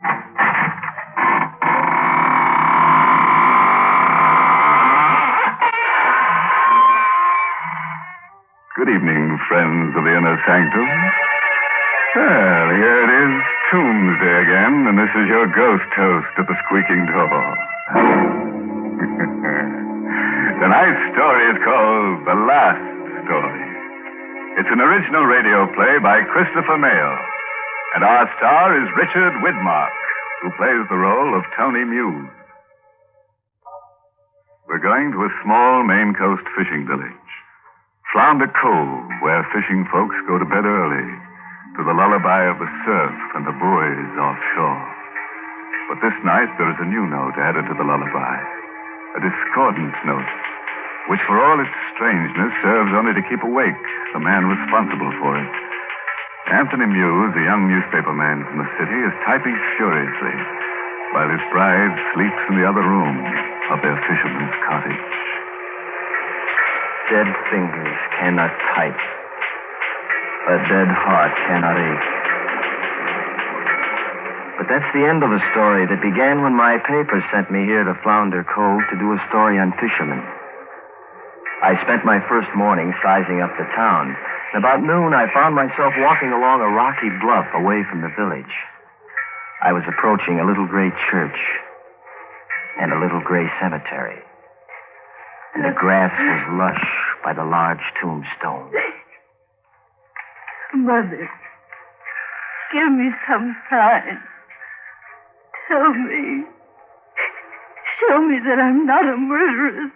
Good evening, friends of the Inner Sanctum. Well, here it is, Tombsday again, and this is your ghost host at the squeaking door. Tonight's story is called The Last Story. It's an original radio play by Christopher Mayle, and our star is Richard Widmark, who plays the role of Tony Muse. We're going to a small Maine coast fishing village, Flounder Cove, where fishing folks go to bed early, to the lullaby of the surf and the buoys offshore. But this night there is a new note added to the lullaby, a discordant note, which for all its strangeness serves only to keep awake the man responsible for it. Anthony Muse, a young newspaper man from the city, is typing furiously, while his bride sleeps in the other room of their fisherman's cottage. Dead fingers cannot type. A dead heart cannot ache. But that's the end of a story that began when my paper sent me here to Flounder Cove to do a story on fishermen. I spent my first morning sizing up the town. And about noon, I found myself walking along a rocky bluff away from the village. I was approaching a little gray church and a little gray cemetery. And the grass was lush by the large tombstone. Mother, give me some sign. Tell me. Show me that I'm not a murderess.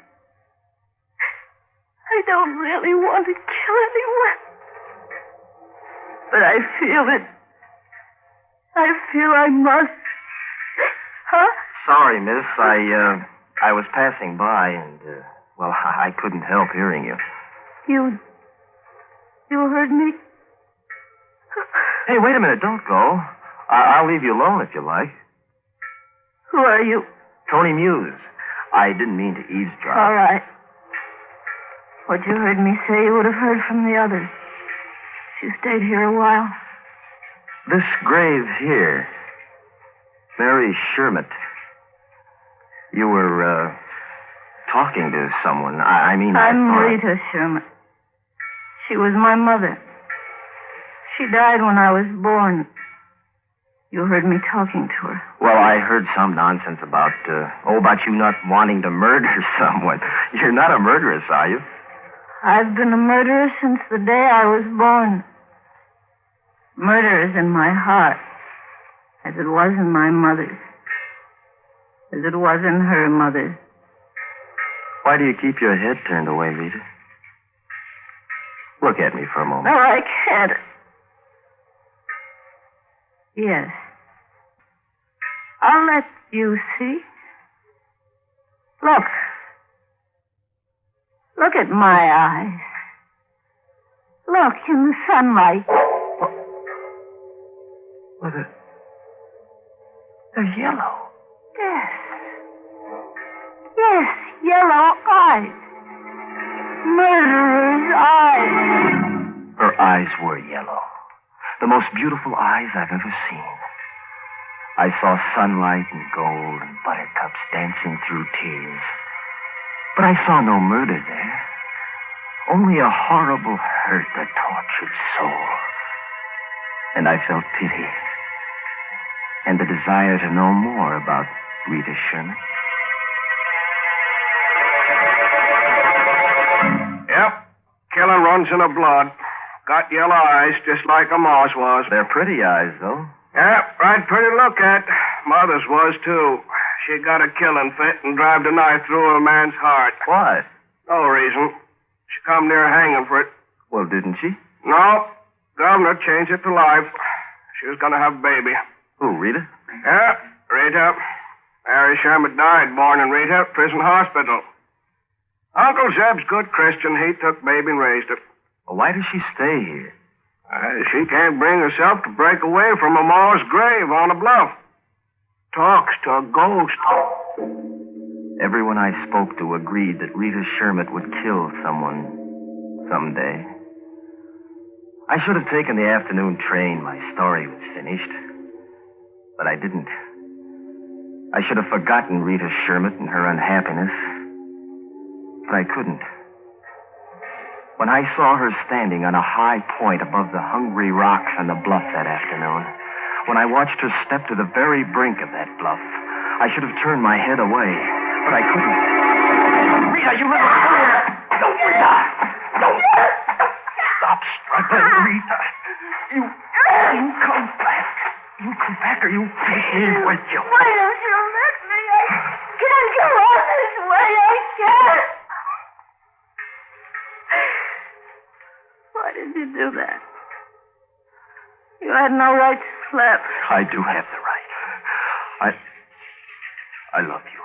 I don't really want to kill anyone. But I feel it. I feel I must. Huh? Sorry, miss. I was passing by and, well, I couldn't help hearing you. You heard me? Hey, wait a minute. Don't go. I'll leave you alone if you like. Who are you? Tony Muse. I didn't mean to eavesdrop. All right. What you heard me say, you would have heard from the others. You stayed here a while. This grave here, Mary Shermett. You were, talking to someone. I'm Rita Sherman. She was my mother. She died when I was born. You heard me talking to her. Well, I heard some nonsense about you not wanting to murder someone. You're not a murderess, are you? I've been a murderer since the day I was born. Murder is in my heart, as it was in my mother's, as it was in her mother's. Why do you keep your head turned away, Rita? Look at me for a moment. No, I can't. Yes. I'll let you see. Look. Look at my eyes. Look in the sunlight. Well, they're yellow. Yes. Yes, yellow eyes. Murderer's eyes. Her eyes were yellow. The most beautiful eyes I've ever seen. I saw sunlight and gold and buttercups dancing through tears. But I saw no murder there. Only a horrible hurt, a tortured soul. And I felt pity. And the desire to know more about Rita Sherman. Yep. Killing runs in her blood. Got yellow eyes, just like a mouse was. They're pretty eyes, though. Yep, right pretty to look at. Mother's was, too. She got a killing fit and drived a knife through a man's heart. Why? No reason. She come near hanging for it. Well, didn't she? No. Governor changed it to life. She was going to have a baby. Who, Rita? Yeah, Rita. Mary Sherman died born in Rita, prison hospital. Uncle Zeb's good Christian. He took baby and raised her. Well, why does she stay here? She can't bring herself to break away from a Ma's grave on a bluff. Talks to a ghost. Everyone I spoke to agreed that Rita Sherman would kill someone someday. I should have taken the afternoon train. My story was finished. But I didn't. I should have forgotten Rita Sherman and her unhappiness. But I couldn't. When I saw her standing on a high point above the hungry rocks on the bluff that afternoon, when I watched her step to the very brink of that bluff, I should have turned my head away, but I couldn't. Rita, you little fool! No, Rita! No! Stop struggling, Rita. You come back. You come back or you take me with you. Why don't you let me? I can't go on this way. I can't. Why did you do that? You had no right to slap. I do have the right. I love you.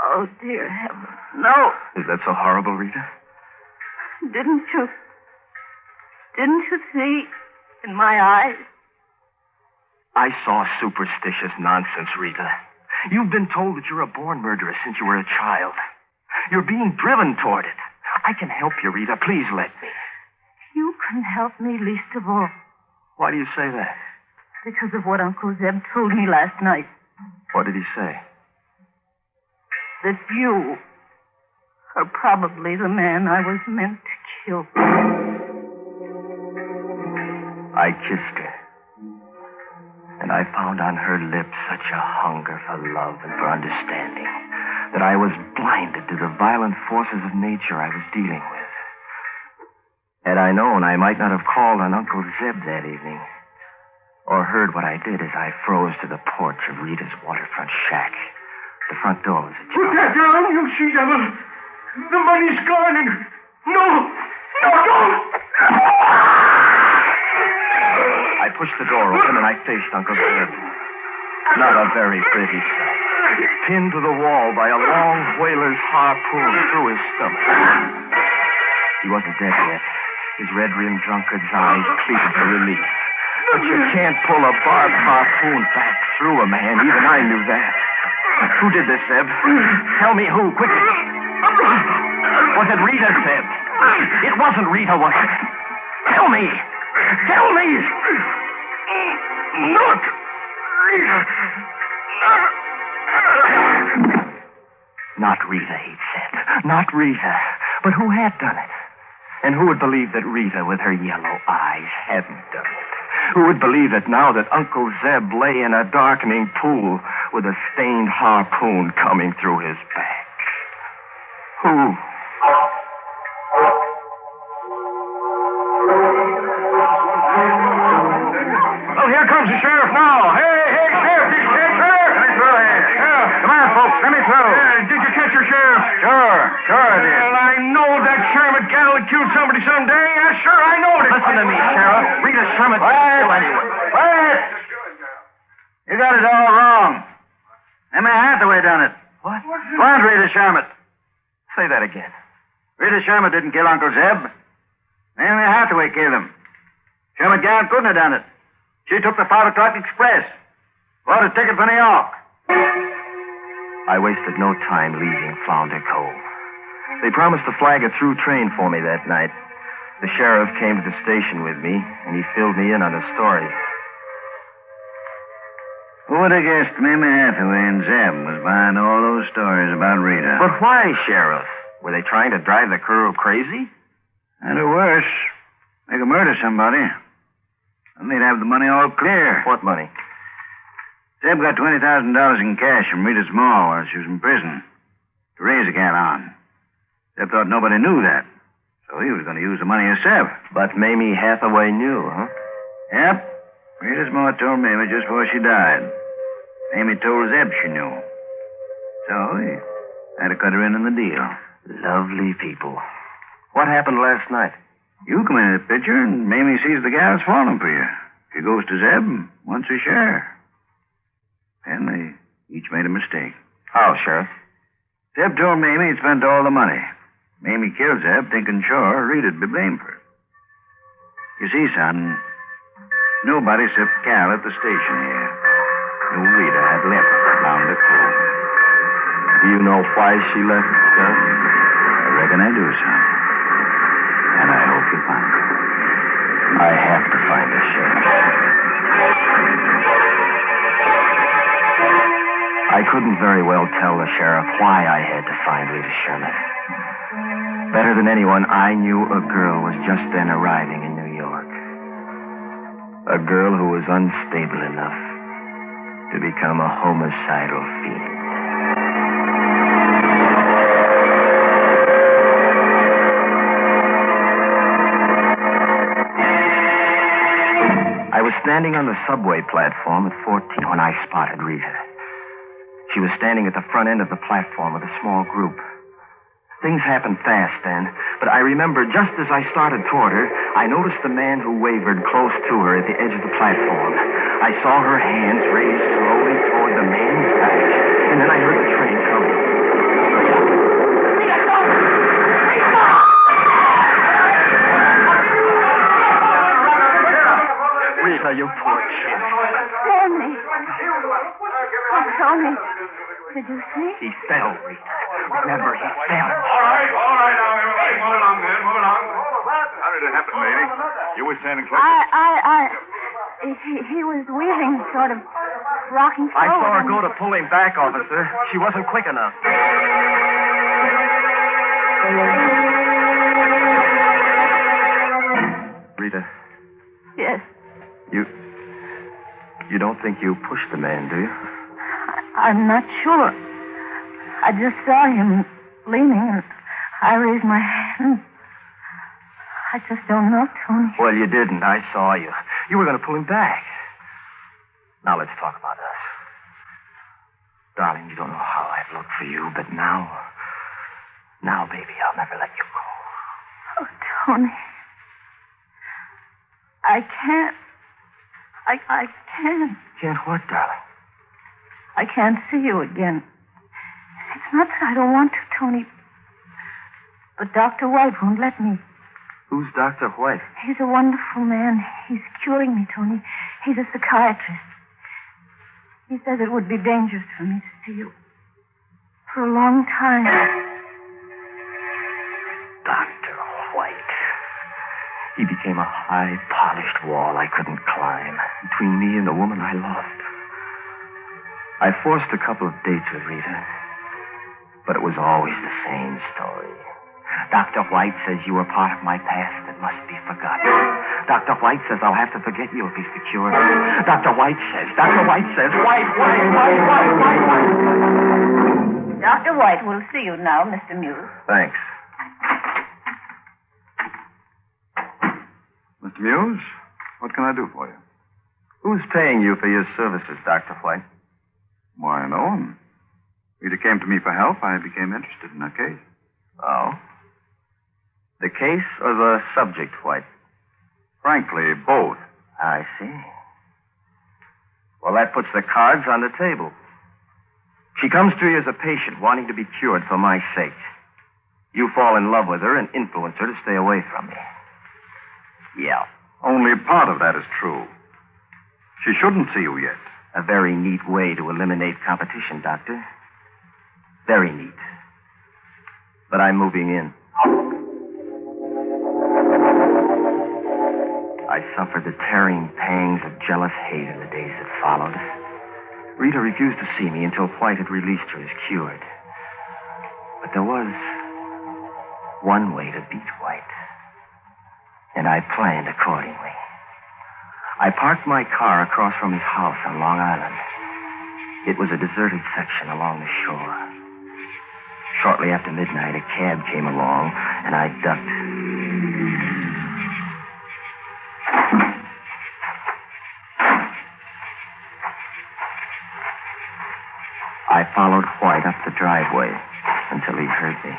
Oh, dear heaven. No. Is that so horrible, Rita? Didn't you see in my eyes? I saw superstitious nonsense, Rita. You've been told that you're a born murderer since you were a child. You're being driven toward it. I can help you, Rita. Please let me. You can help me least of all. Why do you say that? Because of what Uncle Zeb told me last night. What did he say? That you are probably the man I was meant to kill. I kissed her. And I found on her lips such a hunger for love and for understanding that I was blinded to the violent forces of nature I was dealing with. Had I known, I might not have called on Uncle Zeb that evening, or heard what I did as I froze to the porch of Rita's waterfront shack. The front door was ajar. Put that down, you she-devil. The money's gone and... No, don't! I pushed the door open and I faced Uncle Zeb. Not a very pretty sight. Pinned to the wall by a long whaler's harpoon through his stomach. He wasn't dead yet. His red-rimmed drunkard's eyes pleaded for relief. But you can't pull a barbed harpoon back through a man. Even I knew that. Who did this, Zeb? Tell me who, quickly. Was it Rita, Zeb? It wasn't Rita, was it? Tell me! Tell me! Not Rita. Not Rita, he'd said. Not Rita. But who had done it? And who would believe that Rita, with her yellow eyes, hadn't done it? Who would believe that now that Uncle Zeb lay in a darkening pool with a stained harpoon coming through his back? Who? Oh, here comes the sheriff now. Hey, sheriff, did you catch her? Let me through here. Yeah. Come on, folks, let me through. Did you catch her, sheriff? Sure I did. Well, I know that Sherman gal would kill somebody someday. Yeah, sure, I know it. Listen to me, Sheriff. Rita Sherman didn't kill anyone. Quiet! You got it all wrong. Emma Hathaway done it. What? Wasn't Rita Sherman. Say that again. Rita Sherman didn't kill Uncle Zeb. Emma Hathaway killed him. Sherman gal couldn't have done it. She took the 5 o'clock express. Bought a ticket for New York. I wasted no time leaving Flounder Cove. They promised to flag a through train for me that night. The sheriff came to the station with me, and he filled me in on the story. Who would have guessed Mamie Hathaway and Zeb was behind all those stories about Rita? But why, Sheriff? Were they trying to drive the crew crazy? And or worse, they could murder somebody. And they'd have the money all clear. What money? Zeb got $20,000 in cash from Rita Small while she was in prison to raise a gal on. Zeb thought nobody knew that, so he was going to use the money himself. But Mamie Hathaway knew, huh? Yep. Rita Small told Mamie just before she died. Mamie told Zeb she knew. So he had to cut her in on the deal. Lovely people. What happened last night? You come in the picture, and Mamie sees the gal's falling for you. She goes to Zeb and wants her share. And they each made a mistake. How, Sheriff? Zeb told Mamie he'd spent all the money. Mamie killed Zeb, thinking sure Rita'd be blamed for it. You see, son, nobody except Cal at the station here knew Rita had left Flounder Cove. Do you know why she left, Sheriff? I reckon I do, son. And I hope you find her. I have to find her, Sheriff. couldn't very well tell the sheriff why I had to find Rita Sherman. Better than anyone, I knew a girl was just then arriving in New York. A girl who was unstable enough to become a homicidal fiend. I was standing on the subway platform at 14 when I spotted Rita. She was standing at the front end of the platform with a small group. Things happened fast then, but I remember just as I started toward her, I noticed the man who wavered close to her at the edge of the platform. I saw her hands raised slowly toward the man's back, and then I heard the train coming. Rita, you poor kid. Tony. Oh, Tony. Did you see? He fell, Rita. Remember, he fell. All right. Now, everybody, move along, man. Move along. How did it happen, lady? You were standing close. He was weaving, sort of rocking forward. I saw her go to pull him back, officer. She wasn't quick enough. Rita. Yes. You don't think you pushed the man, do you? I'm not sure. I just saw him leaning, and I raised my hand. I just don't know, Tony. Well, you didn't. I saw you. You were going to pull him back. Now let's talk about us. Darling, you don't know how I've looked for you, but now, baby, I'll never let you go. Oh, Tony. I can't. I can't. Can't what, darling? I can't see you again. It's not that I don't want to, Tony. But Dr. White won't let me. Who's Dr. White? He's a wonderful man. He's curing me, Tony. He's a psychiatrist. He says it would be dangerous for me to see you. For a long time. Dr. White. He became a high, polished wall I couldn't climb between me and the woman I loved. I forced a couple of dates with Rita, but it was always the same story. Dr. White says you were part of my past that must be forgotten. Dr. White says I'll have to forget you if he's secured. Dr. White says, White. Dr. White will see you now, Mr. Muse. Thanks. Mr. Muse, what can I do for you? Who's paying you for your services, Dr. White? Why, no one. Rita came to me for help. I became interested in her case. Oh? The case or the subject, White? Frankly, both. I see. Well, that puts the cards on the table. She comes to you as a patient wanting to be cured for my sake. You fall in love with her and influence her to stay away from me. Yeah. Only part of that is true. She shouldn't see you yet. A very neat way to eliminate competition, Doctor. Very neat. But I'm moving in. I suffered the tearing pangs of jealous hate in the days that followed. Rita refused to see me until White had released her as cured. But there was one way to beat White. And I planned accordingly. I parked my car across from his house on Long Island. It was a deserted section along the shore. Shortly after midnight, a cab came along, and I ducked. I followed White up the driveway until he heard me.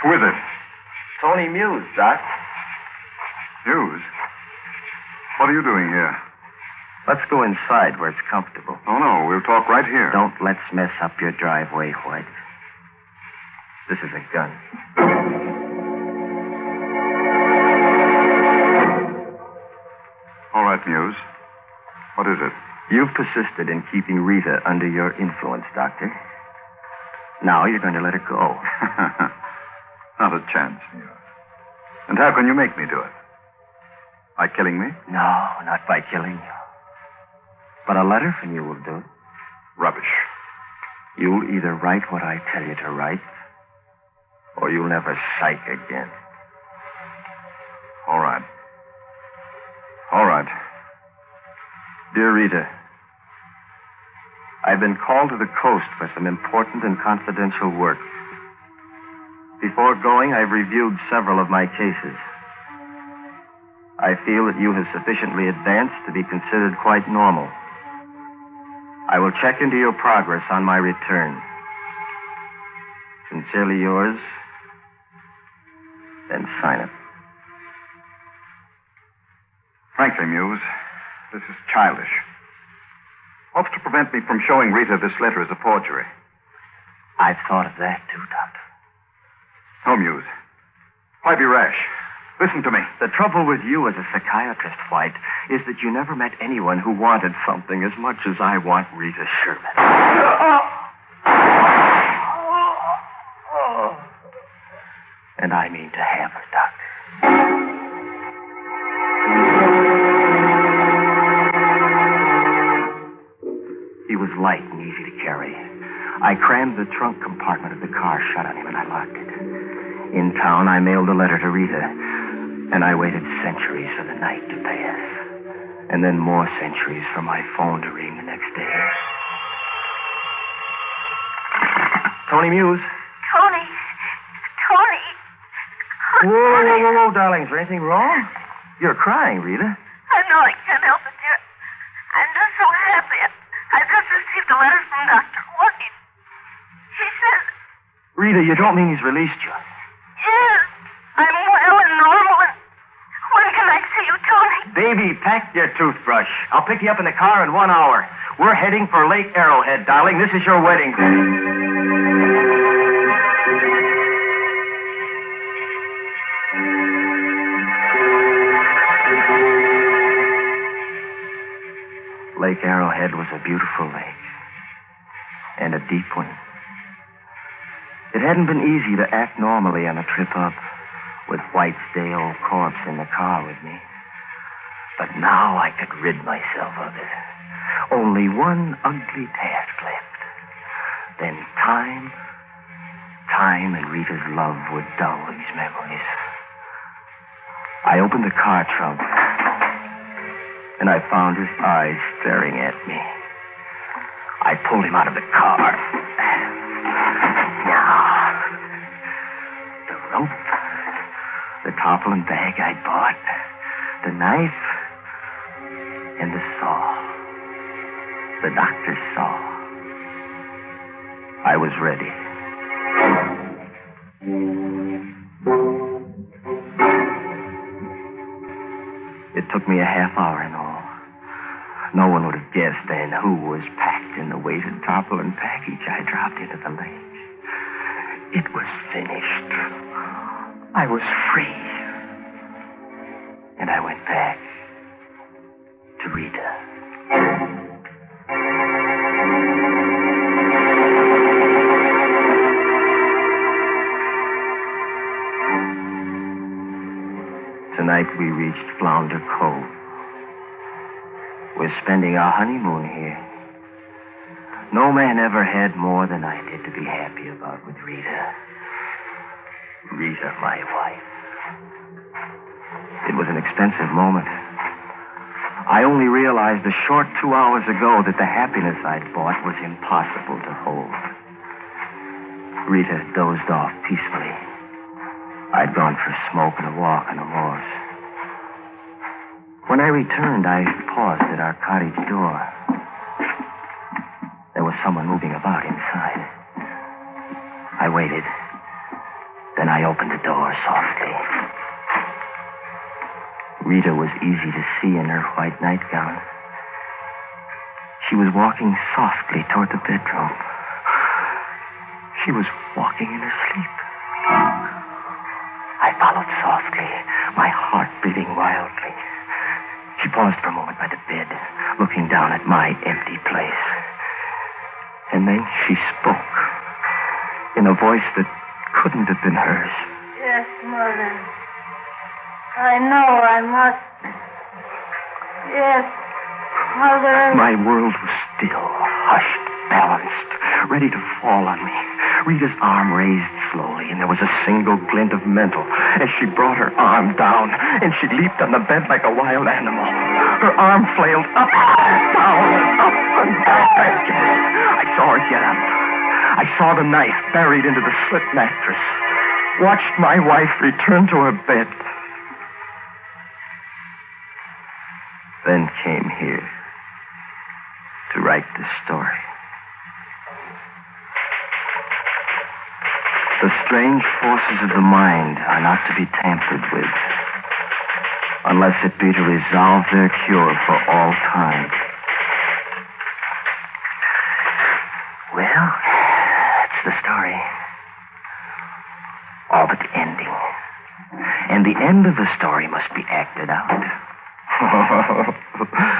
Who is it? Tony Muse, Doc. Muse? What are you doing here? Let's go inside where it's comfortable. Oh, no. We'll talk right here. Don't let's mess up your driveway, White. This is a gun. All right, Muse. What is it? You've persisted in keeping Rita under your influence, Doctor. Now you're going to let her go. Not a chance, Muse. And how can you make me do it? By killing me? No, not by killing you. But a letter from you will do. Rubbish. You'll either write what I tell you to write, or you'll never psych again. All right. All right. Dear Rita, I've been called to the coast for some important and confidential work. Before going, I've reviewed several of my cases. I feel that you have sufficiently advanced to be considered quite normal. I will check into your progress on my return. Sincerely yours, then sign it. Frankly, Muse, this is childish. What's to prevent me from showing Rita this letter as a forgery? I've thought of that, too, Doctor. No, Muse. Why be rash? Listen to me. The trouble with you as a psychiatrist, White, is that you never met anyone who wanted something as much as I want Rita Sherman. And I mean to have her, Doctor. He was light and easy to carry. I crammed the trunk compartment of the car shut on him and I locked it. In town, I mailed a letter to Rita, and I waited centuries for the night to pass, and then more centuries for my phone to ring the next day. Tony Muse. Tony. Whoa, darling. Is there anything wrong? You're crying, Rita. I know I can't help it, dear. I'm just so happy. I just received a letter from Dr. White. He says... Rita, you don't mean he's released you? Yes. I'm well and normal. And when can I see you, Tony? Baby, pack your toothbrush. I'll pick you up in the car in 1 hour. We're heading for Lake Arrowhead, darling. This is your wedding day. Lake Arrowhead was a beautiful lake, and a deep one. It hadn't been easy to act normally on a trip up, with White's day old corpse in the car with me. But now I could rid myself of it. Only one ugly task left. Then time and Rita's love would dull these memories. I opened the car trunk, and I found his eyes staring at me. I pulled him out of the car. Now, the rope, the tarpaulin bag I'd bought, the knife, and the saw. The doctor's saw. I was ready. It took me a half hour in all. No one would have guessed then who was packed in the weighted tarpaulin package I dropped into the lake. It was finished. I was free. And I went back to Rita. Tonight we reached Flounder Cove. We're spending our honeymoon here. No man ever had more than I did to be happy about with Rita. Rita, my wife. It was an expensive moment. I only realized a short 2 hours ago that the happiness I'd bought was impossible to hold. Rita dozed off peacefully. I'd gone for a smoke and a walk on the moors. When I returned, I paused at our cottage door. There was someone moving about inside. I waited. Then I opened the door softly. Rita was easy to see in her white nightgown. She was walking softly toward the bedroom. She was walking in her sleep. I followed softly, my heart beating wildly. She paused for a moment by the bed, looking down at my empty place. And then she spoke, in a voice that couldn't have been hers. Yes, Mother. I know I must. Yes, Mother. My world was still, hushed, balanced. ready to fall on me. Rita's arm raised slowly, and there was a single glint of mental as she brought her arm down, and she leaped on the bed like a wild animal. Her arm flailed up, down, and up, and down again. I saw her get up. I saw the knife buried into the slit mattress. Watched my wife return to her bed. Then came here to write this story. The strange forces of the mind are not to be tampered with, unless it be to resolve their cure for all time. Well, that's the story. All but the ending. And the end of the story must be acted out.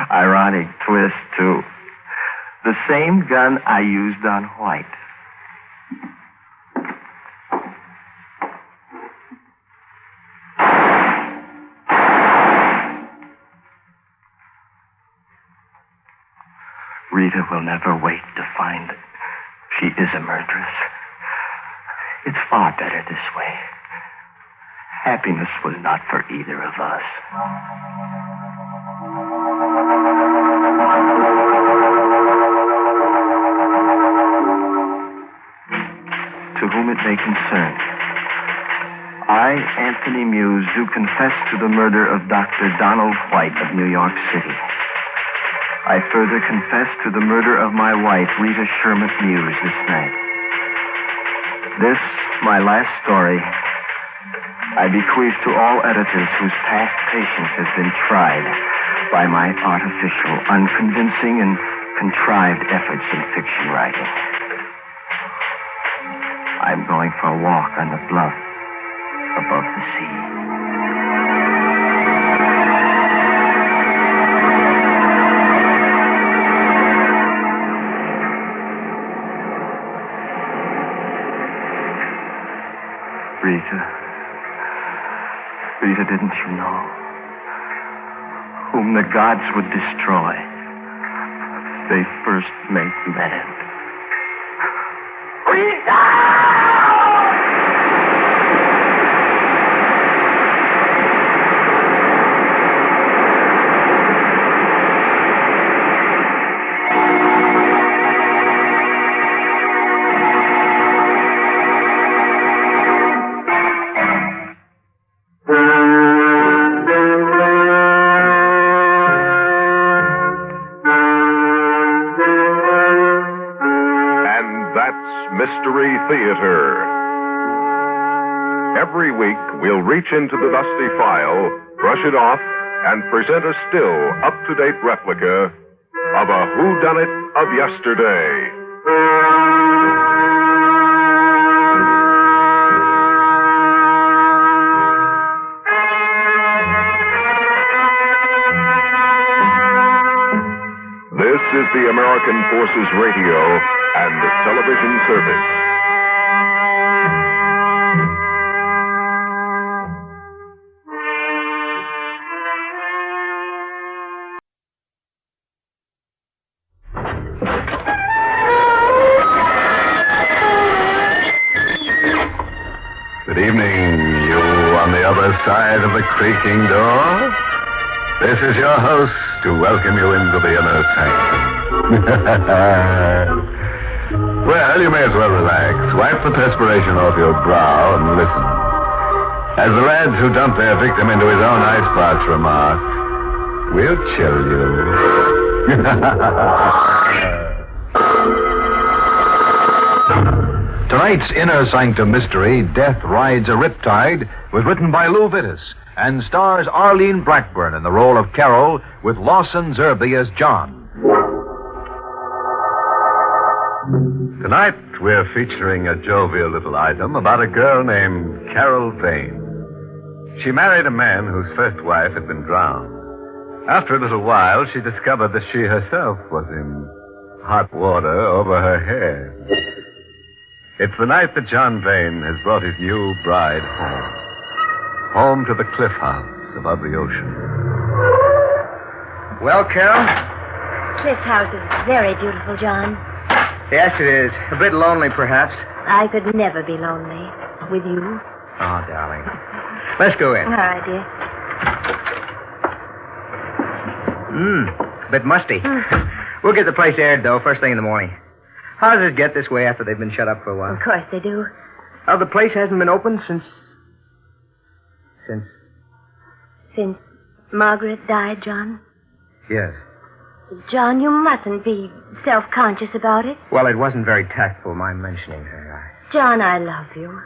Ironic twist, too. The same gun I used on White. Rita will never wait to find that she is a murderess. It's far better this way. Happiness was not for either of us. To whom it may concern, I, Anthony Muse, do confess to the murder of Dr. Donald White of New York City. I further confess to the murder of my wife, Rita Sherman Muse, this night. This, my last story, I bequeath to all editors whose past patience has been tried by my artificial, unconvincing, and contrived efforts in fiction writing. I'm going for a walk on the bluff above the sea. Rita, didn't you know? Whom the gods would destroy, they first make man. Rita! Mystery Theater. Every week, we'll reach into the dusty file, brush it off, and present a still, up-to-date replica of a whodunit of yesterday. This is the American Forces Radio and Television Service. Good evening, you on the other side of the creaking door. This is your host to welcome you into the Inner Sanctum. Well, you may as well relax. Wipe the perspiration off your brow and listen. As the lads who dumped their victim into his own icebox remarked, we'll chill you. Tonight's Inner Sanctum mystery, Death Rides a Riptide, was written by Lou Vittis and stars Arlene Blackburn in the role of Carol with Lawson Zerby as John. Tonight, we're featuring a jovial little item about a girl named Carol Vane. She married a man whose first wife had been drowned. After a little while, she discovered that she herself was in hot water over her head. It's the night that John Vane has brought his new bride home. Home to the cliff house above the ocean. Well, Carol? Cliff house is very beautiful, John. Yes, it is. A bit lonely, perhaps. I could never be lonely with you. Oh, darling. Let's go in. All right, dear. A bit musty. We'll get the place aired, though, first thing in the morning. How does it get this way after they've been shut up for a while? Of course they do. Oh, the place hasn't been opened since... Since Margaret died, John? Yes. John, you mustn't be self-conscious about it. Well, it wasn't very tactful, my mentioning her. John, I love you.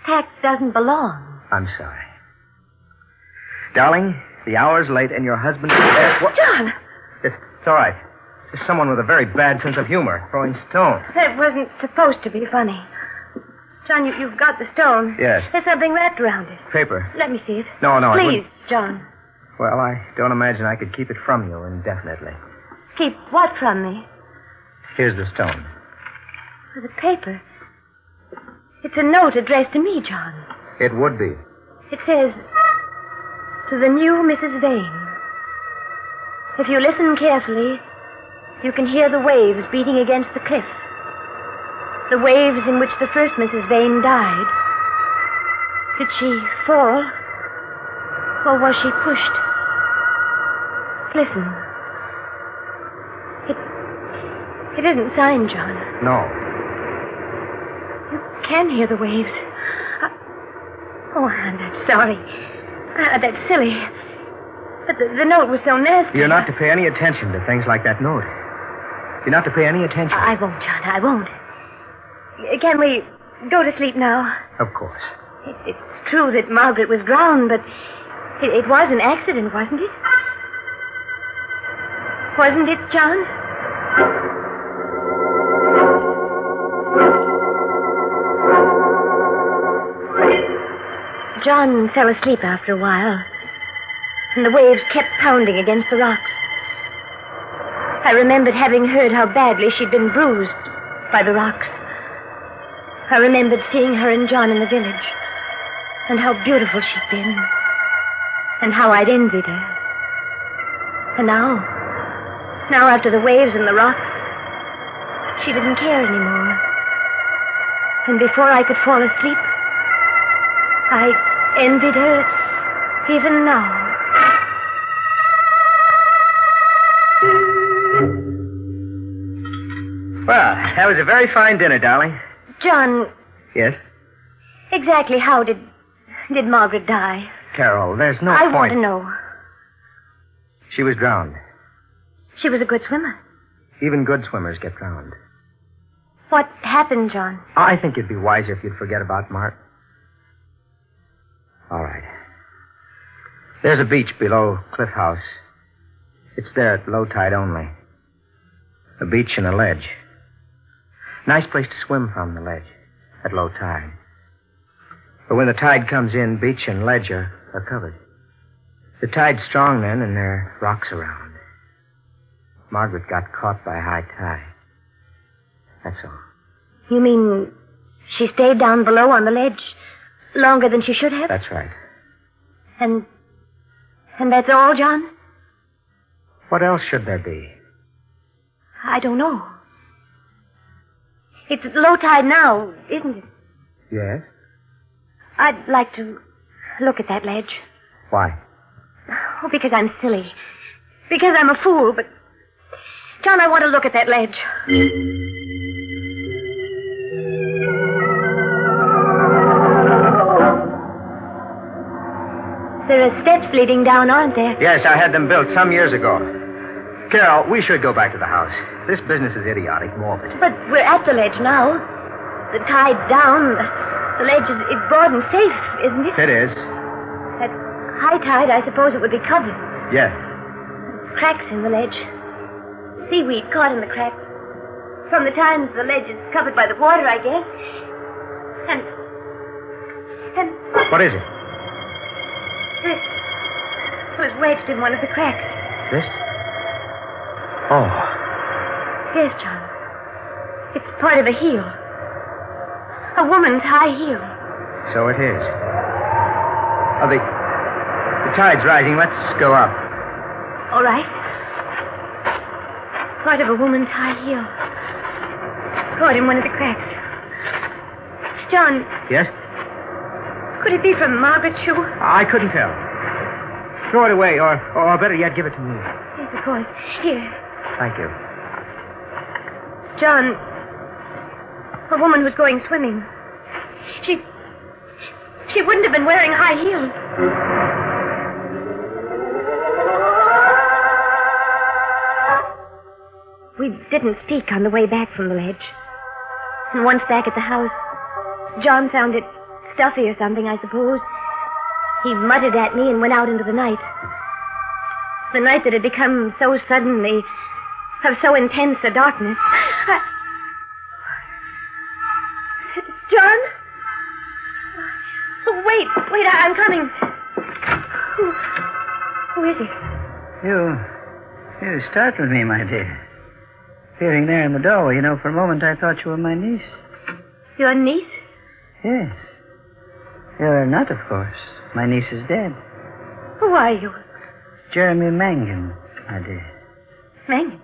Tact doesn't belong. I'm sorry. Darling, the hour's late and your husband... John! It's all right. There's someone with a very bad sense of humor throwing stones. That wasn't supposed to be funny. John, you've got the stone. Yes. There's something wrapped around it. Paper. Let me see it. No. Please, John. Well, I don't imagine I could keep it from you indefinitely. Keep what from me? Here's the stone. The paper. It's a note addressed to me, John. It would be. It says, to the new Mrs. Vane. If you listen carefully, you can hear the waves beating against the cliff. The waves in which the first Mrs. Vane died. Did she fall? Or was she pushed? Listen. It isn't signed, John. No. You can hear the waves. I'm sorry. That's silly. But the note was so nasty. You're not to pay any attention to things like that note. You're not to pay any attention. I won't, John. I won't. Can we go to sleep now? Of course. It's true that Margaret was drowned, but it was an accident, wasn't it? Wasn't it, John? John fell asleep after a while, and the waves kept pounding against the rocks. I remembered having heard how badly she'd been bruised by the rocks. I remembered seeing her and John in the village, and how beautiful she'd been, and how I'd envied her. And now after the waves and the rocks, she didn't care anymore. And before I could fall asleep, I envied her even now. Well, that was a very fine dinner, darling. John, Yes? exactly how did Margaret die? Carol, there's no I point. want to know. She was drowned. She was a good swimmer. Even good swimmers get drowned. What happened, John? I think it'd be wiser if you'd forget about Mark. All right. There's a beach below Cliff House. It's there at low tide only. A beach and a ledge. Nice place to swim from, the ledge, at low tide. But when the tide comes in, beach and ledge are covered. The tide's strong then, and there are rocks around. Margaret got caught by high tide. That's all. You mean she stayed down below on the ledge longer than she should have? That's right. And that's all, John? What else should there be? I don't know. It's low tide now, isn't it? Yes? I'd like to look at that ledge. Why? Oh, because I'm silly. Because I'm a fool, but... John, I want to look at that ledge. There are steps leading down, aren't there? Yes, I had them built some years ago. Carol, we should go back to the house. This business is idiotic, morbid. But we're at the ledge now. The tide's down. The ledge is broad and safe, isn't it? It is. At high tide, I suppose it would be covered. Yes. Cracks in the ledge. Seaweed caught in the cracks. From the times the ledge is covered by the water, I guess. And... What is it? This was wedged in one of the cracks. This? Oh. Yes, John. It's part of a heel. A woman's high heel. So it is. Oh, the tide's rising. Let's go up. All right. Part of a woman's high heel. caught in one of the cracks. John. Yes? Could it be from Margaret's shoe? I couldn't tell. Throw it away, or better yet, give it to me. Here's the coin. Here. Thank you. John, a woman was going swimming. She wouldn't have been wearing high heels. We didn't speak on the way back from the ledge. And once back at the house, John found it stuffy or something, I suppose. He muttered at me and went out into the night. The night that had become so suddenly, of so intense a darkness. John? Oh, wait, I'm coming. Who is it? You startled me, my dear. Appearing there in the doorway, for a moment I thought you were my niece. Your niece? Yes. You're not, of course. My niece is dead. Who are you? Jeremy Mangan, my dear. Mangan?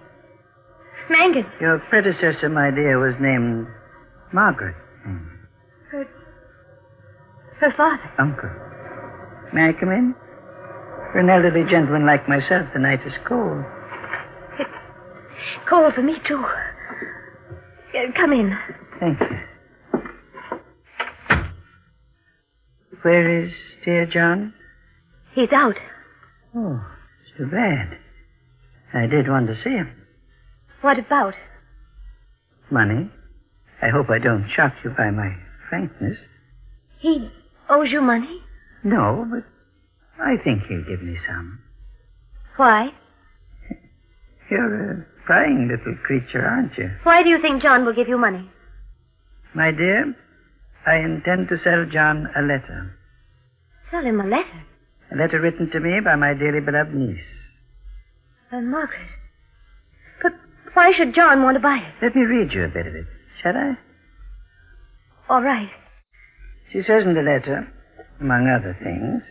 Mangan? Your predecessor, my dear, was named Margaret. Her father? Uncle. May I come in? For an elderly gentleman like myself, the night is cold. It's cold for me, too. Come in. Thank you. Where is dear John? He's out. Oh, it's too bad. I did want to see him. What about? Money. I hope I don't shock you by my frankness. He owes you money? No, but I think he'll give me some. Why? You're a prying little creature, aren't you? Why do you think John will give you money? My dear, I intend to sell John a letter. Sell him a letter? A letter written to me by my dearly beloved niece. Margaret. But why should John want to buy it? Let me read you a bit of it, shall I? All right. She says in the letter, among other things...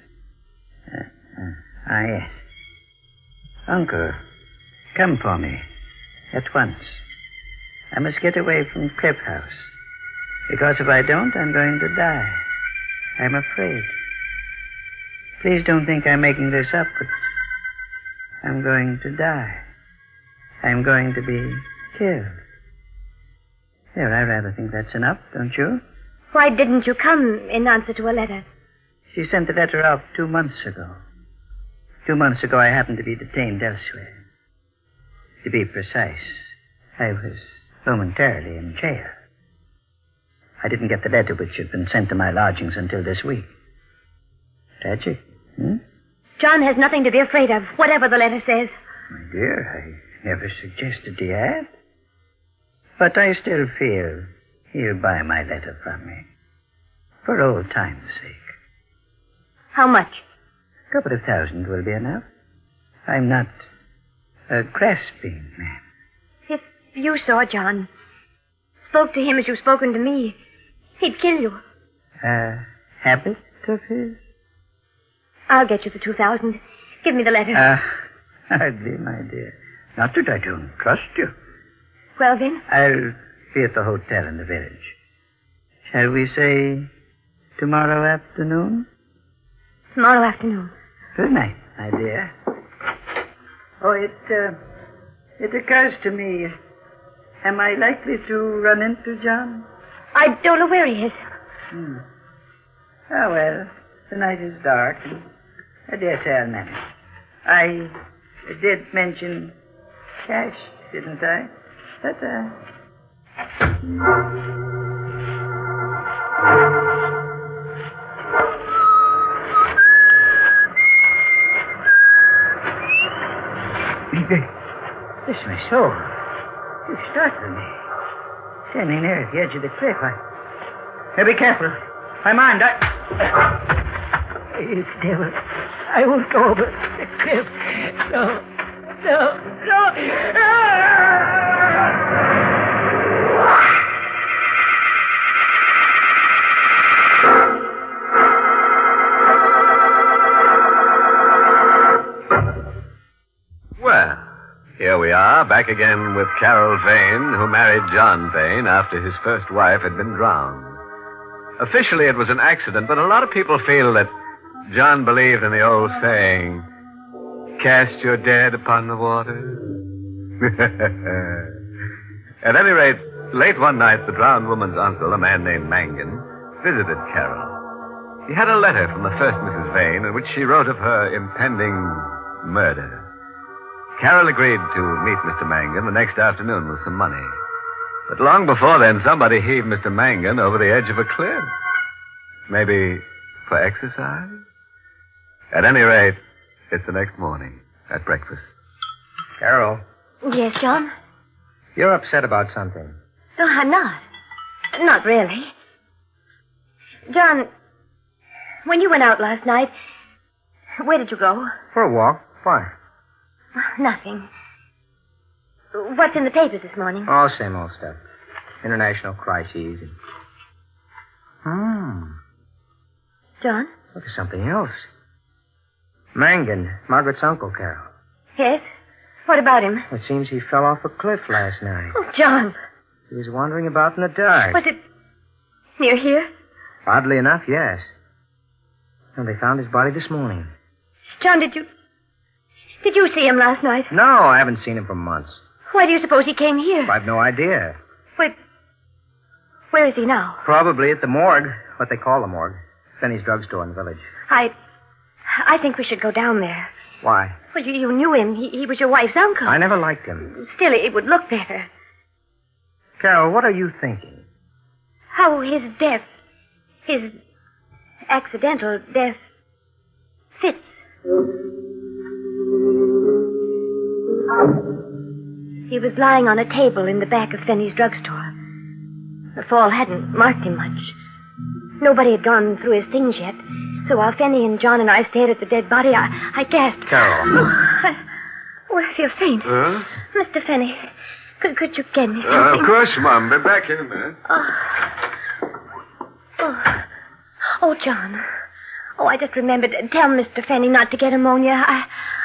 yes. Uncle, come for me. At once. I must get away from Cliff House. Because if I don't, I'm going to die. I'm afraid. Please don't think I'm making this up, but I'm going to die. I'm going to be killed. There, I rather think that's enough, don't you? Why didn't you come in answer to a letter? She sent the letter out 2 months ago. 2 months ago, I happened to be detained elsewhere. To be precise, I was momentarily in jail. I didn't get the letter which had been sent to my lodgings until this week. Tragic, John has nothing to be afraid of, whatever the letter says. My dear, I never suggested he had. But I still feel he'll buy my letter from me. For old time's sake. How much? A couple of thousand will be enough. I'm not a grasping man. If you saw John, spoke to him as you've spoken to me, he'd kill you. A habit of his? I'll get you the 2,000. Give me the letter. Hardly, my dear. Not that I don't trust you. Well, then? I'll be at the hotel in the village. Shall we say tomorrow afternoon? Tomorrow afternoon. Good night, my dear. Oh, it occurs to me, am I likely to run into John? I don't know where he is. Oh, well, the night is dark, and I dare say I'll manage. I did mention cash, didn't I? But, Bless my soul. You startled me. Standing there at the edge of the cliff, Now, be careful. My mind, It's devil. I won't go over the cliff. No. Well, here we we are, back again with Carol Vane, who married John Vane after his first wife had been drowned. Officially, it was an accident, but a lot of people feel that John believed in the old saying, cast your dead upon the water. At any rate, late one night, the drowned woman's uncle, a man named Mangan, visited Carol. He had a letter from the first Mrs. Vane in which she wrote of her impending murder. Carol agreed to meet Mr. Mangan the next afternoon with some money. But long before then, somebody heaved Mr. Mangan over the edge of a cliff. Maybe for exercise? At any rate, it's the next morning at breakfast. Carol, Yes, John? you're upset about something. No, I'm not. Not really. John, when you went out last night, where did you go? For a walk. Why? Nothing. What's in the papers this morning? Oh, same old stuff. International crises. John? Look at something else. Mangan, Margaret's uncle, Carol. Yes? What about him? It seems he fell off a cliff last night. Oh, John. He was wandering about in the dark. Was it near here? Oddly enough, yes. And they found his body this morning. John, did you see him last night? No, I haven't seen him for months. Why do you suppose he came here? I've no idea. Wait. Where is he now? Probably at the morgue, what they call the morgue. Finney's drugstore in the village. I think we should go down there. Why? Well, you knew him. He was your wife's uncle. I never liked him. Still, it would look better. Carol, what are you thinking? How his death, his accidental death, fits. He was lying on a table in the back of Finney's drugstore. The fall hadn't marked him much. Nobody had gone through his things yet. So while Finney and John and I stared at the dead body, I gasped. Carol. I feel faint. Huh? Mr. Finney, could you get me something? Of course, Mom. Be back in a minute. Oh, John. Oh, I just remembered. Tell Mr. Finney not to get pneumonia.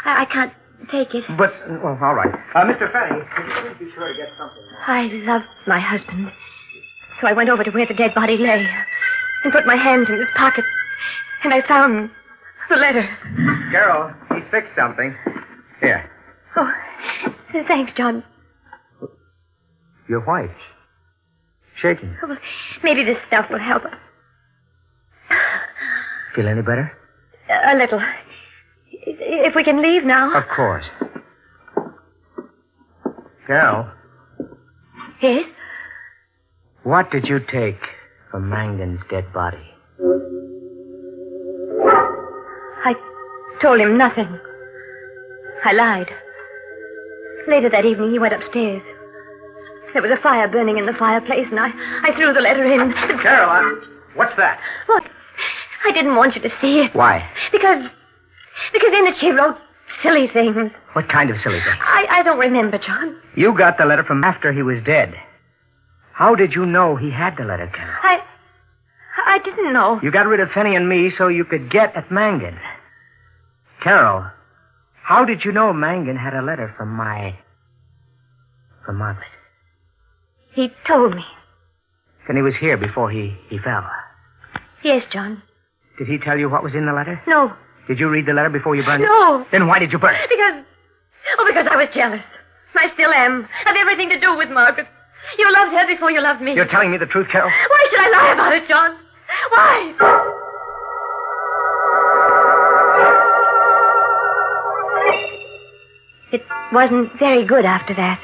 I can't take it. But, well, all right. Mr. Finney, could you please be sure to get something? I loved my husband. So I went over to where the dead body lay and put my hands in his pocket. And I found the letter. Carol, he's fixed something. Here. Oh, thanks, John. Your wife. Shaking. Oh, maybe this stuff will help. Feel any better? A little. If we can leave now. Of course. Carol. Yes? What did you take from Mangan's dead body? I told him nothing. I lied. Later that evening, he went upstairs. There was a fire burning in the fireplace, and I threw the letter in. Carol, what's that? What? I didn't want you to see it. Why? Because in it she wrote silly things. What kind of silly things? I don't remember, John. You got the letter from after he was dead. How did you know he had the letter, Carol? I didn't know. You got rid of Finney and me so you could get at Mangan. Carol, how did you know Mangan had a letter from Margaret? He told me. Then he was here before he fell. Yes, John. Did he tell you what was in the letter? No. Did you read the letter before you burned it? No. Then why did you burn it? Because I was jealous. I still am. Have everything to do with Margaret. You loved her before you loved me. You're telling me the truth, Carol? Why should I lie about it, John? Why? It wasn't very good after that.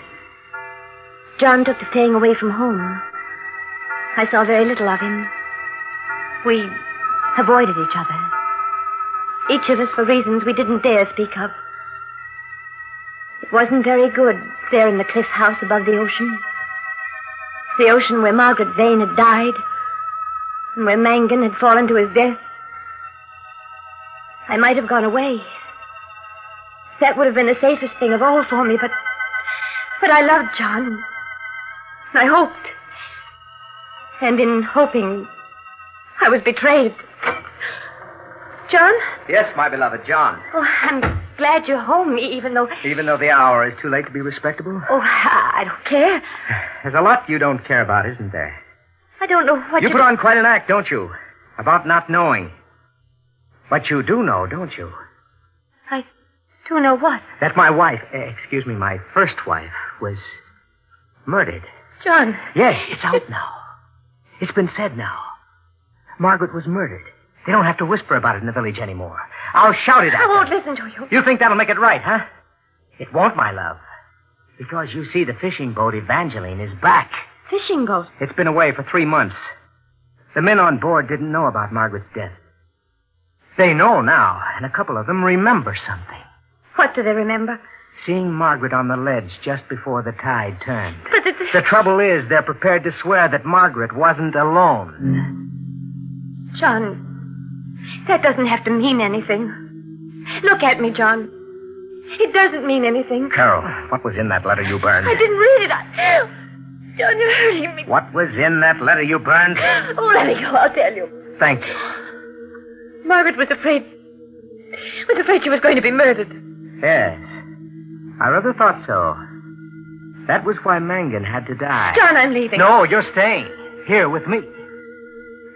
John took to staying away from home. I saw very little of him. We avoided each other. Each of us for reasons we didn't dare speak of. It wasn't very good there in the cliff house above the ocean. The ocean where Margaret Vane had died, and where Mangan had fallen to his death. I might have gone away. That would have been the safest thing of all for me, but I loved John. I hoped. And in hoping, I was betrayed. John? Yes, my beloved John. Oh, I'm glad you're home, even though... Even though the hour is too late to be respectable? Oh, I don't care. There's a lot you don't care about, isn't there? I don't know what You put on quite an act, don't you? About not knowing. But you do know, don't you? I do know what? That my wife, my first wife, was murdered. John. Yes, it's out now. It's been said now. Margaret was murdered. They don't have to whisper about it in the village anymore. I'll shout it at I won't them. listen to you. You think that'll make it right, huh? It won't, my love. Because you see, the fishing boat Evangeline is back. Fishing boat? It's been away for 3 months. The men on board didn't know about Margaret's death. They know now, and a couple of them remember something. What do they remember? Seeing Margaret on the ledge just before the tide turned. But The trouble is, they're prepared to swear that Margaret wasn't alone. John, that doesn't have to mean anything. Look at me, John. It doesn't mean anything. Carol, what was in that letter you burned? I didn't read it. John, you're hurting me. What was in that letter you burned? Oh, let me go. I'll tell you. Thank you. Margaret was afraid she was going to be murdered. Yes. I rather thought so. That was why Mangan had to die. John, I'm leaving. No, you're staying. Here with me.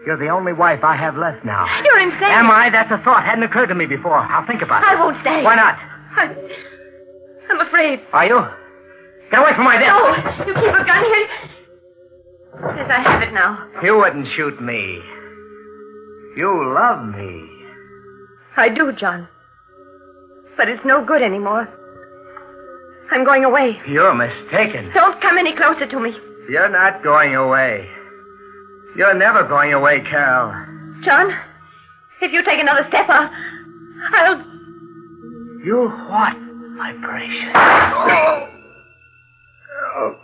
You're the only wife I have left now. You're insane. Am I? That's a thought. Hadn't occurred to me before. I'll think about it. I won't stay. Why not? I'm afraid. Are you? Get away from my desk. No, you keep a gun here. Yes, I have it now. You wouldn't shoot me. You love me. I do, John. But it's no good anymore. I'm going away. You're mistaken. Don't come any closer to me. You're not going away. You're never going away, Carol. John, if you take another step, I'll... You what, my precious? Oh. Oh.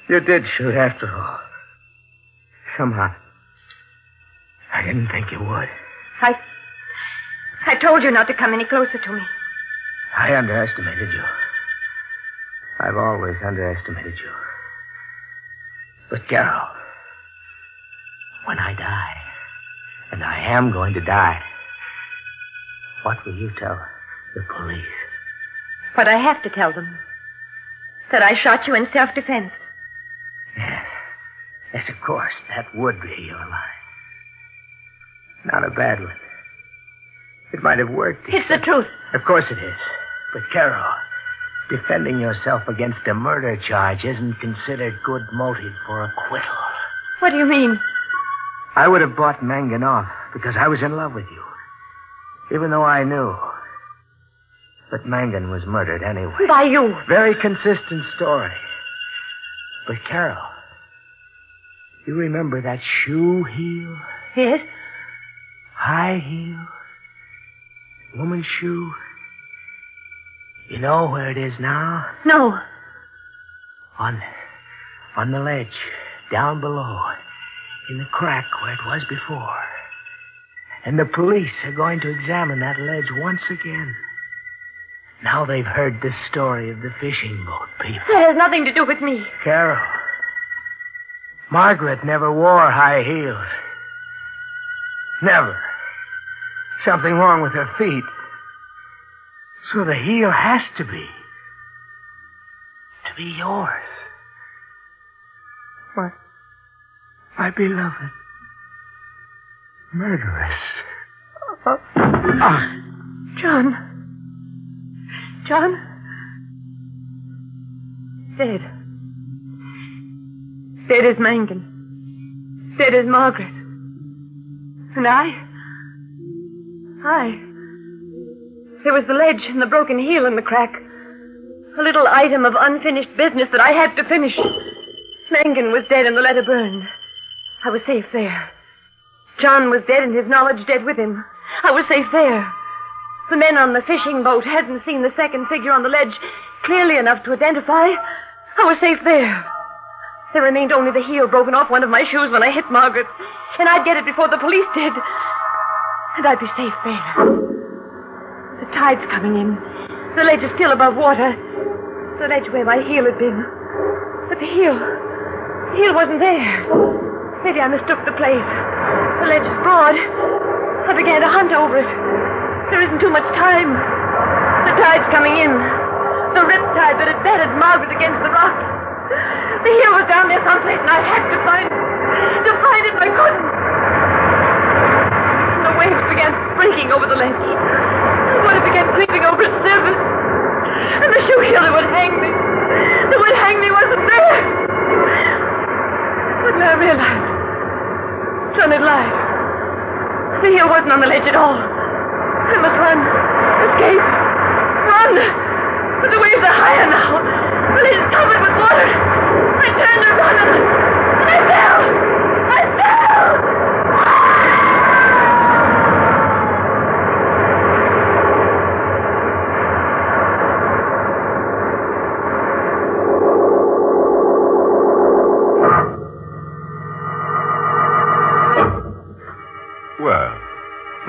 You did shoot after all. Somehow. I didn't think you would. I told you not to come any closer to me. I underestimated you. I've always underestimated you. But, Carol, when I die, and I am going to die, what will you tell the police? What I have to tell them. That I shot you in self-defense. Yes. Yes, of course. That would be your lie. Not a bad one. It might have worked. It's the truth. Of course it is. But, Carol, defending yourself against a murder charge isn't considered good motive for acquittal. What do you mean? I would have bought Mangan off because I was in love with you. Even though I knew. But Mangan was murdered anyway. By you. Very consistent story. But, Carol, you remember that shoe heel? Yes. High heel. Woman's shoe. You know where it is now? No. On the ledge, down below, in the crack where it was before. And the police are going to examine that ledge once again. Now they've heard the story of the fishing boat people. That has nothing to do with me. Carol, Margaret never wore high heels. Never. Something wrong with her feet. So the heel has to be yours. My beloved murderess. John. Dead. Dead is Mangan. Dead is Margaret. And I. There was the ledge and the broken heel in the crack. A little item of unfinished business that I had to finish. Mangan was dead and the letter burned. I was safe there. John was dead and his knowledge dead with him. I was safe there. The men on the fishing boat hadn't seen the second figure on the ledge clearly enough to identify. I was safe there. There remained only the heel broken off one of my shoes when I hit Margaret. And I'd get it before the police did. And I'd be safe there. The tide's coming in. The ledge is still above water. The ledge where my heel had been. But the heel wasn't there. Maybe I mistook the place. The ledge is broad. I began to hunt over it. There isn't too much time. The tide's coming in. The Riptide that had battered Margaret against the rocks. The heel was down there someplace, and I had to find it. To find it, but I couldn't. And the waves began breaking over the ledge. The water began creeping over its surface. And the shoe heel that would hang me. That would hang me wasn't there. But then I realized. Son had lied. The heel wasn't on the ledge at all. I must run. Escape. Run. But the waves are higher now. The ledge is covered with water. I turned to run and I fell. I fell. Well,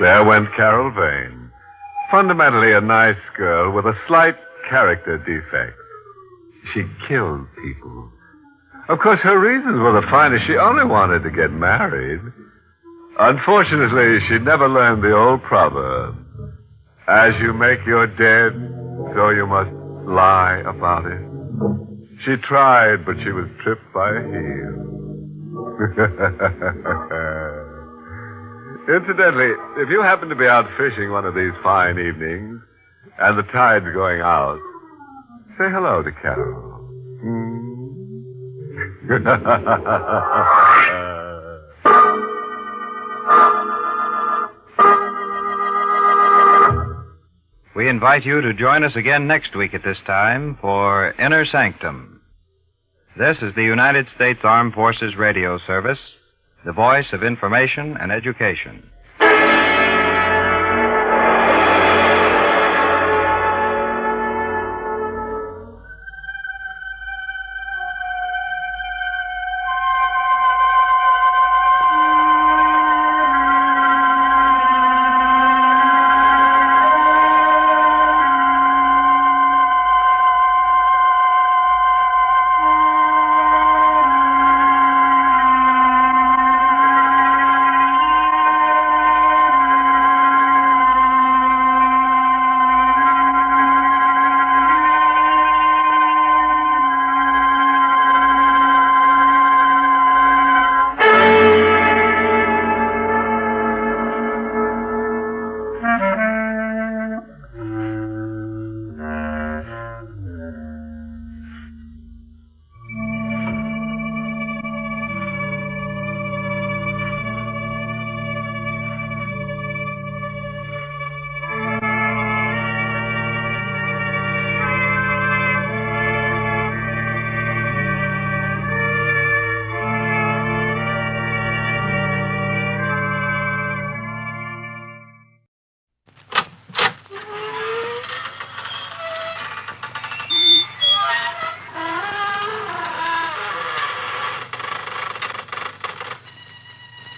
there went Carol Vane. Fundamentally a nice girl with a slight character defect. She killed people. Of course, her reasons were the finest. She only wanted to get married. Unfortunately, she never learned the old proverb. As you make your dead, so you must lie about it. She tried, but she was tripped by a heel. Incidentally, if you happen to be out fishing one of these fine evenings, and the tide's going out, say hello to Carol. We invite you to join us again next week at this time for Inner Sanctum. This is the United States Armed Forces Radio Service, the voice of information and education.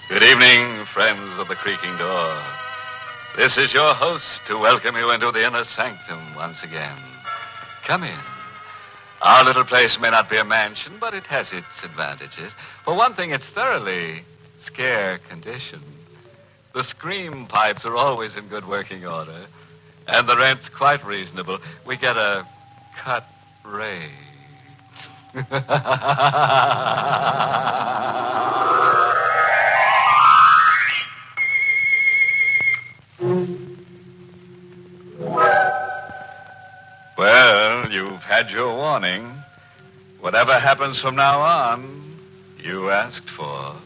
Good evening, friends of the creaking door. This is your host to welcome you into the Inner Sanctum once again. Come in. Our little place may not be a mansion, but it has its advantages. For one thing, it's thoroughly scare conditioned. The scream pipes are always in good working order, and the rent's quite reasonable. We get a cut rate. Well, you've had your warning. Whatever happens from now on, you asked for.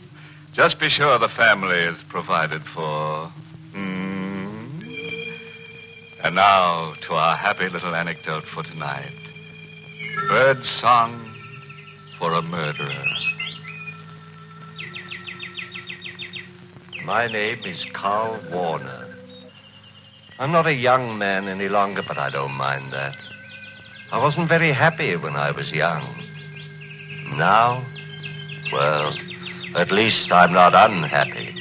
Just be sure the family is provided for. And now to our happy little anecdote for tonight. Birdsong for a murderer. My name is Carl Warner. I'm not a young man any longer, but I don't mind that. I wasn't very happy when I was young. Now, well, at least I'm not unhappy.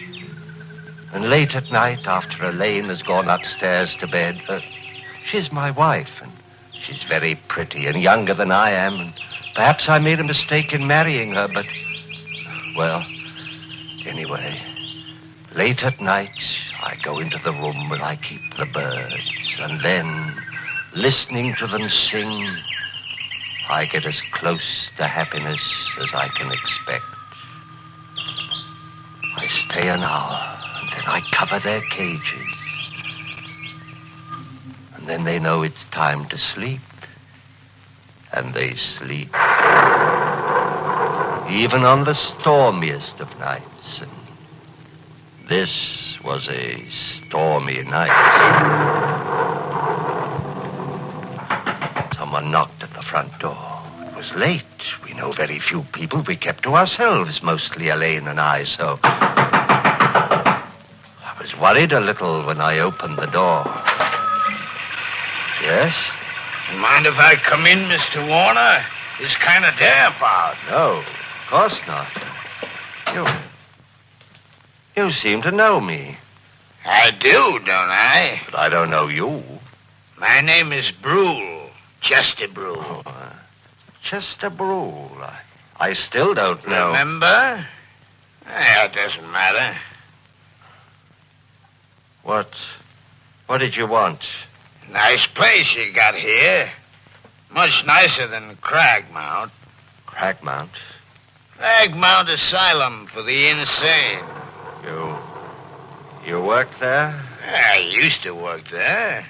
And late at night, after Elaine has gone upstairs to bed, she's my wife, and she's very pretty and younger than I am, and perhaps I made a mistake in marrying her, but, well, anyway, Late at night, I go into the room where I keep the birds, and then, listening to them sing, I get as close to happiness as I can expect. I stay an hour, and then I cover their cages. And then they know it's time to sleep. And they sleep. Even on the stormiest of nights. And this was a stormy night. Someone knocked at the front door. It was late. We know very few people. We kept to ourselves, mostly Elaine and I, so... I was worried a little when I opened the door. Yes? Mind if I come in, Mr. Warner? It's kind of damp out. No, of course not. You seem to know me. I do, don't I? But I don't know you. My name is Brule. Chester Brule. Oh, Chester Brule. I still don't know. Remember? It doesn't matter. What did you want? Nice place you got here. Much nicer than Cragmount. Cragmount? Cragmount Asylum for the insane. You work there? I used to work there.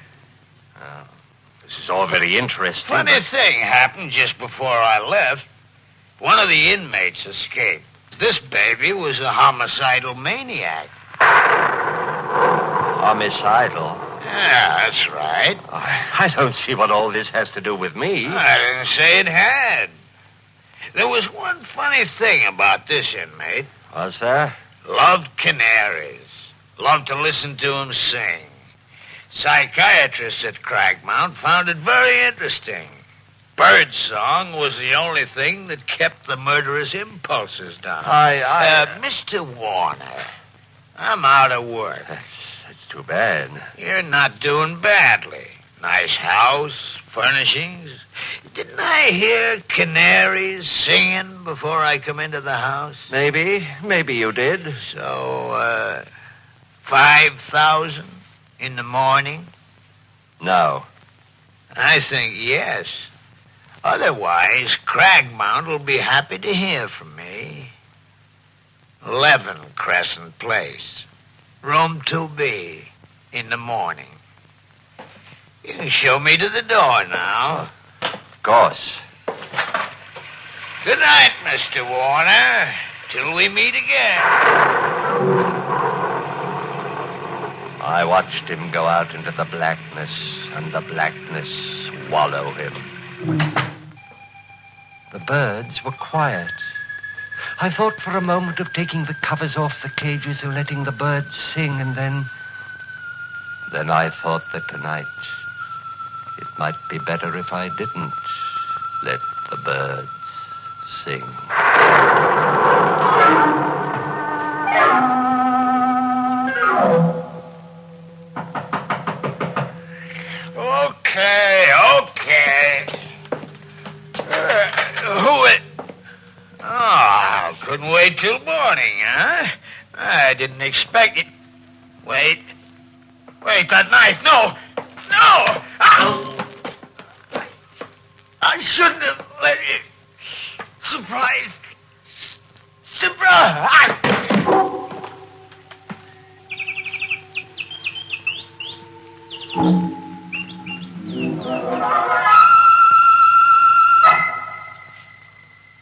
This is all very interesting. Funny thing happened just before I left. One of the inmates escaped. This baby was a homicidal maniac. Homicidal? Yeah, that's right. I don't see what all this has to do with me. I didn't say it had. There was one funny thing about this inmate. Was there? Loved canaries. Loved to listen to them sing. Psychiatrists at Cragmount found it very interesting. Birdsong was the only thing that kept the murderous impulses down. Mr. Warner, I'm out of work. That's too bad. You're not doing badly. Nice house, furnishings. Didn't I hear canaries singing before I come into the house? Maybe you did. So, 5,000 in the morning? No. I think yes. Otherwise, Cragmount will be happy to hear from me. 11 Crescent Place. Room 2B. In the morning. You can show me to the door now. Of course. Good night, Mr. Warner. Till we meet again. I watched him go out into the blackness, and the blackness swallow him. The birds were quiet. I thought for a moment of taking the covers off the cages and letting the birds sing, and then I thought that tonight it might be better if I didn't let the birds sing. Okay. Who it? Oh, couldn't wait till morning, huh? I didn't expect it. Wait, that knife. No! Ow! I shouldn't have let it. Surprise.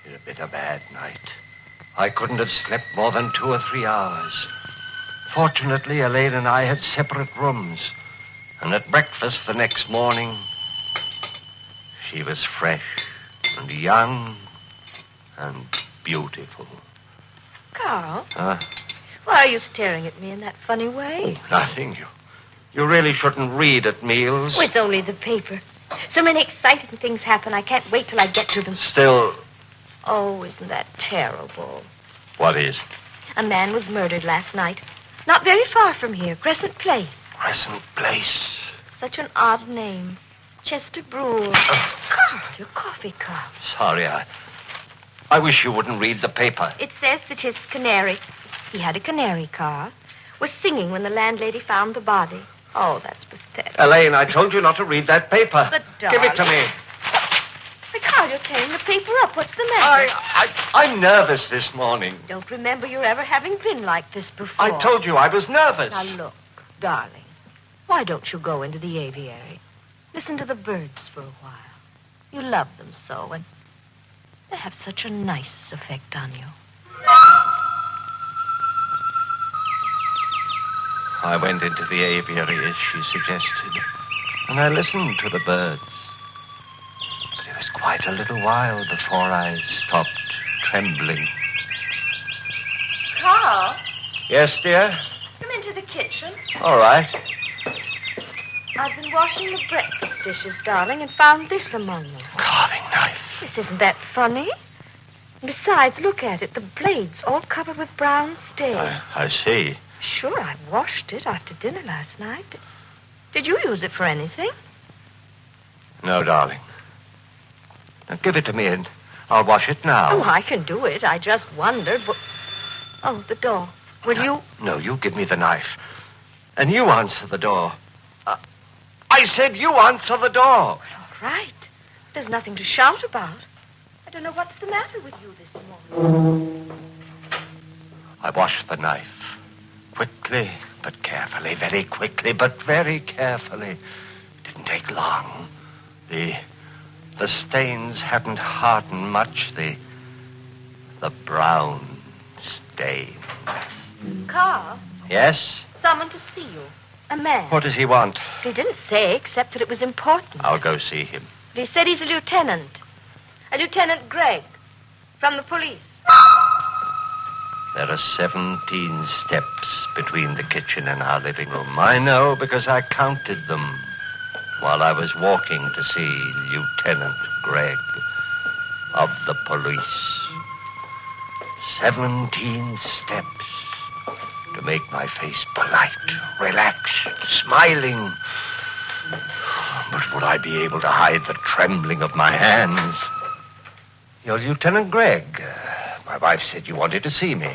It's been a bad night. I couldn't have slept more than 2 or 3 hours. Fortunately, Elaine and I had separate rooms. And at breakfast the next morning, she was fresh and young and beautiful. Carl? Huh? Why are you staring at me in that funny way? Nothing. You really shouldn't read at meals. Oh, it's only the paper. So many exciting things happen. I can't wait till I get to them. Still... Oh, isn't that terrible? What is? A man was murdered last night. Not very far from here. Crescent Place. Crescent Place? Such an odd name. Chester Brule. Carl, your coffee cup. Sorry, I wish you wouldn't read the paper. It says that his canary... He had a canary, Carl. was singing when the landlady found the body. Oh, that's pathetic. Elaine, I told you not to read that paper. But, Give it to me. Carl, you're tearing the paper up. What's the matter? I'm nervous this morning. Don't remember you ever having been like this before. I told you I was nervous. Now, look, darling, why don't you go into the aviary? Listen to the birds for a while. You love them so, and they have such a nice effect on you. I went into the aviary as she suggested, and I listened to the birds. But it was quite a little while before I stopped trembling. Carl? Yes, dear? Come into the kitchen. All right. I've been washing the breakfast dishes, darling, and found this among them. Carving knife. This isn't that funny. Besides, look at it. The blade's all covered with brown stains. I see. Sure, I washed it after dinner last night. Did you use it for anything? No, darling. Now, give it to me and I'll wash it now. Oh, I can do it. I just wondered. Oh, the door. Will you? No, you give me the knife. And you answer the door. I said you answer the door. All right. There's nothing to shout about. I don't know what's the matter with you this morning. I washed the knife. Quickly, but carefully. Very quickly, but very carefully. Didn't take long. The stains hadn't hardened much. The brown stains. Carl? Yes? Someone to see you. A man. What does he want? He didn't say, except that it was important. I'll go see him. He said he's a lieutenant. A Lieutenant Gregg. From the police. There are 17 steps between the kitchen and our living room. I know because I counted them while I was walking to see Lieutenant Gregg of the police. 17 steps to make my face polite, relaxed, smiling. But would I be able to hide the trembling of my hands? You're Lieutenant Gregg. My wife said you wanted to see me.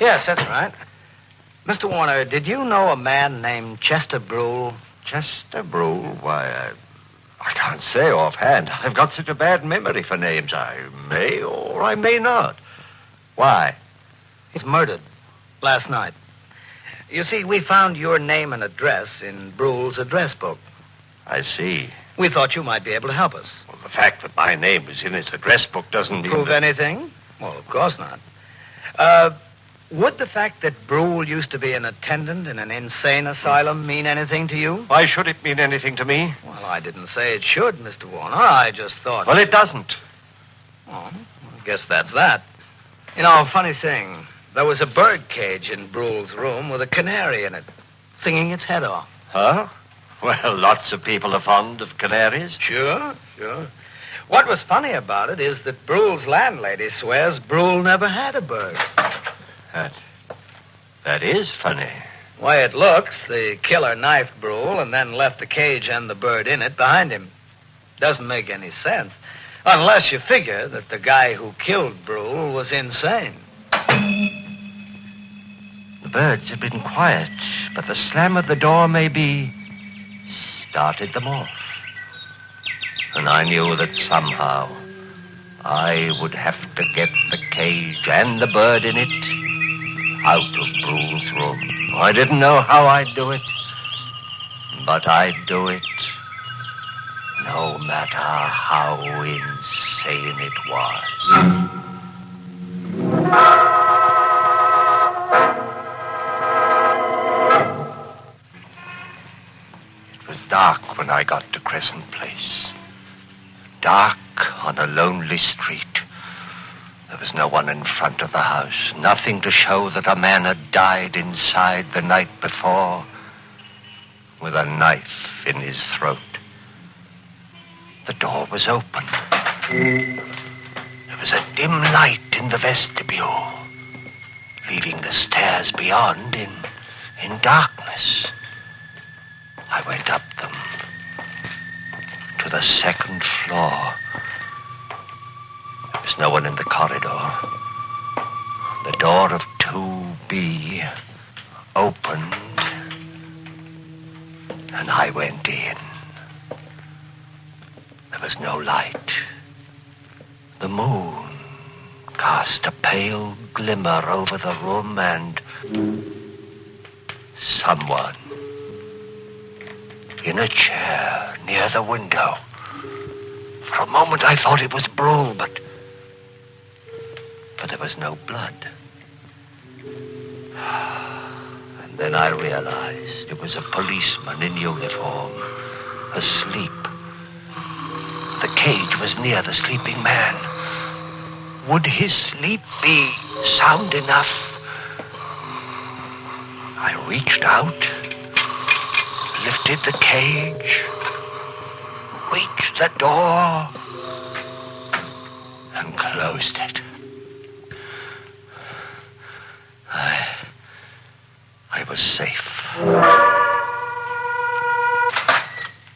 Yes, that's right. Mr. Warner, did you know a man named Chester Brule? Chester Brule? Why, I can't say offhand. I've got such a bad memory for names. I may or I may not. Why? He's murdered last night. You see, we found your name and address in Brule's address book. I see. We thought you might be able to help us. Well, the fact that my name is in his address book doesn't mean prove that... anything? Well, of course not. Would the fact that Brule used to be an attendant in an insane asylum mean anything to you? Why should it mean anything to me? Well, I didn't say it should, Mr. Warner. I just thought... Well, it doesn't. Oh, I guess that's that. You know, funny thing. There was a bird cage in Brule's room with a canary in it, singing its head off. Huh? Well, lots of people are fond of canaries. Sure. What was funny about it is that Brule's landlady swears Brule never had a bird. That is funny. Why, it looks, the killer knifed Brule and then left the cage and the bird in it behind him. Doesn't make any sense. Unless you figure that the guy who killed Brule was insane. The birds have been quiet, but the slam of the door maybe started them off. And I knew that somehow I would have to get the cage and the bird in it out of Brule's room. I didn't know how I'd do it, but I'd do it no matter how insane it was. It was dark when I got to Crescent Place. Dark on a lonely street. There was no one in front of the house. Nothing to show that a man had died inside the night before with a knife in his throat. The door was open. There was a dim light in the vestibule, leaving the stairs beyond in darkness. I went up them to the second floor. There was no one in the corridor. The door of 2B opened, and I went in. There was no light. The moon cast a pale glimmer over the room, and someone in a chair near the window. For a moment I thought it was Brule, but there was no blood. And then I realized it was a policeman in uniform, asleep. The cage was near the sleeping man. Would his sleep be sound enough? I reached out, lifted the cage, reached the door, and closed it. I was safe.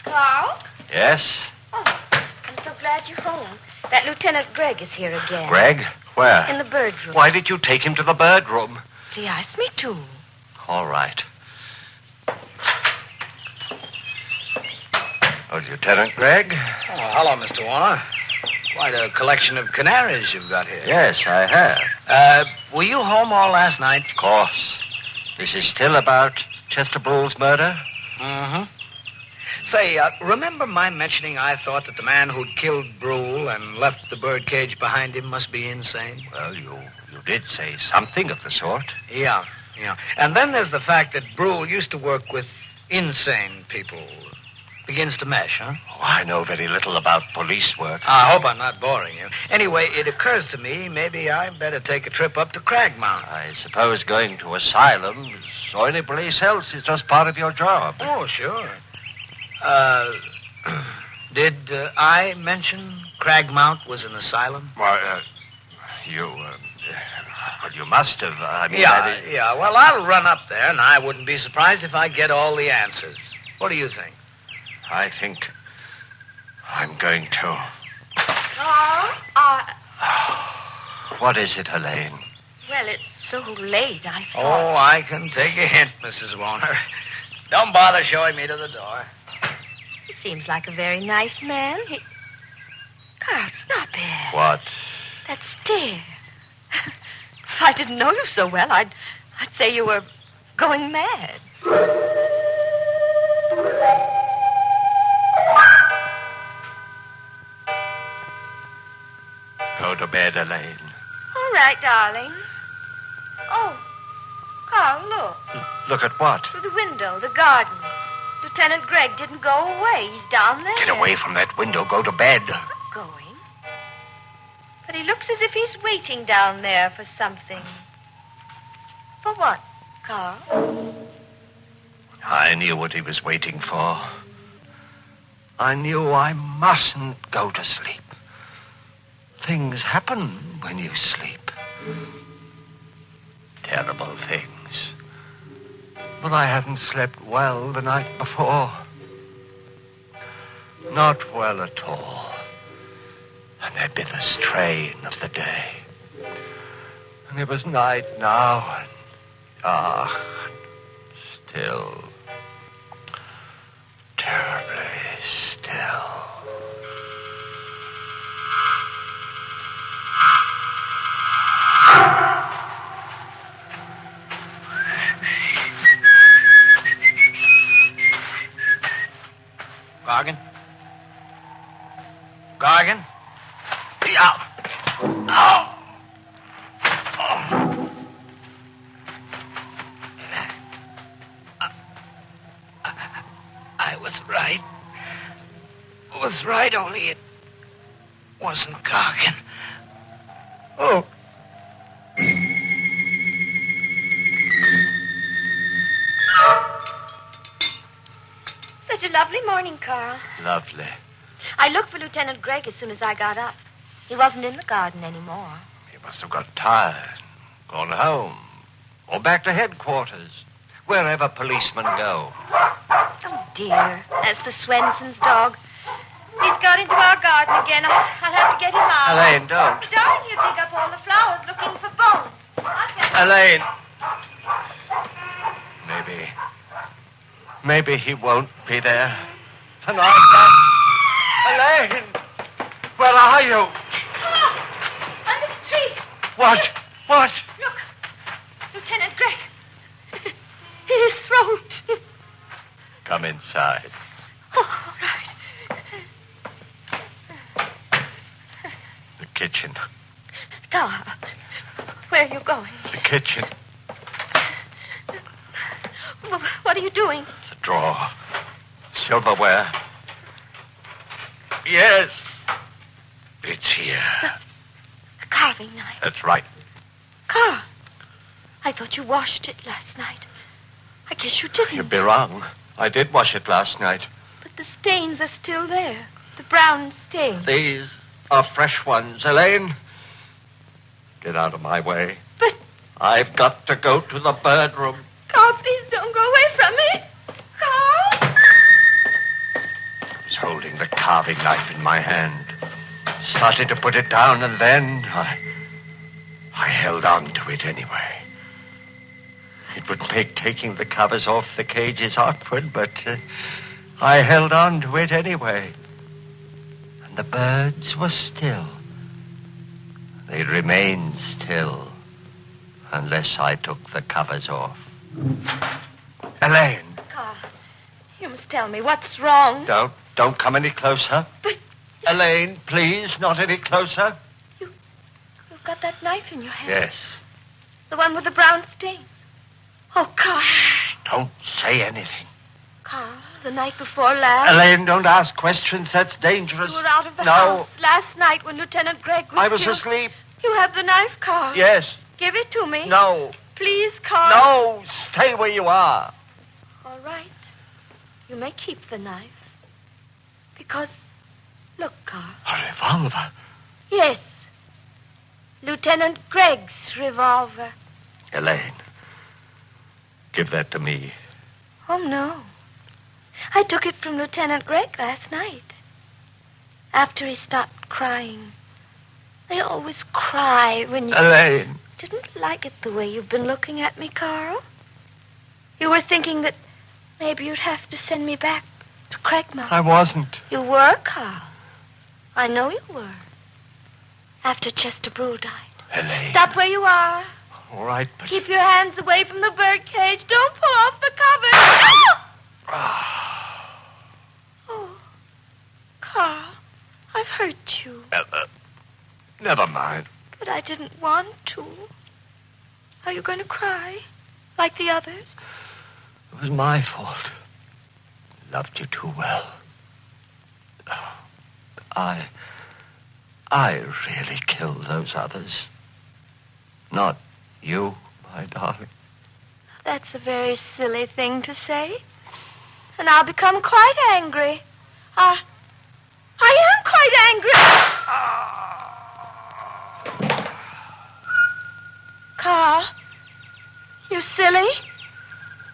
Carl? Yes? Oh, I'm so glad you're home. That Lieutenant Gregg is here again. Gregg? Where? In the bird room. Why did you take him to the bird room? He asked me to. All right. Oh, Lieutenant Gregg? Oh, hello, Mr. Warner. Quite a collection of canaries you've got here. Yes, I have. Were you home all last night? Of course. This is still about Chester Brule's murder? Mm-hmm. Say, remember my mentioning I thought that the man who'd killed Brule and left the bird cage behind him must be insane? Well, you did say something of the sort. Yeah. And then there's the fact that Brule used to work with insane people. Begins to mesh, huh? Oh, I know very little about police work. I hope I'm not boring you. Anyway, it occurs to me maybe I better take a trip up to Cragmount. I suppose going to asylums or any place else is just part of your job. Oh, sure. Did I mention Cragmount was an asylum? Well, you must have. Yeah. Well, I'll run up there, and I wouldn't be surprised if I get all the answers. What do you think? I think I'm going to. What is it, Elaine? Well, it's so late, I thought. Oh, I can take a hint, Mrs. Warner. Don't bother showing me to the door. He seems like a very nice man. Carl, stop it. What? That stare. If I didn't know you so well, I'd say you were going mad. Go to bed, Elaine. All right, darling. Oh, Carl, look. Look at what? Through the window, the garden. Lieutenant Gregg didn't go away. He's down there. Get away from that window. Go to bed. Not going. But he looks as if he's waiting down there for something. For what, Carl? I knew what he was waiting for. I knew I mustn't go to sleep. Things happen when you sleep. Terrible things. But I hadn't slept well the night before. Not well at all. And there'd been the strain of the day. And it was night now, and still. Terribly still. Gargan? Gargan? Yeah. Oh. I was right. Was right, only it wasn't Gargan. Oh. Such a lovely morning, Carl. Lovely. I looked for Lieutenant Gregg as soon as I got up. He wasn't in the garden anymore. He must have got tired, gone home, or back to headquarters, wherever policemen go. Oh, dear. That's the Swenson's dog. He's got into our garden again. I'll have to get him out. Elaine, don't. Darling, he'll dig up all the flowers looking for bones. Elaine. Maybe he won't be there. Tonight, Elaine! Where are you? On the street. What? What? Look. Lieutenant Gregg. His throat. Come inside. Oh, all right. The kitchen. Carl, where are you going? The kitchen. What are you doing? The drawer. Silverware. Yes. It's here. The carving knife. That's right. Carl, I thought you washed it last night. I guess you didn't. You'd be wrong. I did wash it last night. But the stains are still there. The brown stains. These are fresh ones, Elaine. Get out of my way. But... I've got to go to the bird room. Carl, please don't go away from me. Carl! I was holding the carving knife in my hand. Started to put it down, and then I held on to it anyway. It would make taking the covers off the cages awkward, but I held on to it anyway. And the birds were still. They remained still, unless I took the covers off. Elaine. Carl, you must tell me what's wrong. Don't come any closer. But... Elaine, please, not any closer. You've got that knife in your hand. Yes. The one with the brown stains. Oh, Carl. Shh, don't say anything. Carl, the night before last... Elaine, don't ask questions. That's dangerous. You were out of the house last night when Lieutenant Gregg was I was killed. asleep. You have the knife, Carl. Yes. Give it to me. No. Please, Carl. No, stay where you are. All right. You may keep the knife. Because, look, Carl. A revolver? Yes. Lieutenant Gregg's revolver. Elaine, give that to me. Oh, no. I took it from Lieutenant Gregg last night. After he stopped crying. They always cry when you... Elaine. Didn't like it the way you've been looking at me, Carl. You were thinking that maybe you'd have to send me back to Craigmount. I wasn't. You were, Carl. I know you were. After Chester Brule died. Elaine. Stop where you are. All right, but... Keep your hands away from the bird cage. Don't pull off the cover. Oh! Oh, Carl, I've hurt you. Never mind. But I didn't want to. Are you going to cry? Like the others? It was my fault. Loved you too well. I really killed those others. Not you, my darling. That's a very silly thing to say. And I'll become quite angry. I am quite angry. Carl, you silly.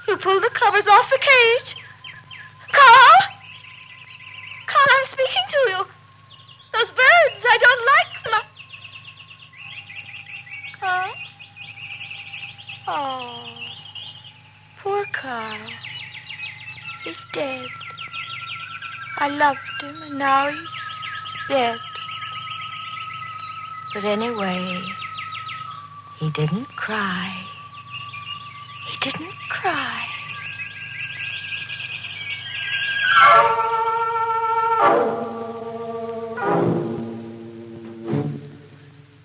You pulled the covers off the cage. Carl? Carl, I'm speaking to you. Those birds, I don't like them. Carl? Oh, poor Carl. He's dead. I loved him, and now he's dead. But anyway, he didn't cry. He didn't cry.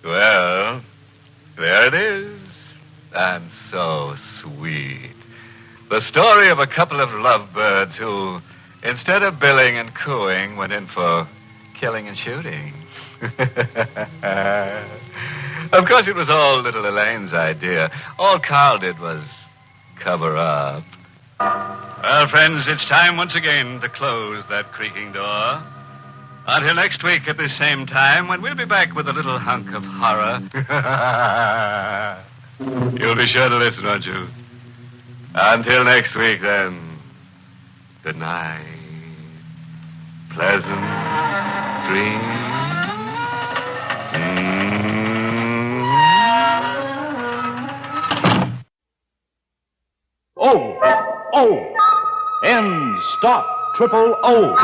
Well, there it is. And so sweet. The story of a couple of lovebirds who, instead of billing and cooing, went in for killing and shooting. Of course, it was all little Elaine's idea. All Carl did was cover up. Well, friends, it's time once again to close that creaking door. Until next week at the same time, when we'll be back with a little hunk of horror. You'll be sure to listen, won't you? Until next week, then. Good night. Pleasant dreams. Oh! Triple O.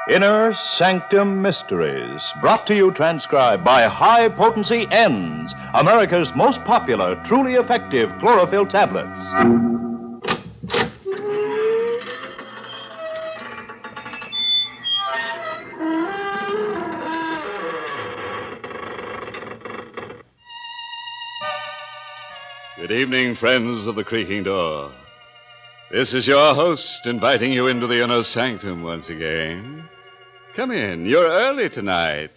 Inner Sanctum Mysteries, brought to you transcribed by High Potency Ends, America's most popular, truly effective chlorophyll tablets. Good evening, friends of the creaking door. This is your host inviting you into the Inner Sanctum once again. Come in. You're early tonight.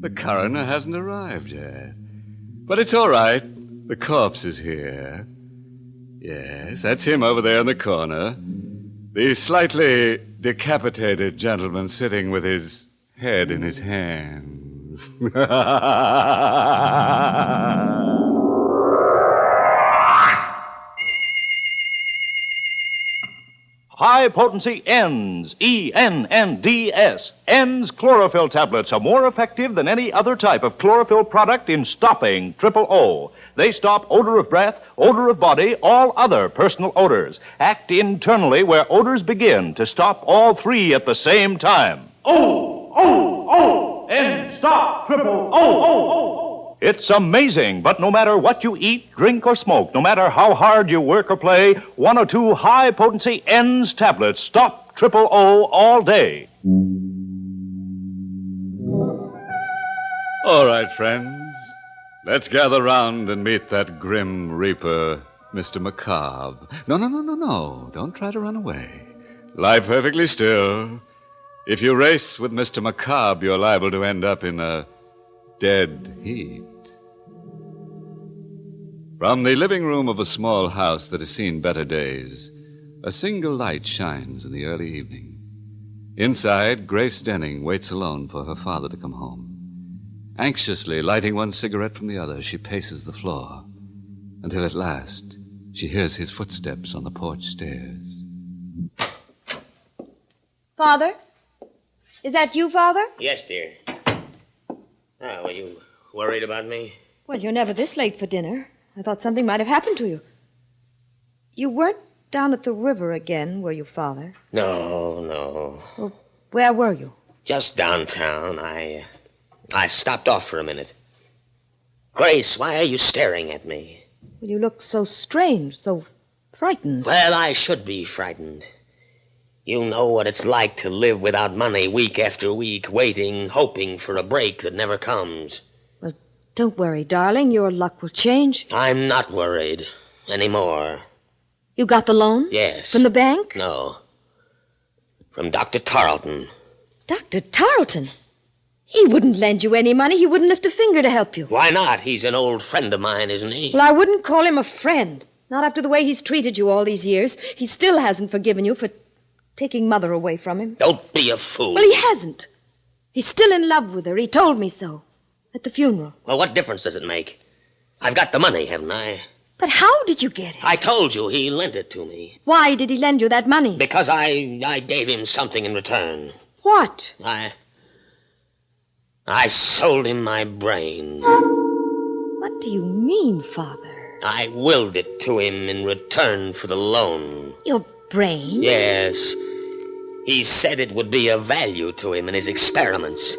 The coroner hasn't arrived yet. But it's all right. The corpse is here. Yes, that's him over there in the corner. The slightly decapitated gentleman sitting with his head in his hands. High Potency Ends, E-N-N-D-S. Ends chlorophyll tablets are more effective than any other type of chlorophyll product in stopping Triple O. They stop odor of breath, odor of body, all other personal odors. Act internally where odors begin to stop all three at the same time. O! End stop Triple O! It's amazing, but no matter what you eat, drink, or smoke, no matter how hard you work or play, one or two high-potency Ends tablets stop Triple O all day. All right, friends. Let's gather round and meet that grim reaper, Mr. Macabre. No. Don't try to run away. Lie perfectly still. If you race with Mr. Macabre, you're liable to end up in a dead heat. From the living room of a small house that has seen better days, a single light shines in the early evening. Inside, Grace Denning waits alone for her father to come home. Anxiously lighting one cigarette from the other, she paces the floor until at last she hears his footsteps on the porch stairs. Father? Is that you, Father? Yes, dear. Were you worried about me? Well, you're never this late for dinner. I thought something might have happened to you. You weren't down at the river again, were you, Father? No. Well, where were you? Just downtown. I stopped off for a minute. Grace, why are you staring at me? Well, you look so strange, so frightened. Well, I should be frightened. You know what it's like to live without money week after week, waiting, hoping for a break that never comes. Well, don't worry, darling. Your luck will change. I'm not worried anymore. You got the loan? Yes. From the bank? No. From Dr. Tarleton. Dr. Tarleton? He wouldn't lend you any money. He wouldn't lift a finger to help you. Why not? He's an old friend of mine, isn't he? Well, I wouldn't call him a friend. Not after the way he's treated you all these years. He still hasn't forgiven you for taking Mother away from him. Don't be a fool. Well, he hasn't. He's still in love with her. He told me so. At the funeral. Well, what difference does it make? I've got the money, haven't I? But how did you get it? I told you he lent it to me. Why did he lend you that money? Because I gave him something in return. What? I sold him my brain. What do you mean, Father? I willed it to him in return for the loan. Your brain? Yes. He said it would be of value to him in his experiments.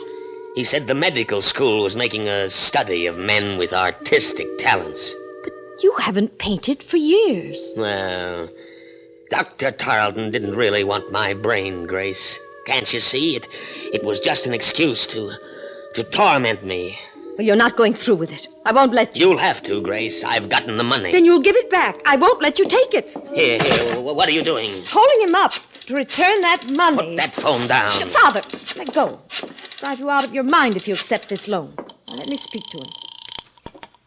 He said the medical school was making a study of men with artistic talents. But you haven't painted for years. Well, Dr. Tarleton didn't really want my brain, Grace. Can't you see? It was just an excuse to torment me. Well, you're not going through with it. I won't let you. You'll have to, Grace. I've gotten the money. Then you'll give it back. I won't let you take it. Here, what are you doing? Holding him up to return that money. Put that phone down. Father, let go. Drive you out of your mind if you accept this loan. Now, let me speak to him.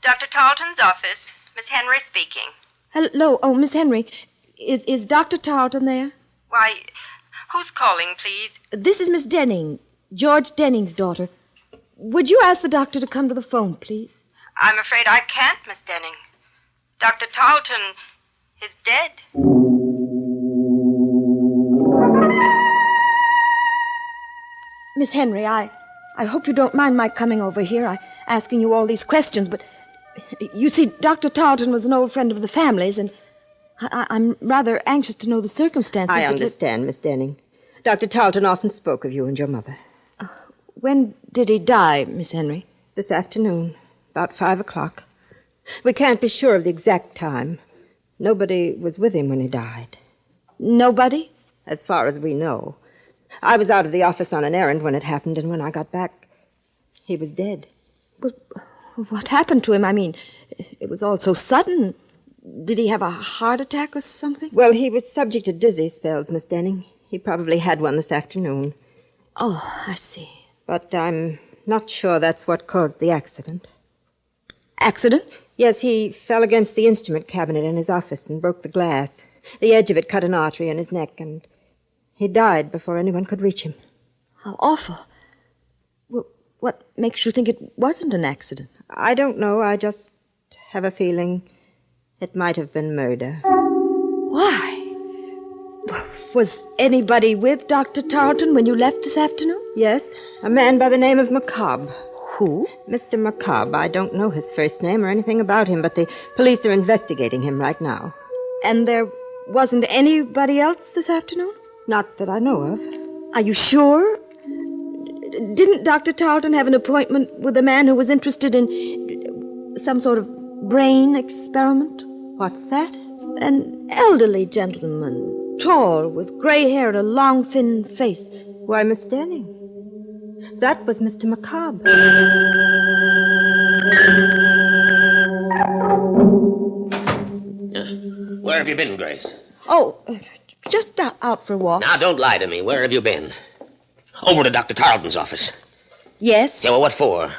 Dr. Tarleton's office. Miss Henry speaking. Hello. Oh, Miss Henry. Is Dr. Tarleton there? Why, who's calling, please? This is Miss Denning, George Denning's daughter. Would you ask the doctor to come to the phone, please? I'm afraid I can't, Miss Denning. Dr. Tarleton is dead. Miss Henry, I I hope you don't mind my coming over here, asking you all these questions, but you see, Dr. Tarleton was an old friend of the family's, and I'm rather anxious to know the circumstances. I understand, Miss Denning. Dr. Tarleton often spoke of you and your mother. When did he die, Miss Henry? This afternoon, about 5 o'clock. We can't be sure of the exact time. Nobody was with him when he died. Nobody? As far as we know. I was out of the office on an errand when it happened, and when I got back, he was dead. But what happened to him? I mean, it was all so sudden. Did he have a heart attack or something? Well, he was subject to dizzy spells, Miss Denning. He probably had one this afternoon. Oh, I see. But I'm not sure that's what caused the accident. Accident? Yes, he fell against the instrument cabinet in his office and broke the glass. The edge of it cut an artery in his neck, and he died before anyone could reach him. How awful. Well, what makes you think it wasn't an accident? I don't know. I just have a feeling it might have been murder. Why? Was anybody with Dr. Tarleton when you left this afternoon? Yes, a man by the name of McCobb. Who? Mr. McCobb. I don't know his first name or anything about him, but the police are investigating him right now. And there wasn't anybody else this afternoon? Not that I know of. Are you sure? Didn't Dr. Tarleton have an appointment with a man who was interested in some sort of brain experiment? What's that? An elderly gentleman, tall, with gray hair and a long, thin face. Why, Miss Denning, that was Mr. McCobb. Where have you been, Grace? Oh, just out for a walk. Now, don't lie to me. Where have you been? Over to Dr. Tarleton's office. Yes? Yeah, well, what for?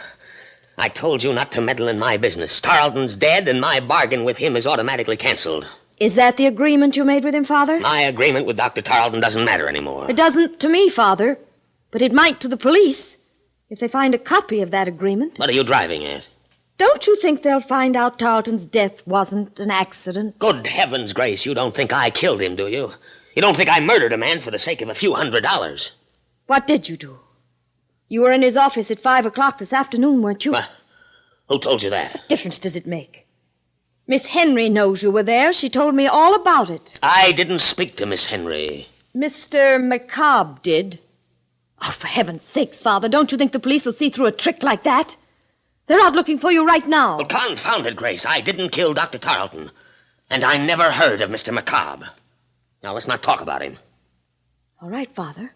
I told you not to meddle in my business. Tarleton's dead, and my bargain with him is automatically canceled. Is that the agreement you made with him, Father? My agreement with Dr. Tarleton doesn't matter anymore. It doesn't to me, Father. But it might to the police, if they find a copy of that agreement. What are you driving at? Don't you think they'll find out Tarleton's death wasn't an accident? Good heavens, Grace, you don't think I killed him, do you? You don't think I murdered a man for the sake of a few $100s? What did you do? You were in his office at 5 o'clock this afternoon, weren't you? Who told you that? What difference does it make? Miss Henry knows you were there. She told me all about it. I didn't speak to Miss Henry. Mr. McCobb did. Oh, for heaven's sakes, Father, don't you think the police will see through a trick like that? They're out looking for you right now. Well, confound it, Grace. I didn't kill Dr. Tarleton. And I never heard of Mr. McCobb. Now, let's not talk about him. All right, Father.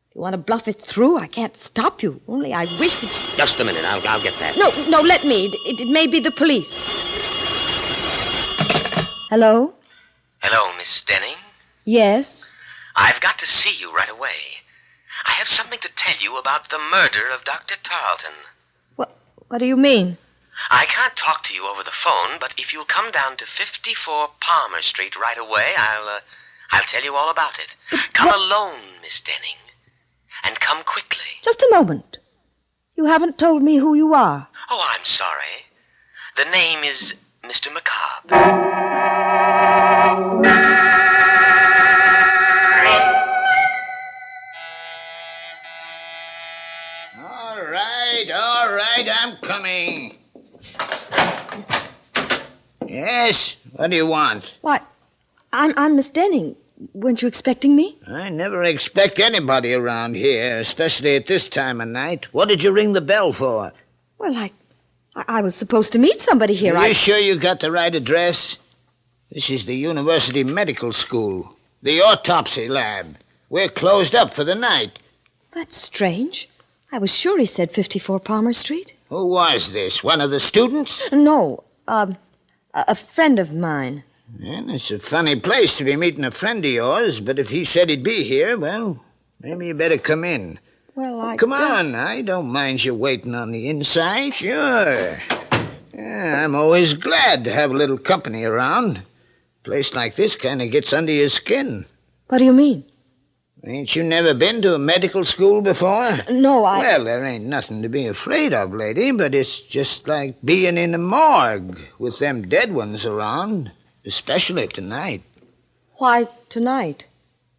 If you want to bluff it through, I can't stop you. Only I wish that... Just a minute. I'll get that. No, let me. It may be the police. Hello? Hello, Miss Denning? Yes? I've got to see you right away. I have something to tell you about the murder of Dr. Tarleton. What do you mean? I can't talk to you over the phone, but if you'll come down to 54 Palmer Street right away, I'll tell you all about it. Come alone, Miss Denning. And come quickly. Just a moment. You haven't told me who you are. Oh, I'm sorry. The name is Mr. McCobb. All right, I'm coming. Yes, what do you want? Why, I'm Miss Denning. Weren't you expecting me? I never expect anybody around here, especially at this time of night. What did you ring the bell for? Well, I was supposed to meet somebody here. Are you sure you got the right address? This is the University Medical School, the autopsy lab. We're closed up for the night. That's strange. I was sure he said 54 Palmer Street. Who was this? One of the students? No, a friend of mine. Well, it's a funny place to be meeting a friend of yours, but if he said he'd be here, well, maybe you better come in. Well, Come on, I don't mind you waiting on the inside. Sure. Yeah, I'm always glad to have a little company around. A place like this kind of gets under your skin. What do you mean? Ain't you never been to a medical school before? No, Well, there ain't nothing to be afraid of, lady, but it's just like being in a morgue with them dead ones around, especially tonight. Why tonight?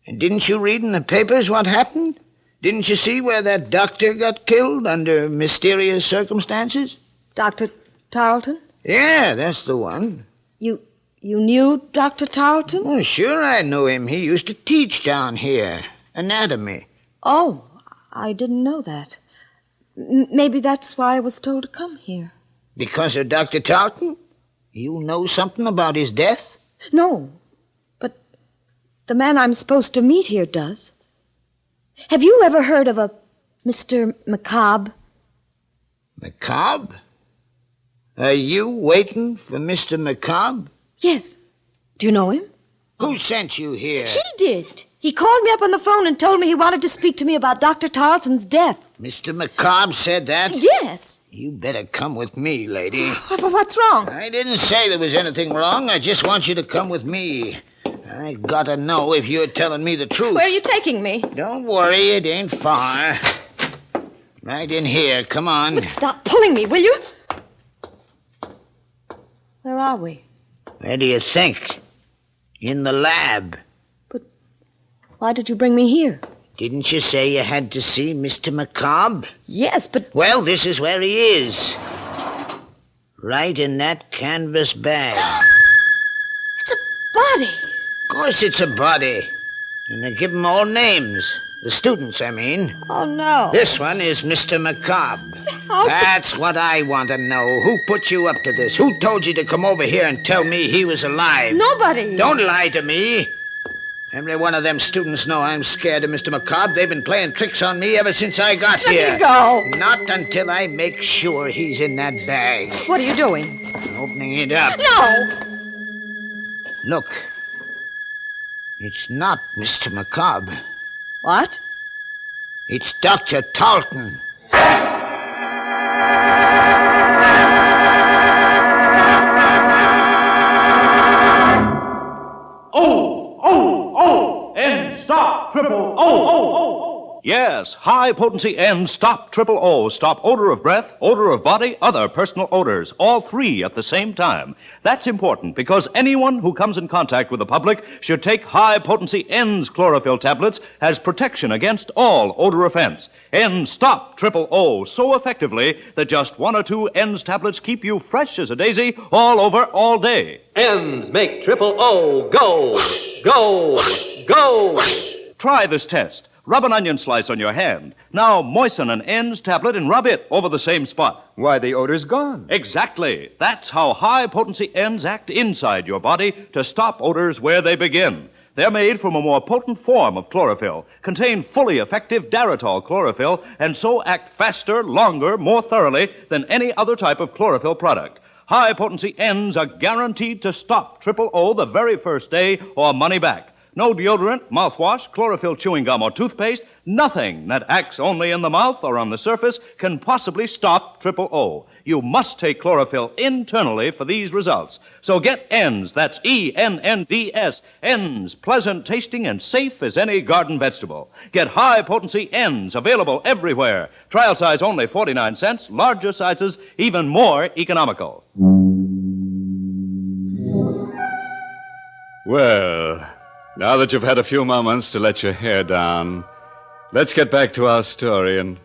And didn't you read in the papers what happened? Didn't you see where that doctor got killed under mysterious circumstances? Dr. Tarleton? Yeah, that's the one. You knew Dr. Tarleton? Oh, sure I knew him. He used to teach down here. Anatomy. Oh, I didn't know that. Maybe that's why I was told to come here. Because of Dr. Tarleton? You know something about his death? No, but the man I'm supposed to meet here does. Have you ever heard of a Mr. Macabre? Macabre? Are you waiting for Mr. Macabre? Yes. Do you know him? Who sent you here? He did. He called me up on the phone and told me he wanted to speak to me about Dr. Tarleton's death. Mr. Macabre said that? Yes. You better come with me, lady. But what's wrong? I didn't say there was anything wrong. I just want you to come with me. I gotta know if you're telling me the truth. Where are you taking me? Don't worry, it ain't far. Right in here, come on. But stop pulling me, will you? Where are we? Where do you think? In the lab. Why did you bring me here? Didn't you say you had to see Mr. Macabre? Yes, but... Well, this is where he is. Right in that canvas bag. It's a body. Of course it's a body. And they give them all names. The students, I mean. Oh, no. This one is Mr. Macabre. That's what I want to know. Who put you up to this? Who told you to come over here and tell me he was alive? Nobody. Don't lie to me. Every one of them students know I'm scared of Mr. Macabre. They've been playing tricks on me ever since I got here. Let me go. Not until I make sure he's in that bag. What are you doing? Opening it up. No! Look. It's not Mr. Macabre. What? It's Dr. Tarleton. Stop triple O. Yes, high potency N stop triple O. Stop odor of breath, odor of body, other personal odors. All three at the same time. That's important because anyone who comes in contact with the public should take high potency N's chlorophyll tablets as protection against all odor offense. N stop triple O so effectively that just one or two N's tablets keep you fresh as a daisy all over all day. N's make triple O go, go, go. Try this test. Rub an onion slice on your hand. Now moisten an N's tablet and rub it over the same spot. Why, the odor's gone. Exactly. That's how high-potency N's act inside your body to stop odors where they begin. They're made from a more potent form of chlorophyll, contain fully effective Daratol chlorophyll, and so act faster, longer, more thoroughly than any other type of chlorophyll product. High-potency N's are guaranteed to stop triple O the very first day or money back. No deodorant, mouthwash, chlorophyll chewing gum, or toothpaste, nothing that acts only in the mouth or on the surface can possibly stop triple O. You must take chlorophyll internally for these results. So get N's, that's E-N-N-D-S, N's, pleasant tasting and safe as any garden vegetable. Get high-potency N's, available everywhere. Trial size only 49 cents, larger sizes even more economical. Well, now that you've had a few moments to let your hair down, let's get back to our story and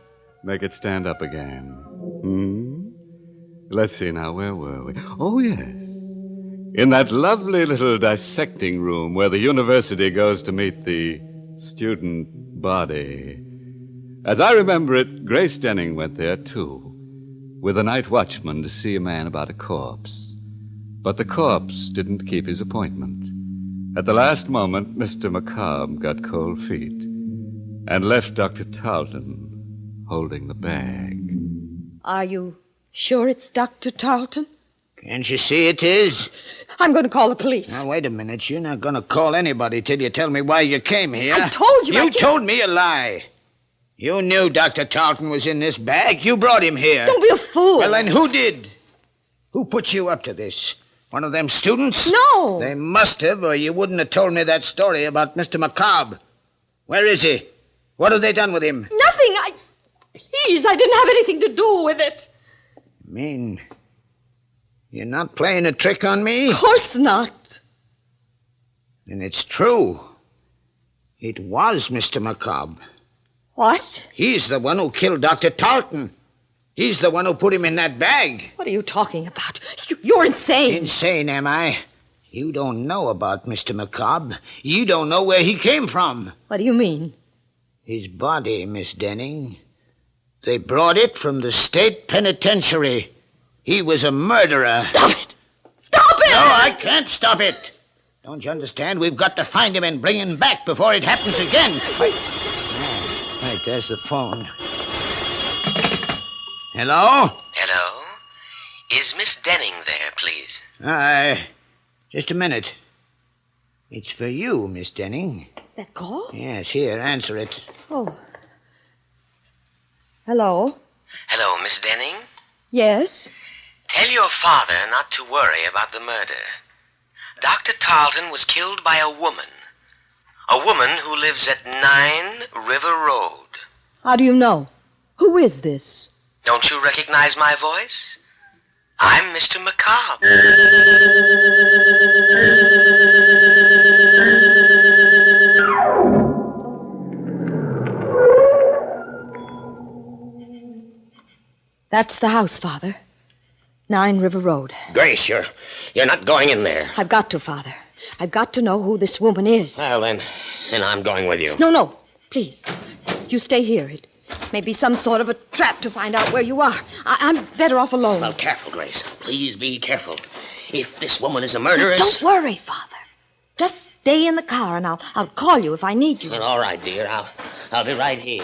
make it stand up again. Let's see now, where were we? Oh, yes. In that lovely little dissecting room where the university goes to meet the student body. As I remember it, Grace Denning went there, too, with a night watchman to see a man about a corpse. But the corpse didn't keep his appointment. At the last moment, Mr. Macabre got cold feet and left Dr. Tarleton holding the bag. Are you sure it's Dr. Tarleton? Can't you see it is? I'm going to call the police. Now, wait a minute. You're not going to call anybody till you tell me why you came here. I told you. You told me a lie. You knew Dr. Tarleton was in this bag. You brought him here. Don't be a fool. Well, then who did? Who put you up to this? One of them students? No. They must have, or you wouldn't have told me that story about Mr. Macabre. Where is he? What have they done with him? Nothing. Please, I didn't have anything to do with it. You mean you're not playing a trick on me? Of course not. And it's true. It was Mr. Macabre. What? He's the one who killed Dr. Talton. He's the one who put him in that bag. What are you talking about? You're insane. Insane, am I? You don't know about Mr. McCobb. You don't know where he came from. What do you mean? His body, Miss Denning. They brought it from the state penitentiary. He was a murderer. Stop it! Stop it! No, I can't stop it. Don't you understand? We've got to find him and bring him back before it happens again. Right, there's the phone. Hello? Hello? Is Miss Denning there, please? Just a minute. It's for you, Miss Denning. That call? Yes, here, answer it. Oh. Hello? Hello, Miss Denning? Yes? Tell your father not to worry about the murder. Dr. Tarleton was killed by a woman. A woman who lives at 9 River Road. How do you know? Who is this? Don't you recognize my voice? I'm Mr. McCobb. That's the house, Father. 9 River Road. Grace, you're not going in there. I've got to, Father. I've got to know who this woman is. Well, then I'm going with you. No, please. You stay here. It may be some sort of a trap to find out where you are. I'm better off alone. Well, careful, Grace. Please be careful. If this woman is a murderess... Don't worry, Father. Just stay in the car, and I'll call you if I need you. Well, all right, dear. I'll be right here.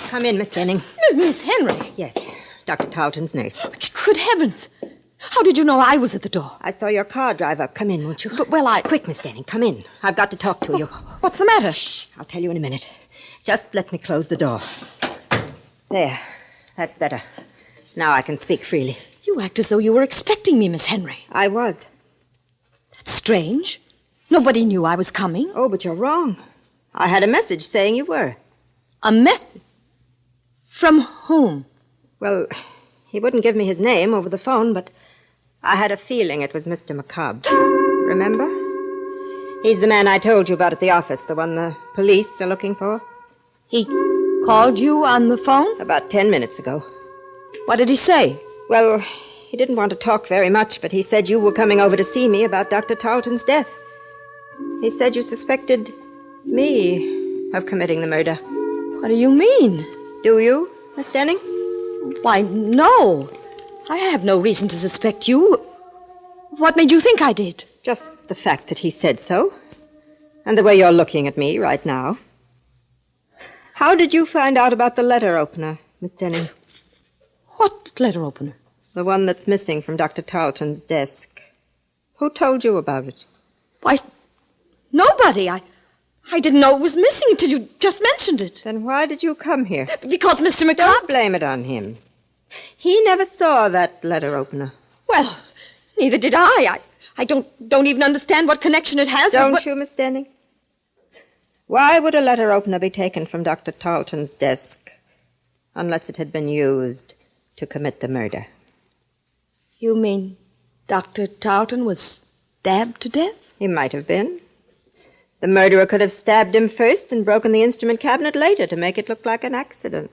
Come in, Miss Denning. Miss Henry? Yes, Dr. Tarleton's nurse. Good heavens. How did you know I was at the door? I saw your car drive up. Come in, won't you? But, Quick, Miss Denning, come in. I've got to talk to you. What's the matter? Shh, I'll tell you in a minute. Just let me close the door. There. That's better. Now I can speak freely. You act as though you were expecting me, Miss Henry. I was. That's strange. Nobody knew I was coming. Oh, but you're wrong. I had a message saying you were. A message? From whom? Well, he wouldn't give me his name over the phone, but I had a feeling it was Mr. McCobb. Remember? He's the man I told you about at the office, the one the police are looking for. He called you on the phone? About 10 minutes ago. What did he say? Well, he didn't want to talk very much, but he said you were coming over to see me about Dr. Tarleton's death. He said you suspected me of committing the murder. What do you mean? Do you, Miss Denning? Why, no. I have no reason to suspect you. What made you think I did? Just the fact that he said so. And the way you're looking at me right now. How did you find out about the letter opener, Miss Denning? What letter opener? The one that's missing from Dr. Tarleton's desk. Who told you about it? Why, nobody. I didn't know it was missing until you just mentioned it. Then why did you come here? Because Mr. McCobb... Don't blame it on him. He never saw that letter opener. Well, neither did I. I don't even understand what connection it has Don't with... you, Miss Denning? Why would a letter opener be taken from Dr. Tarleton's desk unless it had been used to commit the murder? You mean Dr. Tarleton was stabbed to death? He might have been. The murderer could have stabbed him first and broken the instrument cabinet later to make it look like an accident.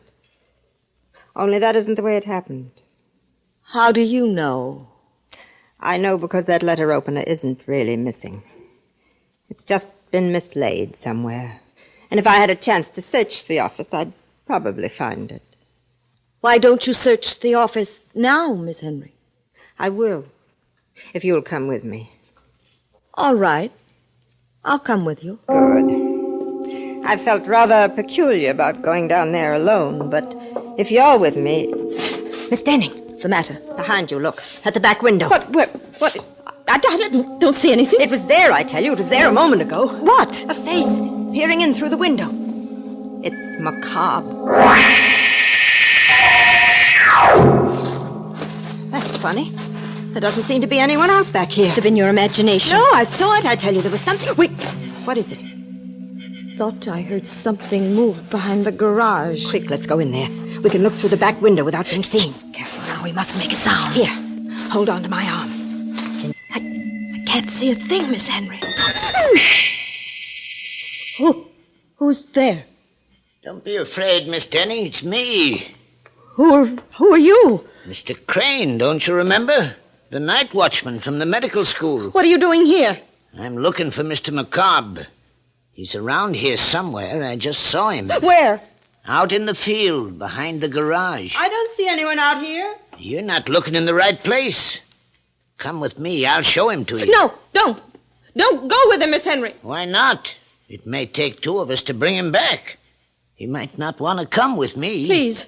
Only that isn't the way it happened. How do you know? I know because that letter opener isn't really missing. It's just been mislaid somewhere. And if I had a chance to search the office, I'd probably find it. Why don't you search the office now, Miss Henry? I will, if you'll come with me. All right. I'll come with you. Good. I felt rather peculiar about going down there alone, but if you're with me... Miss Denning. What's the matter? Behind you, look. At the back window. What? I don't see anything. It was there, I tell you. It was there a moment ago. What? A face peering in through the window. It's macabre. That's funny. There doesn't seem to be anyone out back here. Must have been your imagination. No, I saw it. I tell you, there was something... Wait, what is it? Thought I heard something move behind the garage. Quick, let's go in there. We can look through the back window without being seen. Careful now, we mustn't make a sound. Here, hold on to my arm. I can't see a thing, Miss Henry. Who's there? Don't be afraid, Miss Denning. It's me. Who are you? Mr. Crane, don't you remember? The night watchman from the medical school. What are you doing here? I'm looking for Mr. McCobb. He's around here somewhere. I just saw him. Where? Out in the field, behind the garage. I don't see anyone out here. You're not looking in the right place. Come with me. I'll show him to you. No, don't. Don't go with him, Miss Henry. Why not? It may take two of us to bring him back. He might not want to come with me. Please,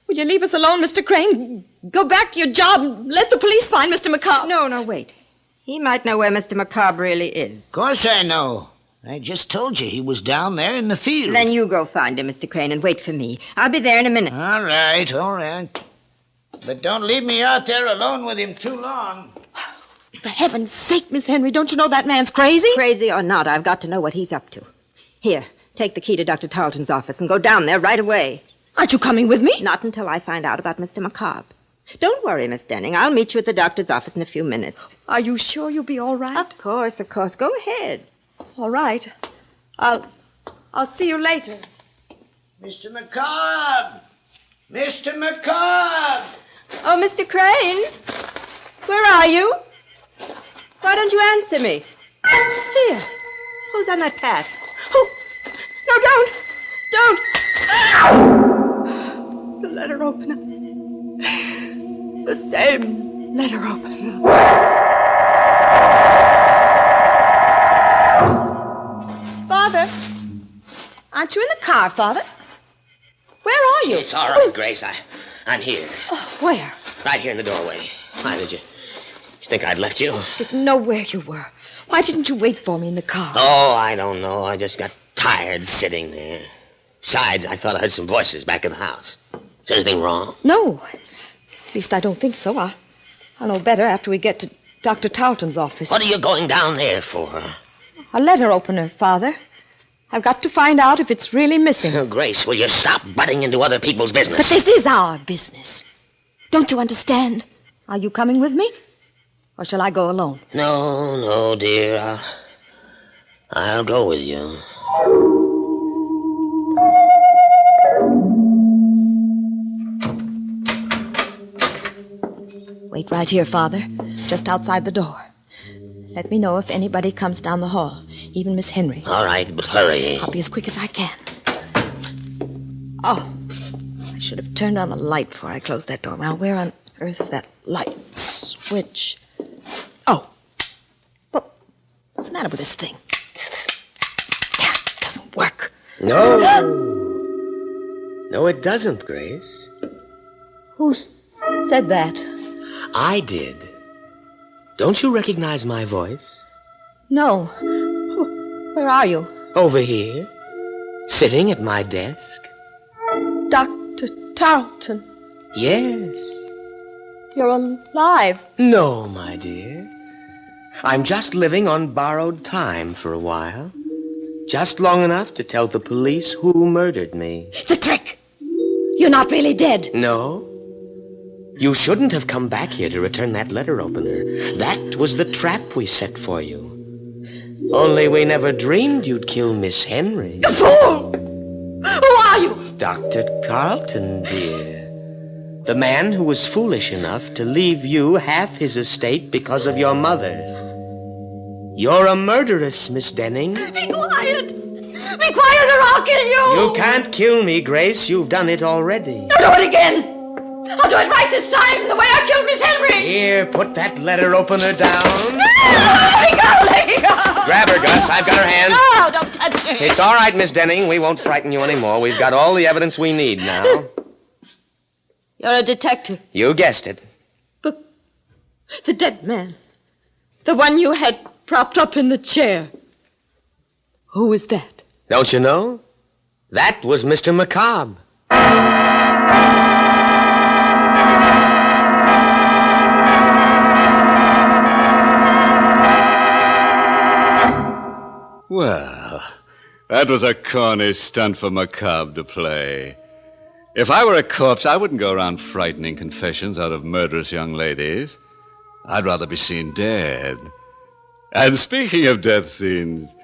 will you leave us alone, Mr. Crane? Go back to your job and let the police find Mr. McCobb. No, wait. He might know where Mr. McCobb really is. Of course I know. I just told you he was down there in the field. Then you go find him, Mr. Crane, and wait for me. I'll be there in a minute. All right. But don't leave me out there alone with him too long. For heaven's sake, Miss Henry, don't you know that man's crazy? Crazy or not, I've got to know what he's up to. Here, take the key to Dr. Tarleton's office and go down there right away. Aren't you coming with me? Not until I find out about Mr. McCobb. Don't worry, Miss Denning. I'll meet you at the doctor's office in a few minutes. Are you sure you'll be all right? Of course. Go ahead. All right. I'll see you later. Mr. McCobb! Mr. McCobb! Oh, Mr. Crane? Where are you? Why don't you answer me? Here. Who's on that path? Oh, no, don't! The letter opener. The same letter opener. Father? Aren't you in the car, Father? Where are you? It's all right, Grace. I'm here. Oh, where? Right here in the doorway. Why did you think I'd left you? Didn't know where you were. Why didn't you wait for me in the car? Oh, I don't know. I just got tired sitting there. Besides, I thought I heard some voices back in the house. Is anything wrong? No. At least I don't think so. I'll know better after we get to Dr. Tarleton's office. What are you going down there for? A letter opener, Father. I've got to find out if it's really missing. Oh, Grace, will you stop butting into other people's business? But this is our business. Don't you understand? Are you coming with me? Or shall I go alone? No, dear. I'll go with you. Wait right here, Father. Just outside the door. Let me know if anybody comes down the hall. Even Miss Henry. All right, but hurry. I'll be as quick as I can. Oh, I should have turned on the light before I closed that door. Now, where on earth is that light switch? Oh. Well, what's the matter with this thing? It doesn't work. No, it doesn't, Grace. Who said that? I did. Don't you recognize my voice? No. Where are you? Over here, sitting at my desk. Dr. Tarleton. Yes. You're alive. No, my dear. I'm just living on borrowed time for a while. Just long enough to tell the police who murdered me. It's a trick. You're not really dead. No. You shouldn't have come back here to return that letter opener. That was the trap we set for you. Only we never dreamed you'd kill Miss Henry. You fool! Who are you? Dr. Tarleton, dear. The man who was foolish enough to leave you half his estate because of your mother. You're a murderess, Miss Denning. Be quiet! Be quiet or I'll kill you! You can't kill me, Grace. You've done it already. No, do it again! I'll do it right this time, the way I killed Miss Henry! Here, put that letter opener down. Let me go! Grab her, Gus. I've got her hands. No, don't touch me. It's all right, Miss Denning. We won't frighten you anymore. We've got all the evidence we need now. You're a detective. You guessed it. But the dead man, the one you had propped up in the chair, who was that? Don't you know? That was Mr. McCobb. Well, that was a corny stunt for McCobb to play. If I were a corpse, I wouldn't go around frightening confessions out of murderous young ladies. I'd rather be seen dead. And speaking of death scenes,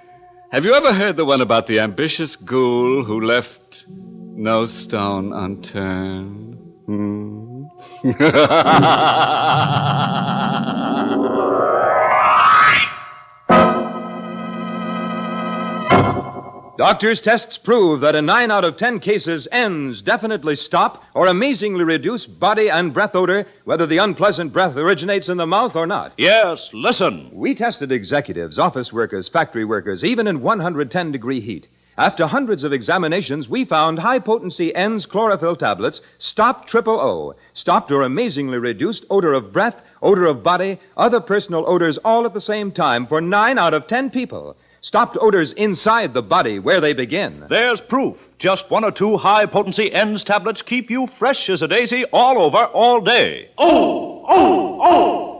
Have you ever heard the one about the ambitious ghoul who left no stone unturned? Doctors' tests prove that in 9 out of 10 cases, N's definitely stop or amazingly reduce body and breath odor, whether the unpleasant breath originates in the mouth or not. Yes, listen. We tested executives, office workers, factory workers, even in 110-degree heat. After hundreds of examinations, we found high-potency N's chlorophyll tablets stopped O, stopped or amazingly reduced odor of breath, odor of body, other personal odors all at the same time for 9 out of 10 people. Stopped odors inside the body where they begin. There's proof. Just 1 or 2 high-potency N's tablets keep you fresh as a daisy all over, all day.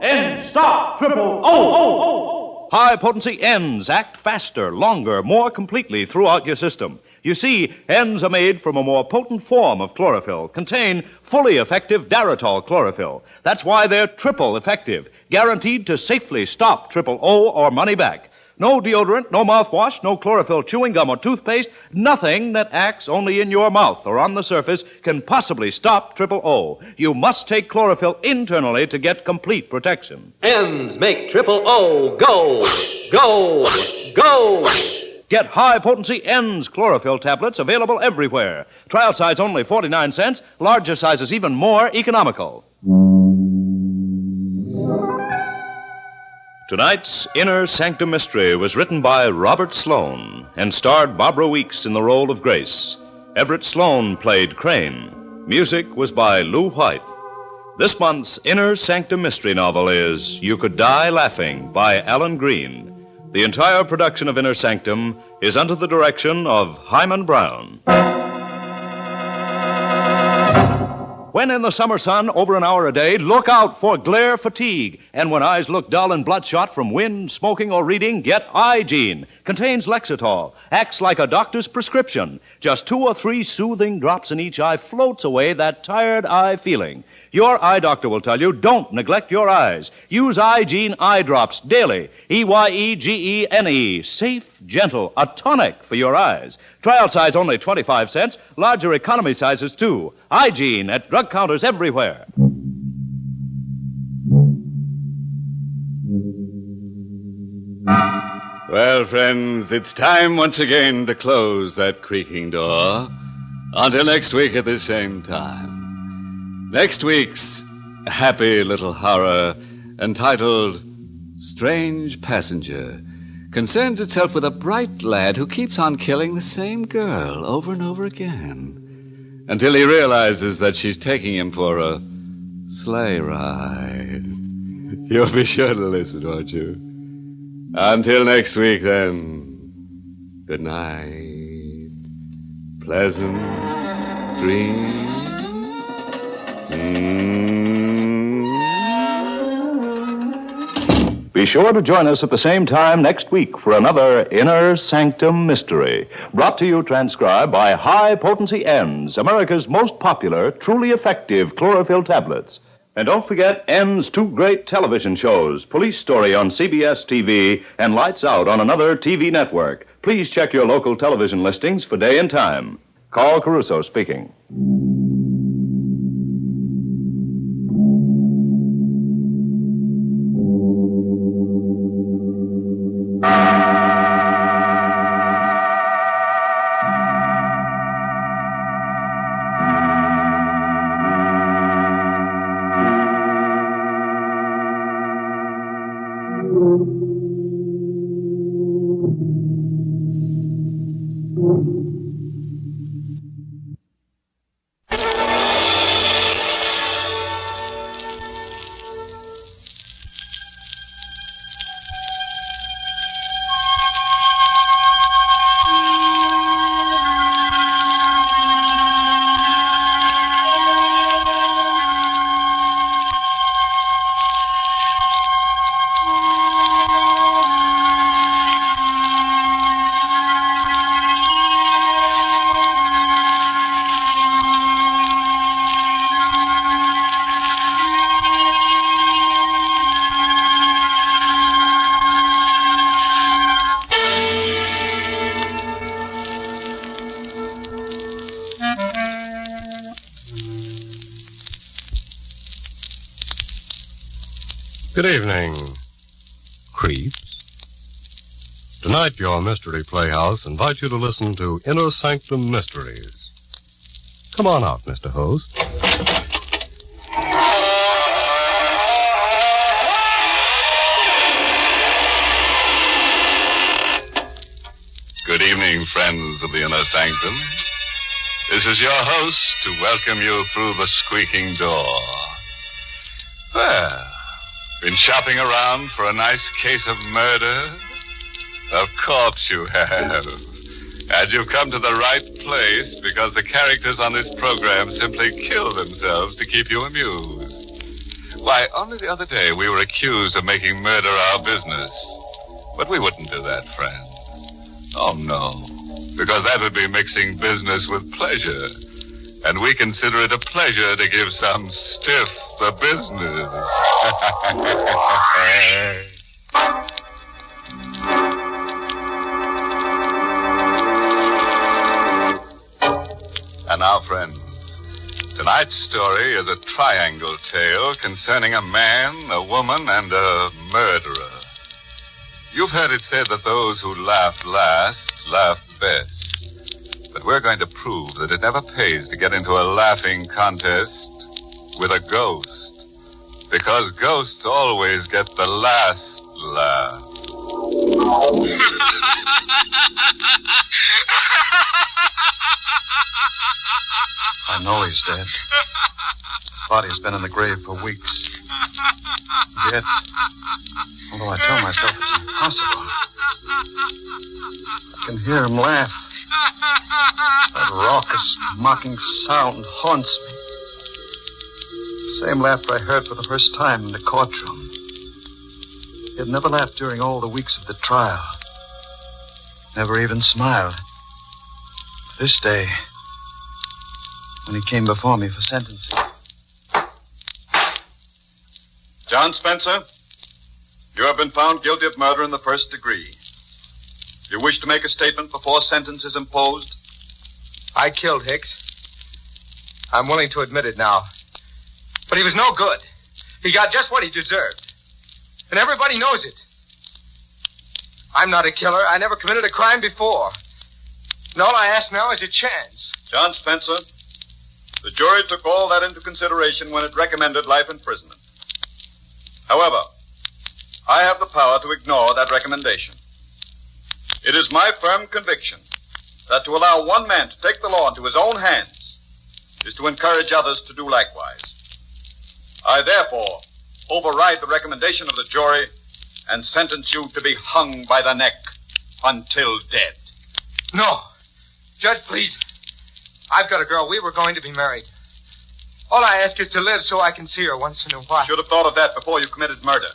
N stop O. High-potency N's act faster, longer, more completely throughout your system. You see, N's are made from a more potent form of chlorophyll, contain fully effective Daratol chlorophyll. That's why they're triple effective, guaranteed to safely stop O or money back. No deodorant, no mouthwash, no chlorophyll chewing gum or toothpaste, nothing that acts only in your mouth or on the surface can possibly stop O. You must take chlorophyll internally to get complete protection. N's make O go, go, go. Get high-potency N's chlorophyll tablets available everywhere. Trial size only 49 cents, larger sizes even more economical. Tonight's Inner Sanctum Mystery was written by Robert Sloane and starred Barbara Weeks in the role of Grace. Everett Sloane played Crane. Music was by Lou White. This month's Inner Sanctum Mystery novel is You Could Die Laughing by Alan Green. The entire production of Inner Sanctum is under the direction of Hyman Brown. When in the summer sun, over an hour a day, look out for glare fatigue. And when eyes look dull and bloodshot from wind, smoking, or reading, get Eye-Gene. Contains Lexitol. Acts like a doctor's prescription. Just 2 or 3 soothing drops in each eye floats away that tired eye feeling. Your eye doctor will tell you, don't neglect your eyes. Use Eye-Gene eye drops daily. Eyegene. Safe, gentle, a tonic for your eyes. Trial size only 25 cents. Larger economy sizes, too. Eye-Gene at drug counters everywhere. Well, friends, it's time once again to close that creaking door. Until next week at the same time. Next week's happy little horror, entitled Strange Passenger, concerns itself with a bright lad who keeps on killing the same girl over and over again until he realizes that she's taking him for a sleigh ride. You'll be sure to listen, won't you? Until next week, then, good night. Pleasant dreams. Be sure to join us at the same time next week for another Inner Sanctum Mystery, brought to you transcribed by High Potency N's, America's most popular, truly effective chlorophyll tablets. And don't forget N's 2 great television shows, Police Story on CBS TV and Lights Out on another TV network. Please check your local television listings for day and time. Carl Caruso speaking. Good evening, creeps. Tonight, your Mystery Playhouse invites you to listen to Inner Sanctum Mysteries. Come on out, Mr. Host. Good evening, friends of the Inner Sanctum. This is your host to welcome you through the squeaking door. Well, been shopping around for a nice case of murder? Of course you have. And you've come to the right place because the characters on this program simply kill themselves to keep you amused. Why, only the other day we were accused of making murder our business. But we wouldn't do that, friends. Oh, no. Because that would be mixing business with pleasure. And we consider it a pleasure to give some stiff the business. And now, friends, tonight's story is a triangle tale concerning a man, a woman, and a murderer. You've heard it said that those who laugh last laugh best. But we're going to prove that it never pays to get into a laughing contest with a ghost. Because ghosts always get the last laugh. I know he's dead. His body's been in the grave for weeks. Yet, although I tell myself it's impossible, I can hear him laugh. That raucous, mocking sound haunts me. The same laughter I heard for the first time in the courtroom. He had never laughed during all the weeks of the trial. Never even smiled. This day, when he came before me for sentencing. John Spencer, you have been found guilty of murder in the first degree. You wish to make a statement before sentence is imposed? I killed Hicks. I'm willing to admit it now. But he was no good. He got just what he deserved. And everybody knows it. I'm not a killer. I never committed a crime before. And all I ask now is a chance. John Spencer, the jury took all that into consideration when it recommended life imprisonment. However, I have the power to ignore that recommendation. It is my firm conviction that to allow one man to take the law into his own hands is to encourage others to do likewise. I therefore override the recommendation of the jury and sentence you to be hung by the neck until dead. No. Judge, please. I've got a girl. We were going to be married. All I ask is to live so I can see her once in a while. Should have thought of that before you committed murder.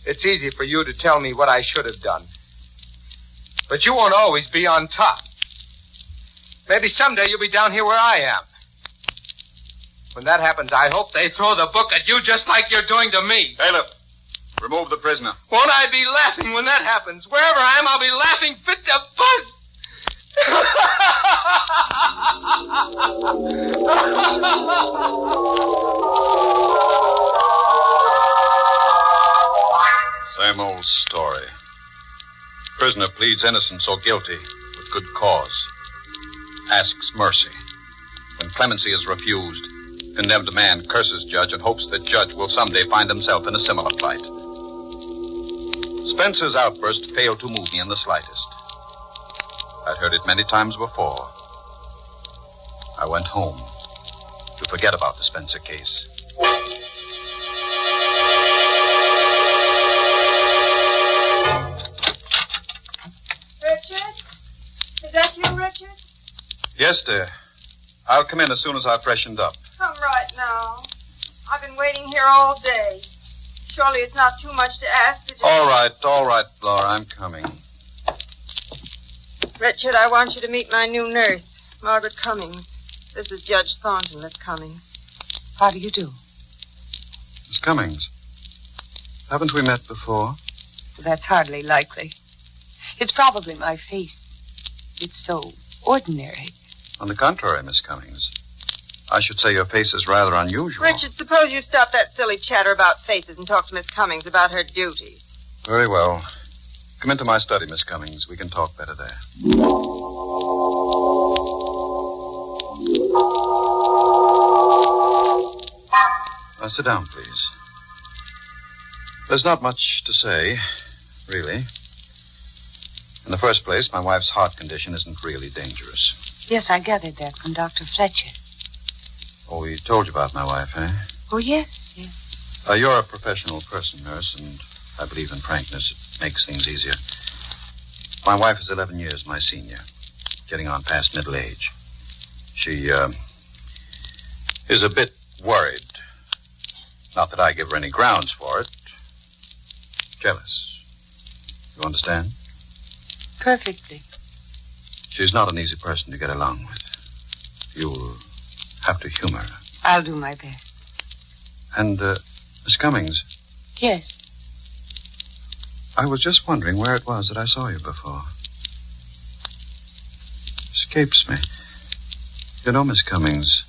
It's easy for you to tell me what I should have done. But you won't always be on top. Maybe someday you'll be down here where I am. When that happens, I hope they throw the book at you just like you're doing to me. Bailiff, remove the prisoner. Won't I be laughing when that happens? Wherever I am, I'll be laughing fit to buzz. Same old story. Prisoner pleads innocence or guilty with good cause. Asks mercy. When clemency is refused, condemned man curses judge and hopes that judge will someday find himself in a similar plight. Spencer's outburst failed to move me in the slightest. I'd heard it many times before. I went home to forget about the Spencer case. Richard? Is that you, Richard? Yes, dear. I'll come in as soon as I've freshened up. Come right now. I've been waiting here all day. Surely it's not too much to ask to just... All right, Laura, I'm coming. Richard, I want you to meet my new nurse, Margaret Cummings. This is Judge Thornton that's coming. How do you do? Miss Cummings, haven't we met before? That's hardly likely. It's probably my face. It's so ordinary. On the contrary, Miss Cummings. I should say your face is rather unusual. Richard, suppose you stop that silly chatter about faces and talk to Miss Cummings about her duty. Very well. Come into my study, Miss Cummings. We can talk better there. Now, sit down, please. There's not much to say, really. In the first place, my wife's heart condition isn't really dangerous. Yes, I gathered that from Dr. Fletcher. Oh, he told you about my wife, eh? Oh, yes, yes. You're a professional person, nurse, and I believe in frankness. It makes things easier. My wife is 11 years my senior, getting on past middle age. She, is a bit worried. Not that I give her any grounds for it. Jealous. You understand? Perfectly. She's not an easy person to get along with. You'll have to humor her. I'll do my best. And, Miss Cummings. Yes. I was just wondering where it was that I saw you before. Escapes me. You know, Miss Cummings,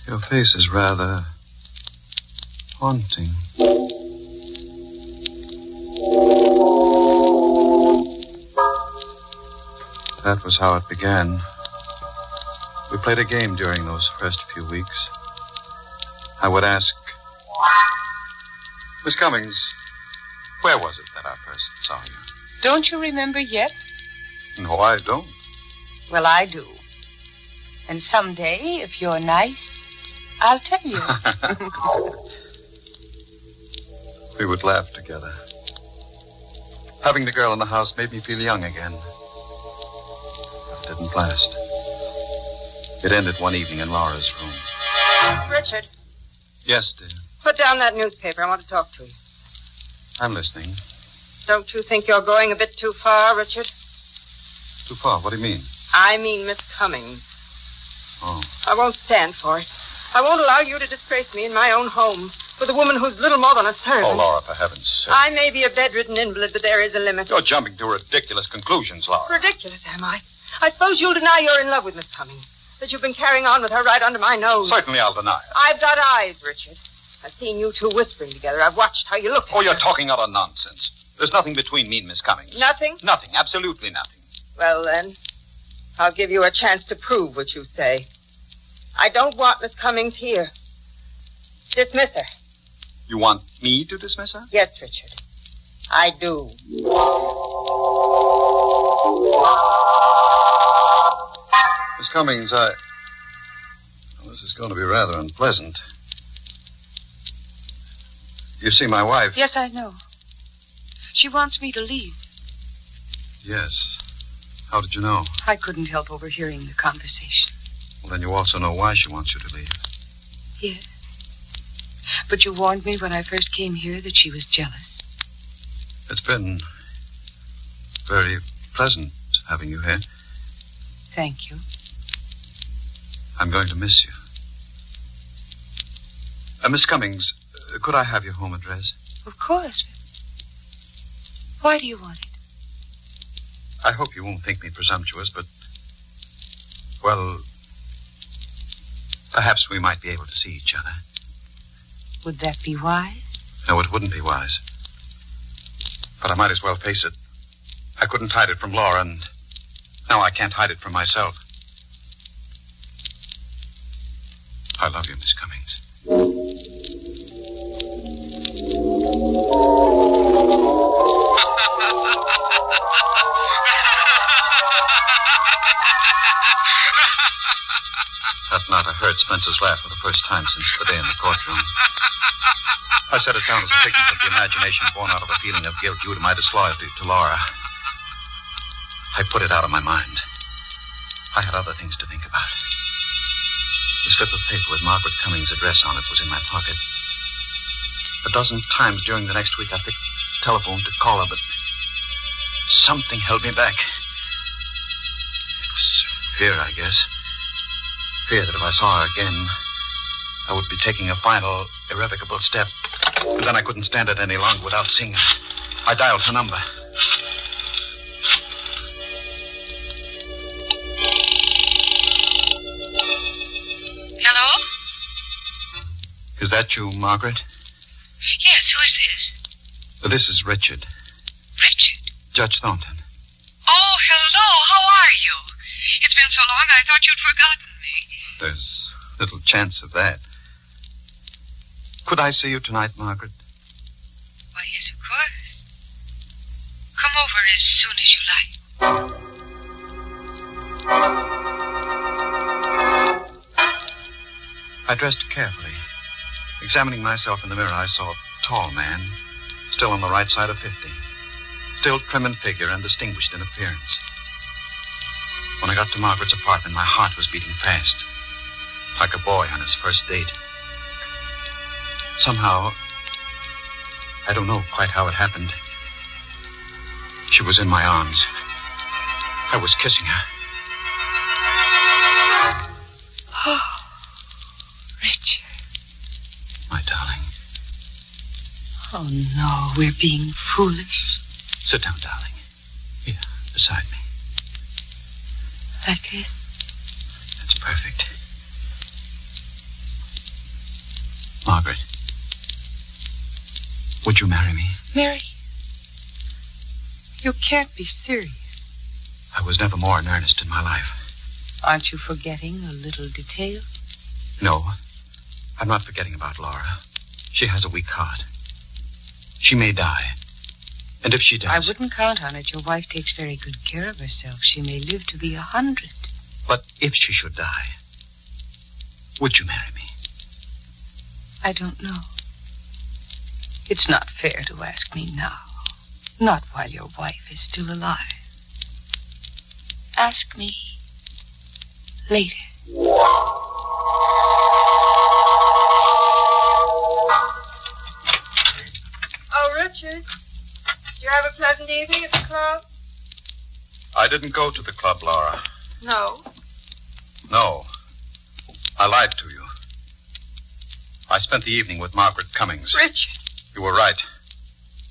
your face is rather haunting. That was how it began. We played a game during those first few weeks. I would ask, Miss Cummings, where was it that I first saw you? Don't you remember yet? No, I don't. Well, I do. And someday, if you're nice, I'll tell you. We would laugh together. Having the girl in the house made me feel young again. It didn't last. It ended one evening in Laura's room. Richard, Yes, dear. put down that newspaper. I want to talk to you. I'm listening. Don't you think you're going a bit too far, Richard? Too far? What do you mean? I mean Miss Cummings. Oh. I won't stand for it. I won't allow you to disgrace me in my own home with a woman who's little more than a servant. Oh, Laura, for heaven's sake. I may be a bedridden invalid, but there is a limit. You're jumping to ridiculous conclusions, Laura. Ridiculous, am I? I suppose you'll deny you're in love with Miss Cummings, that you've been carrying on with her right under my nose. Certainly I'll deny it. I've got eyes, Richard. I've seen you two whispering together. I've watched how you look at Oh, you're her. talking utter nonsense. There's nothing between me and Miss Cummings. Nothing? Nothing, absolutely nothing. Well, then, I'll give you a chance to prove what you say. I don't want Miss Cummings here. Dismiss her. You want me to dismiss her? Yes, Richard. I do. Miss Cummings, Well, this is going to be rather unpleasant. You see, my wife... Yes, I know. She wants me to leave. Yes. How did you know? I couldn't help overhearing the conversation. Well, then you also know why she wants you to leave. Yes. But you warned me when I first came here that she was jealous. It's been very pleasant having you here. Thank you. I'm going to miss you. Miss Cummings, could I have your home address? Of course. Why do you want it? I hope you won't think me presumptuous, but... Well... Perhaps we might be able to see each other. Would that be wise? No, it wouldn't be wise. But I might as well face it. I couldn't hide it from Laura, and now I can't hide it from myself. I love you, Miss Cummings. That night I heard Spencer's laugh for the first time since the day in the courtroom. I set it down as a figment of the imagination born out of a feeling of guilt due to my disloyalty to Laura. I put it out of my mind. I had other things to think about. The slip of paper with Margaret Cummings' address on it was in my pocket. A dozen times during the next week I picked the telephone to call her, but something held me back. It was fear, I guess. Fear that if I saw her again, I would be taking a final, irrevocable step. And then I couldn't stand it any longer without seeing her. I dialed her number. Is that you, Margaret? Yes, who is this? This is Richard. Richard? Judge Thornton. Oh, hello. How are you? It's been so long I thought you'd forgotten me. There's little chance of that. Could I see you tonight, Margaret? Why, yes, of course. Come over as soon as you like. I dressed carefully. Examining myself in the mirror, I saw a tall man, still on the right side of 50. Still trim in figure and distinguished in appearance. When I got to Margaret's apartment, my heart was beating fast, like a boy on his first date. Somehow, I don't know quite how it happened, she was in my arms. I was kissing her. Oh, Richard. My darling. Oh, no, we're being foolish. Sit down, darling. Here, beside me. Like this? That's perfect. Margaret, would you marry me? Mary, you can't be serious. I was never more in earnest in my life. Aren't you forgetting a little detail? No, I'm not forgetting about Laura. She has a weak heart. She may die. And if she does... I wouldn't count on it. Your wife takes very good care of herself. She may live to be 100. But if she should die, would you marry me? I don't know. It's not fair to ask me now. Not while your wife is still alive. Ask me later. Oh, Richard. Did you have a pleasant evening at the club? I didn't go to the club, Laura. No. No. I lied to you. I spent the evening with Margaret Cummings. Richard. You were right.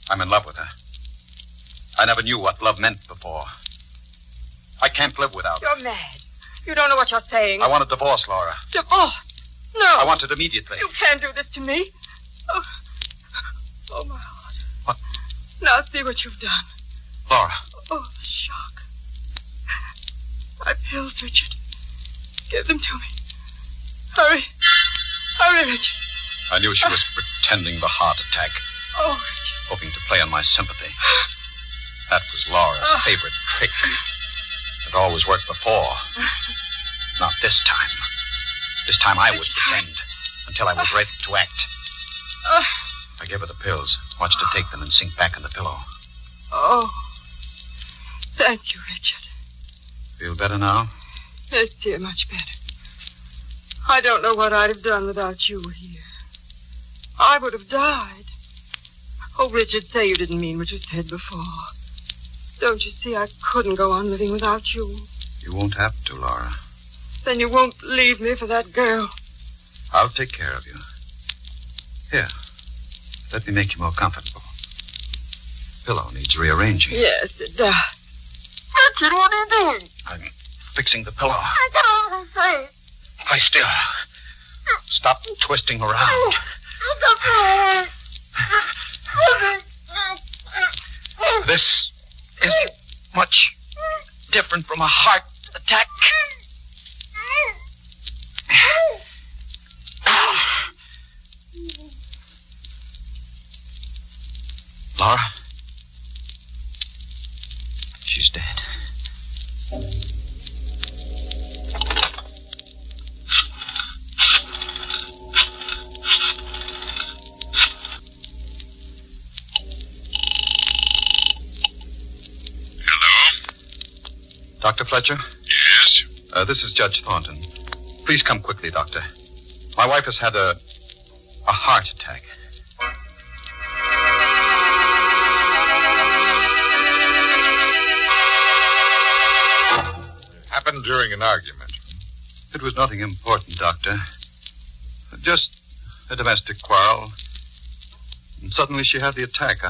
I'm in love with her. I never knew what love meant before. I can't live without her. You're mad. You don't know what you're saying. I want a divorce, Laura. Divorce? No. I want it immediately. You can't do this to me. Oh, my heart. What? Now see what you've done. Laura. Oh, the shock. My pills, Richard. Give them to me. Hurry. Hurry, Richard. I knew she was pretending the heart attack. Oh, Richard. Hoping to play on my sympathy. That was Laura's favorite trick. It always worked before. Not this time. This time I would pretend until I was ready to act. I gave her the pills, watched her take them and sink back in the pillow. Oh. Thank you, Richard. Feel better now? Yes, dear, much better. I don't know what I'd have done without you here. I would have died. Oh, Richard, say you didn't mean what you said before. Don't you see I couldn't go on living without you? You won't have to, Laura. Then you won't leave me for that girl. I'll take care of you. Here, let me make you more comfortable. Pillow needs rearranging. Yes, it does. Richard, what are you doing? I'm fixing the pillow. I don't say. Lie still. Stop twisting around. This isn't much different from a heart attack. Laura? She's dead. Dr. Fletcher? Yes? This is Judge Thornton. Please come quickly, Doctor. My wife has had a heart attack. It happened during an argument. It was nothing important, Doctor. Just a domestic quarrel. And suddenly she had the attack.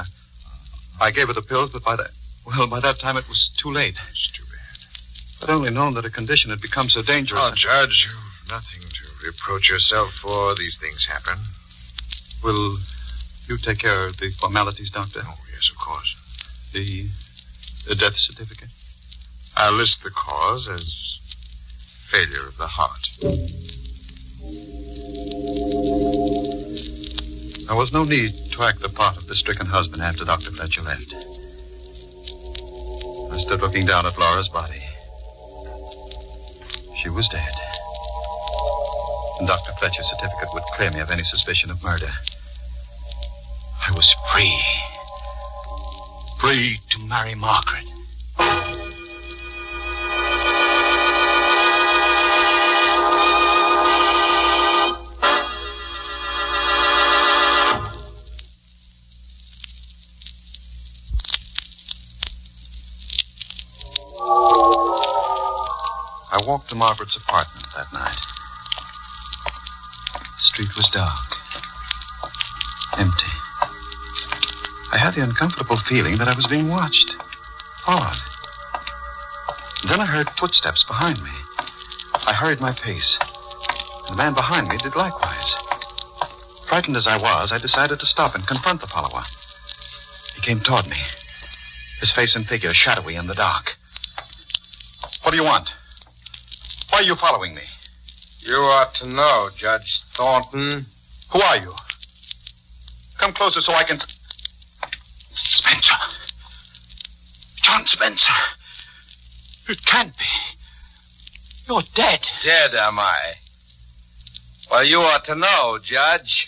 I gave her the pills, but by that time it was too late. It's too bad. If I'd only known that her condition had become so dangerous. Oh, Judge, you've nothing to reproach yourself for. These things happen. Will you take care of the formalities, Doctor? Oh, yes, of course. The death certificate? I'll list the cause as failure of the heart. There was no need to act the part of the stricken husband after Dr. Fletcher left. I stood looking down at Laura's body. She was dead. And Dr. Fletcher's certificate would clear me of any suspicion of murder. I was free. Free to marry Margaret. I walked to Margaret's apartment that night. The street was dark. Empty. I had the uncomfortable feeling that I was being watched. Followed. And then I heard footsteps behind me. I hurried my pace. And the man behind me did likewise. Frightened as I was, I decided to stop and confront the follower. He came toward me. His face and figure shadowy in the dark. What do you want? Why are you following me? You ought to know, Judge Thornton. Who are you? Come closer so I can... Spencer. John Spencer. It can't be. You're dead. Dead, am I? Well, you ought to know, Judge.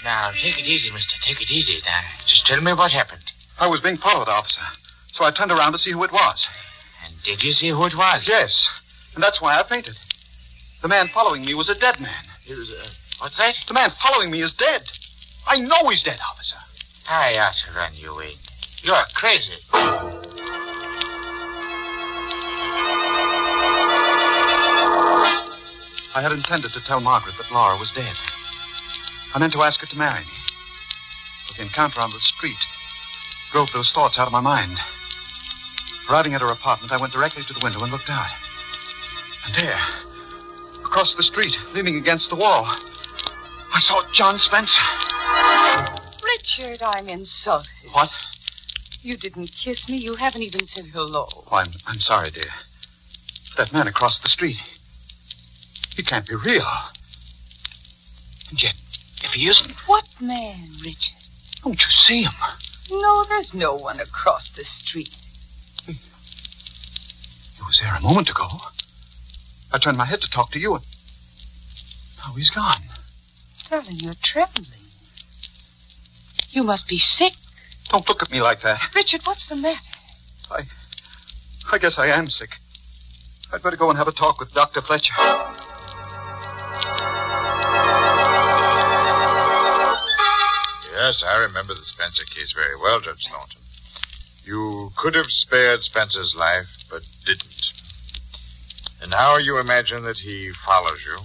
Now, take it easy, mister. Take it easy. Now, just tell me what happened. I was being followed, officer. So I turned around to see who it was. And did you see who it was? Yes. And that's why I fainted. The man following me was a dead man. He was, what's that? The man following me is dead. I know he's dead, officer. I ought to run you in. You're crazy. I had intended to tell Margaret that Laura was dead. I meant to ask her to marry me. But the encounter on the street drove those thoughts out of my mind. Arriving at her apartment, I went directly to the window and looked out. And there, across the street, leaning against the wall, I saw John Spencer. Richard, I'm insulted. What? You didn't kiss me. You haven't even said hello. Oh, I'm sorry, dear. That man across the street, he can't be real. And yet, if he isn't... What man, Richard? Don't you see him? No, there's no one across the street. He was there a moment ago. I turned my head to talk to you, and now he's gone. Darling, you're trembling. You must be sick. Don't look at me like that. Richard, what's the matter? I guess I am sick. I'd better go and have a talk with Dr. Fletcher. Yes, I remember the Spencer case very well, Judge Thornton. You could have spared Spencer's life, but didn't. And now you imagine that he follows you?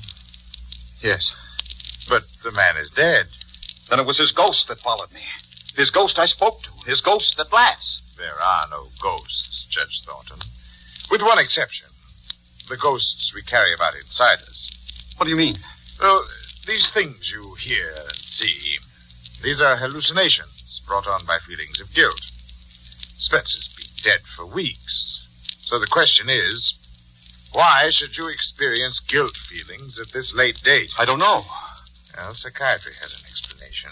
Yes. But the man is dead. Then it was his ghost that followed me. His ghost I spoke to. His ghost that laughs. There are no ghosts, Judge Thornton. With one exception. The ghosts we carry about inside us. What do you mean? Well, these things you hear and see, these are hallucinations brought on by feelings of guilt. Spencer's been dead for weeks. So the question is, why should you experience guilt feelings at this late date? I don't know. Well, psychiatry has an explanation.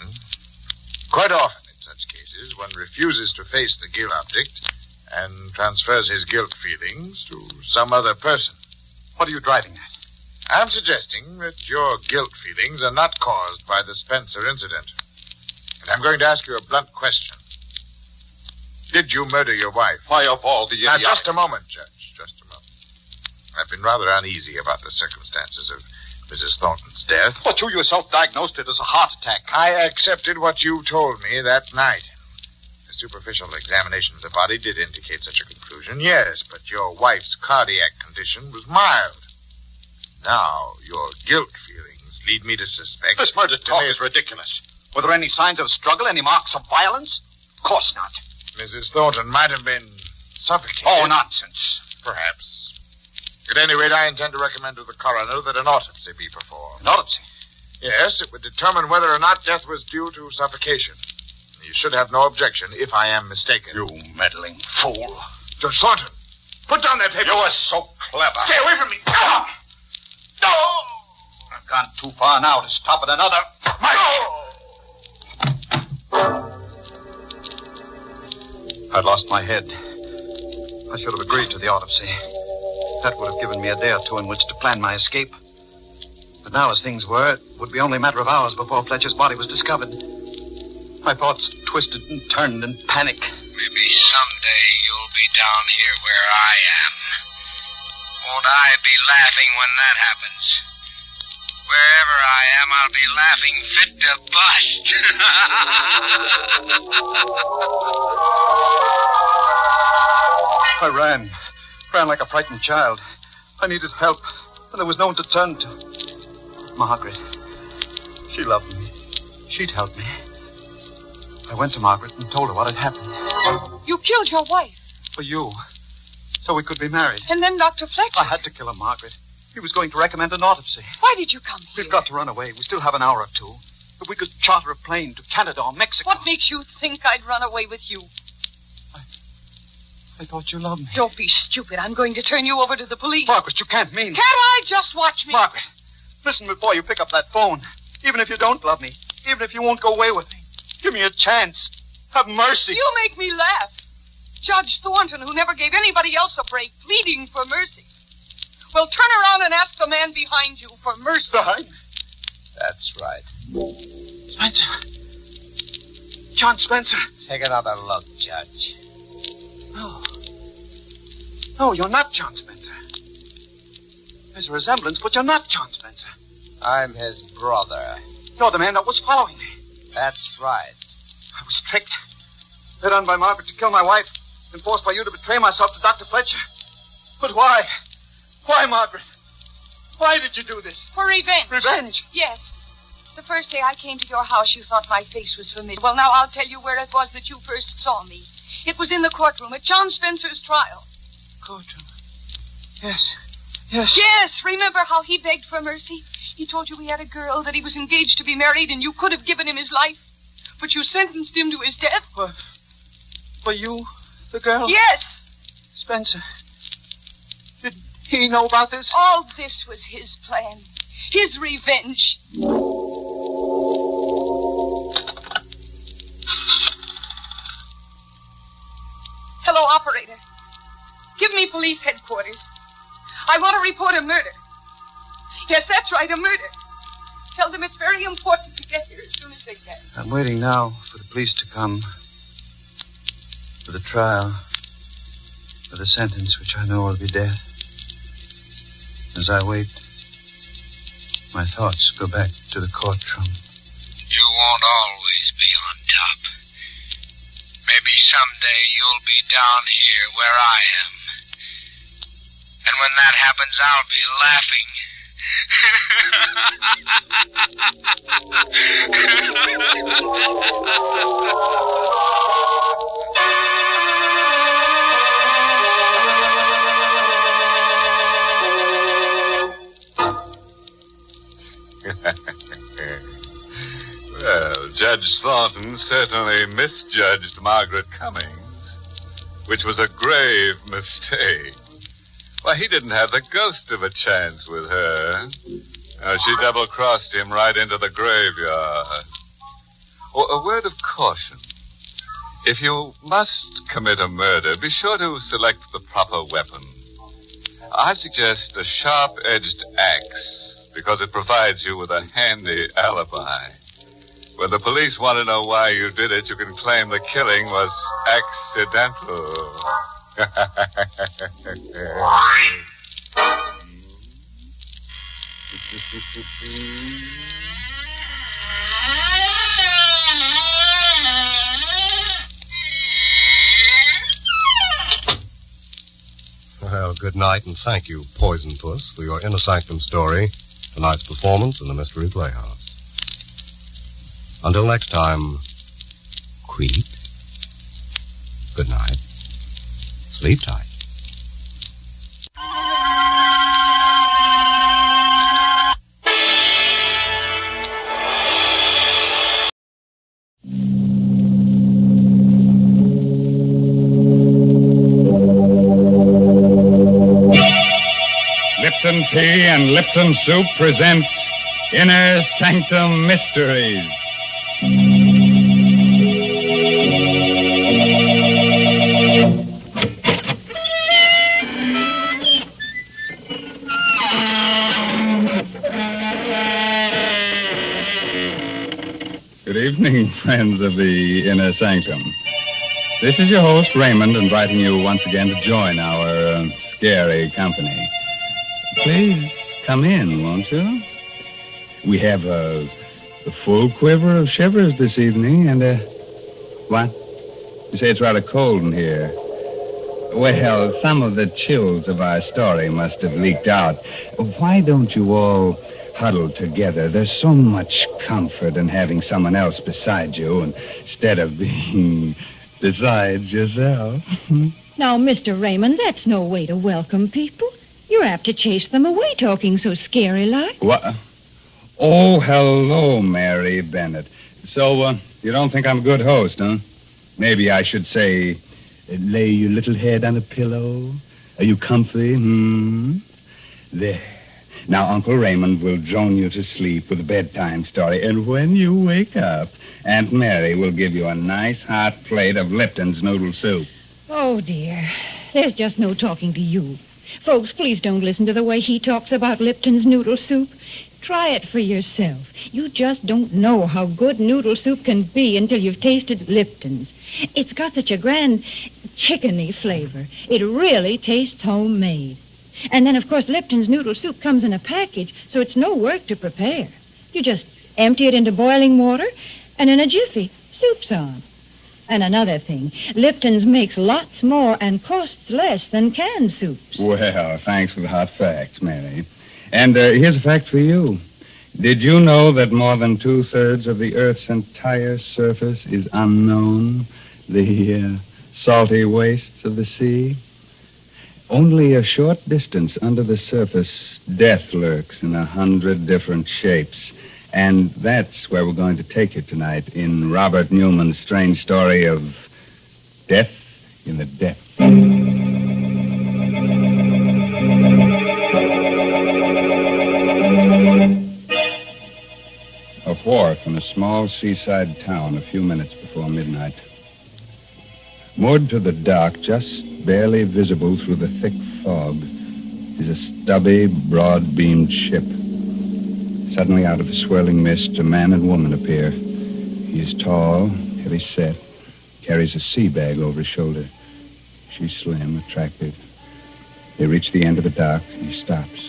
Quite often in such cases, one refuses to face the guilt object and transfers his guilt feelings to some other person. What are you driving at? I'm suggesting that your guilt feelings are not caused by the Spencer incident. And I'm going to ask you a blunt question. Did you murder your wife? Why, of all the... Now, just a moment, Judge. Just a moment. I've been rather uneasy about the circumstances of Mrs. Thornton's death. But you yourself diagnosed it as a heart attack. I accepted what you told me that night. A superficial examination of the body did indicate such a conclusion, yes, but your wife's cardiac condition was mild. Now, your guilt feelings lead me to suspect... This murder talk is ridiculous. Were there any signs of struggle, any marks of violence? course not. Mrs. Thornton might have been suffocated. Oh, nonsense. Perhaps. At any rate, I intend to recommend to the coroner that an autopsy be performed. An autopsy? Yes, it would determine whether or not death was due to suffocation. You should have no objection if I am mistaken. You meddling fool. Judge Thornton, put down that paper. You were so clever. Stay away from me. No! I've gone too far now to stop at another. I'd lost my head. I should have agreed to the autopsy. That would have given me a day or two in which to plan my escape. But now, as things were, it would be only a matter of hours before Fletcher's body was discovered. My thoughts twisted and turned in panic. Maybe someday you'll be down here where I am. Won't I be laughing when that happens? Wherever I am, I'll be laughing fit to bust. I ran like a frightened child. I needed help, and there was no one to turn to. Margaret. She loved me. She'd help me. I went to Margaret and told her what had happened. You killed your wife. For you. So we could be married. And then Dr. Fletcher. I had to kill her, Margaret. He was going to recommend an autopsy. Why did you come here? We've got to run away. We still have an hour or two. If we could charter a plane to Canada or Mexico. What makes you think I'd run away with you? I thought you loved me. Don't be stupid. I'm going to turn you over to the police. Margaret, you can't mean... Can't I? Just watch me. Margaret, listen before you pick up that phone. Even if you don't love me, even if you won't go away with me, give me a chance. Have mercy. You make me laugh. Judge Thornton, who never gave anybody else a break, pleading for mercy. Well, turn around and ask the man behind you for mercy. Behind? That's right. Spencer. John Spencer. Take another look, Judge. No. No, you're not John Spencer. There's a resemblance, but you're not John Spencer. I'm his brother. You're the man that was following me. That's right. I was tricked. Led on by Margaret to kill my wife, and forced by you to betray myself to Dr. Fletcher. But why? Why, Margaret? Why did you do this? For revenge. Revenge? Yes. The first day I came to your house, you thought my face was familiar. Well, now I'll tell you where it was that you first saw me. It was in the courtroom at John Spencer's trial. Courtroom? Yes. Yes. Yes. Remember how he begged for mercy? He told you he had a girl, that he was engaged to be married, and you could have given him his life. But you sentenced him to his death. What? For you, the girl? Yes. Spencer. Did he know about this? All this was his plan. His revenge. Hello, operator. Give me police headquarters. I want to report a murder. Yes, that's right, a murder. Tell them it's very important to get here as soon as they can. I'm waiting now for the police to come. For the trial. For the sentence, which I know will be death. As I wait, my thoughts go back to the courtroom. You won't always be on top. Maybe someday you'll be down here where I am. And when that happens, I'll be laughing. Well, Judge Thornton certainly misjudged Margaret Cummings, which was a grave mistake. Why, he didn't have the ghost of a chance with her. She double-crossed him right into the graveyard. Oh, a word of caution. If you must commit a murder, be sure to select the proper weapon. I suggest a sharp-edged axe, because it provides you with a handy alibi. When the police want to know why you did it, you can claim the killing was accidental. Well, good night, and thank you, Poison Puss, for your Inner Sanctum story, tonight's performance in the Mystery Playhouse. Until next time, creep. Sleep tight. Lipton Tea and Lipton Soup presents Inner Sanctum Mysteries. Good evening, friends of the Inner Sanctum. This is your host, Raymond, inviting you once again to join our scary company. Please come in, won't you? We have a full quiver of shivers this evening, and what? You say it's rather cold in here. Well, some of the chills of our story must have leaked out. Why don't you all huddle together? There's so much comfort in having someone else beside you instead of being besides yourself. Now, Mr. Raymond, that's no way to welcome people. You're apt to chase them away talking so scary-like. What? Oh, hello, Mary Bennett. So, you don't think I'm a good host, huh? Maybe I should say, lay your little head on a pillow. Are you comfy? There. Now, Uncle Raymond will drone you to sleep with a bedtime story, and when you wake up, Aunt Mary will give you a nice hot plate of Lipton's noodle soup. Oh, dear. There's just no talking to you. Folks, please don't listen to the way he talks about Lipton's noodle soup. Try it for yourself. You just don't know how good noodle soup can be until you've tasted Lipton's. It's got such a grand chickeny flavor. It really tastes homemade. And then, of course, Lipton's noodle soup comes in a package, so it's no work to prepare. You just empty it into boiling water, and in a jiffy, soup's on. And another thing, Lipton's makes lots more and costs less than canned soups. Well, thanks for the hot facts, Mary. And here's a fact for you. Did you know that more than 2/3 of the Earth's entire surface is unknown? The salty wastes of the sea? Only a short distance under the surface, death lurks in 100 different shapes. And that's where we're going to take you tonight in Robert Newman's strange story of Death in the Depths. A wharf in a small seaside town a few minutes before midnight. Moored to the dock, just barely visible through the thick fog, is a stubby, broad-beamed ship. Suddenly, out of the swirling mist, a man and woman appear. He is tall, heavy-set, carries a sea bag over his shoulder. She's slim, attractive. They reach the end of the dock, and he stops,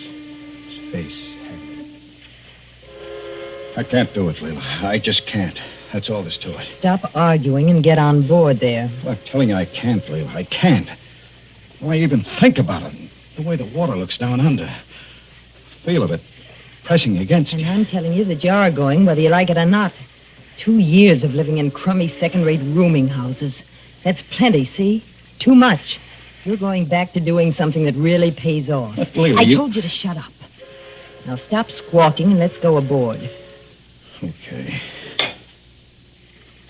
his face haggard. I can't do it, Leila. I just can't. That's all there's to it. Stop arguing and get on board there. Well, I'm telling you, I can't, Leila. I can't. Why even think about it? The way the water looks down under. Feel of it pressing against you. And I'm telling you that you're going whether you like it or not. 2 years of living in crummy second-rate rooming houses. That's plenty, see? Too much. You're going back to doing something that really pays off. But, Leila, I told you to shut up. Now stop squawking and let's go aboard. Okay.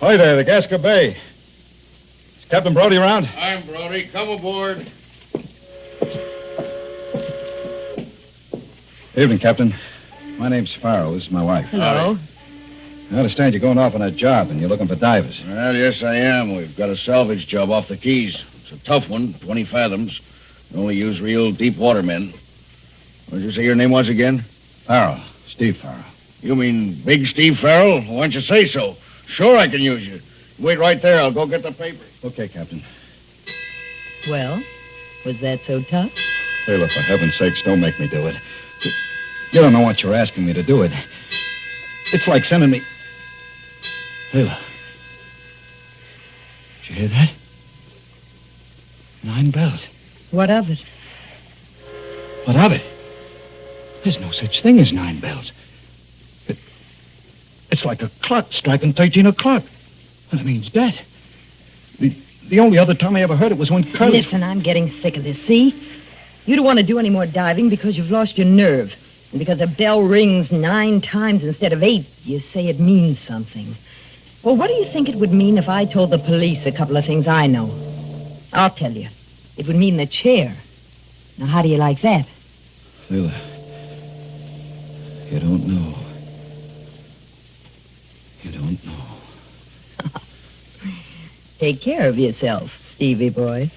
Hi there, the Gasca Bay. Is Captain Brody around? I'm Brody. Come aboard. Evening, Captain. My name's Farrow. This is my wife. Hello. I understand you're going off on a job and you're looking for divers. Well, yes, I am. We've got a salvage job off the Keys. It's a tough one, 20 fathoms. We only use real deep water men. What did you say your name was again? Farrow. Steve Farrow. You mean Big Steve Farrell? Why don't you say so? Sure, I can use you. Wait right there. I'll go get the paper. Okay, Captain. Well, was that so tough? Leila, for heaven's sakes, don't make me do it. You don't know what you're asking me to do it. It's like sending me... Leila. Did you hear that? 9 bells. What of it? What of it? There's no such thing as 9 bells. It's like a clock striking 13 o'clock. That means death. The only other time I ever heard it was when Curly... Listen, I'm getting sick of this, see? You don't want to do any more diving because you've lost your nerve. And because a bell rings 9 times instead of 8, you say it means something. Well, what do you think it would mean if I told the police a couple of things I know? I'll tell you. It would mean the chair. Now, how do you like that? Lila, you don't know. You don't know. Take care of yourself, Stevie boy.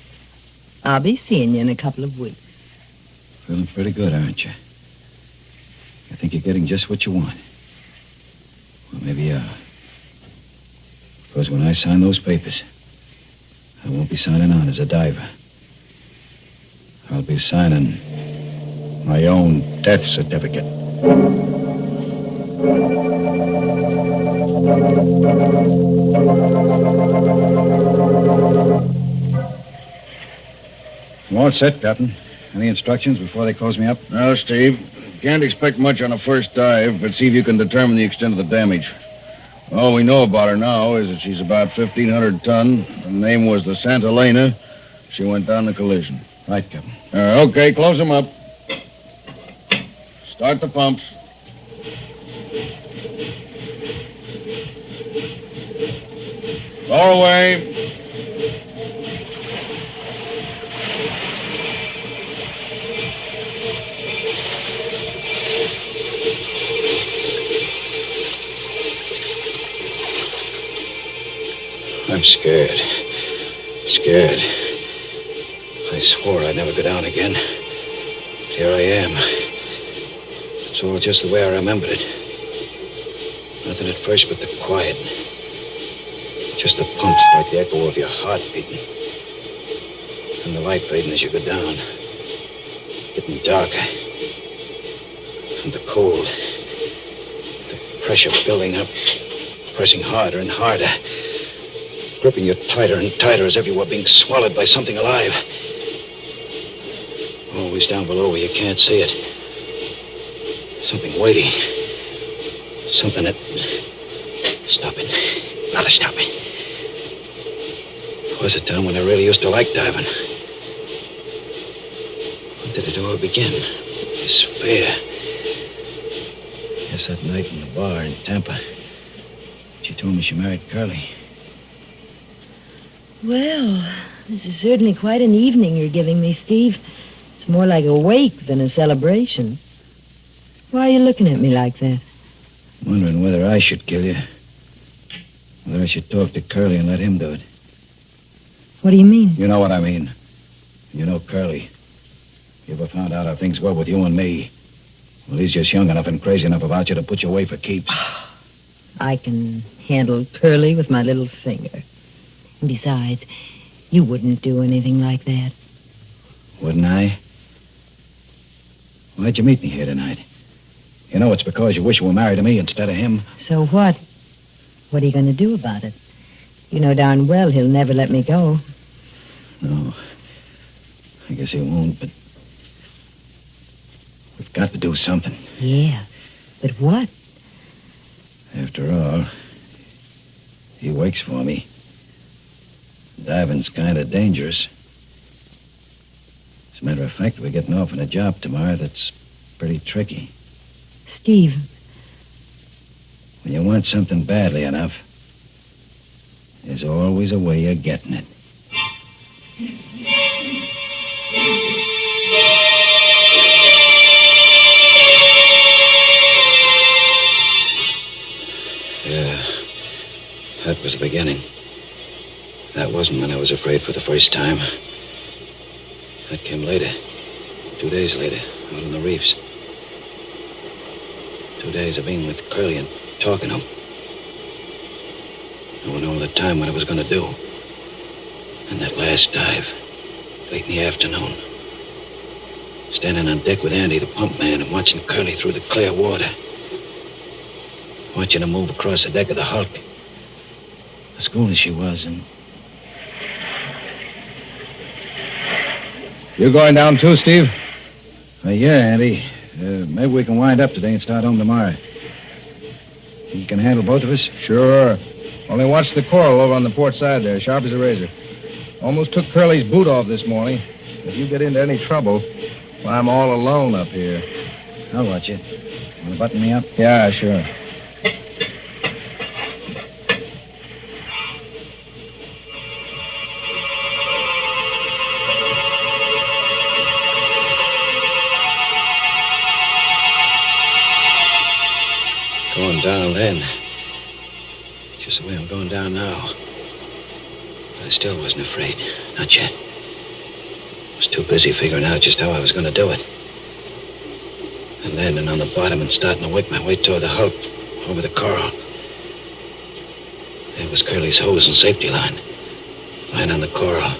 I'll be seeing you in a couple of weeks. Feeling pretty good, aren't you? I think you're getting just what you want. Well, maybe you are. Because when I sign those papers, I won't be signing on as a diver. I'll be signing my own death certificate. All set, Captain. Any instructions before they close me up? No, Steve. Can't expect much on a first dive, but see if you can determine the extent of the damage. All we know about her now is that she's about 1,500 ton. Her name was the Santa Elena. She went down in a collision. Right, Captain. Okay, close them up. Start the pumps. Lower away. I'm scared. Scared. I swore I'd never go down again. But here I am. It's all just the way I remembered it. Nothing at first but the quiet. Just the pumps like the echo of your heart beating. And the light fading as you go down. Getting darker. And the cold. The pressure building up. Pressing harder and harder. Gripping you tighter and tighter as if you were being swallowed by something alive. Always down below where you can't see it. Something waiting. Something that... Stopping. Gotta stop it. It was a time when I really used to like diving. When did it all begin? This fear. Yes, that night in the bar in Tampa. She told me she married Curly. Well, this is certainly quite an evening you're giving me, Steve. It's more like a wake than a celebration. Why are you looking at me like that? Wondering whether I should kill you. Whether I should talk to Curly and let him do it. What do you mean? You know what I mean. You know Curly. You ever found out how things were with you and me? Well, he's just young enough and crazy enough about you to put you away for keeps. I can handle Curly with my little finger. And besides, you wouldn't do anything like that. Wouldn't I? Why'd you meet me here tonight? You know it's because you wish you were married to me instead of him. So what? What are you going to do about it? You know darn well he'll never let me go. No. I guess he won't, but... We've got to do something. Yeah, but what? After all, he wakes for me. Diving's kind of dangerous. As a matter of fact, we're getting off on a job tomorrow that's pretty tricky. Steve. When you want something badly enough, there's always a way of getting it. Yeah, that was the beginning. That wasn't when I was afraid for the first time. That came later. 2 days later, out on the reefs. 2 days of being with Curly and talking to him. Knowing all the time what I was going to do. And that last dive, late in the afternoon. Standing on deck with Andy, the pump man, and watching Curly through the clear water. Watching her move across the deck of the Hulk. As cool as she was, and... You going down too, Steve? Yeah, Andy. Maybe we can wind up today and start home tomorrow. You can handle both of us? Sure. Only watch the coral over on the port side there, sharp as a razor. Almost took Curly's boot off this morning. If you get into any trouble, well, I'm all alone up here. I'll watch you. Want to button me up? Yeah, sure. Going down then. Just the way I'm going down now. But I still wasn't afraid. Not yet. I was too busy figuring out just how I was going to do it. And landing on the bottom and starting to work my way toward the hulk over the coral. There was Curly's hose and safety line. Lying on the coral.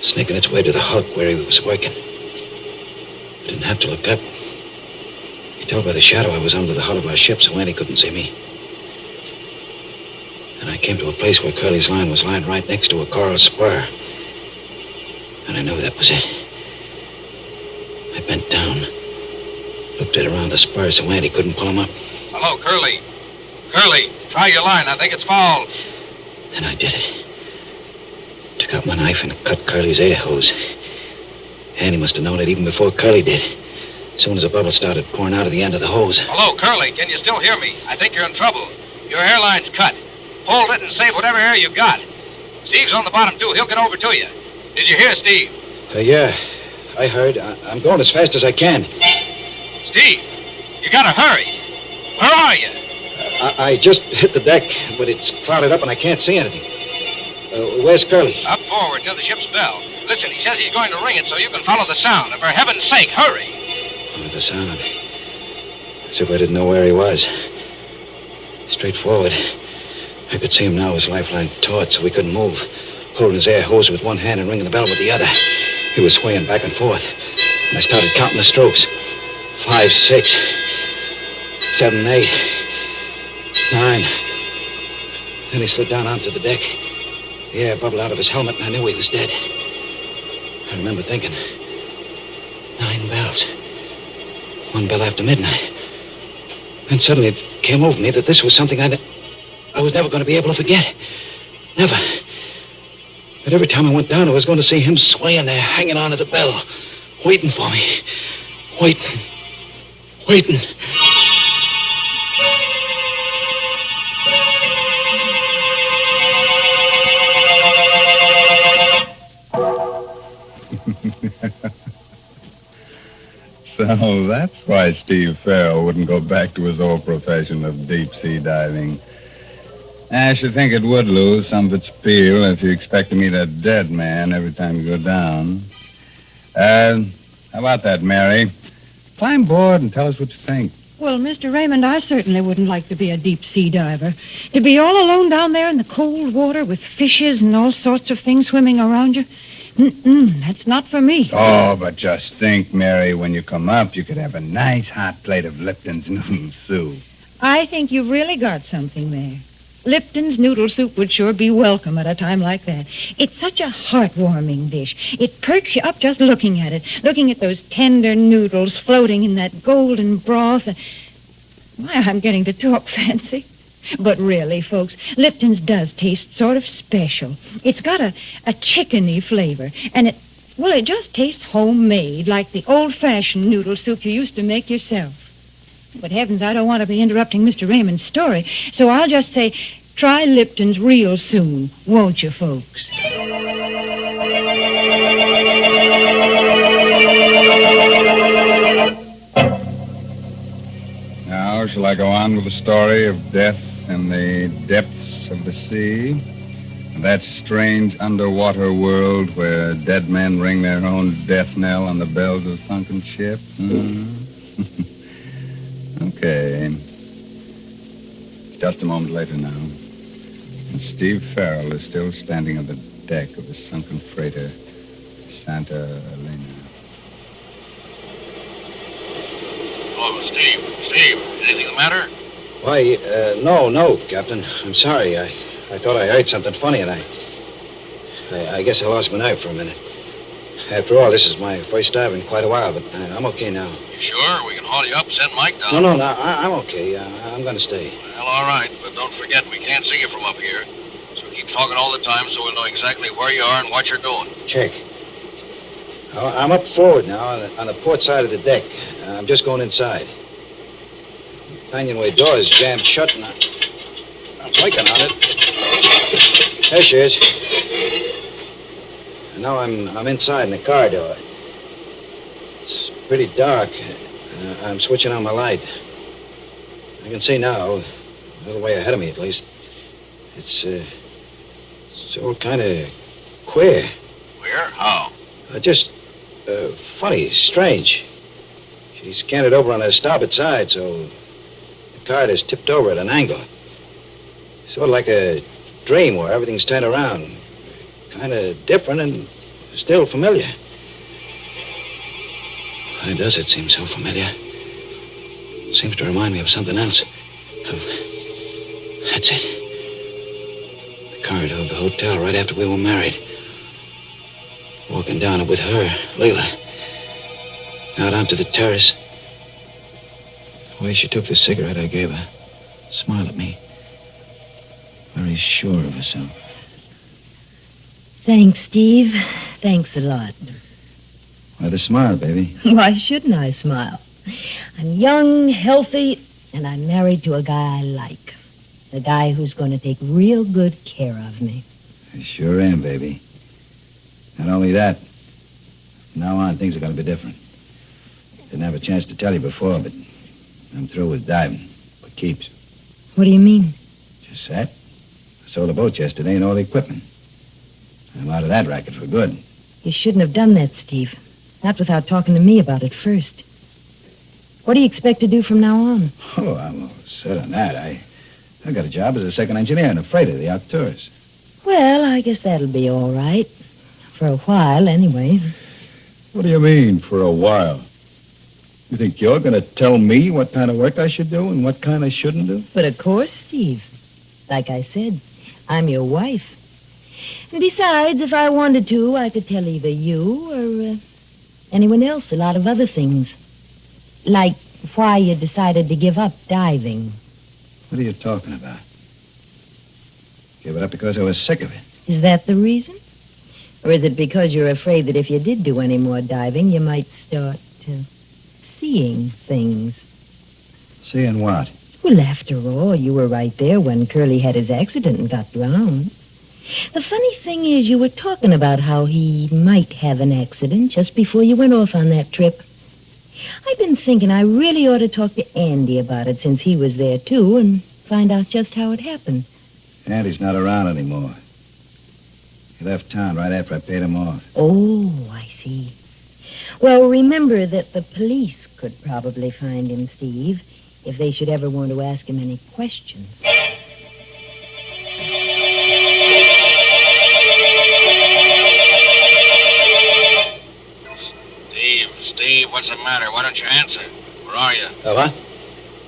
Snaking its way to the hulk where he was working. I didn't have to look up. You could tell by the shadow I was under the hull of our ship, so Andy couldn't see me. And I came to a place where Curly's line was lying right next to a coral spur. And I knew that was it. I bent down, looked it around the spur so Andy couldn't pull him up. Hello, Curly. Curly, try your line. I think it's fouled. And I did it. Took out my knife and cut Curly's air hose. Andy must have known it even before Curly did. As soon as a bubble started pouring out of the end of the hose. Hello, Curly. Can you still hear me? I think you're in trouble. Your airline's cut. Hold it and save whatever air you got. Steve's on the bottom, too. He'll get over to you. Did you hear, Steve? Yeah, I heard. I'm going as fast as I can. Steve, you gotta hurry. Where are you? I just hit the deck, but it's clouded up and I can't see anything. Where's Curly? Up forward near the ship's bell. Listen, he says he's going to ring it so you can follow the sound. And for heaven's sake, hurry. Follow the sound. As if I didn't know where he was. Straight forward. I could see him now, his lifeline taut, so he couldn't move. Holding his air hose with one hand and ringing the bell with the other. He was swaying back and forth. And I started counting the strokes. 5, 6, 7, 8, 9. Then he slid down onto the deck. The air bubbled out of his helmet, and I knew he was dead. I remember thinking, 9 bells. 1 bell after midnight. Then suddenly it came over me that this was something I was never going to be able to forget. Never. But every time I went down, I was going to see him swaying there, hanging on to the bell, waiting for me. Waiting. So that's why Steve Farrell wouldn't go back to his old profession of deep-sea diving. I should think it would lose some of its appeal if you expect to meet a dead man every time you go down. How about that, Mary? Climb aboard and tell us what you think. Well, Mr. Raymond, I certainly wouldn't like to be a deep-sea diver. To be all alone down there in the cold water with fishes and all sorts of things swimming around you. That's not for me. Oh, but just think, Mary, when you come up, you could have a nice hot plate of Lipton's noodle soup. I think you've really got something there. Lipton's noodle soup would sure be welcome at a time like that. It's such a heartwarming dish. It perks you up just looking at it, looking at those tender noodles floating in that golden broth. Why, I'm getting to talk fancy. But really, folks, Lipton's does taste sort of special. It's got a chickeny flavor, and it just tastes homemade, like the old-fashioned noodle soup you used to make yourself. But heavens, I don't want to be interrupting Mr. Raymond's story, so I'll just say, try Lipton's real soon, won't you, folks? Now, shall I go on with the story of death in the depths of the sea? That strange underwater world where dead men ring their own death knell on the bells of sunken ships? Okay. It's just a moment later now. And Steve Farrell is still standing on the deck of the sunken freighter, Santa Elena. Oh, Steve, anything the matter? Why, no, Captain. I'm sorry. I thought I heard something funny, and I guess I lost my knife for a minute. After all, this is my first dive in quite a while, but I'm okay now. You sure? We can haul you up and send Mike down. No, I'm okay. I'm going to stay. Well, all right, but don't forget we can't see you from up here. So keep Keep talking all the time so we'll know exactly where you are and what you're doing. Check. I'm up forward now on the port side of the deck. I'm just going inside. The companionway door is jammed shut and I'm working on it. There she is. And now I'm inside in the corridor. It's pretty dark. I'm switching on my light. I can see now, a little way ahead of me at least. It's all kind of queer. Queer? How? Just funny, strange. She's canted over on her starboard side, so the card is tipped over at an angle. Sort of like a dream where everything's turned around. Kind of different and still familiar. Why does it seem so familiar? It seems to remind me of something else. That's it. The corridor of the hotel right after we were married. Walking down it with her, Leila. Out onto the terrace. The way she took the cigarette I gave her. Smiled at me. Very sure of herself. Thanks, Steve. Thanks a lot. Why the smile, baby? Why shouldn't I smile? I'm young, healthy, and I'm married to a guy I like. A guy who's going to take real good care of me. I sure am, baby. Not only that, from now on, things are going to be different. Didn't have a chance to tell you before, but I'm through with diving. For keeps. What do you mean? Just that. I sold a boat yesterday and all the equipment. I'm out of that racket for good. You shouldn't have done that, Steve. Not without talking to me about it first. What do you expect to do from now on? Oh, I'm all set on that. I got a job as a second engineer in a freighter, the AFRS. Well, I guess that'll be all right. For a while, anyway. What do you mean, for a while? You think you're going to tell me what kind of work I should do and what kind I shouldn't do? But of course, Steve. Like I said, I'm your wife. And besides, if I wanted to, I could tell either you or anyone else a lot of other things. Like why you decided to give up diving. What are you talking about? Gave it up because I was sick of it. Is that the reason? Or is it because you're afraid that if you did do any more diving, you might start seeing things? Seeing what? Well, after all, you were right there when Curly had his accident and got drowned. The funny thing is, you were talking about how he might have an accident just before you went off on that trip. I've been thinking I really ought to talk to Andy about it since he was there, too, and find out just how it happened. Andy's not around anymore. He left town right after I paid him off. Oh, I see. Well, remember that the police could probably find him, Steve, if they should ever want to ask him any questions. Steve, what's the matter? Why don't you answer? Where are you?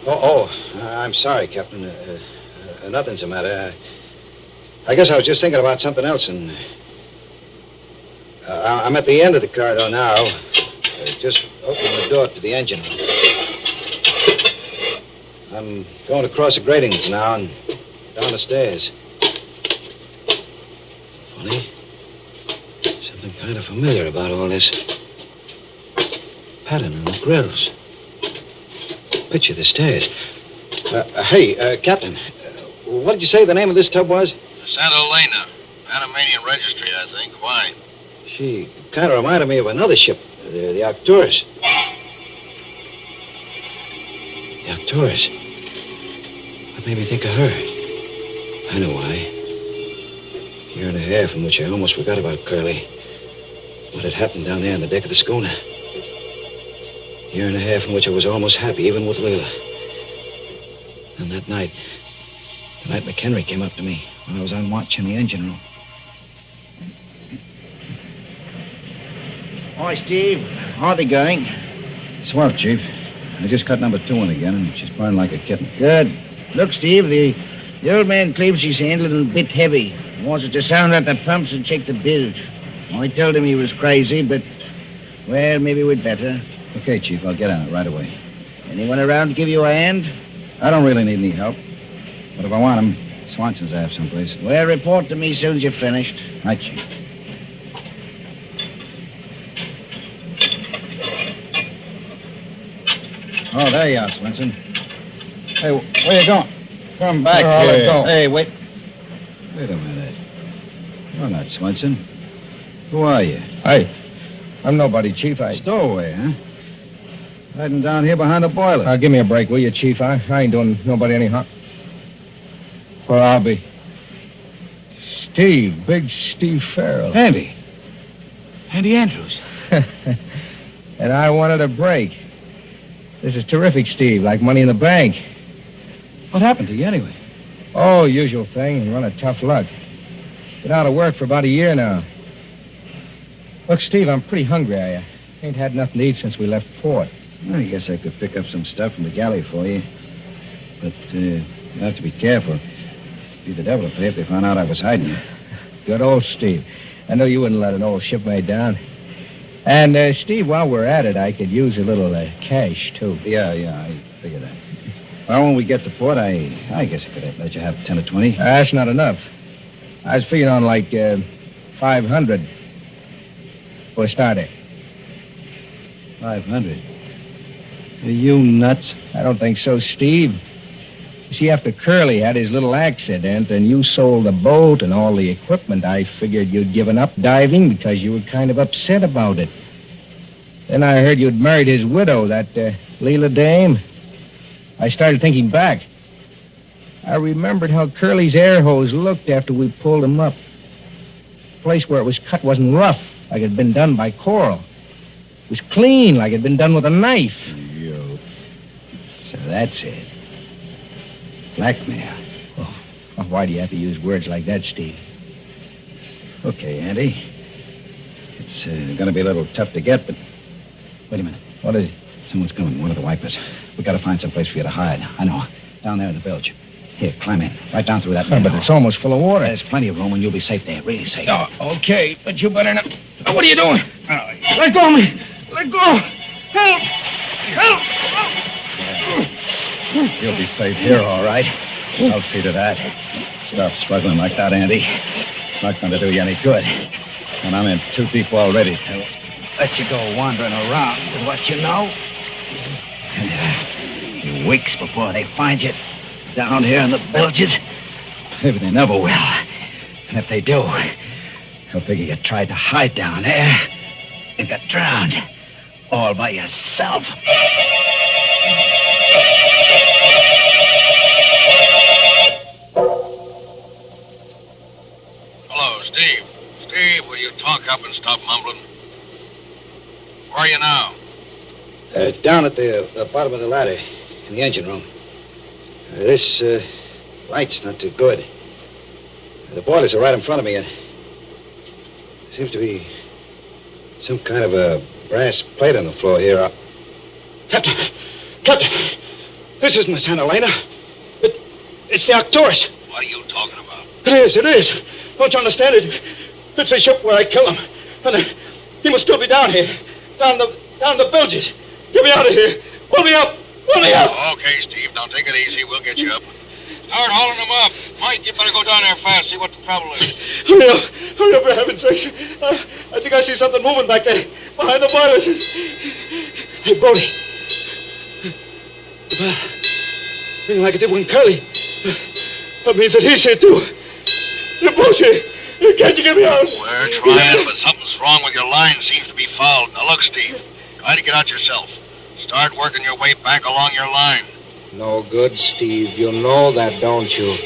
What? I'm sorry, Captain. Nothing's the matter. I guess I was just thinking about something else, and I'm at the end of the corridor now. Just opening the door to the engine room. I'm going across the gratings now and down the stairs. Funny. Something kind of familiar about all this. Pattern in the grills. Picture the stairs. Hey, Captain, what did you say the name of this tub was? Santa Elena. Panamanian Registry, I think. Why? She kind of reminded me of another ship, the Arcturus. The Arcturus? What made me think of her? I know why. A year and a half in which I almost forgot about Curly. What had happened down there on the deck of the schooner. A year and a half in which I was almost happy, even with Leila. And that night, the night McHenry came up to me when I was on watch in the engine room. Hi, Steve. How are they going? Swell, Chief. I just cut number 2 in again, and she's burning like a kitten. Good. Look, Steve, the old man claims he's a little bit heavy. He wants us to sound out the pumps and check the bilge. I told him he was crazy, but, well, maybe we'd better. Okay, Chief, I'll get on it right away. Anyone around to give you a hand? I don't really need any help. But if I want him, Swanson's off someplace. Well, report to me as soon as you're finished. Right, Chief. Oh, there you are, Swanson. Hey, where you going? Come back here. Go. Hey, wait. Wait a minute. You're not Swanson. Who are you? I'm nobody, Chief. Stowaway, huh? Hiding down here behind the boiler. Give me a break, will you, Chief? I ain't doing nobody any harm. Where I'll be. Steve. Big Steve Farrell. Andy. Andy Andrews. And I wanted a break. This is terrific, Steve. Like money in the bank. What happened to you, anyway? Oh, usual thing. Run of tough luck. Been out of work for about a year now. Look, Steve, I'm pretty hungry. I ain't had nothing to eat since we left port. Well, I guess I could pick up some stuff from the galley for you. But you have to be careful. It'd be the devil to pay if they found out I was hiding you. Good old Steve. I know you wouldn't let an old shipmate down. And, Steve, while we're at it, I could use a little cash, too. Yeah, I figured that. Well, when we get to port, I guess I could let you have 10 or 20. That's not enough. I was figuring on, like, 500 for a starter. 500? Are you nuts? I don't think so, Steve. You see, after Curly had his little accident and you sold the boat and all the equipment, I figured you'd given up diving because you were kind of upset about it. Then I heard you'd married his widow, that Leela dame. I started thinking back. I remembered how Curly's air hose looked after we pulled him up. The place where it was cut wasn't rough, like it had been done by coral. It was clean, like it had been done with a knife. So that's it. Blackmail. Oh, why do you have to use words like that, Steve? Okay, Andy. It's going to be a little tough to get, but... Wait a minute. What is it? Someone's coming, one of the wipers. We got to find some place for you to hide. I know. Down there in the bilge. Here, climb in. Right down through that window. But it's almost full of water. There's plenty of room and you'll be safe there. Really safe. Oh, okay, but you better not... Oh, what are you doing? Let go of me! Let go! Help! Help! You'll be safe here, all right. I'll see to that. Stop struggling like that, Andy. It's not going to do you any good. And I'm in too deep already to let you go wandering around with what you know. And, weeks before they find you down here in the bilges. Maybe they never will. And if they do, they'll figure you tried to hide down there and got drowned all by yourself. Hello, Steve. Steve, will you talk up and stop mumbling? Where are you now? Down at the bottom of the ladder in the engine room. This light's not too good. The boilers are right in front of me, and there seems to be some kind of a brass plate on the floor here. Captain! This isn't the Santa Elena. It's the AFRS. What are you talking about? It is. Don't you understand it? It's the ship where I killed him. And he must still be down here. Down the bilges. Get me out of here. Pull me up. Pull me up. Okay, Steve. Now take it easy. We'll get you up. Start hauling him up. Mike, you better go down there fast, see what the trouble is. Hurry up, for heaven's sake. I think I see something moving back there, behind the boilers. Hey, Brody. Thing like it did when Curly. That means that he's here, too. You're both here. Can't you get me out? We're trying, but something's wrong with your line. Seems to be fouled. Now, look, Steve. Try to get out yourself. Start working your way back along your line. No good, Steve. You know that, don't you?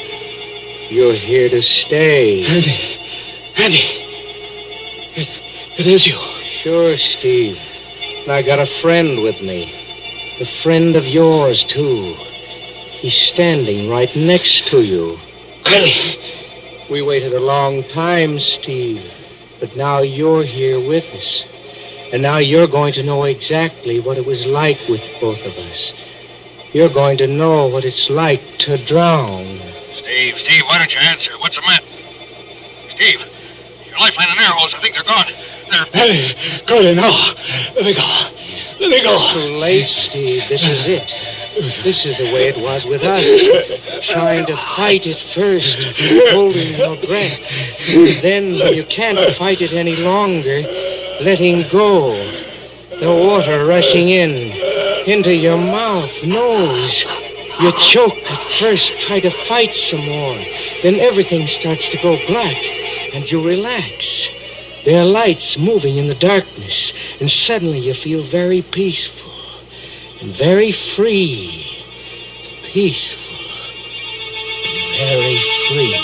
You're here to stay. Andy. It is you. Sure, Steve. And I got a friend with me. A friend of yours, too. He's standing right next to you. Curly. We waited a long time, Steve. But now you're here with us. And now you're going to know exactly what it was like with both of us. You're going to know what it's like to drown. Steve, why don't you answer? What's the matter? Steve, your lifeline and air hose, I think they're gone. Hey, Curly, no. Let me go. Too late, Steve. This is it. This is the way it was with us. Trying to fight it first, holding your breath. Then, when you can't fight it any longer, letting go. The water rushing into your mouth, nose. You choke at first, try to fight some more. Then everything starts to go black, and you relax. There are lights moving in the darkness, and suddenly you feel very peaceful and very free. Peaceful and very free.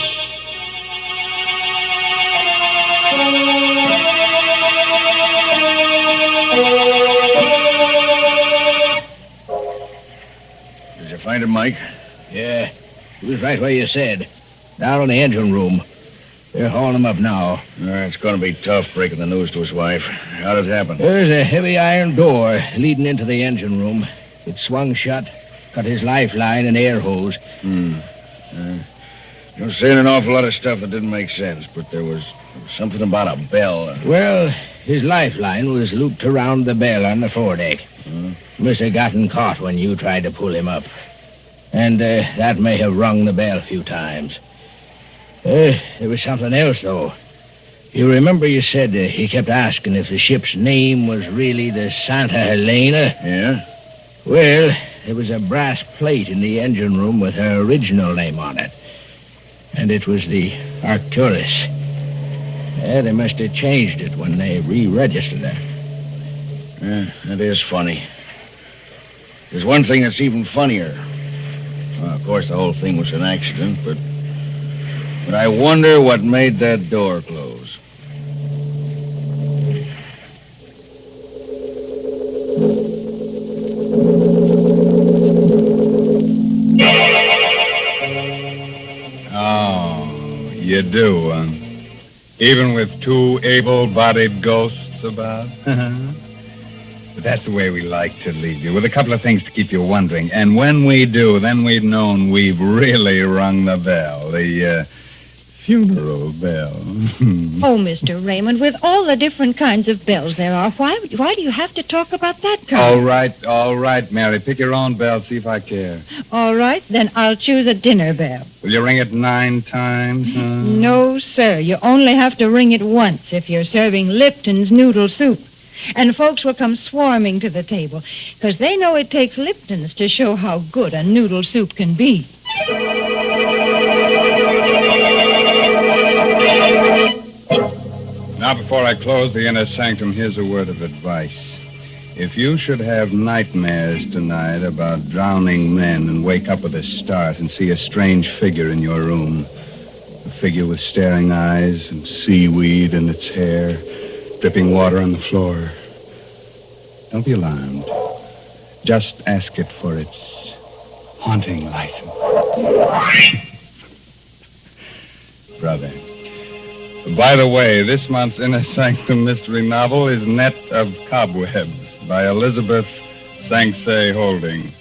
Did you find him, Mike? Yeah, he was right where you said. Down in the engine room. They're hauling him up now. It's going to be tough breaking the news to his wife. How did it happen? There's a heavy iron door leading into the engine room. It swung shut, cut his lifeline and air hose. You're saying an awful lot of stuff that didn't make sense, but there was something about a bell. Well, his lifeline was looped around the bell on the foredeck. Must have gotten caught when you tried to pull him up. And that may have rung the bell a few times. There was something else, though. You remember you said he kept asking if the ship's name was really the Santa Helena? Yeah? Well, there was a brass plate in the engine room with her original name on it. And it was the Arcturus. Yeah, they must have changed it when they re-registered her. Yeah, that is funny. There's one thing that's even funnier. Well, of course, the whole thing was an accident, but I wonder what made that door close. Oh, you do, huh? Even with two able-bodied ghosts about? But that's the way we like to leave you, with a couple of things to keep you wondering. And when we do, then we've known we've really rung the bell. The funeral bell. Oh, Mr. Raymond, with all the different kinds of bells there are, why do you have to talk about that kind? All right, Mary. Pick your own bell, see if I care. All right, then I'll choose a dinner bell. Will you ring it 9 times? No, sir. You only have to ring it once if you're serving Lipton's noodle soup. And folks will come swarming to the table, because they know it takes Lipton's to show how good a noodle soup can be. Now, before I close the Inner Sanctum, here's a word of advice. If you should have nightmares tonight about drowning men and wake up with a start and see a strange figure in your room, a figure with staring eyes and seaweed in its hair, dripping water on the floor, don't be alarmed. Just ask it for its haunting license. Brother. By the way, this month's Inner Sanctum mystery novel is Net of Cobwebs by Elizabeth Sanksay Holding.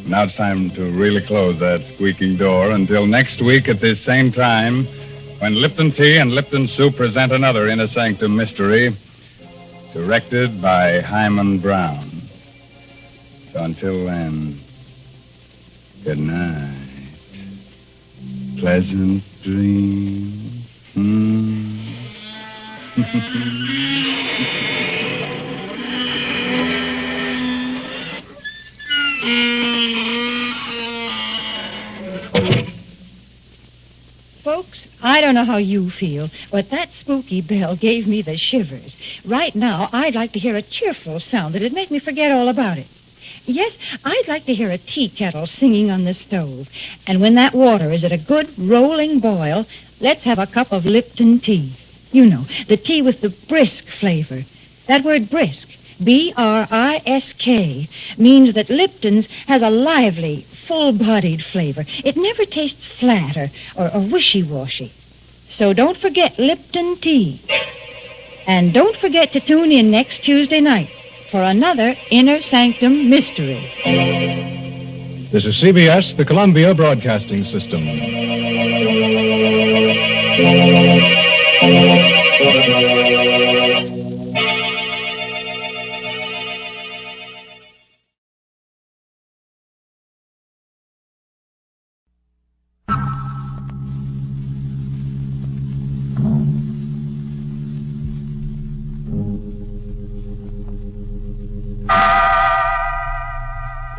Now it's time to really close that squeaking door until next week at this same time when Lipton Tea and Lipton Soup present another Inner Sanctum mystery directed by Hyman Brown. So until then, good night. Pleasant dreams. Folks, I don't know how you feel, but that spooky bell gave me the shivers. Right now, I'd like to hear a cheerful sound that'd make me forget all about it. Yes, I'd like to hear a tea kettle singing on the stove. And when that water is at a good rolling boil, let's have a cup of Lipton tea. You know, the tea with the brisk flavor. That word brisk, B-R-I-S-K, means that Lipton's has a lively, full-bodied flavor. It never tastes flat or wishy-washy. So don't forget Lipton tea. And don't forget to tune in next Tuesday night for another Inner Sanctum mystery. This is CBS, the Columbia Broadcasting System.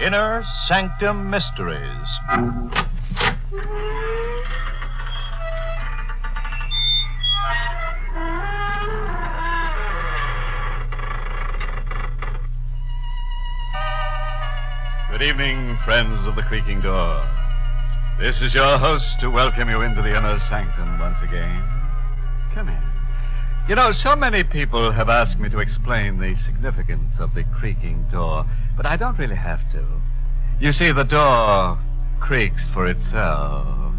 Inner Sanctum Mysteries. Good evening, friends of the creaking door. This is your host to welcome you into the Inner Sanctum once again. Come in. You know, so many people have asked me to explain the significance of the creaking door, but I don't really have to. You see, the door creaks for itself.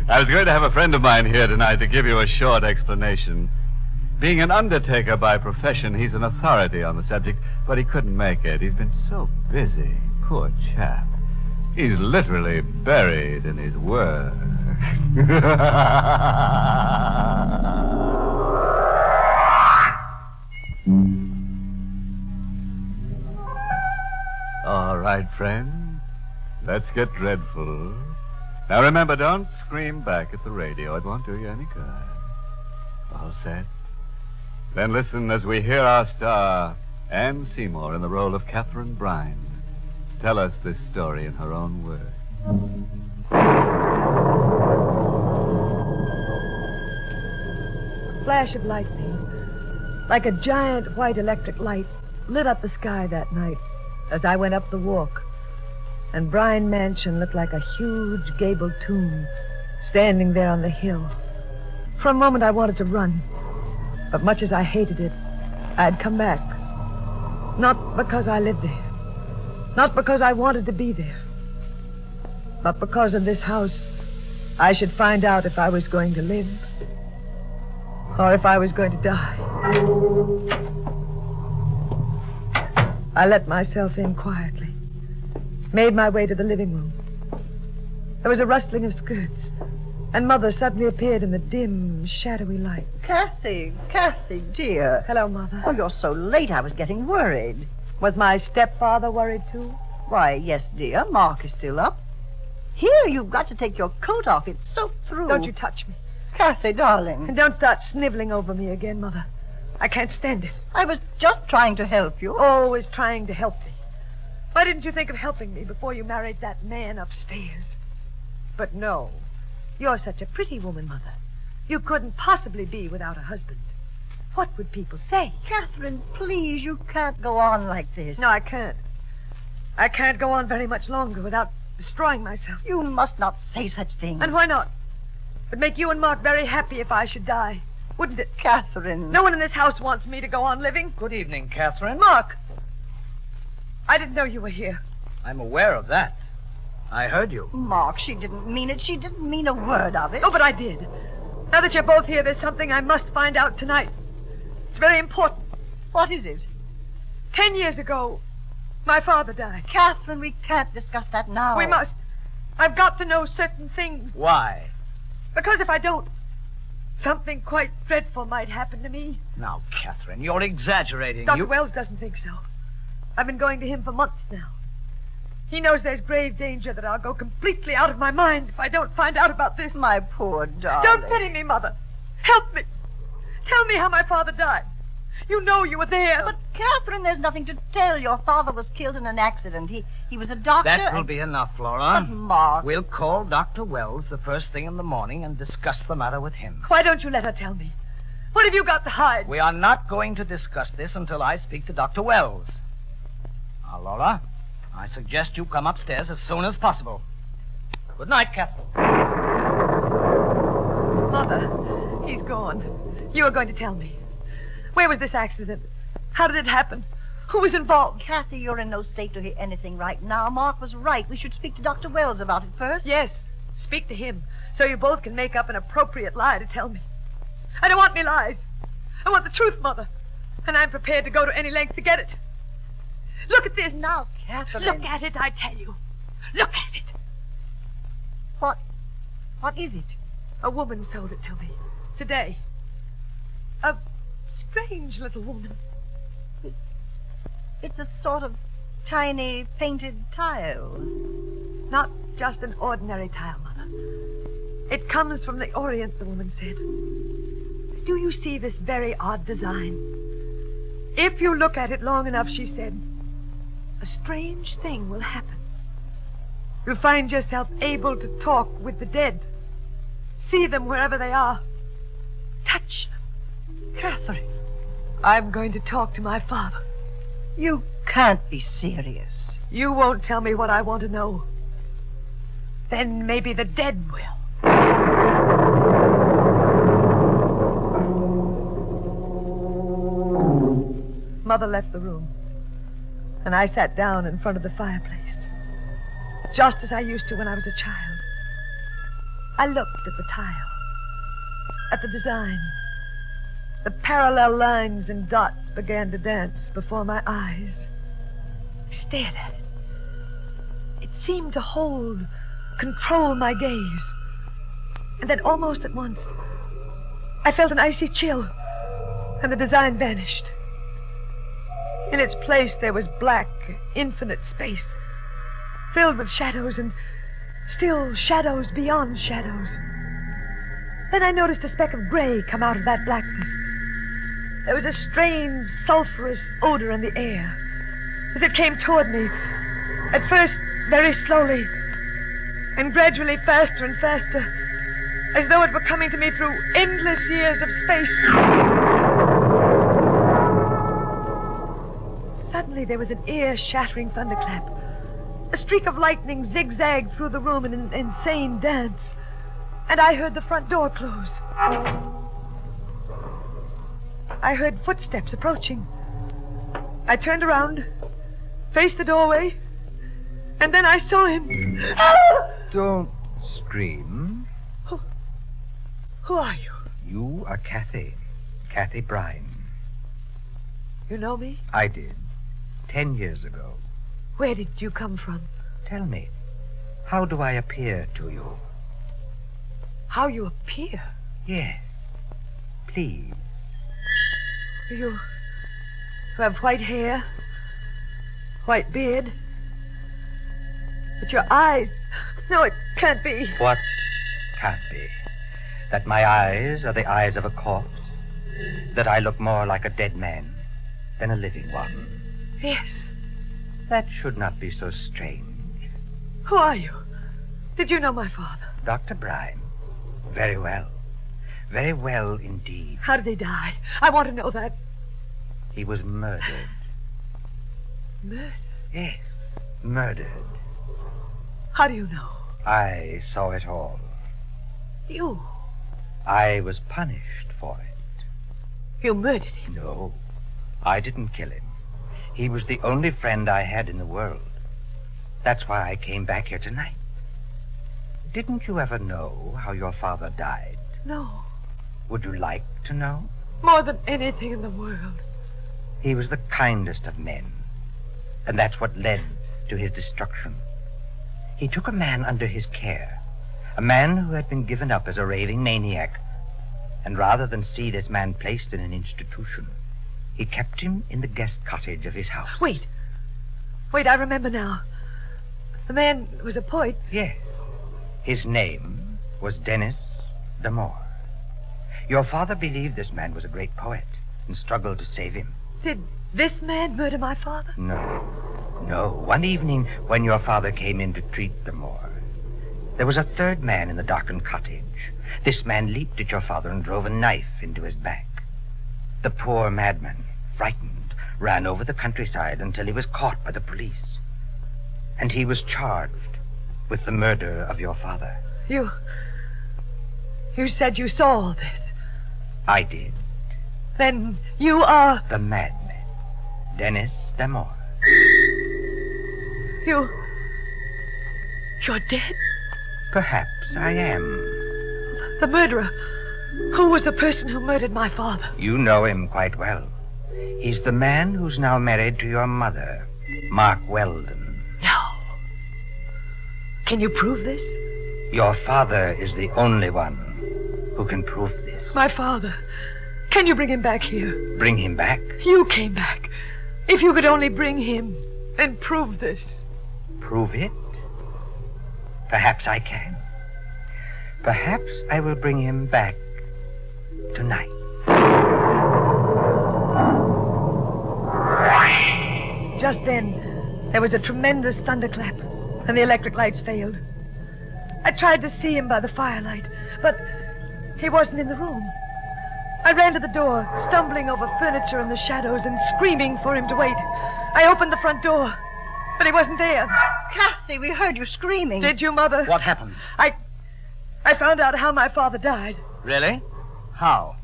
I was going to have a friend of mine here tonight to give you a short explanation. Being an undertaker by profession, he's an authority on the subject, but he couldn't make it. He's been so busy. Poor chap. He's literally buried in his work. All right, friend. Let's get dreadful. Now remember, don't scream back at the radio. It won't do you any good. All set? Then listen as we hear our star, Anne Seymour, in the role of Catherine Brine, tell us this story in her own words. A flash of lightning, like a giant white electric light, lit up the sky that night as I went up the walk. And Brine Mansion looked like a huge gabled tomb standing there on the hill. For a moment I wanted to run, but much as I hated it, I'd come back. Not because I lived there. Not because I wanted to be there. But because of this house, I should find out if I was going to live or if I was going to die. I let myself in quietly, made my way to the living room. There was a rustling of skirts, and Mother suddenly appeared in the dim, shadowy light. Kathy, dear. Hello, Mother. Oh, you're so late, I was getting worried. Was my stepfather worried, too? Why, yes, dear. Mark is still up. Here, you've got to take your coat off. It's soaked through. Don't you touch me. Kathy, darling. And don't start sniveling over me again, Mother. I can't stand it. I was just trying to help you. Always trying to help me. Why didn't you think of helping me before you married that man upstairs? But no. You're such a pretty woman, Mother. You couldn't possibly be without a husband. What would people say? Catherine, please, you can't go on like this. No, I can't. I can't go on very much longer without destroying myself. You must not say such things. And why not? It'd make you and Mark very happy if I should die, wouldn't it? Catherine. No one in this house wants me to go on living. Good evening, Catherine. Mark! I didn't know you were here. I'm aware of that. I heard you. Mark, she didn't mean it. She didn't mean a word of it. Oh, but I did. Now that you're both here, there's something I must find out tonight. It's very important. What is it? 10 years ago, my father died. Catherine, we can't discuss that now. We must. I've got to know certain things. Why? Because if I don't, something quite dreadful might happen to me. Now, Catherine, you're exaggerating. Dr. Wells doesn't think so. I've been going to him for months now. He knows there's grave danger that I'll go completely out of my mind if I don't find out about this. My poor darling. Don't pity me, Mother. Help me. Tell me how my father died. You know you were there. But, Catherine, there's nothing to tell. Your father was killed in an accident. He was a doctor. That will be enough, Flora. But, Mark. We'll call Dr. Wells the first thing in the morning and discuss the matter with him. Why don't you let her tell me? What have you got to hide? We are not going to discuss this until I speak to Dr. Wells. Now, Laura, I suggest you come upstairs as soon as possible. Good night, Catherine. Mother, he's gone. You were going to tell me. Where was this accident? How did it happen? Who was involved? Kathy, you're in no state to hear anything right now. Mark was right. We should speak to Dr. Wells about it first. Yes, speak to him, so you both can make up an appropriate lie to tell me. I don't want any lies. I want the truth, Mother. And I'm prepared to go to any length to get it. Look at this. Now, Catherine. Look at it, I tell you. Look at it. What is it? A woman sold it to me. Today. A strange little woman. It's a sort of tiny painted tile. Not just an ordinary tile, Mother. It comes from the Orient, the woman said. Do you see this very odd design? If you look at it long enough, she said, a strange thing will happen. You'll find yourself able to talk with the dead. See them wherever they are. Touch them. Catherine, I'm going to talk to my father. You can't be serious. You won't tell me what I want to know. Then maybe the dead will. Mother left the room, and I sat down in front of the fireplace, just as I used to when I was a child. I looked at the tile, at the design. The parallel lines and dots began to dance before my eyes. I stared at it. It seemed to hold, control my gaze. And then almost at once, I felt an icy chill, and the design vanished. In its place, there was black, infinite space, filled with shadows and still shadows beyond shadows. Then I noticed a speck of gray come out of that blackness. There was a strange, sulphurous odor in the air as it came toward me, at first very slowly, and gradually faster and faster, as though it were coming to me through endless years of space. Suddenly there was an ear-shattering thunderclap. A streak of lightning zigzagged through the room in an insane dance, and I heard the front door close. I heard footsteps approaching. I turned around, faced the doorway, and then I saw him. Don't scream. Who are you? You are Kathy Brine. You know me? I did, 10 years ago. Where did you come from? Tell me, how do I appear to you? How you appear? Yes, please. You have white hair, white beard, but your eyes... No, it can't be. What can't be? That my eyes are the eyes of a corpse? That I look more like a dead man than a living one? Yes. That should not be so strange. Who are you? Did you know my father? Dr. Brine. Very well. Very well indeed. How did he die? I want to know that. He was murdered. Murdered? Yes, murdered. How do you know? I saw it all. You? I was punished for it. You murdered him? No, I didn't kill him. He was the only friend I had in the world. That's why I came back here tonight. Didn't you ever know how your father died? No. Would you like to know? More than anything in the world. He was the kindest of men, and that's what led to his destruction. He took a man under his care, a man who had been given up as a raving maniac, and rather than see this man placed in an institution, he kept him in the guest cottage of his house. Wait, I remember now. The man was a poet. Yes. His name was Dennis Damore. Your father believed this man was a great poet and struggled to save him. Did this man murder my father? No. One evening when your father came in to treat Damore, there was a third man in the darkened cottage. This man leaped at your father and drove a knife into his back. The poor madman, frightened, ran over the countryside until he was caught by the police. And he was charged with the murder of your father. You said you saw all this. I did. Then you are... The madman, Dennis Damore. You're dead? Perhaps I am. The murderer. Who was the person who murdered my father? You know him quite well. He's the man who's now married to your mother, Mark Weldon. No. Can you prove this? Your father is the only one who can prove this. My father. Can you bring him back here? Bring him back? You came back. If you could only bring him and prove this. Prove it? Perhaps I can. Perhaps I will bring him back tonight. Just then, There was a tremendous thunderclap, and the electric lights failed. I tried to see him by the firelight, but he wasn't in the room. I ran to the door, stumbling over furniture in the shadows and screaming for him to wait. I opened the front door, but he wasn't there. Kathy, we heard you screaming. Did you, Mother? What happened? I found out how my father died. Really? How?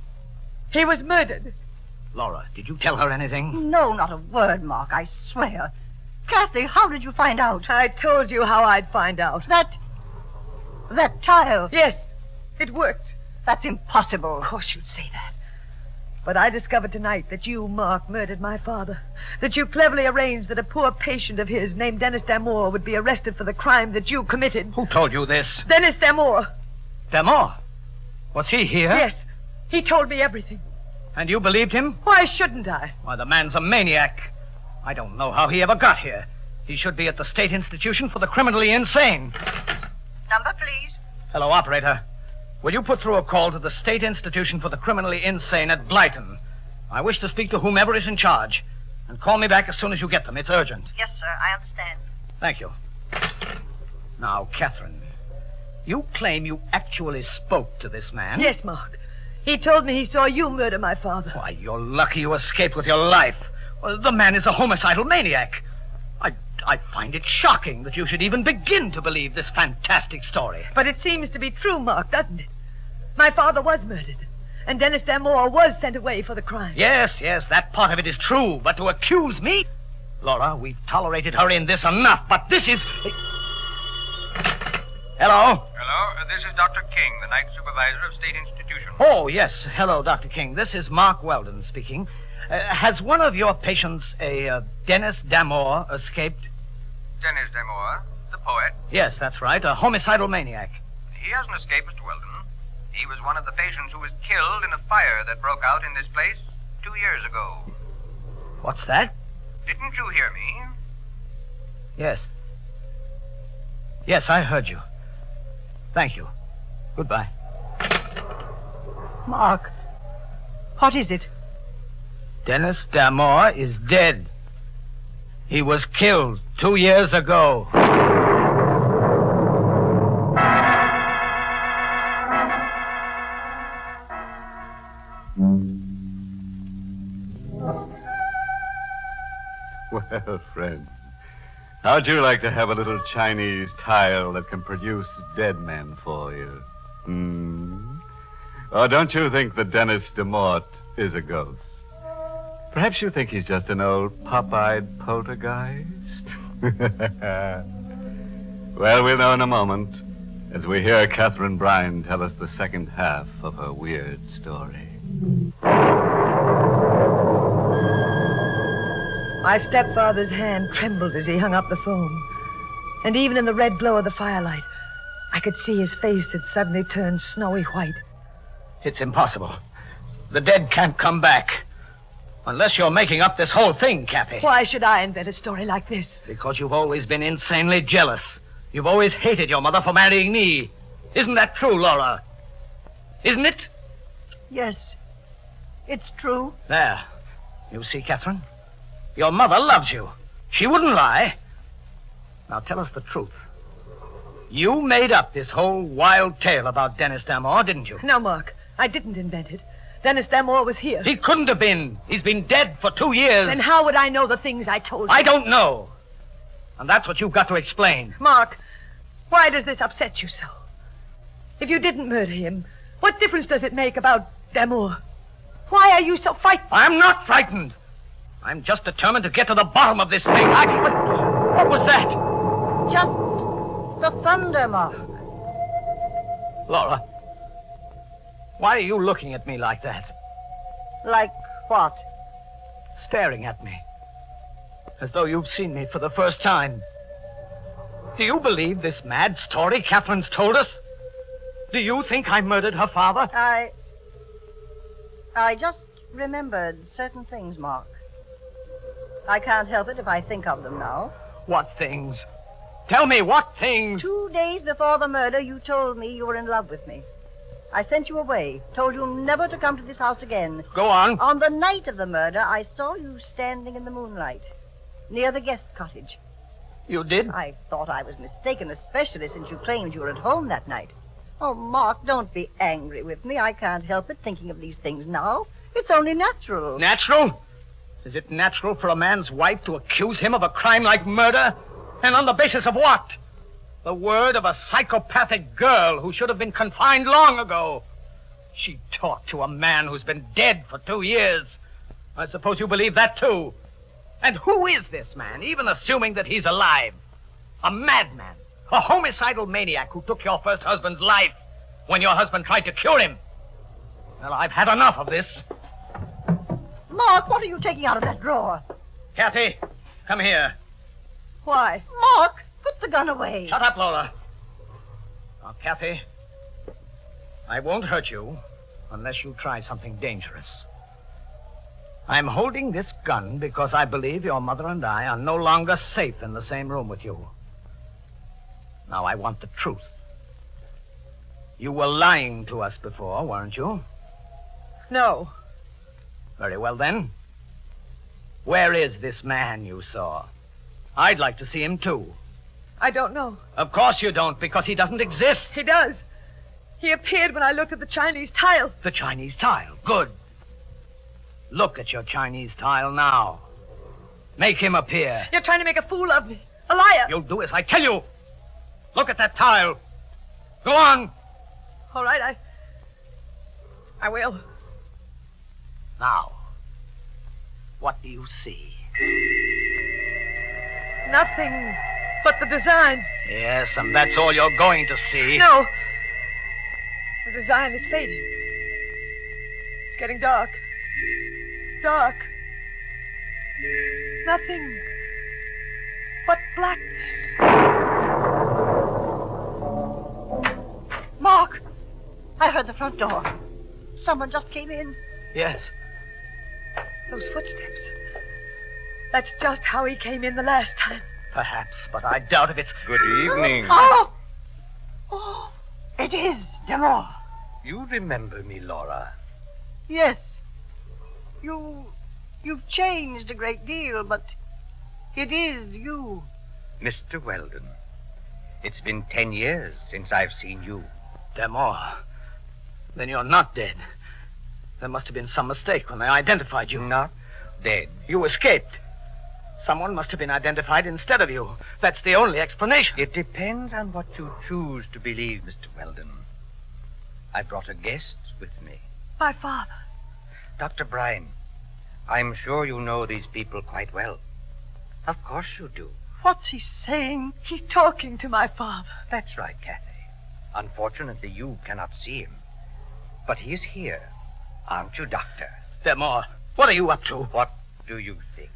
He was murdered. Laura, did you tell her anything? No, not a word, Mark, I swear. Kathy, how did you find out? I told you how I'd find out. That tile. Yes, it worked. That's impossible. Of course you'd say that. But I discovered tonight that you, Mark, murdered my father. That you cleverly arranged that a poor patient of his named Dennis Damore would be arrested for the crime that you committed. Who told you this? Dennis Damore. Damore? Was he here? Yes. He told me everything. And you believed him? Why shouldn't I? Why, the man's a maniac. I don't know how he ever got here. He should be at the State Institution for the Criminally Insane. Number, please. Hello, operator. Will you put through a call to the State Institution for the Criminally Insane at Blyton? I wish to speak to whomever is in charge. And call me back as soon as you get them. It's urgent. Yes, sir, I understand. Thank you. Now, Catherine, you claim you actually spoke to this man? Yes, Mark. He told me he saw you murder my father. Why, you're lucky you escaped with your life. Well, the man is a homicidal maniac. I find it shocking that you should even begin to believe this fantastic story. But it seems to be true, Mark, doesn't it? My father was murdered, and Dennis Damore was sent away for the crime. Yes, that part of it is true. But to accuse me? Laura, we've tolerated her in this enough, but this is... Hello? Hello, this is Dr. King, the night supervisor of State Institution. Oh, yes. Hello, Dr. King. This is Mark Weldon speaking. Has one of your patients, a Dennis Damore, escaped? Dennis Damore, the poet? Yes, that's right. A homicidal maniac. He hasn't escaped, Mr. Weldon. He was one of the patients who was killed in a fire that broke out in this place 2 years ago. What's that? Didn't you hear me? Yes. Yes, I heard you. Thank you. Goodbye. Mark, what is it? Dennis Damore is dead. He was killed 2 years ago. Well, friend, how'd you like to have a little Chinese tile that can produce dead men for you? Or don't you think that Dennis Damore is a ghost? Perhaps you think he's just an old pop-eyed poltergeist? Well, we'll know in a moment as we hear Catherine Bryan tell us the second half of her weird story. My stepfather's hand trembled as he hung up the phone. And even in the red glow of the firelight, I could see his face had suddenly turned snowy white. It's impossible. The dead can't come back. Unless you're making up this whole thing, Kathy. Why should I invent a story like this? Because you've always been insanely jealous. You've always hated your mother for marrying me. Isn't that true, Laura? Isn't it? Yes, it's true. There. You see, Catherine? Your mother loves you. She wouldn't lie. Now tell us the truth. You made up this whole wild tale about Dennis Damore, didn't you? No, Mark. I didn't invent it. Dennis Damore was here. He couldn't have been. He's been dead for 2 years. Then how would I know the things I told you? I don't know. And that's what you've got to explain. Mark, why does this upset you so? If you didn't murder him, what difference does it make about Damore? Why are you so frightened? I'm not frightened. I'm just determined to get to the bottom of this thing. What was that? Just the thunder, Mark. Laura, why are you looking at me like that? Like what? Staring at me. As though you've seen me for the first time. Do you believe this mad story Catherine's told us? Do you think I murdered her father? I just remembered certain things, Mark. I can't help it if I think of them now. What things? Tell me what things? 2 days before the murder, you told me you were in love with me. I sent you away, told you never to come to this house again. Go on. On the night of the murder, I saw you standing in the moonlight, near the guest cottage. You did? I thought I was mistaken, especially since you claimed you were at home that night. Oh, Mark, don't be angry with me. I can't help it thinking of these things now. It's only natural. Natural? Is it natural for a man's wife to accuse him of a crime like murder? And on the basis of what? The word of a psychopathic girl who should have been confined long ago. She talked to a man who's been dead for 2 years. I suppose you believe that, too. And who is this man, even assuming that he's alive? A madman. A homicidal maniac who took your first husband's life when your husband tried to cure him. Well, I've had enough of this. Mark, what are you taking out of that drawer? Kathy, come here. Why? Mark, put the gun away. Shut up, Laura. Now, Kathy, I won't hurt you unless you try something dangerous. I'm holding this gun because I believe your mother and I are no longer safe in the same room with you. Now, I want the truth. You were lying to us before, weren't you? No. Very well, then. Where is this man you saw? I'd like to see him, too. I don't know. Of course you don't, because he doesn't exist. He does. He appeared when I looked at the Chinese tile. The Chinese tile? Good. Look at your Chinese tile now. Make him appear. You're trying to make a fool of me. A liar. You'll do as I tell you. Look at that tile. Go on. All right, I will. Now, what do you see? Nothing but the design. Yes, and that's all you're going to see. No. The design is fading. It's getting dark. Dark. Nothing but blackness. Mark, I heard the front door. Someone just came in. Yes. Those footsteps. That's just how he came in the last time. Perhaps, but I doubt if it's... Good evening. Oh, it is Demore. You remember me, Laura? Yes. You've changed a great deal, but it is you. Mr. Weldon, it's been 10 years since I've seen you. Demore. Then you're not dead. There must have been some mistake when they identified you. Not dead. You escaped. Someone must have been identified instead of you. That's the only explanation. It depends on what you choose to believe, Mr. Weldon. I brought a guest with me. My father. Dr. Bryan, I'm sure you know these people quite well. Of course you do. What's he saying? He's talking to my father. That's right, Kathy. Unfortunately, you cannot see him. But he is here. Aren't you, Doctor? Demore, what are you up to? What do you think?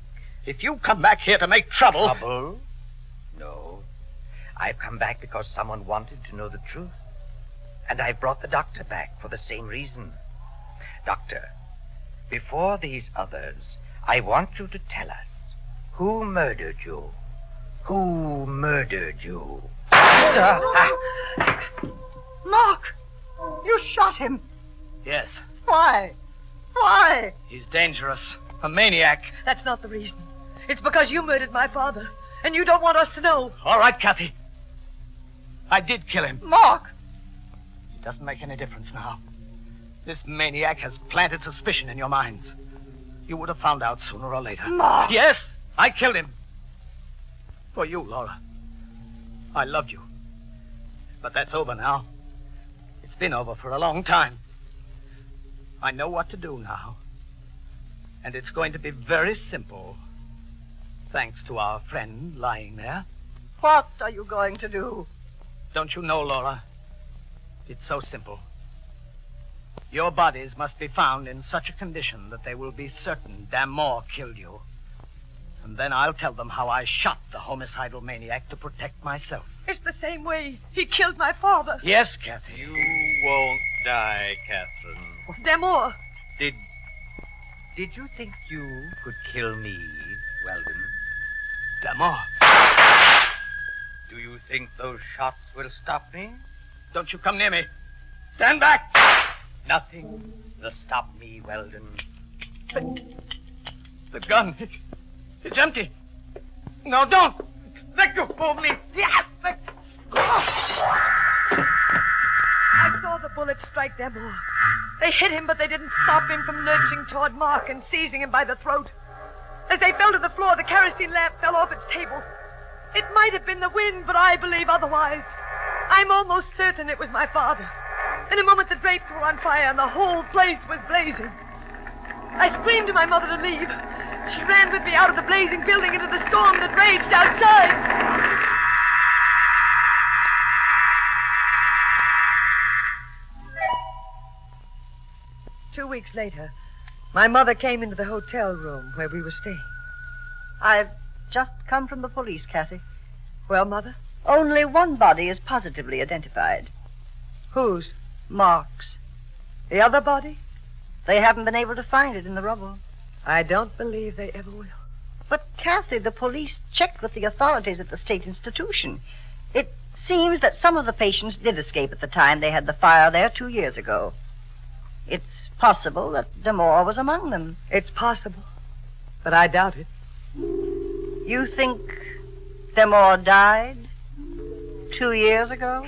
If you come back here to make trouble... Trouble? No. I've come back because someone wanted to know the truth. And I've brought the doctor back for the same reason. Doctor, before these others, I want you to tell us who murdered you. Who murdered you? Mark, you shot him. Yes. Why? Why? He's dangerous. A maniac. That's not the reason. It's because you murdered my father, and you don't want us to know. All right, Kathy. I did kill him. Mark! It doesn't make any difference now. This maniac has planted suspicion in your minds. You would have found out sooner or later. Mark! Yes, I killed him. For you, Laura. I loved you. But that's over now. It's been over for a long time. I know what to do now. And it's going to be very simple. Thanks to our friend lying there. What are you going to do? Don't you know, Laura? It's so simple. Your bodies must be found in such a condition that they will be certain Damore killed you. And then I'll tell them how I shot the homicidal maniac to protect myself. It's the same way he killed my father. Yes, Kathy. You won't die, Catherine. Damore. Did you think you could kill me, Weldon? Damore. Do you think those shots will stop me? Don't you come near me. Stand back! Nothing will stop me, Weldon. The gun, it's empty. No, don't. Let go of me. Yes! I saw the bullet strike them all. They hit him, but they didn't stop him from lurching toward Mark and seizing him by the throat. As they fell to the floor, the kerosene lamp fell off its table. It might have been the wind, but I believe otherwise. I'm almost certain it was my father. In a moment, the drapes were on fire and the whole place was blazing. I screamed to my mother to leave. She ran with me out of the blazing building into the storm that raged outside. 2 weeks later, my mother came into the hotel room where we were staying. I've just come from the police, Kathy. Well, Mother? Only one body is positively identified. Whose? Mark's. The other body? They haven't been able to find it in the rubble. I don't believe they ever will. But, Kathy, the police checked with the authorities at the state institution. It seems that some of the patients did escape at the time they had the fire there 2 years ago. It's possible that Damore was among them. It's possible, but I doubt it. You think Damore died 2 years ago?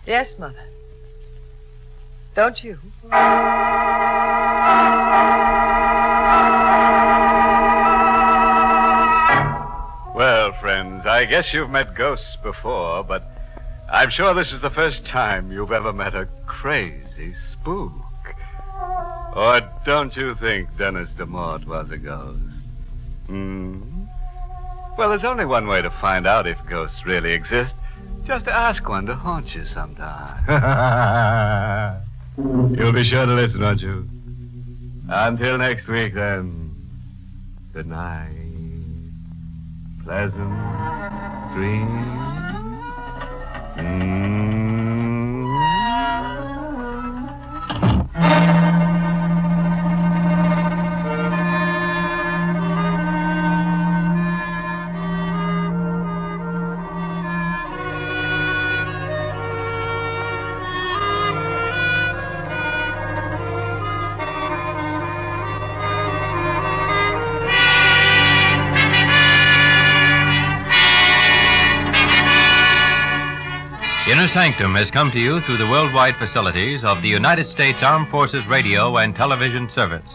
Yes, Mother. Don't you? Well, friends, I guess you've met ghosts before, but I'm sure this is the first time you've ever met a crazy spook. Or don't you think Dennis Damore was a ghost? Well, there's only one way to find out if ghosts really exist. Just ask one to haunt you sometime. You'll be sure to listen, won't you? Until next week, then. Good night. Pleasant dreams. Inner Sanctum has come to you through the worldwide facilities of the United States Armed Forces Radio and Television Service.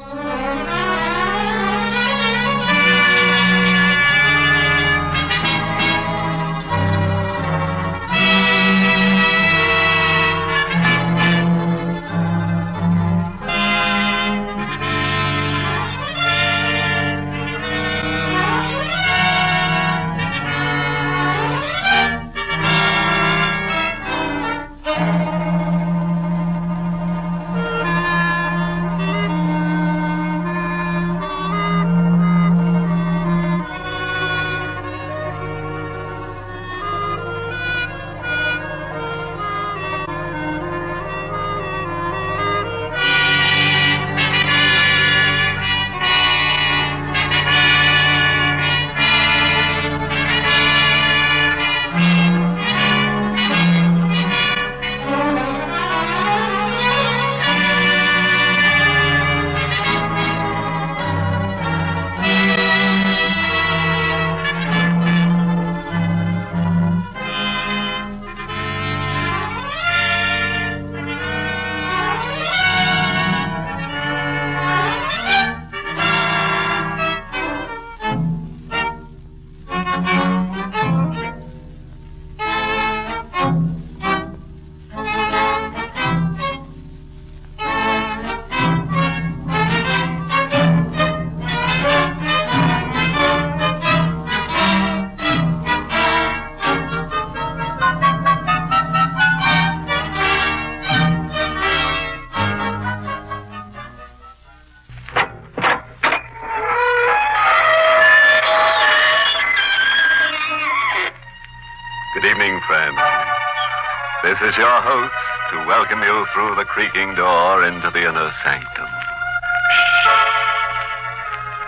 This is your host to welcome you through the creaking door into the Inner Sanctum.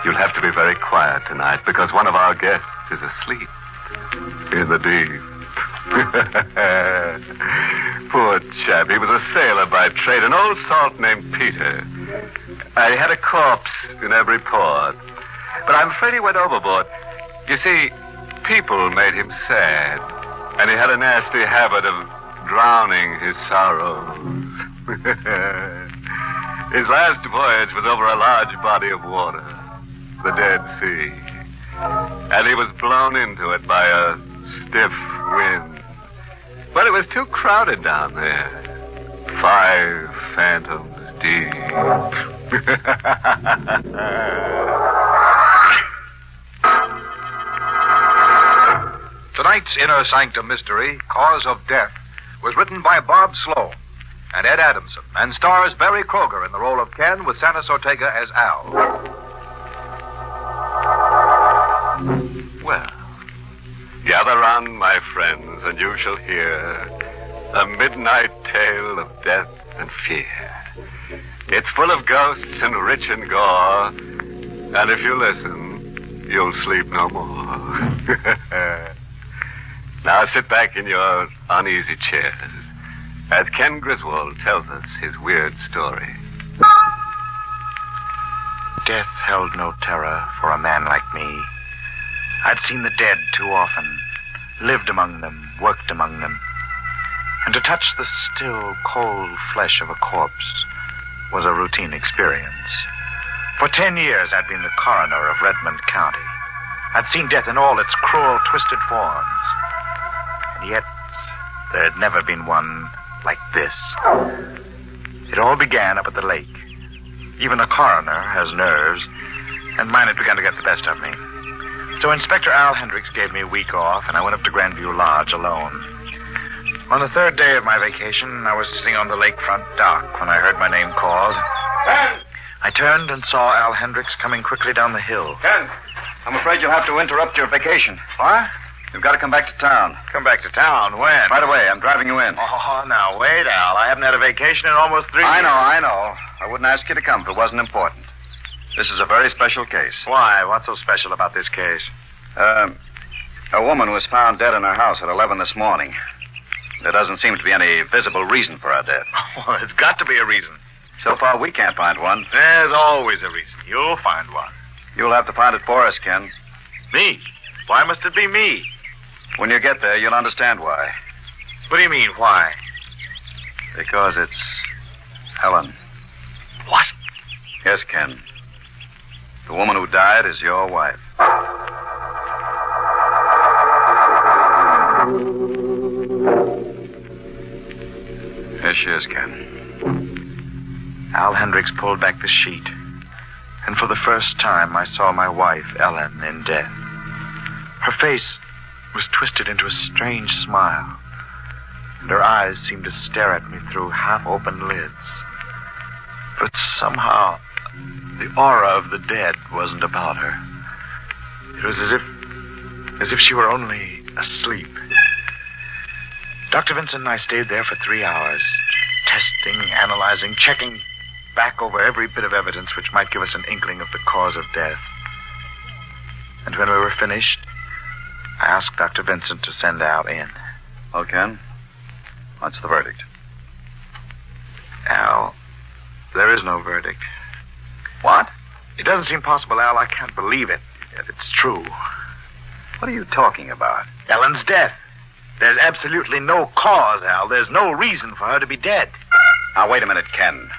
You'll have to be very quiet tonight because one of our guests is asleep in the deep. Poor chap. He was a sailor by trade, an old salt named Peter. He had a corpse in every port. But I'm afraid he went overboard. You see, people made him sad, and he had a nasty habit of drowning his sorrows. His last voyage was over a large body of water, the Dead Sea, and he was blown into it by a stiff wind. But it was too crowded down there. 5 fathoms deep. Tonight's Inner Sanctum Mystery, Cause of Death, was written by Bob Sloan and Ed Adamson, and stars Barry Kroger in the role of Ken with Santos Ortega as Al. Well, gather round, my friends, and you shall hear a midnight tale of death and fear. It's full of ghosts and rich in gore, and if you listen, you'll sleep no more. Now sit back in your uneasy chairs as Ken Griswold tells us his weird story. Death held no terror for a man like me. I'd seen the dead too often, lived among them, worked among them. And to touch the still, cold flesh of a corpse was a routine experience. For 10 years, I'd been the coroner of Redmond County. I'd seen death in all its cruel, twisted forms. And yet, there had never been one like this. It all began up at the lake. Even a coroner has nerves, and mine had begun to get the best of me. So Inspector Al Hendricks gave me a week off, and I went up to Grandview Lodge alone. On the 3rd day of my vacation, I was sitting on the lakefront dock when I heard my name called. Ken! I turned and saw Al Hendricks coming quickly down the hill. Ken, I'm afraid you'll have to interrupt your vacation. What? You've got to come back to town. Come back to town? When? Right away. I'm driving you in. Oh, now, wait, Al. I haven't had a vacation in almost 3 years. I know. I wouldn't ask you to come if it wasn't important. This is a very special case. Why? What's so special about this case? A woman was found dead in her house at 11 this morning. There doesn't seem to be any visible reason for her death. Well, there's got to be a reason. So far, we can't find one. There's always a reason. You'll find one. You'll have to find it for us, Ken. Me? Why must it be me? When you get there, you'll understand why. What do you mean, why? Because it's Helen. What? Yes, Ken. The woman who died is your wife. Here she is, Ken. Al Hendricks pulled back the sheet, and for the first time I saw my wife, Ellen, in death. Her face was twisted into a strange smile, and her eyes seemed to stare at me through half-open lids. But somehow, the aura of the dead wasn't about her. It was as if she were only asleep. Dr. Vincent and I stayed there for 3 hours, testing, analyzing, checking back over every bit of evidence which might give us an inkling of the cause of death. And when we were finished, I asked Dr. Vincent to send Al in. Well, Ken, what's the verdict? Al, there is no verdict. What? It doesn't seem possible, Al. I can't believe it. Yet it's true. What are you talking about? Ellen's death. There's absolutely no cause, Al. There's no reason for her to be dead. Now, wait a minute, Ken.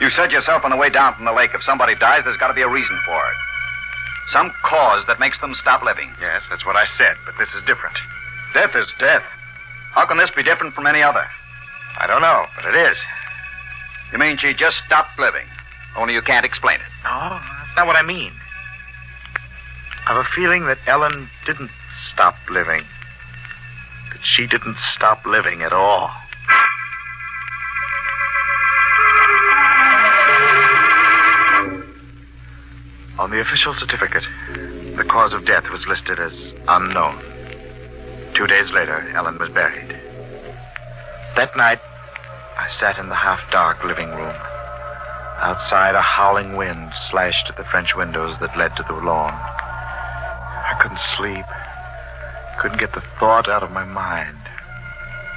You said yourself on the way down from the lake, if somebody dies, there's got to be a reason for it. Some cause that makes them stop living. Yes, that's what I said, but this is different. Death is death. How can this be different from any other? I don't know, but it is. You mean she just stopped living, only you can't explain it? No, that's not what I mean. I have a feeling that Ellen didn't stop living. That she didn't stop living at all. On the official certificate, the cause of death was listed as unknown. 2 days later, Ellen was buried. That night, I sat in the half-dark living room. Outside, a howling wind slashed at the French windows that led to the lawn. I couldn't sleep. Couldn't get the thought out of my mind.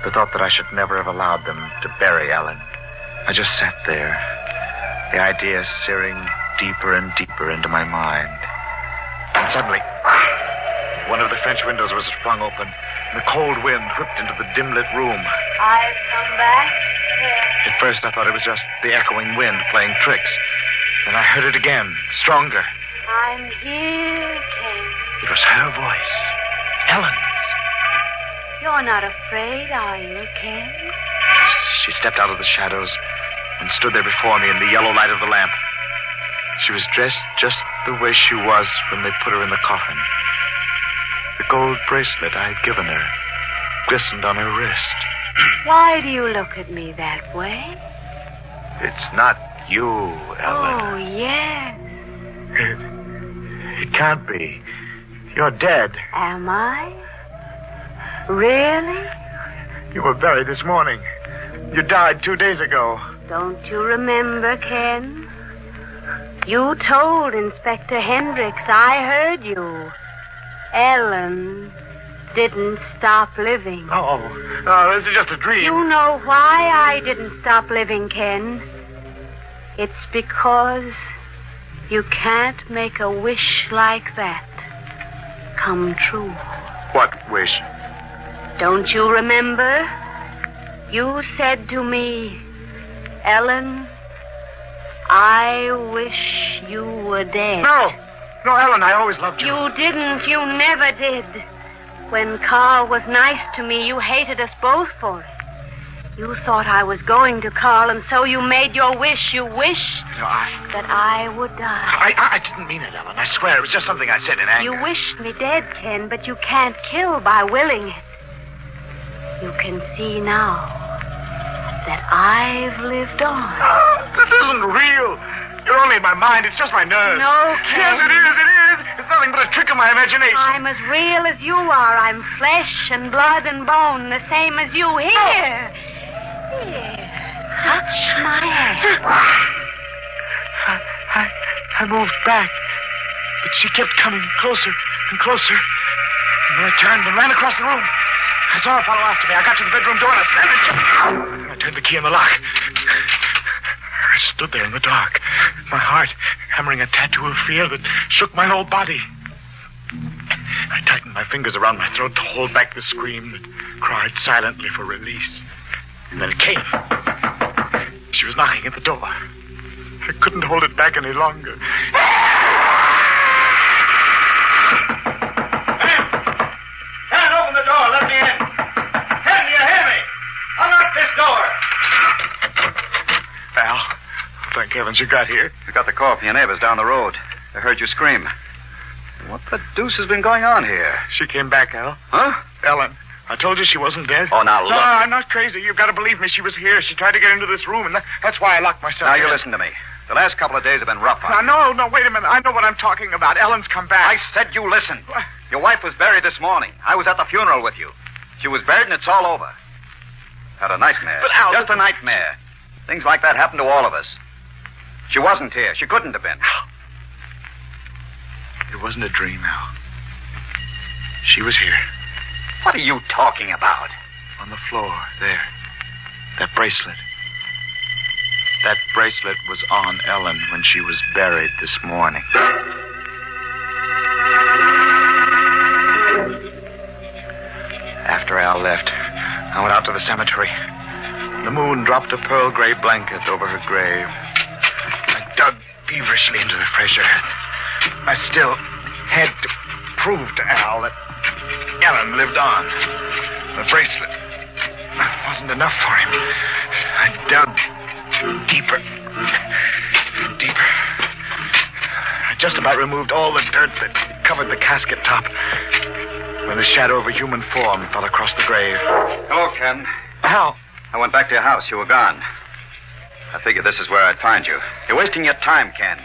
The thought that I should never have allowed them to bury Ellen. I just sat there, the idea searing deeper and deeper into my mind. And suddenly, One of the French windows was flung open, and the cold wind whipped into the dim-lit room. I've come back. At first, I thought it was just the echoing wind playing tricks. Then I heard it again, stronger. I'm here, Ken. It was her voice. Ellen. You're not afraid, are you, Ken? She stepped out of the shadows and stood there before me in the yellow light of the lamp. She was dressed just the way she was when they put her in the coffin. The gold bracelet I had given her glistened on her wrist. Why do you look at me that way? It's not you, Ellen. Oh, yes. It can't be. You're dead. Am I? Really? You were buried this morning. You died 2 days ago. Don't you remember, Ken? You told Inspector Hendricks. I heard you. Ellen didn't stop living. Oh, this is just a dream. You know why I didn't stop living, Ken? It's because you can't make a wish like that come true. What wish? Don't you remember? You said to me, Ellen, I wish you were dead. No, Ellen, I always loved you. You didn't. You never did. When Carl was nice to me, you hated us both for it. You thought I was going to Carl, and so you made your wish. You wished that I would die. I didn't mean it, Ellen. I swear. It was just something I said in anger. You wished me dead, Ken, but you can't kill by willing it. You can see now that I've lived on. This isn't real. You're only in my mind. It's just my nerves. No, Ken. Yes, it is. It's nothing but a trick of my imagination. I'm as real as you are. I'm flesh and blood and bone, the same as you. Here. Here. Touch my hand. I moved back, but she kept coming closer and closer. And then I turned and ran across the room. I saw her follow after me. I got to the bedroom door and I slammed it. I turned the key in the lock. I stood there in the dark, my heart hammering a tattoo of fear that shook my whole body. I tightened my fingers around my throat to hold back the scream that cried silently for release. And then it came. She was knocking at the door. I couldn't hold it back any longer. Can't open the door. Let me in. Ken, you hear me? Unlock this door. Al, thank heavens you got here. We got the call from your neighbors down the road. They heard you scream. What the deuce has been going on here? She came back, Al. Huh? Ellen, I told you she wasn't dead. Oh, now look. No, I'm not crazy. You've got to believe me. She was here. She tried to get into this room, and that's why I locked myself Now, in. you listen to me. The last couple of days have been rough on you. No, wait a minute. I know what I'm talking about. Ellen's come back. I said you listen. Your wife was buried this morning. I was at the funeral with you. She was buried, and it's all over. Had a nightmare. But, Al... Just a nightmare. Things like that happen to all of us. She wasn't here. She couldn't have been. It wasn't a dream, Al. She was here. What are you talking about? On the floor, there. That bracelet. That bracelet was on Ellen when she was buried this morning. After Al left, I went out to the cemetery. The moon dropped a pearl gray blanket over her grave. I dug feverishly into the fresh earth. I still had to prove to Al that Ellen lived on. The bracelet wasn't enough for him. I dug deeper. Deeper. I just about removed all the dirt that covered the casket top when the shadow of a human form fell across the grave. Hello, Ken. Al. I went back to your house. You were gone. I figured this is where I'd find you. You're wasting your time, Ken.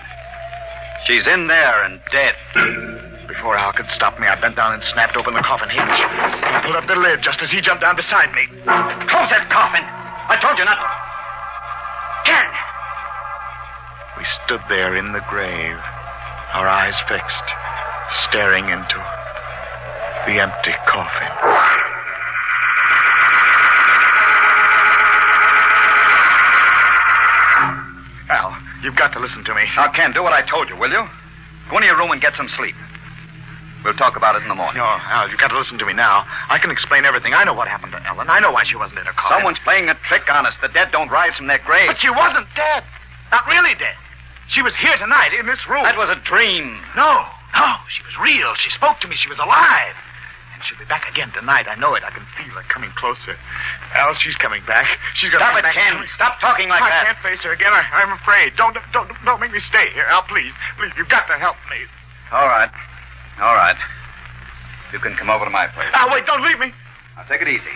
She's in there and dead. Before Al could stop me, I bent down and snapped open the coffin hinge. I pulled up the lid just as he jumped down beside me. Close that coffin! I told you not to... Ken! We stood there in the grave, our eyes fixed, staring into the empty coffin. Al, you've got to listen to me. Now, Ken, do what I told you, will you? Go into your room and get some sleep. We'll talk about it in the morning. No, Al, you've got to listen to me now. I can explain everything. I know what happened to Ellen. I know why she wasn't in her car. Someone's playing a trick on us. The dead don't rise from their graves. But she wasn't dead. Not really dead. She was here tonight in this room. That was a dream. No. She was real. She spoke to me. She was alive. And she'll be back again tonight. I know it. I can feel her coming closer. Al, she's coming back. She's going to Stop come it, back. Ken. Stop talking like that. I can't face her again. I'm afraid. Don't make me stay here. Al, please. Please, you've got to help me. All right. You can come over to my place. Al, wait, don't leave me. Now, take it easy.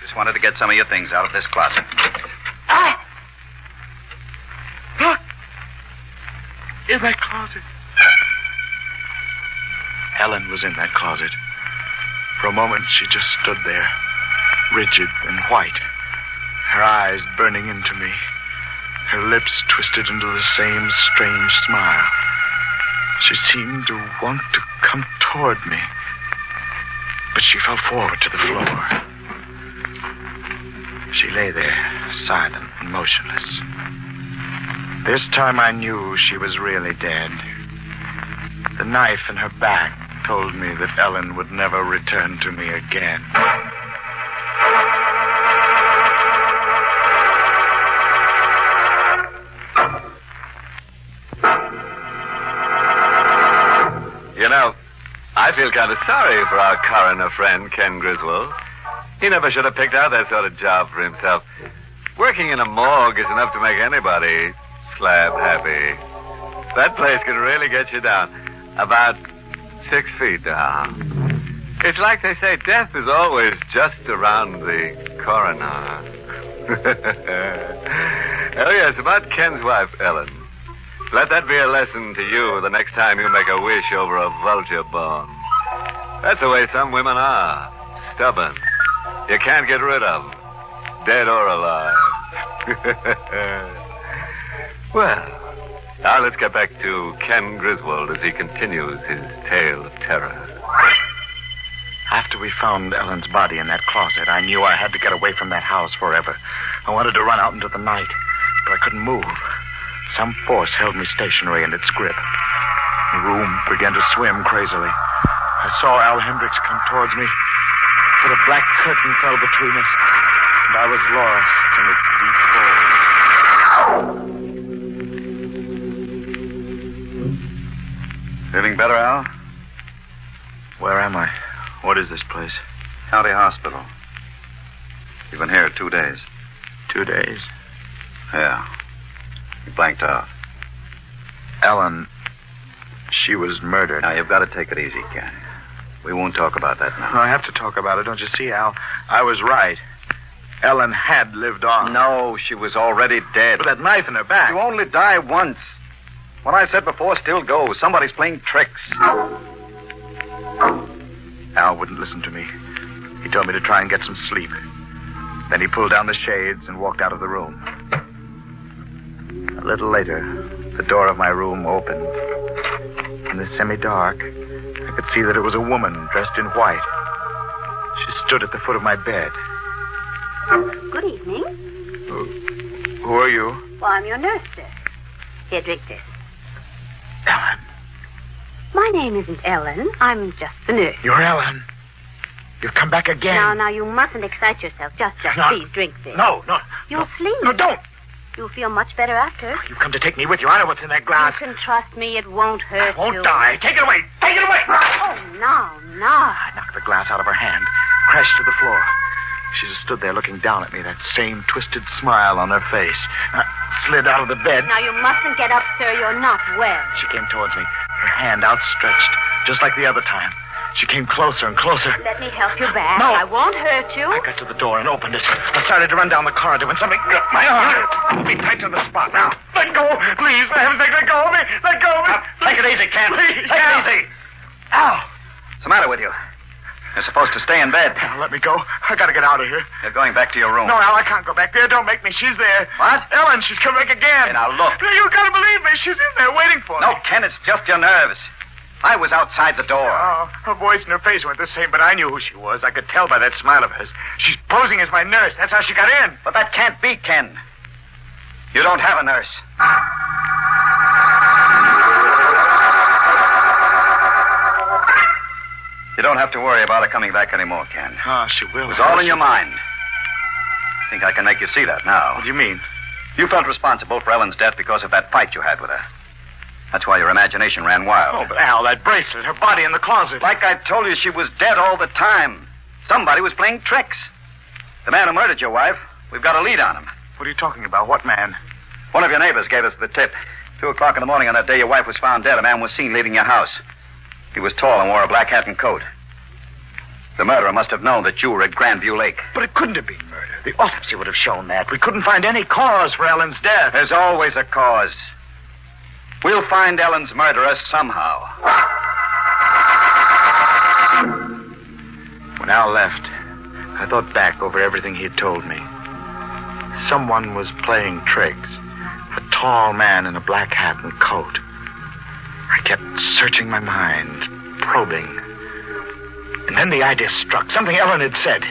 Just wanted to get some of your things out of this closet. Al! Look! In that closet. Ellen was in that closet. For a moment, she just stood there, rigid and white, her eyes burning into me, her lips twisted into the same strange smile. She seemed to want to come toward me, but she fell forward to the floor. She lay there, silent and motionless. This time I knew she was really dead. The knife in her back told me that Ellen would never return to me again. You know, I feel kind of sorry for our coroner friend, Ken Griswold. He never should have picked out that sort of job for himself. Working in a morgue is enough to make anybody slab happy. That place can really get you down. About 6 feet down. It's like they say, death is always just around the coroner. Oh, yes, about Ken's wife, Ellen. Let that be a lesson to you the next time you make a wish over a vulture bone. That's the way some women are. Stubborn. You can't get rid of them. Dead or alive. Well, now let's get back to Ken Griswold as he continues his tale of terror. After we found Ellen's body in that closet, I knew I had to get away from that house forever. I wanted to run out into the night, but I couldn't move. Some force held me stationary in its grip. The room began to swim crazily. I saw Al Hendricks come towards me, but a black curtain fell between us, and I was lost in its deep fold. Feeling better, Al? Where am I? What is this place? County Hospital. You've been here 2 days. 2 days? Yeah. You blanked out. Ellen, she was murdered. Now, you've got to take it easy, Ken. We won't talk about that now. No, I have to talk about it. Don't you see, Al? I was right. Ellen had lived on. No, she was already dead. With that knife in her back. You only die once. What I said before still goes. Somebody's playing tricks. Al wouldn't listen to me. He told me to try and get some sleep. Then he pulled down the shades and walked out of the room. A little later, the door of my room opened. In the semi-dark, I could see that it was a woman dressed in white. She stood at the foot of my bed. Good evening. Who are you? Well, I'm your nurse, sir. Here, drink this. Ellen. My name isn't Ellen. I'm just the nurse. You're Ellen. You've come back again. Now, you mustn't excite yourself. Just No. please drink this. No. You'll sleep. No, don't. You'll feel much better after. You've come to take me with you. I know what's in that glass. You can trust me. It won't hurt I won't you. die. Take it away. Take it away. Oh, no. I knocked the glass out of her hand, crashed to the floor. She just stood there looking down at me, that same twisted smile on her face. I slid out of the bed. Now, you mustn't get up, sir. You're not well. She came towards me, her hand outstretched, just like the other time. She came closer and closer. Let me help you back. No. I won't hurt you. I got to the door and opened it. I started to run down the corridor when something gripped my arm. Pulled me tight to the spot. Now, let go. Please, for heaven's sake, let go of me. Let go of me. Take it easy, Ken. Please, Take it easy. Ow. What's the matter with you? You're supposed to stay in bed. Now, let me go. I got to get out of here. You're going back to your room. No, Al, I can't go back there. Don't make me. She's there. What? Ellen, she's come back again. Hey, now, look. You got to believe me. She's in there waiting for me. No, Ken, it's just your nerves. I was outside the door. Oh, her voice and her face weren't the same, but I knew who she was. I could tell by that smile of hers. She's posing as my nurse. That's how she got in. But that can't be, Ken. You don't have a nurse. You don't have to worry about her coming back anymore, Ken. Oh, she will. It was all in your mind. I think I can make you see that now. What do you mean? You felt responsible for Ellen's death because of that fight you had with her. That's why your imagination ran wild. Oh, but Al, that bracelet, her body in the closet. Like I told you, she was dead all the time. Somebody was playing tricks. The man who murdered your wife, we've got a lead on him. What are you talking about? What man? One of your neighbors gave us the tip. 2:00 in the morning on that day your wife was found dead, a man was seen leaving your house. He was tall and wore a black hat and coat. The murderer must have known that you were at Grandview Lake. But it couldn't have been murder. The autopsy would have shown that. We couldn't find any cause for Ellen's death. There's always a cause. We'll find Ellen's murderer somehow. When Al left, I thought back over everything he'd told me. Someone was playing tricks. A tall man in a black hat and coat. I kept searching my mind, probing. And then the idea struck. Something Ellen had said.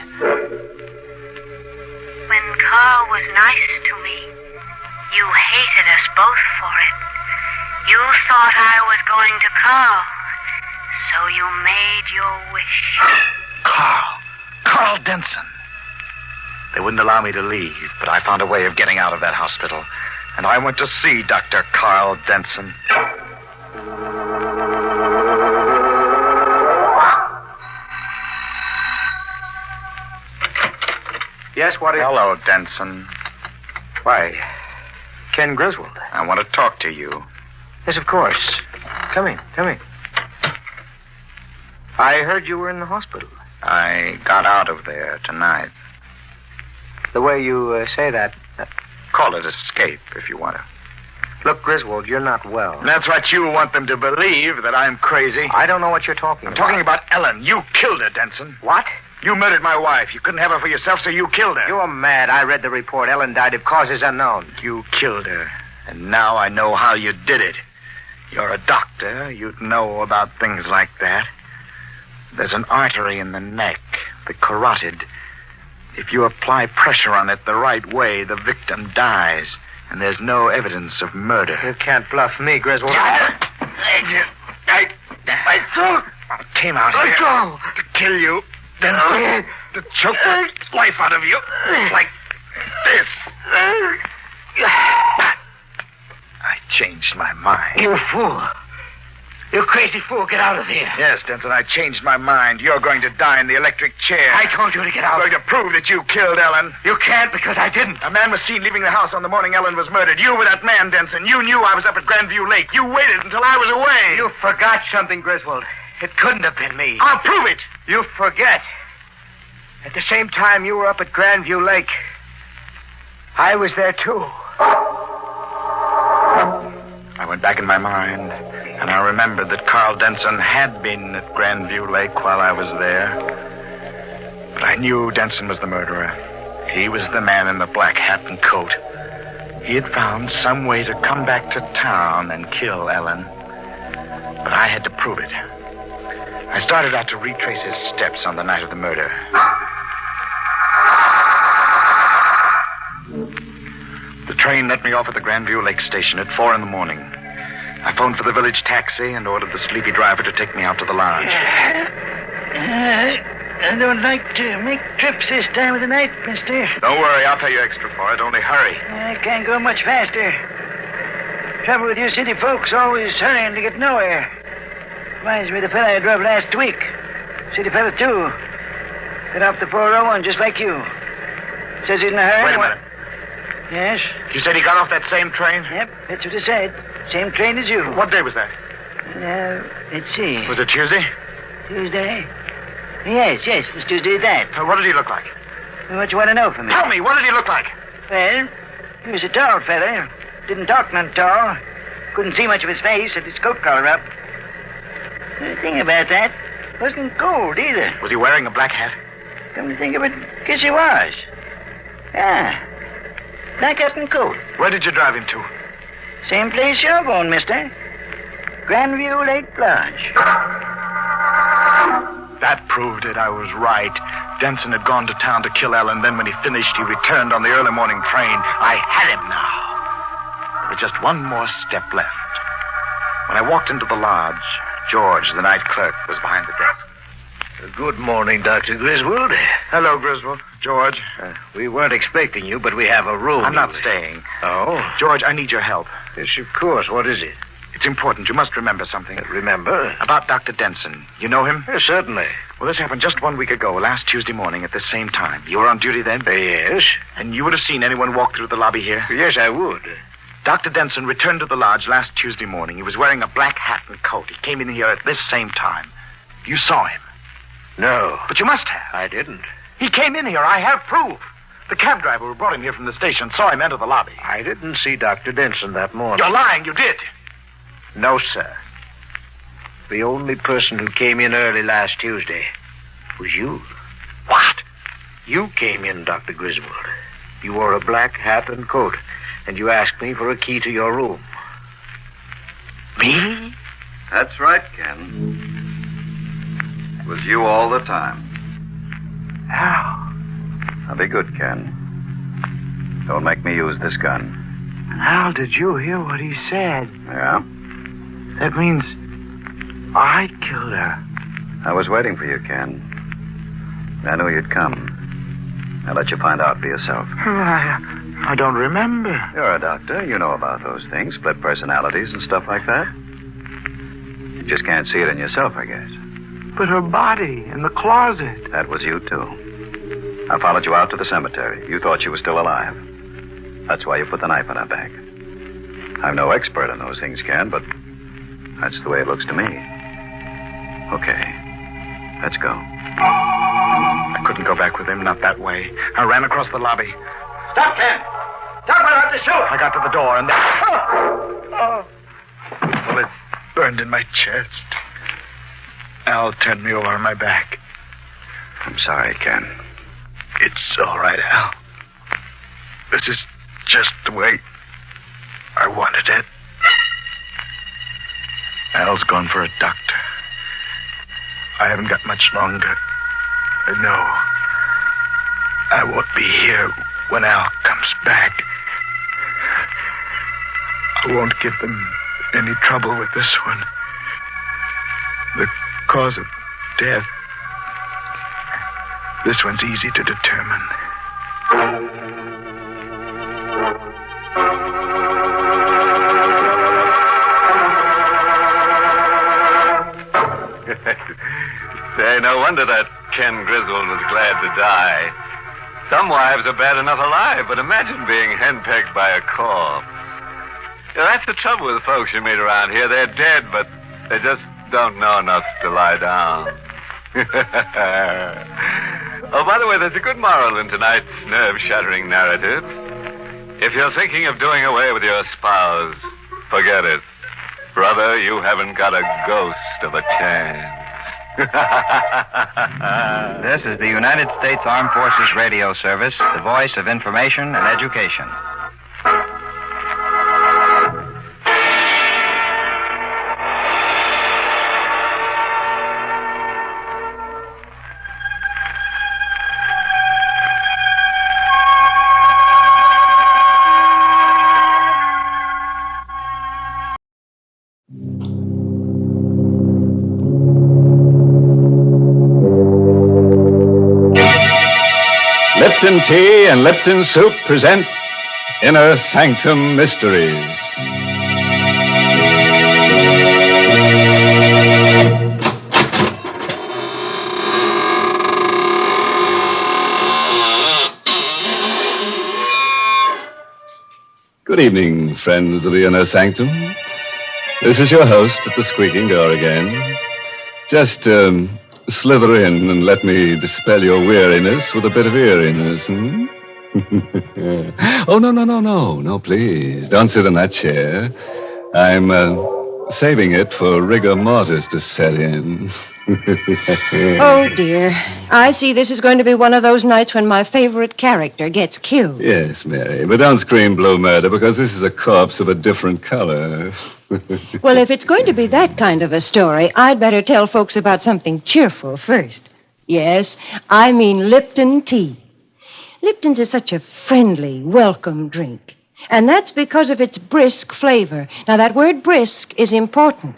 When Carl was nice to me, you hated us both for it. You thought I was going to Carl, so you made your wish. Carl Denson. They wouldn't allow me to leave, but I found a way of getting out of that hospital. And I went to see Dr. Carl Denson. Yes, what is... Hello, Denson. Why, Ken Griswold. I want to talk to you. Yes, of course. Come in. I heard you were in the hospital. I got out of there tonight. The way you say that... Call it escape, if you want to. Look, Griswold, you're not well. That's what you want them to believe, that I'm crazy. I don't know what you're talking about. I'm talking about Ellen. You killed her, Denson. What? You murdered my wife. You couldn't have her for yourself, so you killed her. You're mad. I read the report. Ellen died of causes unknown. You killed her. And now I know how you did it. You're a doctor. You'd know about things like that. There's an artery in the neck, the carotid. If you apply pressure on it the right way, the victim dies. And there's no evidence of murder. You can't bluff me, Griswold. I came out here to kill you. Then to choke the life out of you. Like this. I changed my mind. You fool. You crazy fool, get out of here. Yes, Denton, I changed my mind. You're going to die in the electric chair. I told you to get out. I'm going to prove that you killed Ellen. You can't because I didn't. A man was seen leaving the house on the morning Ellen was murdered. You were that man, Denson. You knew I was up at Grandview Lake. You waited until I was away. You forgot something, Griswold. It couldn't have been me. I'll prove it. You forget. At the same time you were up at Grandview Lake, I was there too. I went back in my mind, and I remembered that Carl Denson had been at Grandview Lake while I was there. But I knew Denson was the murderer. He was the man in the black hat and coat. He had found some way to come back to town and kill Ellen. But I had to prove it. I started out to retrace his steps on the night of the murder. The train let me off at the Grandview Lake station at 4 a.m. I phoned for the village taxi and ordered the sleepy driver to take me out to the lodge. I don't like to make trips this time of the night, mister. Don't worry, I'll pay you extra for it. Only hurry. I can't go much faster. Trouble with you city folks, always hurrying to get nowhere. Reminds me of the fella I drove last week. City fella, too. Got off the 401 just like you. Says he's in a hurry. Wait a minute. Yes? You said he got off that same train? Yep, that's what he said. Same train as you. What day was that? Let's see. Was it Tuesday? Tuesday? Yes, it was Tuesday that. What did he look like? What you want to know from me? Tell me, what did he look like? Well, he was a tall fella. Didn't talk none tall. Couldn't see much of his face, had his coat collar up. The thing about that, wasn't cold either. Was he wearing a black hat? Come to think of it, guess he was. Yeah. Black hat and coat. Where did you drive him to? Same place you're going, mister. Grandview Lake Lodge. That proved it. I was right. Denson had gone to town to kill Ellen. Then when he finished, he returned on the early morning train. I had him now. There was just one more step left. When I walked into the lodge, George, the night clerk, was behind the desk. Good morning, Dr. Griswold. Hello, Griswold. George. We weren't expecting you, but we have a room. I'm not staying. Oh? George, I need your help. Yes, of course. What is it? It's important. You must remember something. Remember? About Dr. Denson. You know him? Yes, certainly. Well, this happened just 1 week ago, last Tuesday morning at the same time. You were on duty then? Yes. And you would have seen anyone walk through the lobby here? Yes, I would. Dr. Denson returned to the lodge last Tuesday morning. He was wearing a black hat and coat. He came in here at this same time. You saw him. No. But you must have. I didn't. He came in here. I have proof. The cab driver who brought him here from the station saw him enter the lobby. I didn't see Dr. Denson that morning. You're lying. You did. No, sir. The only person who came in early last Tuesday was you. What? You came in, Dr. Griswold. You wore a black hat and coat, and you asked me for a key to your room. Me? That's right, Ken. It was you all the time. How? Now be good, Ken. Don't make me use this gun. Al, did you hear what he said? Yeah? That means I killed her. I was waiting for you, Ken. I knew you'd come. I'll let you find out for yourself. I don't remember. You're a doctor. You know about those things, split personalities and stuff like that. You just can't see it in yourself, I guess. But her body in the closet. That was you, too. I followed you out to the cemetery. You thought she was still alive. That's why you put the knife in her back. I'm no expert on those things, Ken, but that's the way it looks to me. Okay. Let's go. I couldn't go back with him, not that way. I ran across the lobby. Stop, Ken! Stop, I'll have to shoot! I got to the door and then... Well, it burned in my chest. Al turned me over on my back. I'm sorry, Ken. It's all right, Al. This is just the way I wanted it. Al's gone for a doctor. I haven't got much longer. I know. I won't be here when Al comes back. I won't give them any trouble with this one. The cause of death. This one's easy to determine. Say, no wonder that Ken Griswold was glad to die. Some wives are bad enough alive, but imagine being henpecked by a corpse. Yeah, that's the trouble with folks you meet around here. They're dead, but they just don't know enough to lie down. Oh, by the way, there's a good moral in tonight's nerve-shattering narrative. If you're thinking of doing away with your spouse, forget it. Brother, you haven't got a ghost of a chance. This is the United States Armed Forces Radio Service, the voice of information and education. Lipton Tea and Lipton Soup present Inner Sanctum Mysteries. Good evening, friends of the Inner Sanctum. This is your host at the squeaking door again. Just, slither in and let me dispel your weariness with a bit of eeriness, hmm? Oh, no, please. Don't sit in that chair. I'm, saving it for rigor mortis to set in. Oh, dear. I see this is going to be one of those nights when my favorite character gets killed. Yes, Mary, but don't scream blue murder because this is a corpse of a different color. Well, if it's going to be that kind of a story, I'd better tell folks about something cheerful first. Yes, I mean Lipton tea. Lipton's is such a friendly, welcome drink. And that's because of its brisk flavor. Now, that word brisk is important.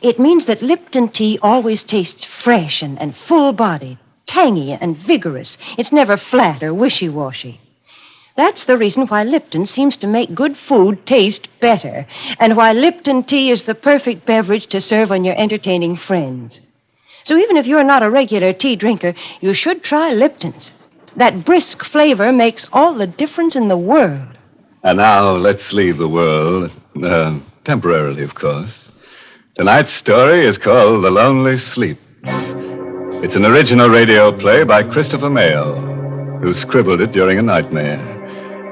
It means that Lipton tea always tastes fresh and full-bodied, tangy and vigorous. It's never flat or wishy-washy. That's the reason why Lipton seems to make good food taste better, and why Lipton tea is the perfect beverage to serve when you're entertaining friends. So even if you're not a regular tea drinker, you should try Lipton's. That brisk flavor makes all the difference in the world. And now let's leave the world, temporarily, of course. Tonight's story is called The Lonely Sleep. It's an original radio play by Christopher Mayo, who scribbled it during a nightmare.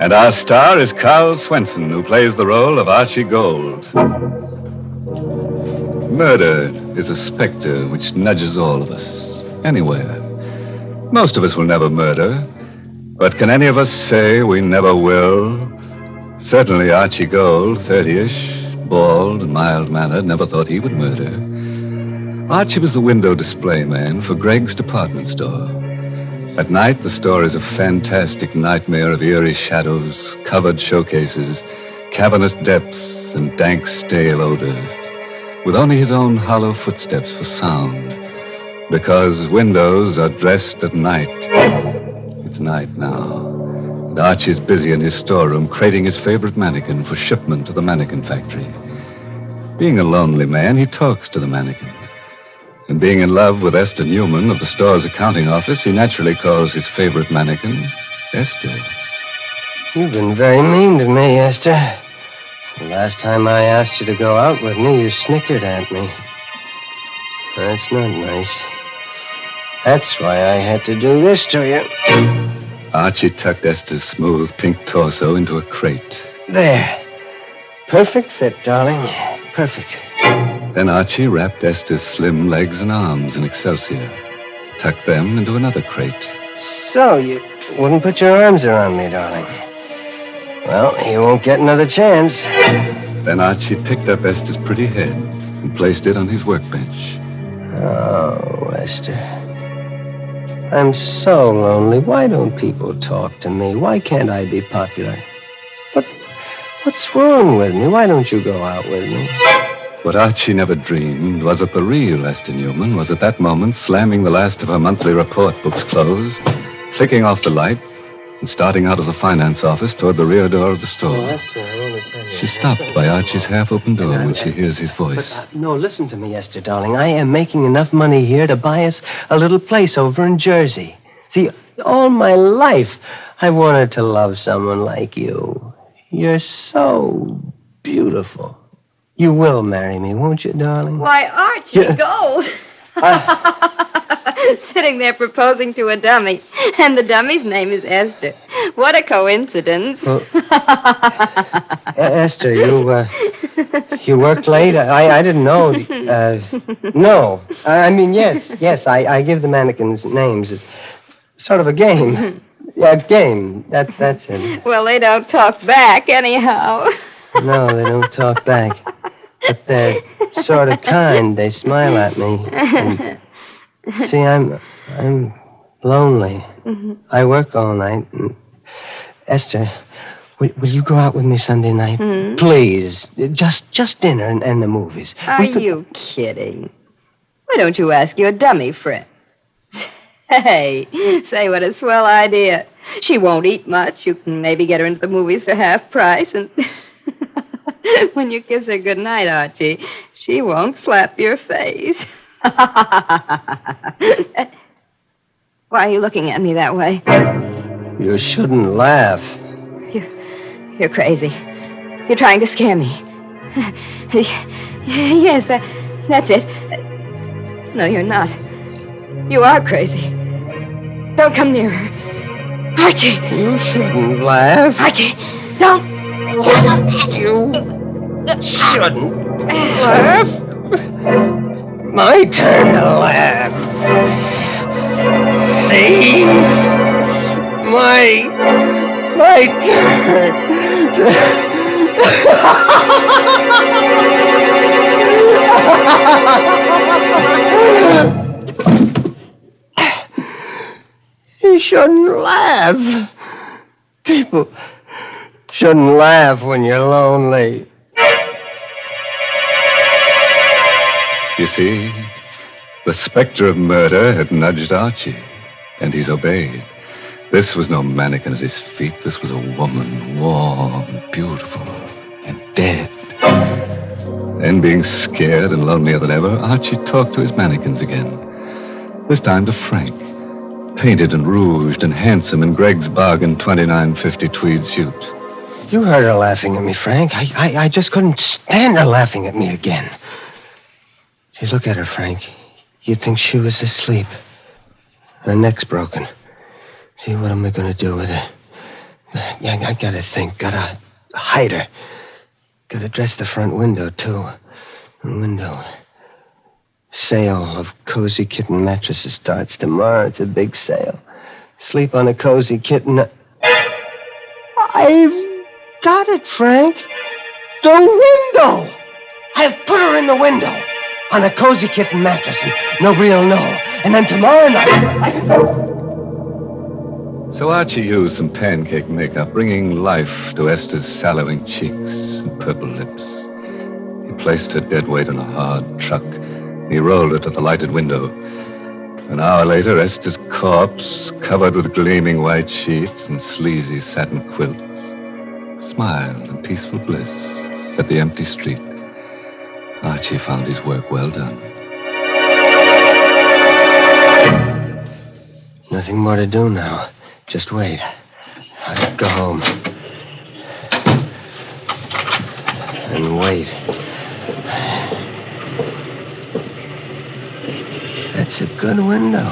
And our star is Carl Swenson, who plays the role of Archie Gold. Murder is a specter which nudges all of us, anywhere. Most of us will never murder, but can any of us say we never will? Certainly Archie Gold, 30-ish, bald and mild-mannered, never thought he would murder. Archie was the window display man for Greg's department store. At night, the store is a fantastic nightmare of eerie shadows, covered showcases, cavernous depths, and dank, stale odors, with only his own hollow footsteps for sound, because windows are dressed at night. It's night now. And Archie's busy in his storeroom crating his favorite mannequin for shipment to the mannequin factory. Being a lonely man, he talks to the mannequin. And being in love with Esther Newman of the store's accounting office, he naturally calls his favorite mannequin Esther. You've been very mean to me, Esther. The last time I asked you to go out with me, you snickered at me. That's not nice. That's why I had to do this to you. Archie tucked Esther's smooth pink torso into a crate. There. Perfect fit, darling. Perfect. Then Archie wrapped Esther's slim legs and arms in excelsior, tucked them into another crate. So, you wouldn't put your arms around me, darling. Well, you won't get another chance. Then Archie picked up Esther's pretty head and placed it on his workbench. Oh, Esther. I'm so lonely. Why don't people talk to me? Why can't I be popular? What's wrong with me? Why don't you go out with me? What Archie never dreamed was that the real Esther Newman was at that moment slamming the last of her monthly report books closed, flicking off the light, and starting out of the finance office toward the rear door of the store. Oh, Esther, I want to tell you. She stopped by Archie's half-open door when she hears his voice. No, listen to me, Esther, darling. I am making enough money here to buy us a little place over in Jersey. See, all my life I wanted to love someone like you. You're so beautiful. You will marry me, won't you, darling? Why, Archie Gold. Sitting there proposing to a dummy, and the dummy's name is Esther. What a coincidence. Well, Esther, you worked late? I didn't know. No. I mean, yes, I give the mannequins names. It's sort of a game. Yeah, game. That's it. Well, they don't talk back anyhow. No, they don't talk back. But they're sort of kind. They smile at me. And, see, I'm lonely. Mm-hmm. I work all night. And, Esther, will you go out with me Sunday night? Mm-hmm. Please. Just dinner and the movies. Are you kidding? Why don't you ask your dummy friend? Hey, say what a swell idea. She won't eat much. You can maybe get her into the movies for half price, and when you kiss her goodnight, Archie, she won't slap your face. Why are you looking at me that way? You shouldn't laugh. You're crazy. You're trying to scare me. Yes, that's it. No, you're not. You are crazy. Don't come near her. Archie! You shouldn't laugh. Archie, don't! You shouldn't laugh. My turn to laugh. See? My turn. You shouldn't laugh. People Shouldn't laugh when you're lonely. You see, the specter of murder had nudged Archie, and he's obeyed. This was no mannequin at his feet. This was a woman, warm, beautiful, and dead. Then, being scared and lonelier than ever, Archie talked to his mannequins again. This time to Frank, painted and rouged and handsome in Greg's bargain $29.50 tweed suit. You heard her laughing at me, Frank. I just couldn't stand her laughing at me again. Hey, look at her, Frank. You'd think she was asleep. Her neck's broken. See, what am I going to do with her? Yeah, I gotta think. Gotta hide her. Gotta dress the front window, too. The window. Sale of Cozy Kitten mattresses starts tomorrow. It's a big sale. Sleep on a Cozy Kitten. I've got it, Frank. The window! I've put her in the window on a Cozy Kitten mattress, and nobody will know. And then tomorrow night... So Archie used some pancake makeup, bringing life to Esther's sallowing cheeks and purple lips. He placed her dead weight on a hard truck. He rolled her to the lighted window. An hour later, Esther's corpse, covered with gleaming white sheets and sleazy satin quilts, smiled in peaceful bliss at the empty street. Archie found his work well done. Nothing more to do now. Just wait. I'll go home. And wait. That's a good window.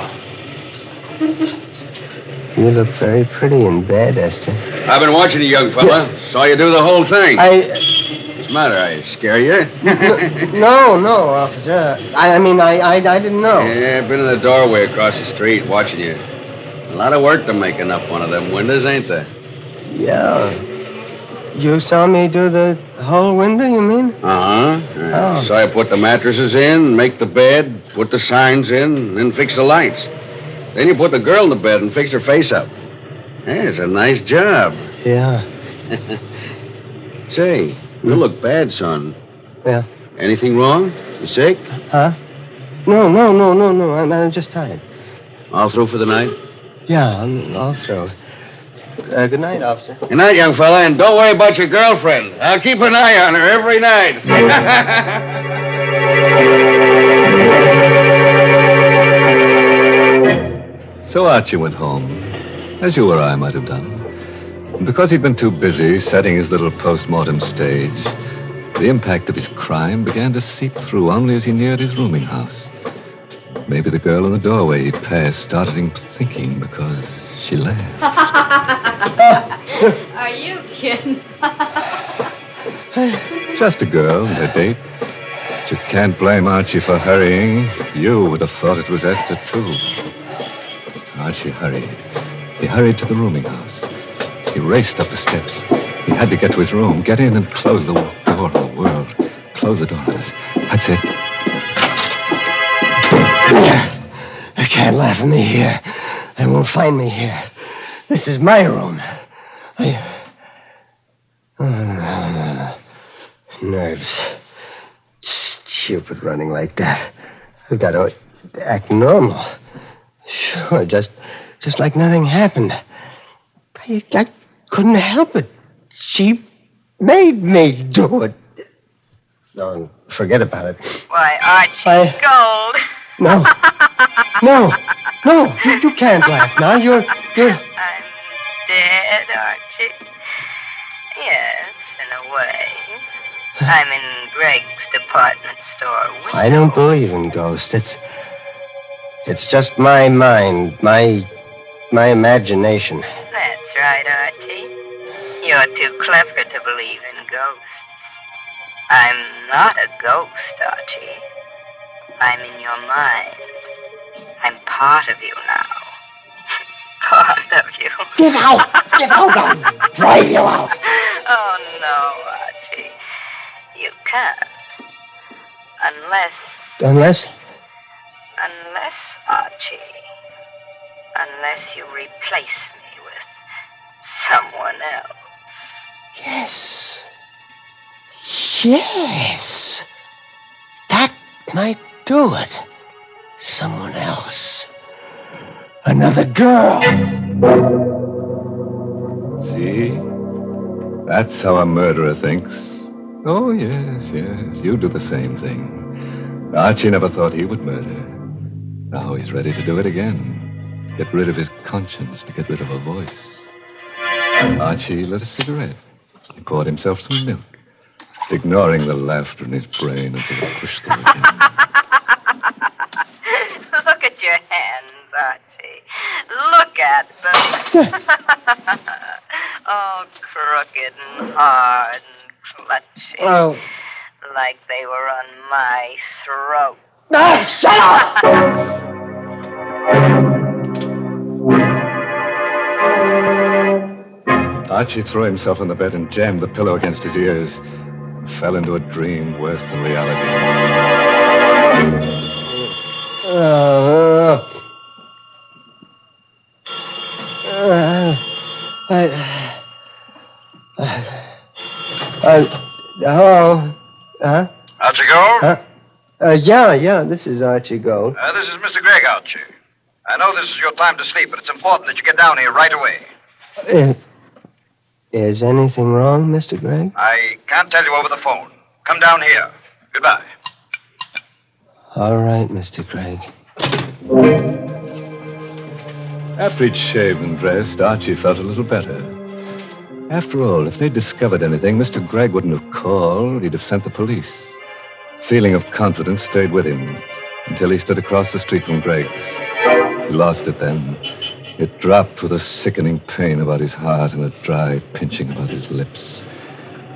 You look very pretty in bed, Esther. I've been watching you, young fella. Saw you do the whole thing. What's the matter? I scare you? No, officer. I didn't know. Yeah, I've been in the doorway across the street watching you. A lot of work to making up one of them windows, ain't there? Yeah. You saw me do the whole window, you mean? Uh-huh. Oh. So I put the mattresses in, make the bed, put the signs in, and then fix the lights. Then you put the girl in the bed and fix her face up. Yeah, it's a nice job. Yeah. Say, you look bad, son. Yeah. Anything wrong? You sick? Huh? No. I'm just tired. All through for the night? Yeah, I'm all through. Good night, officer. Good night, young fella, and don't worry about your girlfriend. I'll keep an eye on her every night. So Archie went home, as you or I might have done. And because he'd been too busy setting his little post-mortem stage, the impact of his crime began to seep through only as he neared his rooming house. Maybe the girl in the doorway he passed started him thinking because she laughed. Are you kidding? Just a girl and her date. But you can't blame Archie for hurrying. You would have thought it was Esther, too. Archie hurried. He hurried to the rooming house. He raced up the steps. He had to get to his room, get in and close the door of the world. Close the door. That's it. They can't laugh at me here. They won't find me here. This is my room. Nerves. Stupid running like that. I've got to act normal. Sure, just like nothing happened. I couldn't help it. She made me do it. No, forget about it. Why, Archie, gold. No. You can't laugh now. You're... I'm dead, Archie. Yes, in a way. I'm in Greg's department store window. I don't believe in ghosts. It's just my mind, my imagination. That's right, Archie. You're too clever to believe in ghosts. I'm not a ghost, Archie. I'm in your mind. I'm part of you now. Part of you. Get out! I'll drive you out. Oh, no, Archie. You can't. Unless, Archie. Unless you replace me with someone else. Yes. Yes. That might do it. Someone else. Another girl. See? That's how a murderer thinks. Oh, yes. You do the same thing. Archie never thought he would murder. Now he's ready to do it again. Get rid of his conscience to get rid of a voice. Archie lit a cigarette. He poured himself some milk, ignoring the laughter in his brain until it pushed through him. Look at your hands, Archie. Look at them. Oh, crooked and hard and clutching. Oh. Like they were on my throat. No, shut up! Archie threw himself on the bed and jammed the pillow against his ears. Fell into a dream worse than reality. Hello? Huh? Archie Gold? Yeah, this is Archie Gold. This is Mr. Gregg, Archie. I know this is your time to sleep, but it's important that you get down here right away. Is anything wrong, Mr. Gregg? I can't tell you over the phone. Come down here. Goodbye. All right, Mr. Gregg. After he'd shaved and dressed, Archie felt a little better. After all, if they'd discovered anything, Mr. Gregg wouldn't have called. He'd have sent the police. Feeling of confidence stayed with him until he stood across the street from Gregg's. He lost it then. It dropped with a sickening pain about his heart and a dry pinching about his lips.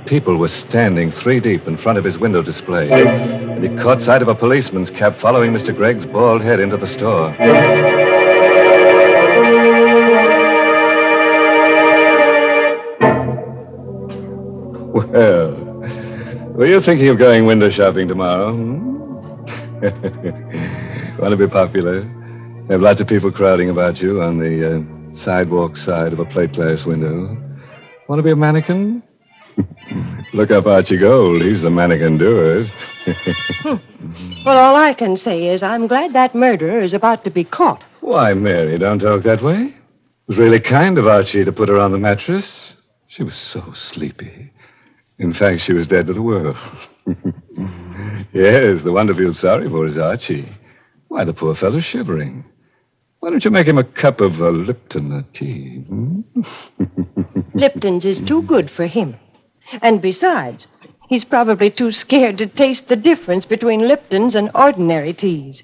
People were standing 3 deep in front of his window display, and he caught sight of a policeman's cab following Mr. Gregg's bald head into the store. Well, were you thinking of going window shopping tomorrow? Want to be popular? Have lots of people crowding about you on the sidewalk side of a plate glass window. Want to be a mannequin? Look up Archie Gold. He's the mannequin doer. Well, all I can say is I'm glad that murderer is about to be caught. Why, Mary, don't talk that way. It was really kind of Archie to put her on the mattress. She was so sleepy. In fact, she was dead to the world. Yes, the one to feel sorry for is Archie. Why, the poor fellow's shivering. Why don't you make him a cup of Lipton tea? Lipton's is too good for him. And besides, he's probably too scared to taste the difference between Lipton's and ordinary teas.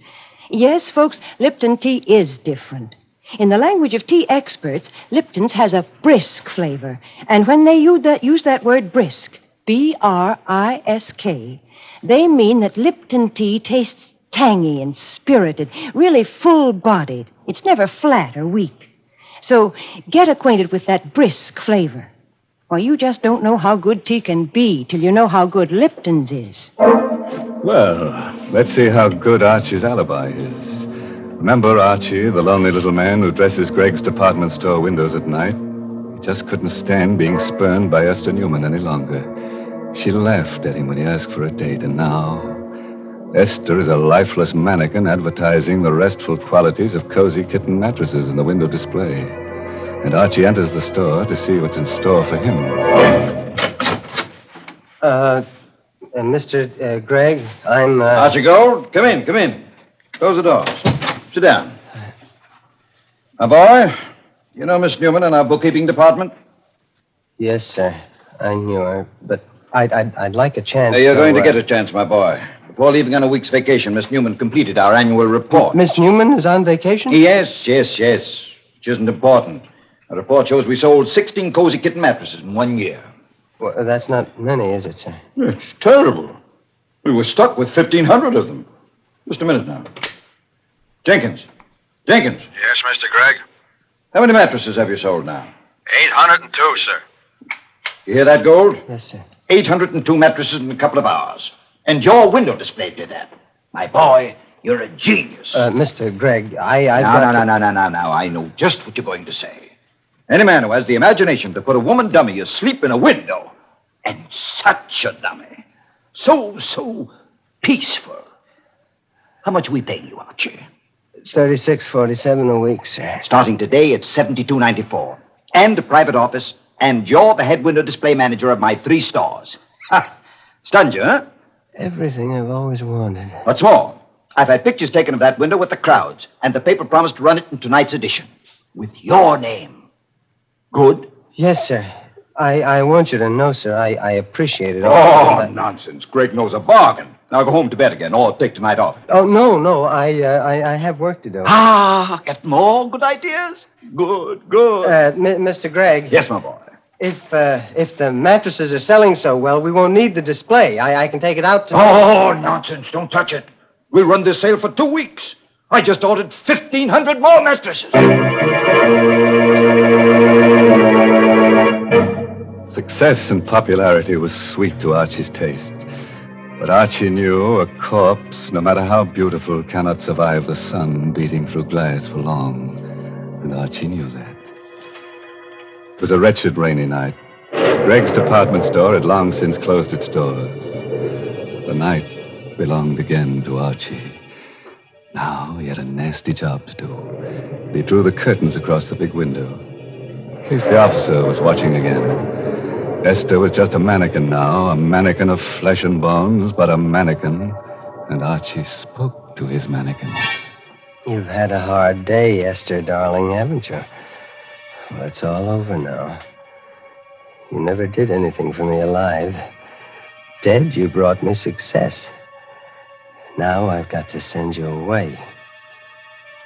Yes, folks, Lipton tea is different. In the language of tea experts, Lipton's has a brisk flavor. And when they use that word brisk, B-R-I-S-K, they mean that Lipton tea tastes tangy and spirited, really full-bodied. It's never flat or weak. So get acquainted with that brisk flavor. Why, you just don't know how good tea can be till you know how good Lipton's is. Well, let's see how good Archie's alibi is. Remember Archie, the lonely little man who dresses Gregg's department store windows at night? He just couldn't stand being spurned by Esther Newman any longer. She laughed at him when he asked for a date, and now Esther is a lifeless mannequin advertising the restful qualities of cozy kitten mattresses in the window display. And Archie enters the store to see what's in store for him. Mr. Gregg, I'm, Archie Gold, come in. Close the doors. Sit down. My boy, you know Miss Newman in our bookkeeping department? Yes, sir. I knew her, but I'd like a chance. You're going to get a chance, my boy. Before leaving on a week's vacation, Miss Newman completed our annual report. Miss Newman is on vacation? Yes. Which isn't important. The report shows we sold 16 cozy kitten mattresses in 1 year. Well, that's not many, is it, sir? It's terrible. We were stuck with 1,500 of them. Just a minute now. Jenkins. Yes, Mr. Gregg? How many mattresses have you sold now? 802, sir. You hear that, Gold? Yes, sir. 802 mattresses in a couple of hours. And your window display did that. My boy, you're a genius. Mr. Gregg, No. I know just what you're going to say. Any man who has the imagination to put a woman dummy asleep in a window, and such a dummy, so peaceful. How much are we paying you, Archie? $36.47 a week, sir. Starting today, it's $72.94. And a private office, and you're the head window display manager of my 3 stores. Ha! Stunned you, huh? Everything I've always wanted. What's more, I've had pictures taken of that window with the crowds, and the paper promised to run it in tonight's edition. With your name. Good? Yes, sir. I want you to know, sir, I appreciate it. Oh, nonsense. Greg knows a bargain. Now go home to bed again, or take tonight off. Oh, no. I have work to do. Ah, get more good ideas? Good. Mr. Gregg. Yes, my boy. If the mattresses are selling so well, we won't need the display. I can take it out Oh, nonsense. Don't touch it. We'll run this sale for 2 weeks. I just ordered 1,500 more mattresses. Success and popularity was sweet to Archie's taste. But Archie knew a corpse, no matter how beautiful, cannot survive the sun beating through glass for long. And Archie knew that. It was a wretched rainy night. Greg's department store had long since closed its doors. The night belonged again to Archie. Now he had a nasty job to do. He drew the curtains across the big window. In case the officer was watching again. Esther was just a mannequin now, a mannequin of flesh and bones, but a mannequin. And Archie spoke to his mannequins. You've had a hard day, Esther, darling, haven't you? Well, it's all over now. You never did anything for me alive. Dead, you brought me success. Now I've got to send you away.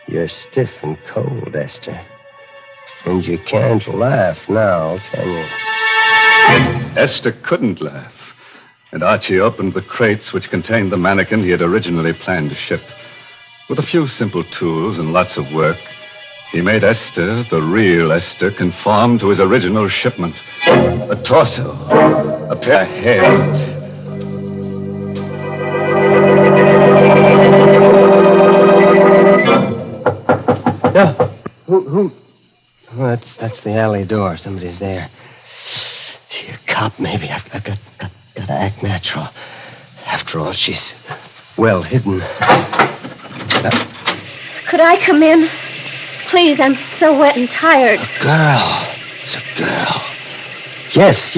You're stiff and cold, Esther. And you can't laugh now, can you? Esther couldn't laugh. And Archie opened the crates which contained the mannequin he had originally planned to ship. With a few simple tools and lots of work, he made Esther, the real Esther, conform to his original shipment. A torso, a pair of hands. No. Who? Well, that's the alley door. Somebody's there. She a cop, maybe. I've got to act natural. After all, she's well hidden. Could I come in? Please, I'm so wet and tired. Girl. It's a girl. Yes.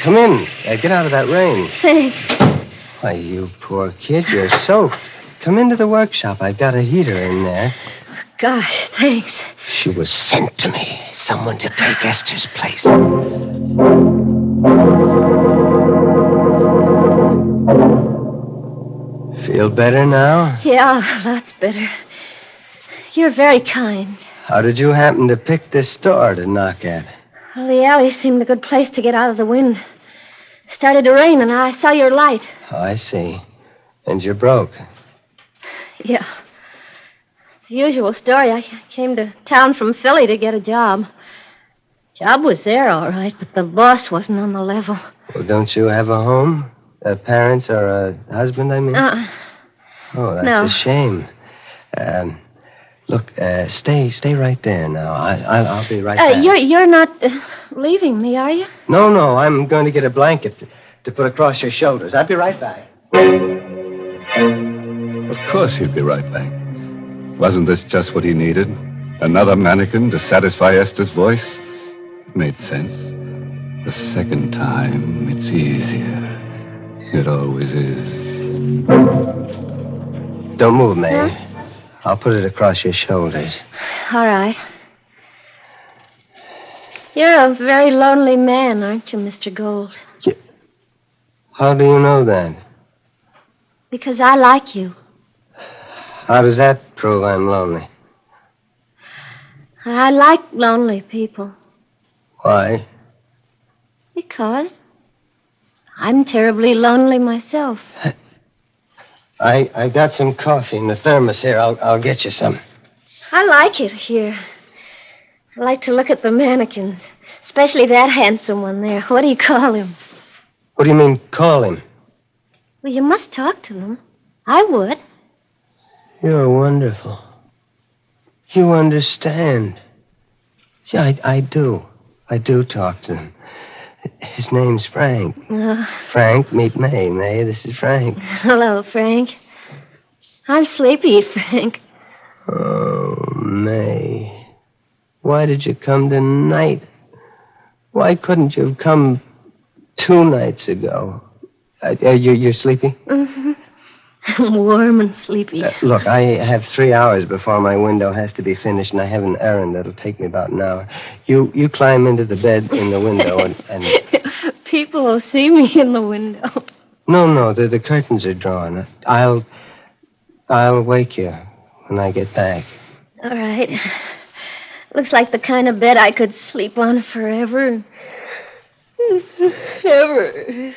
Come in. Get out of that rain. Thanks. Why, you poor kid, you're soaked. Come into the workshop. I've got a heater in there. Gosh, thanks. She was sent to me. Someone to take Esther's place. Feel better now? Yeah, lots better. You're very kind. How did you happen to pick this store to knock at? Well, the alley seemed a good place to get out of the wind. It started to rain, and I saw your light. Oh, I see. And you're broke. Yeah. The usual story. I came to town from Philly to get a job. Job was there, all right, but the boss wasn't on the level. Well, don't you have a home? Parents or a husband, I mean? Oh, that's no. a shame. Look, stay right there now. I'll be right back. You're not leaving me, are you? No, I'm going to get a blanket to put across your shoulders. I'll be right back. Of course he'd be right back. Wasn't this just what he needed? Another mannequin to satisfy Esther's voice? It made sense. The second time, it's easier. It always is. Don't move, May. Huh? I'll put it across your shoulders. All right. You're a very lonely man, aren't you, Mr. Gold? How do you know that? Because I like you. How does that prove I'm lonely? I like lonely people. Why? Because I'm terribly lonely myself. I got some coffee in the thermos here. I'll get you some. I like it here. I like to look at the mannequins, especially that handsome one there. What do you call him? What do you mean, call him? Well, you must talk to them. I would. You're wonderful. You understand. See, I do. I do talk to him. His name's Frank. Frank, meet May. May, this is Frank. Hello, Frank. I'm sleepy, Frank. Oh, May. Why did you come tonight? Why couldn't you have come 2 nights ago? You're sleepy? Mm-hmm. I'm warm and sleepy. Look, I have 3 hours before my window has to be finished, and I have an errand that'll take me about an hour. You climb into the bed in the window and... People will see me in the window. No, the curtains are drawn. I'll wake you when I get back. All right. Looks like the kind of bed I could sleep on forever. Ever.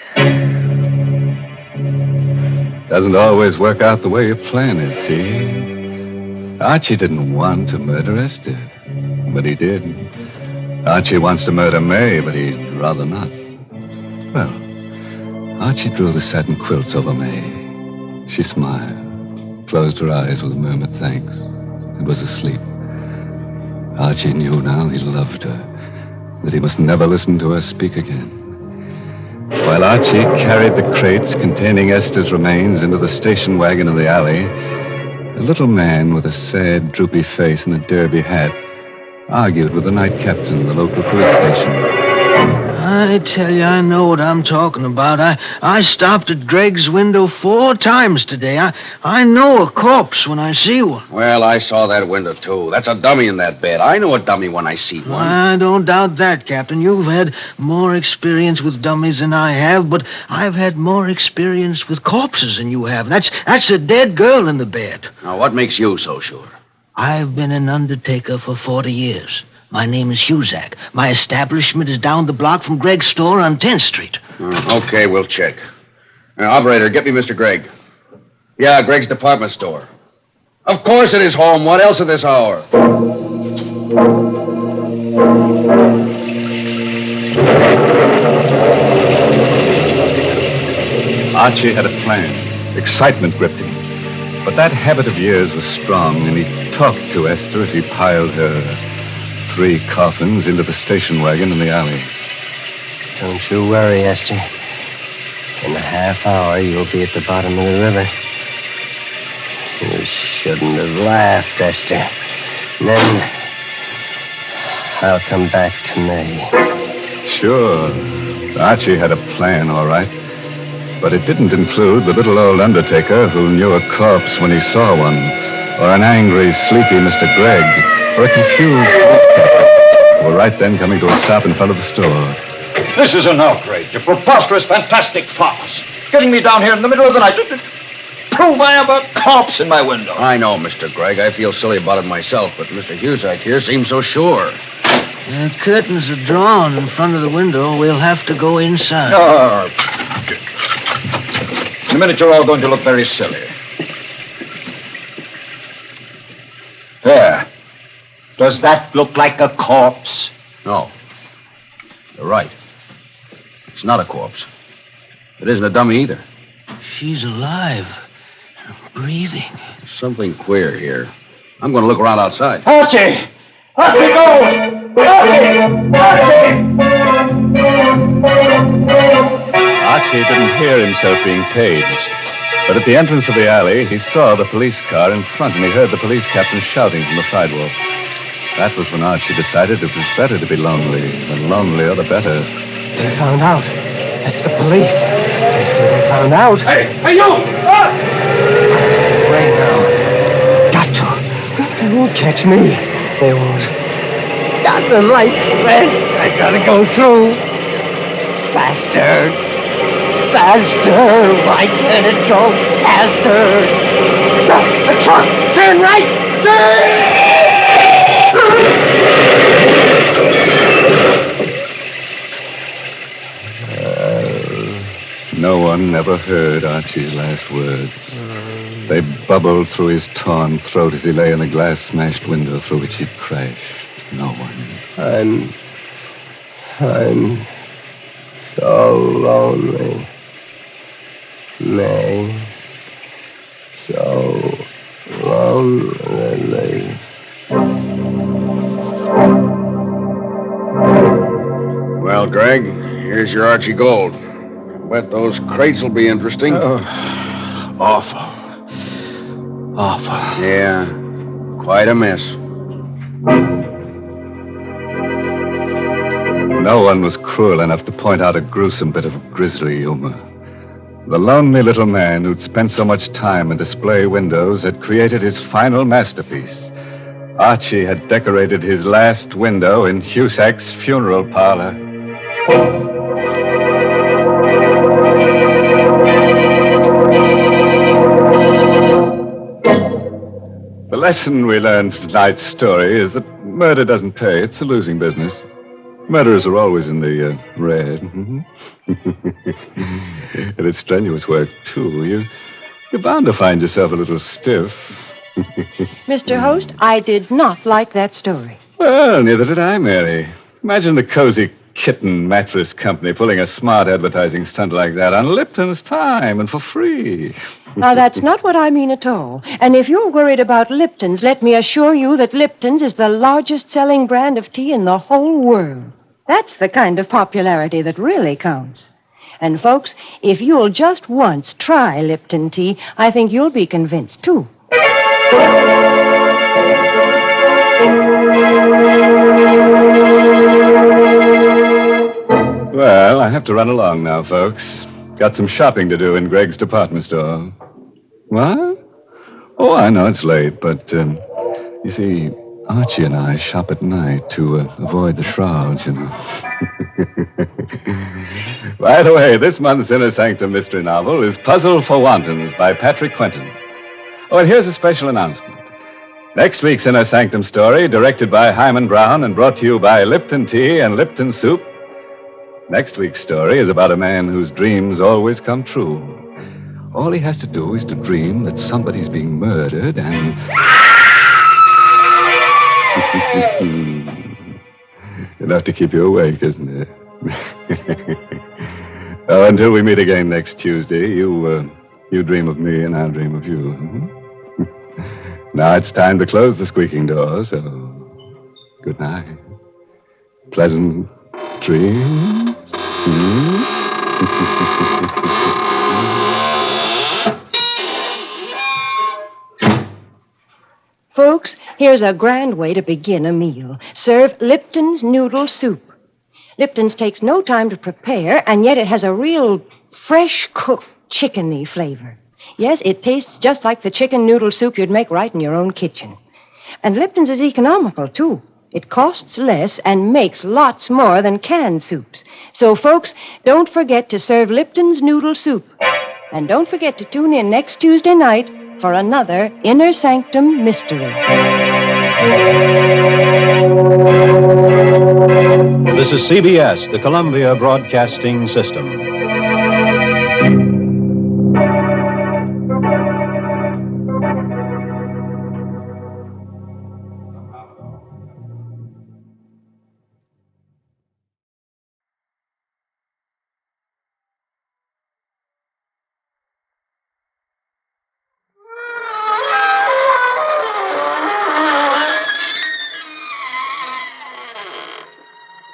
Doesn't always work out the way you plan it, see? Archie didn't want to murder Esther, but he did. Archie wants to murder May, but he'd rather not. Well, Archie drew the satin quilts over May. She smiled, closed her eyes with a murmured thanks, and was asleep. Archie knew now he loved her, that he must never listen to her speak again. While Archie carried the crates containing Esther's remains into the station wagon in the alley, a little man with a sad, droopy face and a derby hat argued with the night captain of the local police station. I tell you, I know what I'm talking about. I stopped at Greg's window 4 times today. I know a corpse when I see one. Well, I saw that window, too. That's a dummy in that bed. I know a dummy when I see one. I don't doubt that, Captain. You've had more experience with dummies than I have, but I've had more experience with corpses than you have. That's a dead girl in the bed. Now, what makes you so sure? I've been an undertaker for 40 years. My name is Huzak. My establishment is down the block from Greg's store on 10th Street. Okay, we'll check. Operator, get me Mr. Gregg. Yeah, Greg's department store. Of course it is home. What else at this hour? Archie had a plan. Excitement gripped him. But that habit of years was strong, and he talked to Esther as he piled her 3 coffins into the station wagon in the alley. Don't you worry, Esther. In a half hour, you'll be at the bottom of the river. You shouldn't have laughed, Esther. And then I'll come back to May. Sure. Archie had a plan, all right. But it didn't include the little old undertaker who knew a corpse when he saw one, or an angry, sleepy Mr. Gregg, or a confused who were right then coming to a stop in front of the store. This is an outrage, a preposterous, fantastic farce. Getting me down here in the middle of the night to prove I have a corpse in my window. I know, Mr. Gregg. I feel silly about it myself, but Mr. Huzak here seems so sure. The curtains are drawn in front of the window. We'll have to go inside. In a minute, you're all going to look very silly. There. Does that look like a corpse? No. You're right. It's not a corpse. It isn't a dummy either. She's alive. Breathing. Something queer here. I'm going to look around outside. Archie! Archie, go! Archie didn't hear himself being paged. But at the entrance of the alley, he saw the police car in front, and he heard the police captain shouting from the sidewalk. That was when Archie decided it was better to be lonely. The lonelier, the better. They found out. That's the police. They found out. Hey, you! Away now. Got to. They won't catch me. They won't. Got the lights red. I gotta go through. Faster. Faster. Why can't it go faster? The truck. Turn right. Turn! No one ever heard Archie's last words. They bubbled through his torn throat as he lay in the glass-smashed window through which he'd crashed. No one. I'm so lonely. May. So lonely. Well, Greg, here's your Archie Gold. Bet those crates will be interesting. Oh, awful. Awful. Yeah, quite a mess. No one was cruel enough to point out a gruesome bit of grisly humor. The lonely little man who'd spent so much time in display windows had created his final masterpiece. Archie had decorated his last window in Cusack's funeral parlor. The lesson we learned from tonight's story is that murder doesn't pay. It's a losing business. Murderers are always in the red. And it's strenuous work, too. You're bound to find yourself a little stiff. Mr. Host, I did not like that story. Well, neither did I, Mary. Imagine the Cozy Kitten Mattress Company pulling a smart advertising stunt like that on Lipton's time and for free. Now, that's not what I mean at all. And if you're worried about Lipton's, let me assure you that Lipton's is the largest selling brand of tea in the whole world. That's the kind of popularity that really counts. And, folks, if you'll just once try Lipton tea, I think you'll be convinced, too. Well, I have to run along now, folks. Got some shopping to do in Greg's department store. What? Oh, I know it's late, but, you see, Archie and I shop at night to avoid the shrouds, you know. By the way, this month's Inner Sanctum mystery novel is Puzzle for Wantons by Patrick Quentin. Oh, and here's a special announcement. Next week's Inner Sanctum story, directed by Hyman Brown and brought to you by Lipton Tea and Lipton Soup. Next week's story is about a man whose dreams always come true. All he has to do is to dream that somebody's being murdered and... Enough to keep you awake, isn't it? Oh, until we meet again next Tuesday, you dream of me and I'll dream of you. Now it's time to close the squeaking door, so good night. Pleasant dreams. Folks, here's a grand way to begin a meal. Serve Lipton's noodle soup. Lipton's takes no time to prepare, and yet it has a real fresh-cooked chickeny flavor. Yes, it tastes just like the chicken noodle soup you'd make right in your own kitchen. And Lipton's is economical, too. It costs less and makes lots more than canned soups. So, folks, don't forget to serve Lipton's noodle soup. And don't forget to tune in next Tuesday night for another Inner Sanctum Mystery. This is CBS, the Columbia Broadcasting System.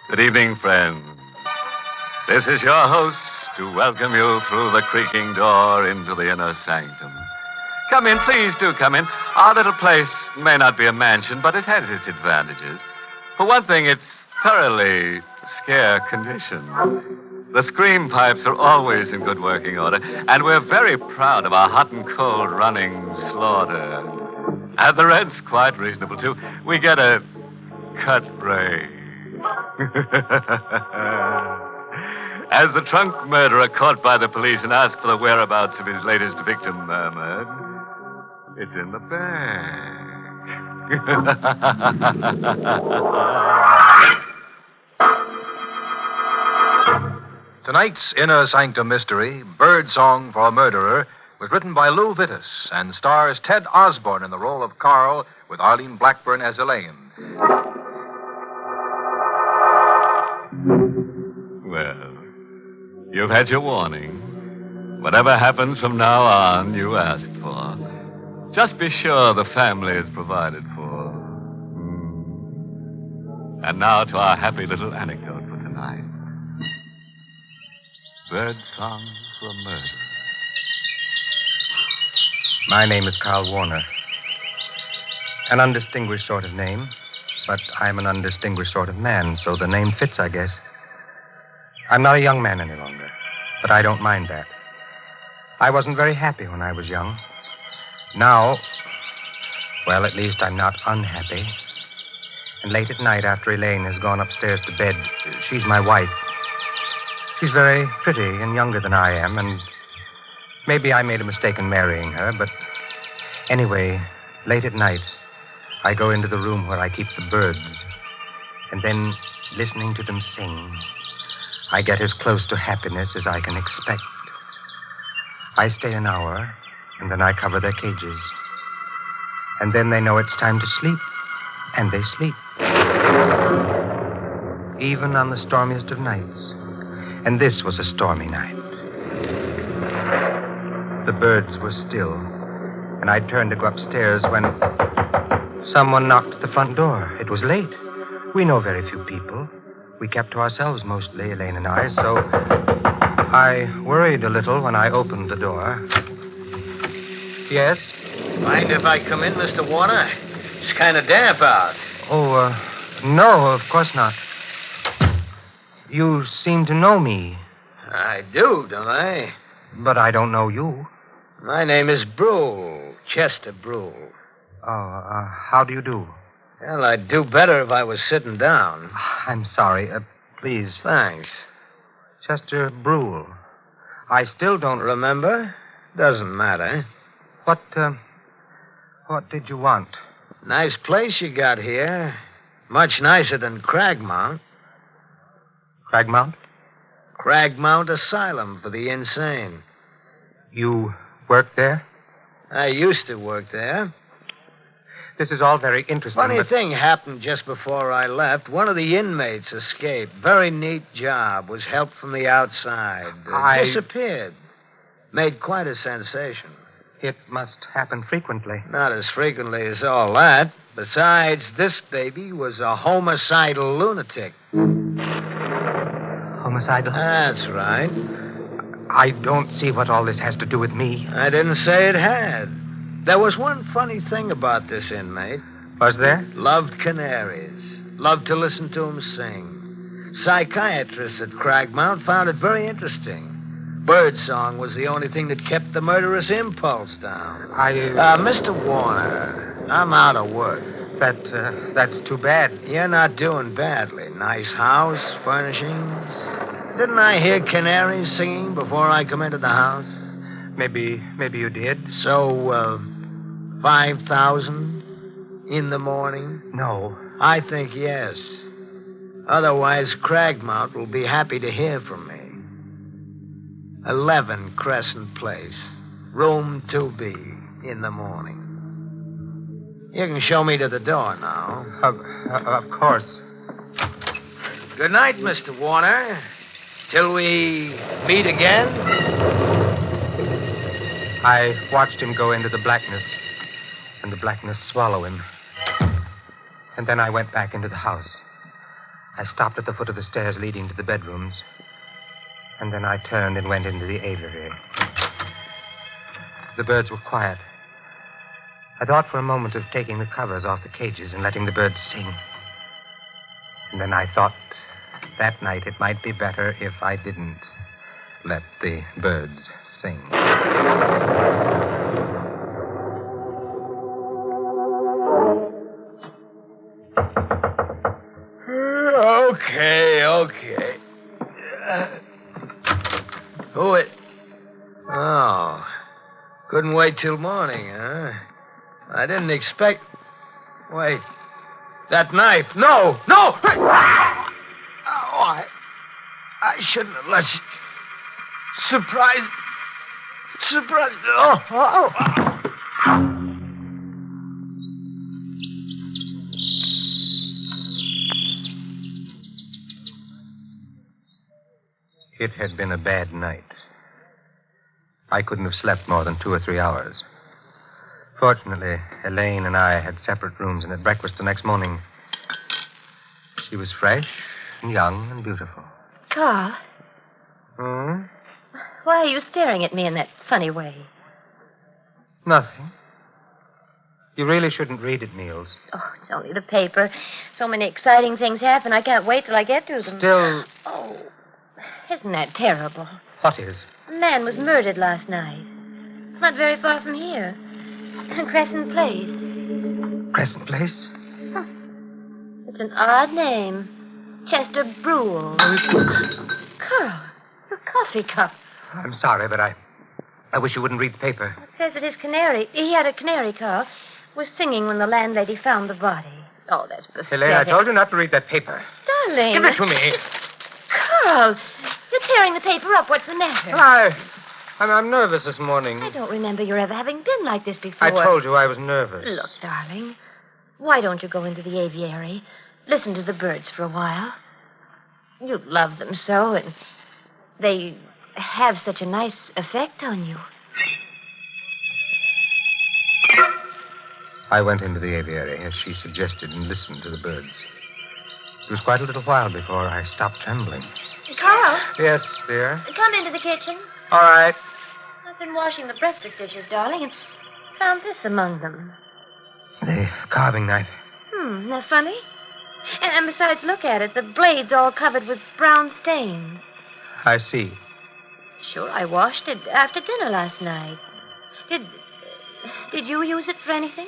Good evening, friends. This is your host to welcome you through the creaking door into the Inner Sanctum. Come in, please do come in. Our little place may not be a mansion, but it has its advantages. For one thing, it's thoroughly scare condition. The scream pipes are always in good working order, and we're very proud of our hot and cold running slaughter. And the rent's quite reasonable, too. We get a cut rate. As the drunk murderer caught by the police and asked for the whereabouts of his latest victim murmured, it's in the bag. Tonight's Inner Sanctum Mystery, Birdsong for a Murderer, was written by Lou Vittis and stars Ted Osborne in the role of Carl with Arlene Blackburn as Elaine. Well, you've had your warning. Whatever happens from now on, you asked for. Just be sure the family is provided for. And now to our happy little anecdote for tonight. Birdsong for a Murderer. My name is Carl Warner. An undistinguished sort of name, but I'm an undistinguished sort of man, so the name fits, I guess. I'm not a young man any longer, but I don't mind that. I wasn't very happy when I was young. Now, well, at least I'm not unhappy. And late at night, after Elaine has gone upstairs to bed, she's my wife. She's very pretty and younger than I am, and maybe I made a mistake in marrying her, but anyway, late at night, I go into the room where I keep the birds, and then, listening to them sing, I get as close to happiness as I can expect. I stay an hour, and then I cover their cages. And then they know it's time to sleep, and they sleep. Even on the stormiest of nights. And this was a stormy night. The birds were still, and I turned to go upstairs when someone knocked at the front door. It was late. We know very few people. We kept to ourselves mostly, Elaine and I, so I worried a little when I opened the door. Yes? Mind if I come in, Mr. Warner? It's kind of damp out. Oh, no, of course not. You seem to know me. I do, don't I? But I don't know you. My name is Brule, Chester Brule. Oh, how do you do? Well, I'd do better if I was sitting down. I'm sorry. Please. Thanks. Chester Brule. I still don't remember. Doesn't matter. What did you want? Nice place you got here. Much nicer than Cragmount. Cragmount? Cragmount Asylum for the insane. You work there? I used to work there. This is all very interesting. Funny thing happened just before I left. One of the inmates escaped. Very neat job. Was helped from the outside. Disappeared. Made quite a sensation. It must happen frequently. Not as frequently as all that. Besides, this baby was a homicidal lunatic. Homicidal? That's right. I don't see what all this has to do with me. I didn't say it had. There was one funny thing about this inmate. Was there? Loved canaries. Loved to listen to them sing. Psychiatrists at Cragmount found it very interesting. Birdsong was the only thing that kept the murderous impulse down. Mr. Warner, I'm out of work. That's too bad. You're not doing badly. Nice house, furnishings. Didn't I hear canaries singing before I come into the house? Maybe you did. So, 5,000 in the morning? No. I think yes. Otherwise, Cragmount will be happy to hear from me. 11 Crescent Place, room 2B, in the morning. You can show me to the door now. Of course. Good night, Mr. Warner. Till we meet again. I watched him go into the blackness, and the blackness swallow him. And then I went back into the house. I stopped at the foot of the stairs leading to the bedrooms. And then I turned and went into the aviary. The birds were quiet. I thought for a moment of taking the covers off the cages and letting the birds sing. And then I thought that night it might be better if I didn't let the birds sing. Okay. Who it? Oh. Couldn't wait till morning, huh? I didn't expect... Wait. That knife. No! Oh, I shouldn't have let you... Surprise. Oh. It had been a bad night. I couldn't have slept more than 2 or 3 hours. Fortunately, Elaine and I had separate rooms, and at breakfast the next morning, she was fresh and young and beautiful. Carl, Hmm? Why are you staring at me in that funny way? Nothing. You really shouldn't read it, Niels. Oh, it's only the paper. So many exciting things happen. I can't wait till I get to them. Still... Oh, isn't that terrible? What is? A man was murdered last night. Not very far from here. Crescent Place. Crescent Place? It's an odd name. Chester Brule. Carl, your coffee cup. I'm sorry, but I wish you wouldn't read the paper. It says that his canary, he had a canary, Carl, was singing when the landlady found the body. Oh, that's pathetic. Elaine, I told you not to read that paper. Darling. Give it to me. Carl, you're tearing the paper up. What's the matter? I'm nervous this morning. I don't remember your ever having been like this before. I told you I was nervous. Look, darling, why don't you go into the aviary? Listen to the birds for a while. You love them so, and they have such a nice effect on you. I went into the aviary, as she suggested, and listened to the birds. It was quite a little while before I stopped trembling. Carl? Yes, dear? Come into the kitchen. All right. I've been washing the breakfast dishes, darling, and found this among them. The carving knife. Isn't that funny? And besides, look at it. The blade's all covered with brown stains. I see. Sure, I washed it after dinner last night. Did you use it for anything?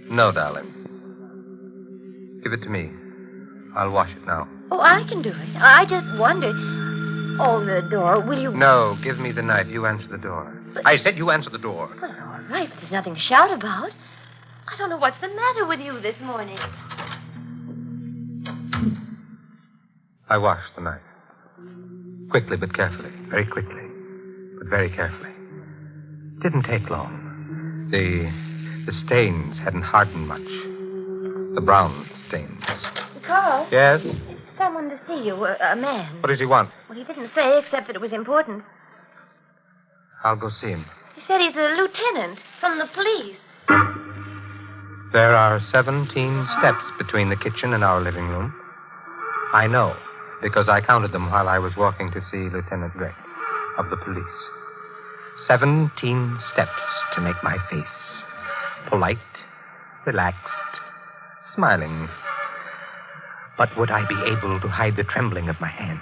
No, darling. Give it to me. I'll wash it now. Oh, I can do it. I just wondered. Oh, the door. Will you... No, give me the knife. You answer the door. But... I said you answer the door. Well, all right, but there's nothing to shout about. I don't know what's the matter with you this morning. I washed the knife. Quickly but carefully. Very quickly. But very carefully. Didn't take long. The stains hadn't hardened much. The brown stains. Carl? Yes? Someone to see you, a man. What does he want? Well, he didn't say, except that it was important. I'll go see him. He said he's a lieutenant from the police. There are 17 steps between the kitchen and our living room. I know, because I counted them while I was walking to see Lieutenant Gregg of the police. 17 steps to make my face polite, relaxed, smiling. But would I be able to hide the trembling of my hands?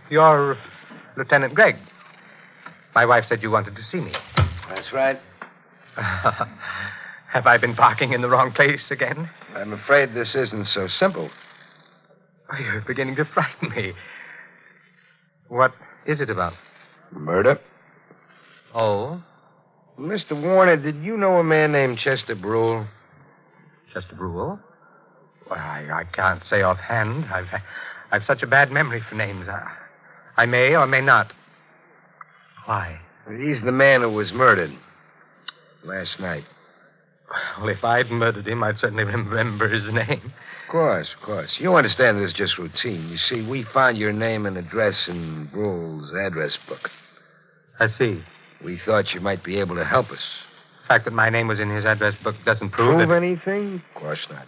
You're Lieutenant Gregg. My wife said you wanted to see me. That's right. Have I been parking in the wrong place again? I'm afraid this isn't so simple. Oh, you're beginning to frighten me. What is it about? Murder. Oh? Mr. Warner, did you know a man named Chester Brule? Chester Brule? Well, I can't say offhand. I've such a bad memory for names. I may or may not. Why? He's the man who was murdered last night. Well, if I'd murdered him, I'd certainly remember his name. Of course. You understand this is just routine. You see, we found your name and address in Brule's address book. I see. We thought you might be able to help us. The fact that my name was in his address book doesn't prove Prove anything? Of course not.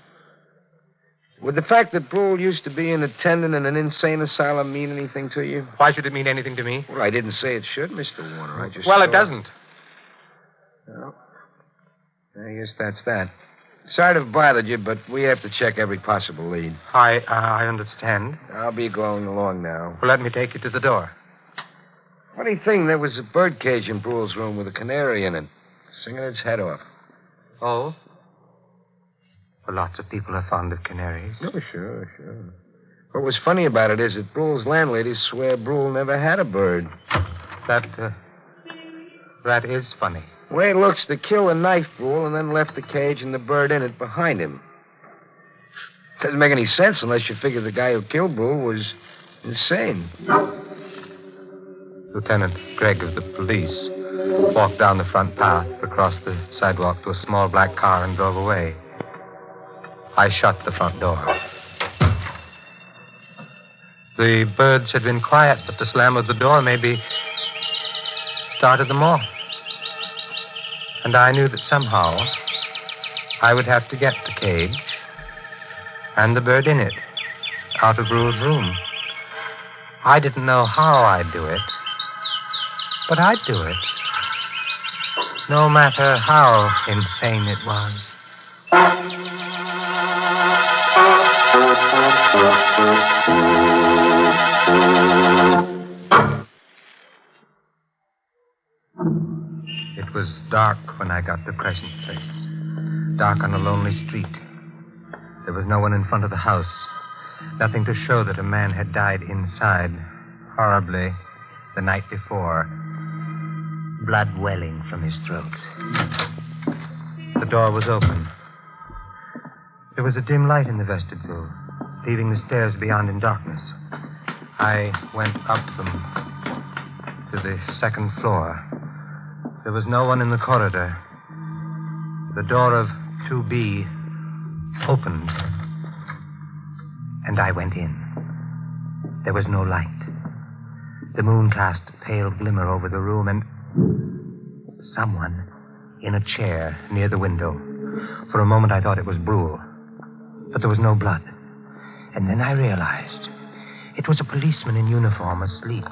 Would the fact that Brule used to be an attendant in an insane asylum mean anything to you? Why should it mean anything to me? Well, I didn't say it should, Mr. Warner. I just Well, thought... it doesn't. Well, I guess that's that. Sorry to have bothered you, but we have to check every possible lead. I understand. I'll be going along now. Well, let me take you to the door. Funny thing, there was a bird cage in Brule's room with a canary in it, singing its head off. Oh? Well, lots of people are fond of canaries. Oh, sure. What was funny about it is that Brule's landladies swear Brule never had a bird. That is funny. The way it looks, they killed a knife Brule and then left the cage and the bird in it behind him. Doesn't make any sense unless you figure the guy who killed Brule was insane. Lieutenant Gregg of the police walked down the front path, across the sidewalk to a small black car, and drove away. I shut the front door. The birds had been quiet, but the slam of the door maybe started them off. And I knew that somehow I would have to get the cage and the bird in it out of Brule's room. I didn't know how I'd do it, but I'd do it. No matter how insane it was. It was dark when I got to Crescent Place. Dark on a lonely street. There was no one in front of the house. Nothing to show that a man had died inside, horribly, the night before. Blood welling from his throat. The door was open. There was a dim light in the vestibule, leaving the stairs beyond in darkness. I went up them to the second floor. There was no one in the corridor. The door of 2B opened, and I went in. There was no light. The moon cast a pale glimmer over the room, and someone in a chair near the window. For a moment, I thought it was Brule, but there was no blood. And then I realized it was a policeman in uniform asleep.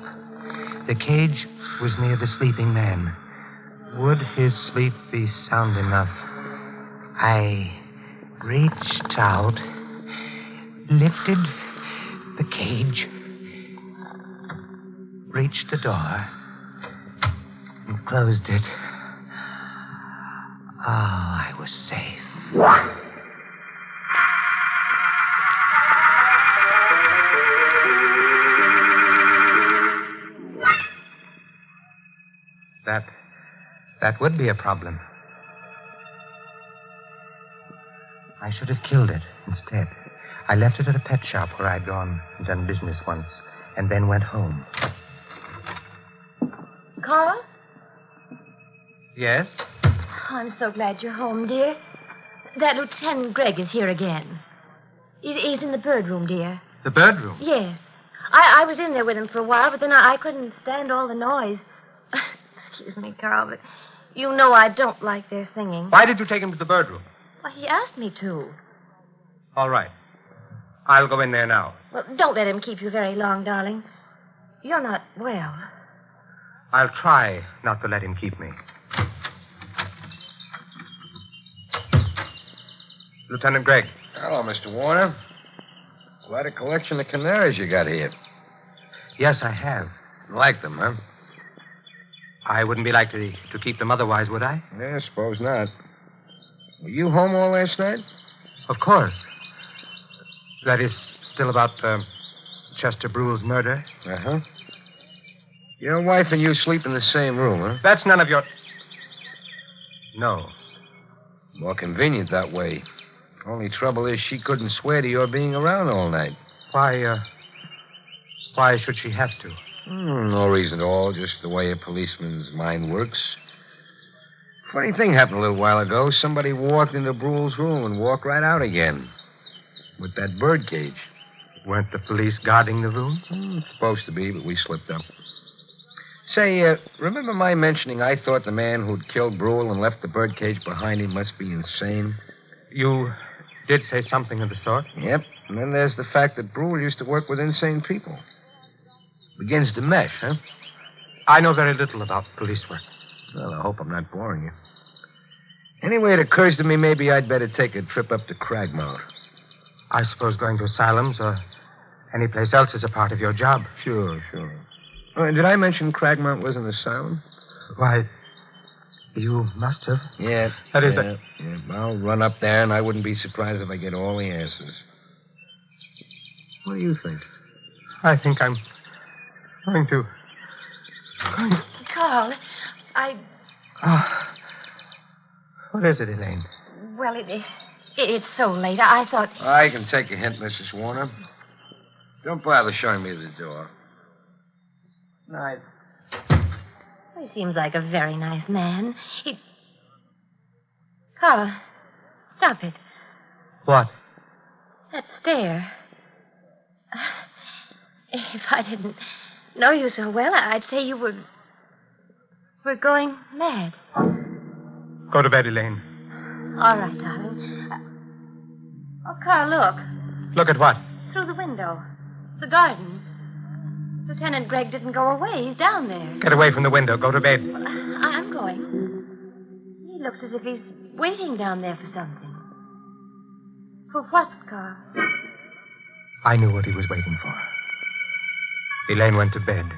The cage was near the sleeping man. Would his sleep be sound enough? I reached out, lifted the cage, reached the door, and closed it. Oh, I was safe. That would be a problem. I should have killed it instead. I left it at a pet shop where I'd gone and done business once, and then went home. Carl? Yes? Oh, I'm so glad you're home, dear. That Lieutenant Gregg is here again. He's in the bird room, dear. The bird room? Yes. I was in there with him for a while, but then I couldn't stand all the noise. Excuse me, Carl, but you know I don't like their singing. Why did you take him to the bird room? Well, he asked me to. All right. I'll go in there now. Well, don't let him keep you very long, darling. You're not well. I'll try not to let him keep me. Lieutenant Gregg. Hello, Mr. Warner. Quite a collection of canaries you got here. Yes, I have. Like them, huh? I wouldn't be likely to keep them otherwise, would I? Yeah, I suppose not. Were you home all last night? Of course. That is still about Chester Brule's murder? Uh-huh. Your wife and you sleep in the same room, huh? That's none of your... No. More convenient that way. Only trouble is she couldn't swear to your being around all night. Why should she have to? No reason at all, just the way a policeman's mind works. Funny thing happened a little while ago. Somebody walked into Brule's room and walked right out again. With that bird cage. Weren't the police guarding the room? Supposed to be, but we slipped up. Say, remember my mentioning I thought the man who'd killed Brule and left the bird cage behind him must be insane? You did say something of the sort? Yep. And then there's the fact that Brule used to work with insane people. Begins to mesh, huh? I know very little about police work. Well, I hope I'm not boring you. Anyway, it occurs to me maybe I'd better take a trip up to Cragmount. I suppose going to asylums or any place else is a part of your job. Sure. Oh, and did I mention Cragmount was an asylum? Why, you must have. Yeah. That is Yeah, I'll run up there, and I wouldn't be surprised if I get all the answers. What do you think? I think I'm going to... Carl, What is it, Elaine? Well, it's so late. I thought... I can take a hint, Mrs. Warner. Don't bother showing me the door. Night. He seems like a very nice man. Carl, stop it. What? That stare. If I didn't know you so well, I'd say you were going mad. Go to bed, Elaine. All right, darling. Oh, Carl, look. Look at what? Through the window. The garden. Lieutenant Gregg didn't go away. He's down there. Get away from the window. Go to bed. I'm going. He looks as if he's waiting down there for something. For what, Carl? I knew what he was waiting for. Elaine went to bed.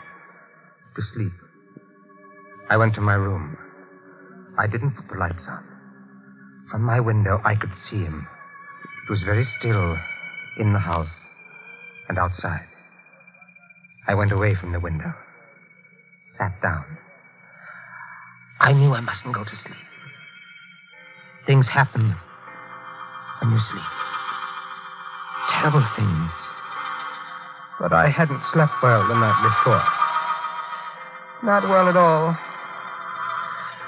To sleep. I went to my room. I didn't put the lights on. From my window, I could see him. It was very still in the house and outside. I went away from the window. Sat down. I knew I mustn't go to sleep. Things happen when you sleep. Terrible things. But I hadn't slept well the night before. Not well at all.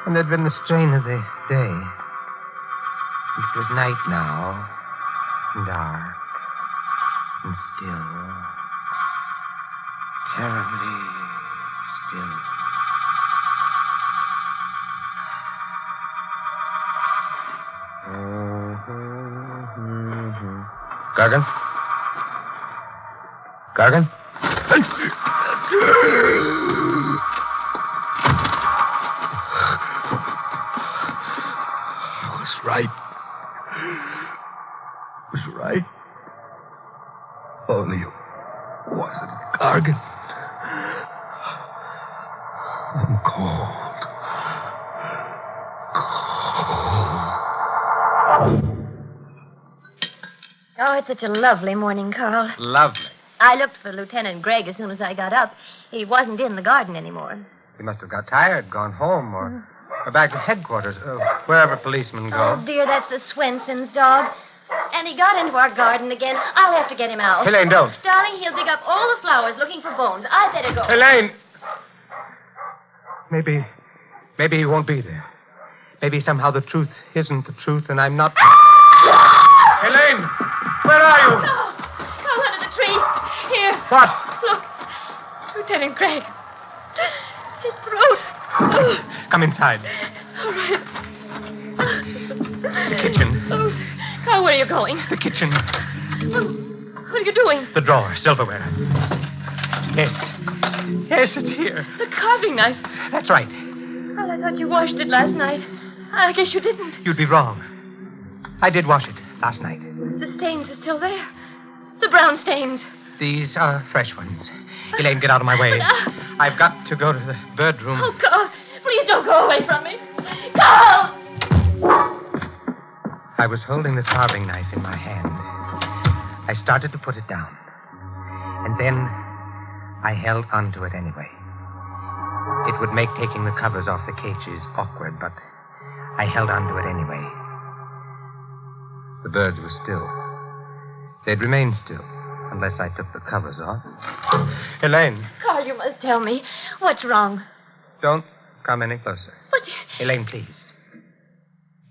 And there'd been the strain of the day. It was night now, and dark, and still. Terribly still. Gargan? Gargan? I was right. Was right. Only it wasn't Gargan. I'm cold. Oh, it's such a lovely morning, Carl. Lovely. I looked for Lieutenant Gregg as soon as I got up. He wasn't in the garden anymore. He must have got tired, gone home, or back to headquarters, wherever policemen go. Oh, dear, that's the Swenson's dog. And he got into our garden again. I'll have to get him out. Elaine, don't. Darling, he'll dig up all the flowers looking for bones. I'd better go. Elaine! Maybe he won't be there. Maybe somehow the truth isn't the truth, and I'm not... Elaine! Where are you? Carl, under the tree. Here. What? Look. Lieutenant Gregg. His throat. Come inside. All right. The kitchen. Oh, Carl, where are you going? The kitchen. What are you doing? The drawer, silverware. Yes. Yes, it's here. The carving knife. That's right. Well, I thought you washed it last night. I guess you didn't. You'd be wrong. I did wash it last night. The stains are still there. The brown stains. These are fresh ones. Elaine, get out of my way. I've got to go to the bird room. Oh, Carl, please don't go away from me. Carl! I was holding the carving knife in my hand. I started to put it down. And then I held onto it anyway. It would make taking the covers off the cages awkward, but I held onto it anyway. The birds were still. They'd remain still unless I took the covers off. Elaine. Carl, you must tell me. What's wrong? Don't come any closer. But... Elaine, please.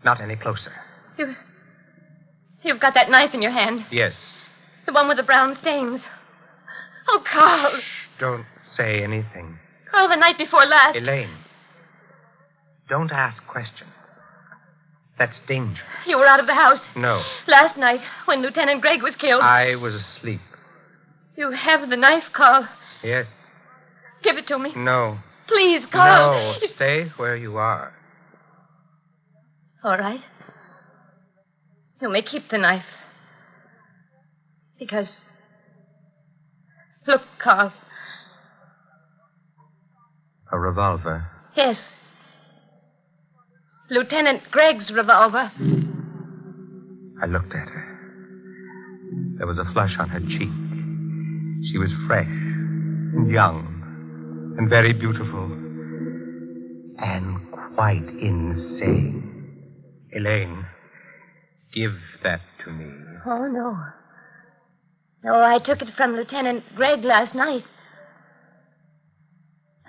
Not any closer. You've got that knife in your hand. Yes. The one with the brown stains. Oh, Carl. Shh, don't say anything. Carl, the night before last. Elaine. Don't ask questions. That's dangerous. You were out of the house. No. Last night, when Lieutenant Gregg was killed. I was asleep. You have the knife, Carl. Yes. Give it to me. No. Please, Carl. No, stay where you are. All right. You may keep the knife. Because... Look, Carl. A revolver. Yes. Lieutenant Gregg's revolver. I looked at her. There was a flush on her cheek. She was fresh and young and very beautiful and quite insane. Elaine, give that to me. Oh, no. No, I took it from Lieutenant Gregg last night.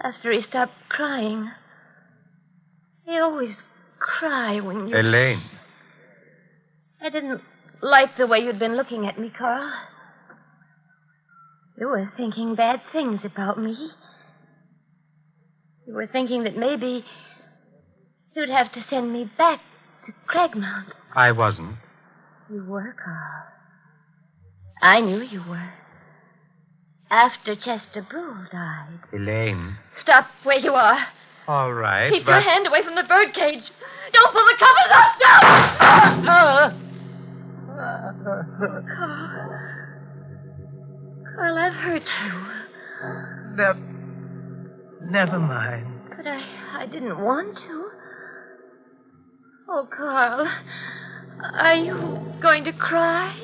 After he stopped crying. He always cry when you... Elaine. I didn't like the way you'd been looking at me, Carl. You were thinking bad things about me. You were thinking that maybe you'd have to send me back to Cragmount. I wasn't. You were, Carl. I knew you were. after Chester Brule died. Elaine. Stop where you are. All right, Keep your hand away from the birdcage. Don't pull the covers off. Carl, I've hurt you. Never mind. But I didn't want to. Oh, Carl, are you going to cry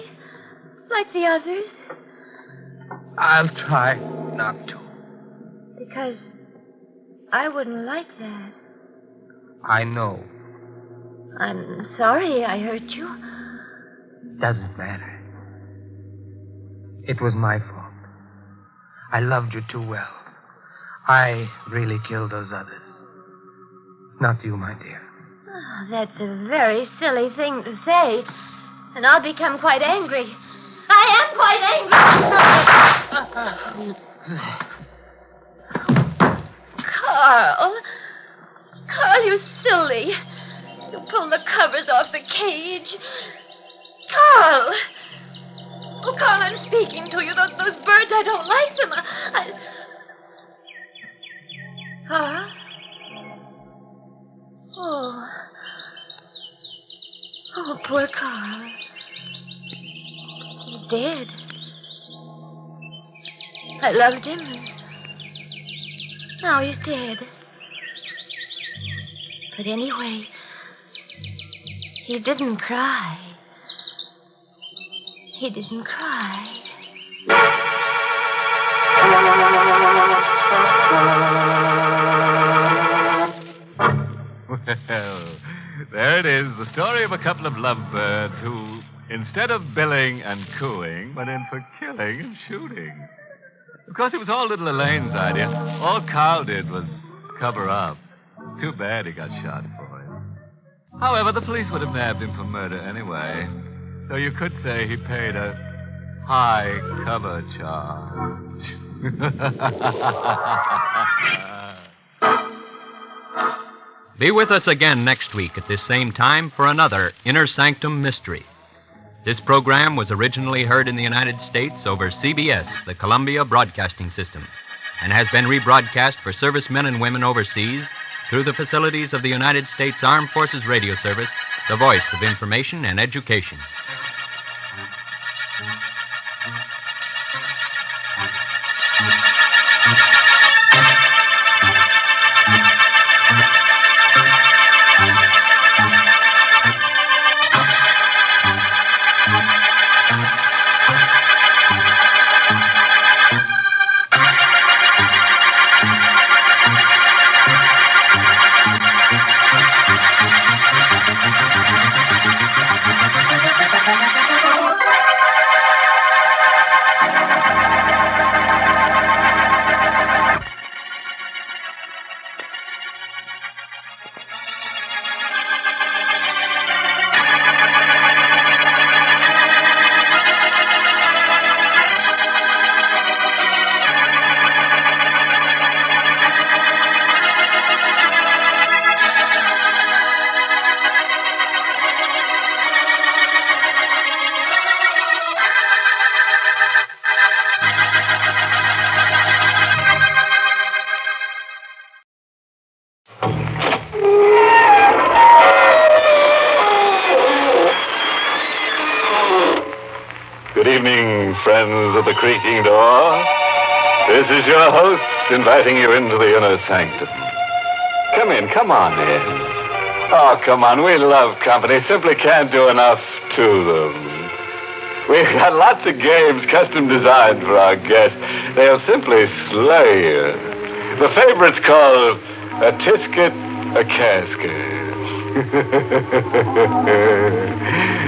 like the others? I'll try not to. Because I wouldn't like that. I know. I'm sorry I hurt you. Doesn't matter. It was my fault. I loved you too well. I really killed those others. Not you, my dear. Oh, that's a very silly thing to say. And I'll become quite angry. I am quite angry. Carl, you silly. You pulled the covers off the cage. Carl! Oh, Carl, I'm speaking to you. Those birds, I don't like them. Carl? Oh, poor Carl. He's dead. I loved him. Now he's dead. But anyway, he didn't cry. He didn't cry. Well, there it is, the story of a couple of lovebirds who, instead of billing and cooing, went in for killing and shooting. Of course, it was all little Elaine's idea. All Carl did was cover up. Too bad he got shot for it. However, the police would have nabbed him for murder anyway. So you could say he paid a high cover charge. Be with us again next week at this same time for another Inner Sanctum Mystery. This program was originally heard in the United States over CBS, the Columbia Broadcasting System, and has been rebroadcast for servicemen and women overseas through the facilities of the United States Armed Forces Radio Service, the voice of information and education. Good evening, friends of the creaking door. This is your host inviting you into the Inner Sanctum. Come in, come on in. Oh, come on, we love company. Simply can't do enough to them. We've got lots of games custom designed for our guests. They'll simply slay you. The favorite's called a tisket, a casket.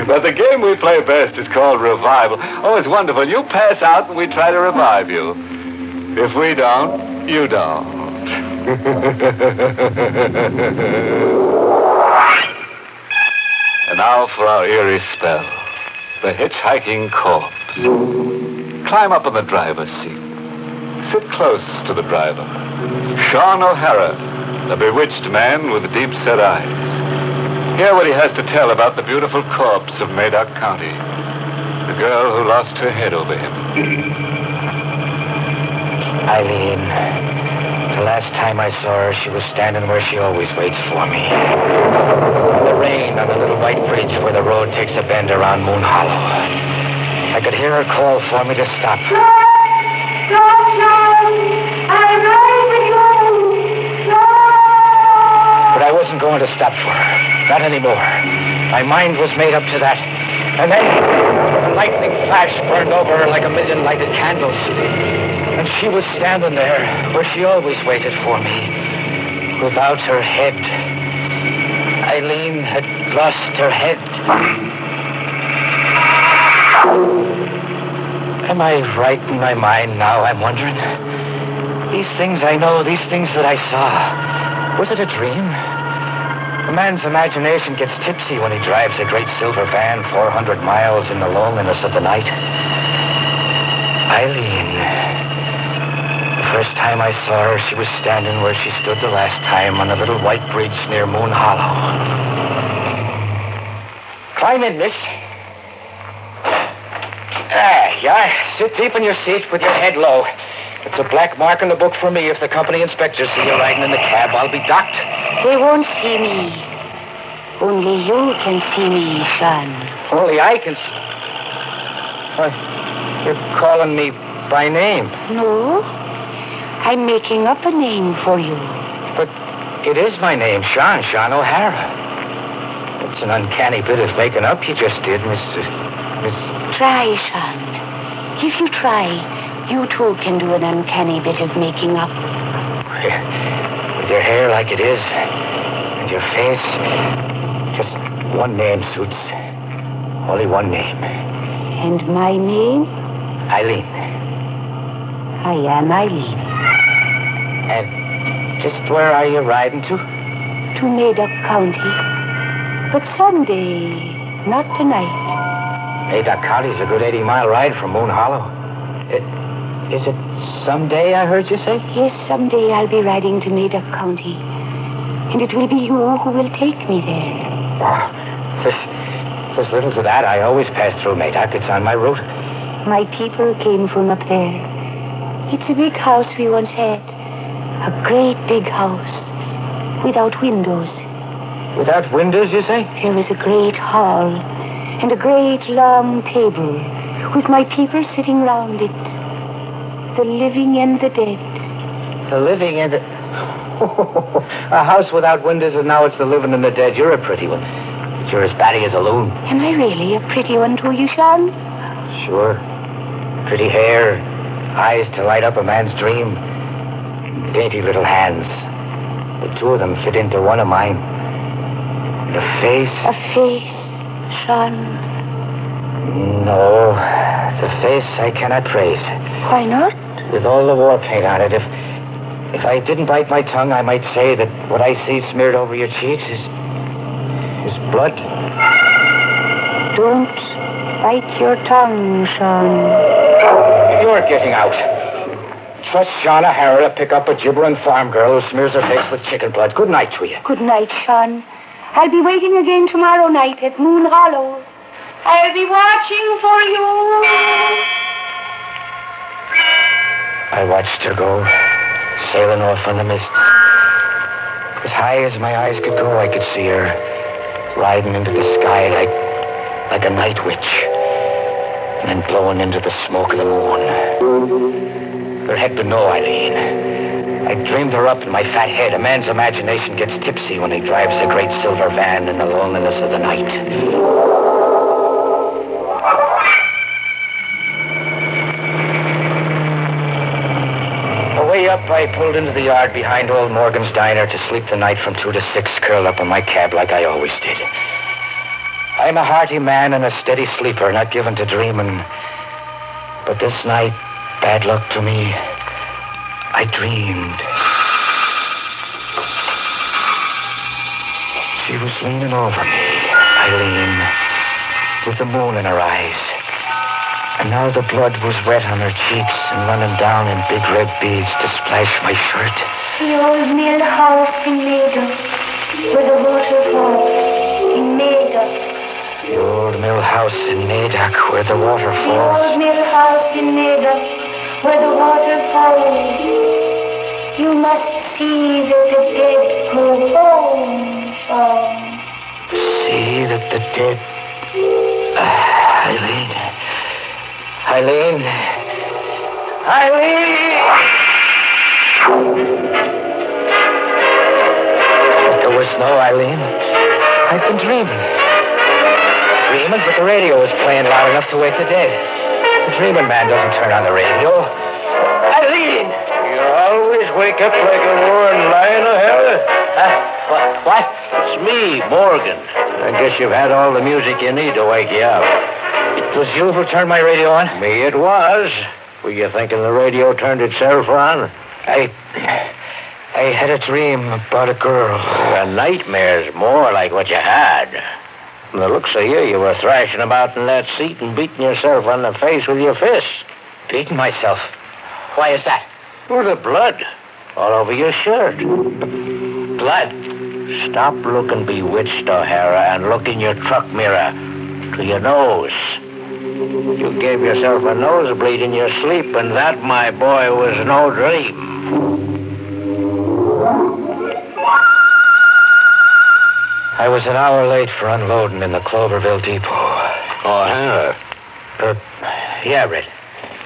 But the game we play best is called Revival. Oh, it's wonderful. You pass out and we try to revive you. If we don't, you don't. And now for our eerie spell. The Hitch-hiking Corpse. Climb up on the driver's seat. Sit close to the driver. Sean O'Hara, a bewitched man with deep-set eyes. Hear what he has to tell about the beautiful corpse of Madoc County. The girl who lost her head over him. Eileen. The last time I saw her, she was standing where she always waits for me. In the rain on the little white bridge where the road takes a bend around Moon Hollow. I could hear her call for me to stop. No, I'm right with you. No. But I wasn't going to stop for her. Not anymore. My mind was made up to that. And then a lightning flash burned over her like a million lighted candles. And she was standing there where she always waited for me, without her head. Eileen had lost her head. Am I right in my mind now, I'm wondering? These things I know, these things that I saw, was it a dream? A man's imagination gets tipsy when he drives a great silver van 400 miles in the loneliness of the night. Eileen. The first time I saw her, she was standing where she stood the last time on a little white bridge near Moon Hollow. Climb in, miss. Yeah. Sit deep in your seat with your head low. It's a black mark in the book for me. If the company inspectors see you riding in the cab, I'll be docked. They won't see me. Only you can see me, son. Only I can see... You're calling me by name. No. I'm making up a name for you. But it is my name, Sean O'Hara. It's an uncanny bit of making up you just did, Miss... Try, son. If you try, you too can do an uncanny bit of making up. With your hair like it is, and your face, just one name suits. Only one name. And my name? Eileen. I am Eileen. And just where are you riding to? To Madoc County. But someday, not tonight. Madoc County's a good 80-mile ride from Moon Hollow. Is it someday, I heard you say? Yes, someday I'll be riding to Madoc County. And it will be you who will take me there. Oh, there's little to that. I always pass through Madoc. It's on my route. My people came from up there. It's a big house we once had. A great big house. Without windows. Without windows, you say? There was a great hall. And a great long table. With my people sitting round it. The living and the dead. The living and the... A house without windows, and now it's the living and the dead. You're a pretty one. But you're as batty as a loon. Am I really a pretty one to you, Sean? Sure. Pretty hair. Eyes to light up a man's dream. Dainty little hands. The two of them fit into one of mine. The face... A face, Sean. No. The face I cannot praise. Why not? With all the war paint on it, if I didn't bite my tongue, I might say that what I see smeared over your cheeks is blood. Don't bite your tongue, Sean. You're getting out. Trust Sean O'Hara to pick up a gibbering farm girl who smears her face with chicken blood. Good night to you. Good night, Sean. I'll be waiting again tomorrow night at Moon Hollow. I'll be watching for you. I watched her go, sailing off on the mist. As high as my eyes could go, I could see her riding into the sky like a night witch, and then blowing into the smoke of the moon. There had been no Eileen. I dreamed her up in my fat head. A man's imagination gets tipsy when he drives a great silver van in the loneliness of the night. Way up, I pulled into the yard behind old Morgan's diner to sleep the night from 2 to 6, curled up in my cab like I always did. I'm a hearty man and a steady sleeper, not given to dreaming. But this night, bad luck to me, I dreamed. She was leaning over me, Eileen, with the moon in her eyes. And now the blood was wet on her cheeks and running down in big red beads to splash my shirt. The old mill house in Madoc, where the water falls, in Madoc. The old mill house in Madoc, where the water The falls. old mill house in Madoc, where the water flows. You must see that the dead go home from. See that the dead... Eileen. Eileen. But there was no Eileen. I've been dreaming. But the radio was playing loud enough to wake the dead. The dreaming man doesn't turn on the radio. Eileen! You always wake up like a roaring lion, O'Hara. What? It's me, Morgan. I guess you've had all the music you need to wake you up. It was you who turned my radio on? Me it was. Were you thinking the radio turned itself on? I had a dream about a girl. A nightmare's more like what you had. From the looks of you were thrashing about in that seat and beating yourself on the face with your fists. Beating myself? Why is that? For the blood all over your shirt. Blood? Stop looking bewitched, O'Hara, and look in your truck mirror to your nose. You gave yourself a nosebleed in your sleep, and that, my boy, was no dream. I was an hour late for unloading in the Cloverville depot. O'Hara? Yeah, Red.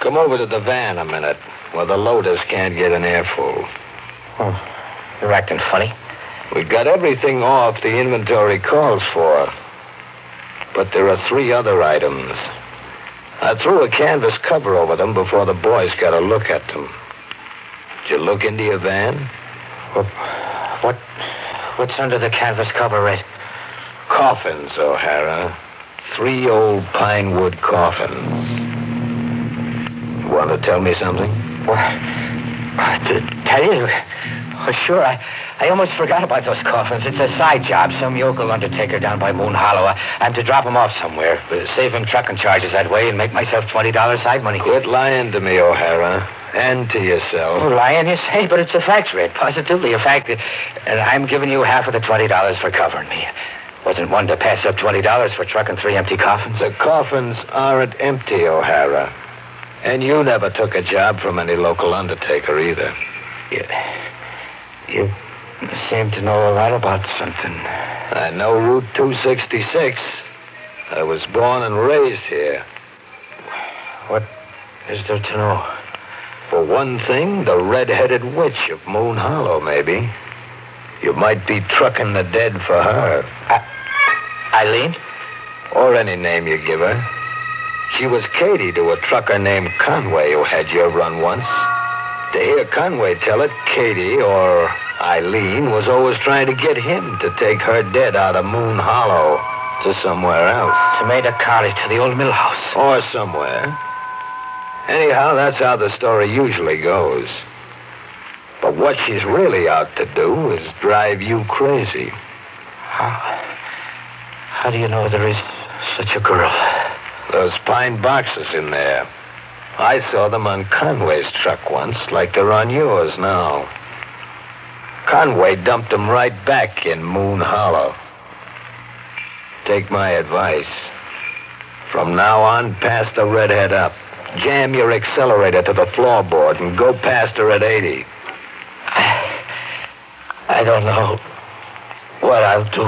Come over to the van a minute, where the loaders can't get an airful. Oh, you're acting funny. We got everything off the inventory calls for. But there are 3 other items. I threw a canvas cover over them before the boys got a look at them. Did you look into your van? What's under the canvas cover, Red? Coffins, O'Hara. 3 old pine wood coffins. Want to tell me something? What? To tell you? Oh, sure. I almost forgot about those coffins. It's a side job. Some yokel undertaker down by Moon Hollow. I'm to drop him off somewhere. Save him trucking charges that way and make myself $20 side money. Quit lying to me, O'Hara. And to yourself. Oh, lying, you say? But it's a fact, Red. Positively a fact. And I'm giving you half of the $20 for covering me. Wasn't one to pass up $20 for trucking 3 empty coffins. The coffins aren't empty, O'Hara. And you never took a job from any local undertaker either. You seem to know a lot about something. I know Route 266. I was born and raised here. What is there to know? For one thing, the red-headed witch of Moon Hollow, maybe. You might be trucking the dead for her. Eileen? Or any name you give her. She was Katie to a trucker named Conway who had your run once. To hear Conway tell it, Katie, or Eileen, was always trying to get him to take her dead out of Moon Hollow to somewhere else. To Maida-Kari, to the old mill house. Or somewhere. Anyhow, that's how the story usually goes. But what she's really out to do is drive you crazy. How do you know there is such a girl? Those pine boxes in there. I saw them on Conway's truck once, like they're on yours now. Conway dumped them right back in Moon Hollow. Take my advice. From now on, pass the redhead up. Jam your accelerator to the floorboard and go past her at 80. I don't know what I'll do.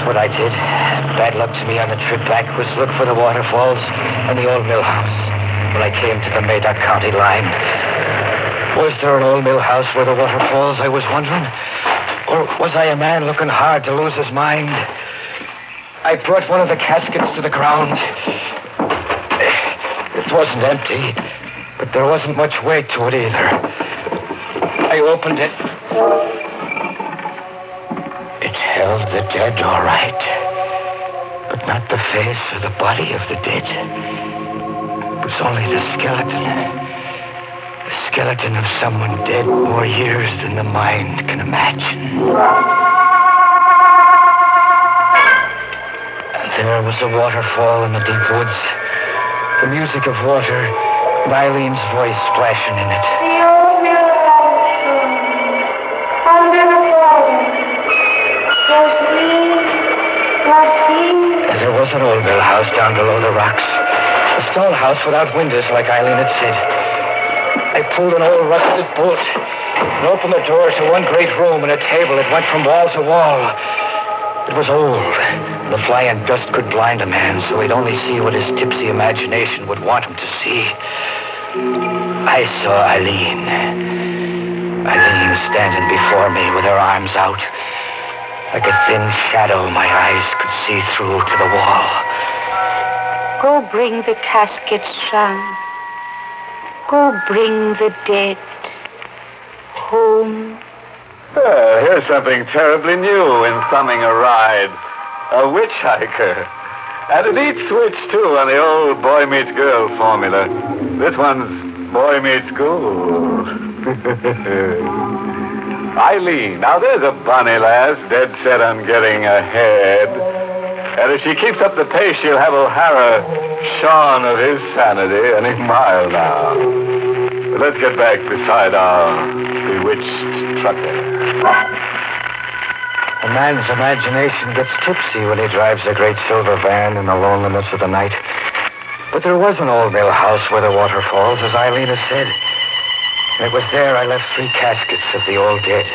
What I did, bad luck to me on the trip back, was look for the waterfalls and the old mill house. When I came to the Maida County line, was there an old mill house where the waterfalls, I was wondering? Or was I a man looking hard to lose his mind? I brought one of the caskets to the ground. It wasn't empty, but there wasn't much weight to it either. I opened it. It held the dead, all right, but not the face or the body of the dead. It was only the skeleton. The skeleton of someone dead more years than the mind can imagine. There was a waterfall in the deep woods. The music of water, and Eileen's voice splashing in it. The old mill house, under the water. There house down below the rocks. A stone house without windows, like Eileen had said. I pulled an old rusted bolt and opened the door to one great room and a table that went from wall to wall. It was old. The flying dust could blind a man, so he'd only see what his tipsy imagination would want him to see. I saw Eileen. Eileen standing before me with her arms out. Like a thin shadow my eyes could see through to the wall. Go bring the caskets, Sean. Go bring the dead home. Here's something terribly new in thumbing a ride. A witch hiker. And a neat switch, too, on the old boy meets girl formula. This one's boy meets school. Eileen. Now, there's a bonny lass dead set on getting ahead. And if she keeps up the pace, she'll have O'Hara shorn of his sanity any mile now. But let's get back beside our bewitched trucker. A man's imagination gets tipsy when he drives a great silver van in the loneliness of the night. But there was an old mill house where the water falls, as Eileen has said. And it was there I left 3 caskets of the old dead.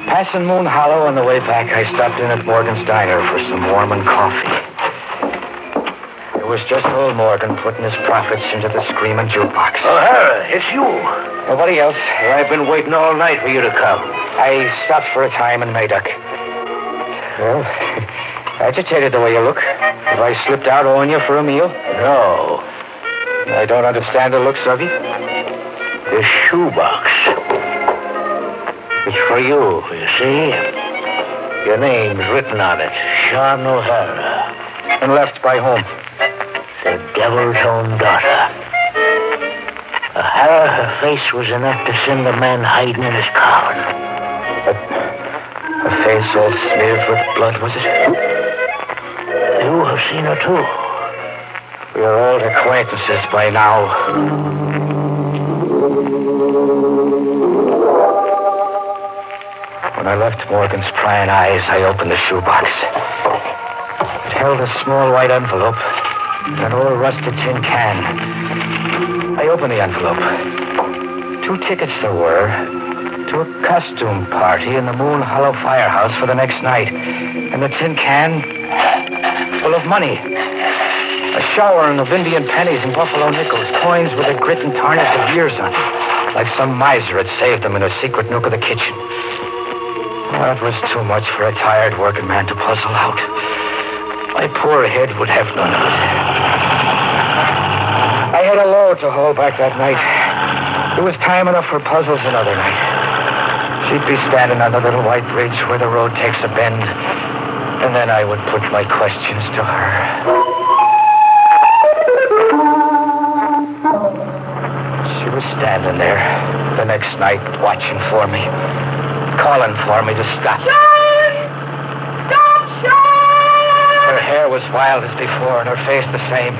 Passing Moon Hollow on the way back, I stopped in at Morgan's Diner for some Mormon coffee. It was just old Morgan putting his profits into the screaming jukebox. O'Hara, it's you. Nobody else. I've been waiting all night for you to come. I stopped for a time in Mayduck. Well, agitated the way you look. Have I slipped out owing you for a meal? No. I don't understand the looks of you. The shoebox. It's for you see? Your name's written on it. Sean O'Hara. And left by whom? The devil's own daughter. O'Hara, her face was enough to send the man hiding in his coffin. A face all smeared with blood, was it? You have seen her, too. We are old acquaintances by now. When I left Morgan's prying eyes, I opened the shoebox. It held a small white envelope and an old rusted tin can. I opened the envelope. 2 tickets there were to a costume party in the Moon Hollow firehouse for the next night. And the tin can full of money. A showering of Indian pennies and buffalo nickels, coins with the grit and tarnish of years on them. Like some miser had saved them in a secret nook of the kitchen. That was too much for a tired working man to puzzle out. My poor head would have none of it. I had a load to hold back that night. It was time enough for puzzles another night. She'd be standing on the little white bridge where the road takes a bend, and then I would put my questions to her. She was standing there the next night watching for me, calling for me to stop. Sean! Stop, Sean! Her hair was wild as before, and her face the same.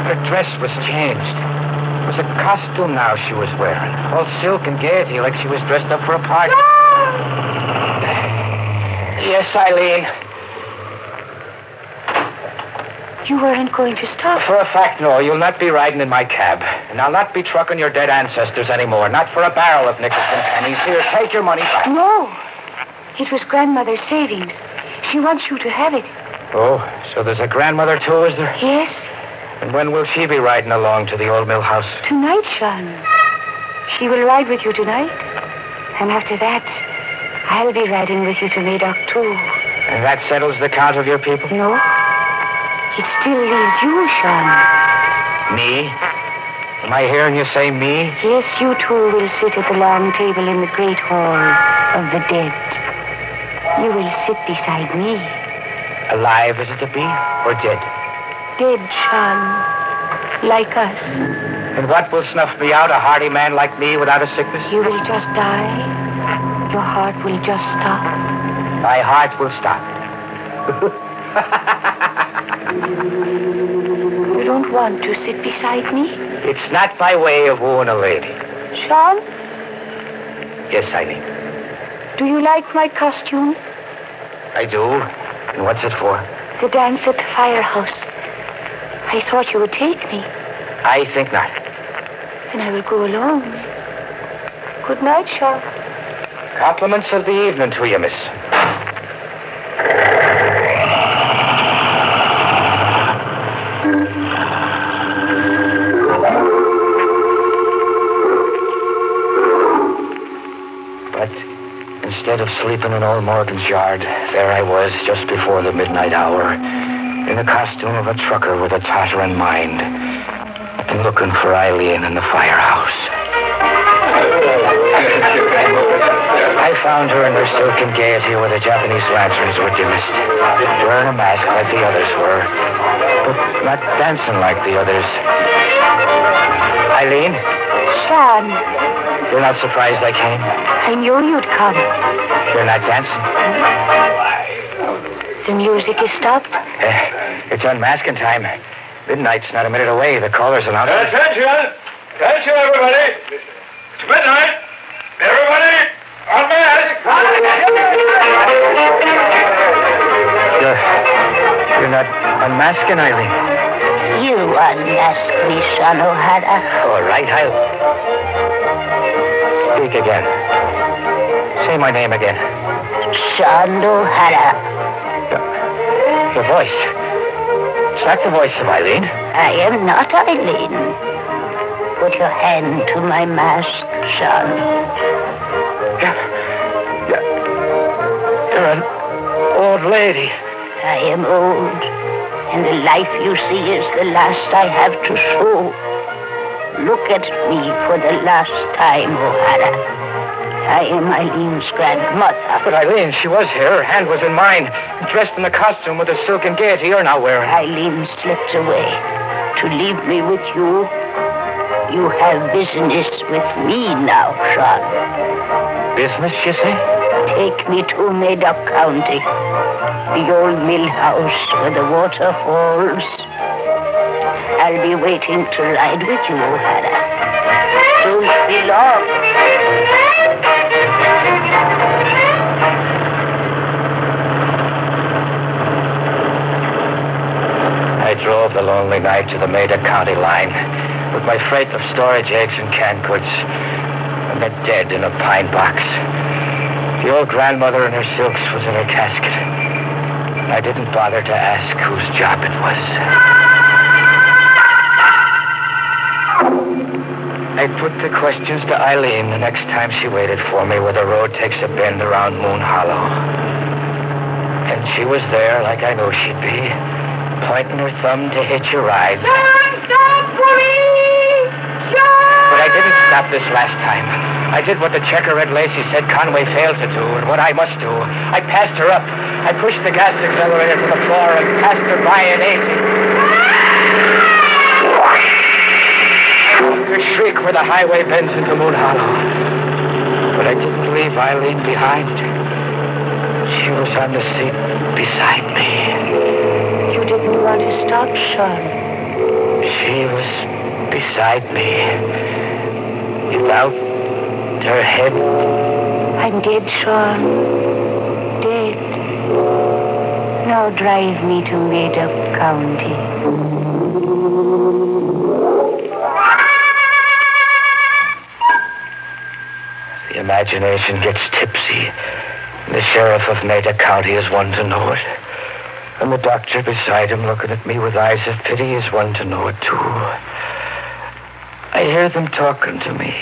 Her dress was changed. It was a costume now she was wearing, all silk and gaiety, like she was dressed up for a party. Yes, Eileen. You weren't going to stop. For a fact, no. You'll not be riding in my cab. And I'll not be trucking your dead ancestors anymore. Not for a barrel of nickels and pennies. Here, take your money back. No. It was grandmother's savings. She wants you to have it. Oh, so there's a grandmother, too, is there? Yes. And when will she be riding along to the old mill house? Tonight, Sean. She will ride with you tonight. And after that, I'll be riding with you to Mayduck, too. And that settles the count of your people? No. It still leaves you, Sean. Me? Am I hearing you say me? Yes, you two will sit at the long table in the great hall of the dead. You will sit beside me. Alive is it to be, or dead? Dead, Sean. Like us. And what will snuff me out, a hardy man like me without a sickness? You will just die. Your heart will just stop. My heart will stop. You don't want to sit beside me? It's not by way of wooing a lady. Sean? Yes, Eileen. Do you like my costume? I do. And what's it for? The dance at the firehouse. I thought you would take me. I think not. Then I will go alone. Good night, Sean. Compliments of the evening to you, miss. But instead of sleeping in old Morgan's yard, there I was just before the midnight hour, in the costume of a trucker with a tottering mind, and looking for Eileen in the firehouse. I found her in her silken gaiety where the Japanese lanterns were dimmest, wearing a mask like the others were, but not dancing like the others. Eileen? Sean. You're not surprised I came? I knew you'd come. You're not dancing? The music is stopped. It's unmasking time. Midnight's not a minute away. The caller's announcing. Attention! Attention, everybody! It's midnight! Everybody, unmask! You're not unmasking, Eileen. You unmask me, Sean O'Hara. All right, I'll speak again. Say my name again. Sean O'Hara. Your voice. It's not the voice of Eileen. I am not Eileen. Put your hand to my mask, Sean. You're an old lady. I am old, and the life you see is the last I have to show. Look at me for the last time, O'Hara. I am Eileen's grandmother. But Eileen, she was here. Her hand was in mine. Dressed in the costume with the silken gaiety you're now wearing. Eileen slipped away to leave me with you. You have business with me now, Sean. Business, you say? Take me to Madoc County. The old mill house where the water falls. I'll be waiting to ride with you, O'Hara. Don't be long. I drove the lonely night to the Madoc County line with my freight of storage eggs and canned goods, and the dead in a pine box. The old grandmother in her silks was in her casket. I didn't bother to ask whose job it was. I put the questions to Eileen the next time she waited for me where the road takes a bend around Moon Hollow. And she was there like I knew she'd be, pointing her thumb to hitch a ride. Stop, police! But I didn't stop this last time. I did what the checker-red Lacey said Conway failed to do, and what I must do. I passed her up. I pushed the gas accelerator to the floor and passed her by in 80. A shriek where the highway bends into Moon Hollow. But I didn't leave Eileen behind. She was on the seat beside me. You didn't want to stop, Sean. She was beside me. Without her head. I'm dead, Sean. Dead. Now drive me to Madoc County. The imagination gets tipsy. The sheriff of Madoc County is one to know it. And the doctor beside him looking at me with eyes of pity is one to know it, too. I hear them talking to me,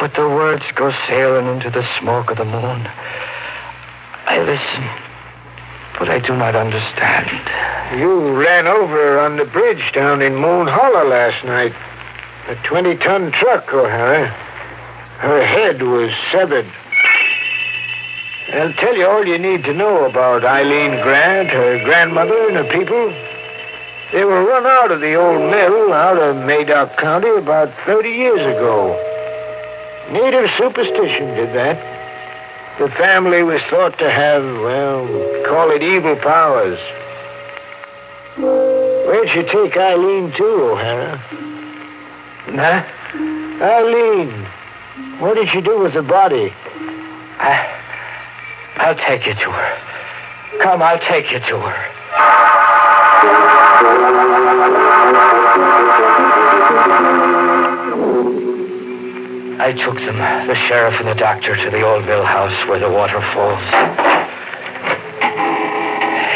but the words go sailing into the smoke of the moon. I listen, but I do not understand. You ran over her on the bridge down in Moon Hollow last night. A 20-ton truck, O'Hara. Her head was severed. I'll tell you all you need to know about Eileen Grant, her grandmother, and her people. They were run out of the old mill out of Madoc County about 30 years ago. Native superstition did that. The family was thought to have, well, call it evil powers. Where'd you take Eileen to, O'Hara? Huh? Eileen, what did you do with the body? I'll take you to her. Come, I'll take you to her. I took them, the sheriff and the doctor, to the old mill house where the water falls.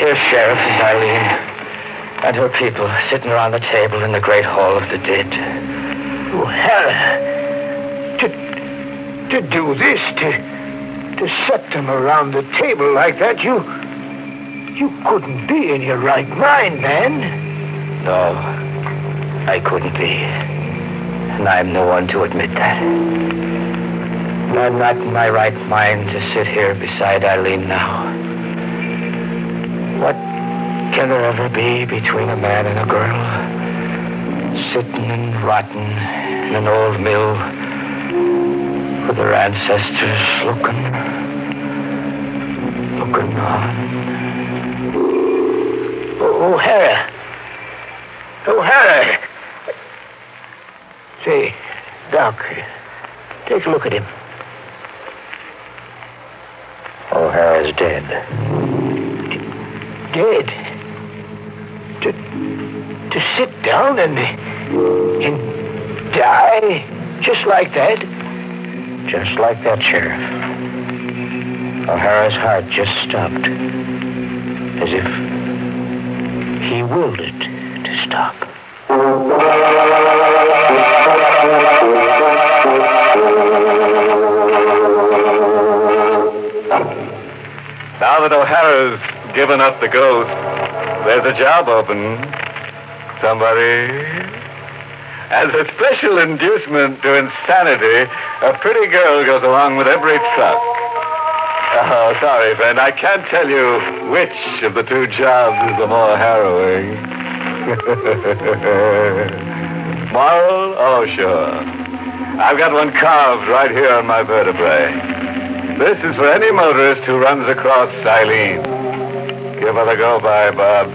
Here, Sheriff, is Eileen and her people sitting around the table in the great hall of the dead. Oh, Hera. To do this, to set them around the table like that, you couldn't be in your right mind, man. No, I couldn't be. And I'm the one to admit that. And I'm not in my right mind to sit here beside Eileen now. What can there ever be between a man and a girl? Sitting and rotting in an old mill with their ancestors looking on. O'Hara. Say, Doc, take a look at him. O'Hara's dead. Dead? To sit down and die just like that? Just like that, Sheriff. O'Hara's heart just stopped. As if he willed it to stop. Now that O'Hara's given up the ghost, there's a job open. Somebody... As a special inducement to insanity, a pretty girl goes along with every truck. Oh, sorry, friend. I can't tell you which of the two jobs is the more harrowing. Moral? Oh, sure. I've got one carved right here on my vertebrae. This is for any motorist who runs across Eileen. Give her the go-by, Bob.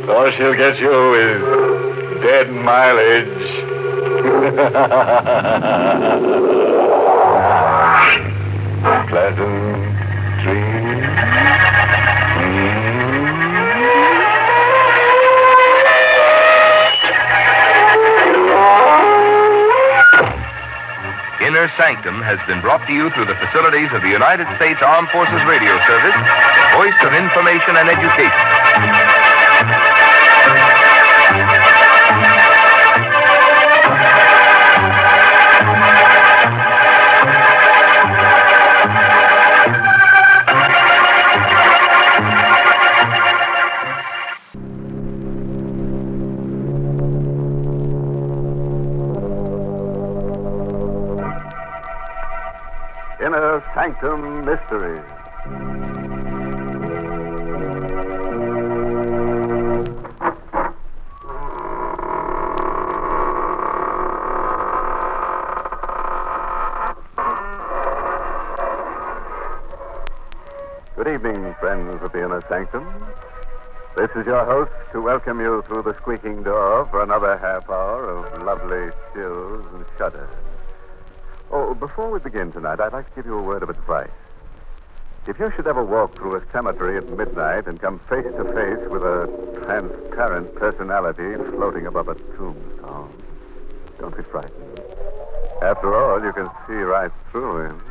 All she'll get you is dead mileage. Pleasant dreams. Inner Sanctum has been brought to you through the facilities of the United States Armed Forces Radio Service, the voice of information and education. Inner Sanctum Mysteries. Good evening, friends of the Inner Sanctum. This is your host to welcome you through the squeaking door for another half hour of lovely chills and shudders. Oh, before we begin tonight, I'd like to give you a word of advice. If you should ever walk through a cemetery at midnight and come face to face with a transparent personality floating above a tombstone, don't be frightened. After all, you can see right through him.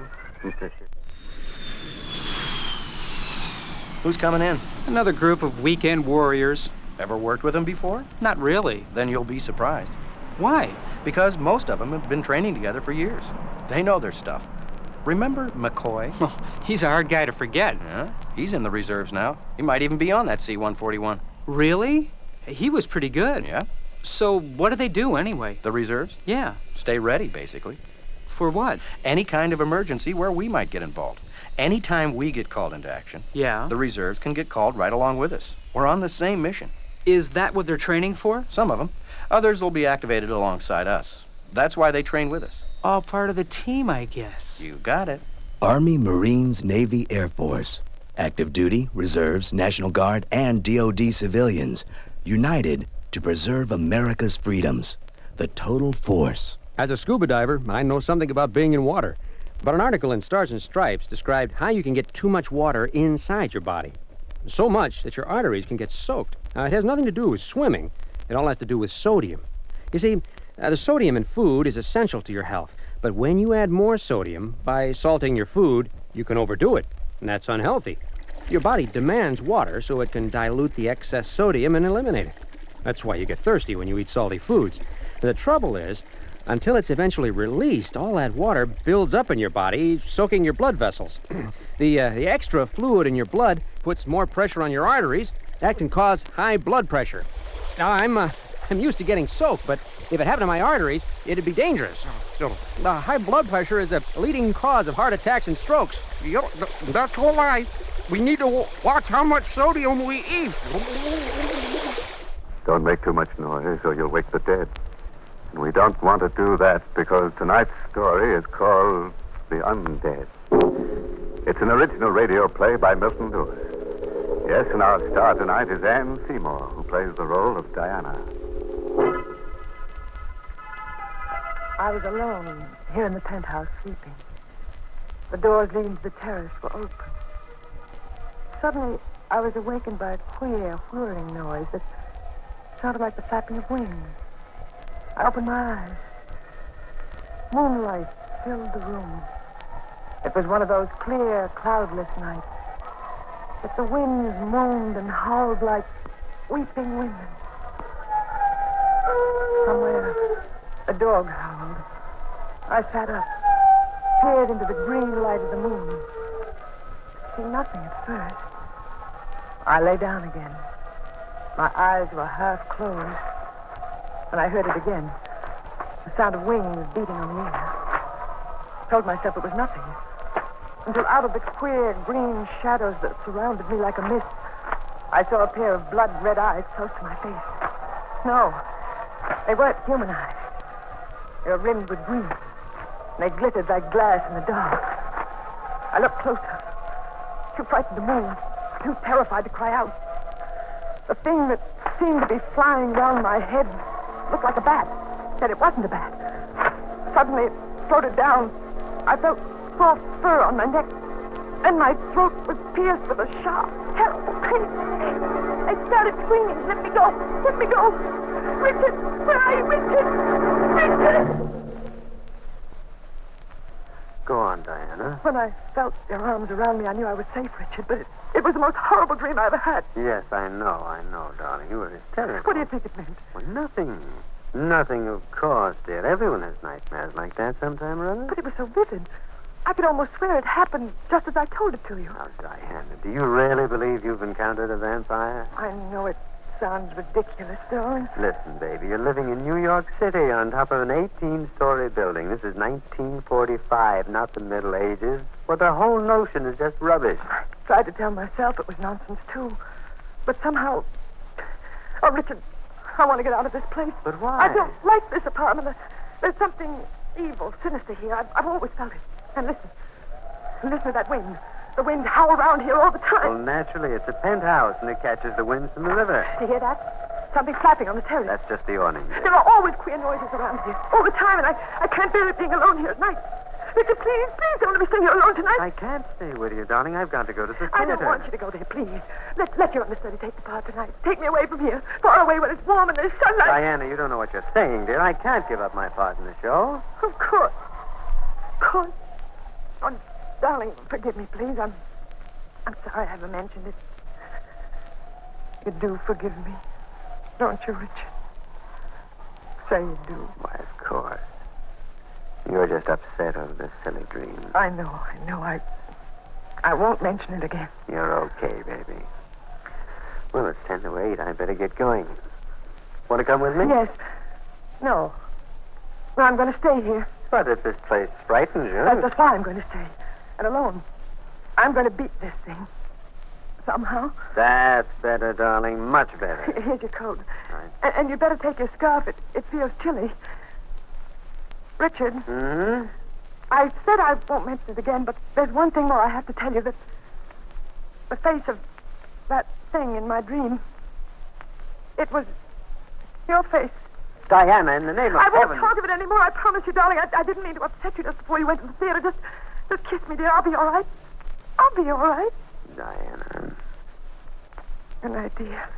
Who's coming in? Another group of weekend warriors. Ever worked with them before? Not really. Then you'll be surprised. Why? Because most of them have been training together for years. They know their stuff. Remember McCoy? Oh, he's a hard guy to forget. Yeah, he's in the reserves now. He might even be on that C-141. Really? He was pretty good. Yeah. So what do they do anyway? The reserves? Yeah. Stay ready, basically. For what? Any kind of emergency where we might get involved. Anytime we get called into action, yeah, the reserves can get called right along with us. We're on the same mission. Is that what they're training for? Some of them. Others will be activated alongside us. That's why they train with us. All part of the team, I guess. You got it. Army, Marines, Navy, Air Force. Active duty, reserves, National Guard, and DOD civilians. United to preserve America's freedoms. The total force. As a scuba diver, I know something about being in water. But an article in Stars and Stripes described how you can get too much water inside your body. So much that your arteries can get soaked. Now, it has nothing to do with swimming. It all has to do with sodium. You see, the sodium in food is essential to your health. But when you add more sodium by salting your food, you can overdo it, and that's unhealthy. Your body demands water so it can dilute the excess sodium and eliminate it. That's why you get thirsty when you eat salty foods. The trouble is, until it's eventually released, all that water builds up in your body, soaking your blood vessels. The extra fluid in your blood puts more pressure on your arteries. That can cause high blood pressure. Now, I'm used to getting soaked, but if it happened to my arteries, it'd be dangerous. The high blood pressure is a leading cause of heart attacks and strokes. That's all right. We need to watch how much sodium we eat. Don't make too much noise or you'll wake the dead. And we don't want to do that because tonight's story is called The Undead. It's an original radio play by Milton Lewis. Yes, and our star tonight is Anne Seymour, who plays the role of Diana. I was alone here in the penthouse sleeping. The doors leading to the terrace were open. Suddenly, I was awakened by a queer, whirring noise that sounded like the flapping of wings. I opened my eyes. Moonlight filled the room. It was one of those clear, cloudless nights. But the winds moaned and howled like weeping women. Somewhere, a dog howled. I sat up, peered into the green light of the moon. Seeing nothing at first. I lay down again. My eyes were half closed. And I heard it again. The sound of wings beating on the air. Told myself it was nothing. Until out of the queer green shadows that surrounded me like a mist, I saw a pair of blood-red eyes close to my face. No, they weren't human eyes. They were rimmed with green. And they glittered like glass in the dark. I looked closer. Too frightened to move. Too terrified to cry out. The thing that seemed to be flying round my head looked like a bat. Yet it wasn't a bat. Suddenly it floated down. I felt soft fur on my neck. And my throat was pierced with a sharp, terrible pain. I started screaming, "Let me go! Let me go! Richard! Where are you, Richard? Richard!" Go on, Diana. When I felt your arms around me, I knew I was safe, Richard, but it was the most horrible dream I ever had. Yes, I know, darling. You were hysterical. What do you think it meant? Well, nothing. Nothing, of course, dear. Everyone has nightmares like that sometime or other. But it was so vivid. I could almost swear it happened just as I told it to you. Now, Diana, do you really believe you've encountered a vampire? I know it sounds ridiculous, darling. Listen, baby, you're living in New York City on top of an 18-story building. This is 1945, not the Middle Ages. Well, the whole notion is just rubbish. I tried to tell myself it was nonsense, too. But somehow... Oh, Richard, I want to get out of this place. But why? I don't like this apartment. There's something evil, sinister here. I've always felt it. And listen. Listen to that wind. The wind howl around here all the time. Well, naturally, it's a penthouse, and it catches the winds from the river. Do you hear that? Something flapping on the terrace. That's just the awning. There are always queer noises around here. All the time, and I can't bear it being alone here at night. Richard, please don't let me stay here alone tonight. I can't stay with you, darling. I've got to go to the theater. I don't want you to go there, please. Let your understudy take the part tonight. Take me away from here. Far away when it's warm and there's sunlight. Diana, you don't know what you're saying, dear. I can't give up my part in the show. Of course. Of course. Oh, darling, forgive me, please. I'm sorry I ever mentioned it. You do forgive me, don't you, Richard? Say you do. Why, of course. You're just upset over this silly dream. I know. I won't mention it again. You're okay, baby. Well, it's 10 to 8. I better get going. Want to come with me? Yes. No. Well, I'm going to stay here. But if this place frightens you... That's why I'm going to stay. And alone. I'm going to beat this thing. Somehow. That's better, darling. Much better. Here's your coat. Right. And you'd better take your scarf. It feels chilly. Richard. Hmm? I said I won't mention it again, but there's one thing more I have to tell you. That the face of that thing in my dream, it was your face. Diana, in the name of I won't heaven... talk of it anymore, I promise you, darling. I didn't mean to upset you just before you went to the theater. Just kiss me, dear. I'll be all right. I'll be all right. Diana, Good night, dear.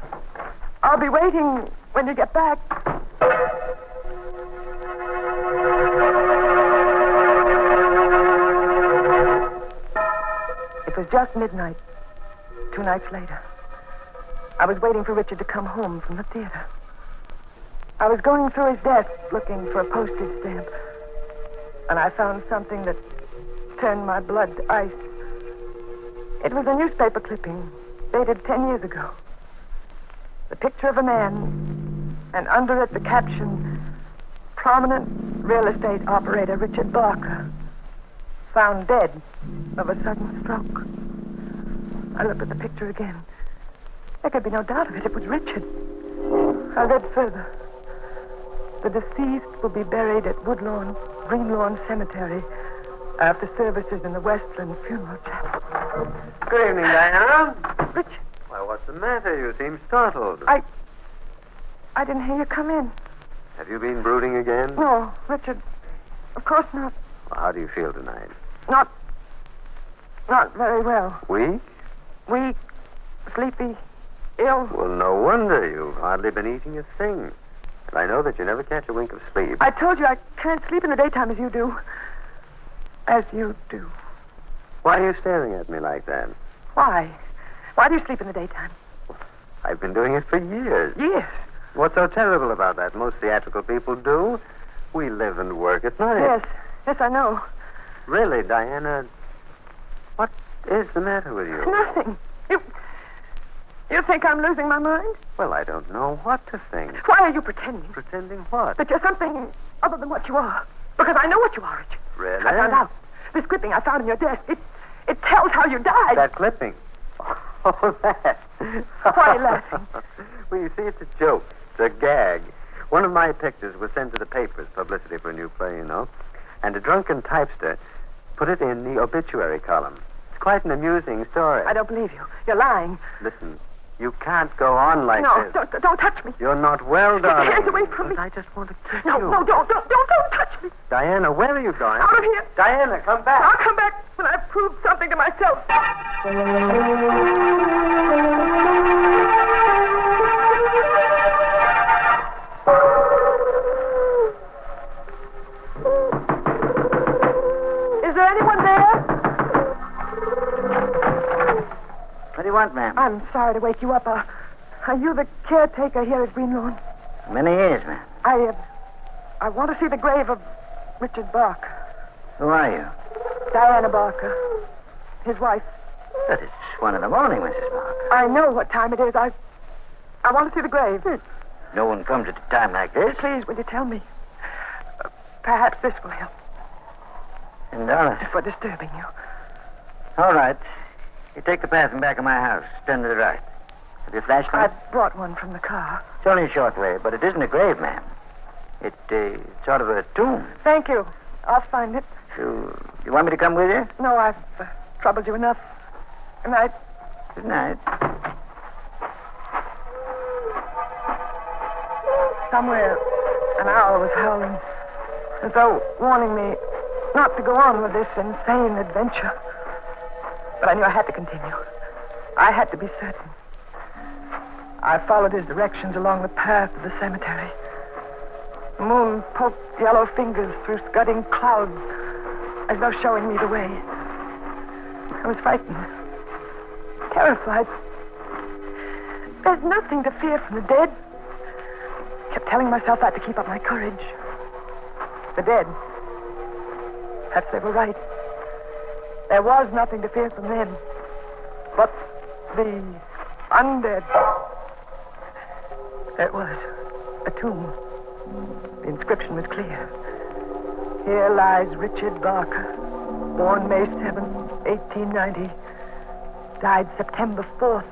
I'll be waiting when you get back. It was just midnight, 2 nights later. I was waiting for Richard to come home from the theater. I was going through his desk looking for a postage stamp, and I found something that turned my blood to ice. It was a newspaper clipping dated 10 years ago. The picture of a man, and under it the caption, prominent real estate operator Richard Barker, found dead of a sudden stroke. I looked at the picture again. There could be no doubt of it. It was Richard. I read further. The deceased will be buried at Woodlawn, Greenlawn Cemetery after services in the Westland Funeral Chapel. Good evening, Diana. Richard. Why, what's the matter? You seem startled. I didn't hear you come in. Have you been brooding again? No, Richard. Of course not. Well, how do you feel tonight? Not very well. Weak? Weak, sleepy, ill. Well, no wonder. You've hardly been eating a thing. And I know that you never catch a wink of sleep. I told you I can't sleep in the daytime as you do. As you do. Why are you staring at me like that? Why? Why do you sleep in the daytime? I've been doing it for years. Years? What's so terrible about that? Most theatrical people do. We live and work at night. Yes, I know. Really, Diana, what is the matter with you? Nothing. You think I'm losing my mind? Well, I don't know what to think. Why are you pretending? Pretending what? That you're something other than what you are. Because I know what you are, Richard. Really? I found out. This clipping I found in your desk, it tells how you died. That clipping? Oh, that. Why are you laughing? Well, you see, it's a joke. It's a gag. One of my pictures was sent to the papers, publicity for a new play, you know. And a drunken typester put it in the obituary column. It's quite an amusing story. I don't believe you. You're lying. Listen, you can't go on like this. No, don't touch me. You're not well, darling. Get your hands away from me. I just want to kiss you. No, don't touch me. Diana, where are you going? Out of here. Diana, come back. I'll come back when I've proved something to myself. Is there anyone there? What do you want, ma'am? I'm sorry to wake you up. Are you the caretaker here at Greenlawn? Many years, ma'am. I want to see the grave of Richard Barker. Who are you? Diana Barker. His wife. But it's 1 in the morning, Mrs. Barker. I know what time it is. I want to see the grave. No one comes at a time like this. Please, will you tell me? Perhaps this will help. $10. For disturbing you. All right. You take the path in back of my house. Turn to the right. Have you a flashlight? I brought one from the car. It's only a short way, but it isn't a grave, ma'am. It's sort of a tomb. Thank you. I'll find it. You want me to come with you? No, I've troubled you enough. Good night. Good night. Somewhere, an owl was howling, as though warning me not to go on with this insane adventure. But I knew I had to continue. I had to be certain. I followed his directions along the path to the cemetery. The moon poked yellow fingers through scudding clouds as though showing me the way. I was frightened, terrified. There's nothing to fear from the dead. Kept telling myself I had to keep up my courage. The dead. Perhaps they were right. There was nothing to fear from them. But the undead. There it was. A tomb. The inscription was clear. Here lies Richard Barker, born May 7th, 1890. Died September 4th,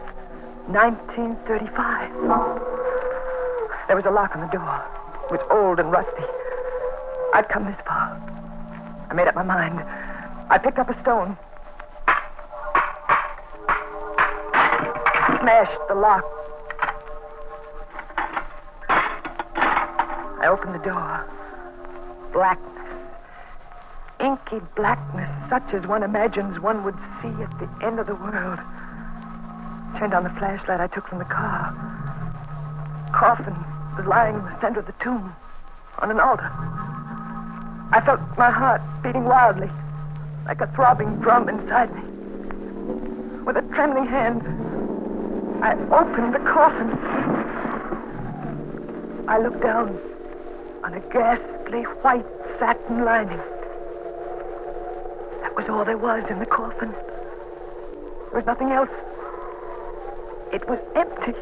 1935. There was a lock on the door. It was old and rusty. I'd come this far. I made up my mind. I picked up a stone. Smashed the lock. I opened the door. Blackness. Inky blackness, such as one imagines one would see at the end of the world. turned on the flashlight I took from the car. Coffin was lying in the center of the tomb, on an altar. I felt my heart beating wildly, like a throbbing drum inside me. With a trembling hand, I opened the coffin. I looked down on a ghastly white satin lining. That was all there was in the coffin. There was nothing else. It was empty.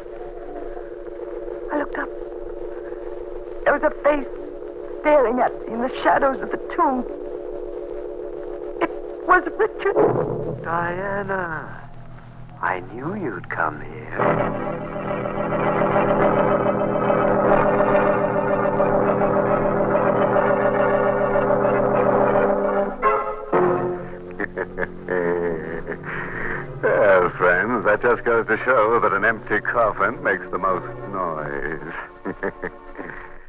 I looked up. There was a face staring at me in the shadows of the tomb. It was Richard. Diana, I knew you'd come here. Well, friends, that just goes to show that an empty coffin makes the most noise.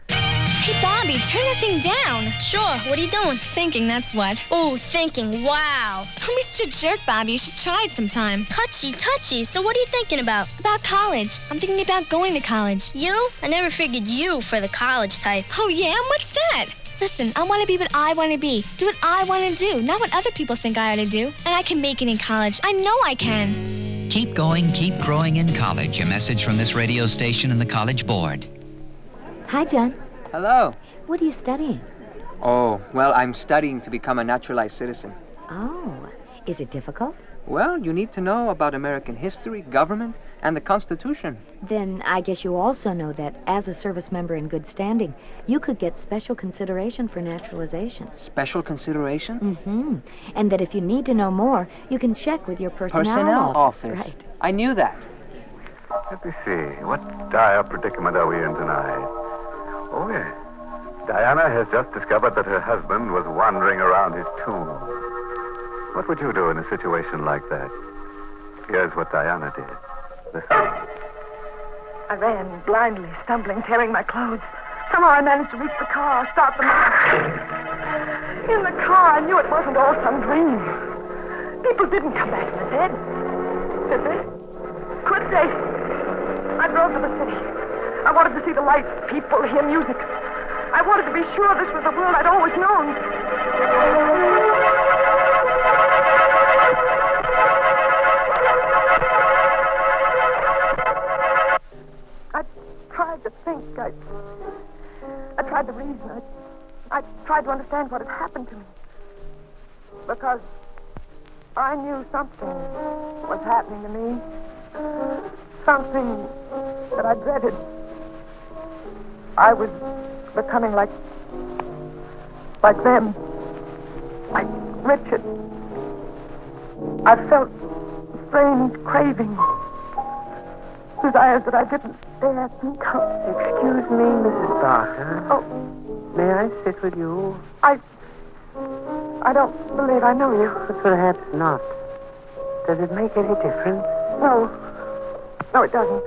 Hey, Bobby, turn that thing down. Sure, what are you doing? Thinking, that's what. Oh, thinking, wow. Don't be such a jerk, Bobby. You should try it sometime. Touchy. So what are you thinking about? About college. I'm thinking about going to college. You? I never figured you for the college type. Oh, yeah? What's that? Listen, I want to be what I want to be. Do what I want to do, not what other people think I ought to do. And I can make it in college. I know I can. Keep going, keep growing in college. A message from this radio station and the College Board. Hi, John. Hello. What are you studying? Oh, well, I'm studying to become a naturalized citizen. Oh, is it difficult? Well, you need to know about American history, government, and the Constitution. Then I guess you also know that as a service member in good standing, you could get special consideration for naturalization. Special consideration? Mm-hmm. And that if you need to know more, you can check with your personnel office. Right. I knew that. Let me see. What dire predicament are we in tonight? Oh, yes. Diana has just discovered that her husband was wandering around his tomb. What would you do in a situation like that? Here's what Diana did. Listen. I ran blindly, stumbling, tearing my clothes. Somehow I managed to reach the car, start the motor. In the car, I knew it wasn't all some dream. People didn't come back from the dead. Did they? Could they? I drove to the city. I wanted to see the lights, people, hear music. I wanted to be sure this was the world I'd always known. I tried to think. I tried to reason. I tried to understand what had happened to me. Because I knew something was happening to me. Something that I dreaded. I was becoming like them. Like Richard. I felt strange cravings. Desires that I didn't dare think of. Excuse me, Mrs. Barker. Oh. May I sit with you? I don't believe I know you. But perhaps not. Does it make any difference? No. No, it doesn't.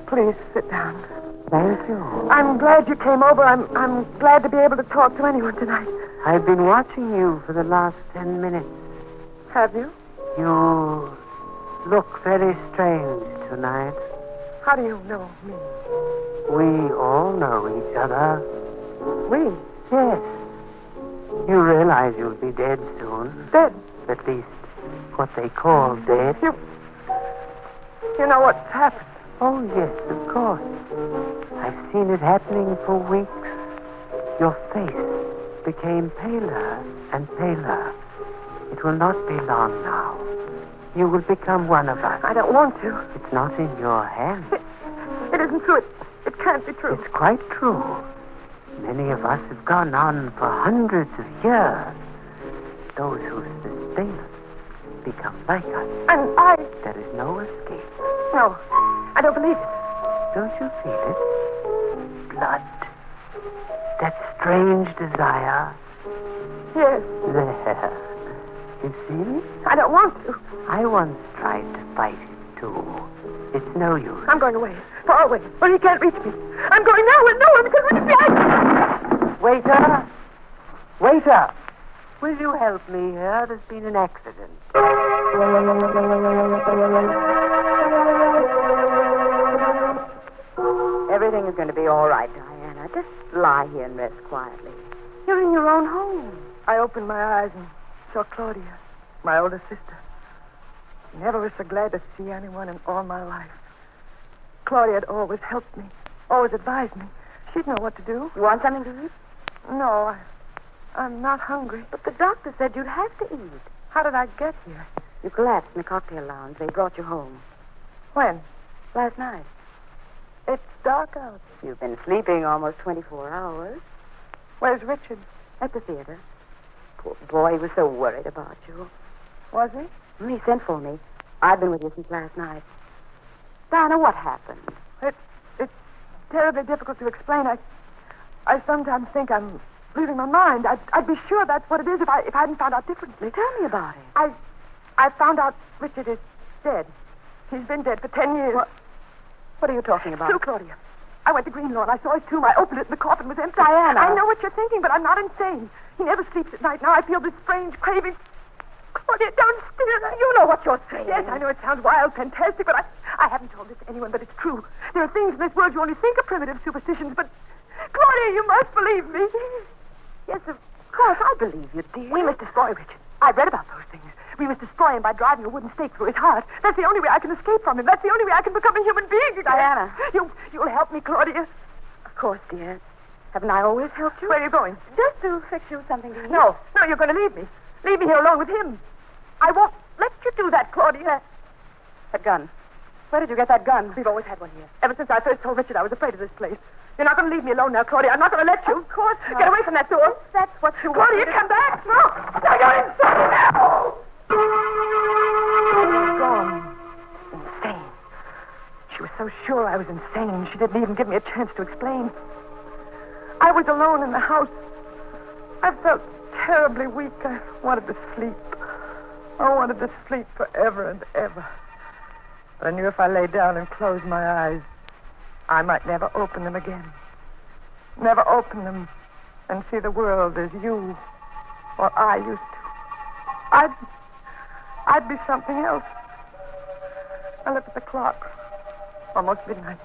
Please sit down. Thank you. I'm glad you came over. I'm glad to be able to talk to anyone tonight. I've been watching you for the last 10 minutes. Have you? You look very strange tonight. How do you know me? We all know each other. We? Yes. You realize you'll be dead soon. Dead? At least what they call dead. You know what's happened? Oh, yes, of course. I've seen it happening for weeks. Your face became paler and paler. It will not be long now. You will become one of us. I don't want to. It's not in your hands. It isn't true. It can't be true. It's quite true. Many of us have gone on for hundreds of years. Those who sustain us become like us. And I... There is no escape. No, I don't believe it. Don't you feel it? Blood. That strange desire. Yes. There. You see? I don't want to. I once tried to fight it, too. It's no use. I'm going away. Far away, where he can't reach me. I'm going now where no one can reach me. Waiter! Waiter! Will you help me here? There's been an accident. Everything is going to be all right, Diana. Just lie here and rest quietly. You're in your own home. I opened my eyes and saw Claudia, my older sister. Never was so glad to see anyone in all my life. Claudia had always helped me, always advised me. She'd know what to do. You want something to eat? No, I'm not hungry. But the doctor said you'd have to eat. How did I get here? You collapsed in the cocktail lounge. They brought you home. When? Last night. It's dark out. You've been sleeping almost 24 hours. Where's Richard? At the theater. Poor boy, he was so worried about you. Was he? He sent for me. I've been with you since last night. Diana, what happened? It's terribly difficult to explain. I sometimes think I'm losing my mind. I'd be sure that's what it is if I hadn't found out differently. Tell me about it. I found out Richard is dead. He's been dead for 10 years. What are you talking about? True, Claudia. I went to Greenlawn. I saw his tomb. I opened it and the coffin was empty. Diana. I know what you're thinking, but I'm not insane. He never sleeps at night. Now I feel this strange craving. Claudia, don't steer. You know what you're saying. Yes, I know it sounds wild, fantastic, but I haven't told this to anyone, but it's true. There are things in this world you only think are primitive superstitions, but Claudia, you must believe me. Yes, of course, I believe you, dear. We must destroy Richard. I've read about those things. We must destroy him by driving a wooden stake through his heart. That's the only way I can escape from him. That's the only way I can become a human being again. Diana. You'll help me, Claudia. Of course, dear. Haven't I always helped you? Where are you going? Just to fix you something to eat. No, you're going to leave me. Leave me here alone with him. I won't let you do that, Claudia. That gun. Where did you get that gun? We've always had one here. Ever since I first told Richard I was afraid of this place. You're not going to leave me alone now, Claudia. I'm not going to let you. Of course not. Get away from that door. That's what you Claudia, come back. No. I got insane. No. She's gone. Insane. She was so sure I was insane, she didn't even give me a chance to explain. I was alone in the house. I felt terribly weak. I wanted to sleep. I wanted to sleep forever and ever. But I knew if I lay down and closed my eyes, I might never open them again. Never open them and see the world as you or I used to. I'd be something else. I looked at the clock. Almost midnight.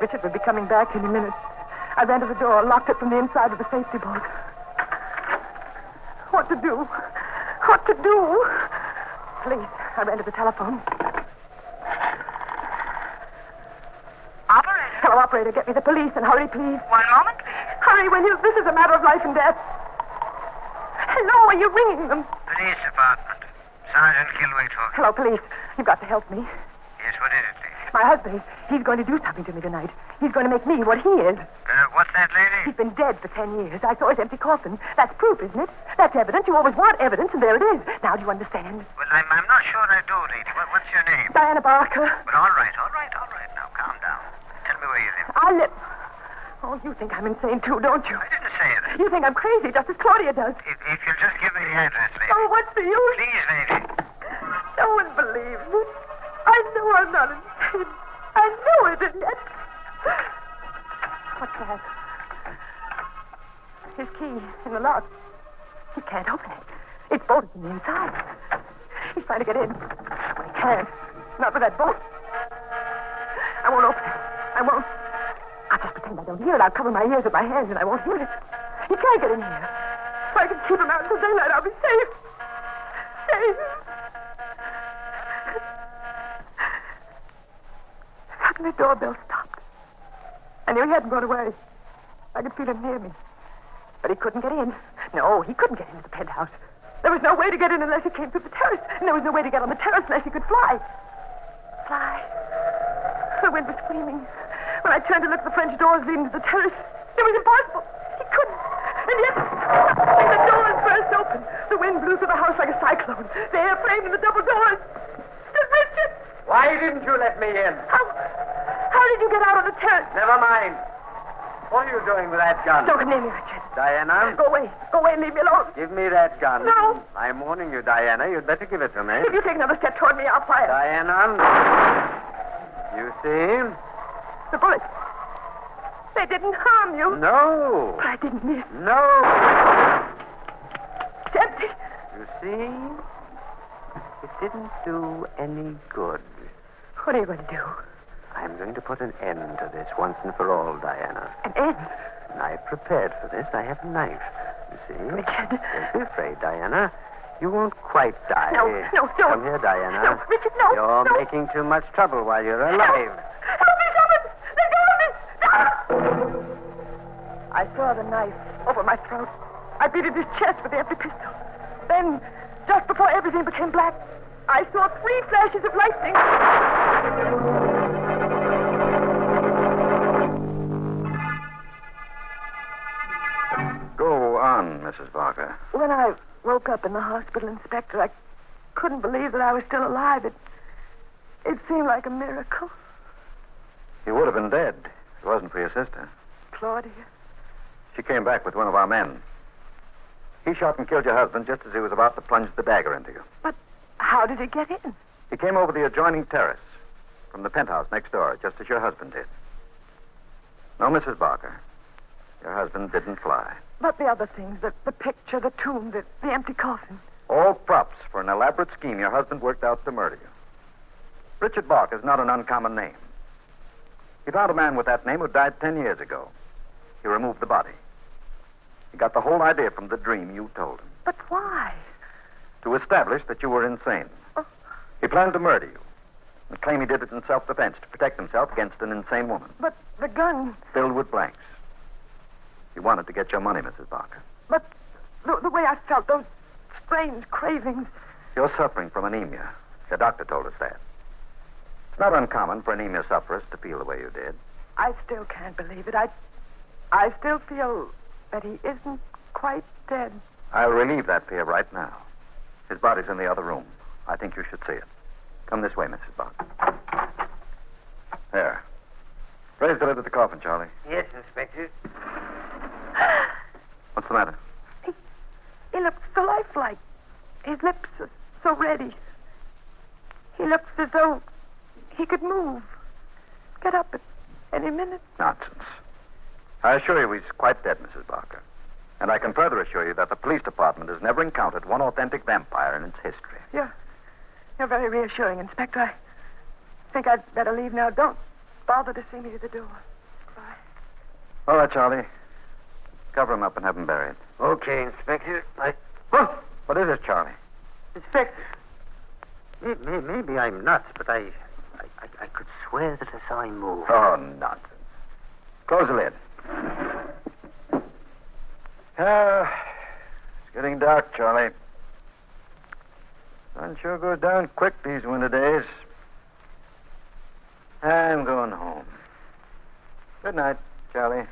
Richard would be coming back any minute. I ran to the door, locked it from the inside with a safety bolt. What to do? What to do? Police. I ran to the telephone. Operator. Hello, operator. Get me the police and hurry, please. 1 moment, please. Hurry, will you? This is a matter of life and death. Hello, are you ringing them? Police department. Sergeant Kilway talking. Hello, police. You've got to help me. Yes, what is it, please? My husband, he's going to do something to me tonight. He's going to make me what he is. What's that, lady? He's been dead for 10 years. I saw his empty coffin. That's proof, isn't it? That's evidence. You always want evidence, and there it is. Now, do you understand? Well, I'm not sure I do, lady. What's your name? Diana Barker. Well, all right. Now, calm down. Tell me where you live. I live... Oh, you think I'm insane, too, don't you? I didn't say that. You think I'm crazy, just as Claudia does. If you'll just give me the address, lady. Oh, what's the use? Please, lady. No one believes it. I know I'm not insane. I know it, and yet... What's that? His key in the lock. He can't open it. It's bolted from the inside. He's trying to get in. But he can't. Not with that bolt. I won't open it. I won't. I'll just pretend I don't hear it. I'll cover my ears with my hands and I won't hear it. He can't get in here. If I can keep him out until daylight, I'll be safe. Safe. Suddenly, the doorbell stopped. I knew he hadn't gone away. I could feel him near me. But he couldn't get in. No, he couldn't get into the penthouse. There was no way to get in unless he came through the terrace. And there was no way to get on the terrace unless he could fly. Fly. The wind was screaming. When I turned to look at the French doors leading to the terrace, it was impossible. He couldn't. And yet, the doors burst open. The wind blew through the house like a cyclone. The air framed in the double doors. Stood Richard! Why didn't you let me in? How did you get out on the terrace? Never mind. What are you doing with that gun? Don't come near me, Richard. Diana? Go away. Go away and leave me alone. Give me that gun. No. I'm warning you, Diana. You'd better give it to me. If you take another step toward me, I'll fire. Diana? You see? The bullets. They didn't harm you. No. But I didn't miss. No. It's empty. You see? It didn't do any good. What are you going to do? I'm going to put an end to this once and for all, Diana. An end? I've prepared for this. I have a knife. You see? Richard. Don't be afraid, Diana. You won't quite die. No, don't. Come here, Diana. No, Richard, no. You're no. making too much trouble while you're alive. Help me, someone! Let go of me! No! I saw the knife over my throat. I beat at his chest with the empty pistol. Then, just before everything became black, I saw 3 flashes of lightning. Go on, Mrs. Barker. When I woke up in the hospital, Inspector, I couldn't believe that I was still alive. It seemed like a miracle. You would have been dead if it wasn't for your sister. Claudia. She came back with one of our men. He shot and killed your husband just as he was about to plunge the dagger into you. But how did he get in? He came over the adjoining terrace from the penthouse next door, just as your husband did. No, Mrs. Barker. Your husband didn't fly. But the other things, the picture, the tomb, the empty coffin. All props for an elaborate scheme your husband worked out to murder you. Richard Barker is not an uncommon name. He found a man with that name who died 10 years ago. He removed the body. He got the whole idea from the dream you told him. But why? To establish that you were insane. He planned to murder you and claimed he did it in self-defense to protect himself against an insane woman. But the gun... Filled with blanks. He wanted to get your money, Mrs. Barker. But the way I felt, those strange cravings... You're suffering from anemia. Your doctor told us that. It's not uncommon for anemia sufferers to feel the way you did. I still can't believe it. I still feel that he isn't quite dead. I'll relieve that fear right now. His body's in the other room. I think you should see it. Come this way, Mrs. Barker. There. Raise the lid of the coffin, Charlie. Yes, Inspector. What's the matter? He looks so lifelike. His lips are so ready. He looks as though he could move. Get up at any minute. Nonsense. I assure you he's quite dead, Mrs. Barker. And I can further assure you that the police department has never encountered one authentic vampire in its history. You're very reassuring, Inspector. I think I'd better leave now. Don't bother to see me to the door. Bye. All right, Charlie. Cover him up and have him buried. Okay, Inspector. What is it, Charlie? Inspector. Maybe I'm nuts, but I could swear that I saw him move. Oh, nonsense. Close the lid. It's getting dark, Charlie. Sun sure goes down quick these winter days. I'm going home. Good night, Charlie.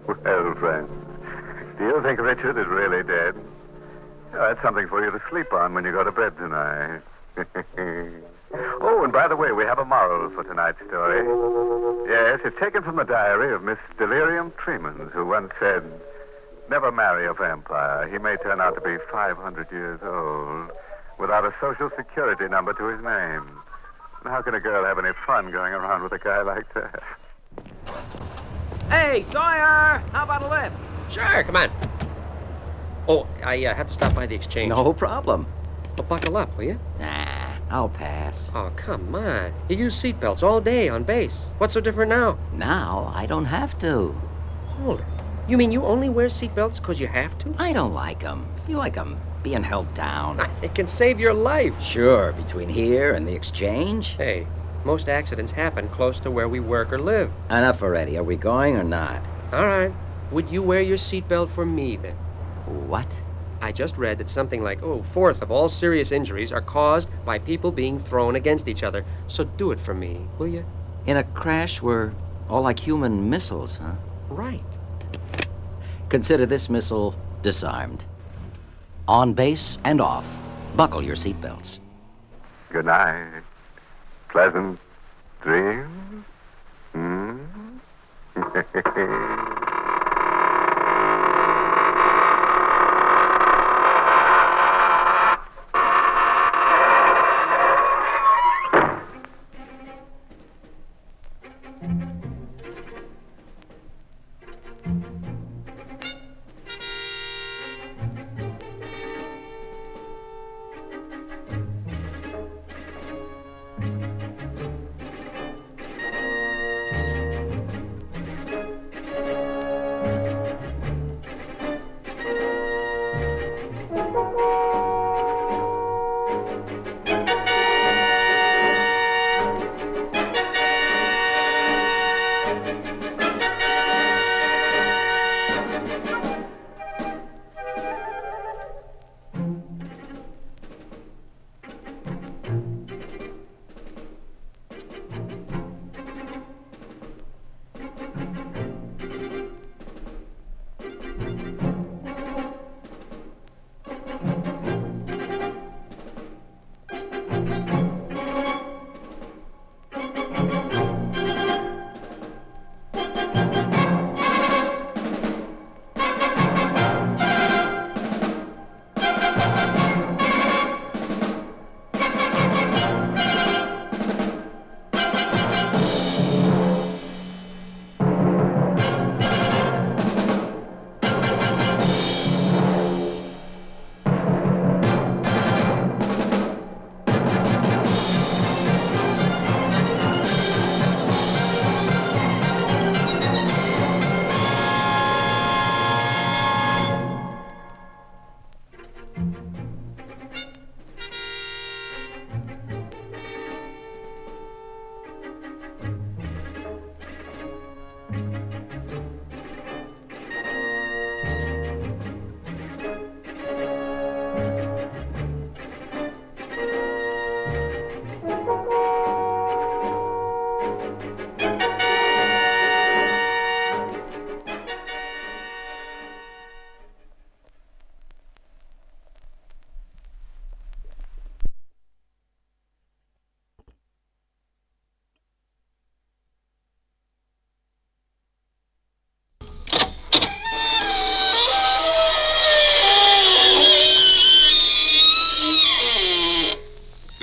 Well, friend, do you think Richard is really dead? That's something for you to sleep on when you go to bed tonight. Oh, and by the way, we have a moral for tonight's story. Yes, it's taken from the diary of Miss Delirium Tremens, who once said, "Never marry a vampire. He may turn out to be 500 years old without a social security number to his name. And how can a girl have any fun going around with a guy like that?" Hey, Sawyer! How about a lift? Sure, come on. Oh, I have to stop by the exchange. No problem. Well, buckle up, will you? Nah, I'll pass. Oh, come on. You use seatbelts all day on base. What's so different now? Now I don't have to. Hold it. You mean you only wear seatbelts because you have to? I don't like them. You like them being held down. It can save your life. Sure, between here and the exchange. Hey, most accidents happen close to where we work or live. Enough already. Are we going or not? All right. Would you wear your seatbelt for me, then? What? I just read that something like, 1/4 of all serious injuries are caused by people being thrown against each other. So do it for me, will you? In a crash, we're all like human missiles, huh? Right. Consider this missile disarmed. On base and off. Buckle your seatbelts. Good night. Pleasant dreams. Hmm?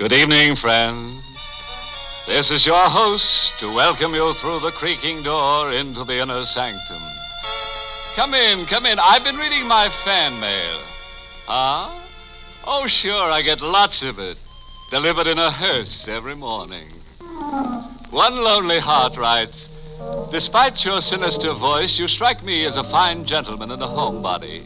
Good evening, friends. This is your host to welcome you through the creaking door into the Inner Sanctum. Come in, come in. I've been reading my fan mail. Huh? Oh, sure, I get lots of it. Delivered in a hearse every morning. One lonely heart writes, despite your sinister voice, you strike me as a fine gentleman and a homebody.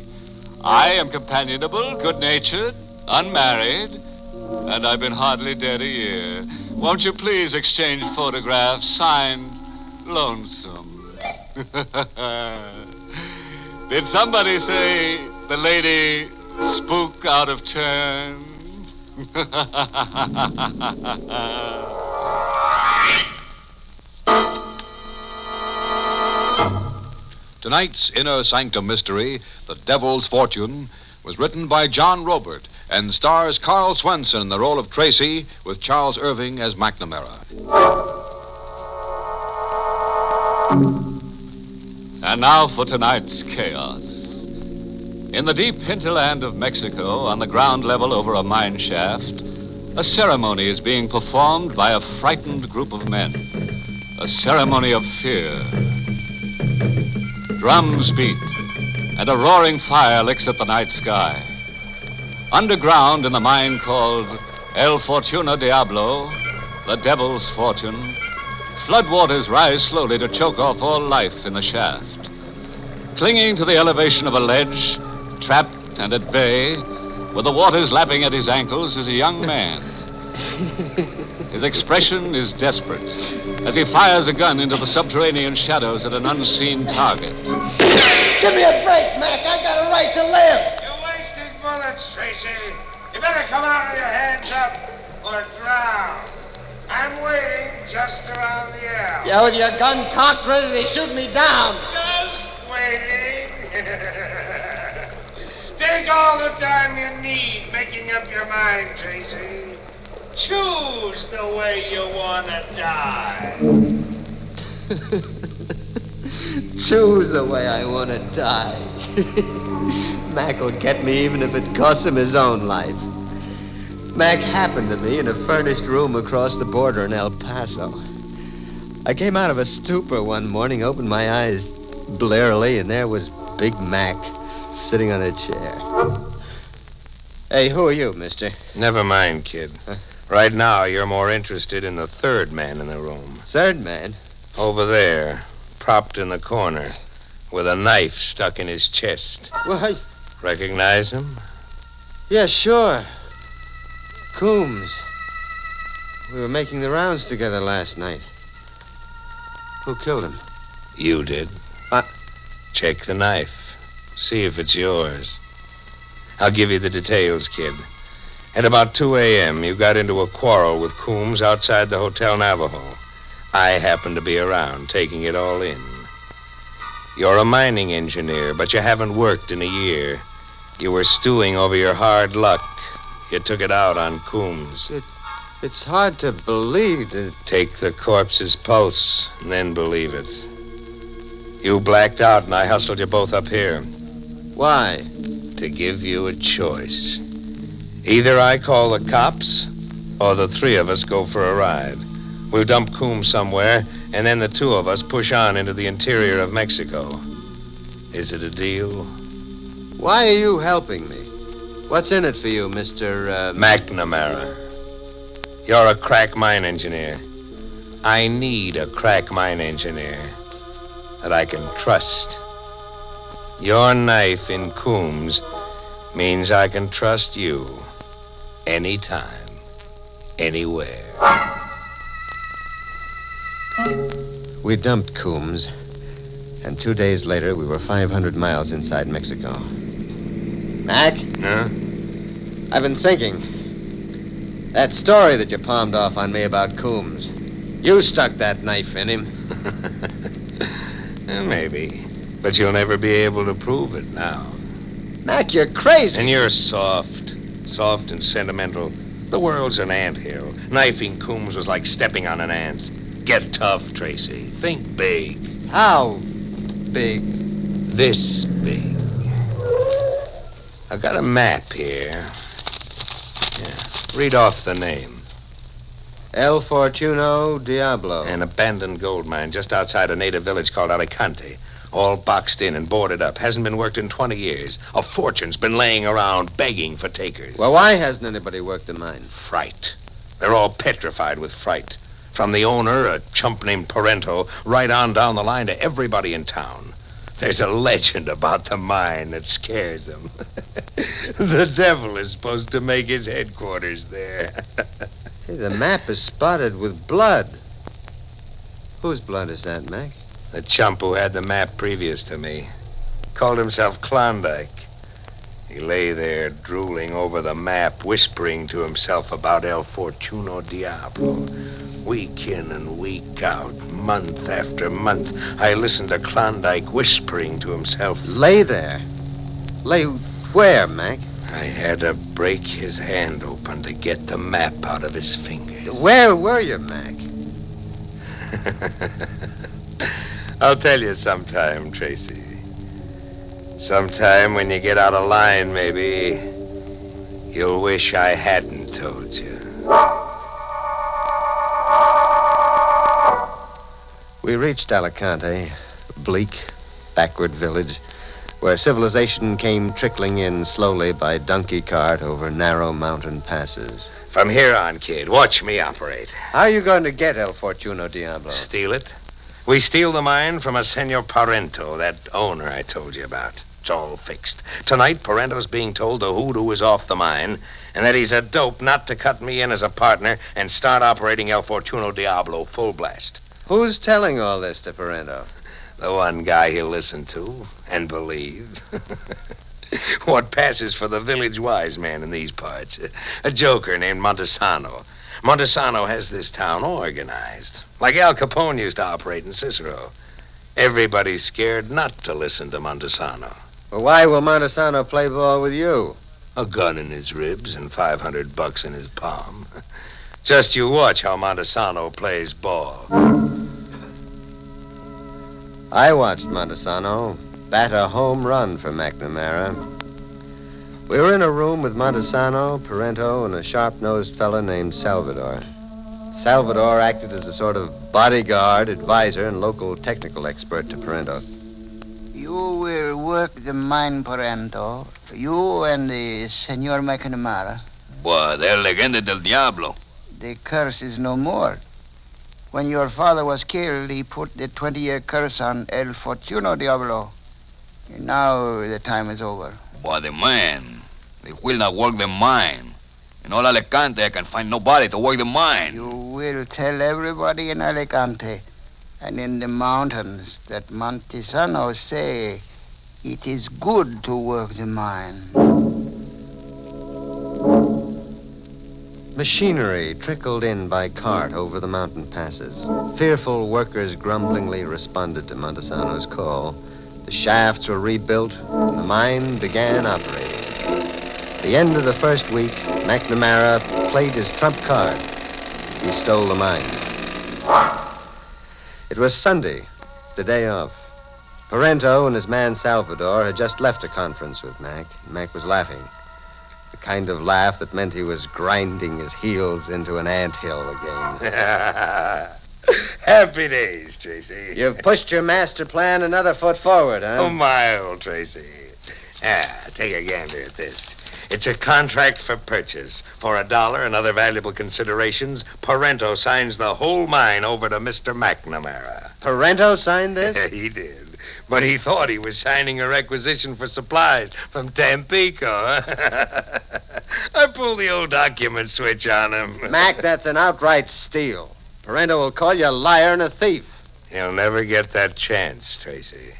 I am companionable, good-natured, unmarried, and I've been hardly dead a year. Won't you please exchange photographs signed Lonesome? Did somebody say the lady spook out of turn? Tonight's Inner Sanctum Mystery, The Devil's Fortune, was written by John Robert and stars Carl Swenson in the role of Tracy with Charles Irving as McNamara. And now for tonight's chaos. In the deep hinterland of Mexico, on the ground level over a mine shaft, a ceremony is being performed by a frightened group of men. A ceremony of fear. Drums beat, and a roaring fire licks at the night sky. Underground in the mine called El Fortuna Diablo, the Devil's Fortune, floodwaters rise slowly to choke off all life in the shaft. Clinging to the elevation of a ledge, trapped and at bay, with the waters lapping at his ankles, is a young man. His expression is desperate as he fires a gun into the subterranean shadows at an unseen target. Give me a break, Mac. I got a right to live. You're wasting bullets, Tracy. You better come out with your hands up or drown. I'm waiting just around the elm. Yeah, with your gun cocked, ready to shoot me down. Just waiting. Take all the time you need making up your mind, Tracy. Choose the way you want to die. Choose the way I want to die. Mac will get me even if it costs him his own life. Mac happened to me in a furnished room across the border in El Paso. I came out of a stupor one morning, opened my eyes blearily, and there was Big Mac sitting on a chair. Hey, who are you, mister? Never mind, kid. Right now, you're more interested in the third man in the room. Third man? Over there, propped in the corner, with a knife stuck in his chest. Why? Recognize him? Yeah, sure. Coombs. We were making the rounds together last night. Who killed him? You did. Check the knife. See if it's yours. I'll give you the details, kid. At about 2 a.m., you got into a quarrel with Coombs outside the Hotel Navajo. I happened to be around, taking it all in. You're a mining engineer, but you haven't worked in a year. You were stewing over your hard luck. You took it out on Coombs. It's hard to believe that... Take the corpse's pulse, and then believe it. You blacked out, and I hustled you both up here. Why? To give you a choice. Either I call the cops, or the three of us go for a ride. We'll dump Coombs somewhere, and then the two of us push on into the interior of Mexico. Is it a deal? Why are you helping me? What's in it for you, Mr. McNamara. You're a crack mine engineer. I need a crack mine engineer that I can trust. Your knife in Coombs means I can trust you anytime, anywhere. We dumped Coombs, and 2 days later we were 500 miles inside Mexico. Mac? Huh? I've been thinking. That story that you palmed off on me about Coombs. You stuck that knife in him. Maybe. But you'll never be able to prove it now. Mac, you're crazy. And you're soft. Soft and sentimental. The world's an anthill. Knifing Coombs was like stepping on an ant. Get tough, Tracy. Think big. How big? This big. I've got a map here. Yeah. Read off the name. El Fortuno Diablo. An abandoned gold mine just outside a native village called Alicante. All boxed in and boarded up. Hasn't been worked in 20 years. A fortune's been laying around begging for takers. Well, why hasn't anybody worked the mine? Fright. They're all petrified with fright. From the owner, a chump named Parento, right on down the line to everybody in town. There's a legend about the mine that scares them. The devil is supposed to make his headquarters there. Hey, the map is spotted with blood. Whose blood is that, Mac? The chump who had the map previous to me. Called himself Klondike. He lay there drooling over the map, whispering to himself about El Fortuno Diablo. Week in and week out, month after month, I listened to Klondike whispering to himself. Lay there? Lay where, Mac? I had to break his hand open to get the map out of his fingers. Where were you, Mac? I'll tell you sometime, Tracy. Sometime when you get out of line, maybe, you'll wish I hadn't told you. We reached Alicante, a bleak, backward village, where civilization came trickling in slowly by donkey cart over narrow mountain passes. From here on, kid, watch me operate. How are you going to get El Fortuno Diablo? Steal it. We steal the mine from a Senor Parento, that owner I told you about. It's all fixed. Tonight, Parento's being told the hoodoo is off the mine, and that he's a dope not to cut me in as a partner and start operating El Fortuno Diablo full blast. Who's telling all this to Parento? The one guy he'll listen to and believe. What passes for the village wise man in these parts? A joker named Montesano. Montesano has this town organized, like Al Capone used to operate in Cicero. Everybody's scared not to listen to Montesano. Well, why will Montesano play ball with you? A gun in his ribs and $500 in his palm. Just you watch how Montesano plays ball. I watched Montesano bat a home run for McNamara. We were in a room with Montesano, Parento, and a sharp-nosed fella named Salvador. Salvador acted as a sort of bodyguard, advisor, and local technical expert to Parento. You will work the mine, Parento. You and the Senor McNamara. But they're legenda del Diablo. The curse is no more. When your father was killed, he put the 20-year curse on El Fortuno Diablo. And now the time is over. But the mine, they will not work the mine. In all Alicante, I can find nobody to work the mine. You will tell everybody in Alicante and in the mountains that Montesano say it is good to work the mine. Machinery trickled in by cart over the mountain passes. Fearful workers grumblingly responded to Montesano's call. The shafts were rebuilt, and the mine began operating. At the end of the first week, McNamara played his trump card. He stole the mine. It was Sunday, the day off. Parento and his man Salvador had just left a conference with Mac. Mac was laughing. The kind of laugh that meant he was grinding his heels into an anthill again. Happy days, Tracy. You've pushed your master plan another foot forward, huh? Oh, my old Tracy. Take a gander at this. It's a contract for purchase. For $1 and other valuable considerations, Parento signs the whole mine over to Mr. McNamara. Parento signed this? He did. But he thought he was signing a requisition for supplies from Tampico. I pulled the old document switch on him. Mac, that's an outright steal. Parento will call you a liar and a thief. He'll never get that chance, Tracy.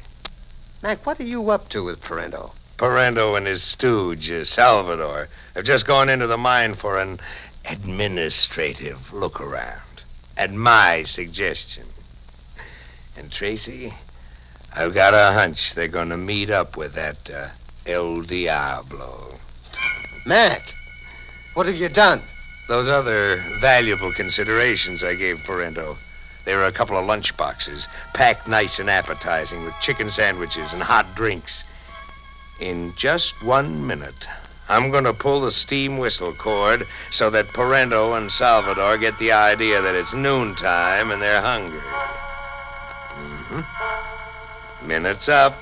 Mac, what are you up to with Parento? Parento and his stooge, Salvador, have just gone into the mine for an administrative look-around. At my suggestion. And, Tracy, I've got a hunch they're going to meet up with that El Diablo. Mac, what have you done? Those other valuable considerations I gave Parento. They were a couple of lunch boxes, packed nice and appetizing with chicken sandwiches and hot drinks. In just 1 minute, I'm going to pull the steam whistle cord so that Parento and Salvador get the idea that it's noontime and they're hungry. Mm-hmm. Minute's up.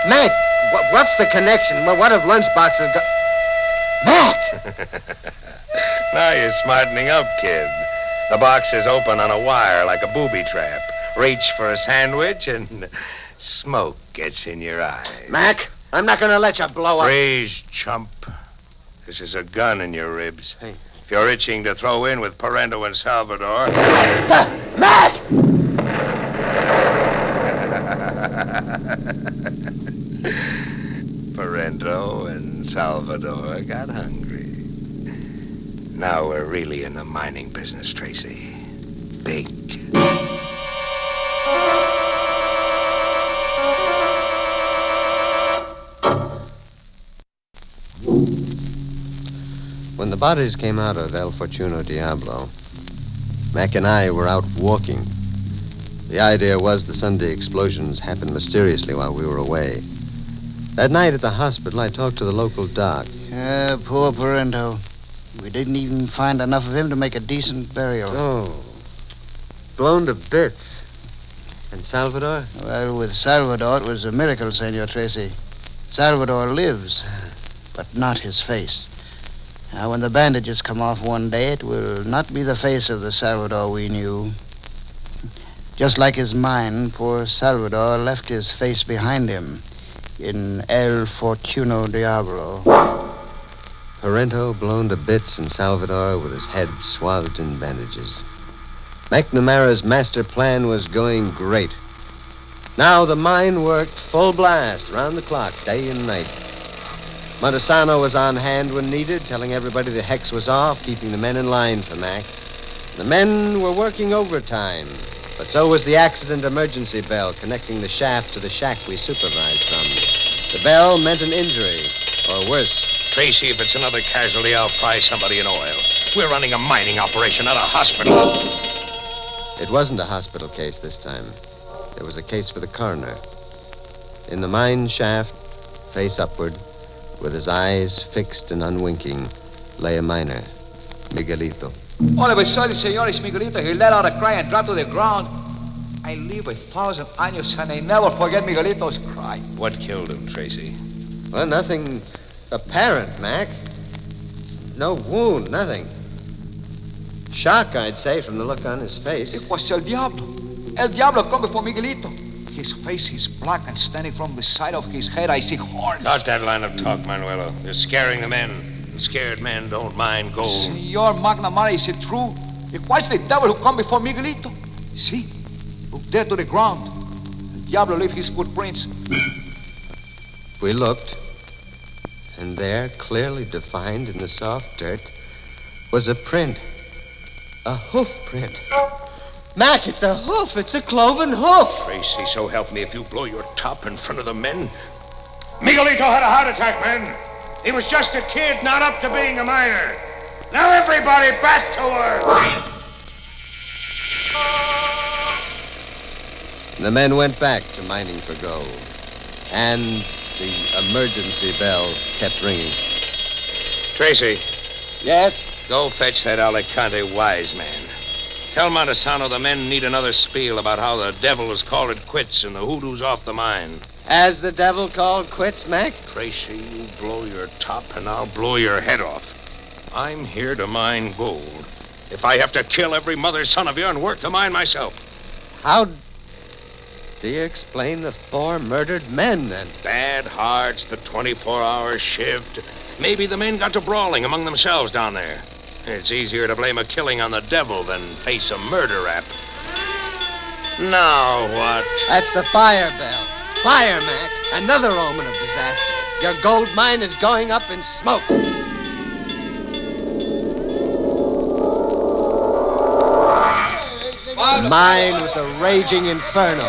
Mac, what's the connection? What if lunchboxes go... Mac! Now you're smartening up, kid. The box is open on a wire like a booby trap. Reach for a sandwich and smoke gets in your eye. Mac, I'm not going to let you blow up. Freeze, chump. This is a gun in your ribs. Hey. If you're itching to throw in with Parento and Salvador... Mac! Parento and Salvador got hungry. Now we're really in the mining business, Tracy. Big. When the bodies came out of El Fortuno Diablo, Mac and I were out walking. The idea was the Sunday explosions happened mysteriously while we were away. That night at the hospital, I talked to the local doc. Poor Parento. We didn't even find enough of him to make a decent burial. Oh. Blown to bits. And Salvador? Well, with Salvador, it was a miracle, Senor Tracy. Salvador lives, but not his face. Now, when the bandages come off one day, it will not be the face of the Salvador we knew. Just like his mind, poor Salvador left his face behind him in El Fortuno Diablo. Parento blown to bits and Salvador with his head swathed in bandages. McNamara's master plan was going great. Now the mine worked full blast, round the clock, day and night. Montesano was on hand when needed, telling everybody the hex was off, keeping the men in line for Mac. The men were working overtime, but so was the accident emergency bell connecting the shaft to the shack we supervised from. The bell meant an injury, or worse. Tracy, if it's another casualty, I'll fry somebody in oil. We're running a mining operation, not a hospital. It wasn't a hospital case this time. It was a case for the coroner. In the mine shaft, face upward, with his eyes fixed and unwinking, lay a miner, Miguelito. All of a sudden, Señores Miguelito, he let out a cry and dropped to the ground. I live 1,000 años and I never forget Miguelito's cry. What killed him, Tracy? Well, nothing apparent, Mac. No wound, nothing. Shock, I'd say, from the look on his face. It was El Diablo. El Diablo come before Miguelito. His face is black and standing from the side of his head, I see horns. Stop that line of talk, Manuelo. You're scaring the men. Scared men don't mind gold. Senor McNamara, is it true? It was the devil who come before Miguelito. See? Look there to the ground. El Diablo left his footprints. We looked, and there, clearly defined in the soft dirt, was a print. A hoof print. Mac, it's a hoof. It's a cloven hoof. Tracy, so help me if you blow your top in front of the men. Miguelito had a heart attack, men. He was just a kid, not up to being a miner. Now everybody back to work. The men went back to mining for gold. And the emergency bell kept ringing. Tracy. Yes? Go fetch that Alicante wise man. Tell Montesano the men need another spiel about how the devil has called it quits and the hoodoo's off the mine. As the devil called quits, Mac? Tracy, you blow your top and I'll blow your head off. I'm here to mine gold. If I have to kill every mother's son of you and work the mine myself. How do you explain the 4 murdered men, then? Bad hearts, the 24-hour shift. Maybe the men got to brawling among themselves down there. It's easier to blame a killing on the devil than face a murder rap. Now what? That's the fire bell. Fire, Mac. Another omen of disaster. Your gold mine is going up in smoke. Mine with a raging inferno.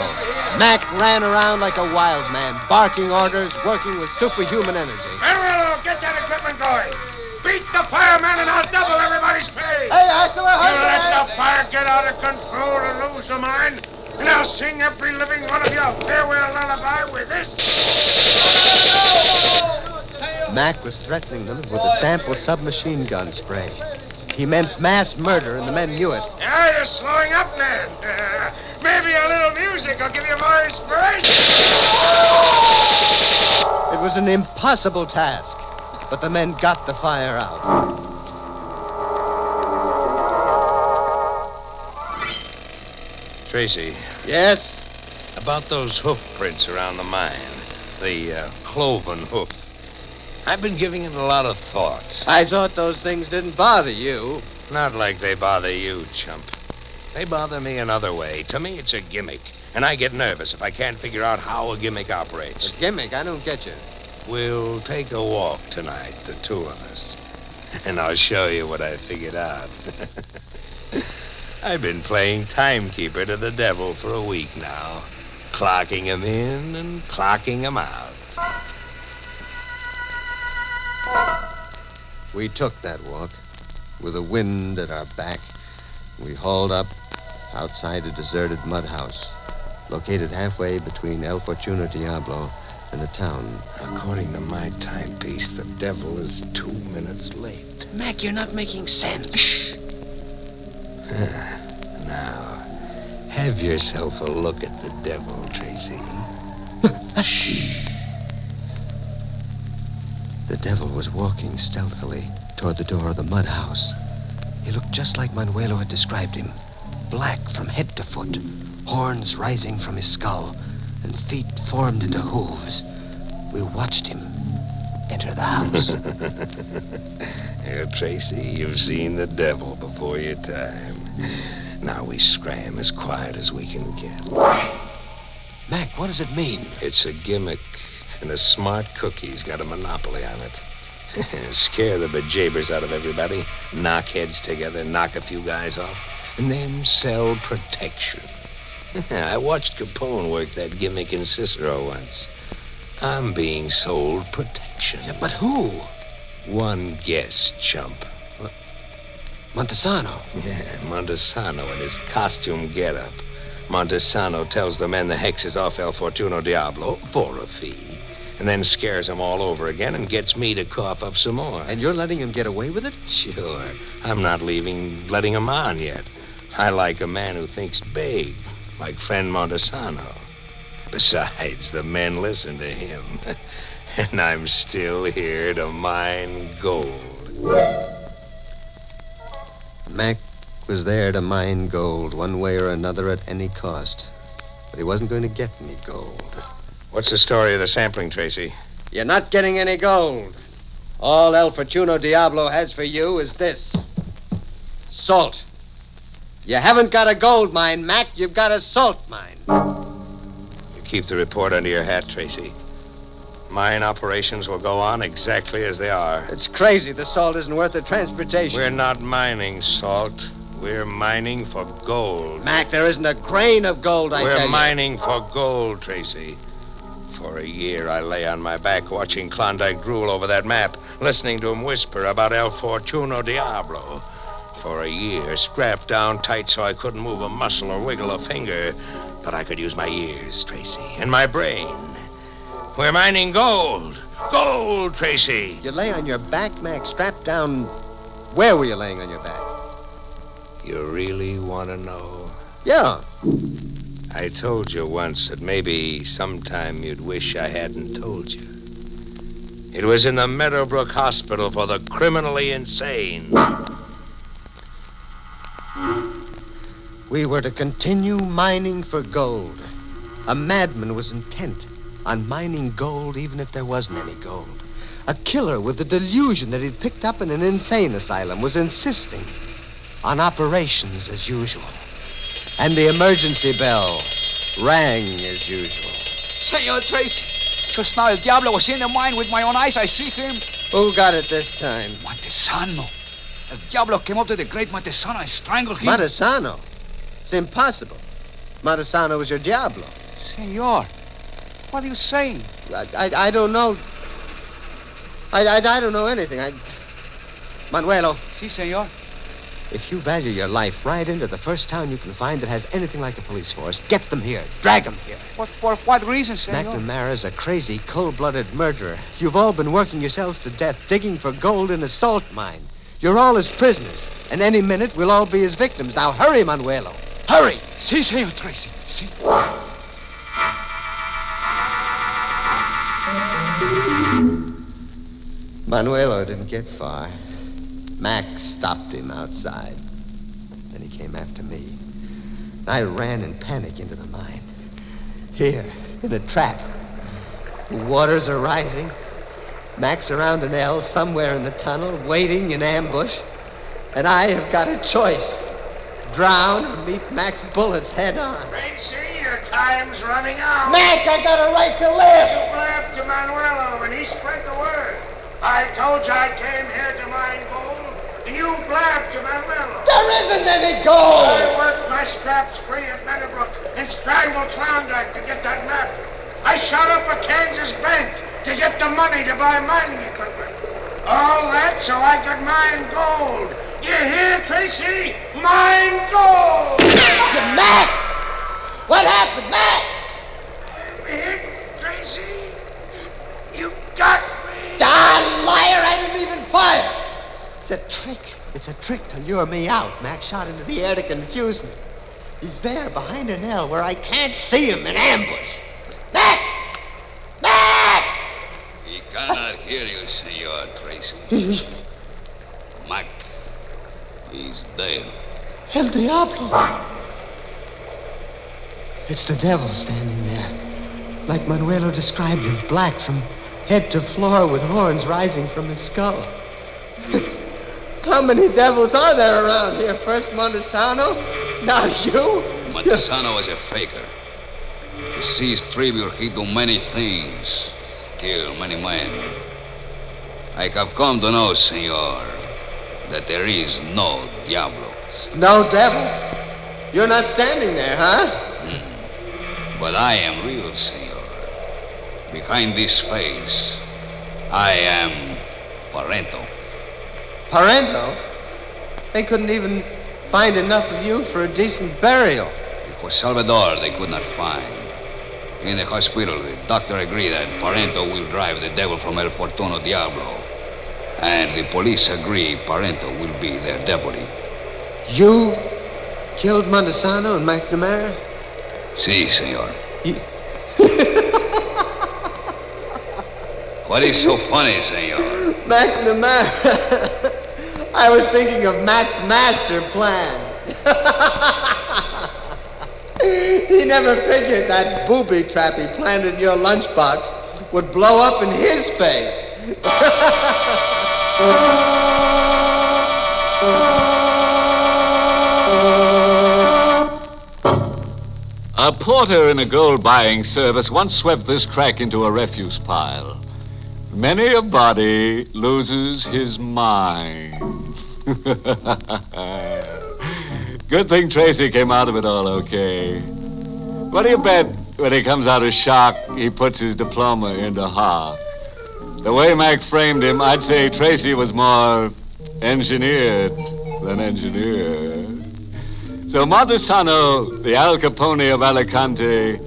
Mac ran around like a wild man, barking orders, working with superhuman energy. Manuelo, get that equipment going. Beat the fireman and I'll double everybody's pay. Hey, I saw You let the fire get out of control and lose the mine, and I'll sing every living one of you a farewell lullaby with this. Mac was threatening them with a sample submachine gun spray. He meant mass murder, and the men knew it. Yeah, you're slowing up, man. Maybe a little music will give you more inspiration. It was an impossible task, but the men got the fire out. Tracy. Yes? About those hoof prints around the mine. The cloven hoof. I've been giving it a lot of thought. I thought those things didn't bother you. Not like they bother you, chump. They bother me another way. To me, it's a gimmick. And I get nervous if I can't figure out how a gimmick operates. A gimmick? I don't get you. We'll take a walk tonight, the two of us. And I'll show you what I figured out. I've been playing timekeeper to the devil for a week now. Clocking him in and clocking him out. We took that walk with the wind at our back. We hauled up outside a deserted mud house, located halfway between El Fortuno Diablo and the town. According to my timepiece, the devil is 2 minutes late. Mac, you're not making sense. Now, have yourself a look at the devil, Tracy. The devil was walking stealthily toward the door of the mud house. He looked just like Manuelo had described him. Black from head to foot, horns rising from his skull, and feet formed into hooves. We watched him enter the house. Tracy, you've seen the devil before your time. Now we scram as quiet as we can get. Mac, what does it mean? It's a gimmick, and a smart cookie's got a monopoly on it. Scare the bejabers out of everybody, knock heads together, knock a few guys off, and then sell protection. I watched Capone work that gimmick in Cicero once. I'm being sold protection. Yeah, but who? One guess, chump. Montesano. Yeah, Montesano in his costume getup. Montesano tells the men the hex is off El Fortuno Diablo for a fee, and then scares them all over again and gets me to cough up some more. And you're letting him get away with it? Sure. I'm not letting him on yet. I like a man who thinks big, like friend Montesano. Besides, the men listen to him. And I'm still here to mine gold. Mac was there to mine gold one way or another at any cost. But he wasn't going to get any gold. What's the story of the sampling, Tracy? You're not getting any gold. All El Fortuno Diablo has for you is this. Salt. You haven't got a gold mine, Mac. You've got a salt mine. You keep the report under your hat, Tracy. Mine operations will go on exactly as they are. It's crazy. The salt isn't worth the transportation. We're not mining salt. We're mining for gold. Mac, there isn't a grain of gold, I tell you. We're mining for gold, Tracy. For a year, I lay on my back watching Klondike drool over that map, listening to him whisper about El Fortuno Diablo. For a year, strapped down tight so I couldn't move a muscle or wiggle a finger. But I could use my ears, Tracy, and my brain. We're mining gold. Gold, Tracy. You lay on your back, Mac, strapped down. Where were you laying on your back? You really want to know? Yeah. I told you once that maybe sometime you'd wish I hadn't told you. It was in the Meadowbrook Hospital for the criminally insane. We were to continue mining for gold. A madman was intent on mining gold even if there wasn't any gold. A killer with the delusion that he'd picked up in an insane asylum was insisting on operations as usual. And the emergency bell rang as usual. Senor Tracy, just now El Diablo was in the mine with my own eyes. I see him. Who got it this time? Montesano. El Diablo came up to the great Montesano and strangled him. Montesano? It's impossible. Montesano was your Diablo. Senor, what are you saying? I don't know. I don't know anything. Manuelo. Si, senor. If you value your life, ride into the first town you can find that has anything like a police force. Get them here. Drag them here. For what reason, senor? McNamara's a crazy, cold-blooded murderer. You've all been working yourselves to death, digging for gold in a salt mine. You're all his prisoners, and any minute we'll all be his victims. Now hurry, Manuelo. Hurry! Si, senor Tracy. Si. Manuelo didn't get far. Mac stopped him outside. Then he came after me. I ran in panic into the mine. Here, in a trap. The waters are rising. Mac's around an L somewhere in the tunnel, waiting in ambush. And I have got a choice. Drown or meet Mac's bullets head on. Tracy, your time's running out. Mac, I got a right to live. You blabbed to Manuelo, and he spread the word. I told you I came here to mine gold, and you blabbed to Manuelo. There isn't any gold. I worked my straps free at Meadowbrook and strangled Klondike to get that map. I shot up a Kansas bank to get the money to buy mining equipment. All that so I could mine gold. You hear, Tracy? Mine gold! Mac! What happened, Mac? I'm hit, Tracy. You got me. Ah, liar, I didn't even fire. It's a trick. It's a trick to lure me out. Mac shot into the air to confuse me. He's there behind an L where I can't see him in ambush. Mac! Mac! He cannot hear you, Senor Tracy. Mac, he's dead. El Diablo! It's the devil standing there. Like Manuelo described him, black from head to floor with horns rising from his skull. How many devils are there around here? First Montesano, now you? Montesano was a faker. He seized tribute. He do many things. Kill many men. I have come to know, senor, that there is no diablo. No devil? You're not standing there, huh? But I am real, senor. Behind this face, I am Parento. Parento? They couldn't even find enough of you for a decent burial. It was Salvador they could not find. In the hospital, the doctor agreed that Parento will drive the devil from El Fortuno Diablo. And the police agree Parento will be their deputy. You killed Montesano and McNamara? Si, senor. What is so funny, senor? McNamara. I was thinking of Mac's master plan. He never figured that booby trap he planted in your lunchbox would blow up in his face. A porter in a gold-buying service once swept this crack into a refuse pile. Many a body loses his mind. Good thing Tracy came out of it all okay. What do you bet when he comes out of shock, he puts his diploma into hock? The way Mac framed him, I'd say Tracy was more engineered than engineered. So Montesano, the Al Capone of Alicante,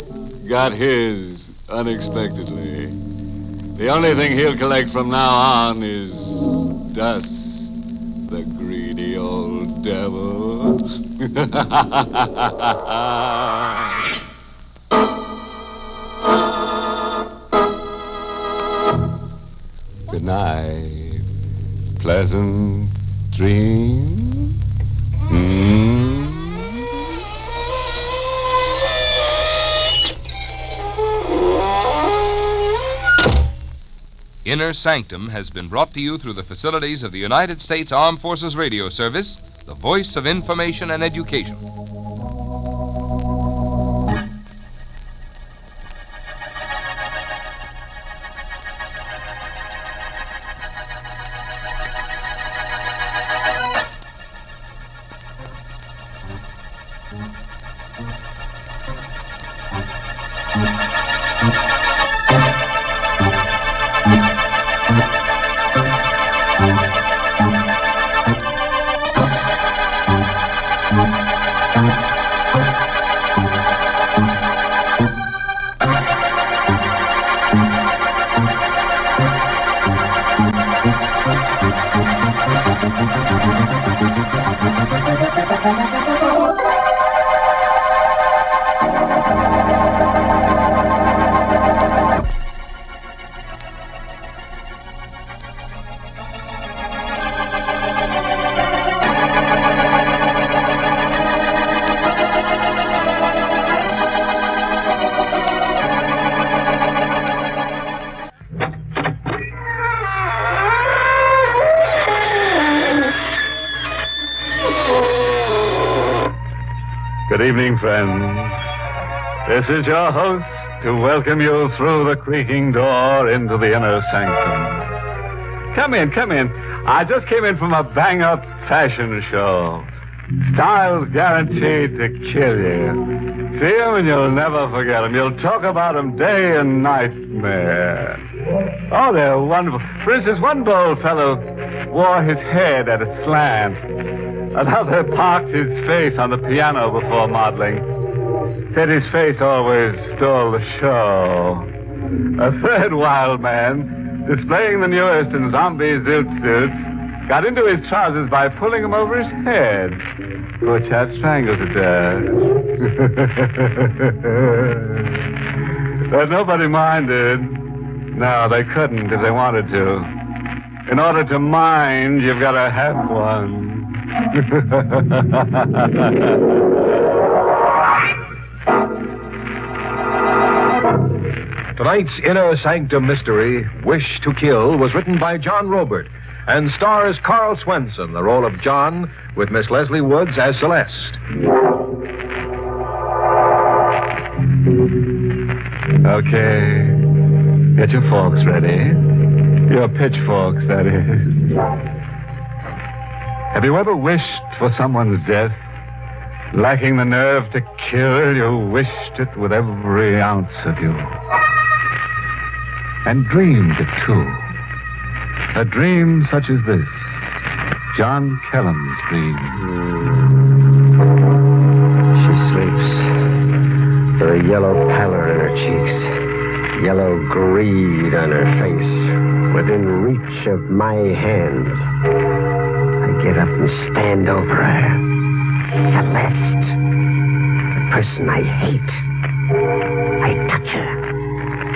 got his unexpectedly. The only thing he'll collect from now on is dust. The greedy old devil. Good night. Pleasant dreams. Inner Sanctum has been brought to you through the facilities of the United States Armed Forces Radio Service, the voice of information and education. Good evening, friends. This is your host to welcome you through the creaking door into the Inner Sanctum. Come in, come in. I just came in from a bang-up fashion show. Styles guaranteed to kill you. See them and you'll never forget them. You'll talk about them day and nightmare. Oh, they're wonderful. For instance, one bold fellow wore his head at a slant. Another parked his face on the piano before modeling. Said his face always stole the show. A third wild man, displaying the newest in zombie zoot suits, got into his trousers by pulling them over his head. Poor chap strangled to death. But nobody minded. No, they couldn't if they wanted to. In order to mind, you've got to have one. Tonight's Inner Sanctum Mystery, Wish to Kill, was written by John Robert and stars Carl Swenson, the role of John, with Miss Leslie Woods as Celeste. Okay. Get your forks ready. Your pitchforks, that is. Have you ever wished for someone's death? Lacking the nerve to kill, you wished it with every ounce of you. And dreamed it, too. A dream such as this. John Kellam's dream. She sleeps. With a yellow pallor in her cheeks. Yellow greed on her face. Within reach of my hands. I get up and stand over her. Celeste. The person I hate. I touch her.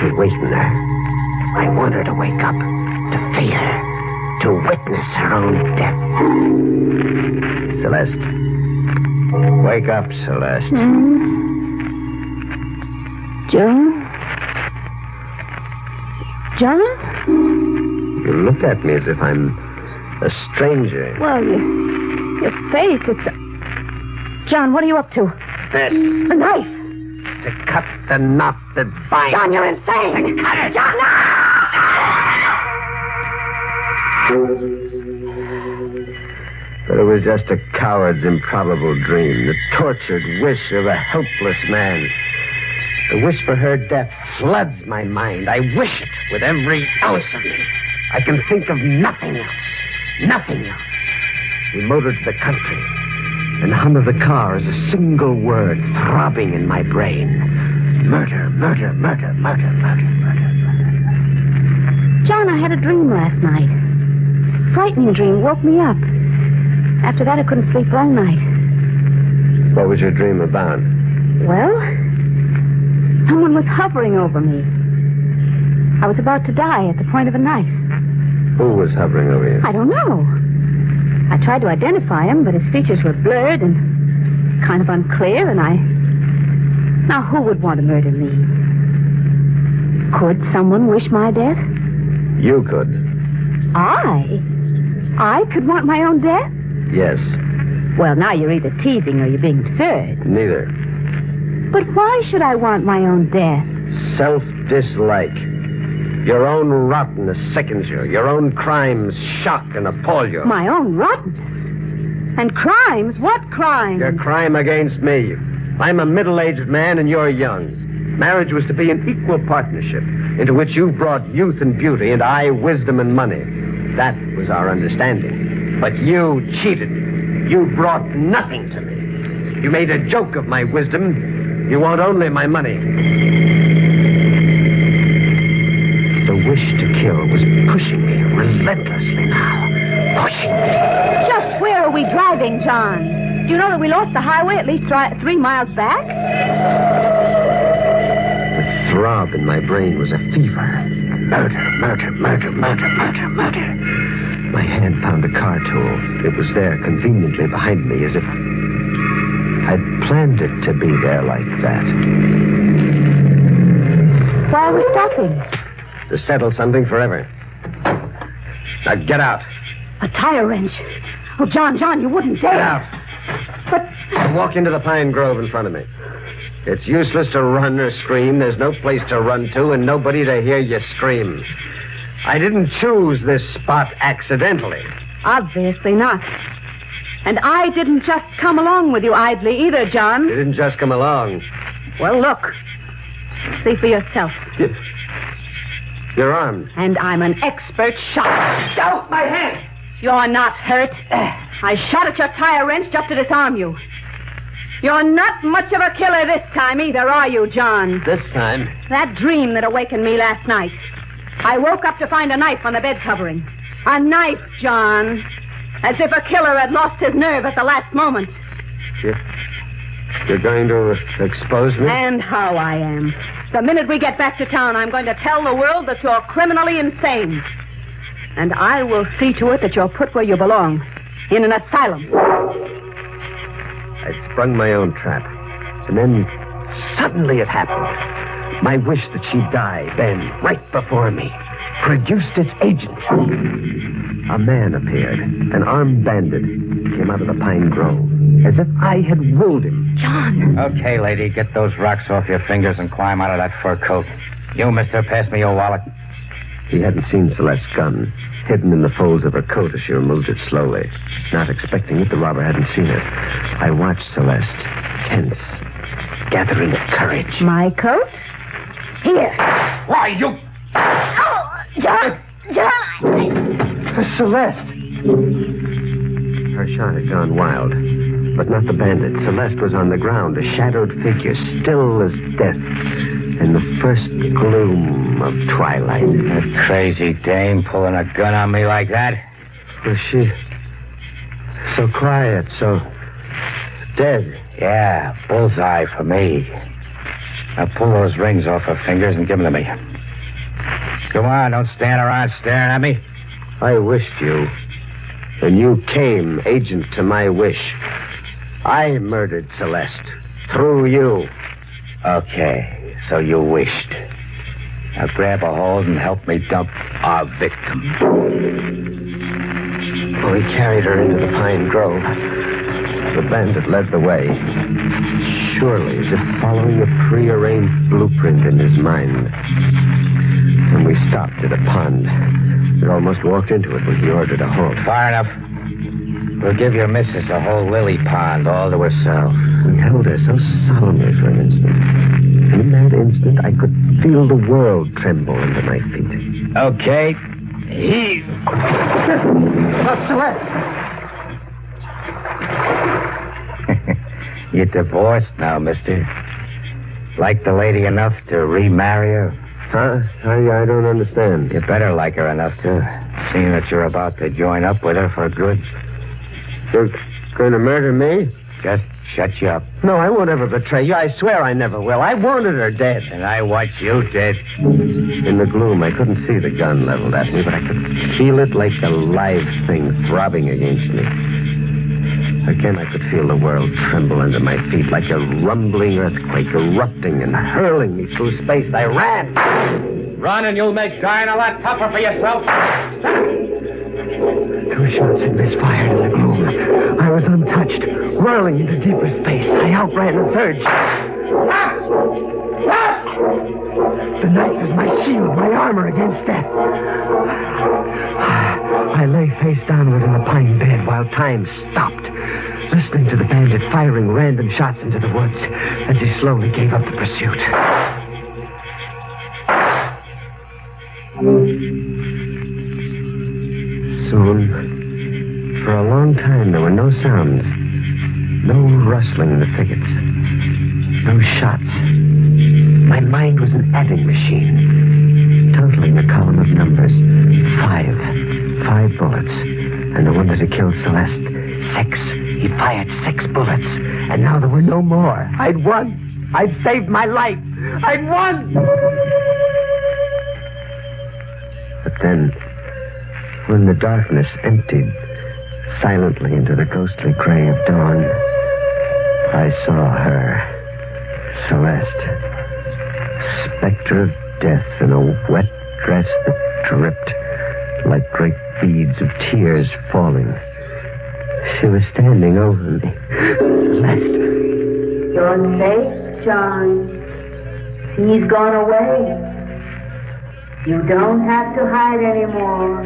To waken her. I want her to wake up. To feel her. To witness her own death. Celeste. Wake up, Celeste. John? John? You look at me as if I'm a stranger. Well, your face, it's... John, what are you up to? This. The knife. To cut the knot that binds. John, you're insane. To cut it. John, no! But it was just a coward's improbable dream. The tortured wish of a helpless man. The wish for her death floods my mind. I wish it with every ounce of me. I can think of nothing else. Nothing else. We motored to the country. And the hum of the car is a single word throbbing in my brain. Murder, murder, murder, murder, murder, murder, murder. John, I had a dream last night. Frightening dream. Woke me up. After that, I couldn't sleep all night. What was your dream about? Well, someone was hovering over me. I was about to die at the point of a knife. Who was hovering over you? I don't know. I tried to identify him, but his features were blurred and kind of unclear, and Now, who would want to murder me? Could someone wish my death? You could. I could want my own death? Yes. Well, now you're either teasing or you're being absurd. Neither. But why should I want my own death? Self-dislike. Your own rottenness sickens you. Your own crimes shock and appall you. My own rottenness? And crimes? What crimes? Your crime against me. I'm a middle-aged man and you're young. Marriage was to be an equal partnership into which you brought youth and beauty and I wisdom and money. That was our understanding. But you cheated me. You brought nothing to me. You made a joke of my wisdom. You want only my money. The wish to kill was pushing me relentlessly now. Just where are we driving, John? Do you know that we lost the highway at least 3 miles back? The throb in my brain was a fever. Murder, murder, murder, murder, murder, murder. My hand found a car tool. It was there, conveniently behind me, as if I'd planned it to be there like that. Why are we stopping? To settle something forever. Now get out. A tire wrench. Oh, John, you wouldn't dare. Get out. But... Walk into the pine grove in front of me. It's useless to run or scream. There's no place to run to and nobody to hear you scream. I didn't choose this spot accidentally. Obviously not. And I didn't just come along with you idly either, John. You didn't just come along. Well, look. See for yourself. You're armed. And I'm an expert shot. Ow, my hand! You're not hurt. I shot at your tire wrench just to disarm you. You're not much of a killer this time either, are you, John? This time? That dream that awakened me last night. I woke up to find a knife on the bed covering. A knife, John. As if a killer had lost his nerve at the last moment. You're going to expose me? And how I am. The minute we get back to town, I'm going to tell the world that you're criminally insane. And I will see to it that you're put where you belong. In an asylum. I sprung my own trap. And then suddenly it happened. My wish that she'd die then, right before me, produced its agent. A man appeared, an armed bandit, came out of the pine grove, as if I had willed him. John! Okay, lady, get those rocks off your fingers and climb out of that fur coat. You, mister, pass me your wallet. He hadn't seen Celeste's gun, hidden in the folds of her coat as she removed it slowly. Not expecting it, the robber hadn't seen it. I watched Celeste, tense, gathering courage. My coat? Here. Why, you... Oh, John! Celeste! Her shot had gone wild, but not the bandit. Celeste was on the ground, a shadowed figure, still as death, in the first gloom of twilight. That crazy dame pulling a gun on me like that? Was she so quiet, so dead? Yeah, bullseye for me. Now pull those rings off her fingers and give them to me. Come on, don't stand around staring at me. I wished you, and you came agent to my wish. I murdered Celeste through you. Okay, so you wished. Now grab a hold and help me dump our victim. Well, he carried her into the pine grove. The bandit led the way, surely as if following a prearranged blueprint in his mind. And we stopped at a pond. We almost walked into it when he ordered a halt. Far enough. We'll give your missus a whole lily pond all to herself. We held her so solemnly for an instant. In that instant, I could feel the world tremble under my feet. Okay. Celeste! You're divorced now, mister. Like the lady enough to remarry her? Huh? I don't understand. You better like her enough to, seeing that you're about to join up with her for good. You're going to murder me? Just shut you up. No, I won't ever betray you. I swear I never will. I wanted her dead. And I want you dead. In the gloom, I couldn't see the gun leveled at me, but I could feel it like a live thing throbbing against me. Again, I could feel the world tremble under my feet like a rumbling earthquake erupting and hurling me through space. I ran. Run and you'll make dying a lot tougher for yourself. 2 shots had misfired in the gloom. I was untouched, whirling into deeper space. I outran a third. The knife is my shield, my armor against death. I lay face downward in the pine bed while time stopped, listening to the bandit firing random shots into the woods as he slowly gave up the pursuit. Soon, for a long time, there were no sounds, no rustling in the thickets, no shots. My mind was an adding machine, totaling a column of numbers. 5 bullets, And the one that had killed Celeste. 6. He fired 6 bullets. And now there were no more. I'd won. I'd saved my life. I'd won! But then, when the darkness emptied silently into the ghostly gray of dawn, I saw her, Celeste, spectre of death in a wet dress that dripped like great beads of tears falling. She was standing over me. Celeste. You're safe, John. He's gone away. You don't have to hide anymore.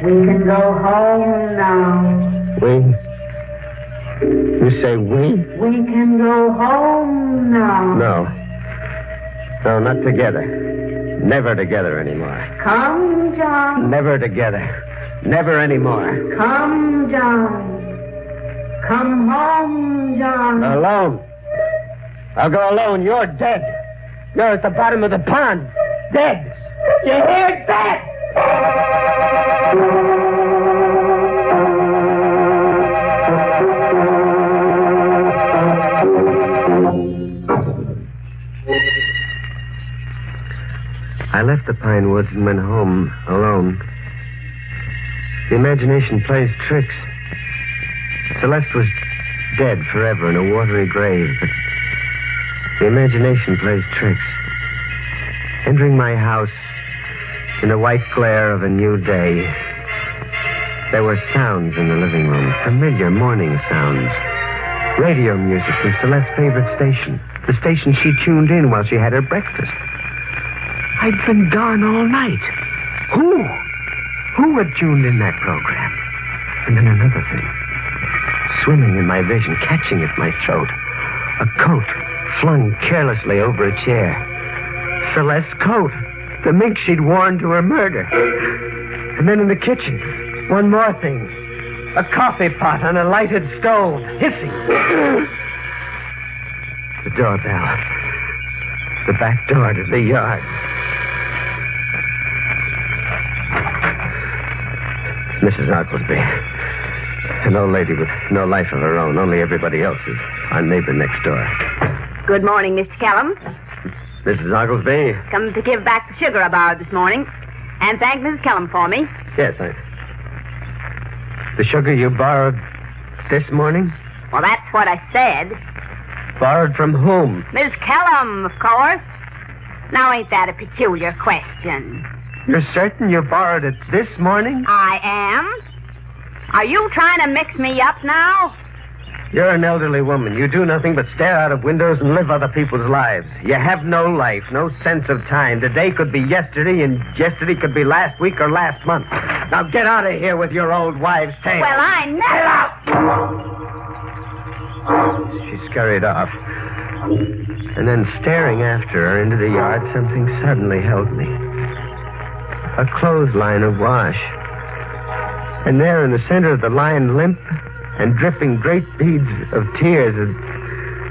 We can go home now. We? You say we? We can go home now. No, not together. Never together anymore. Come, John. Never together. Never anymore. Come, John. Come home, John. Alone. I'll go alone. You're dead. You're at the bottom of the pond. Dead. You hear that? I left the pine woods and went home alone. The imagination plays tricks. Celeste was dead forever in a watery grave, but the imagination plays tricks. Entering my house in the white glare of a new day, there were sounds in the living room, familiar morning sounds. Radio music from Celeste's favorite station, the station she tuned in while she had her breakfast. I'd been gone all night. Who had tuned in that program? And then another thing. Swimming in my vision, catching at my throat. A coat flung carelessly over a chair. Celeste's coat. The mink she'd worn to her murder. And then in the kitchen, one more thing. A coffee pot on a lighted stove, hissing. The doorbell. The back door to the yard. Mrs. Oglesby. An old lady with no life of her own, only everybody else's. Our neighbor next door. Good morning, Mr. Callum. Mrs. Oglesby? Come to give back the sugar I borrowed this morning. And thank Mrs. Callum for me. Yes, The sugar you borrowed this morning? Well, that's what I said. Borrowed from whom? Miss Callum, of course. Now, ain't that a peculiar question? You're certain you borrowed it this morning? I am. Are you trying to mix me up now? You're an elderly woman. You do nothing but stare out of windows and live other people's lives. You have no life, no sense of time. Today could be yesterday, and yesterday could be last week or last month. Now get out of here with your old wives' tale. Well, I never... She scurried off. And then staring after her into the yard, something suddenly held me. A clothesline awash. And there in the center of the line, limp and dripping great beads of tears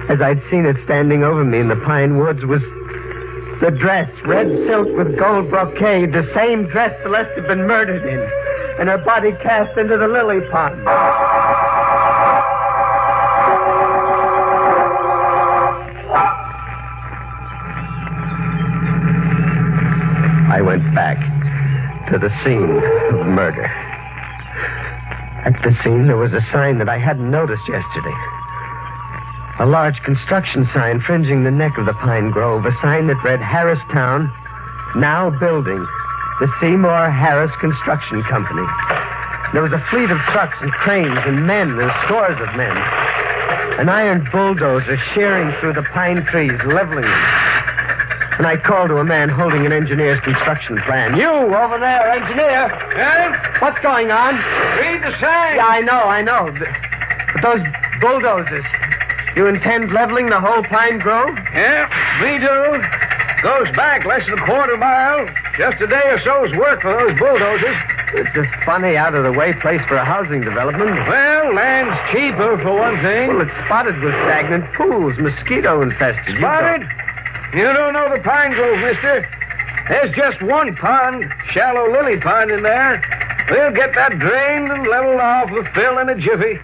as I'd seen it standing over me in the pine woods, was the dress, red silk with gold brocade, the same dress Celeste had been murdered in, and her body cast into the lily pond. I went back to the scene of murder. At the scene, there was a sign that I hadn't noticed yesterday. A large construction sign fringing the neck of the pine grove, a sign that read Harristown, now building, the Seymour Harris Construction Company. There was a fleet of trucks and cranes and men, and scores of men. An iron bulldozer shearing through the pine trees, leveling them. And I called to a man holding an engineer's construction plan. You, over there, engineer. Yeah? What's going on? Read the sign. Yeah, I know. But those bulldozers, you intend leveling the whole pine grove? Yeah, we do. Goes back less than a quarter mile. Just a day or so's work for those bulldozers. It's a funny, out-of-the-way place for a housing development. Well, land's cheaper, for one thing. Well, it's spotted with stagnant pools, mosquito-infested. Spotted? You don't know the pine grove, mister. There's just one pond, shallow lily pond in there. We'll get that drained and leveled off with Phil in a jiffy.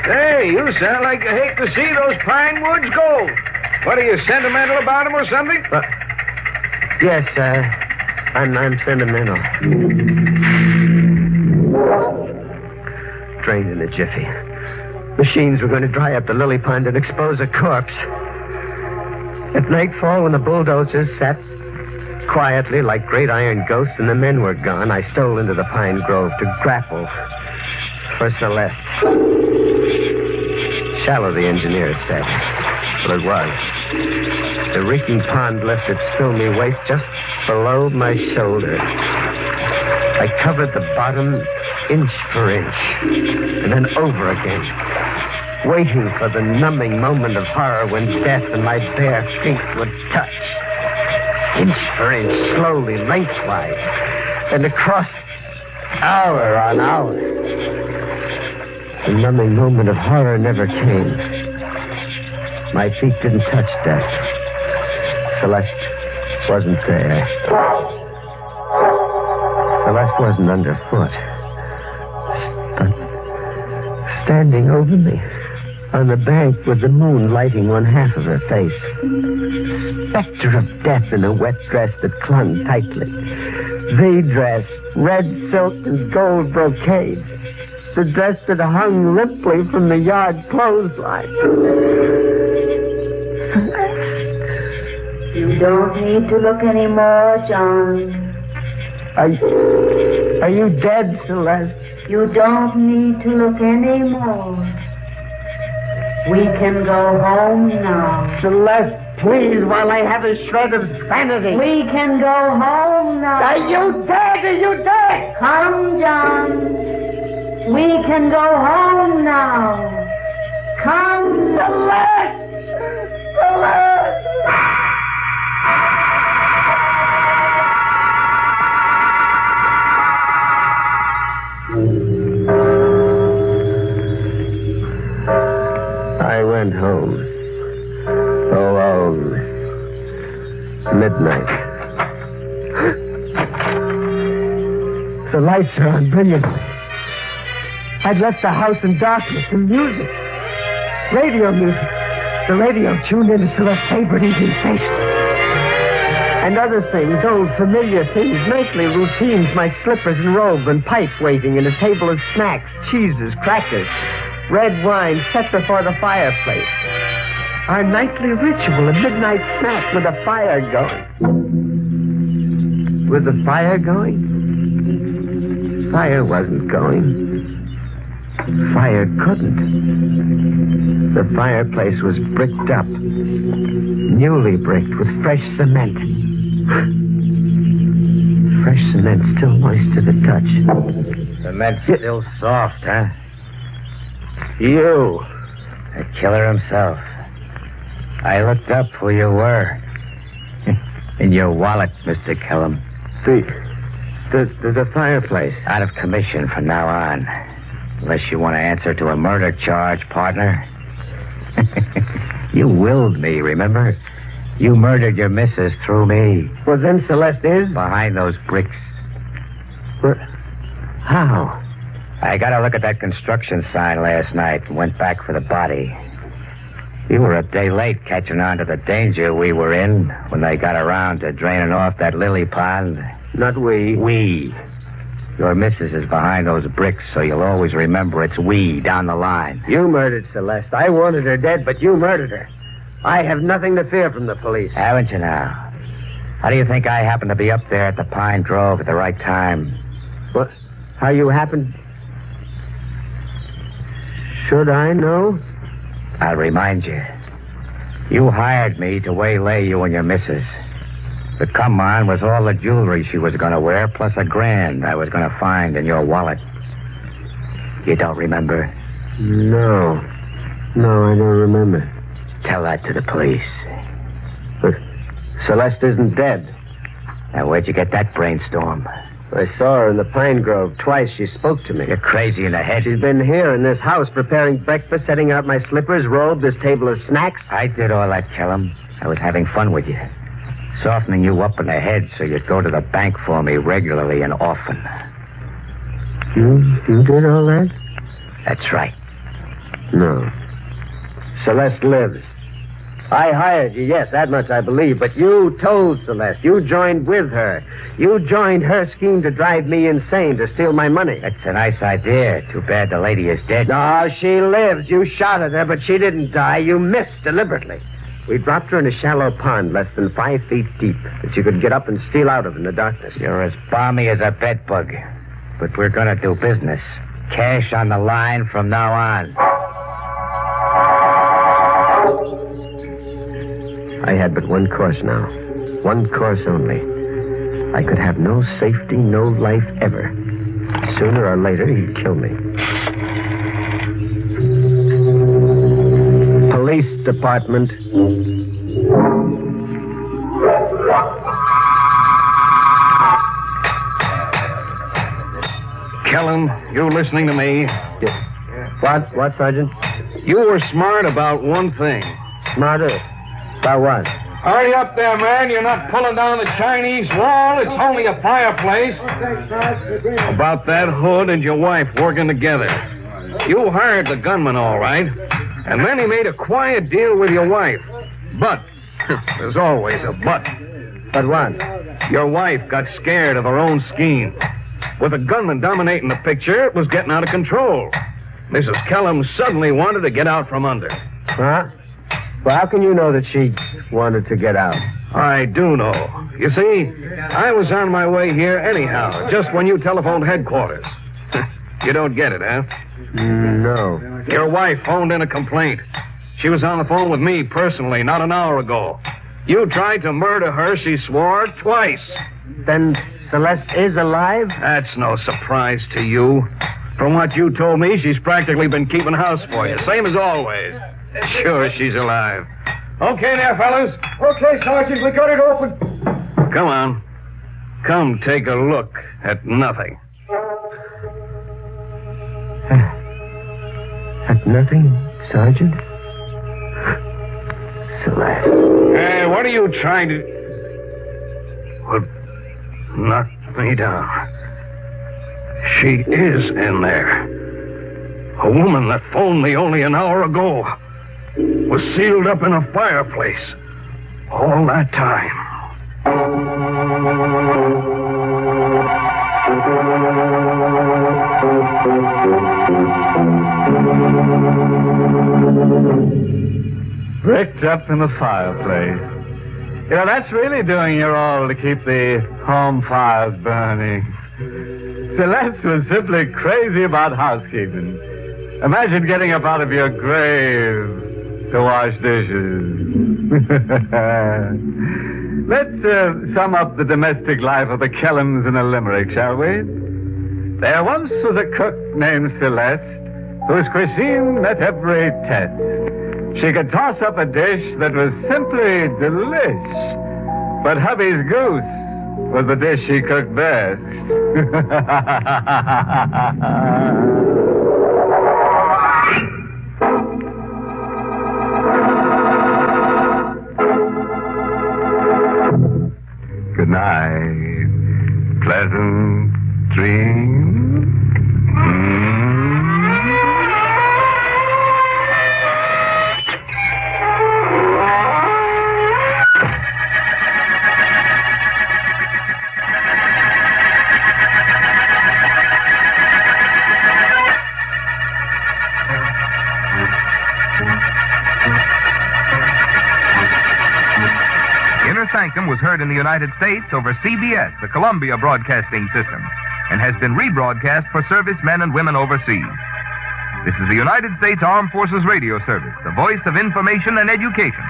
Hey, you sound like you hate to see those pine woods go. What, are you sentimental about them or something? Yes, I'm sentimental. Drained in a jiffy. Machines were going to dry up the lily pond and expose a corpse. At nightfall, when the bulldozers sat quietly like great iron ghosts and the men were gone, I stole into the pine grove to grapple for Celeste. Shallow, the engineer said. But it was. The reeking pond left its filmy waist just below my shoulder. I covered the bottom inch for inch, and then over again, waiting for the numbing moment of horror when death and my bare feet would touch. Inch for inch, slowly, lengthwise, and across, hour on hour. The numbing moment of horror never came. My feet didn't touch death. Celeste wasn't there. Celeste wasn't underfoot. But standing over me on the bank with the moon lighting one half of her face. Spectre of death in a wet dress that clung tightly. The dress, red silk and gold brocade. The dress that hung limply from the yard clothesline. You don't need to look anymore, John. Are you dead, Celeste? You don't need to look anymore. We can go home now. Celeste, please, while I have a shred of sanity. We can go home now. Are you dead? Are you dead? Come, John. We can go home now. Come, Celeste! Celeste! I went home. Alone. Midnight. The lights are on brilliantly. I'd left the house in darkness and music. Radio music. The radio tuned into Celeste's favorite evening station. And other things, old familiar things, nightly routines, my slippers and robe and pipe waiting, and a table of snacks, cheeses, crackers, red wine set before the fireplace. Our nightly ritual, a midnight snack with a fire going. With the fire going? Fire wasn't going. Fire couldn't. The fireplace was bricked up, newly bricked with fresh cement. Fresh cement still moist to the touch. Cement's still soft, huh? You. The killer himself. I looked up who you were. In your wallet, Mr. Kellum. The fireplace. Out of commission from now on. Unless you want to answer to a murder charge, partner. You willed me, remember? You murdered your missus through me. Well, then Celeste is? Behind those bricks. How? I got a look at that construction sign last night and went back for the body. You were a day late catching on to the danger we were in when they got around to draining off that lily pond. Not we. We. Your missus is behind those bricks, so you'll always remember it's we down the line. You murdered Celeste. I wanted her dead, but you murdered her. I have nothing to fear from the police. Haven't you now? How do you think I happened to be up there at the Pine Grove at the right time? What? How you happened? Should I know? I'll remind you. You hired me to waylay you and your missus. The come on was all the jewelry she was going to wear, plus $1,000 I was going to find in your wallet. You don't remember? No, I don't remember. Tell that to the police. But Celeste isn't dead. Now, where'd you get that brainstorm? I saw her in the Pine Grove twice. She spoke to me. You're crazy in the head. She's been here in this house preparing breakfast, setting out my slippers, robe, this table of snacks. I did all that, Kellum. I was having fun with you. Softening you up in the head so you'd go to the bank for me regularly and often. You did all that? That's right. No. Celeste lives. I hired you, yes, that much I believe, but you told Celeste. You joined with her. You joined her scheme to drive me insane, to steal my money. That's a nice idea. Too bad the lady is dead. No, she lives. You shot at her, but she didn't die. You missed deliberately. We dropped her in a shallow pond less than 5 feet deep that you could get up and steal out of in the darkness. You're as balmy as a bedbug. But we're going to do business. Cash on the line from now on. I had but one course now. One course only. I could have no safety, no life ever. Sooner or later, he'd kill me. Police department. Kellum, you listening to me? What, Sergeant? You were smart about one thing. Smarter? About what? Hurry up there, man. You're not pulling down the Chinese wall. It's only a fireplace. About that hood and your wife working together. You hired the gunman, all right. And then he made a quiet deal with your wife. But, there's always a but. But what? Your wife got scared of her own scheme. With the gunman dominating the picture, it was getting out of control. Mrs. Kellum suddenly wanted to get out from under. Huh? Well, how can you know that she wanted to get out? I do know. You see, I was on my way here anyhow, just when you telephoned headquarters. You don't get it, huh? No. Your wife phoned in a complaint. She was on the phone with me personally not an hour ago. You tried to murder her, she swore, twice. Then Celeste is alive? That's no surprise to you. From what you told me, she's practically been keeping house for you, same as always. Sure, she's alive. Okay there, fellas. Okay, Sergeant, we got it open. Come on. Come take a look at nothing. At nothing, Sergeant? Celeste. Hey, what are you trying to... Well, knock me down. She is in there. A woman that phoned me only an hour ago was sealed up in a fireplace all that time. Bricked up in the fireplace. You know, that's really doing your all to keep the home fires burning. Celeste was simply crazy about housekeeping. Imagine getting up out of your grave to wash dishes. Let's sum up the domestic life of the Kellums in a limerick, shall we? There once was a cook named Celeste, whose cuisine met every test. She could toss up a dish that was simply delish. But hubby's goose was the dish she cooked best. Good night. Pleasant dreams. Inner Sanctum was heard in the United States over CBS, the Columbia Broadcasting System, and has been rebroadcast for servicemen and women overseas. This is the United States Armed Forces Radio Service, the voice of information and education.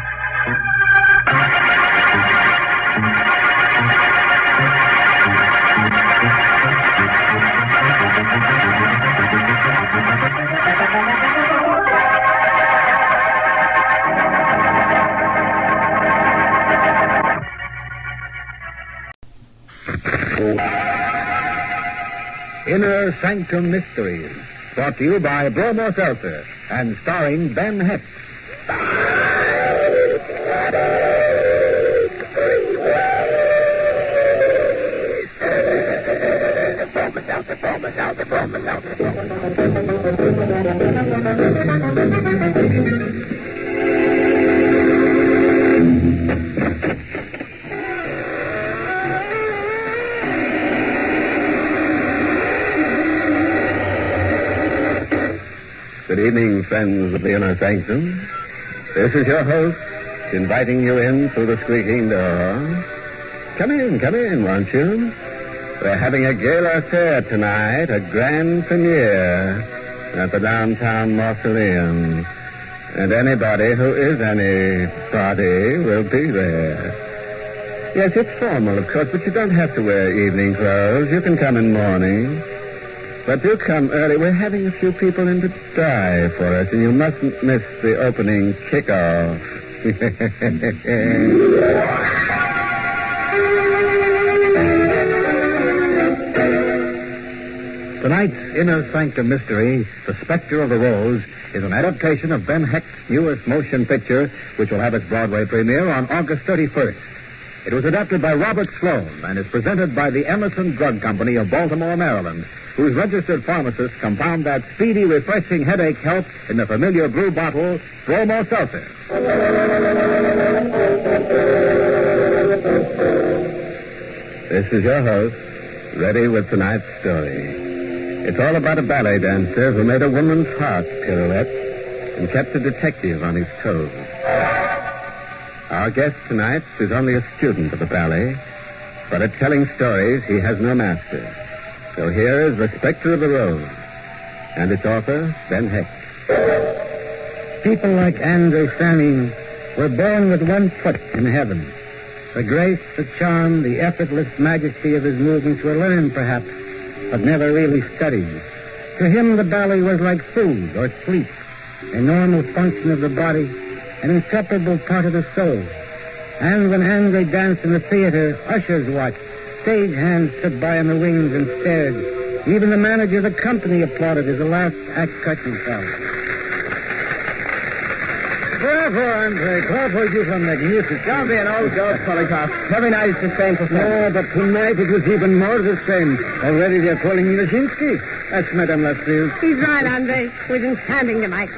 Inner Sanctum Mysteries, brought to you by Bromo Seltzer and starring Ben Hecht. Good evening, friends of the Inner Sanctum. This is your host, inviting you in through the squeaking door. Come in, won't you? We're having a gala affair tonight, a grand premiere at the downtown mausoleum. And anybody who is anybody will be there. Yes, it's formal, of course, but you don't have to wear evening clothes. You can come in morning. But do come early. We're having a few people in to die for us, and you mustn't miss the opening kickoff. Tonight's Inner Sanctum Mysteries, The Spectre of the Rose, is an adaptation of Ben Hecht's newest motion picture, which will have its Broadway premiere on August 31st. It was adapted by Robert Sloan and is presented by the Emerson Drug Company of Baltimore, Maryland, whose registered pharmacists compound that speedy, refreshing headache help in the familiar blue bottle, Bromo Seltzer. This is your host, ready with tonight's story. It's all about a ballet dancer who made a woman's heart pirouette and kept a detective on his toes. Our guest tonight is only a student of the ballet, but at telling stories, he has no master. So here is The Spectre of the Rose, and its author, Ben Hecht. People like Andre Sanin were born with one foot in heaven. The grace, the charm, the effortless majesty of his movements were learned, perhaps, but never really studied. To him, the ballet was like food or sleep, a normal function of the body, an inseparable part of the soul. And when Andre danced in the theater, ushers watched. Stage hands stood by in the wings and stared. Even the manager of the company applauded as the last act curtain fell. Bravo, Andre. Bravo, you were magnificent. Don't be an old dog, Polikoff. Every night it's the same for No, but tonight it was even more the same. Already they're calling me Nijinsky. That's Madame Lascelles. He's right, Andre. We've been standing tonight.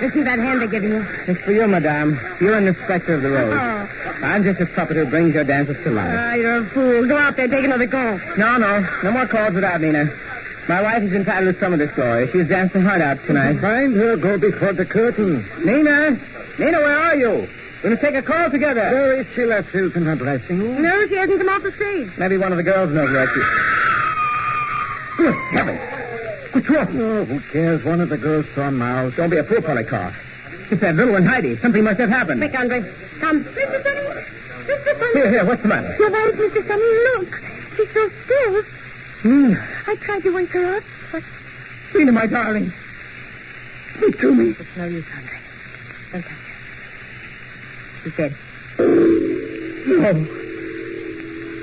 Listen to that hand they're giving you. It's for you, Madame. You're in the Spectre of the Rose. Oh. I'm just a puppet who brings your dancers to life. Ah, you're a fool. Go out there, take another call. No more calls without Nina. My wife is entitled to some of the story. She's danced her heart out tonight. Find her, go before the curtain. Nina, where are you? We're going to take a call together. Where is she, Lascelles, in her dressing room? No, she hasn't come off the stage. Maybe one of the girls knows where she is. Good heavens. What's wrong? Oh, who cares? One of the girls saw Mouse. Don't be a fool, Polikoff. It's that little one, Heidi. Something must have happened. Quick, Andre. Come. Mr. Sonny. Mr. Sonny. Here, what's the matter? Your wife, Mr. Sonny, look. She's so still. Nina. I tried to wake her up, but... Nina, my darling. Speak to me. It's no use, Andre. Don't touch her. She's dead.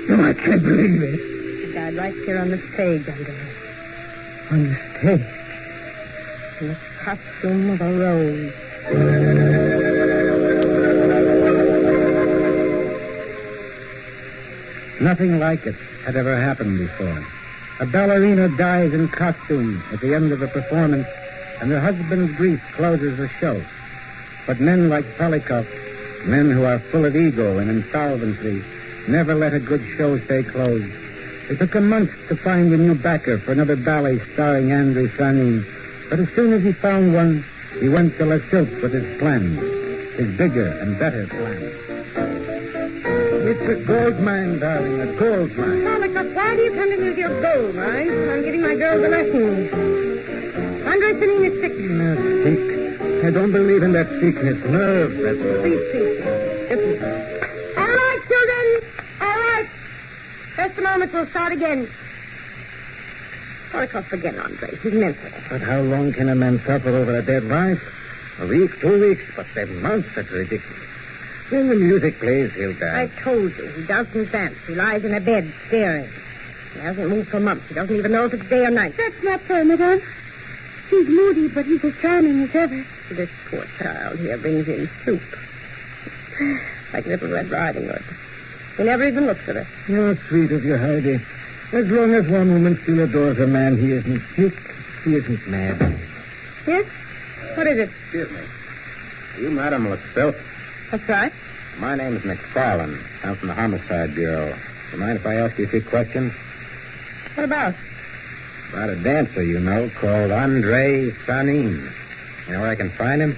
No, I can't believe it. She died right here on the stage, Andre. On the stage? In the costume of a rose. Nothing like it had ever happened before. A ballerina dies in costume at the end of a performance, and her husband's grief closes the show. But men like Polikoff, men who are full of ego and insolvency, never let a good show stay closed. It took him months to find a new backer for another ballet starring Andre Sanin. But as soon as he found one, he went to Lascelles with his plans, his bigger and better plans. It's a gold mine, darling, a gold mine. Polikoff, why do you come to me with your gold mine? I'm giving my girls a lesson. Andre Sanin is sick. No, sick. I don't believe in that sickness. Nerve, that's all. Please. All right, children. All right. Just a moment, we'll start again. Polikoff, forget Andre. He's mental. But how long can a man suffer over a dead wife? A week, 2 weeks, but 7 months? That's ridiculous. When the music plays, he'll die. I told you, he doesn't dance. He lies in a bed, staring. He hasn't moved for months. He doesn't even know if it's day or night. That's not fair, Madame. He's moody, but he's as charming as ever. This poor child here brings in soup. Like Little Red Riding Hood. He never even looks at her. Oh, sweet of you, Heidi. As long as one woman still adores a man, he isn't sick, he isn't mad. Yes? What is it? Excuse me. You, madam, look filthy. That's right. My name's McFarland. I'm from the Homicide Bureau. You mind if I ask you a few questions? What about? About a dancer you know called Andre Sanin. You know where I can find him?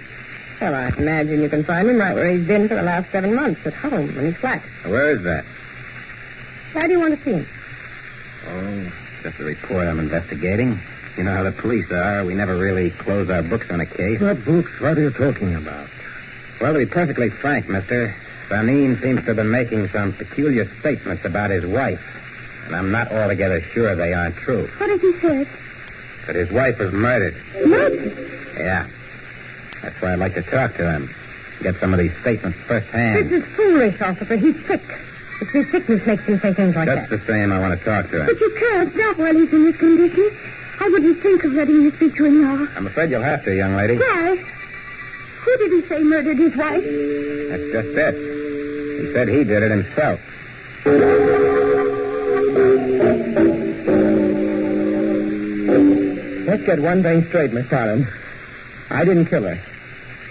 Well, I imagine you can find him right where he's been for the last 7 months, at home, in his flat. Where is that? Why do you want to see him? Oh, just a report I'm investigating. You know how the police are. We never really close our books on a case. What books? What are you talking about? Well, to be perfectly frank, mister, Sanin seems to have been making some peculiar statements about his wife. And I'm not altogether sure they aren't true. What has he said? That his wife was murdered. Murdered? Yeah. That's why I'd like to talk to him. Get some of these statements firsthand. This is foolish, officer. He's sick. It's his sickness makes him say things like Just that. the same, I want to talk to him. But you can't stop while he's in this condition. I wouldn't think of letting you speak to him now. I'm afraid you'll have to, young lady. Why? Who did he say murdered his wife? That's just it. He said he did it himself. Let's get one thing straight, Miss Allen. I didn't kill her.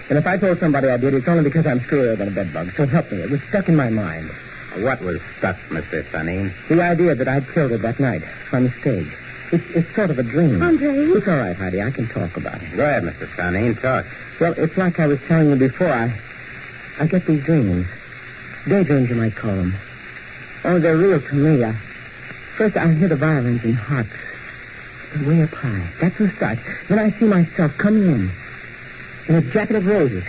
And if I told somebody I did, it's only because I'm screwier than a bedbug. So help me. It was stuck in my mind. What was stuck, Mr. Sanin? The idea that I'd killed her that night on the stage. It's sort of a dream. Andre? It's all right, Heidi. I can talk about it. Go ahead, Mr. Sanin. Talk. Well, it's like I was telling you before. I get these dreams. Daydreams, you might call them. Oh, they're real to me. First, I hear the violins and harps. They're way up high. That's the start. Then I see myself coming in a jacket of roses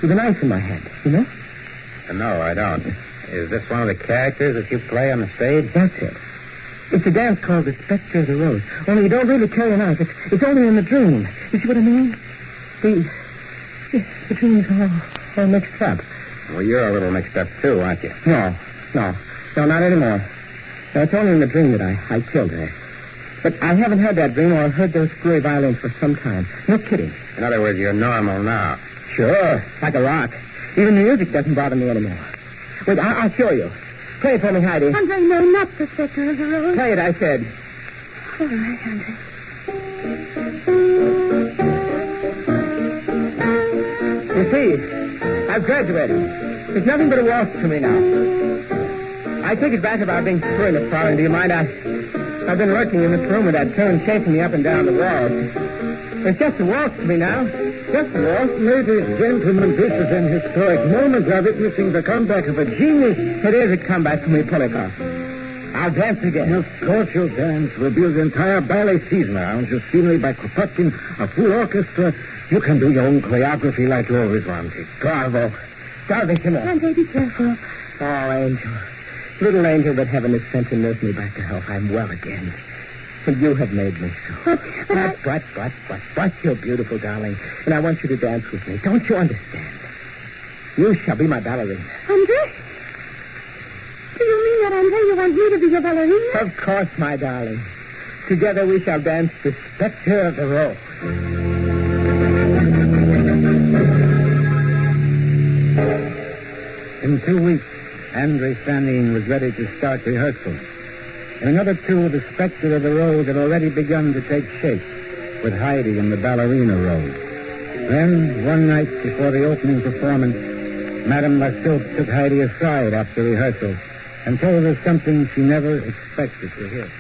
with a knife in my hand, you know? No, I don't. Is this one of the characters that you play on the stage? That's it. It's a dance called the Spectre of the Rose. Only you don't really carry a knife. It's only in the dream. You see what I mean? The dream's all mixed up. Well, you're a little mixed up, too, aren't you? No, not anymore. No, it's only in the dream that I killed her. But I haven't had that dream or heard those screwy violins for some time. No kidding. In other words, you're normal now. Sure, like a rock. Even the music doesn't bother me anymore. Wait, I'll show you. Play it for me, Heidi. Andre, no, not the Spectre of the Rose. Play it, I said. All right, Andre. You see, I've graduated. It's nothing but a waltz to me now. I take it back about being screwing the flower. Do you mind? I've been lurking in this room with that tune chasing me up and down the walls. It's just a waltz to me now. Just a waltz. Ladies, gentlemen, this is an historic moment. We are witnessing the comeback of a genius. It is a comeback for me, Polikoff. I'll dance again. Of course you'll dance. We'll build the entire ballet season around your scenery by Kropotkin, a full orchestra. You can do your own choreography like you always wanted. Bravo. Salvation. Andre, be careful. Oh, angel. Little angel that heaven has sent to nurse me back to health. I'm well again. And you have made me so. But you're beautiful, darling. And I want you to dance with me. Don't you understand? You shall be my ballerina. Andre? Do you mean that, Andre? You want me to be your ballerina? Of course, my darling. Together we shall dance the Spectre of the Rose. In 2 weeks, Andre Sanin was ready to start rehearsal. In another 2, the Spectre of the Rose had already begun to take shape, with Heidi in the ballerina role. Then, one night before the opening performance, Madame Lassault took Heidi aside after rehearsal and told her something she never expected to hear.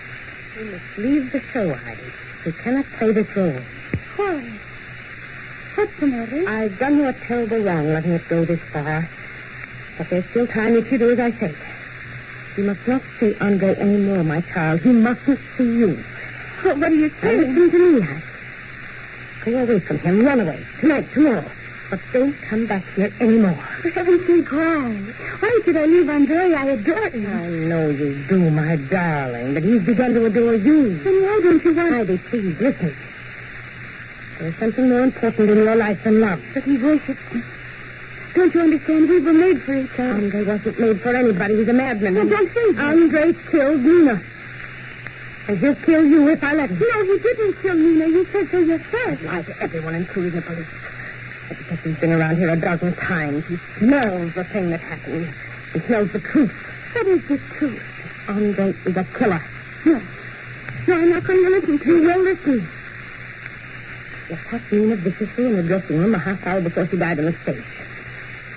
You must leave the show, Heidi. You cannot play this role. Why? What's the matter? I've done you a terrible wrong letting it go this far. But there's still time if you do as I say. You must not see Andre anymore, my child. He mustn't see you. What are you saying? Listen to me, Heidi. Go away from him. Run away. Tonight, tomorrow. But don't come back here anymore. For heaven's sake, why? Why should I leave Andre? I adore him. I know you do, my darling, but he's begun to adore you. Then why don't you want... Heidi, please, listen. There's something more important in your life than love. But he worships me. Don't you understand? We were made for each other. Andre wasn't made for anybody. He's a madman. Oh, don't say that. Andre killed Nina. And he'll kill you if I let him. No, he didn't kill Nina. You said so yourself. Lie to everyone, including the police. Because he's been around here a dozen times. He smells the thing that happened. He smells the truth. What is the truth? Andre is a killer. No. No, I'm not going to listen to you. You'll listen. You caught Nina viciously in the dressing room a half hour before she died in the face.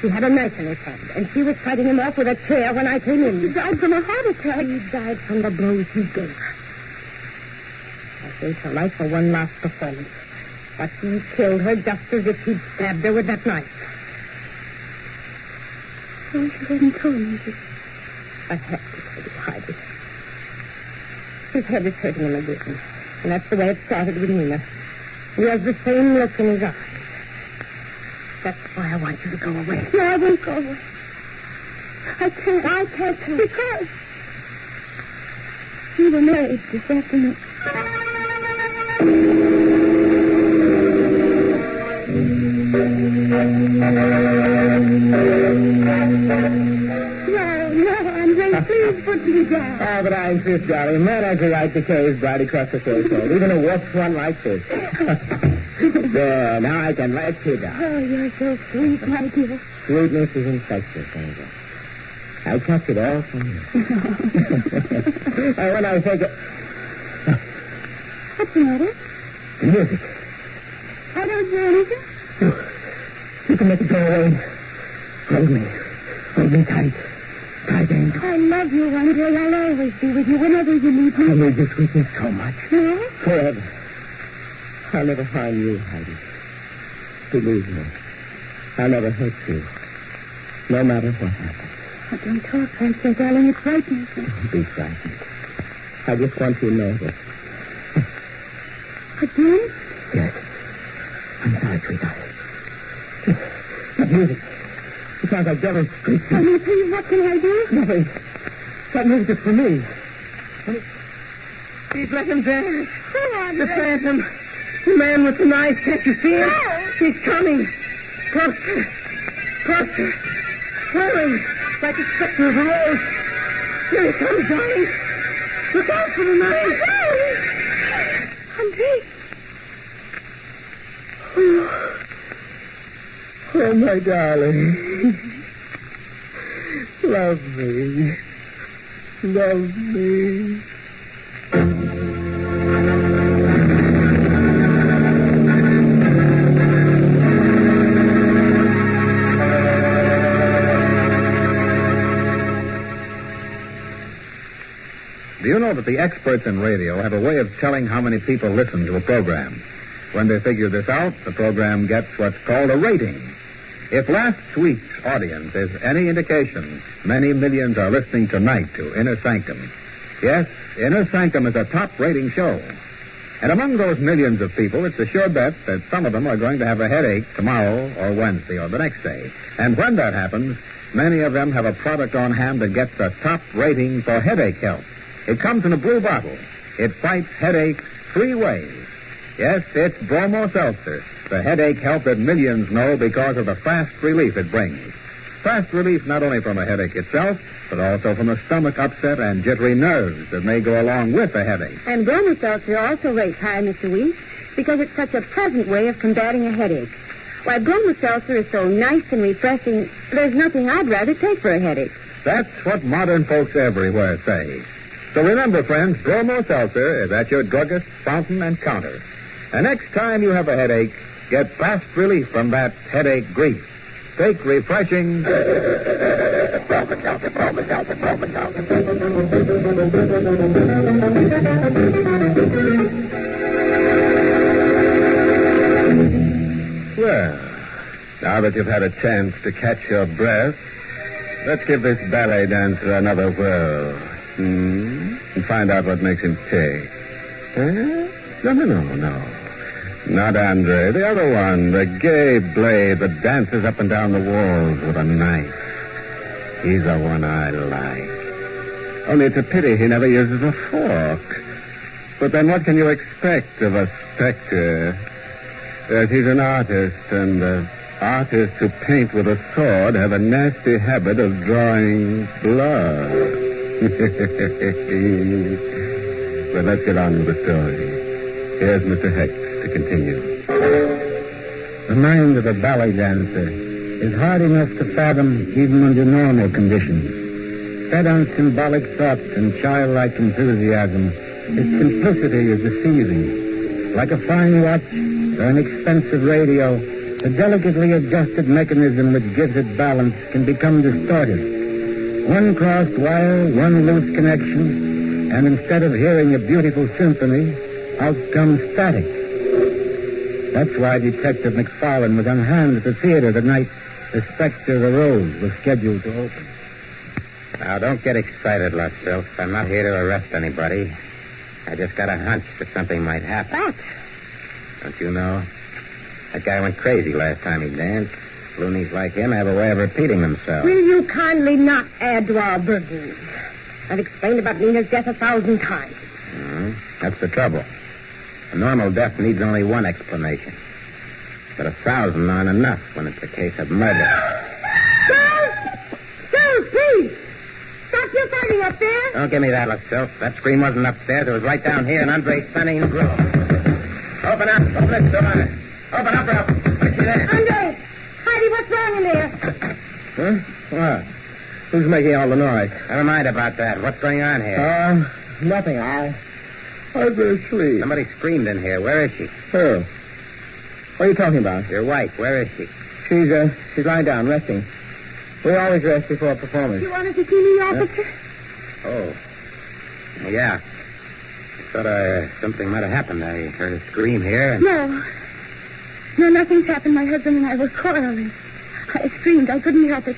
She had a knife in her hand, and she was fighting him off with a chair when I came in. She died from a heart attack. She died from the blows he gave her. I saved her life for one last performance. But he killed her just as if he'd stabbed her with that knife. I wish you hadn't told me this. I had to tell you, Heidi. His head is hurting him again. And that's the way it started with Nina. He has the same look in his eyes. That's why I want you to go away. No, I won't go away. I can't. Because you were married this afternoon. No, Andre, please put me down. Oh, but I insist, darling. A man has the right to carry his bride across the threshold, even a wolf's one like this. There, now I can let you down. Oh, you're so sweet, my dear. Sweetness is infectious, Angel. I catch it all from you. And when I think it... What's the matter? The music. I don't hear anything. You can make it go away. Hold me. Hold me tight. Tight, Angel. I love you, Andre. I'll always be with you whenever you need me. I need your sweetness so much. No? Forever. I'll never harm you, Heidi. Believe me. I'll never hurt you. No matter what happens. Oh, don't talk like that, darling. It frightens me. Don't be frightened. I just want you to know that. Again? Yes. I'm sorry, sweetheart. That music. It sounds like devil's street. Oh, please, what can I do? Nothing. That music is for me. Please let him dance. The phantom. The man with the knife. Can't you see him? No. He's coming. Closer. Closer. Swirling like a spectre of a rose. Here he comes, darling. Look out for the knife. Andre. Oh, my darling. Love me. Love me. Do you know that the experts in radio have a way of telling how many people listen to a program? When they figure this out, the program gets what's called a rating. If last week's audience is any indication, many millions are listening tonight to Inner Sanctum. Yes, Inner Sanctum is a top-rating show. And among those millions of people, it's a sure bet that some of them are going to have a headache tomorrow or Wednesday or the next day. And when that happens, many of them have a product on hand that gets the top rating for headache help. It comes in a blue bottle. It fights headaches 3 ways. Yes, it's Bromo Seltzer, the headache help that millions know because of the fast relief it brings. Fast relief not only from a headache itself, but also from a stomach upset and jittery nerves that may go along with a headache. And Bromo Seltzer also rates high, Mr. Weiss, because it's such a pleasant way of combating a headache. Why, Bromo Seltzer is so nice and refreshing, there's nothing I'd rather take for a headache. That's what modern folks everywhere say. So remember, friends, Bromo Seltzer is at your druggist, fountain, and counter. And next time you have a headache, get fast relief from that headache grief. Take refreshing... Bromo Seltzer, Bromo Seltzer, Bromo Seltzer. Well, now that you've had a chance to catch your breath, let's give this ballet dancer another whirl. And find out what makes him tick. No. Not Andre. The other one, the gay blade that dances up and down the walls with a knife. He's the one I like. Only it's a pity he never uses a fork. But then what can you expect of a Spectre? Yes, he's an artist, and artists who paint with a sword have a nasty habit of drawing blood. But let's get on with the story. Here's Mr. Hex to continue. The mind of a ballet dancer is hard enough to fathom even under normal conditions. fed on symbolic thoughts and childlike enthusiasm, its simplicity is deceiving. Like a fine watch or an expensive radio, the delicately adjusted mechanism which gives it balance can become distorted. One crossed wire, one loose connection, and instead of hearing a beautiful symphony, out comes static. That's why Detective McFarlane was on hand at the theater the night the Spectre of the Rose was scheduled to open. Now, don't get excited, Lusself. I'm not here to arrest anybody. I just got a hunch that something might happen. What? Don't you know? That guy went crazy last time he danced. Loonies like him have a way of repeating themselves. Will you kindly not add to our burden? I've explained about Nina's death 1,000 times. That's the trouble. A normal death needs only one explanation. But 1,000 aren't enough when it's a case of murder. Sir, please! Stop your fighting up there! Don't give me that, Lusself. That scream wasn't upstairs. It was right down here in Andre's stunning room. Open up. Open this door. Open up, Ralph. What's there? Andre! Heidi, what's wrong in there? Huh? What? Who's making all the noise? Never mind about that. What's going on here? Nothing. I've been asleep. Somebody screamed in here. Where is she? Who? What are you talking about? Your wife. Where is she? She's lying down, resting. We always rest before a performance. You wanted to see me, officer? Oh. Yeah. I thought something might have happened. I heard a scream here. No, nothing's happened. My husband and I were quarreling. I screamed. I couldn't help it.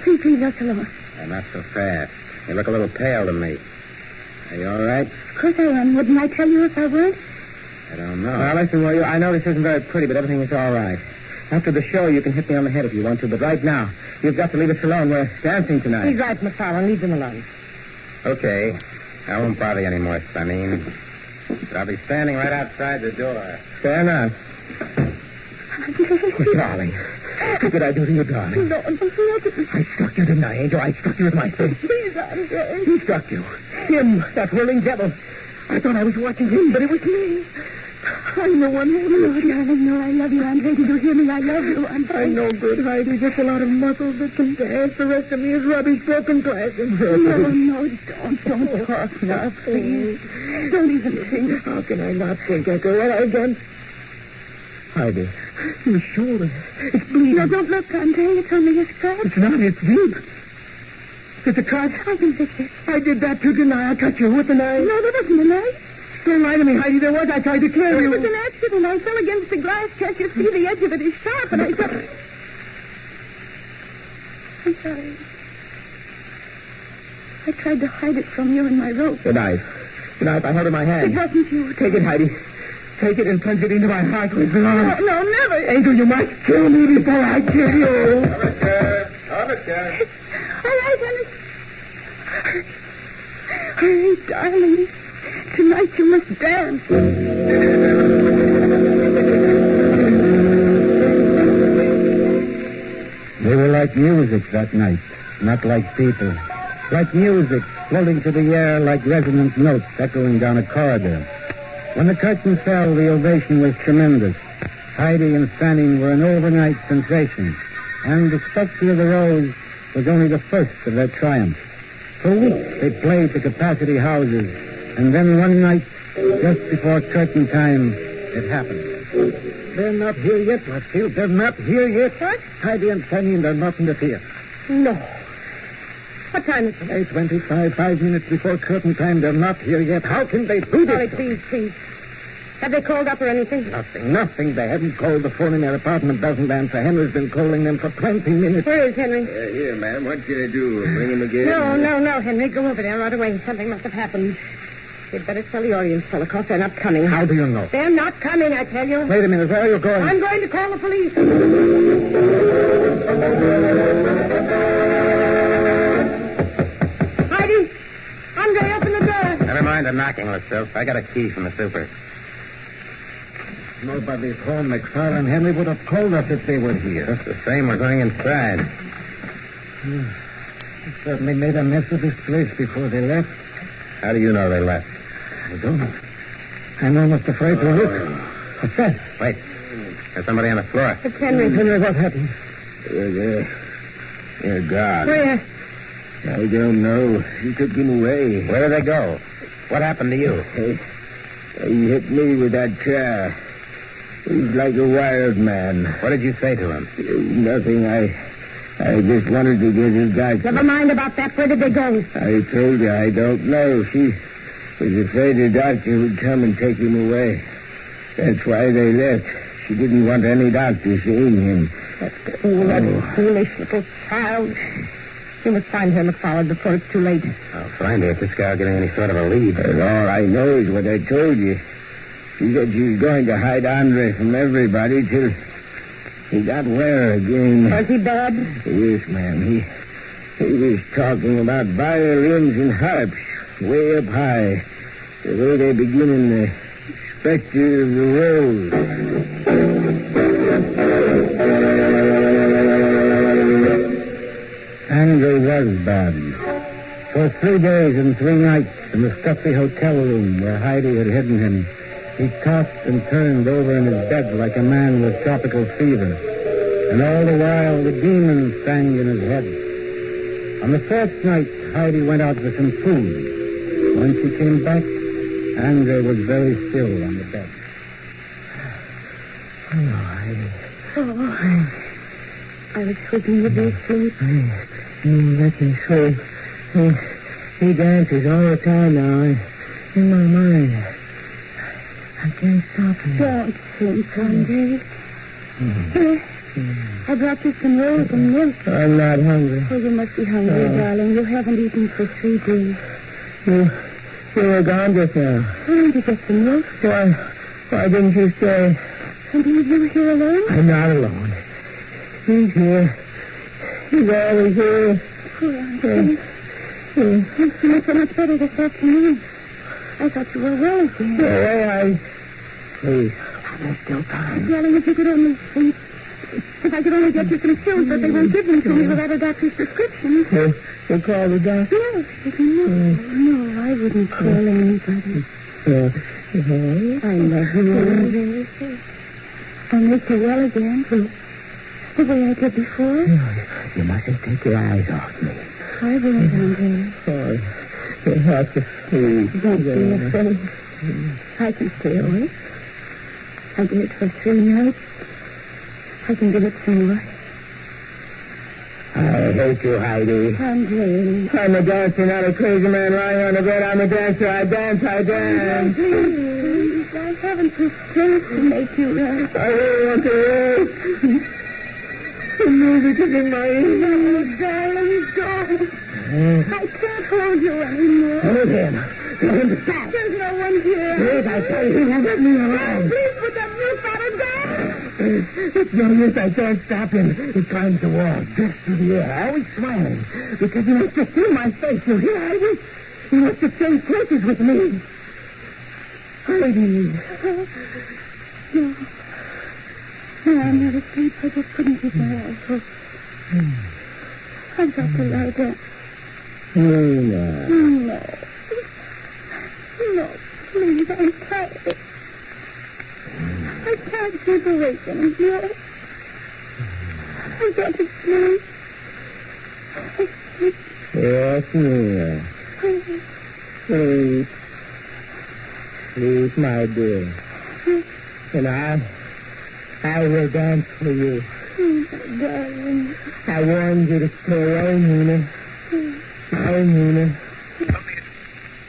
Please leave us alone. Not so fast. You look a little pale to me. Are you all right? Of course I am. Wouldn't I tell you if I weren't? I don't know. Now, listen, will you? I know this isn't very pretty, but everything is all right. After the show, you can hit me on the head if you want to, but right now, you've got to leave us alone. We're dancing tonight. He's right, McFarlane. Leave them alone. Okay. I won't bother you anymore, Sonine. But I'll be standing right outside the door. Fair enough. Oh, darling. What did I do to you, darling? No, nothing. I struck you, didn't I, Angel? I struck you with my fist. Please, Andre. Who struck you? Him, that whirling devil. I thought I was watching him, but it was me. I'm the one who... No, darling, no, I love you, Andre. Did you hear me? I love you, Andre. I'm no good, Heidi. Just a lot of muscles that can dance. The rest of me is rubbish, broken glass, and No, don't talk now, please. Don't even think. How can I not think after what I've done? Heidi, your shoulder. It's bleeding. No, don't look, Andre. It's only a scratch. It's not. It's deep. It's a cut. I can fix it. I did that too, didn't I? I cut you with the knife. No, there wasn't a knife. Don't lie to me, Heidi. There was. I tried to kill you. It was an accident. I fell against the glass. Can't you see the edge of it is sharp? And I thought... I'm sorry. I tried to hide it from you in my rope. The knife. The knife I held in my hand. It wasn't you. Take it, Heidi. Take it and plunge it into my heart with love. No, never. Angel, you must kill me before I kill you. Officer. All right, Alice. Hurry, darling. Tonight you must dance. They were like music that night, not like people. Like music, floating through the air like resonant notes echoing down a corridor. When the curtain fell, the ovation was tremendous. Heidi and Fanning were an overnight sensation, and the Spectre of the Rose was only the first of their triumphs. For weeks they played to capacity houses, and then one night, just before curtain time, it happened. They're not here yet, Blackfield. They're not here yet. What? Heidi and Fanning, they're not in the theater. No. What time is it? 8:25, 5 minutes before curtain time. They're not here yet. How can they do this? Sorry, please. Have they called up or anything? Nothing. They haven't called. The phone in their apartment doesn't answer. Henry's been calling them for 20 minutes. Where is Henry? Here, ma'am. What can I do? Bring him again? No, Henry. Go over there right away. Something must have happened. You'd better tell the audience telecost they're not coming. How do you know? They're not coming, I tell you. Wait a minute. Where are you going? I'm going to call the police. Heidi! Andre, open the door. Never mind the knocking, Lusself. I got a key from the super. Nobody's home. McFarlane and Henry would have called us if they were here. Just the same, we're going inside. They certainly made a mess of this place before they left. How do you know they left? I don't. I'm almost afraid to look. What's that? Wait. There's somebody on the floor. It's Henry. Henry, what happened? You're gone. Where? I don't know. He took him away. Where did they go? What happened to you? He hit me with that chair. He's like a wild man. What did you say to him? Nothing. I just wanted to get his doctor. Never mind about that. Where did they go? I told you I don't know. She was afraid the doctor would come and take him away. That's why they left. She didn't want any doctor seeing him. That foolish little child. You must find her, McFarland, before it's too late. I'll find her if this guy will get any sort of a lead. But all I know is what I told you. She said she was going to hide Andre from everybody till he got well again. Was he bad? Yes, ma'am. He was talking about violins and harps way up high. The way they begin in the Spectre of the Rose. Andre was bad. For 3 days and 3 nights in the stuffy hotel room where Heidi had hidden him, he tossed and turned over in his bed like a man with tropical fever. And all the while, the demons sang in his head. On the 4th night, Heidi went out for some food. When she came back, Andre was very still on the bed. Oh, Heidi. Oh, I was hoping you'd be asleep. Let me sleep. He dances all the time now. In my mind. I can't stop him. Don't sleep, Andre. I brought you some rolls and milk. I'm not hungry. Oh, you must be hungry, darling. You haven't eaten for 3 days. You were gone just now. Trying to get some milk. Why didn't you stay? And you here alone? I'm not alone. He's here. He's always here. Oh, Andre. You feel so much better this afternoon. I thought you were well again. Please. There's still time. Darling, if you could only sleep. If I could only get you some pills, but they won't give them to me without a doctor's prescription. You'll call the doctor? No, no, I wouldn't call anybody. I love you, Andre. I'll make you well again. The way I did before. You mustn't take your eyes off me. I won't, Andre. You have to sleep. Don't be afraid. I can stay awake. I did it for 3 nights. I can give it some more. I hate you, Heidi. Andre. I'm a dancer, not a crazy man lying on the bed. I'm a dancer. I dance. Please. I haven't the strength to make you rest. I really want to rest. The music is in my ears. Oh, darling, don't. I can't hold you anymore. Hold him. Tell him to stop. There's no one here. Please, I tell you, he won't let me alone. Please put that roof out of there. It's no use. I can't stop him. He climbs the wall, drifts through the air, always smiling. Because he wants to see my face. You hear, Heidi? He wants to trade places with me. Heidi. No. No, I'm not asleep. I just couldn't keep my eyes open. I've got to lie down. No, please, I'm tired. I can't keep awake anymore. I've got to sleep. Yes, Mia. Sleep. Sleep, my dear. And I will dance for you. Darling. I warned you to stay away, Nina. Oh, Nina.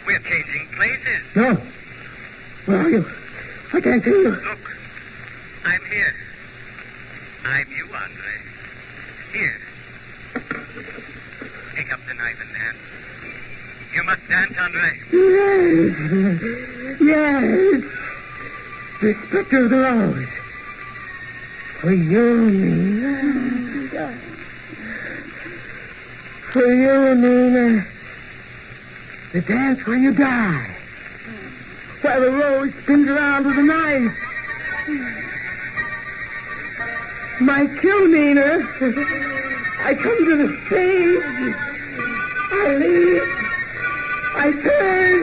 We're changing places. No. Where are you? I can't see you. Look. I'm here. I'm you, Andre. Here. Pick up the knife and dance. You must dance, Andre. Yes. The Spectre of the Rose. For you, Nina. For you, Nina. The dance where you die. While the rose spins around with a knife. My kill, Nina. I come to the stage. I leave. I turn.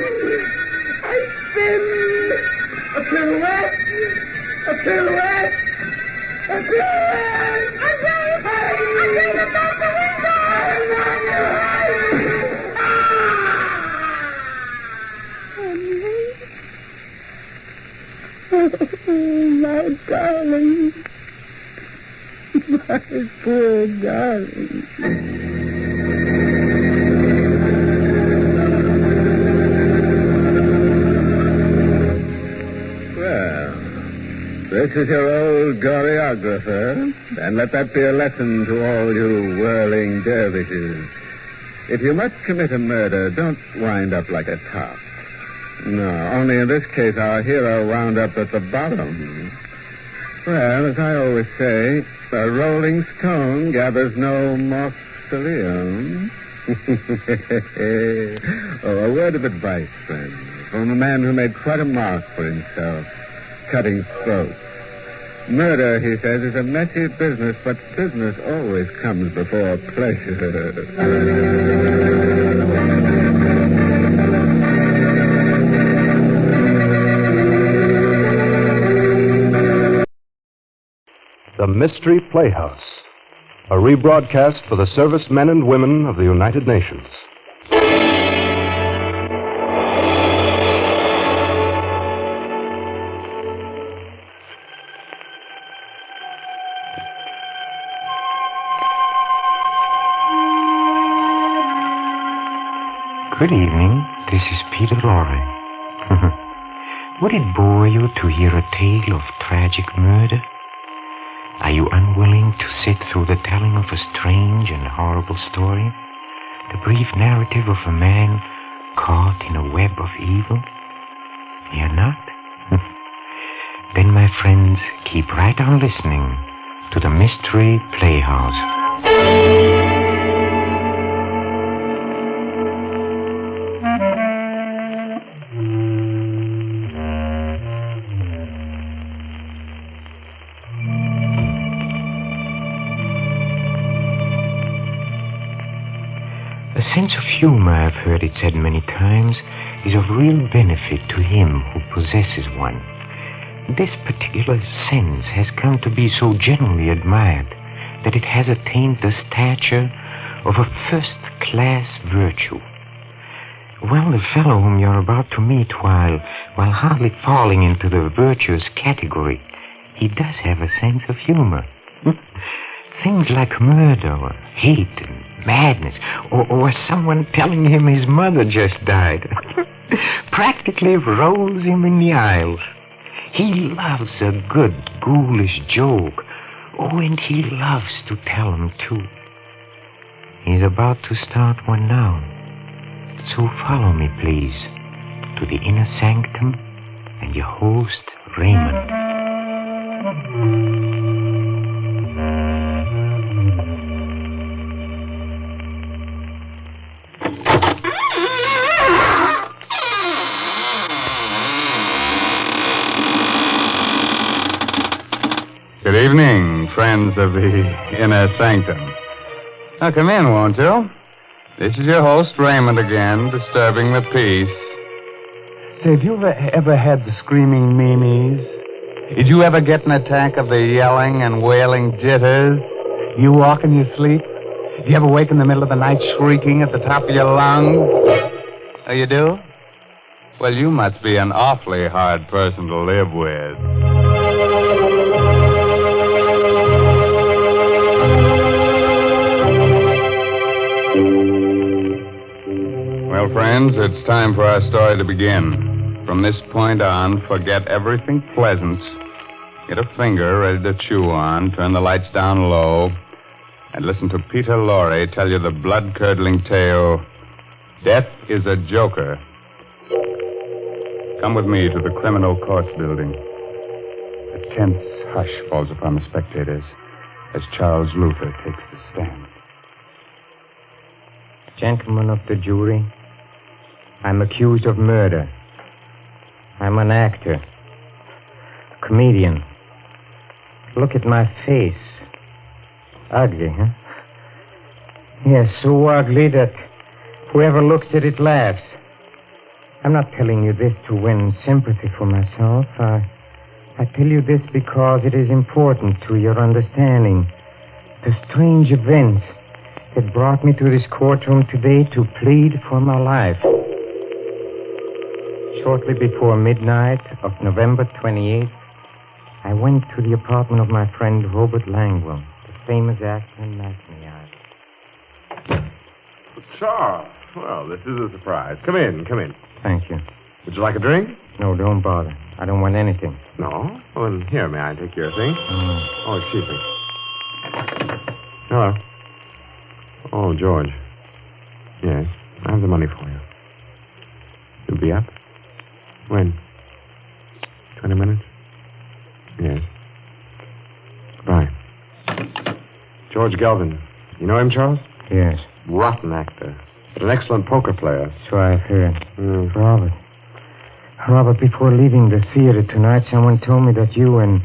I spin. A pirouette. A pirouette. A pirouette. I'm going to the window. I'm on your eyes. darling. My poor darling. Well, this is your old choreographer, and let that be a lesson to all you whirling dervishes. If you must commit a murder, don't wind up like a top. No, only in this case our hero wound up at the bottom. Well, as I always say, a rolling stone gathers no mausoleum. Oh, a word of advice, friends, from a man who made quite a mark for himself, cutting throats. Murder, he says, is a messy business, but business always comes before pleasure. The Mystery Playhouse, a rebroadcast for the servicemen and women of the United Nations. Good evening. This is Peter Lorre. Would it bore you to hear a tale of tragic murder? Are you unwilling to sit through the telling of a strange and horrible story? The brief narrative of a man caught in a web of evil? You're not? Then, my friends, keep right on listening to the Mystery Playhouse. A sense of humor, I've heard it said many times, is of real benefit to him who possesses one. This particular sense has come to be so generally admired that it has attained the stature of a first-class virtue. Well, the fellow whom you're about to meet, while hardly falling into the virtuous category, he does have a sense of humor. Things like murder or hate and madness, or someone telling him his mother just died, practically rolls him in the aisles. He loves a good, ghoulish joke. Oh, and he loves to tell them, too. He's about to start one now. So follow me, please, to the Inner Sanctum and your host, Raymond. Good evening, friends of the Inner Sanctum. Now, come in, won't you? This is your host, Raymond, again, disturbing the peace. Say, have you ever had the screaming memes? Did you ever get an attack of the yelling and wailing jitters? You walk in your sleep? Do you ever wake in the middle of the night shrieking at the top of your lungs? Oh, you do? Well, you must be an awfully hard person to live with. Well, friends, it's time for our story to begin. From this point on, forget everything pleasant. Get a finger ready to chew on, turn the lights down low, and listen to Peter Lorre tell you the blood-curdling tale, Death is a Joker. Come with me to the criminal court building. A tense hush falls upon the spectators as Charles Luther takes the stand. Gentlemen of the jury, I'm accused of murder. I'm an actor, a comedian. Look at my face. Ugly, huh? Yes, so ugly that whoever looks at it laughs. I'm not telling you this to win sympathy for myself. I tell you this because it is important to your understanding the strange events that brought me to this courtroom today to plead for my life. Shortly before midnight of November 28th, I I went to the apartment of my friend Robert Langwell, the famous actor and matinee artist. Charles. Well, this is a surprise. Come in. Thank you. Would you like a drink? No, don't bother. I don't want anything. No? Well, then, here, may I take your thing? Mm. Oh, excuse me. Hello. Oh, George. Yes, I have the money for you. You'll be up? When? 20 minutes? Yes. Goodbye. George Galvin. You know him, Charles? Yes. Rotten actor. But an excellent poker player. So I've heard. Robert, before leaving the theater tonight, someone told me that you and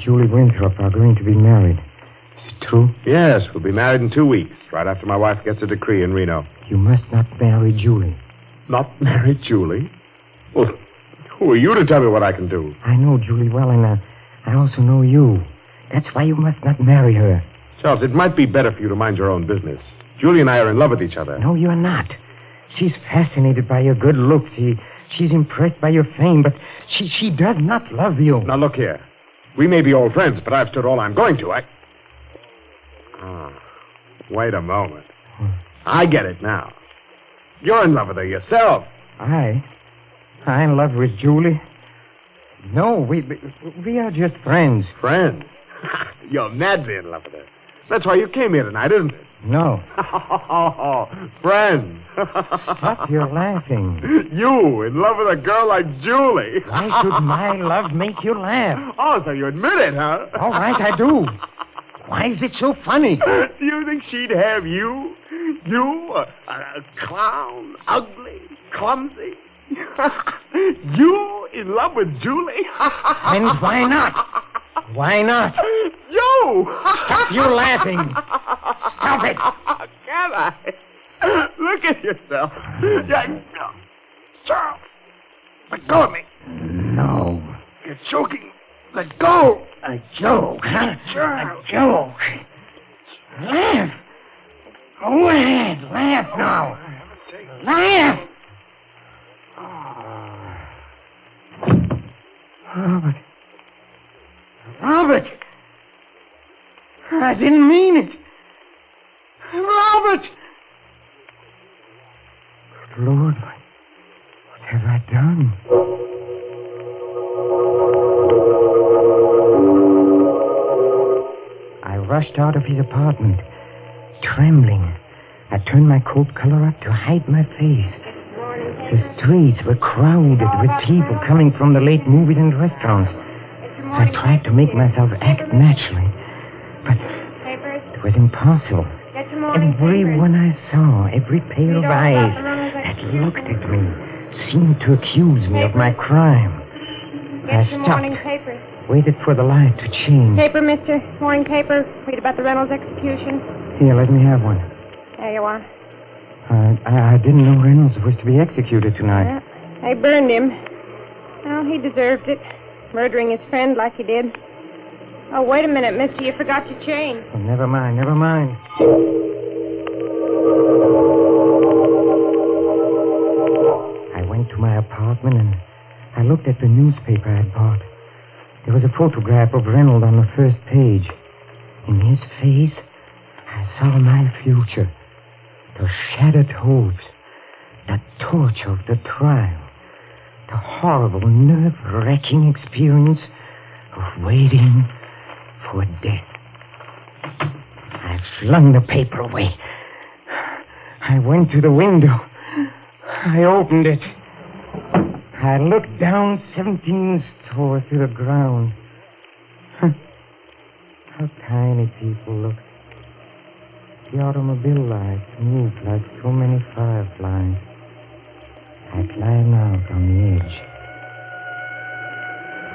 Julie Winthrop are going to be married. Is it true? Yes, we'll be married in 2 weeks, right after my wife gets a decree in Reno. You must not marry Julie. Not marry Julie? Well, who are you to tell me what I can do? I know Julie well, and I also know you. That's why you must not marry her. Charles, it might be better for you to mind your own business. Julie and I are in love with each other. No, you're not. She's fascinated by your good looks. She's impressed by your fame, but she does not love you. Now, look here. We may be old friends, but I've stood all I'm going to. Wait a moment. I get it now. You're in love with her yourself. I'm in love with Julie. No, we are just friends. Friends? You're madly in love with her. That's why you came here tonight, isn't it? No. Friends. Stop your laughing. You in love with a girl like Julie. Why should my love make you laugh? Oh, so you admit it, huh? All right, I do. Why is it so funny? Do you think she'd have you? You, a clown, ugly, clumsy. You in love with Julie? And why not? Why not? You! Stop you laughing. Stop it. Can I? Look at yourself. Charles, let go of me. No. You're choking. Let go. A joke, huh? Charles. A joke. Laugh. Go ahead. Laugh now. Laugh. Robert. I didn't mean it. Robert! Lord, what have I done? I rushed out of his apartment, trembling. I turned my coat collar up to hide my face. The streets were crowded with people coming from the late movies and restaurants. I tried to make myself act naturally, but it was impossible. Everyone I saw, every pair of eyes that looked at me, seemed to accuse me of my crime. I stopped, waited for the light to change. Paper, mister. Morning paper. Read about the Reynolds execution. Here, let me have one. There you are. I didn't know Reynolds was to be executed tonight. Yeah, they burned him. Well, he deserved it. Murdering his friend like he did. Oh, wait a minute, mister. You forgot your chain. Oh, never mind. I went to my apartment and I looked at the newspaper I'd bought. There was a photograph of Reynolds on the first page. In his face, I saw my future. The shattered hopes, the torture of the trial, the horrible, nerve-wracking experience of waiting for death. I flung the paper away. I went to the window. I opened it. I looked down 17 stories to the ground. How tiny people look. The automobile lights moved like so many fireflies. I climbed out on the edge.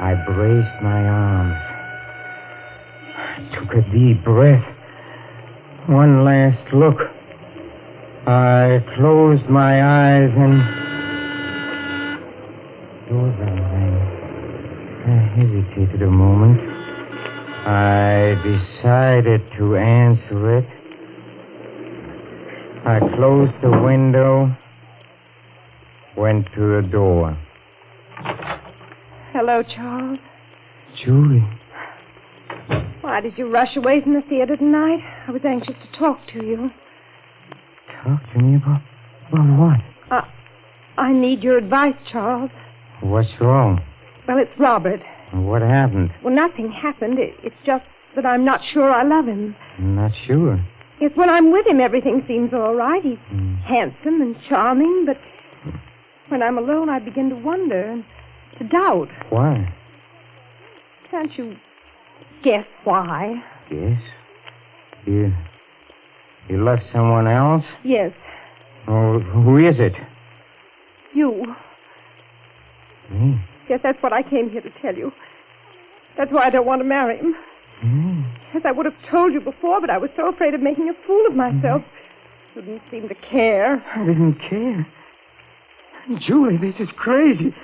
I braced my arms. I took a deep breath. One last look. I closed my eyes and... Doorbell rang. I hesitated a moment. I decided to answer it. I closed the window, went to the door. Hello, Charles. Julie. Why did you rush away from the theater tonight? I was anxious to talk to you. Talk to me about what? I need your advice, Charles. What's wrong? Well, it's Robert. What happened? Well, nothing happened. It's just that I'm not sure I love him. I'm not sure. Yes, when I'm with him, everything seems all right. He's handsome and charming, but when I'm alone, I begin to wonder and to doubt. Why? Can't you guess why? Yes. You love someone else? Yes. Oh, who is it? You. Me? Yes, that's what I came here to tell you. That's why I don't want to marry him. Yes, I would have told you before, but I was so afraid of making a fool of myself. You didn't seem to care. I didn't care. Julie, this is crazy.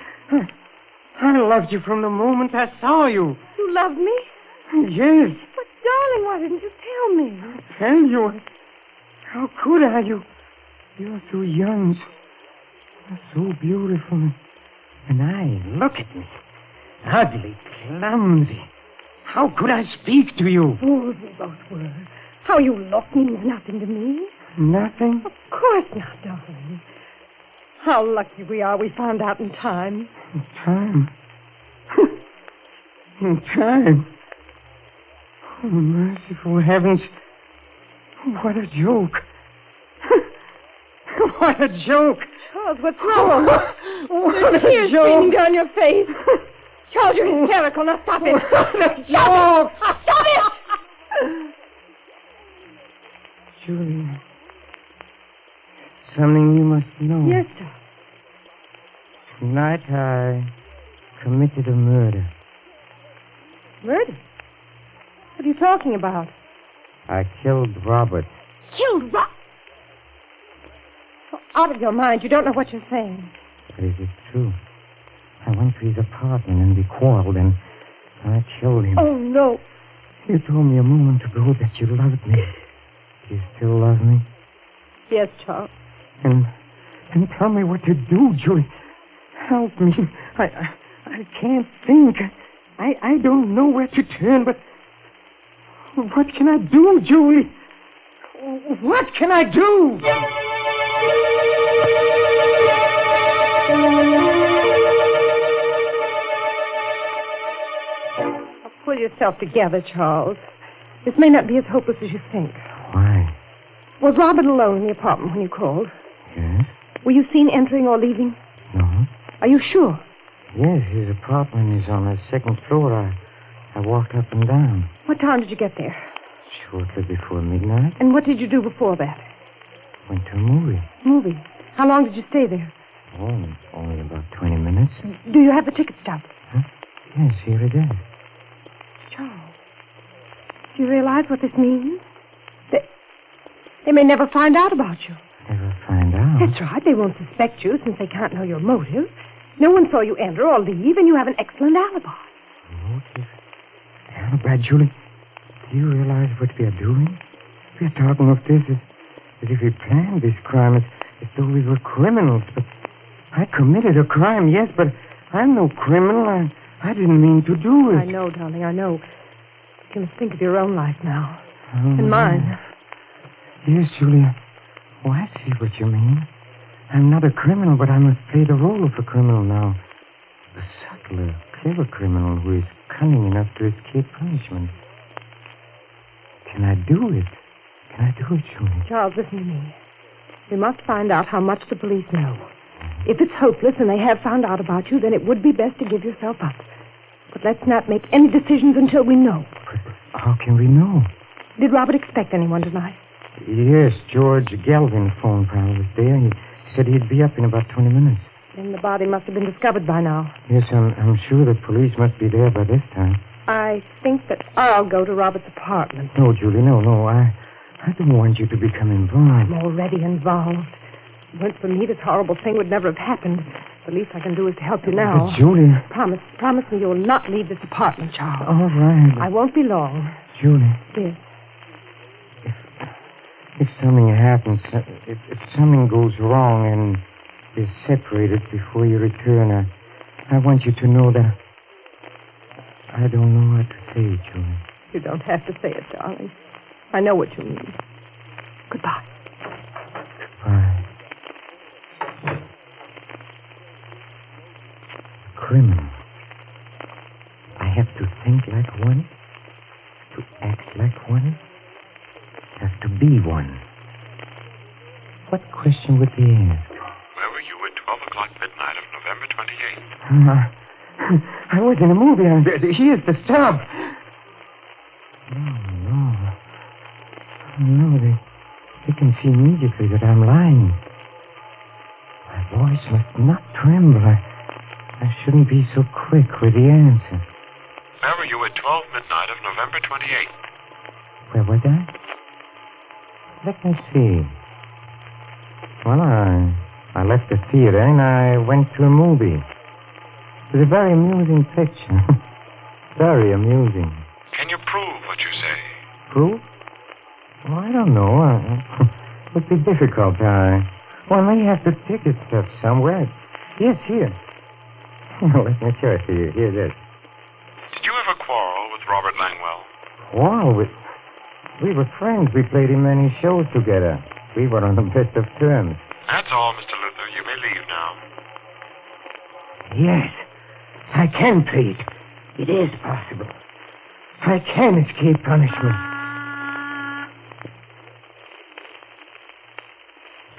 I loved you from the moment I saw you. You loved me? Yes. But, darling, why didn't you tell me? Tell you? How could I? You're so young, so beautiful. And look at me. Ugly, clumsy. How could I speak to you? Fools we both were. How you look means nothing to me. Nothing? Of course not, darling. How lucky we are we found out in time. In time? In time? Oh, merciful heavens. What a joke. What a joke. Charles, what's wrong? What a tears joke. streaming down your face. Charles, you're hysterical. Now stop it. What a joke. Stop it. Julie, something you must know. Yes, sir. Tonight I committed a murder. Murder? What are you talking about? I killed Robert. Killed Robert? Out of your mind. You don't know what you're saying. But is it true? I went to his apartment and we quarreled and I killed him. Oh, no. You told me a moment ago that you loved me. Do you still love me? Yes, Charles. And tell me what to do, Julie. Help me. I can't think. I don't know where to turn, but what can I do, Julie? What can I do? Pull yourself together, Charles. This may not be as hopeless as you think. Why? Was Robert alone in the apartment when you called? Yes. Were you seen entering or leaving? No. Are you sure? Yes, his apartment is on the second floor. I walked up and down. What time did you get there? Shortly before midnight. And what did you do before that? Went to a movie. Movie? How long did you stay there? Oh, only about 20 minutes. Do you have the ticket stub? Huh? Yes, here it is. Charles, do you realize what this means? They may never find out about you. Never find out? That's right. They won't suspect you since they can't know your motive. No one saw you enter or leave, and you have an excellent alibi. Motive? Alibi, Julie? Do you realize what we are doing? We are talking of this as if we planned this crime, as though we were criminals. But I committed a crime, yes, but I'm no criminal. I didn't mean to do it. I know, darling, I know. You must think of your own life now. Oh, and mine. Yes, Julia. Oh, I see what you mean. I'm not a criminal, but I must play the role of a criminal now. A subtler, clever criminal who is cunning enough to escape punishment. Can I do it? Can I do it, Julia? Charles, listen to me. We must find out how much the police know. If it's hopeless and they have found out about you, then it would be best to give yourself up. But let's not make any decisions until we know. But how can we know? Did Robert expect anyone tonight? Yes, George Galvin phoned while I was there. He said he'd be up in about 20 minutes. Then the body must have been discovered by now. Yes, I'm sure the police must be there by this time. I think that I'll go to Robert's apartment. No, Julie, no. I don't want you to become involved. I'm already involved. If it weren't for me, this horrible thing would never have happened. The least I can do is to help you now. But, Julie... Promise me you'll not leave this apartment, Charles. All right. I won't be long. Julie. Yes. If something happens, if something goes wrong and is separated before you return, I want you to know that I don't know what to say, Julie. You don't have to say it, darling. I know what you mean. Goodbye. Goodbye. Criminal. I have to think like one, to act like one, have to be one. What question would they ask? Where were you at 12 o'clock midnight of November 28th? I was in a movie. Here's the stub. No, they can see immediately that I'm lying. My voice must not tremble. I shouldn't be so quick with the answer. Where were you at 12 midnight of November 28th? Where was I? Let me see. Well, I left the theater and I went to a movie. It was a very amusing picture. Very amusing. Can you prove what you say? Proof? Well, I don't know. It would be difficult. One may have the ticket stuff somewhere. Yes, here. Let me show it to you. Here it is. Did you ever quarrel with Robert Langwell? Wow, we were friends. We played in many shows together. We were on the best of terms. That's all, Mr. Luther. You may leave now. Yes, I can plead. It is possible. I can escape punishment.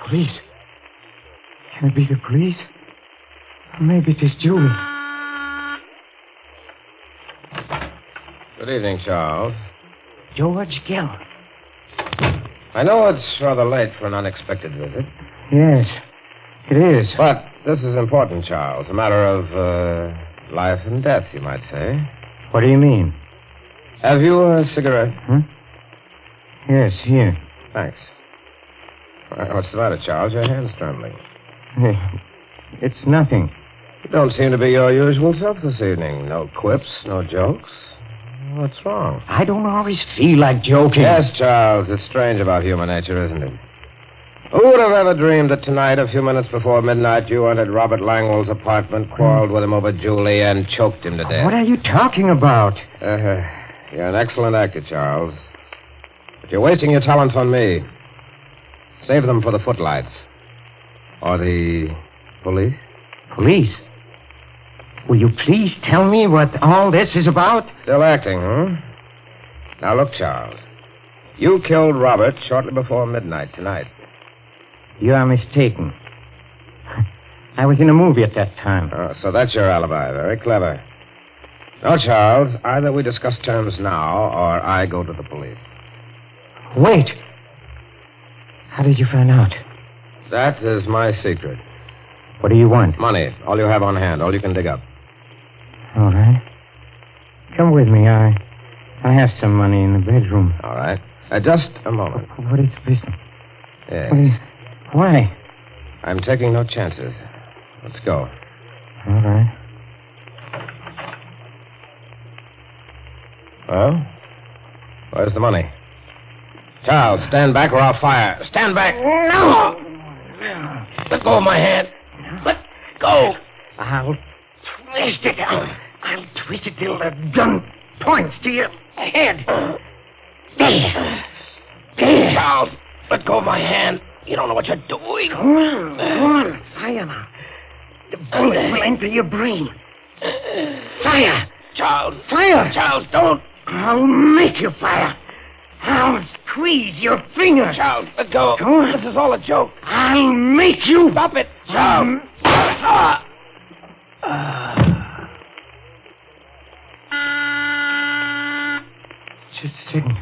Police? Can it be the police? Maybe it is Julie. Good evening, Charles. George Gill. I know it's rather late for an unexpected visit. Yes, it is. But this is important, Charles. A matter of life and death, you might say. What do you mean? Have you a cigarette? Yes, here. Thanks. What's the matter, Charles? Your hand's trembling. It's nothing. You don't seem to be your usual self this evening. No quips, no jokes. What's wrong? I don't always feel like joking. Yes, Charles. It's strange about human nature, isn't it? Who would have ever dreamed that tonight, a few minutes before midnight, you entered Robert Langwell's apartment, quarreled with him over Julie, and choked him to death? What are you talking about? You're an excellent actor, Charles. But you're wasting your talents on me. Save them for the footlights. Or the police? Police? Will you please tell me what all this is about? Still acting, huh? Now, look, Charles. You killed Robert shortly before midnight tonight. You are mistaken. I was in a movie at that time. Oh, so that's your alibi. Very clever. No, Charles. Either we discuss terms now, or I go to the police. Wait. How did you find out? That is my secret. What do you want? Money. All you have on hand. All you can dig up. All right. Come with me. I have some money in the bedroom. All right. Just a moment. What is the business? Yes. Why? I'm taking no chances. Let's go. All right. Well? Where's the money? Charles, stand back or I'll fire. Stand back. No! Let go of my hand. Let go. I'll twist it. I'll twist it till the gun points to your head. There. Charles, let go of my hand. You don't know what you're doing. Go on. Fire now. The bullet will enter your brain. Fire. Charles. Fire. Charles, don't. I'll make you fire. I'll squeeze your fingers. Charles, let go. Go on. This is all a joke. I'll make you. Stop it. Charles. Just a second.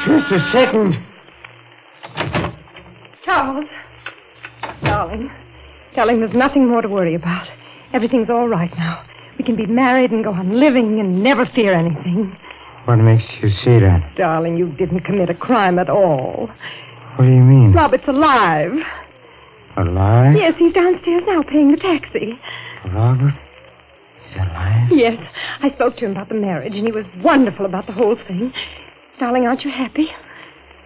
Just a second. Charles. Darling. Darling, there's nothing more to worry about. Everything's all right now. We can be married and go on living and never fear anything. What makes you say that? Darling, you didn't commit a crime at all. What do you mean? Robert's alive. Alive? Yes, he's downstairs now paying the taxi. Robert? He's alive? Yes. I spoke to him about the marriage, and he was wonderful about the whole thing. Darling, aren't you happy?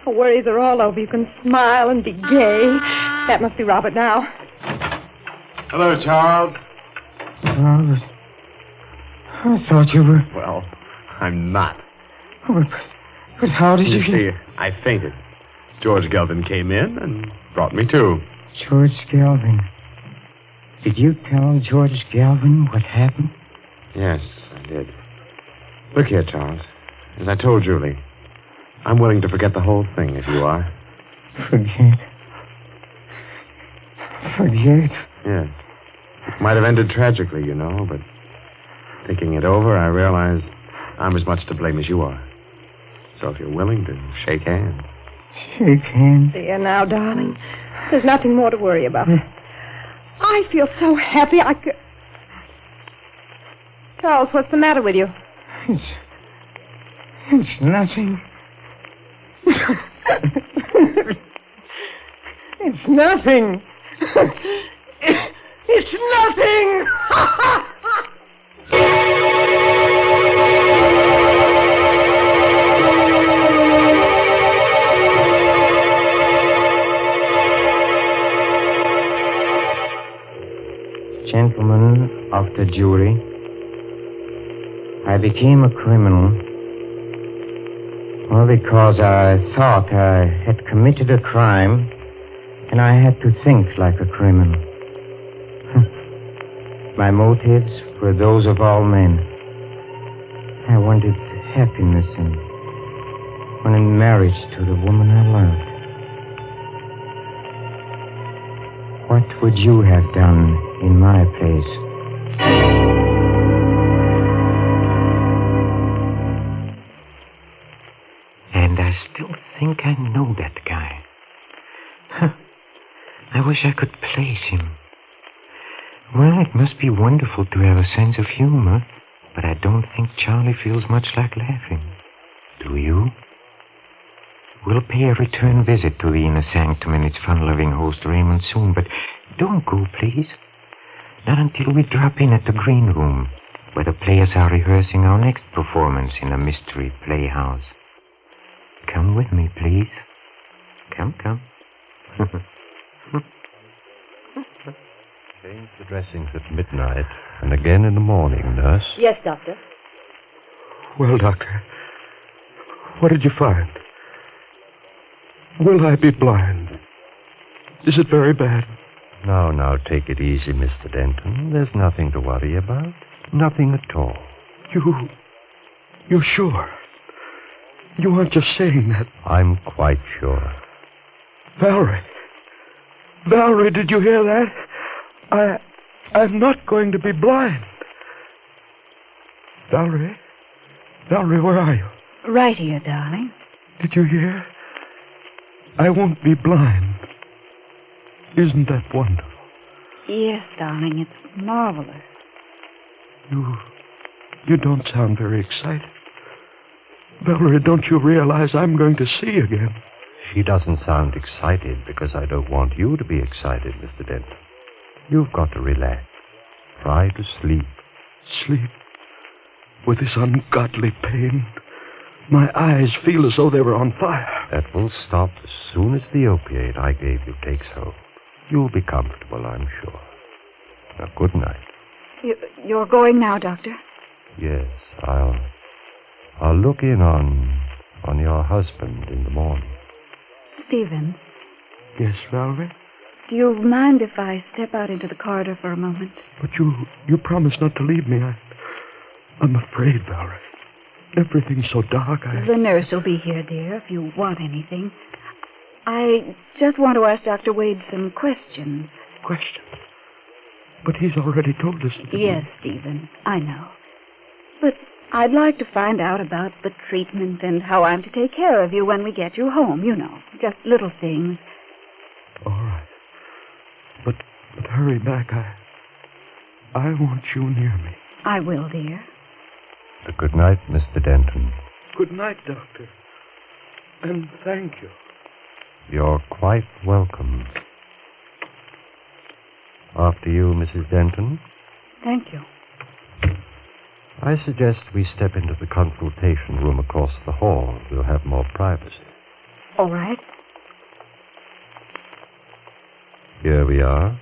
Our worries are all over. You can smile and be gay. That must be Robert now. Hello, Charles. Robert. I thought you were... Well, I'm not. But how did you... see, I fainted. George Gelvin came in and brought me to. George Galvin. Did you tell George Galvin what happened? Yes, I did. Look here, Charles. As I told Julie, I'm willing to forget the whole thing if you are. Forget? Forget? Yes. It might have ended tragically, you know, but thinking it over, I realize I'm as much to blame as you are. So if you're willing to shake hands. Shake hands? There now, darling. There's nothing more to worry about. I feel so happy I could... Charles, what's the matter with you? It's nothing. It's nothing. It's nothing. Gentlemen of the jury, I became a criminal, well, because I thought I had committed a crime, and I had to think like a criminal. My motives were those of all men. I wanted happiness and wanted marriage to the woman I loved. What would you have done in my place? And I still think I know that guy. I wish I could place him. Well, it must be wonderful to have a sense of humor, but I don't think Charlie feels much like laughing. Do you? We'll pay a return visit to the Inner Sanctum and its fun-loving host Raymond soon, but don't go, please. Not until we drop in at the green room, where the players are rehearsing our next performance in the Mystery Playhouse. Come with me, please. Come. Change the dressings at midnight and again in the morning, nurse. Yes, Doctor. Well, Doctor, what did you find? Will I be blind? Is it very bad? Now, take it easy, Mr. Denton. There's nothing to worry about. Nothing at all. You're sure? You aren't just saying that. I'm quite sure. Valerie, did you hear that? I'm not going to be blind. Valerie, where are you? Right here, darling. Did you hear? I won't be blind. Isn't that wonderful? Yes, darling, it's marvelous. You don't sound very excited. Valerie, don't you realize I'm going to see again? She doesn't sound excited because I don't want you to be excited, Mr. Denton. You've got to relax. Try to sleep. Sleep? With this ungodly pain? My eyes feel as though they were on fire. That will stop as soon as the opiate I gave you takes hold. You'll be comfortable, I'm sure. Now, good night. You're going now, Doctor? Yes, I'll look in on your husband in the morning. Stephen? Yes, Valerie? Do you mind if I step out into the corridor for a moment? But you promised not to leave me. I'm afraid, Valerie. Everything's so dark, The nurse will be here, dear, if you want anything. I just want to ask Dr. Wade some questions. Questions? But he's already told us. Yes, Stephen, I know. But I'd like to find out about the treatment and how I'm to take care of you when we get you home, you know. Just little things. All right. But hurry back. I want you near me. I will, dear. Good night, Mr. Denton. Good night, Doctor. And thank you. You're quite welcome. After you, Mrs. Denton. Thank you. I suggest we step into the consultation room across the hall. We'll have more privacy. All right. Here we are.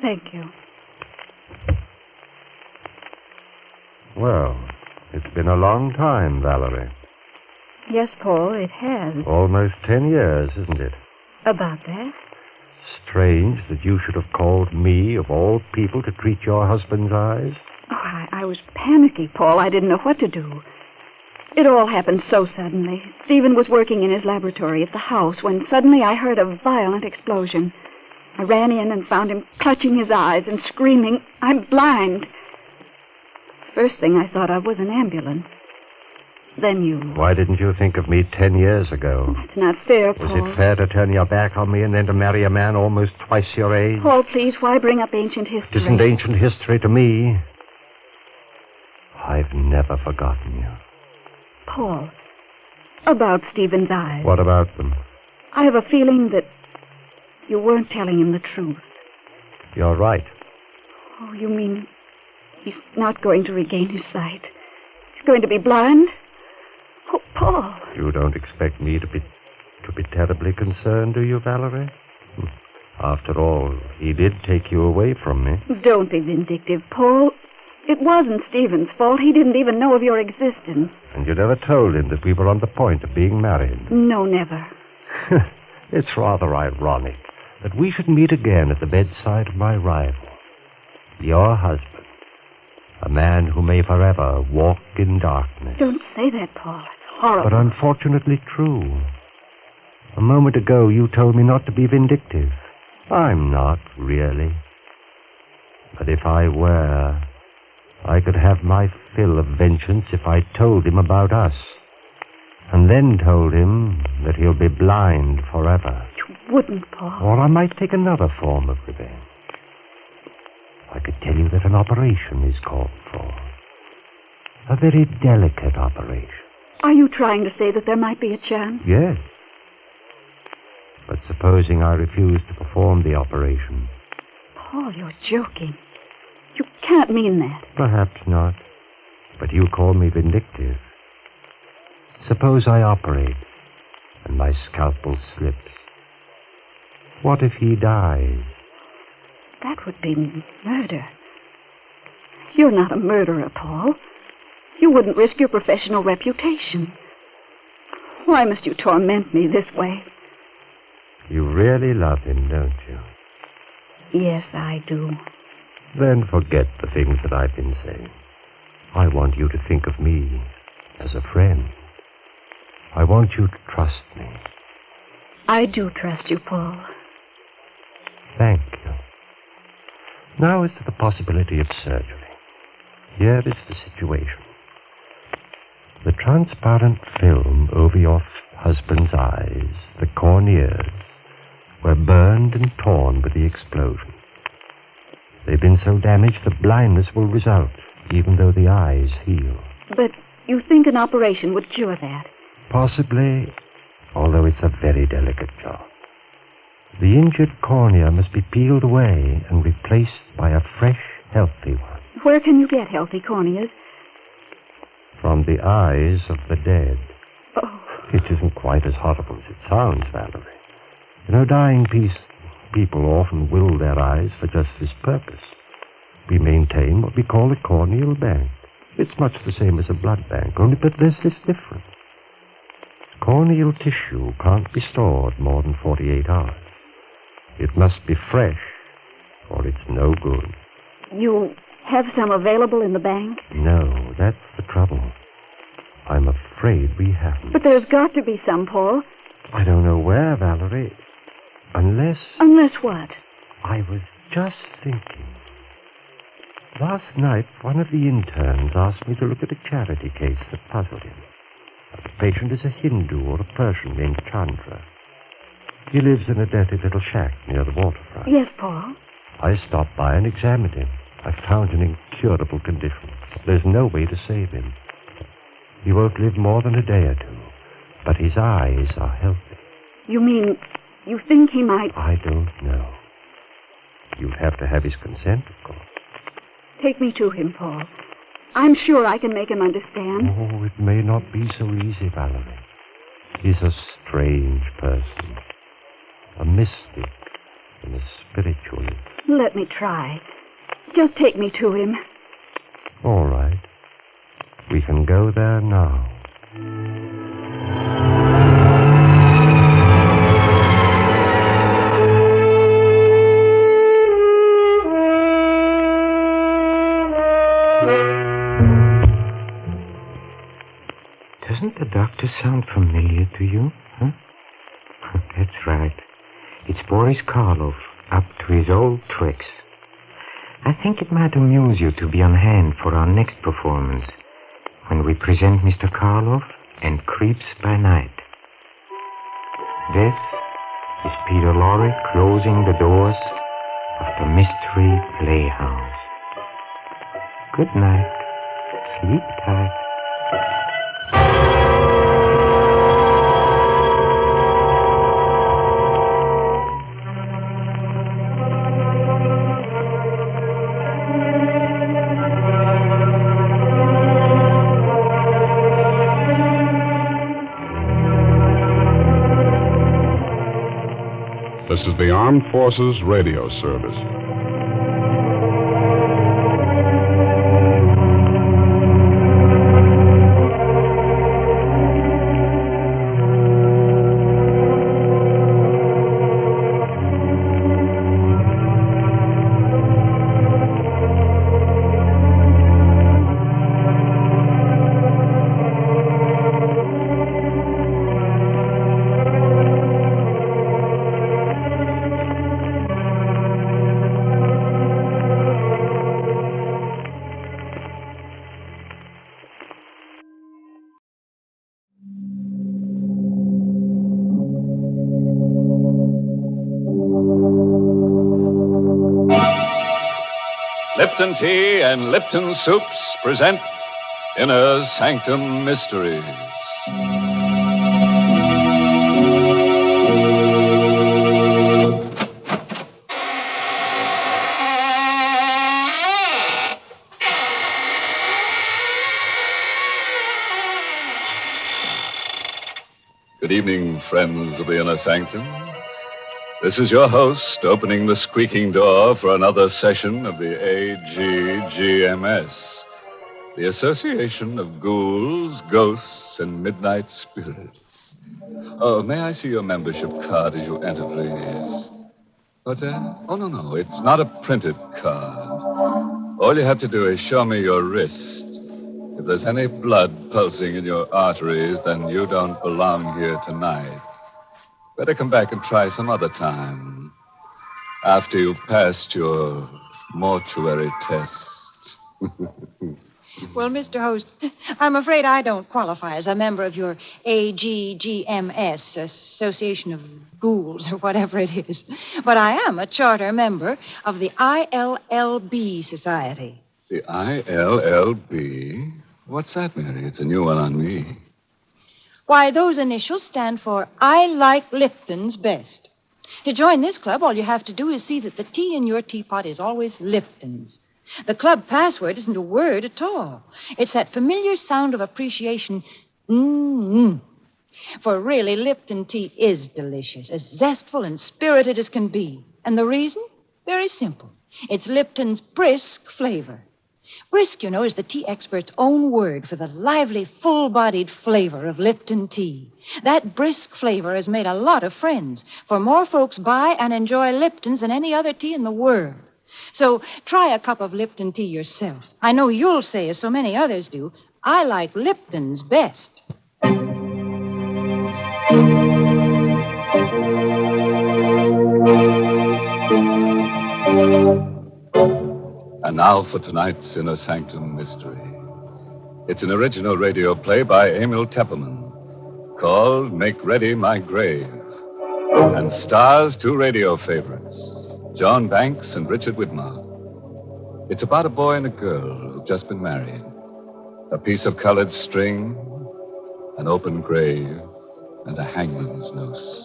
Thank you. Well, it's been a long time, Valerie. Yes, Paul, it has. Almost 10 years, isn't it? About that? Strange that you should have called me, of all people, to treat your husband's eyes. Oh, I was panicky, Paul. I didn't know what to do. It all happened so suddenly. Stephen was working in his laboratory at the house when suddenly I heard a violent explosion. I ran in and found him clutching his eyes and screaming, "I'm blind." First thing I thought of was an ambulance. Then you. Why didn't you think of me 10 years ago? That's not fair, Paul. Was it fair to turn your back on me and then to marry a man almost twice your age? Paul, please, why bring up ancient history? It isn't ancient history to me. I've never forgotten you. Paul, about Stephen's eyes. What about them? I have a feeling that you weren't telling him the truth. You're right. Oh, you mean he's not going to regain his sight? He's going to be blind? Oh, Paul. You don't expect me to be terribly concerned, do you, Valerie? After all, he did take you away from me. Don't be vindictive, Paul. It wasn't Stephen's fault. He didn't even know of your existence. And you never told him that we were on the point of being married. No, never. It's rather ironic that we should meet again at the bedside of my rival, your husband, a man who may forever walk in darkness. Don't say that, Paul. It's horrible. But unfortunately true. A moment ago, you told me not to be vindictive. I'm not, really. But if I were, I could have my fill of vengeance if I told him about us. And then told him that he'll be blind forever. You wouldn't, Paul. Or I might take another form of revenge. I could tell you that an operation is called for. A very delicate operation. Are you trying to say that there might be a chance? Yes. But supposing I refuse to perform the operation? Paul, you're joking. You can't mean that. Perhaps not. But you call me vindictive. Suppose I operate and my scalpel slips. What if he dies? That would be murder. You're not a murderer, Paul. You wouldn't risk your professional reputation. Why must you torment me this way? You really love him, don't you? Yes, I do. Then forget the things that I've been saying. I want you to think of me as a friend. I want you to trust me. I do trust you, Paul. Thank you. Now as to the possibility of surgery. Here is the situation. The transparent film over your husband's eyes, the corneas, were burned and torn by the explosion. They've been so damaged that blindness will result, even though the eyes heal. But you think an operation would cure that? Possibly, although it's a very delicate job. The injured cornea must be peeled away and replaced by a fresh, healthy one. Where can you get healthy corneas? From the eyes of the dead. Oh. It isn't quite as horrible as it sounds, Valerie. You know, dying people often will their eyes for just this purpose. We maintain what we call a corneal bank. It's much the same as a blood bank, only but there's this difference. Corneal tissue can't be stored more than 48 hours. It must be fresh, or it's no good. You have some available in the bank? No, that's the trouble. I'm afraid we haven't. But there's got to be some, Paul. I don't know where, Valerie. Unless... Unless what? I was just thinking. Last night, one of the interns asked me to look at a charity case that puzzled him. The patient is a Hindu or a Persian named Chandra. He lives in a dirty little shack near the waterfront. Yes, Paul. I stopped by and examined him. I found an incurable condition. There's no way to save him. He won't live more than a day or two, but his eyes are healthy. You mean you think he might... I don't know. You'd have to have his consent, of course. Take me to him, Paul. I'm sure I can make him understand. Oh, it may not be so easy, Valerie. He's a strange person. A mystic and a spiritualist. Let me try. Just take me to him. All right. We can go there now. Doesn't the doctor sound familiar to you? Huh? That's right. It's Boris Karloff, up to his old tricks. I think it might amuse you to be on hand for our next performance, when we present Mr. Karloff and Creeps by Night. This is Peter Lorre closing the doors of the Mystery Playhouse. Good night. Sleep tight. This is the Armed Forces Radio Service. Lipton Tea and Lipton Soups present Inner Sanctum Mysteries. Good evening, friends of the Inner Sanctum. This is your host opening the squeaking door for another session of the AGGMS, the Association of Ghouls, Ghosts, and Midnight Spirits. Oh, may I see your membership card as you enter, please? What, Oh, no, it's not a printed card. All you have to do is show me your wrist. If there's any blood pulsing in your arteries, then you don't belong here tonight. Better come back and try some other time. After you've passed your mortuary tests. Well, Mr. Host, I'm afraid I don't qualify as a member of your AGGMS, Association of Ghouls, or whatever it is. But I am a charter member of the ILLB Society. The ILLB? What's that, Mary? It's a new one on me. Why, those initials stand for I Like Lipton's Best. To join this club, all you have to do is see that the tea in your teapot is always Lipton's. The club password isn't a word at all. It's that familiar sound of appreciation, mm-hmm. For really, Lipton tea is delicious, as zestful and spirited as can be. And the reason? Very simple. It's Lipton's brisk flavor. Brisk, you know, is the tea expert's own word for the lively, full-bodied flavor of Lipton tea. That brisk flavor has made a lot of friends, for more folks buy and enjoy Lipton's than any other tea in the world. So try a cup of Lipton tea yourself. I know you'll say, as so many others do, I like Lipton's best. And now for tonight's Inner Sanctum Mystery. It's an original radio play by Emil Tepperman called Make Ready My Grave, and stars two radio favorites, John Banks and Richard Widmark. It's about a boy and a girl who've just been married. A piece of colored string, an open grave, and a hangman's noose.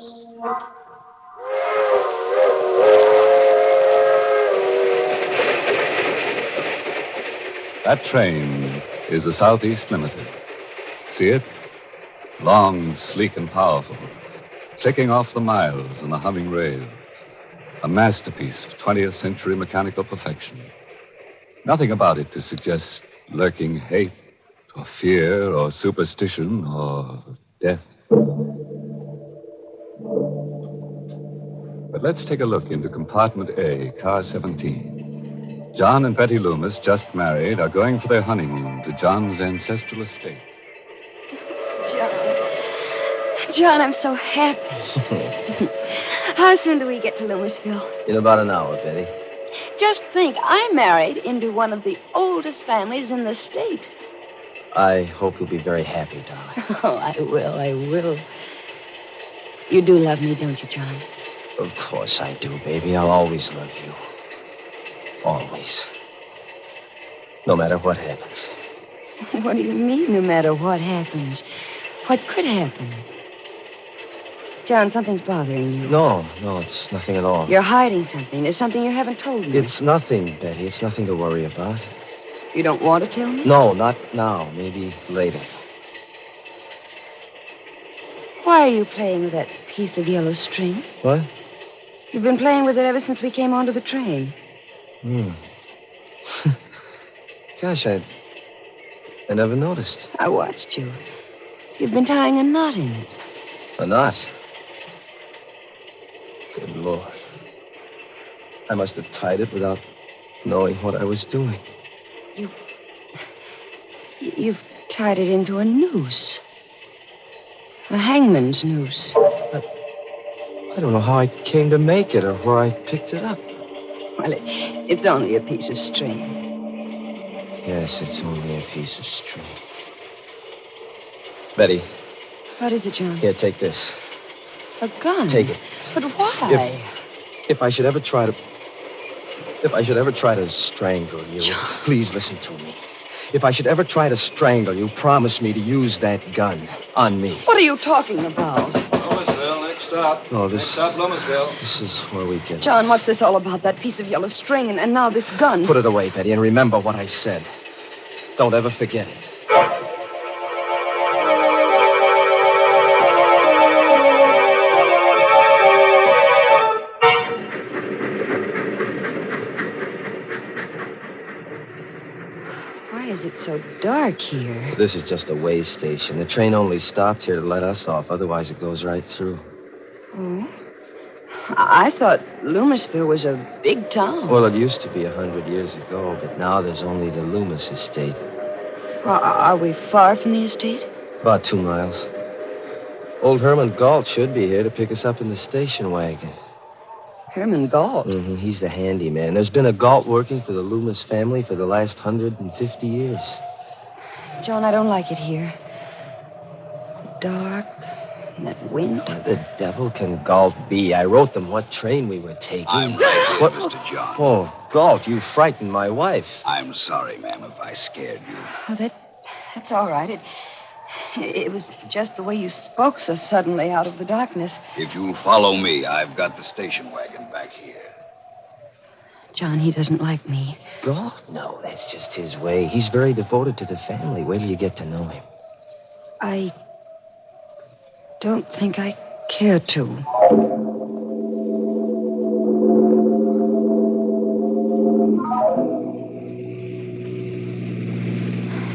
That train is the Southeast Limited. See it? Long, sleek, and powerful, clicking off the miles and the humming rails. A masterpiece of 20th century mechanical perfection. Nothing about it to suggest lurking hate, or fear, or superstition, or death. But let's take a look into compartment A, car 17. John and Betty Loomis, just married, are going for their honeymoon to John's ancestral estate. John, I'm so happy. How soon do we get to Loomisville? In about an hour, Betty. Just think, I married into one of the oldest families in the state. I hope you'll be very happy, darling. Oh, I will. You do love me, don't you, John? Of course I do, baby. I'll always love you. Always. No matter what happens. What do you mean, no matter what happens? What could happen? John, something's bothering you. No, it's nothing at all. You're hiding something. There's something you haven't told me. It's nothing, Betty. It's nothing to worry about. You don't want to tell me? No, not now. Maybe later. Why are you playing with that piece of yellow string? What? You've been playing with it ever since we came onto the train. Gosh, I never noticed. I watched you. You've been tying a knot in it. A knot? Good Lord. I must have tied it without knowing what I was doing. You've tied it into a noose. A hangman's noose. I don't know how I came to make it or where I picked it up. Well, it's only a piece of string. Yes, it's only a piece of string. Betty. What is it, John? Here, take this. A gun? Take it. But why? If I should ever try to strangle you, John. Please listen to me. If I should ever try to strangle you, promise me to use that gun on me. What are you talking about? Loomisville, next stop. Oh, Next stop, Loomisville. This is where we get... John, what's this all about? That piece of yellow string and now this gun? Put it away, Betty, and remember what I said. Don't ever forget it. It's so dark here. This is just a way station. The train only stopped here to let us off. Otherwise, it goes right through. Oh? I thought Loomisville was a big town. Well, it used to be 100 years ago, but now there's only the Loomis estate. Are we far from the estate? About 2 miles. Old Herman Galt should be here to pick us up in the station wagon. Herman Galt? Mm-hmm. He's the handyman. There's been a Galt working for the Loomis family for the last 150 years. John, I don't like it here. Dark, and that wind. What the devil can Galt be? I wrote them what train we were taking. I'm right here, Mr. John. Oh, Galt, you frightened my wife. I'm sorry, ma'am, if I scared you. Oh, that's all right. It was just the way you spoke so suddenly out of the darkness. If you'll follow me, I've got the station wagon back here. John, he doesn't like me. God, no, that's just his way. He's very devoted to the family. Wait till you get to know him. I don't think I care to.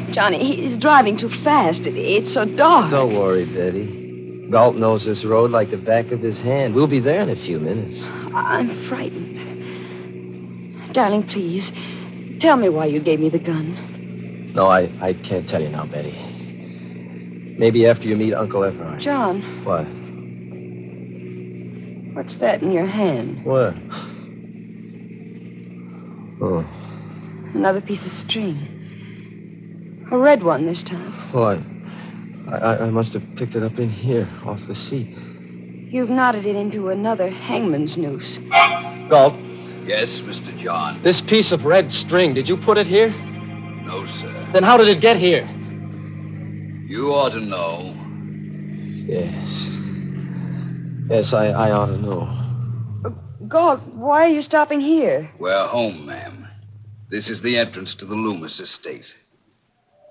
Johnny, he's driving too fast. It's so dark. Don't worry, Betty. Galt knows this road like the back of his hand. We'll be there in a few minutes. I'm frightened. Darling, please, tell me why you gave me the gun. No, I can't tell you now, Betty. Maybe after you meet Uncle Everard. John. What? What's that in your hand? What? Oh. Another piece of string. A red one this time. What? I must have picked it up in here, off the seat. You've knotted it into another hangman's noose. Galt. Yes, Mr. John. This piece of red string, did you put it here? No, sir. Then how did it get here? You ought to know. Yes. Yes, I ought to know. Galt, why are you stopping here? We're home, ma'am. This is the entrance to the Loomis estate.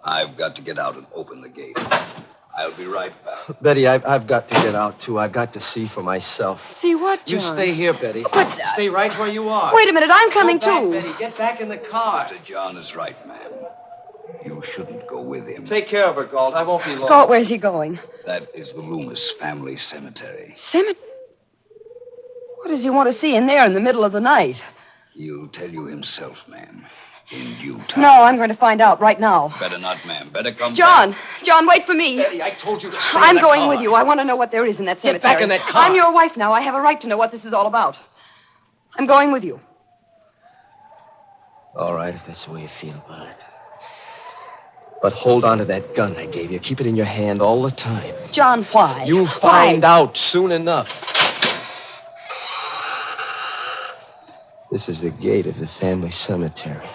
I've got to get out and open the gate. I'll be right back. Betty, I've got to get out, too. I've got to see for myself. See what, John? You stay here, Betty. But, stay right where you are. Wait a minute, I'm coming, Go back, too. Betty, get back in the car. Mr. John is right, ma'am. You shouldn't go with him. Take care of her, Galt. I won't be long. Galt, where's he going? That is the Loomis family cemetery. Cemetery? What does he want to see in there in the middle of the night? He'll tell you himself, ma'am. In due time. No, I'm going to find out right now. Better not, ma'am. Better come John! back. John, wait for me. Betty, I told you to stay I'm in that going car. with you. I want to know what there is in that cemetery. Get back in that car. I'm your wife now. I have a right to know what this is all about. I'm going with you. All right, if that's the way you feel about it. But hold on to that gun I gave you. Keep it in your hand all the time. John, why? You'll find out soon enough. This is the gate of the family cemetery.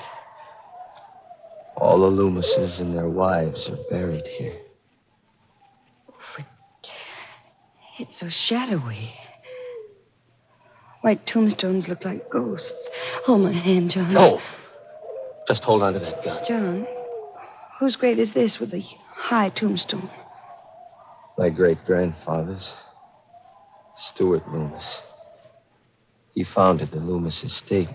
All the Loomises and their wives are buried here. It's so shadowy. White tombstones look like ghosts. Hold my hand, John. No. Just hold on to that gun. John, whose grave is this with the high tombstone? My great-grandfather's, Stuart Loomis. He founded the Loomis estate.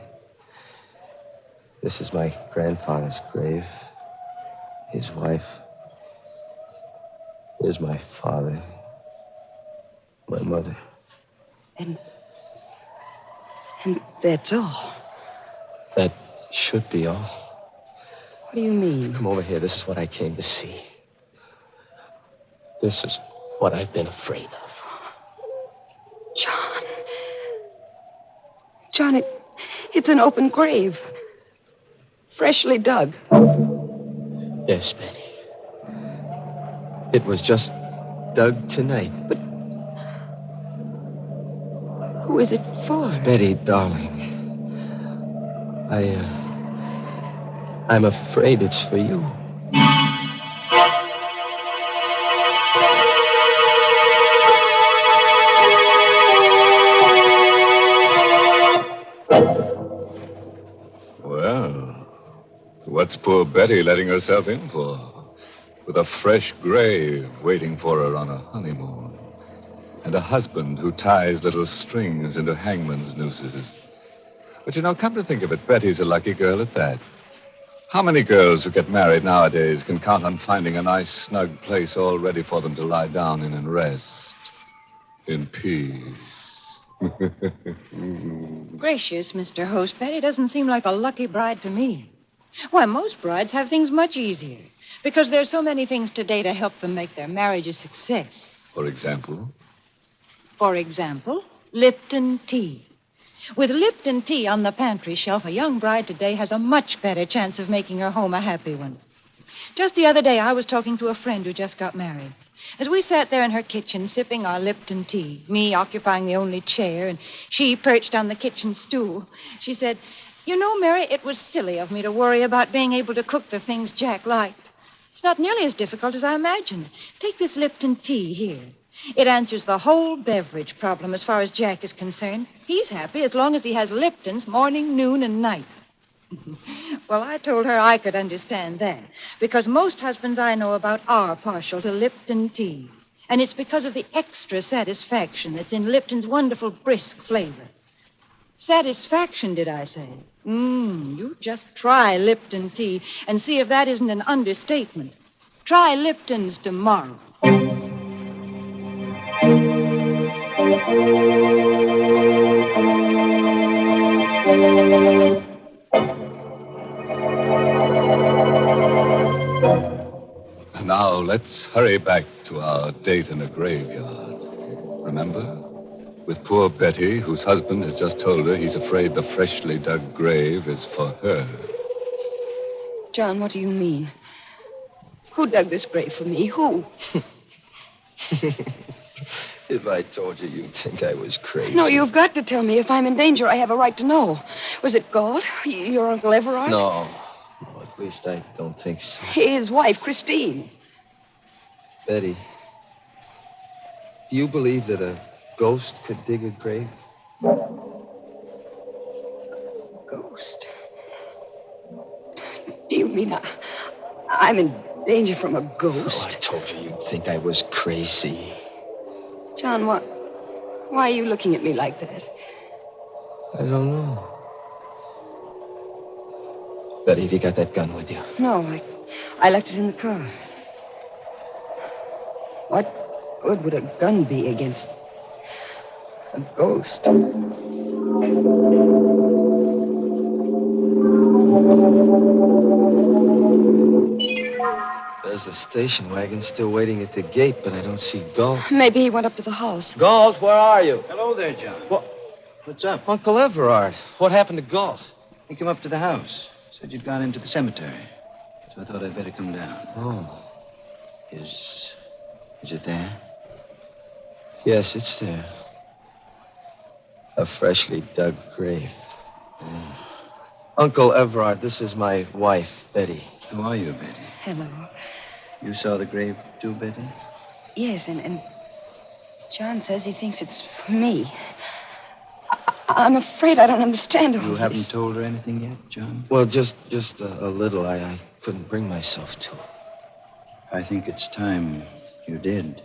This is my grandfather's grave. His wife. Here's my father. My mother. And that's all. That should be all. What do you mean? Come over here. This is what I came to see. This is what I've been afraid of. John, it's an open grave. Freshly dug. Yes, Betty. It was just dug tonight. But who is it for? Betty, darling. I'm afraid it's for you. Well, what's poor Betty letting herself in for? With a fresh grave waiting for her on a honeymoon. And a husband who ties little strings into hangman's nooses. But come to think of it, Betty's a lucky girl at that. How many girls who get married nowadays can count on finding a nice, snug place all ready for them to lie down in and rest? In peace. Gracious, Mr. Host, Betty doesn't seem like a lucky bride to me. Why, most brides have things much easier. Because there's so many things today to help them make their marriage a success. For example? For example, Lipton tea. With Lipton tea on the pantry shelf, a young bride today has a much better chance of making her home a happy one. Just the other day, I was talking to a friend who just got married. As we sat there in her kitchen sipping our Lipton tea, me occupying the only chair and she perched on the kitchen stool, she said, "You know, Mary, it was silly of me to worry about being able to cook the things Jack liked. It's not nearly as difficult as I imagined. Take this Lipton tea here. It answers the whole beverage problem as far as Jack is concerned. He's happy as long as he has Liptons morning, noon, and night." Well, I told her I could understand that, because most husbands I know about are partial to Lipton tea. And it's because of the extra satisfaction that's in Lipton's wonderful brisk flavor. Satisfaction, did I say? You just try Lipton tea and see if that isn't an understatement. Try Lipton's tomorrow. Now, let's hurry back to our date in a graveyard. Remember? With poor Betty, whose husband has just told her he's afraid the freshly dug grave is for her. John, what do you mean? Who dug this grave for me? Who? If I told you, you'd think I was crazy. No, you've got to tell me. If I'm in danger, I have a right to know. Was it Galt? Your Uncle Everard? No, at least I don't think so. His wife, Christine. Betty, do you believe that a ghost could dig a grave? Ghost? Do you mean I'm in danger from a ghost? Oh, I told you you'd think I was crazy. John, why are you looking at me like that? I don't know. Betty, have you got that gun with you? No, I left it in the car. What good would a gun be against a ghost? There's the station wagon still waiting at the gate, but I don't see Galt. Maybe he went up to the house. Galt, where are you? Hello there, John. What's up? Uncle Everard. What happened to Galt? He came up to the house. Said you'd gone into the cemetery. So I thought I'd better come down. Oh. Is it there? Yes, it's there. A freshly dug grave. Uncle Everard, this is my wife, Betty. Who are you, Betty? Hello. You saw the grave too, Betty? Yes, and John says he thinks it's for me. I'm afraid I don't understand all You this. haven't told her anything yet, John? Well, just a little. I couldn't bring myself to. I think it's time you did.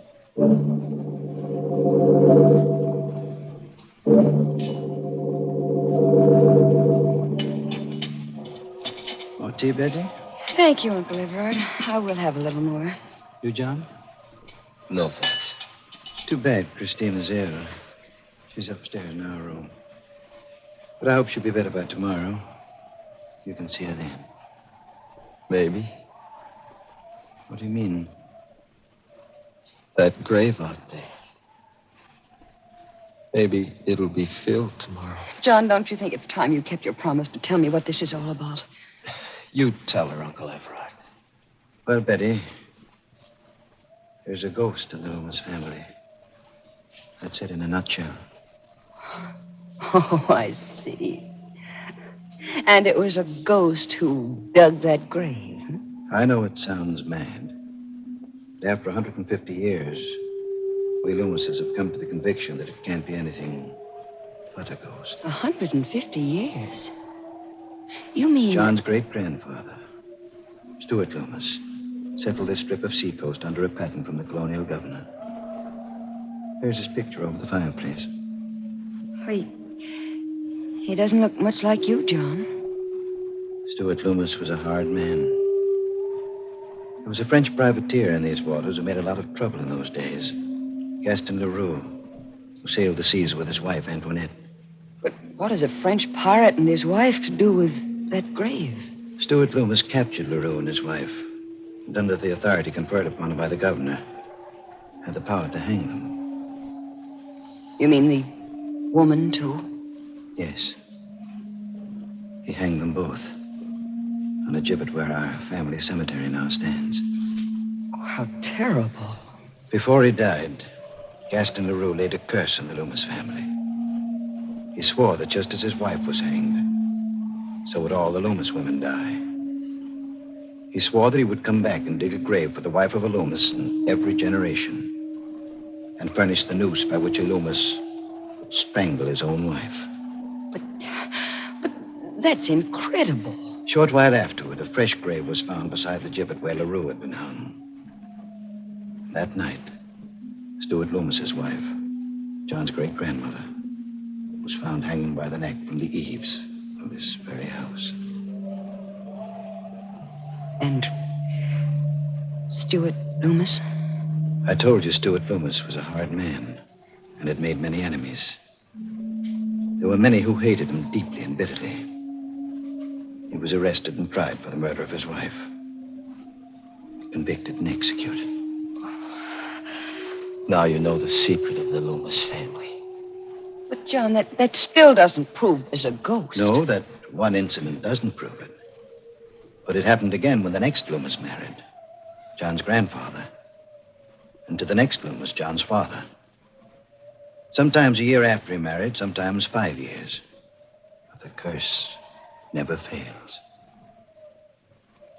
More tea, Betty? Thank you, Uncle Everard. I will have a little more. You, John? No, thanks. Too bad Christina's ill. She's upstairs in our room. But I hope she'll be better by tomorrow. You can see her then. Maybe. What do you mean? That grave out there. Maybe it'll be filled tomorrow. John, don't you think it's time you kept your promise to tell me what this is all about? You tell her, Uncle Everard. Well, Betty, there's a ghost in the Loomis family. That's it in a nutshell. Oh, I see. And it was a ghost who dug that grave. I know it sounds mad. But after 150 years, we Loomises have come to the conviction that it can't be anything but a ghost. 150 years? You mean... John's great-grandfather, Stuart Loomis, settled this strip of seacoast under a patent from the colonial governor. There's his picture over the fireplace. He doesn't look much like you, John. Stuart Loomis was a hard man. There was a French privateer in these waters who made a lot of trouble in those days. Gaston Leroux, who sailed the seas with his wife, Antoinette. But what has a French pirate and his wife to do with that grave? Stuart Loomis captured Leroux and his wife, and under the authority conferred upon him by the governor, had the power to hang them. You mean the woman, too? Yes. He hanged them both on a gibbet where our family cemetery now stands. Oh, how terrible. Before he died, Gaston Leroux laid a curse on the Loomis family. He swore that just as his wife was hanged, so would all the Loomis women die. He swore that he would come back and dig a grave for the wife of a Loomis in every generation and furnish the noose by which a Loomis would strangle his own wife. But that's incredible. Short while afterward, a fresh grave was found beside the gibbet where Leroux had been hung. That night, Stuart Loomis's wife, John's great-grandmother, was found hanging by the neck from the eaves of this very house. And Stuart Loomis? I told you Stuart Loomis was a hard man and had made many enemies. There were many who hated him deeply and bitterly. He was arrested and tried for the murder of his wife. Convicted and executed. Now you know the secret of the Loomis family. But, John, that still doesn't prove there's a ghost. No, that one incident doesn't prove it. But it happened again when the next Loomis married. John's grandfather. And to the next Loomis, John's father. Sometimes a year after he married, sometimes 5 years. But the curse never fails.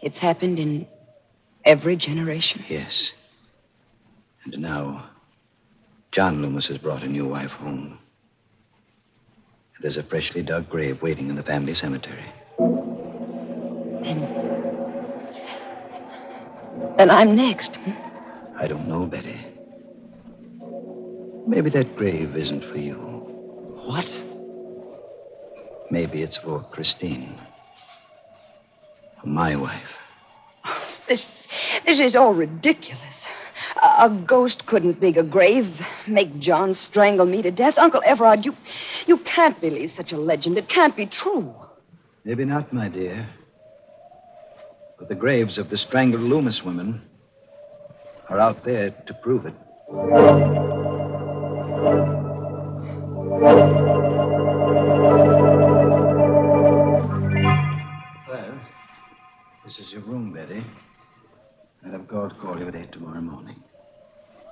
It's happened in every generation? Yes. And now, John Loomis has brought a new wife home. There's a freshly dug grave waiting in the family cemetery. Then I'm next. I don't know, Betty. Maybe that grave isn't for you. What? Maybe it's for Christine. For my wife. This is all ridiculous. A ghost couldn't dig a grave, make John strangle me to death. Uncle Everard, you can't believe such a legend. It can't be true. Maybe not, my dear. But the graves of the strangled Loomis women are out there to prove it. Well, this is your room, Betty. I'll have God call you at 8 tomorrow morning.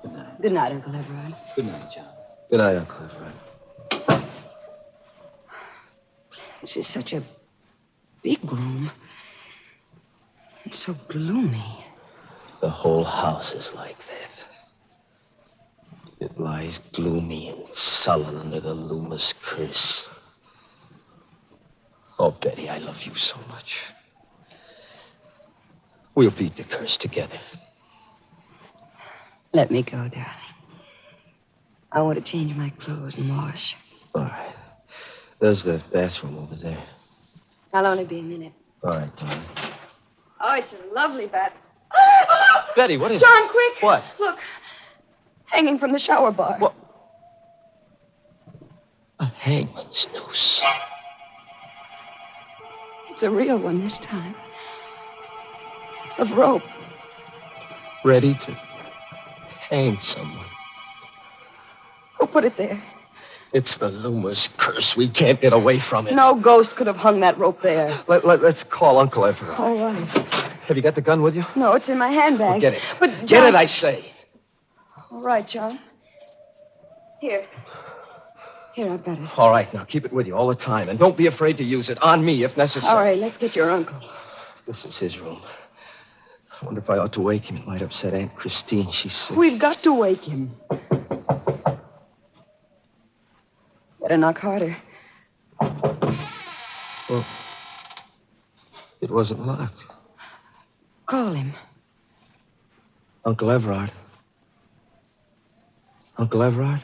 Good night. Good night, Uncle Everard. Good night, John. Good night, Uncle Everard. This is such a big room. It's so gloomy. The whole house is like that. It lies gloomy and sullen under the Loomis curse. Oh, Betty, I love you so much. We'll beat the curse together. Let me go, darling. I want to change my clothes and wash. All right. There's the bathroom over there. I'll only be a minute. All right, darling. Oh, it's a lovely bath. Betty, what is John, it? quick. What? Look. Hanging from the shower bar. What? A hangman's noose. It's a real one this time. Of rope. Ready to hang someone. Who put it there? It's the Loomis curse. We can't get away from it. No ghost could have hung that rope there. Let's call Uncle Everard. All right. Have you got the gun with you? No, it's in my handbag. Well, get it. But John... Get it, I say. All right, John. Here, I've got it. All right, now keep it with you all the time. And don't be afraid to use it. On me, if necessary. All right, let's get your uncle. This is his room. I wonder if I ought to wake him. It might upset Aunt Christine. She's sick. We've got to wake him. Better knock harder. Well, it wasn't locked. Call him. Uncle Everard. Uncle Everard?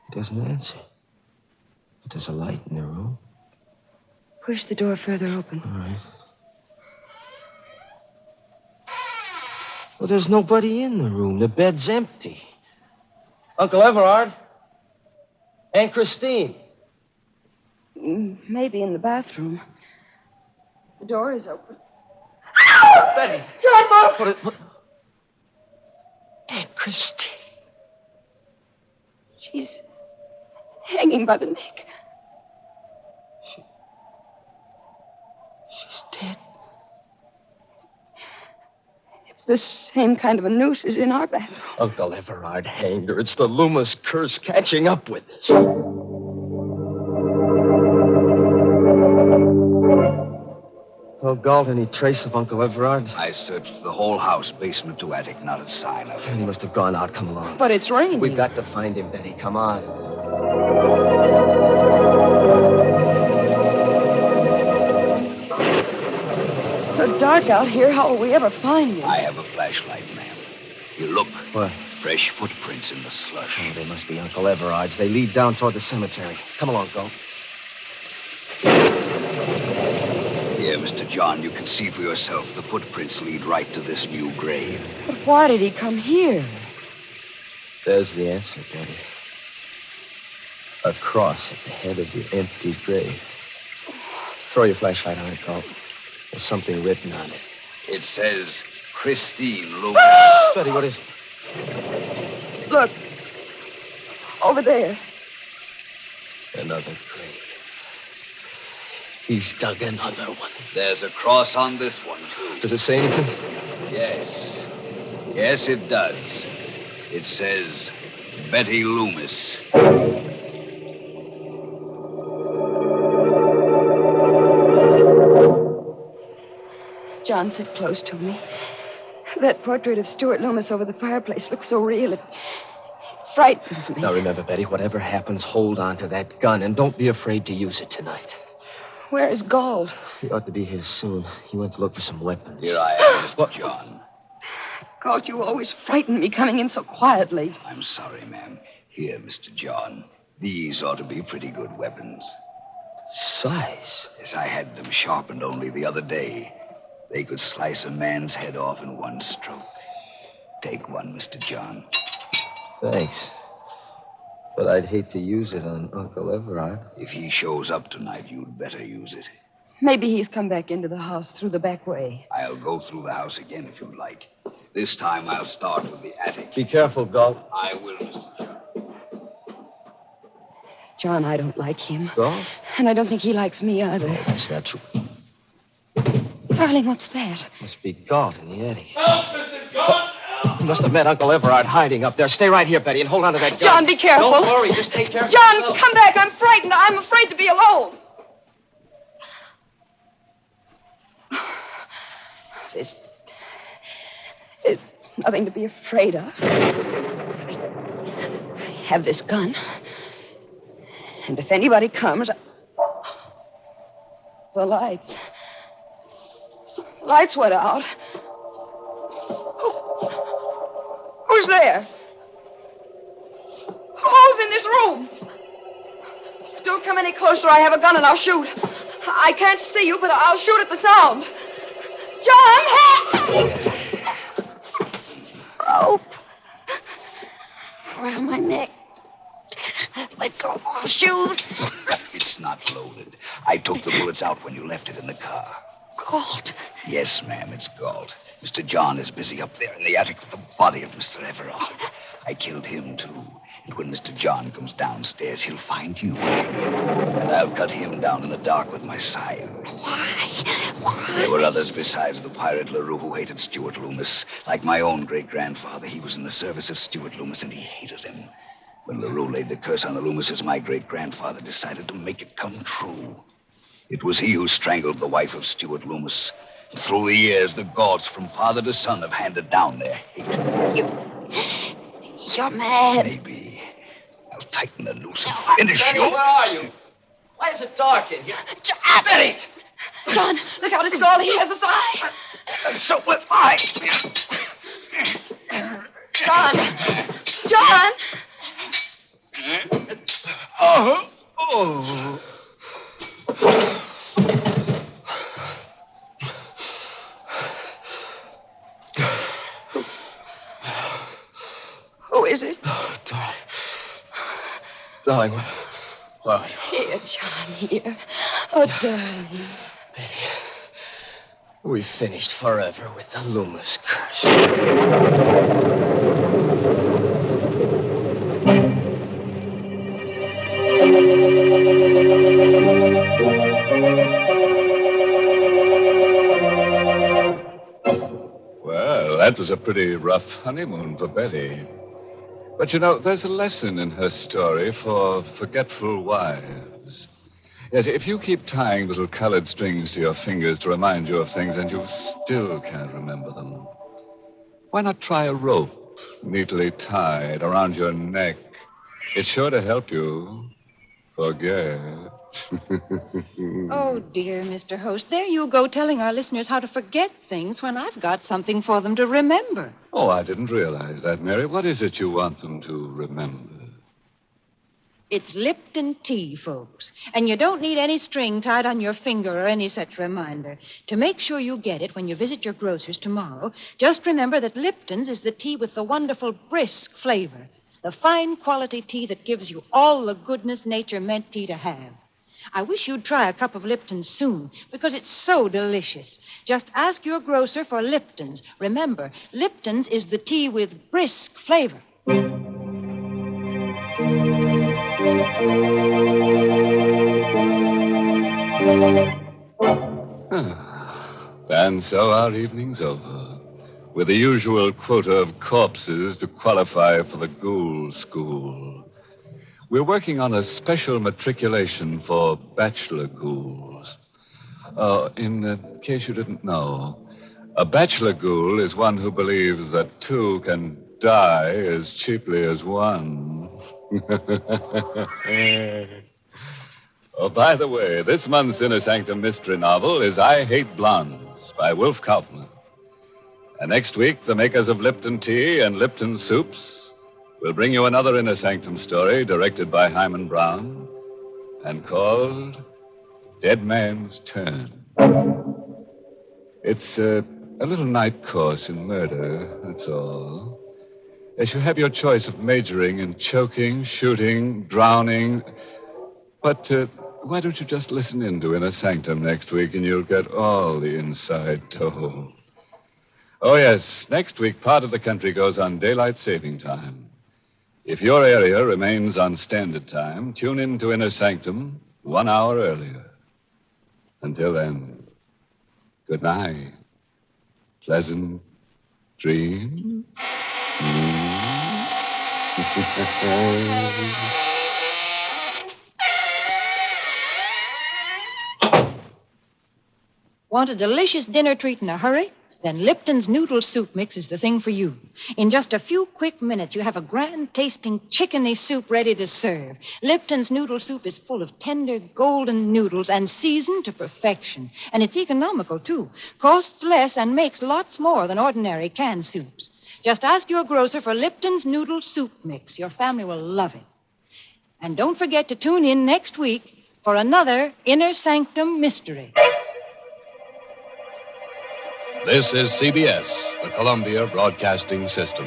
He doesn't answer. But there's a light in the room. Push the door further open. All right. Well, there's nobody in the room. The bed's empty. Uncle Everard? Aunt Christine? Maybe in the bathroom. The door is open. Betty! John, What? Aunt Christine. She's hanging by the neck. She's dead. It's the same kind of a noose as in our bathroom. Uncle Everard hanged her. It's the Loomis curse catching up with us. Well, Galt, any trace of Uncle Everard? I searched the whole house, basement to attic, not a sign of him. He must have gone out. Come along. But it's raining. We've got to find him, Betty. Come on. So dark out here, how will we ever find him? I have a flashlight, ma'am. You look. What? Fresh footprints in the slush. Oh, they must be Uncle Everard's. They lead down toward the cemetery. Come along, Galt. Here, Mr. John, you can see for yourself. The footprints lead right to this new grave. But why did he come here? There's the answer, Betty. A cross at the head of your empty grave. Throw your flashlight on it, Galt. There's something written on it. It says, Christine Loomis. Betty, what is it? Look. Over there. Another grave. He's dug another one. There's a cross on this one, too. Does it say anything? Yes. Yes, it does. It says, Betty Loomis. John, sit close to me. That portrait of Stuart Loomis over the fireplace looks so real. It frightens me. Now, remember, Betty, whatever happens, hold on to that gun, and don't be afraid to use it tonight. Where is Galt? He ought to be here soon. He went to look for some weapons. Here I am, Mr. John. Galt, you always frighten me coming in so quietly. I'm sorry, ma'am. Here, Mr. John. These ought to be pretty good weapons. Size? Yes, I had them sharpened only the other day. They could slice a man's head off in one stroke. Take one, Mr. John. Thanks. But I'd hate to use it on Uncle Everard. If he shows up tonight, you'd better use it. Maybe he's come back into the house through the back way. I'll go through the house again if you'd like. This time I'll start with the attic. Be careful, Galt. I will, Mr. John. John, I don't like him. Galt? And I don't think he likes me either. Oh, that's not true. Darling, what's that? Must be Galt in the attic. Help, Mr. John! You must have met Uncle Everard hiding up there. Stay right here, Betty, and hold on to that gun. John, be careful. Don't worry. Just take care of John, yourself. come back. I'm frightened. I'm afraid to be alone. There's nothing to be afraid of. I have this gun. And if anybody comes... The lights. Lights went out. Who's there? Who's in this room? Don't come any closer. I have a gun and I'll shoot. I can't see you, but I'll shoot at the sound. John! Rope. Around my neck. Let go. I'll shoot. It's not loaded. I took the bullets out when you left it in the car. Galt. Yes, ma'am, it's Galt. Mr. John is busy up there in the attic with the body of Mr. Everard. I killed him, too. And when Mr. John comes downstairs, he'll find you. And I'll cut him down in the dark with my scythe. Why? There were others besides the pirate LaRue who hated Stuart Loomis. Like my own great-grandfather, he was in the service of Stuart Loomis, and he hated him. When LaRue laid the curse on the Loomises, my great-grandfather decided to make it come true. It was he who strangled the wife of Stuart Loomis. And through the years, the Gaults from father to son have handed down their hate. You're mad. Maybe. I'll tighten the noose and finish Betty, you. where are you? Why is it dark in here? John! Betty! John, look out, it's Galt. He has his eye. And so will I. John! John! Oh. Who is it? Oh, darling, where are you? Here, John, here. Oh, darling. Betty, we finished forever with the Loomis curse. Well, that was a pretty rough honeymoon for Betty. But, you know, there's a lesson in her story for forgetful wives. Yes, if you keep tying little colored strings to your fingers to remind you of things and you still can't remember them, why not try a rope neatly tied around your neck? It's sure to help you forget. Oh, dear, Mr. Host, there you go telling our listeners how to forget things when I've got something for them to remember. Oh, I didn't realize that, Mary. What is it you want them to remember? It's Lipton tea, folks. And you don't need any string tied on your finger or any such reminder. To make sure you get it when you visit your grocer's tomorrow, just remember that Lipton's is the tea with the wonderful brisk flavor. The fine quality tea that gives you all the goodness nature meant tea to have. I wish you'd try a cup of Lipton's soon, because it's so delicious. Just ask your grocer for Lipton's. Remember, Lipton's is the tea with brisk flavor. And so our evening's over, with the usual quota of corpses to qualify for the ghoul school. We're working on a special matriculation for bachelor ghouls. In case you didn't know, a bachelor ghoul is one who believes that two can die as cheaply as one. Oh, by the way, this month's Inner Sanctum mystery novel is I Hate Blondes by Wolf Kaufman. And next week, the makers of Lipton Tea and Lipton Soups will bring you another Inner Sanctum story directed by Hyman Brown and called Dead Man's Turn. It's a little night course in murder, that's all. As you have your choice of majoring in choking, shooting, drowning. But why don't you just listen in to Inner Sanctum next week and you'll get all the inside told. Oh, yes, next week part of the country goes on daylight saving time. If your area remains on standard time, tune in to Inner Sanctum 1 hour earlier. Until then, good night. Pleasant dreams. Want a delicious dinner treat in a hurry? Then Lipton's noodle soup mix is the thing for you. In just a few quick minutes, you have a grand-tasting chickeny soup ready to serve. Lipton's noodle soup is full of tender, golden noodles and seasoned to perfection. And it's economical, too. Costs less and makes lots more than ordinary canned soups. Just ask your grocer for Lipton's noodle soup mix. Your family will love it. And don't forget to tune in next week for another Inner Sanctum Mystery. This is CBS, the Columbia Broadcasting System.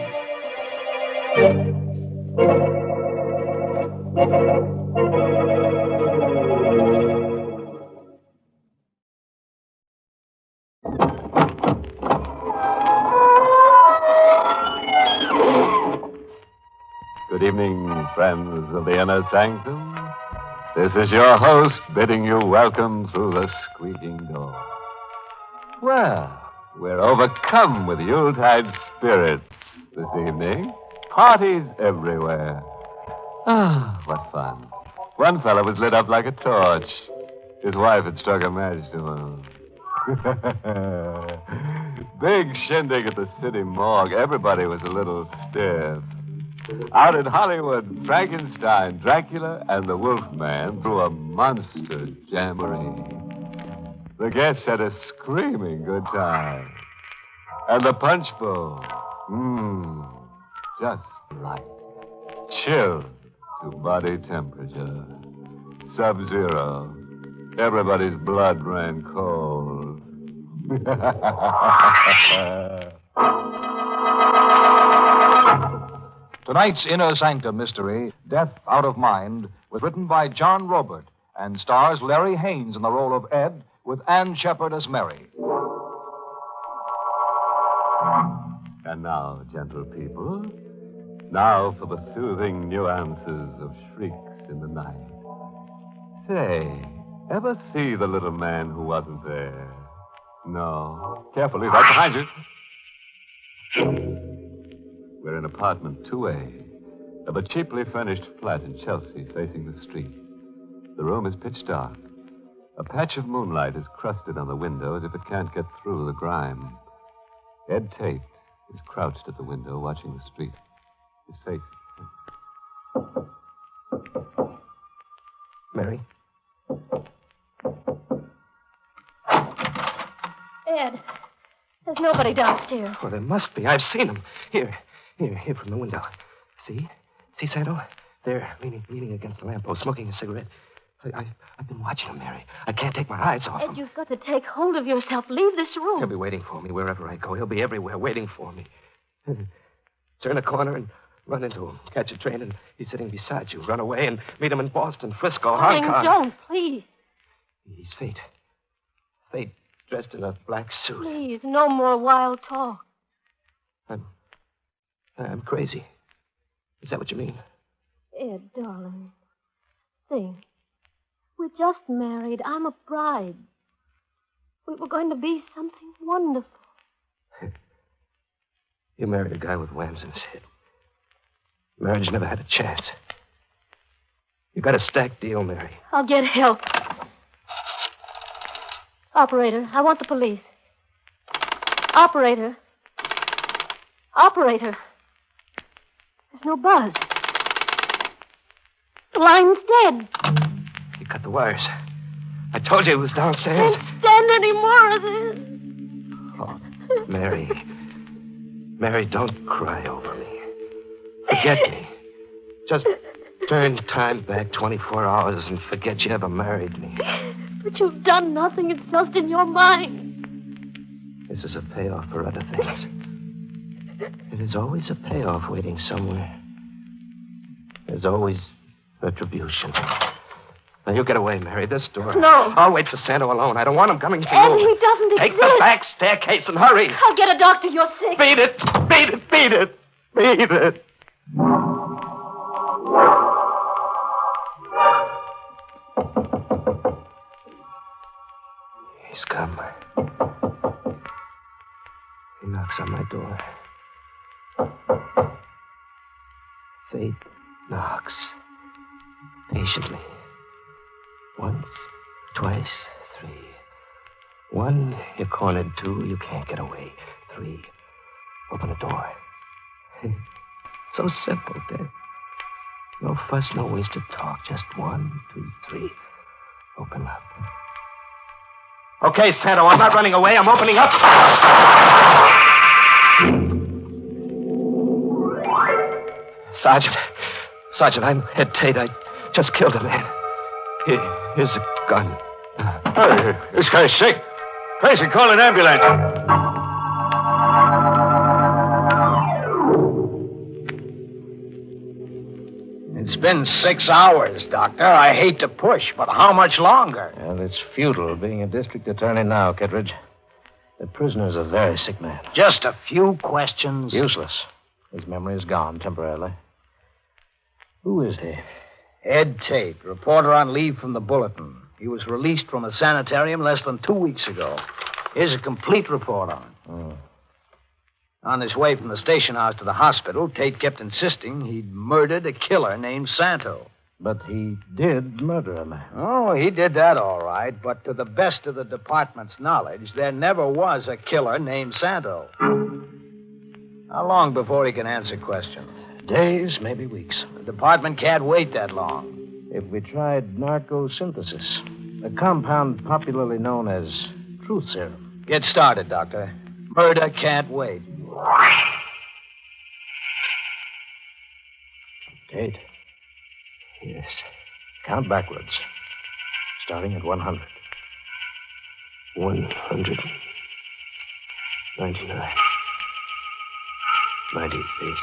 Good evening, friends of the Inner Sanctum. This is your host bidding you welcome through the squeaking door. Well, we're overcome with Yuletide spirits this evening. Parties everywhere. Ah, what fun. One fellow was lit up like a torch. His wife had struck a match to him. Big shindig at the city morgue. Everybody was a little stiff. Out in Hollywood, Frankenstein, Dracula, and the Wolfman threw a monster jamboree. The guests had a screaming good time. And the punch bowl, just right. Chilled to body temperature. Sub-zero. Everybody's blood ran cold. Tonight's Inner Sanctum Mystery, Death Out of Mind, was written by John Robert and stars Larry Haynes in the role of Ed, with Ann Shepard as Mary. And now, gentle people, now for the soothing nuances of shrieks in the night. Say, ever see the little man who wasn't there? No. Carefully, right behind you. We're in apartment 2A of a cheaply furnished flat in Chelsea facing the street. The room is pitch dark. A patch of moonlight is crusted on the window as if it can't get through the grime. Ed Tate is crouched at the window watching the street. His face. Mary? Ed, there's nobody downstairs. Oh, there must be. I've seen them. Here from the window. See? See, Santo? There, leaning against the lamppost, smoking a cigarette. I've been watching him, Mary. I can't take my eyes off him. Ed, you've got to take hold of yourself. Leave this room. He'll be waiting for me wherever I go. He'll be everywhere waiting for me. Turn a corner and run into him. Catch a train and he's sitting beside you. Run away and meet him in Boston, Frisco, Hong Kong. Don't, please. He's Fate. Fate dressed in a black suit. Please, no more wild talk. I'm crazy. Is that what you mean? Ed, darling, think. We're just married. I'm a bride. We were going to be something wonderful. You married a guy with whams in his head. Marriage never had a chance. You got a stacked deal, Mary. I'll get help. Operator, I want the police. Operator. There's no buzz. The line's dead. You cut the wires. I told you it was downstairs. Can't stand any more of this. Oh, Mary. Mary, don't cry over me. Forget me. Just turn time back 24 hours and forget you ever married me. But you've done nothing. It's just in your mind. This is a payoff for other things. It is always a payoff waiting somewhere. There's always retribution. Now, you get away, Mary. This door. No. I'll wait for Santo alone. I don't want him coming to Eddie, you. he doesn't Take exist. the back staircase and hurry. I'll get a doctor. You're sick. Beat it. Beat it. Beat it. Beat it. He's come. He knocks on my door. Fate knocks. Patiently. Once, twice, three. One, you're cornered. Two, you can't get away. Three, open the door. So simple, Dad. No fuss, no wasted talk. Just 1, 2, 3. Open up. Okay, Santo, I'm not running away. I'm opening up. Sergeant, I'm Ed Tate. I just killed a man. Here's a gun. Hey, this guy's sick. Tracy, call an ambulance. It's been 6 hours, Doctor. I hate to push, but how much longer? Well, it's futile being a district attorney now, Kittredge. The prisoner's a very sick man. Just a few questions. Useless. His memory is gone temporarily. Who is he? Ed Tate, reporter on leave from the Bulletin. He was released from a sanitarium less than 2 weeks ago. Here's a complete report on him. Oh. On his way from the station house to the hospital, Tate kept insisting he'd murdered a killer named Santo. But he did murder a man. Oh, he did that all right, but to the best of the department's knowledge, there never was a killer named Santo. How long before he can answer questions? Days, maybe weeks. The department can't wait that long. If we tried narcosynthesis, a compound popularly known as truth serum. Get started, Doctor. Murder can't wait. Tate. Yes. Count backwards. Starting at 100. 100. 99. 98.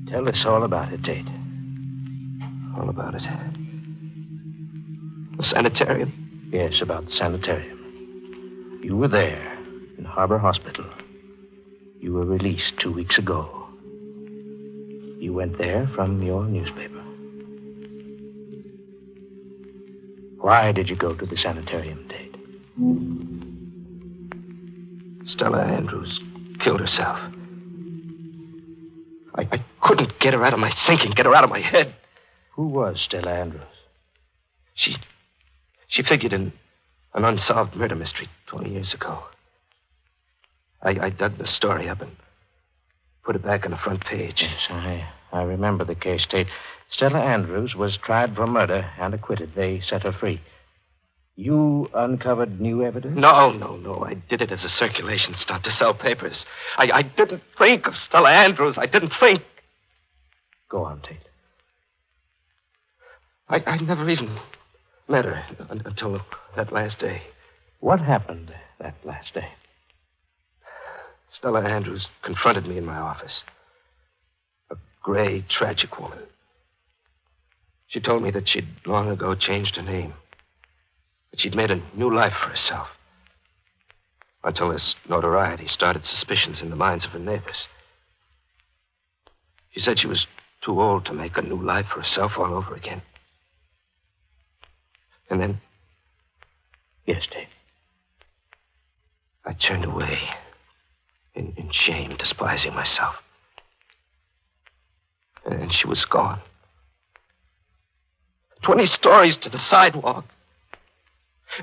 Tell us all about it, Tate. All about it. The sanitarium? Yes, about the sanitarium. You were there in Harbor Hospital. You were released 2 weeks ago. You went there from your newspaper. Why did you go to the sanitarium, Tate? Stella Andrews killed herself. I couldn't get her out of my thinking, get her out of my head. Who was Stella Andrews? She figured in an unsolved murder mystery 20 years ago. I dug the story up and put it back on the front page. Yes, I remember the case, Tate. Stella Andrews was tried for murder and acquitted. They set her free. You uncovered new evidence? No. I did it as a circulation stunt to sell papers. I didn't think of Stella Andrews. I didn't think. Go on, Tate. I never even met her until that last day. What happened that last day? Stella Andrews confronted me in my office. A gray, tragic woman. She told me that she'd long ago changed her name. That she'd made a new life for herself. Until this notoriety started suspicions in the minds of her neighbors. She said she was too old to make a new life for herself all over again. And then... Yes, Dave. I turned away. In shame, despising myself. And she was gone. 20 stories to the sidewalk.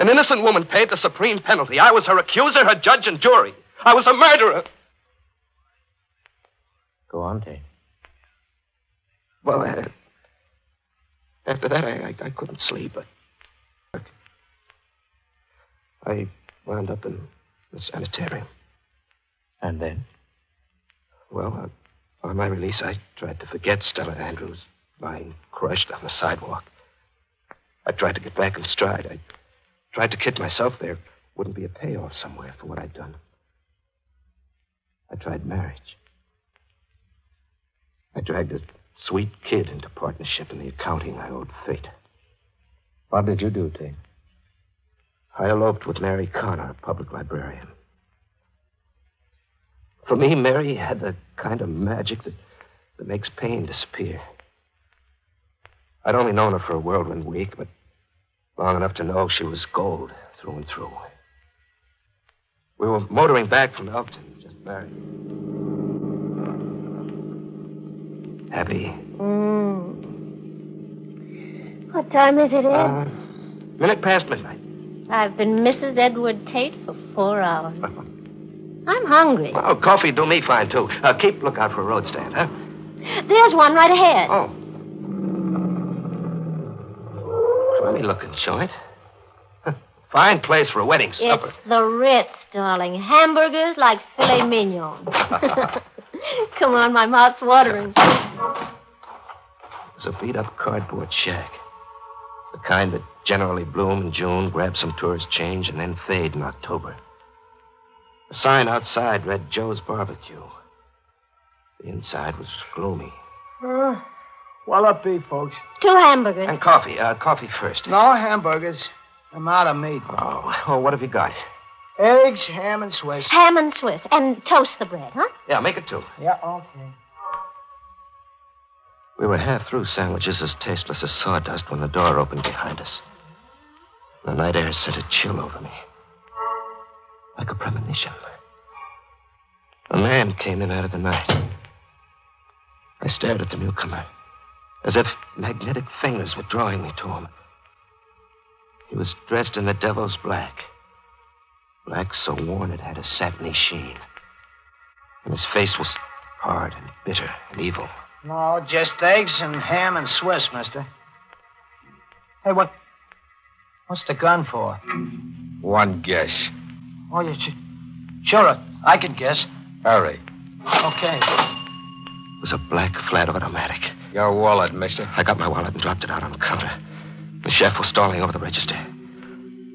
An innocent woman paid the supreme penalty. I was her accuser, her judge, and jury. I was a murderer. Go on, Dave. Well, after that, I couldn't sleep. I wound up in the sanitarium. And then? Well, on my release, I tried to forget Stella Andrews, lying crushed on the sidewalk. I tried to get back in stride. I tried to kid myself there wouldn't be a payoff somewhere for what I'd done. I tried marriage. I dragged a sweet kid into partnership in the accounting I owed fate. What did you do, Tate? I eloped with Mary Connor, a public librarian. For me, Mary had the kind of magic that makes pain disappear. I'd only known her for a whirlwind week, but long enough to know she was gold through and through. We were motoring back from Elkton, just married. Happy. What time is it, Ed? Minute past midnight. I've been Mrs. Edward Tate for 4 hours. I'm hungry. Oh, coffee do me fine, too. Keep lookout for a road stand, huh? There's one right ahead. Oh. Funny looking joint. Fine place for a wedding supper. It's the Ritz, darling. Hamburgers like filet mignon. Come on, my mouth's watering. It's a beat-up cardboard shack. The kind that generally bloom in June, grab some tourist change, and then fade in October. The sign outside read Joe's Barbecue. The inside was gloomy. What'll it be, folks? 2 hamburgers. And coffee. Coffee first. No hamburgers. I'm out of meat. Oh, what have you got? Eggs, ham, and Swiss. Ham and Swiss. And toast the bread, huh? Yeah, make it 2. Yeah, okay. We were half through sandwiches as tasteless as sawdust when the door opened behind us. The night air sent a chill over me. Like a premonition. A man came in out of the night. I stared at the newcomer, as if magnetic fingers were drawing me to him. He was dressed in the devil's black. Black so worn it had a satiny sheen. And his face was hard and bitter and evil. No, just eggs and ham and Swiss, mister. Hey, what's the gun for? One guess. Oh, sure, I can guess. Hurry. Okay. It was a black flat automatic. Your wallet, mister. I got my wallet and dropped it out on the counter. The chef was stalling over the register.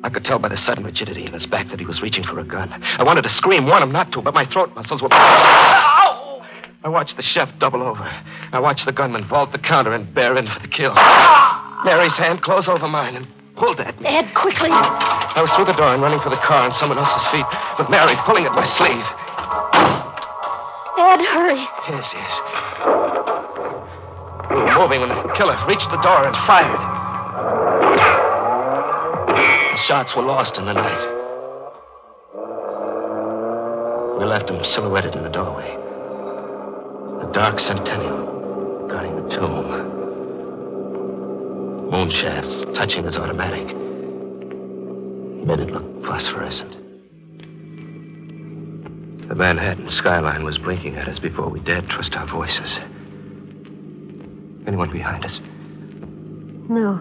I could tell by the sudden rigidity in his back that he was reaching for a gun. I wanted to scream, warn him not to, but my throat muscles were... Ow! I watched the chef double over. I watched the gunman vault the counter and bear in for the kill. Mary's hand closed over mine and pulled at me. Ed, quickly. I was through the door and running for the car on someone else's feet, with Mary pulling at my sleeve. Ed, hurry. Yes. We were moving when the killer reached the door and fired. The shots were lost in the night. We left him silhouetted in the doorway. A dark centennial guarding the tomb. Moon shafts touching his automatic. He made it look phosphorescent. The Manhattan skyline was blinking at us before we dared trust our voices. Anyone behind us? No.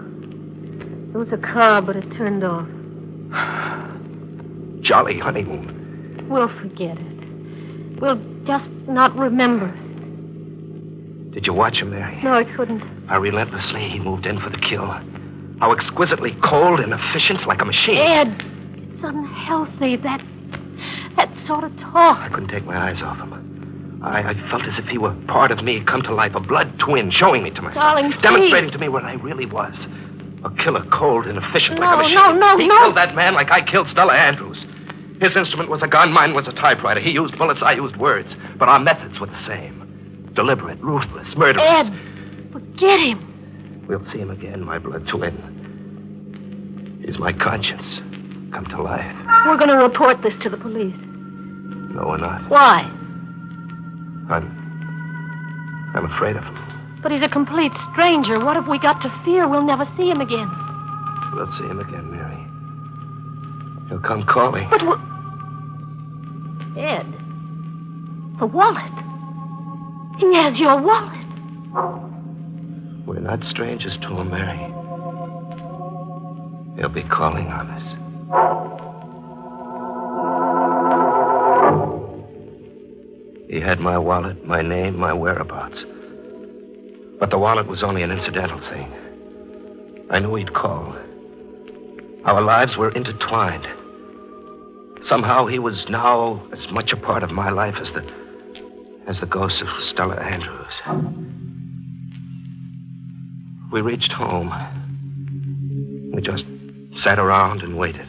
There was a car, but it turned off. Jolly honeymoon. We'll forget it. We'll just not remember. Did you watch him, Mary? No, I couldn't. How relentlessly he moved in for the kill. How exquisitely cold and efficient, like a machine. Ed, it's unhealthy, that sort of talk. I couldn't take my eyes off him. I felt as if he were part of me, come to life, a blood twin, showing me to myself. Darling, demonstrating to me what I really was. A killer, cold and efficient, like a machine. No. He killed that man like I killed Stella Andrews. His instrument was a gun, mine was a typewriter. He used bullets, I used words. But our methods were the same. Deliberate, ruthless, murderous. Ed, forget him. We'll see him again, my blood twin. He's my conscience, come to life. We're going to report this to the police. No, we're not. Why? I'm afraid of him. But he's a complete stranger. What have we got to fear? We'll never see him again. We'll see him again, Mary. He'll come calling. But Ed, the wallet. He has your wallet. We're not strangers to him, Mary. He'll be calling on us. He had my wallet, my name, my whereabouts. But the wallet was only an incidental thing. I knew he'd call. Our lives were intertwined. Somehow he was now as much a part of my life as the ghost of Stella Andrews. We reached home. We just sat around and waited.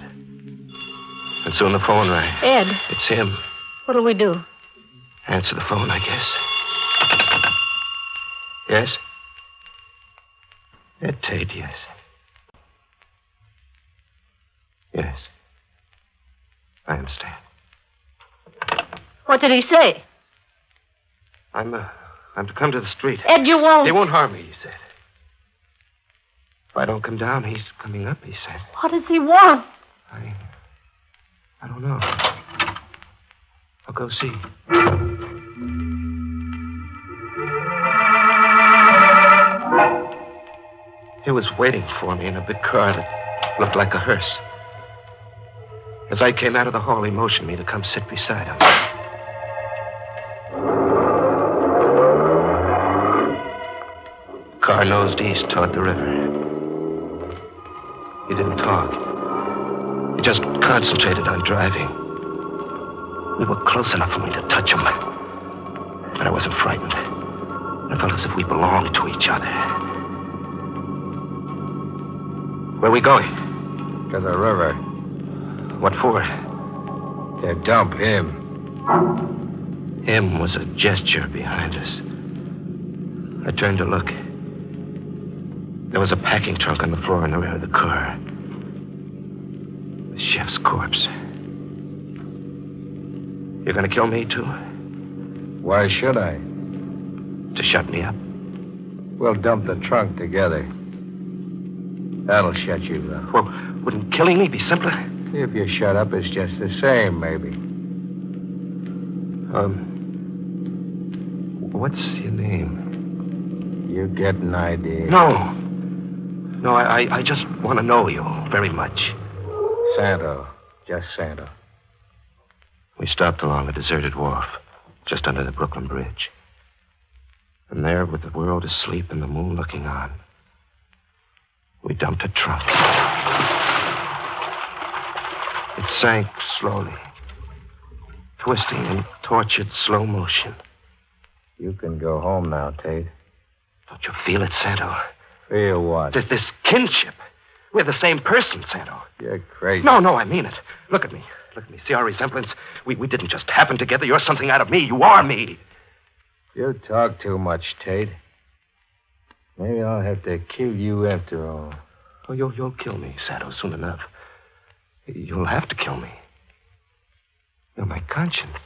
And soon the phone rang. Ed. It's him. What'll we do? Answer the phone, I guess. Yes? Ed Tate, yes. Yes. I understand. What did he say? I'm to come to the street. Ed, you won't. He won't harm me, he said. If I don't come down, he's coming up, he said. What does he want? I don't know. I'll go see. He was waiting for me in a big car that looked like a hearse. As I came out of the hall, he motioned me to come sit beside him. The car nosed east toward the river. He didn't talk. He just concentrated on driving. We were close enough for me to touch him. But I wasn't frightened. I felt as if we belonged to each other. Where are we going? To the river. What for? To dump him. Him was a gesture behind us. I turned to look. There was a packing trunk on the floor in the rear of the car. The chef's corpse. You're going to kill me, too? Why should I? To shut me up? We'll dump the trunk together. That'll shut you up. Well, wouldn't killing me be simpler? If you shut up, it's just the same, maybe. What's your name? You get an idea. No. No, I just want to know you very much. Santo. Just Santo. We stopped along a deserted wharf, just under the Brooklyn Bridge. And there, with the world asleep and the moon looking on, we dumped a trunk. It sank slowly, twisting in tortured slow motion. You can go home now, Tate. Don't you feel it, Santo? Feel what? This kinship. We're the same person, Santo. You're crazy. No, I mean it. Look at me. Look at me. See our resemblance? We didn't just happen together. You're something out of me. You are me. You talk too much, Tate. Maybe I'll have to kill you after all. Oh, you'll kill me, Santo, soon enough. You'll have to kill me. You're my conscience.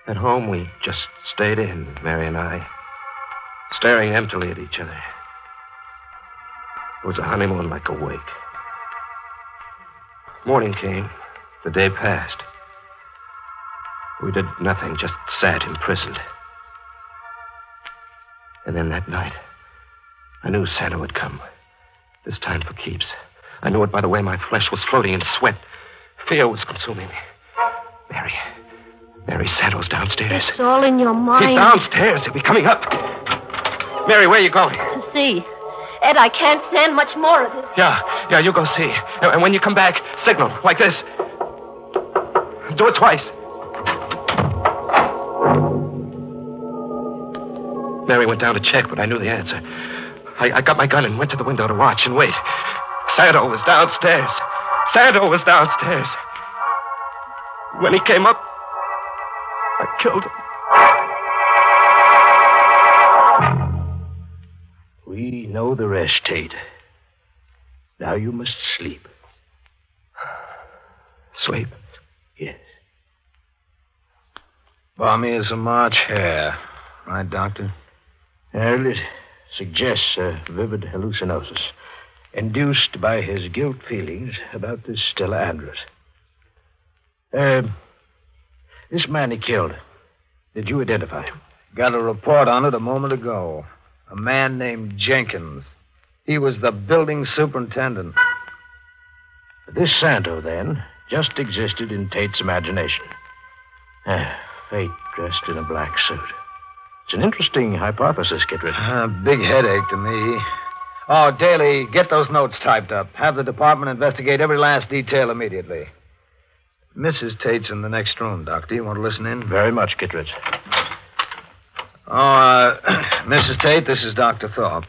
At home, we just stayed in, Mary and I, staring emptily at each other. It was a honeymoon like a wake. Morning came. The day passed. We did nothing, just sat imprisoned. And then that night, I knew Santa would come. This time for keeps. I knew it by the way my flesh was floating in sweat. Fear was consuming me. Mary, Santo's downstairs. It's all in your mind. He's downstairs. He'll be coming up. Mary, where are you going? To see. Ed, I can't stand much more of this. Yeah, you go see. And when you come back, signal, like this. Do it twice. Mary went down to check, but I knew the answer. I got my gun and went to the window to watch and wait. Santo was downstairs. When he came up, I killed him. We know the rest, Tate. Now you must sleep. Sleep? Yes. Balmy as a March hare. Right, Doctor? It suggests a vivid hallucinosis induced by his guilt feelings about this Stella Andrews. This man he killed, did you identify him? Got a report on it a moment ago. A man named Jenkins. He was the building superintendent. This Santo, then, just existed in Tate's imagination. Fate dressed in a black suit. It's an interesting hypothesis, Kittredge. Big headache to me. Oh, Daly, get those notes typed up. Have the department investigate every last detail immediately. Mrs. Tate's in the next room, Doctor. You want to listen in? Very much, Kittredge. Mrs. Tate, this is Dr. Thorpe.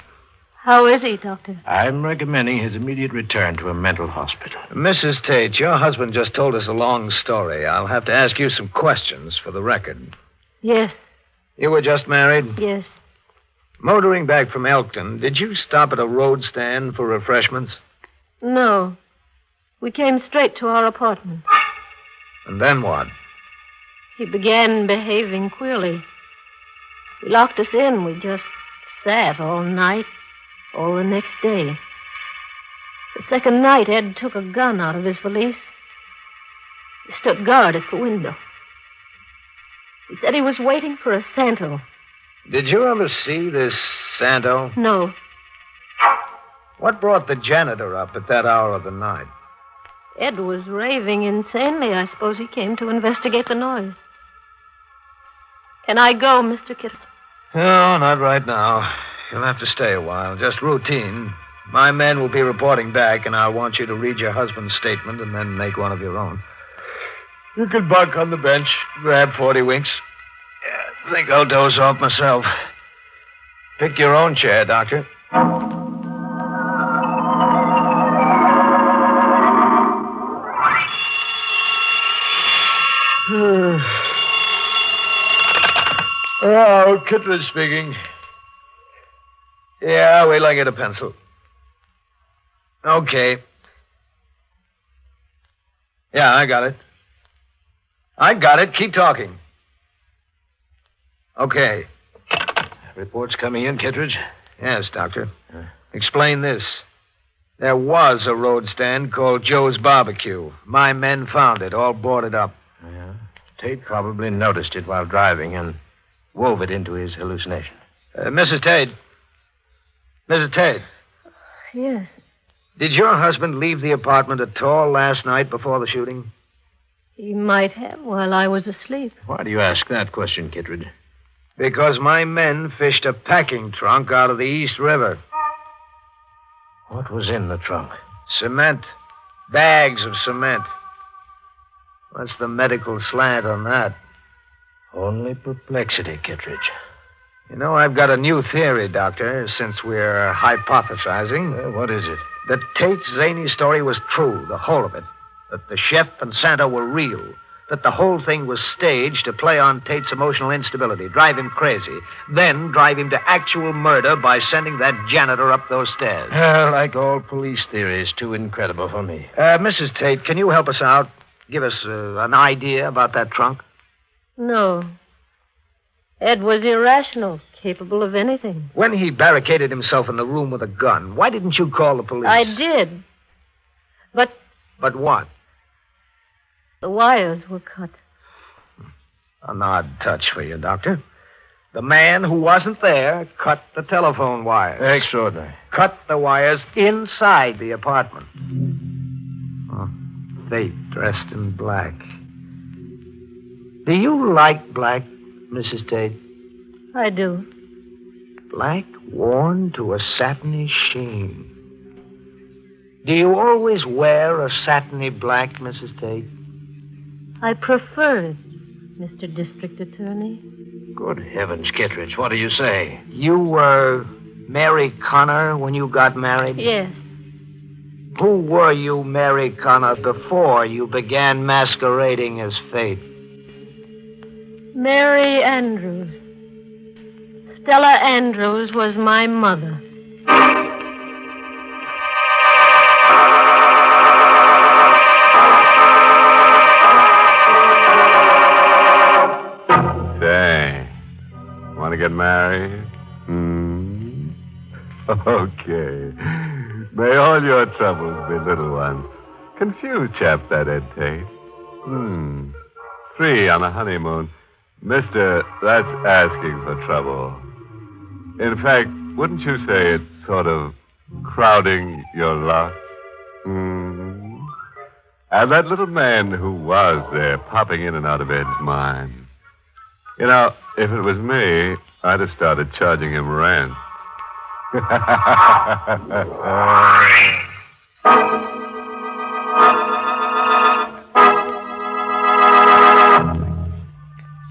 How is he, Doctor? I'm recommending his immediate return to a mental hospital. Mrs. Tate, your husband just told us a long story. I'll have to ask you some questions for the record. Yes. You were just married? Yes. Motoring back from Elkton, did you stop at a road stand for refreshments? No. We came straight to our apartment. And then what? He began behaving queerly. He locked us in. We just sat all night, all the next day. The second night, Ed took a gun out of his valise. He stood guard at the window. He said he was waiting for a Santo. Did you ever see this Santo? No. What brought the janitor up at that hour of the night? Ed was raving insanely. I suppose he came to investigate the noise. Can I go, Mr. Kittle? No, not right now. You'll have to stay a while. Just routine. My men will be reporting back, and I want you to read your husband's statement and then make one of your own. You can bunk on the bench, grab 40 winks. I think I'll doze off myself. Pick your own chair, Doctor. Oh, Kittredge speaking. Yeah, wait till I get a pencil. Okay. Yeah, I got it. Keep talking. Okay. Reports coming in, Kittredge? Yes, Doctor. Explain this. There was a road stand called Joe's Barbecue. My men found it, all boarded up. Yeah. Tate probably noticed it while driving and wove it into his hallucination. Mrs. Tate. Mrs. Tate. Yes. Did your husband leave the apartment at all last night before the shooting? He might have while I was asleep. Why do you ask that question, Kittredge? Because my men fished a packing trunk out of the East River. What was in the trunk? Cement. Bags of cement. What's the medical slant on that? Only perplexity, Kittredge. You know, I've got a new theory, Doctor, since we're hypothesizing. What is it? That Tate's zany story was true, the whole of it. That the chef and Santa were real. That the whole thing was staged to play on Tate's emotional instability, drive him crazy, then drive him to actual murder by sending that janitor up those stairs. Like all police theories, too incredible for me. Mrs. Tate, can you help us out? Give us an idea about that trunk? No. Ed was irrational, capable of anything. When he barricaded himself in the room with a gun, why didn't you call the police? I did. But But what? the wires were cut. An odd touch for you, Doctor. The man who wasn't there cut the telephone wires. Extraordinary. Cut the wires inside the apartment. Oh, Fate dressed in black. Do you like black, Mrs. Tate? I do. Black worn to a satiny sheen. Do you always wear a satiny black, Mrs. Tate? I prefer it, Mr. District Attorney. Good heavens, Kittredge, what do you say? You were Mary Connor when you got married? Yes. Who were you, Mary Connor, before you began masquerading as Fate? Mary Andrews. Stella Andrews was my mother. Say, want to get married? Okay. May all your troubles be little ones. Confused chap, that Ed Tate. 3 on a honeymoon. Mister, that's asking for trouble. In fact, wouldn't you say it's sort of crowding your luck? And that little man who was there, popping in and out of Ed's mind. You know, if it was me, I'd have started charging him rent.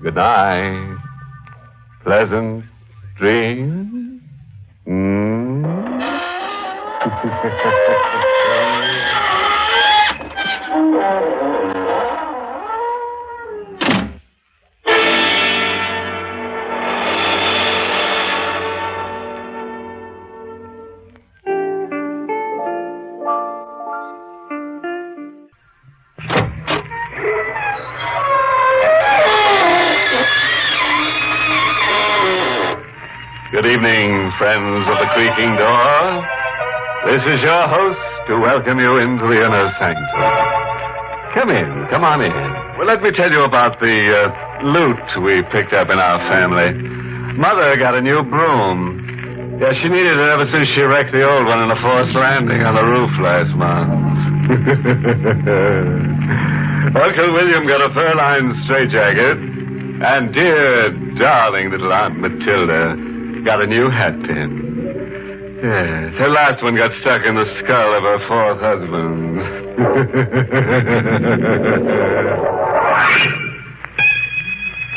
Good night. Pleasant dreams. Good evening, friends of the creaking door. This is your host to welcome you into the Inner Sanctum. Come on in. Well, let me tell you about the loot we picked up in our family. Mother got a new broom. Yeah, she needed it ever since she wrecked the old one in a forced landing on the roof last month. Uncle William got a fur-lined straitjacket, and dear, darling little Aunt Matilda got a new hat pin. Yes, her last one got stuck in the skull of her fourth husband.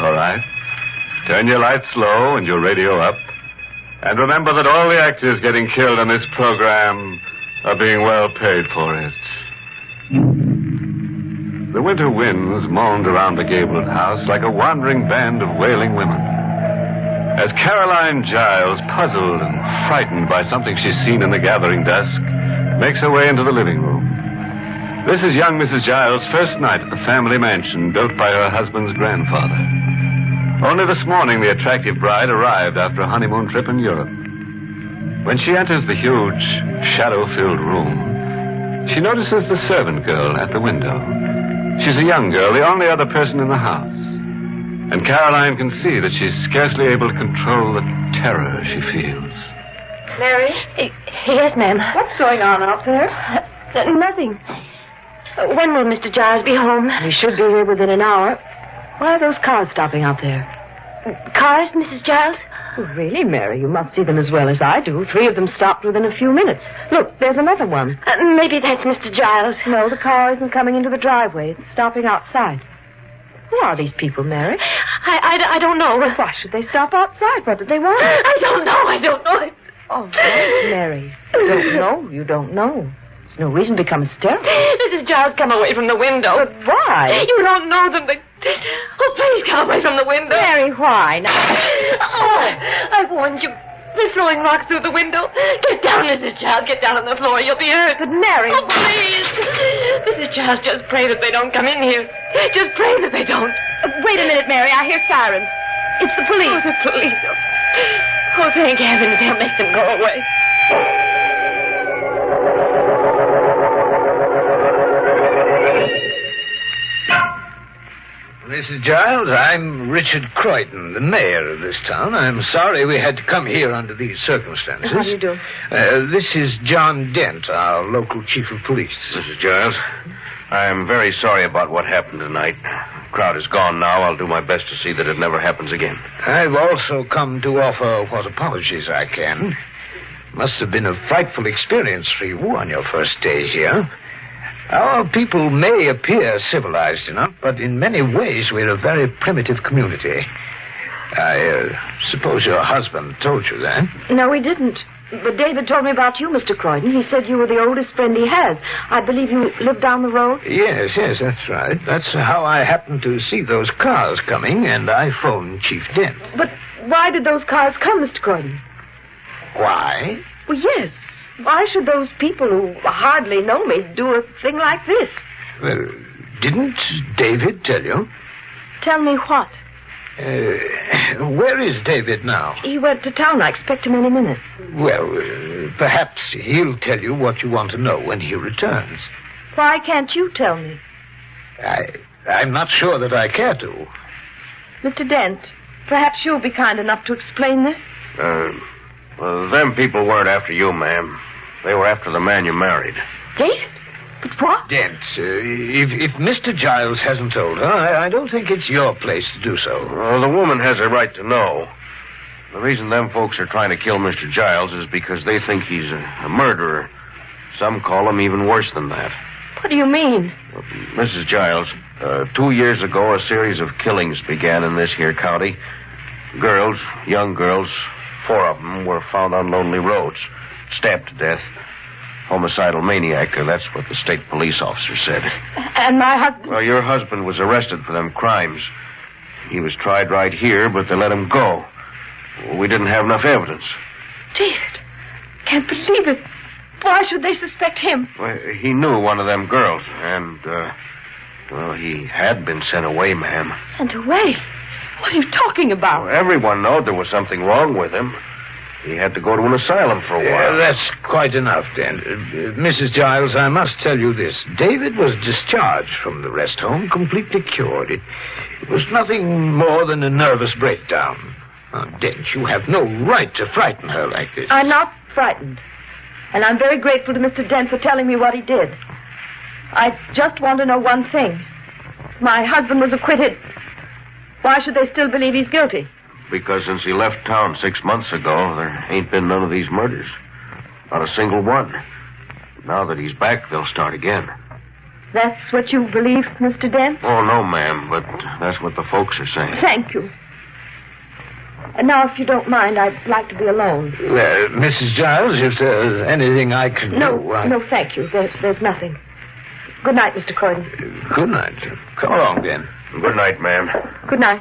All right. Turn your lights low and your radio up. And remember that all the actors getting killed on this program are being well paid for it. The winter winds moaned around the gabled house like a wandering band of wailing women. As Caroline Giles, puzzled and frightened by something she's seen in the gathering dusk, makes her way into the living room. This is young Mrs. Giles' first night at the family mansion built by her husband's grandfather. Only this morning the attractive bride arrived after a honeymoon trip in Europe. When she enters the huge, shadow-filled room, she notices the servant girl at the window. She's a young girl, the only other person in the house. And Caroline can see that she's scarcely able to control the terror she feels. Mary? Yes, ma'am. What's going on out there? Nothing. When will Mr. Giles be home? He should be here within an hour. Why are those cars stopping out there? Cars, Mrs. Giles? Oh, really, Mary? You must see them as well as I do. 3 of them stopped within a few minutes. Look, there's another one. Maybe that's Mr. Giles. No, the car isn't coming into the driveway. It's stopping outside. Who are these people, Mary? I don't know. Why should they stop outside? What did they want? I don't know. Oh, Mary. You don't know. There's no reason to become hysterical. Mrs. Giles, come away from the window. But why? You don't know them. Oh, please come away from the window. Mary, why? Now... I've warned you. They're throwing rocks through the window. Get down, Mrs. Giles. Get down on the floor. You'll be hurt. But Mary... Oh, please. Mrs. Giles, just pray that they don't come in here. Just pray that they don't. Wait a minute, Mary. I hear sirens. It's the police. Oh, the police. Oh, thank heavens. They'll make them go away. Mrs. Giles, I'm Richard Croydon, the mayor of this town. I'm sorry we had to come here under these circumstances. How do you do? This is John Dent, our local chief of police. Mrs. Giles, I'm very sorry about what happened tonight. The crowd is gone now. I'll do my best to see that it never happens again. I've also come to offer what apologies I can. Must have been a frightful experience for you on your first day here. Our people may appear civilized enough, but in many ways we're a very primitive community. I suppose your husband told you that? No, he didn't. But David told me about you, Mr. Croydon. He said you were the oldest friend he has. I believe you live down the road? Yes, that's right. That's how I happened to see those cars coming, and I phoned Chief Dent. But why did those cars come, Mr. Croydon? Why? Well, yes. Why should those people who hardly know me do a thing like this? Well, didn't David tell you? Tell me what? Where is David now? He went to town. I expect him any minute. Well, perhaps he'll tell you what you want to know when he returns. Why can't you tell me? I'm not sure that I care to. Mr. Dent, perhaps you'll be kind enough to explain this? Well, them people weren't after you, ma'am. They were after the man you married. David? But what? Dent, if Mr. Giles hasn't told her, I don't think it's your place to do so. Well, the woman has a right to know. The reason them folks are trying to kill Mr. Giles is because they think he's a murderer. Some call him even worse than that. What do you mean? Mrs. Giles, 2 years ago, a series of killings began in this here county. Girls, young girls, 4 of them were found on lonely roads, stabbed to death. Homicidal maniac, that's what the state police officer said. And my husband... Well, your husband was arrested for them crimes. He was tried right here, but they let him go. We didn't have enough evidence. David, can't believe it. Why should they suspect him? Well, he knew one of them girls, and, well, he had been sent away, ma'am. Sent away? What are you talking about? Well, everyone knowed there was something wrong with him. He had to go to an asylum for a while. That's quite enough, then. Mrs. Giles, I must tell you this. David was discharged from the rest home, completely cured. It was nothing more than a nervous breakdown. Dent, you have no right to frighten her like this. I'm not frightened. And I'm very grateful to Mr. Dent for telling me what he did. I just want to know one thing. My husband was acquitted. Why should they still believe he's guilty? Because since he left town 6 months ago, there ain't been none of these murders. Not a single one. Now that he's back, they'll start again. That's what you believe, Mr. Dent? Oh, no, ma'am, but that's what the folks are saying. Thank you. And now, if you don't mind, I'd like to be alone. Mrs. Giles, if there's anything I can do... No, thank you. There's nothing. Good night, Mr. Croydon. Good night. Come along, then. Good night, ma'am. Good night.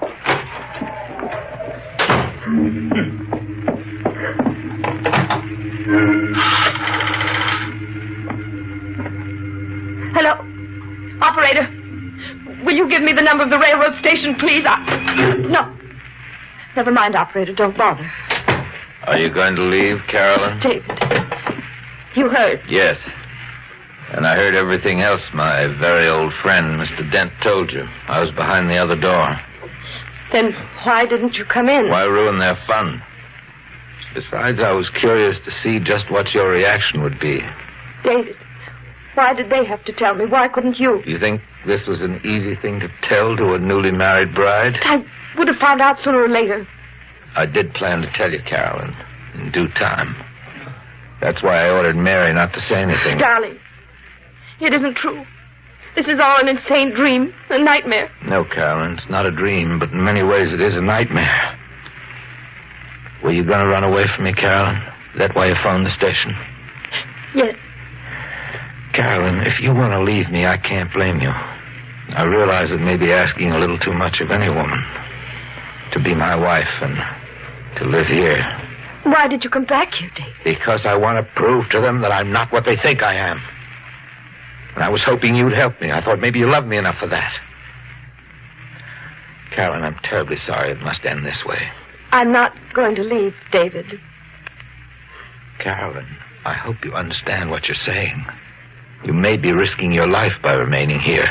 Hello? Operator, will you give me the number of the railroad station, please? No. Never mind, operator. Don't bother. Are you going to leave, Carolyn? David, you heard. Yes. And I heard everything else my very old friend, Mr. Dent, told you. I was behind the other door. Then why didn't you come in? Why ruin their fun? Besides, I was curious to see just what your reaction would be. David, why did they have to tell me? Why couldn't you? Do you think this was an easy thing to tell to a newly married bride? I would have found out sooner or later. I did plan to tell you, Carolyn, in due time. That's why I ordered Mary not to say anything. Darling, it isn't true. This is all an insane dream, a nightmare. No, Carolyn, it's not a dream, but in many ways it is a nightmare. Were you going to run away from me, Carolyn? Is that why you phoned the station? Yes. Carolyn, if you want to leave me, I can't blame you. I realize it may be asking a little too much of any woman. To be my wife and to live here. Why did you come back here, Dave? Because I want to prove to them that I'm not what they think I am. And I was hoping you'd help me. I thought maybe you loved me enough for that. Carolyn, I'm terribly sorry it must end this way. I'm not going to leave, David. Carolyn, I hope you understand what you're saying. You may be risking your life by remaining here.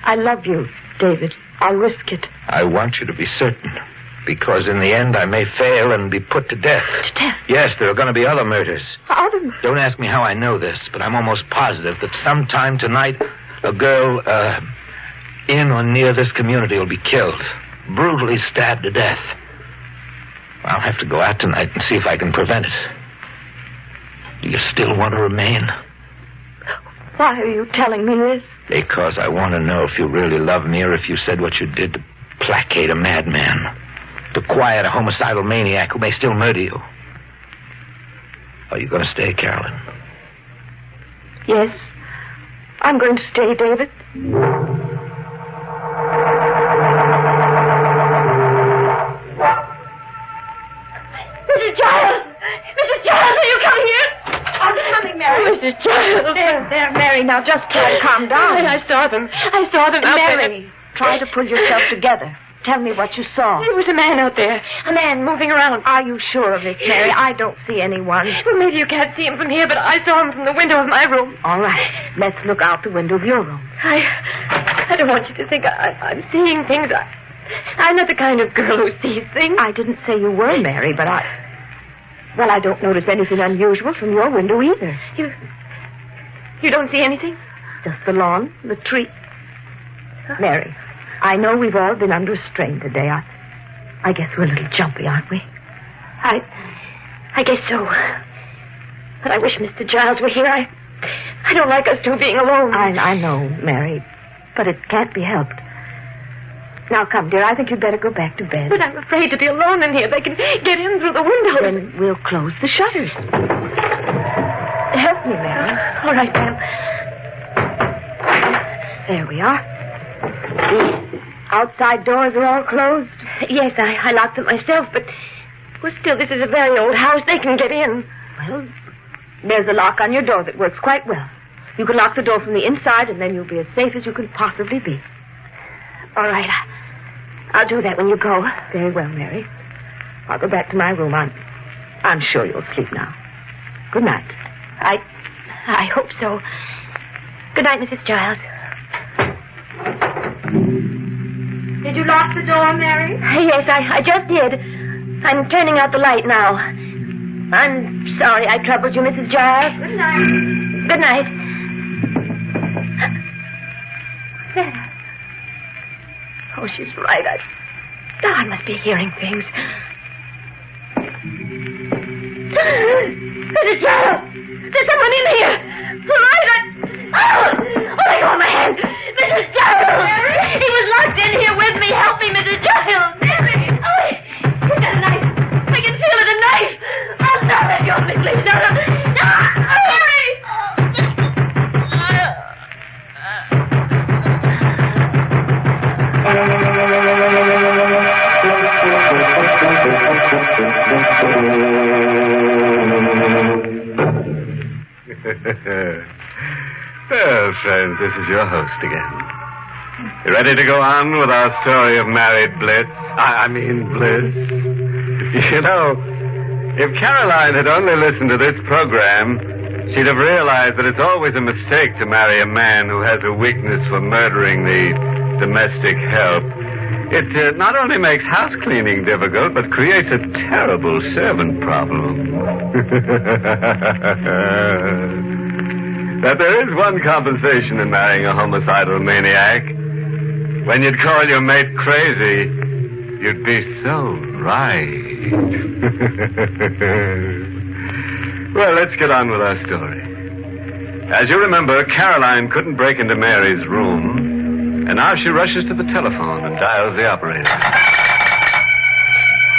I love you, David. I'll risk it. I want you to be certain. Because in the end, I may fail and be put to death. To death? Yes, there are going to be other murders. Other? Don't ask me how I know this, but I'm almost positive that sometime tonight, a girl in or near this community will be killed. Brutally stabbed to death. I'll have to go out tonight and see if I can prevent it. Do you still want to remain? Why are you telling me this? Because I want to know if you really love me or if you said what you did to placate a madman. To quiet a homicidal maniac who may still murder you. Are you going to stay, Carolyn? Yes. I'm going to stay, David. Mrs. Giles! Mrs. Giles, are you coming here? I'm coming, Mary. Mrs. Giles. There, Mary. Now just try to calm down. I saw them. Mary, try to pull yourself together. Tell me what you saw. There was a man out there. A man moving around. Are you sure of it, Mary? I don't see anyone. Well, maybe you can't see him from here, but I saw him from the window of my room. All right. Let's look out the window of your room. I don't want you to think I'm seeing things. I'm not the kind of girl who sees things. I didn't say you were, Mary, but I don't notice anything unusual from your window either. You don't see anything? Just the lawn, the tree. Mary, I know we've all been under strain today. I guess we're a little jumpy, aren't we? I guess so. But I wish Mr. Giles were here. I don't like us two being alone. I know, Mary, but it can't be helped. Now, come, dear, I think you'd better go back to bed. But I'm afraid to be alone in here. They can get in through the window. Then we'll close the shutters. Help me, Mary. All right, ma'am. There we are. The outside doors are all closed? Yes, I locked them myself, but... Well, still, this is a very old house. They can get in. Well, there's a lock on your door that works quite well. You can lock the door from the inside, and then you'll be as safe as you can possibly be. All right. I'll do that when you go. Very well, Mary. I'll go back to my room. I'm sure you'll sleep now. Good night. I hope so. Good night, Mrs. Giles. Did you lock the door, Mary? Yes, I just did. I'm turning out the light now. I'm sorry I troubled you, Mrs. Giles. Good night. Good night. Oh, she's right. I must be hearing things. Mrs. Giles! There's someone in here! Let go of my hand! Mrs. Giles! He was locked in here with me! Help me, Mrs. Giles! Mary! Oh, he's got a knife! I can feel it, a knife! Oh, no, let go of me, please! No! Mary! Well, friends, this is your host again. You ready to go on with our story of married bliss? I mean bliss. You know, if Caroline had only listened to this program, she'd have realized that it's always a mistake to marry a man who has a weakness for murdering the domestic help. It not only makes house cleaning difficult, but creates a terrible servant problem. That there is one compensation in marrying a homicidal maniac. When you'd call your mate crazy, you'd be so right. Well, let's get on with our story. As you remember, Caroline couldn't break into Mary's room, and now she rushes to the telephone and dials the operator.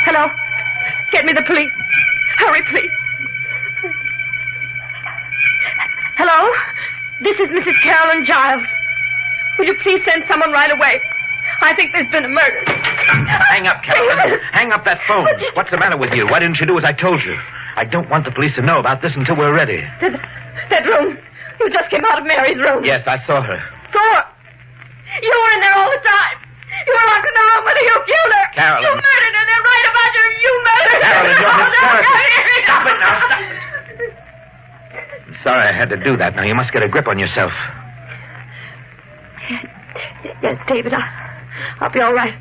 Hello? Get me the police. Hurry, please. Hello? This is Mrs. Carolyn Giles. Will you please send someone right away? I think there's been a murder. Hang up, Carolyn. Hang up that phone. What's the matter with you? Why didn't you do as I told you? I don't want the police to know about this until we're ready. That room. You just came out of Mary's room. Yes, I saw her. Saw her? You were in there all the time. You were locked in the room with her. You killed her. Carolyn. You murdered her. They're right about you. You murdered her. Carolyn, you're hysterical. Stop it now. Stop. I'm sorry I had to do that. Now, you must get a grip on yourself. Yes, David, I'll be all right.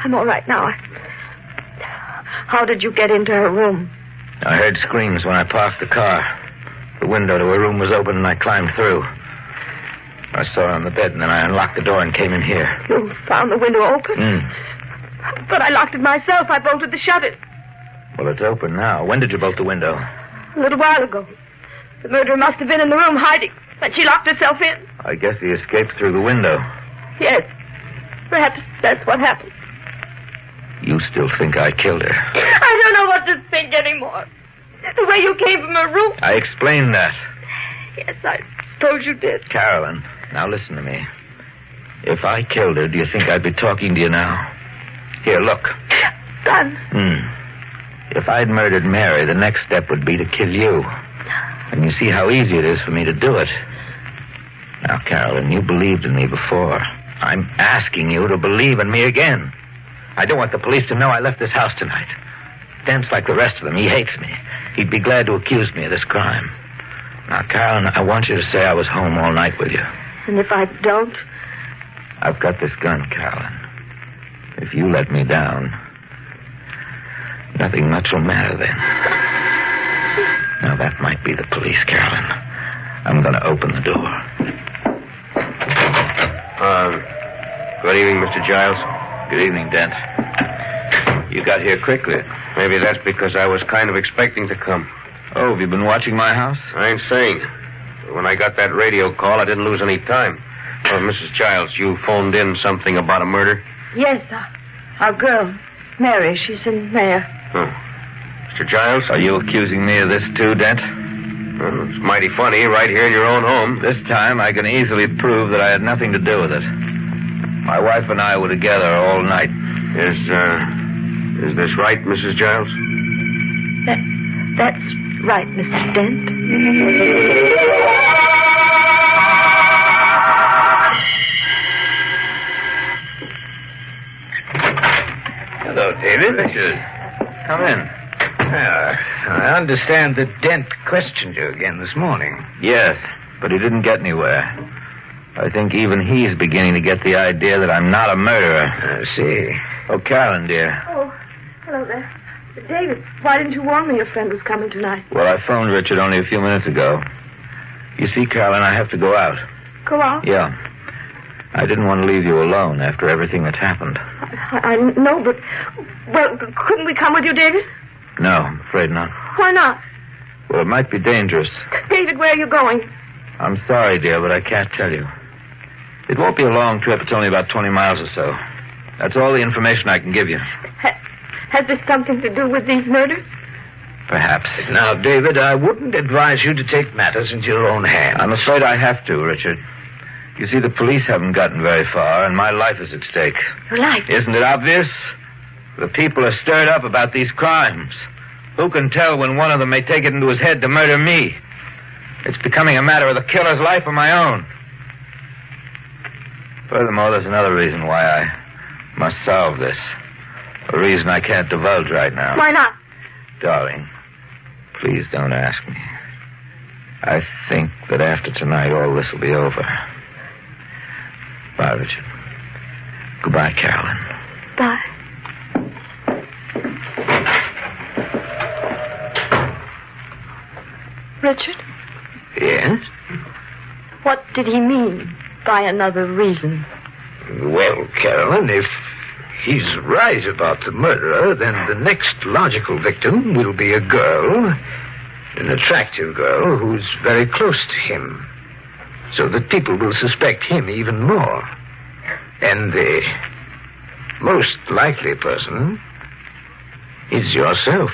I'm all right now. How did you get into her room? I heard screams when I parked the car. The window to her room was open, and I climbed through. I saw her on the bed, and then I unlocked the door and came in here. You found the window open? But I locked it myself. I bolted the shutters. Well, it's open now. When did you bolt the window? A little while ago. The murderer must have been in the room hiding, and she locked herself in. I guess he escaped through the window. Yes. Perhaps that's what happened. You still think I killed her? I don't know what to think anymore. The way you came from her room. I explained that. Yes, I suppose you did. Carolyn, now listen to me. If I killed her, do you think I'd be talking to you now? Here, look. Done. If I'd murdered Mary, the next step would be to kill you. And you see how easy it is for me to do it. Now, Carolyn, you believed in me before. I'm asking you to believe in me again. I don't want the police to know I left this house tonight. Dent's like the rest of them. He hates me. He'd be glad to accuse me of this crime. Now, Carolyn, I want you to say I was home all night with you. And if I don't? I've got this gun, Carolyn. If you let me down, nothing much will matter then. Now, that might be the police, Carolyn. I'm going to open the door. Good evening, Mr. Giles. Good evening, Dent. You got here quickly. Maybe that's because I was kind of expecting to come. Oh, have you been watching my house? I ain't saying. When I got that radio call, I didn't lose any time. Oh, Mrs. Giles, you phoned in something about a murder? Yes, our girl, Mary, she's in there. Oh. Mr. Giles? Are you accusing me of this too, Dent? Well, it's mighty funny, right here in your own home. This time I can easily prove that I had nothing to do with it. My wife and I were together all night. Is this right, Mrs. Giles? That's right, Mr. Dent. Hello, David. Richard. Come in. I understand that Dent questioned you again this morning. Yes, but he didn't get anywhere. I think even he's beginning to get the idea that I'm not a murderer. I see. Oh, Carolyn, dear. Oh, hello there. David, why didn't you warn me your friend was coming tonight? Well, I phoned Richard only a few minutes ago. You see, Carolyn, I have to go out. Go out? Yeah. I didn't want to leave you alone after everything that's happened. I know, but... Well, couldn't we come with you, David? No, I'm afraid not. Why not? Well, it might be dangerous. David, where are you going? I'm sorry, dear, but I can't tell you. It won't be a long trip. It's only about 20 miles or so. That's all the information I can give you. Has this something to do with these murders? Perhaps. Now, David, I wouldn't advise you to take matters into your own hands. I'm afraid I have to, Richard. You see, the police haven't gotten very far, and my life is at stake. Your life? Isn't it obvious? The people are stirred up about these crimes. Who can tell when one of them may take it into his head to murder me? It's becoming a matter of the killer's life or my own. Furthermore, there's another reason why I must solve this. A reason I can't divulge right now. Why not? Darling, please don't ask me. I think that after tonight, all this will be over. Bye, Richard. Goodbye, Carolyn. Bye. Richard? Yes? What did he mean by another reason? Well, Carolyn, if he's right about the murderer, then the next logical victim will be a girl, an attractive girl who's very close to him, so that people will suspect him even more. And the most likely person is yourself.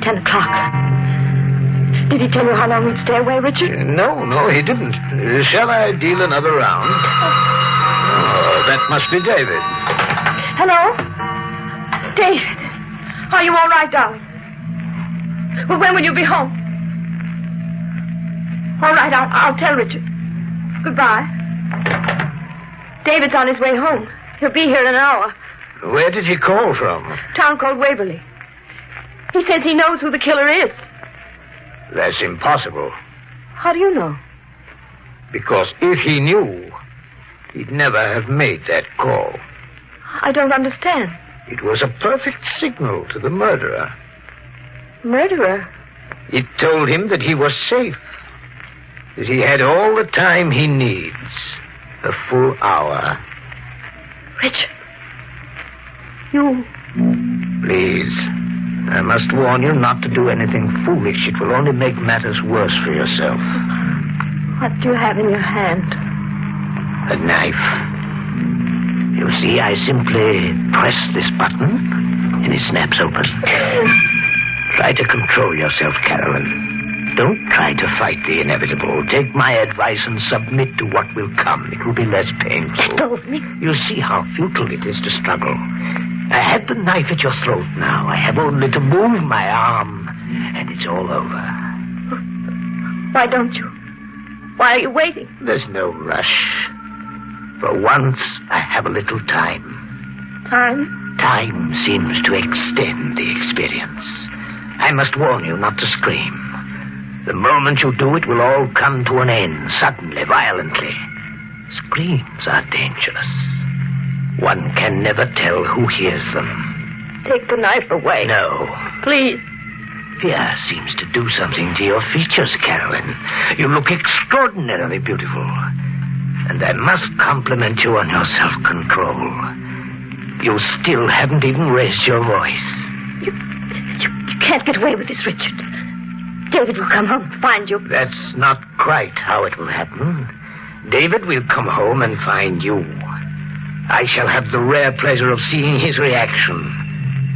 $10. Did he tell you how long he'd stay away, Richard? No, he didn't. Shall I deal another round? Oh, that must be David. Hello? David, are you all right, darling? Well, when will you be home? All right, I'll tell Richard. Goodbye. David's on his way home. He'll be here in an hour. Where did he call from? A town called Waverly. He says he knows who the killer is. That's impossible. How do you know? Because if he knew, he'd never have made that call. I don't understand. It was a perfect signal to the murderer. Murderer? It told him that he was safe, that he had all the time he needs, a full hour. Richard, you... Please, I must warn you not to do anything foolish. It will only make matters worse for yourself. What do you have in your hand? A knife. You see, I simply press this button, and it snaps open. Try to control yourself, Carolyn. Don't try to fight the inevitable. Take my advice and submit to what will come. It will be less painful. Told me. You see how futile it is to struggle. I have the knife at your throat now. I have only to move my arm, and it's all over. Why don't you? Why are you waiting? There's no rush. For once, I have a little time. Time? Time seems to extend the experience. I must warn you not to scream. The moment you do, it will all come to an end, suddenly, violently. Screams are dangerous. One can never tell who hears them. Take the knife away. No. Please. Fear seems to do something to your features, Carolyn. You look extraordinarily beautiful. And I must compliment you on your self-control. You still haven't even raised your voice. You can't get away with this, Richard. David will come home and find you. That's not quite how it will happen. David will come home and find you. I shall have the rare pleasure of seeing his reaction.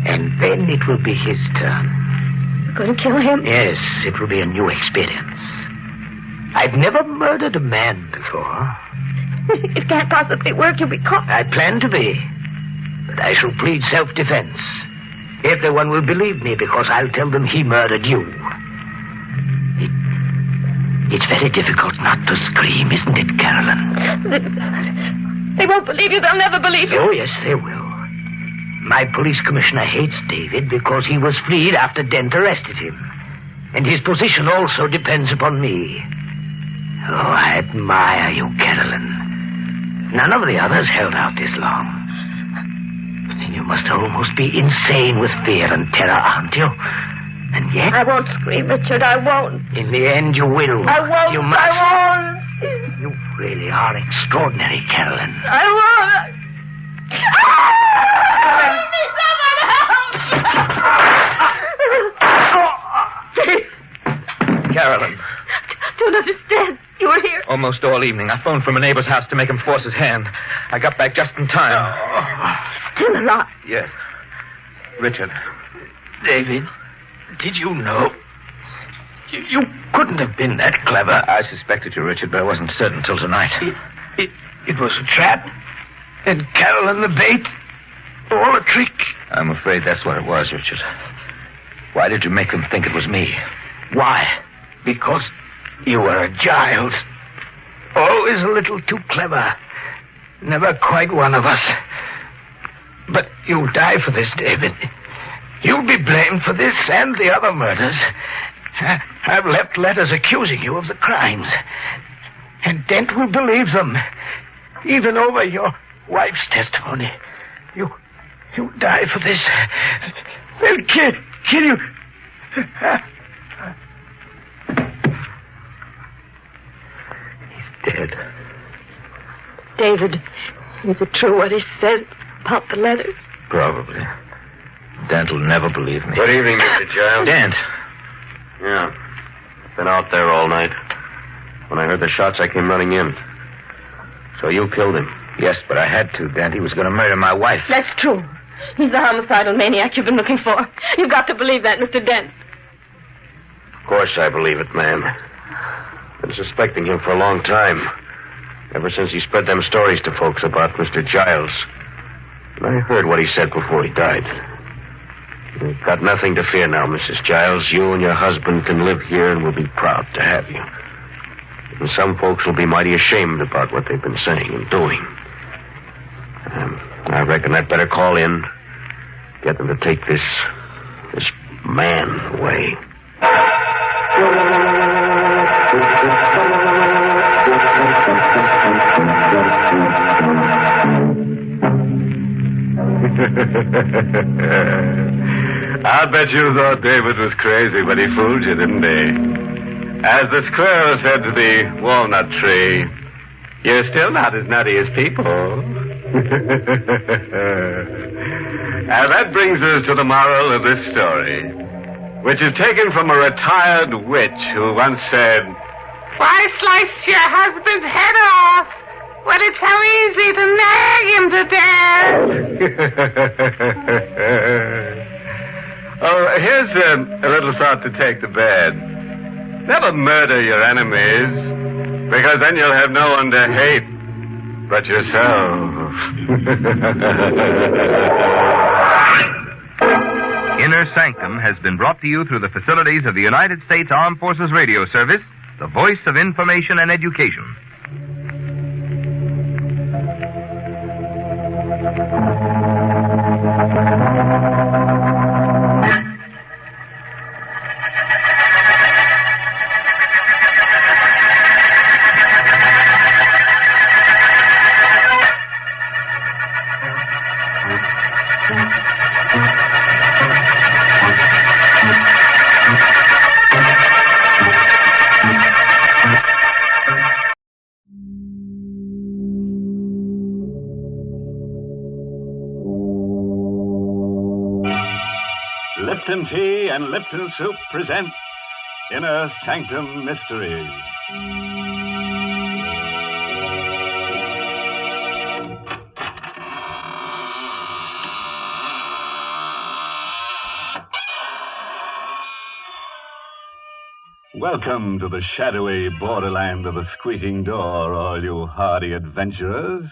And then it will be his turn. You're going to kill him? Yes, it will be a new experience. I've never murdered a man before. It can't possibly work. You'll be caught. I plan to be. But I shall plead self-defense. Everyone will believe me because I'll tell them he murdered you. It's very difficult not to scream, isn't it, Carolyn? They won't believe you. They'll never believe you. Oh, yes, they will. My police commissioner hates David because he was freed after Dent arrested him. And his position also depends upon me. Oh, I admire you, Carolyn. None of the others held out this long. You must almost be insane with fear and terror, aren't you? And yet... I won't scream, Richard. I won't. In the end, you will. I won't. You must. I won't. You really are extraordinary, Carolyn. I won't. Carolyn. Don't understand. You were here. Almost all evening. I phoned from a neighbor's house to make him force his hand. I got back just in time. Still alive. Yes. Richard. David, did you know? You couldn't have been that clever. I suspected you, Richard, but I wasn't certain until tonight. It was a trap. And Carolyn the bait. All a trick. I'm afraid that's what it was, Richard. Why did you make them think it was me? Why? Because you were a Giles. Always a little too clever. Never quite one of us. But you'll die for this, David. You'll be blamed for this and the other murders. I've left letters accusing you of the crimes. And Dent will believe them. Even over your wife's testimony. You'll die for this. They'll kill you. He's dead. David, is it true what he said about the letters? Probably. Dent will never believe me. Good evening, Mr. Giles. Dent. Yeah. Been out there all night. When I heard the shots, I came running in. So you killed him. Yes, but I had to, Dent. He was going to murder my wife. That's true. He's the homicidal maniac you've been looking for. You've got to believe that, Mr. Dent. Of course I believe it, ma'am. Been suspecting him for a long time. Ever since he spread them stories to folks about Mr. Giles. And I heard what he said before he died. You've got nothing to fear now, Mrs. Giles. You and your husband can live here and we'll be proud to have you. And some folks will be mighty ashamed about what they've been saying and doing. I reckon I'd better call in. Get them to take this man away. I'll bet you thought David was crazy, but he fooled you, didn't he? As the squirrel said to the walnut tree, you're still not as nutty as people. And that brings us to the moral of this story, which is taken from a retired witch who once said, Why slice your husband's head off when it's so easy to nag him to death? Oh, here's a little thought to take to bed. Never murder your enemies, because then you'll have no one to hate but yourself. Inner Sanctum has been brought to you through the facilities of the United States Armed Forces Radio Service, the voice of information and education. Lipton Tea and Lipton Soup present Inner Sanctum Mysteries. Welcome to the shadowy borderland of the squeaking door, all you hardy adventurers.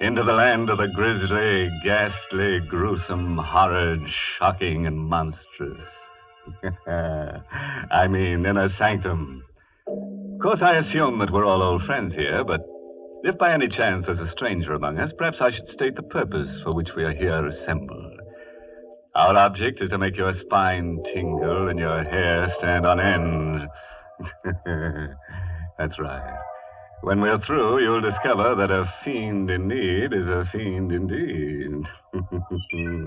Into the land of the grisly, ghastly, gruesome, horrid, shocking, and monstrous. I mean, Inner Sanctum. Of course, I assume that we're all old friends here, but if by any chance there's a stranger among us, perhaps I should state the purpose for which we are here assembled. Our object is to make your spine tingle and your hair stand on end. That's right. When we're through, you'll discover that a fiend in need is a fiend indeed.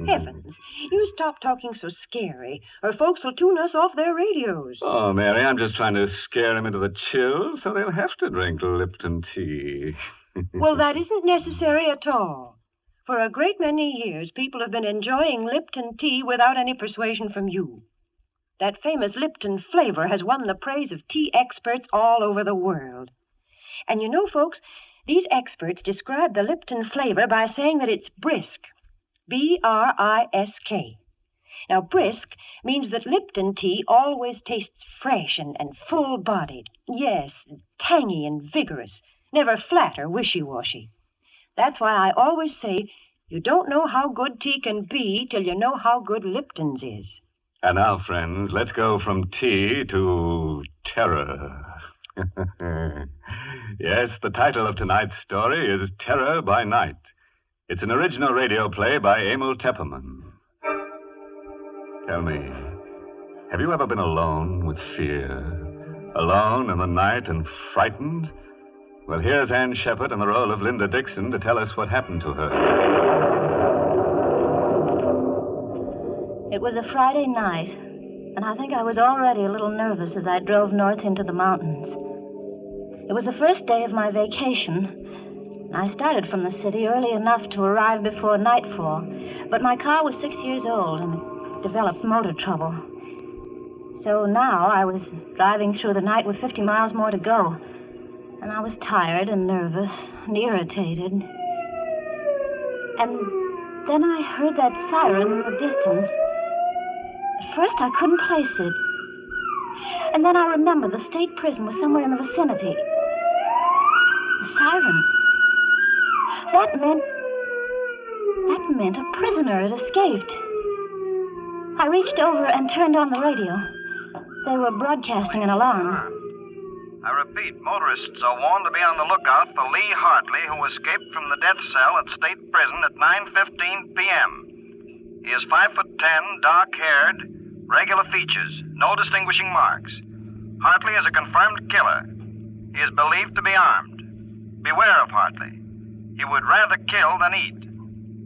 Heavens, you stop talking so scary, or folks will tune us off their radios. Oh, Mary, I'm just trying to scare them into the chill so they'll have to drink Lipton tea. Well, that isn't necessary at all. For a great many years, people have been enjoying Lipton tea without any persuasion from you. That famous Lipton flavor has won the praise of tea experts all over the world. And you know, folks, these experts describe the Lipton flavor by saying that it's brisk. B-R-I-S-K. Now, brisk means that Lipton tea always tastes fresh and full-bodied. Yes, tangy and vigorous, never flat or wishy-washy. That's why I always say you don't know how good tea can be till you know how good Lipton's is. And now, friends, let's go from tea to terror. Yes, the title of tonight's story is Terror by Night. It's an original radio play by Emil Tepperman. Tell me, have you ever been alone with fear? Alone in the night and frightened? Well, here's Ann Shepard in the role of Linda Dixon to tell us what happened to her. It was a Friday night, and I think I was already a little nervous as I drove north into the mountains. It was the first day of my vacation. I started from the city early enough to arrive before nightfall, but my car was 6 years old and developed motor trouble. So now I was driving through the night with 50 miles more to go, and I was tired and nervous and irritated. And then I heard that siren in the distance. At first I couldn't place it. And then I remembered the state prison was somewhere in the vicinity. The siren. That meant a prisoner had escaped. I reached over and turned on the radio. They were broadcasting an alarm. I repeat, motorists are warned to be on the lookout for Lee Hartley, who escaped from the death cell at State Prison at 9:15 p.m. He is 5'10", dark-haired, regular features, no distinguishing marks. Hartley is a confirmed killer. He is believed to be armed. Beware of Hartley. He would rather kill than eat.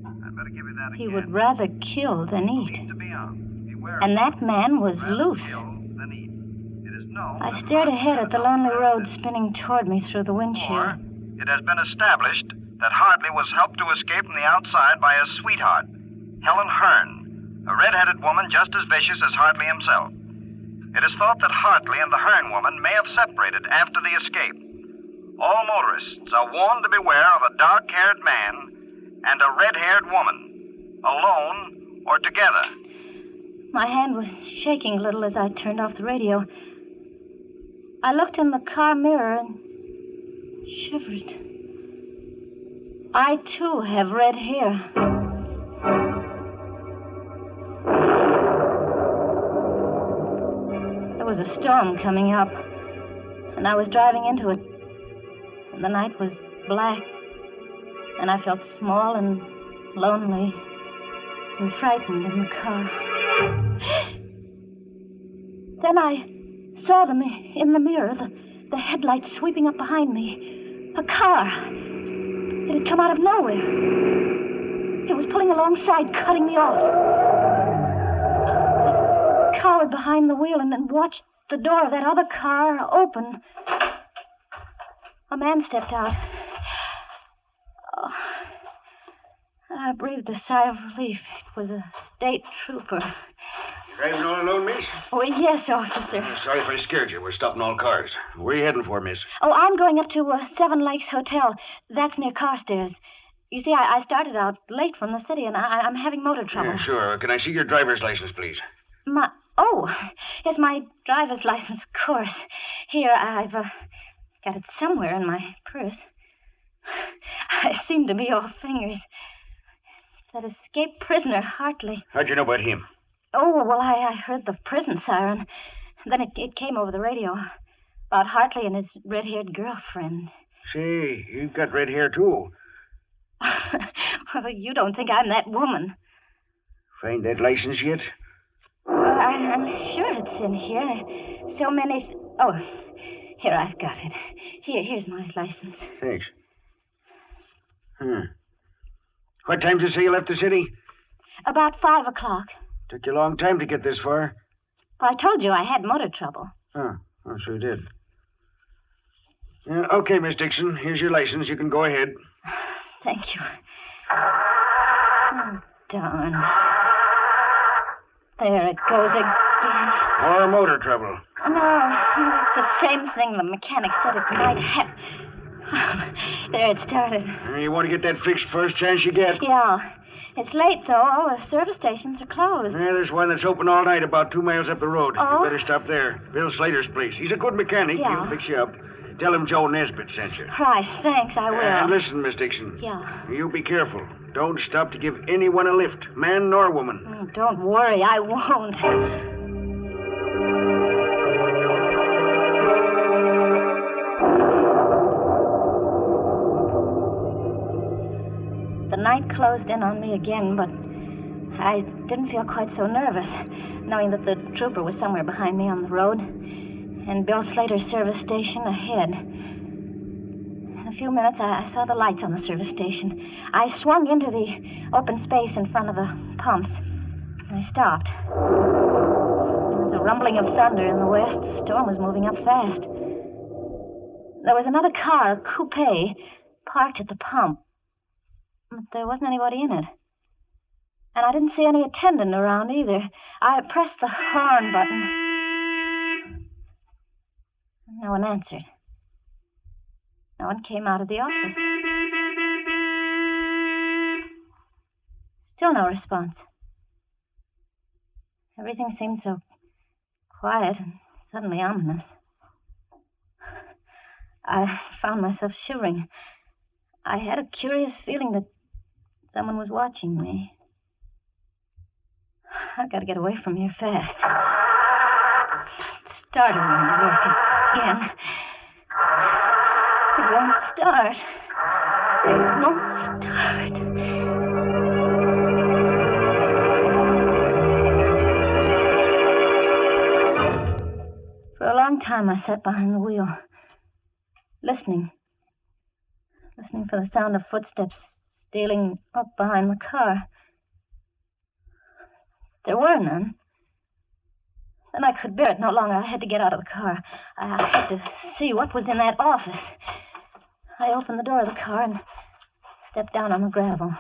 I'd better give you that again. He would rather kill than eat. And that man was loose. I stared ahead at the lonely road spinning toward me through the windshield. It has been established that Hartley was helped to escape from the outside by his sweetheart, Helen Hearn, a red-headed woman just as vicious as Hartley himself. It is thought that Hartley and the Hearn woman may have separated after the escape. All motorists are warned to beware of a dark-haired man and a red-haired woman, alone or together. My hand was shaking a little as I turned off the radio. I looked in the car mirror and shivered. I, too, have red hair. There was a storm coming up, and I was driving into it. And the night was black, and I felt small and lonely and frightened in the car. Then I saw them in the mirror, the headlights sweeping up behind me. A car. It had come out of nowhere. It was pulling alongside, cutting me off. I cowered behind the wheel and watched the door of that other car open. A man stepped out. Oh, I breathed a sigh of relief. It was a state trooper. Driving all alone, miss? Oh, yes, officer. Sorry if I scared you. We're stopping all cars. Where are you heading for, miss? Oh, I'm going up to Seven Lakes Hotel. That's near Carstairs. You see, I started out late from the city, and I'm having motor trouble. Yeah, sure. Can I see your driver's license, please? Yes, my driver's license, of course. Here, I've got it somewhere in my purse. I seem to be all fingers. That escaped prisoner, Hartley. How'd you know about him? Oh, well, I heard the prison siren. Then it came over the radio about Hartley and his red-haired girlfriend. Say, you've got red hair, too. Well, you don't think I'm that woman. Find that license yet? Well, I'm sure it's in here. So many... Oh, here, I've got it. Here's my license. Thanks. What time did you say you left the city? About 5 o'clock. Took you a long time to get this far. Well, I told you I had motor trouble. Oh, sure did. Okay, Miss Dixon. Here's your license. You can go ahead. Thank you. Oh, darn. There it goes again. More motor trouble. No, it's the same thing the mechanic said it might have. There it started. You want to get that fixed first chance you get? Yeah. It's late, though. All the service stations are closed. Yeah, there's one that's open all night about 2 miles up the road. Oh? You better stop there. Bill Slater's place. He's a good mechanic. Yeah. He'll fix you up. Tell him Joe Nesbitt sent you. Right, thanks, I will. And listen, Miss Dixon. Yeah. You be careful. Don't stop to give anyone a lift, man nor woman. Oh, don't worry, I won't. The night closed in on me again, but I didn't feel quite so nervous, knowing that the trooper was somewhere behind me on the road, and Bill Slater's service station ahead. In a few minutes, I saw the lights on the service station. I swung into the open space in front of the pumps. I stopped. There was a rumbling of thunder in the west. The storm was moving up fast. There was another car, a coupe, parked at the pump. But there wasn't anybody in it. And I didn't see any attendant around either. I pressed the horn button. No one answered. No one came out of the office. Still no response. Everything seemed so quiet and suddenly ominous. I found myself shivering. I had a curious feeling that someone was watching me. I've got to get away from here fast. It's starting to work again. It won't start. It won't start. For a long time, I sat behind the wheel, listening for the sound of footsteps stealing up behind the car. There were none. Then I could bear it no longer. I had to get out of the car. I had to see what was in that office. I opened the door of the car and stepped down on the gravel.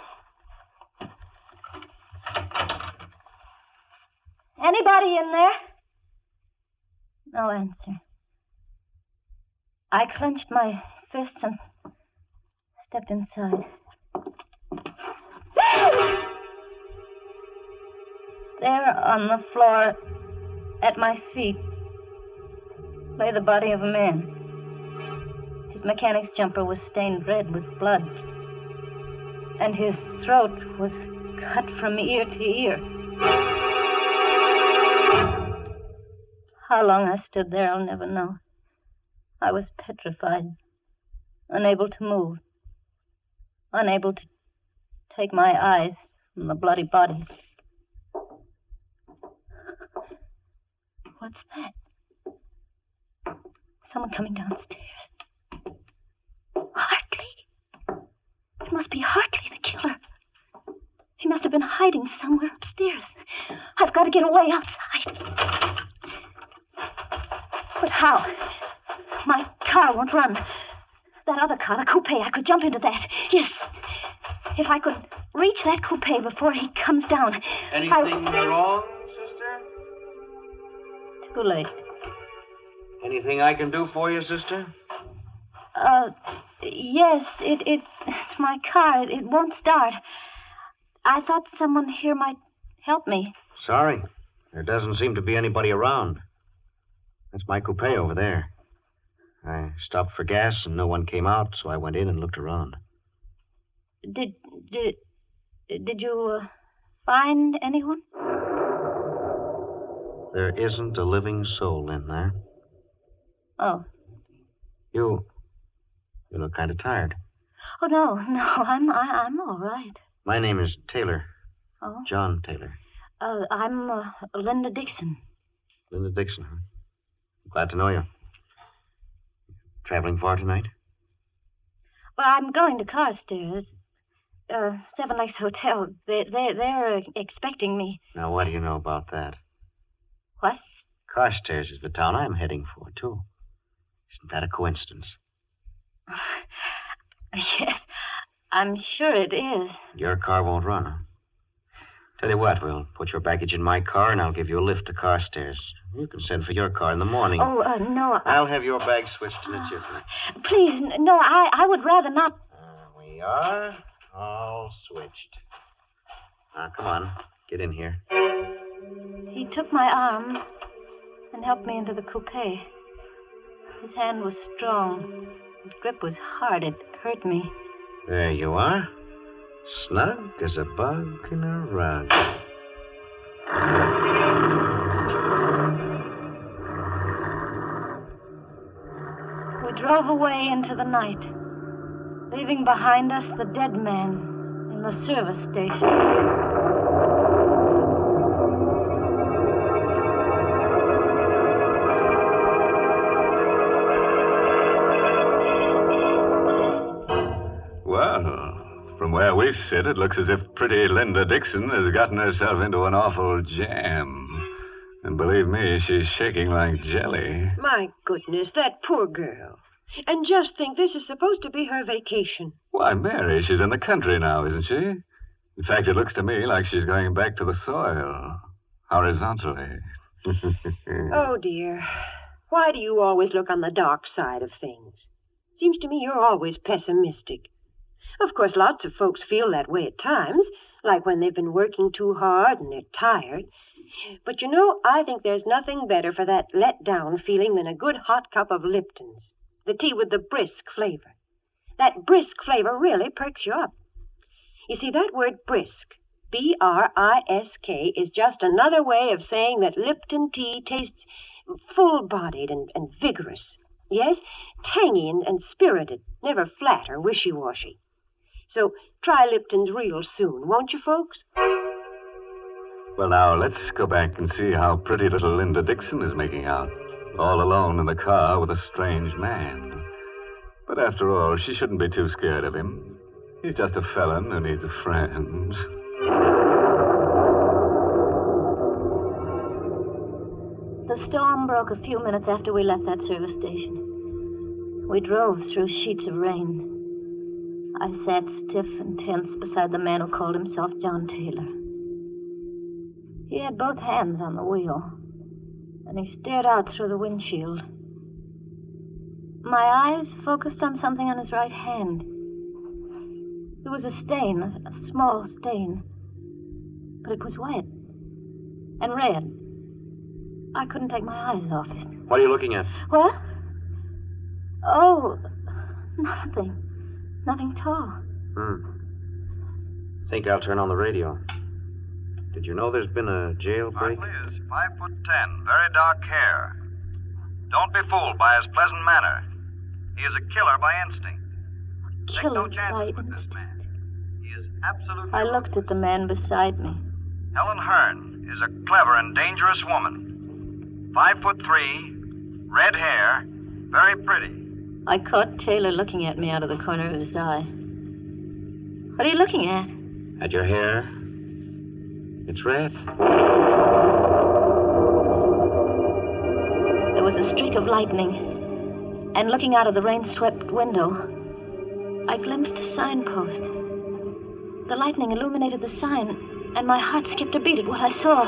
Anybody in there? No answer. I clenched my fists and stepped inside. There on the floor at my feet lay the body of a man. His mechanic's jumper was stained red with blood, and his throat was cut from ear to ear. How long I stood there, I'll never know. I was petrified, unable to move, unable to take my eyes from the bloody body. What's that? Someone coming downstairs. Hartley. It must be Hartley, the killer. He must have been hiding somewhere upstairs. I've got to get away outside. But how? My car won't run. That other car, the coupe, I could jump into that. Yes. If I could reach that coupe before he comes down. Anything wrong, sister? Too late. Anything I can do for you, sister? Yes, it's my car. It won't start. I thought someone here might help me. Sorry. There doesn't seem to be anybody around. That's my coupe over there. I stopped for gas and no one came out, so I went in and looked around. Did you find anyone? There isn't a living soul in there. Oh. You look kind of tired. Oh, no, I'm all right. My name is Taylor. Oh? John Taylor. I'm Linda Dixon. Linda Dixon, huh? Glad to know you. Traveling far tonight? Well, I'm going to Carstairs. Seven Lakes Hotel. They're expecting me. Now, what do you know about that? What? Carstairs is the town I'm heading for, too. Isn't that a coincidence? Yes, I'm sure it is. Your car won't run, huh? Tell you what, we'll put your baggage in my car and I'll give you a lift to Carstairs. You can send for your car in the morning. Oh, no. I'll have your bag switched in a jiffy. Please, no, I would rather not. We are all switched. Now, come on. Get in here. He took my arm and helped me into the coupe. His hand was strong. His grip was hard. It hurt me. There you are. Snug as a bug in a rug. We drove away into the night, leaving behind us the dead man in the service station. From where we sit, it looks as if pretty Linda Dixon has gotten herself into an awful jam. And believe me, she's shaking like jelly. My goodness, that poor girl. And just think, this is supposed to be her vacation. Why, Mary, she's in the country now, isn't she? In fact, it looks to me like she's going back to the soil, horizontally. Oh, dear. Why do you always look on the dark side of things? Seems to me you're always pessimistic. Of course, lots of folks feel that way at times, like when they've been working too hard and they're tired. But you know, I think there's nothing better for that let-down feeling than a good hot cup of Lipton's, the tea with the brisk flavor. That brisk flavor really perks you up. You see, that word brisk, B-R-I-S-K, is just another way of saying that Lipton tea tastes full-bodied and vigorous. Yes, tangy and spirited, never flat or wishy-washy. So try Lipton's real soon, won't you, folks? Well, now, let's go back and see how pretty little Linda Dixon is making out, all alone in the car with a strange man. But after all, she shouldn't be too scared of him. He's just a felon who needs a friend. The storm broke a few minutes after we left that service station. We drove through sheets of rain. I sat stiff and tense beside the man who called himself John Taylor. He had both hands on the wheel, and he stared out through the windshield. My eyes focused on something on his right hand. There was a stain, a small stain, but it was wet and red. I couldn't take my eyes off it. What are you looking at? What? Oh, nothing. Nothing at all. Think I'll turn on the radio. Did you know there's been a jailbreak? Hartley is 5'10", very dark hair. Don't be fooled by his pleasant manner. He is a killer by instinct. Take no chances with this man. He is absolutely... I looked at the man beside me. Helen Hearn is a clever and dangerous woman. 5'3", red hair, very pretty. I caught Taylor looking at me out of the corner of his eye. What are you looking at? At your hair. It's red. There was a streak of lightning, and looking out of the rain-swept window, I glimpsed a signpost. The lightning illuminated the sign, and my heart skipped a beat at what I saw.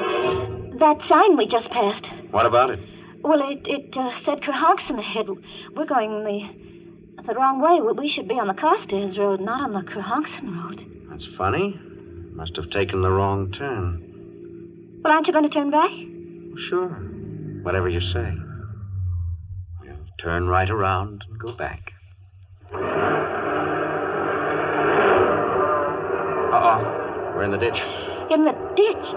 That sign we just passed. What about it? Well, it said Kerhonkson ahead. We're going the wrong way. We should be on the Carstairs Road, not on the Kerhonkson Road. That's funny. Must have taken the wrong turn. Well, aren't you going to turn back? Sure. Whatever you say. We'll turn right around and go back. Uh-oh. We're in the ditch. In the ditch?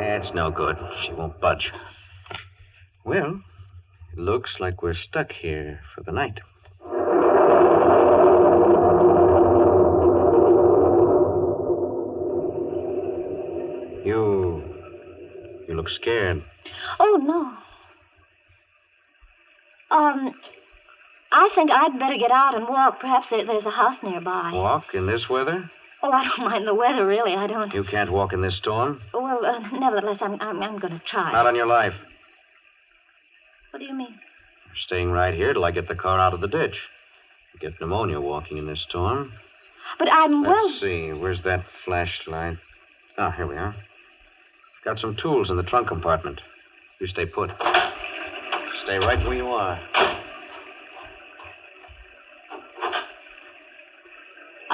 It's no good. She won't budge. Well, it looks like we're stuck here for the night. You look scared. Oh, no. I think I'd better get out and walk. Perhaps there's a house nearby. Walk in this weather? Oh, I don't mind the weather, really. I don't. You can't walk in this storm? Well, nevertheless, I'm going to try. Not on your life. What do you mean? You're staying right here till I get the car out of the ditch. You get pneumonia walking in this storm. But I'm Let's see. Where's that flashlight? Ah, here we are. Got some tools in the trunk compartment. You stay put. Stay right where you are.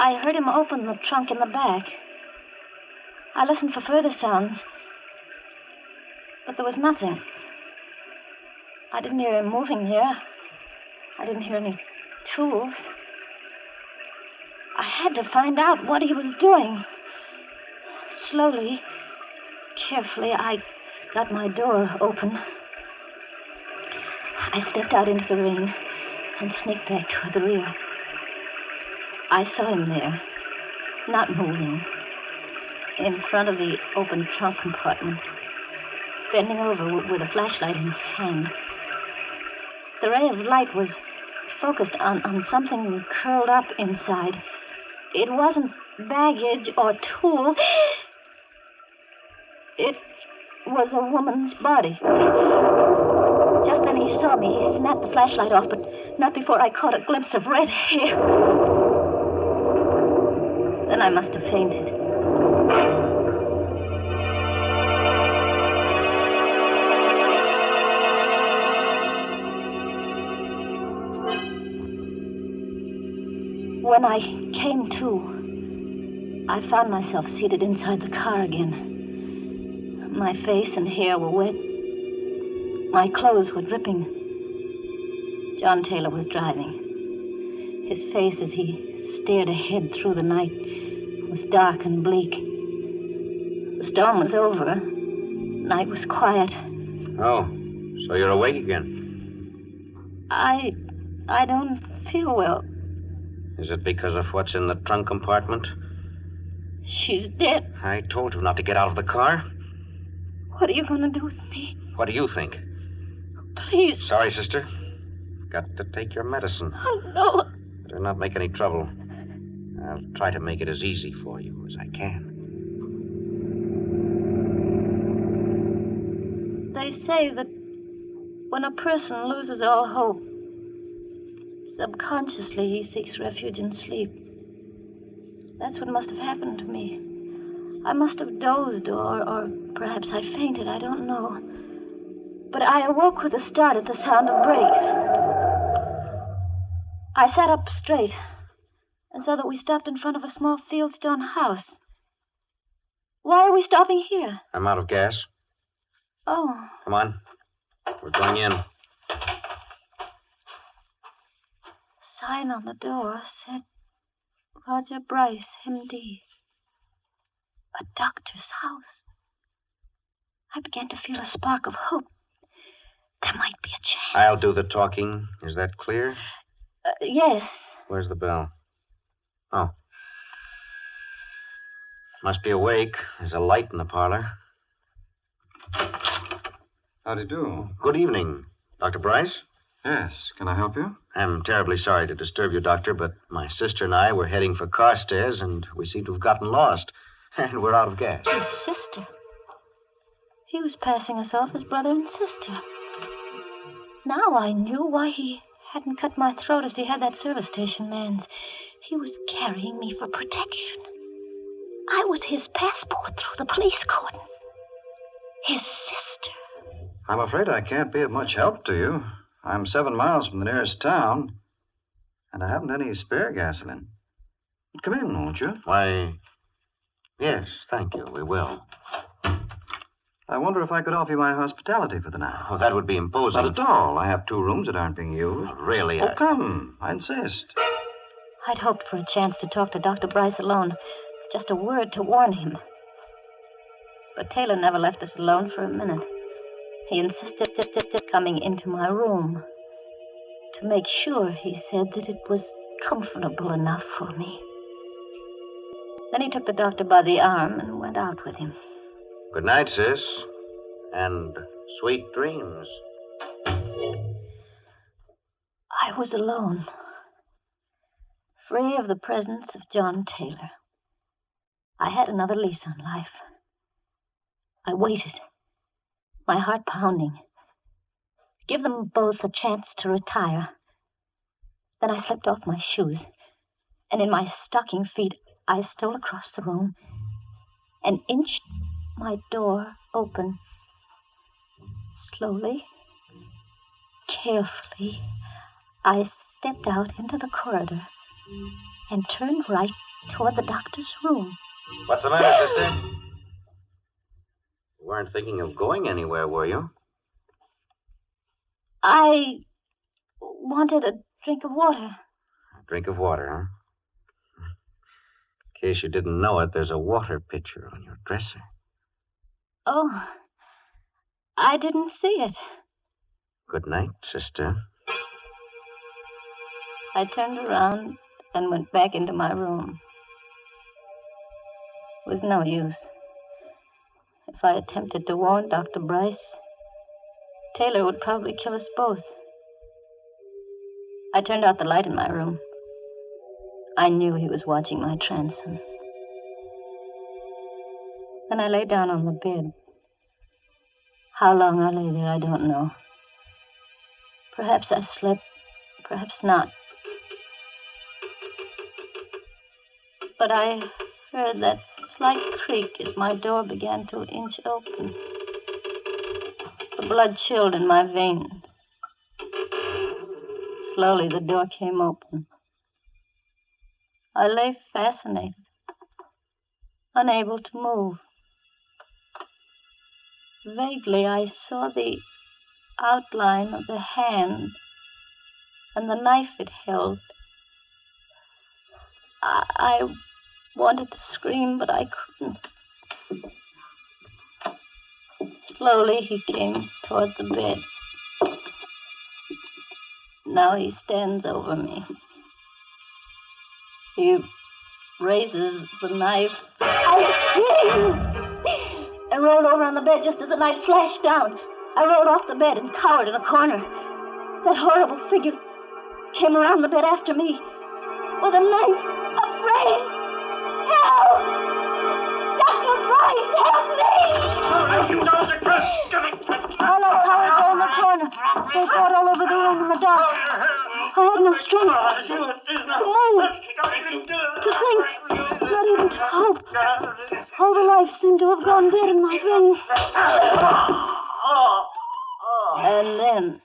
I heard him open the trunk in the back. I listened for further sounds, but there was nothing. I didn't hear him moving here. I didn't hear any tools. I had to find out what he was doing. Slowly, carefully, I got my door open. I stepped out into the rain and sneaked back toward the rear. I saw him there, not moving, in front of the open trunk compartment, bending over with a flashlight in his hand. The ray of light was focused on something curled up inside. It wasn't baggage or tools. It was a woman's body. Just then he saw me. He snapped the flashlight off, but not before I caught a glimpse of red hair. Then I must have fainted. When I came to, I found myself seated inside the car again. My face and hair were wet. My clothes were dripping. John Taylor was driving. His face, as he stared ahead through the night, was dark and bleak. The storm was over. Night was quiet. Oh, so you're awake again? I don't feel well. Is it because of what's in the trunk compartment? She's dead. I told you not to get out of the car. What are you going to do with me? What do you think? Please. Sorry, sister. Got to take your medicine. Oh, no. Better not make any trouble. I'll try to make it as easy for you as I can. They say that when a person loses all hope, subconsciously he seeks refuge in sleep. That's what must have happened to me. I must have dozed, or perhaps I fainted, I don't know. But I awoke with a start at the sound of brakes. I sat up straight and saw that we stopped in front of a small fieldstone house. Why are we stopping here? I'm out of gas. Oh. Come on. We're going in. Sign on the door said Roger Bryce, M.D. A doctor's house. I began to feel a spark of hope. There might be a chance. I'll do the talking. Is that clear? Yes. Where's the bell? Oh. Must be awake. There's a light in the parlor. How do you do? Good evening. Dr. Bryce? Yes. Can I help you? I'm terribly sorry to disturb you, Doctor, but my sister and I were heading for Carstairs, and we seem to have gotten lost. And we're out of gas. His sister. He was passing us off as brother and sister. Now I knew why he hadn't cut my throat as he had that service station man's. He was carrying me for protection. I was his passport through the police cordon. His sister. I'm afraid I can't be of much help to you. I'm 7 miles from the nearest town, and I haven't any spare gasoline. Come in, won't you? Why, yes, thank you. We will. I wonder if I could offer you my hospitality for the night. Oh, that would be imposing. Not at all. I have 2 rooms that aren't being used. Really? Oh, come. I insist. I'd hoped for a chance to talk to Dr. Bryce alone. Just a word to warn him. But Taylor never left us alone for a minute. He insisted coming into my room. To make sure, he said, that it was comfortable enough for me. Then he took the doctor by the arm and went out with him. Good night, sis. And sweet dreams. I was alone. Free of the presence of John Taylor. I had another lease on life. I waited, my heart pounding. Give them both a chance to retire. Then I slipped off my shoes, and in my stocking feet, I stole across the room and inched my door open. Slowly, carefully, I stepped out into the corridor and turned right toward the doctor's room. What's the matter, sister? You weren't thinking of going anywhere, were you? I wanted a drink of water. A drink of water, huh? In case you didn't know it, there's a water pitcher on your dresser. Oh, I didn't see it. Good night, sister. I turned around and went back into my room. It was no use. If I attempted to warn Dr. Bryce, Taylor would probably kill us both. I turned out the light in my room. I knew he was watching my transom. Then I lay down on the bed. How long I lay there, I don't know. Perhaps I slept, perhaps not. But I heard that slight creak as my door began to inch open. The blood chilled in my veins. Slowly, the door came open. I lay fascinated, unable to move. Vaguely, I saw the outline of the hand and the knife it held. I wanted to scream, but I couldn't. Slowly, he came toward the bed. Now he stands over me. He raises the knife. I screamed and rolled over on the bed just as the knife flashed down. I rolled off the bed and cowered in a corner. That horrible figure came around the bed after me with a knife, afraid. Help! Dr. Bryce, help me! You know the crust. I let cowered there in the corner. They fought all over the room in the dark. I had no strength to move, to think, not even to hope. All the life seemed to have gone dead in my veins. And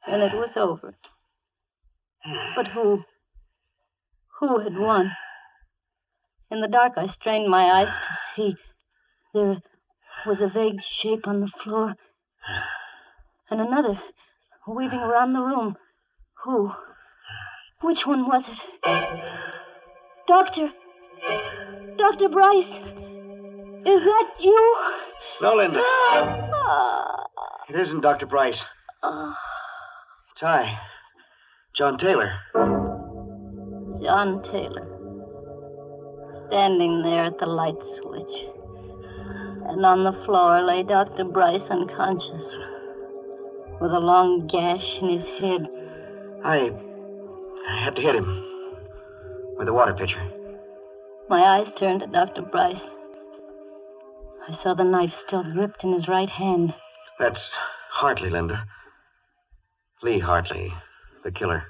then it was over. But who had won? In the dark, I strained my eyes to see. There was a vague shape on the floor, and another weaving around the room. Who? Which one was it? Dr. Bryce, is that you? No, Linda. It isn't Dr. Bryce. It's I, John Taylor. John Taylor, standing there at the light switch. And on the floor lay Dr. Bryce unconscious, with a long gash in his head. I had to hit him with a water pitcher. My eyes turned to Dr. Bryce. I saw the knife still gripped in his right hand. That's Hartley, Linda. Lee Hartley, the killer.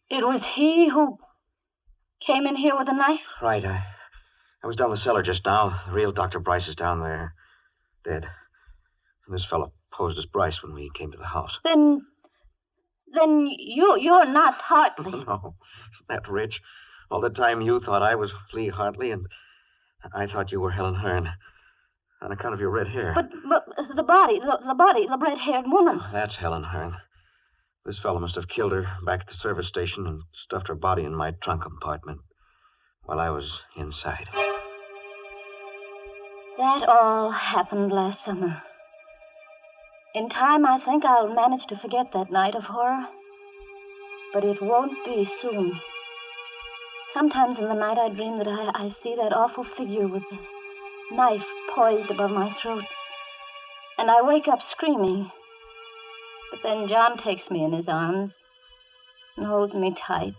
It was he who came in here with a knife? Right. I was down the cellar just now. The real Dr. Bryce is down there, dead. This fellow posed as Bryce when we came to the house. Then you're not Hartley. No, isn't that rich? All the time you thought I was Lee Hartley, and I thought you were Helen Hearn. On account of your red hair. But the body, the red-haired woman. Oh, that's Helen Hearn. This fellow must have killed her back at the service station and stuffed her body in my trunk compartment while I was inside. That all happened last summer. In time, I think I'll manage to forget that night of horror. But it won't be soon. Sometimes in the night I dream that I see that awful figure with the knife poised above my throat. And I wake up screaming. But then John takes me in his arms and holds me tight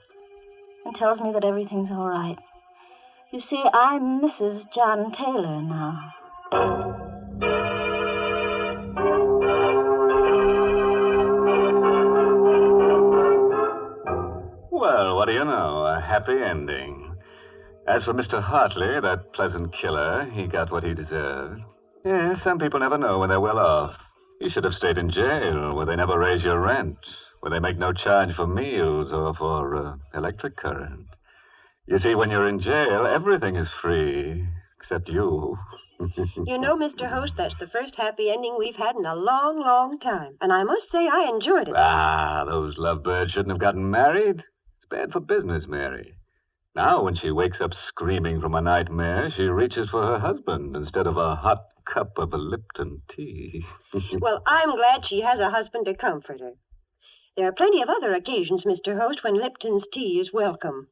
and tells me that everything's all right. You see, I'm Mrs. John Taylor now. Well, what do you know? A happy ending. As for Mr. Hartley, that pleasant killer, he got what he deserved. Yes, some people never know when they're well off. You should have stayed in jail, where they never raise your rent, where they make no charge for meals or for electric current. You see, when you're in jail, everything is free, except you. You know, Mr. Host, that's the first happy ending we've had in a long, long time. And I must say I enjoyed it. Ah, those lovebirds shouldn't have gotten married. It's bad for business, Mary. Now, when she wakes up screaming from a nightmare, she reaches for her husband instead of a hot cup of a Lipton tea. Well, I'm glad she has a husband to comfort her. There are plenty of other occasions, Mr. Host, when Lipton's tea is welcome.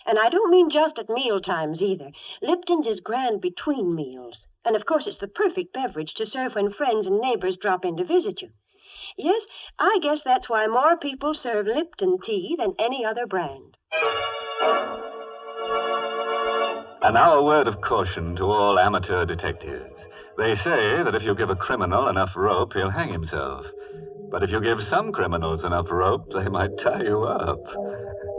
And I don't mean just at meal times either. Lipton's is grand between meals. And, of course, it's the perfect beverage to serve when friends and neighbors drop in to visit you. Yes, I guess that's why more people serve Lipton tea than any other brand. And now a word of caution to all amateur detectives. They say that if you give a criminal enough rope, he'll hang himself. But if you give some criminals enough rope, they might tie you up.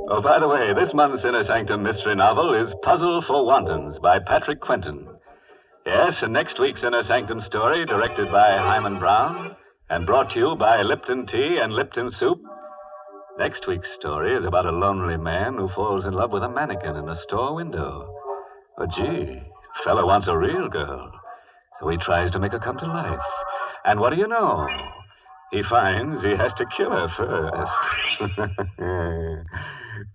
Oh, by the way, this month's Inner Sanctum mystery novel is Puzzle for Wantons by Patrick Quentin. Yes, and next week's Inner Sanctum story, directed by Hyman Brown and brought to you by Lipton Tea and Lipton Soup. Next week's story is about a lonely man who falls in love with a mannequin in a store window. Oh, gee, a fellow wants a real girl, so he tries to make her come to life. And what do you know? He finds he has to kill her first.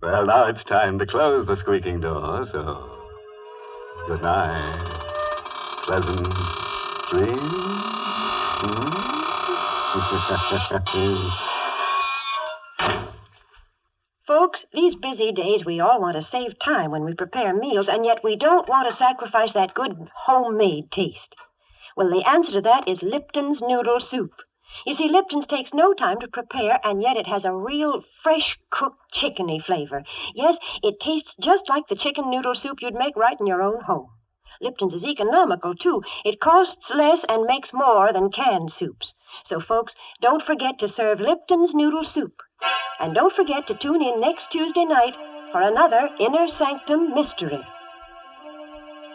Well, now it's time to close the squeaking door, so good night. Pleasant dreams. Folks, these busy days, we all want to save time when we prepare meals, and yet we don't want to sacrifice that good homemade taste. Well, the answer to that is Lipton's noodle soup. You see, Lipton's takes no time to prepare, and yet it has a real fresh-cooked chickeny flavor. Yes, it tastes just like the chicken noodle soup you'd make right in your own home. Lipton's is economical, too. It costs less and makes more than canned soups. So, folks, don't forget to serve Lipton's noodle soup. And don't forget to tune in next Tuesday night for another Inner Sanctum Mystery.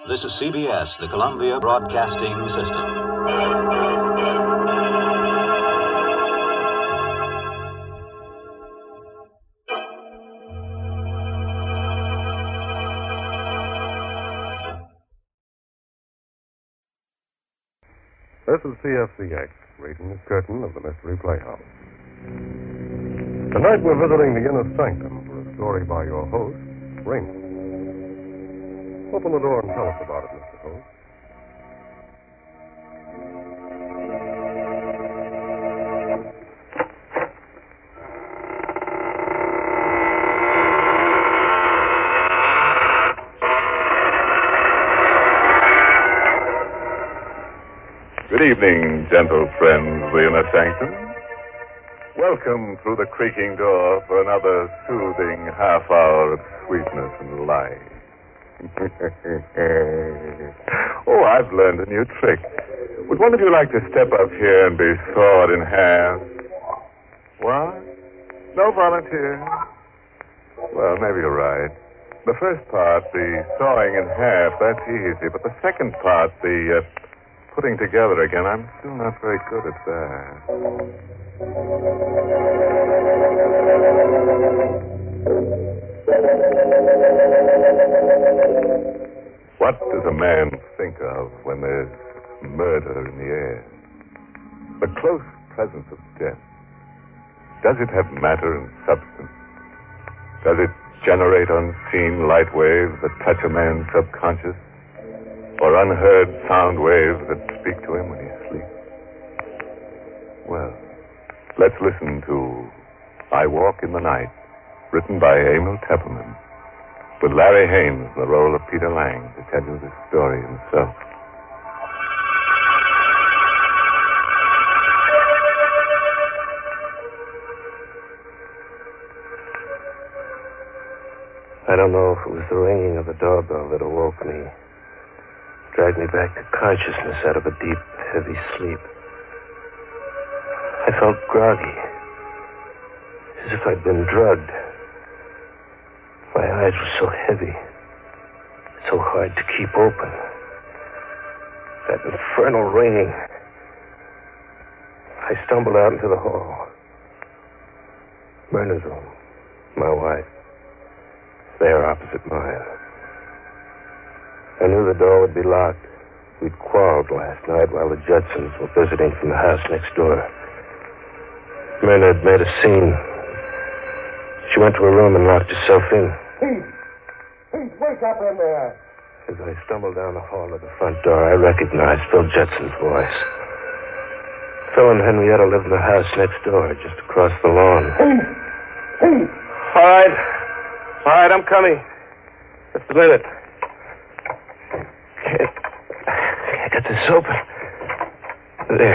This is CBS, the Columbia Broadcasting System. This is CFCX, raising the curtain of the Mystery Playhouse. Tonight we're visiting the Inner Sanctum for a story by your host, Ring. Open the door and tell us about it, Mr. Host. Good evening, gentle friends of the Inner Sanctum. Welcome through the creaking door for another soothing half hour of sweetness and light. Oh, I've learned a new trick. Would one of you like to step up here and be sawed in half? What? No volunteer? Well, maybe you're right. The first part, the sawing in half, that's easy. But the second part, putting together again. I'm still not very good at that. What does a man think of when there's murder in the air? The close presence of death. Does it have matter and substance? Does it generate unseen light waves that touch a man's subconscious? Or unheard sound waves that speak to him when he sleeps? Well, let's listen to I Walk in the Night, written by Emil Tepperman, with Larry Haynes in the role of Peter Lang to tell you this story himself. I don't know if it was the ringing of the doorbell that awoke me, dragged me back to consciousness out of a deep, heavy sleep. I felt groggy, as if I'd been drugged. My eyes were so heavy, so hard to keep open. That infernal ringing. I stumbled out into the hall. Myrna's room, my wife, there opposite mine. I knew the door would be locked. We'd quarreled last night while the Judsons were visiting from the house next door. Myrna had made a scene. She went to her room and locked herself in. Pete, wake up in there. As I stumbled down the hall to the front door, I recognized Phil Judson's voice. Phil and Henrietta lived in the house next door, just across the lawn. Pete! All right, I'm coming. Just a minute. Can't get this open. There.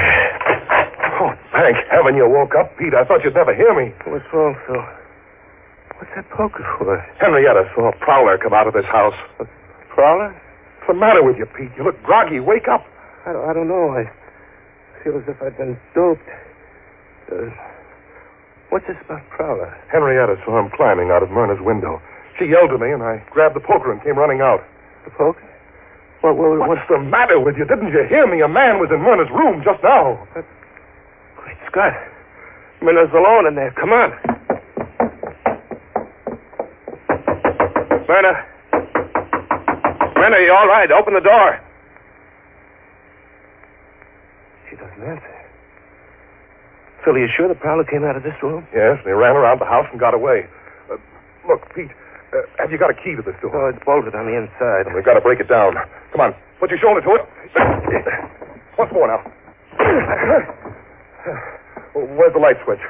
Oh, thank heaven you woke up, Pete. I thought you'd never hear me. What's wrong, Phil? What's that poker for? Henrietta saw a prowler come out of this house. A prowler? What's the matter with you, Pete? You look groggy. Wake up. I don't know. I feel as if I'd been doped. What's this about prowler? Henrietta saw him climbing out of Myrna's window. She yelled to me, and I grabbed the poker and came running out. The poker? What's the matter with you? Didn't you hear me? A man was in Myrna's room just now. Great Scott. Myrna's alone in there. Come on. Myrna, you all right? Open the door. She doesn't answer. Phil, are you sure the prowler came out of this room? Yes, and he ran around the house and got away. Look, Pete, have you got a key to this door? Oh, it's bolted on the inside. We've got to break it down. Come on, put your shoulder to it. Once more now. Where's the light switch?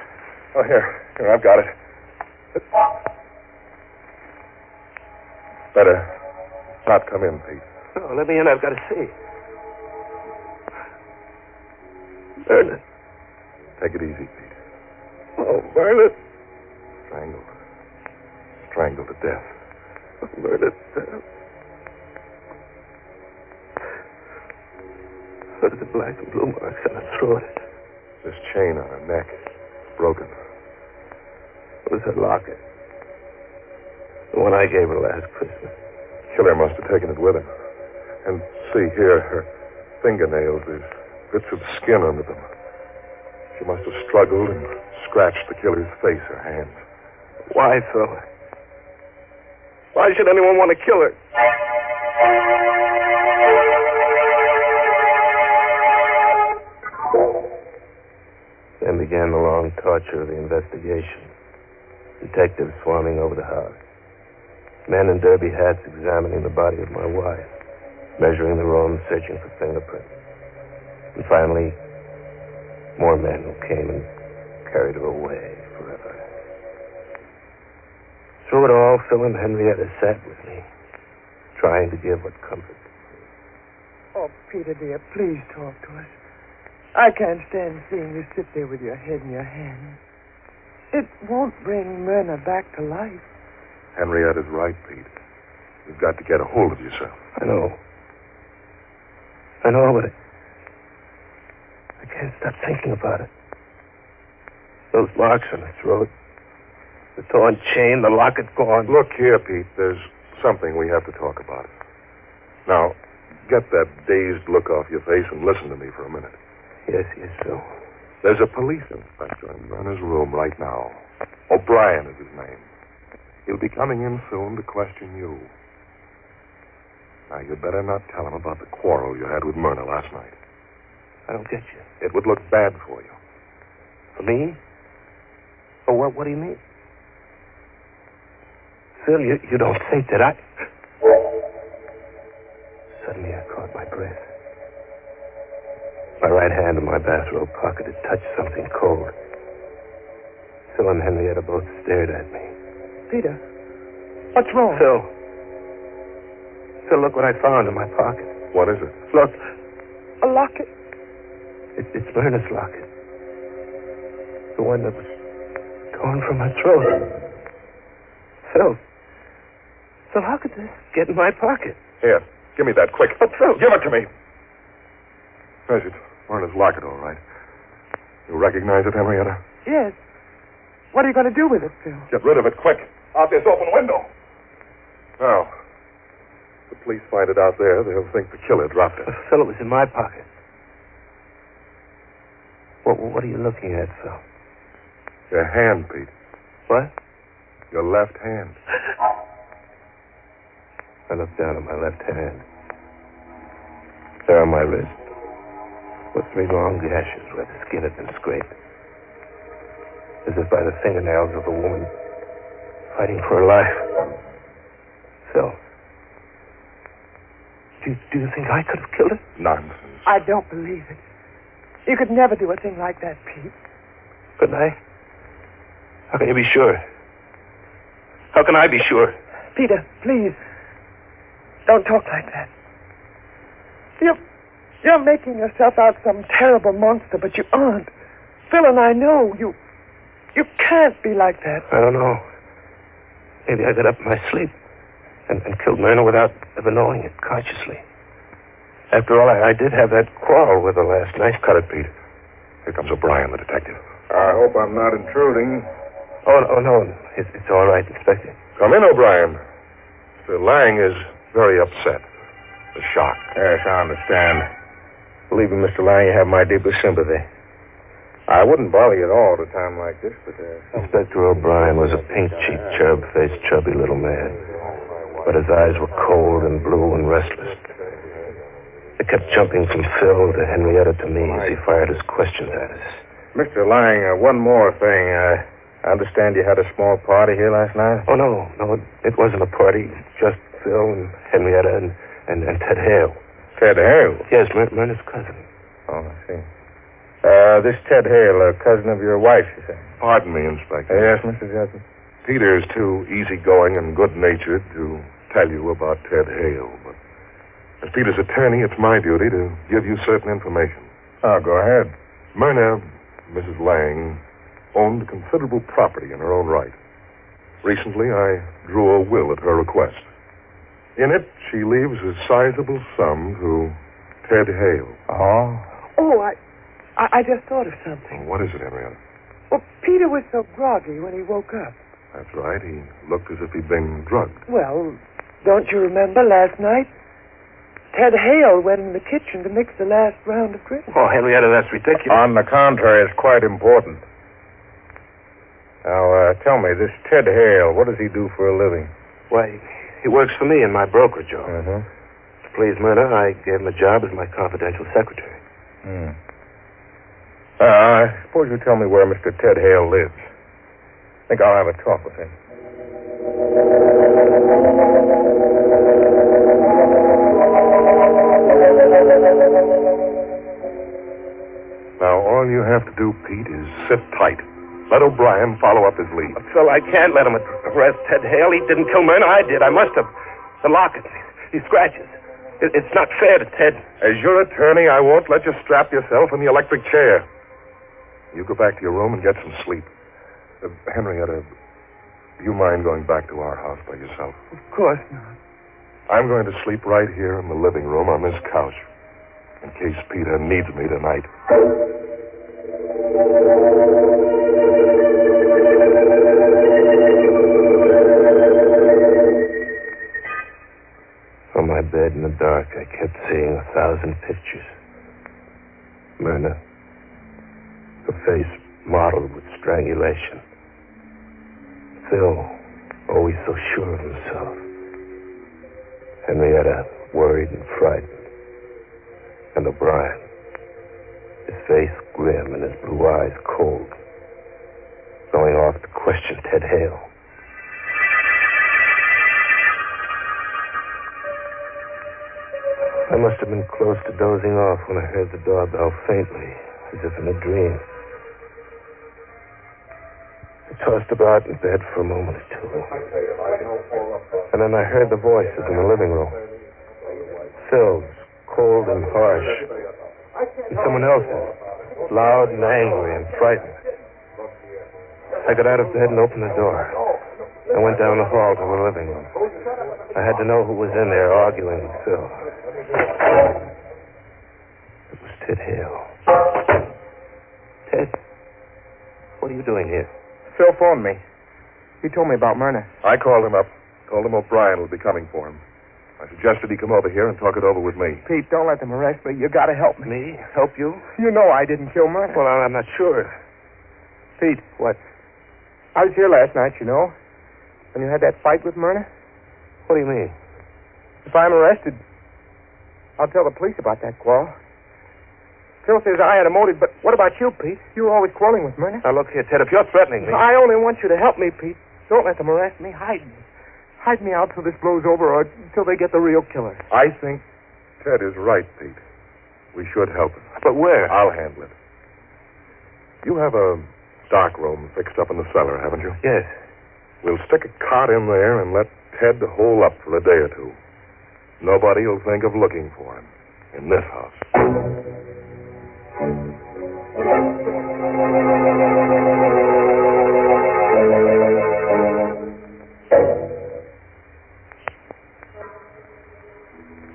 Oh, here, I've got it. Better not come in, Pete. No, let me in. I've got to see. Myrna. Take it easy, Pete. Oh, Myrna. Strangled to death. Myrna. Look at the black and blue marks on her throat. This chain on her neck. Broken. It was her locket. The one I gave her last Christmas. Killer must have taken it with him. And see here, her fingernails. There's bits of skin under them. She must have struggled and scratched the killer's face or hands. Why, Phil? Why should anyone want to kill her? Then began the long torture of the investigation. Detectives swarming over the house. Men in derby hats examining the body of my wife. Measuring the room, searching for fingerprints. And finally, more men who came and carried her away forever. Through it all, Phil and Henrietta sat with me, trying to give what comfort. Oh, Peter, dear, please talk to us. I can't stand seeing you sit there with your head in your hands. It won't bring Myrna back to life. Henrietta's right, Pete. You've got to get a hold of yourself. I know, but I can't stop thinking about it. Those marks on her throat, the torn chain, the locket gone. Look here, Pete. There's something we have to talk about. Now, get that dazed look off your face and listen to me for a minute. Yes, Phil. There's a police inspector in Myrna's room right now. O'Brien is his name. He'll be coming in soon to question you. Now, you'd better not tell him about the quarrel you had with Myrna last night. I don't get you. It would look bad for you. For me? Oh, what do you mean? Phil, you don't think that I... Suddenly I caught my breath. My right hand in my bathrobe pocket had touched something cold. Phil and Henrietta both stared at me. Peter, what's wrong? Phil, look what I found in my pocket. What is it? Look. A locket. It's Myrna's locket. The one that was torn from her throat. Phil, how could this get in my pocket? Here, give me that, quick. But Phil... Give it to me. There's it. Myrna's locket, all right. You recognize it, Henrietta? Yes. What are you going to do with it, Phil? Get rid of it, quick. Out this open window. Now, if the police find it out there, they'll think the killer dropped it. Phil, it was in my pocket. What are you looking at, Phil? Your hand, Pete. What? Your left hand. I looked down at my left hand. There on my wrist were 3 long gashes where the skin had been scraped. As if by the fingernails of a woman fighting for her life. Phil, do you think I could have killed her? Nonsense. I don't believe it. You could never do a thing like that, Pete. Couldn't I? How can you be sure? How can I be sure? Peter, please. Don't talk like that. You're making yourself out some terrible monster, but you aren't. Phil and I know you can't be like that. I don't know. Maybe I got up in my sleep and killed Myrna without ever knowing it consciously. After all, I did have that quarrel with her last night. Cut it, Pete. Here comes O'Brien, the detective. I hope I'm not intruding. Oh, no. It's all right, Inspector. Come in, O'Brien. Mr. Lang is very upset. The shock. Yes, I understand. Believe me, Mr. Lang, you have my deepest sympathy. I wouldn't bother you at all at a time like this, but... Inspector O'Brien was a pink-cheeked, cherub-faced, chubby little man. But his eyes were cold and blue and restless. They kept jumping from Phil to Henrietta to me as he fired his questions at us. Mr. Lang, one more thing. I understand you had a small party here last night? Oh, no, it wasn't a party. Just Phil and Henrietta and Ted Hale. Ted Hale? Yes, Myrna's cousin. Oh, I see. This Ted Hale, a cousin of your wife, you say? Pardon me, Inspector. Yes, Mr. Judson. Peter's too easygoing and good-natured to tell you about Ted Hale, but as Peter's attorney, it's my duty to give you certain information. Oh, go ahead. Myrna, Mrs. Lang, owned considerable property in her own right. Recently, I drew a will at her request. In it, she leaves a sizable sum to Ted Hale. Oh, I just thought of something. What is it, Henrietta? Well, Peter was so groggy when he woke up. That's right. He looked as if he'd been drugged. Well, don't you remember last night? Ted Hale went in the kitchen to mix the last round of drinks. Oh, Henrietta, that's ridiculous. On the contrary, it's quite important. Now, tell me, this Ted Hale, what does he do for a living? Why, he works for me in my brokerage office. Mm-hmm. To please Myrna, I gave him a job as my confidential secretary. I suppose you tell me where Mr. Ted Hale lives. I think I'll have a talk with him. Now, all you have to do, Pete, is sit tight. Let O'Brien follow up his lead. Phil, I can't let him arrest Ted Hale. He didn't kill Myrna. I did. I must have. The locket. He scratches. It's not fair to Ted. As your attorney, I won't let you strap yourself in the electric chair. You go back to your room and get some sleep. Henrietta, do you mind going back to our house by yourself? Of course not. I'm going to sleep right here in the living room on this couch, in case Peter needs me tonight. On my bed in the dark, I kept seeing 1,000 pictures. Myrna, her face mottled with strangulation. Phil, always so sure of himself. Henrietta, worried and frightened. And O'Brien, his face grim and his blue eyes cold, going off to question Ted Hale. I must have been close to dozing off when I heard the doorbell faintly, as if in a dream. I tossed about in bed for a moment or two. And then I heard the voices in the living room. Phil's, cold and harsh. And someone else's, loud and angry and frightened. I got out of bed and opened the door. I went down the hall to the living room. I had to know who was in there arguing with Phil. It was Ted Hale. Ted, what are you doing here? Phil phoned me. He told me about Myrna. I called him up. Told him O'Brien would be coming for him. I suggested he come over here and talk it over with me. Pete, don't let them arrest me. You gotta help me. Me? Help you? You know I didn't kill Myrna. Well, I'm not sure. Pete. What? I was here last night, you know. When you had that fight with Myrna. What do you mean? If I'm arrested, I'll tell the police about that quarrel. Phil says I had a motive, but what about you, Pete? You were always quarreling with Myrna. Now, look here, Ted, if you're threatening me... I only want you to help me, Pete. Don't let them arrest me. Hide me. Hide me out till this blows over or until they get the real killer. I think Ted is right, Pete. We should help him. But where? I'll handle it. You have a dark room fixed up in the cellar, haven't you? Yes. We'll stick a cot in there and let Ted hole up for a day or two. Nobody will think of looking for him in this house.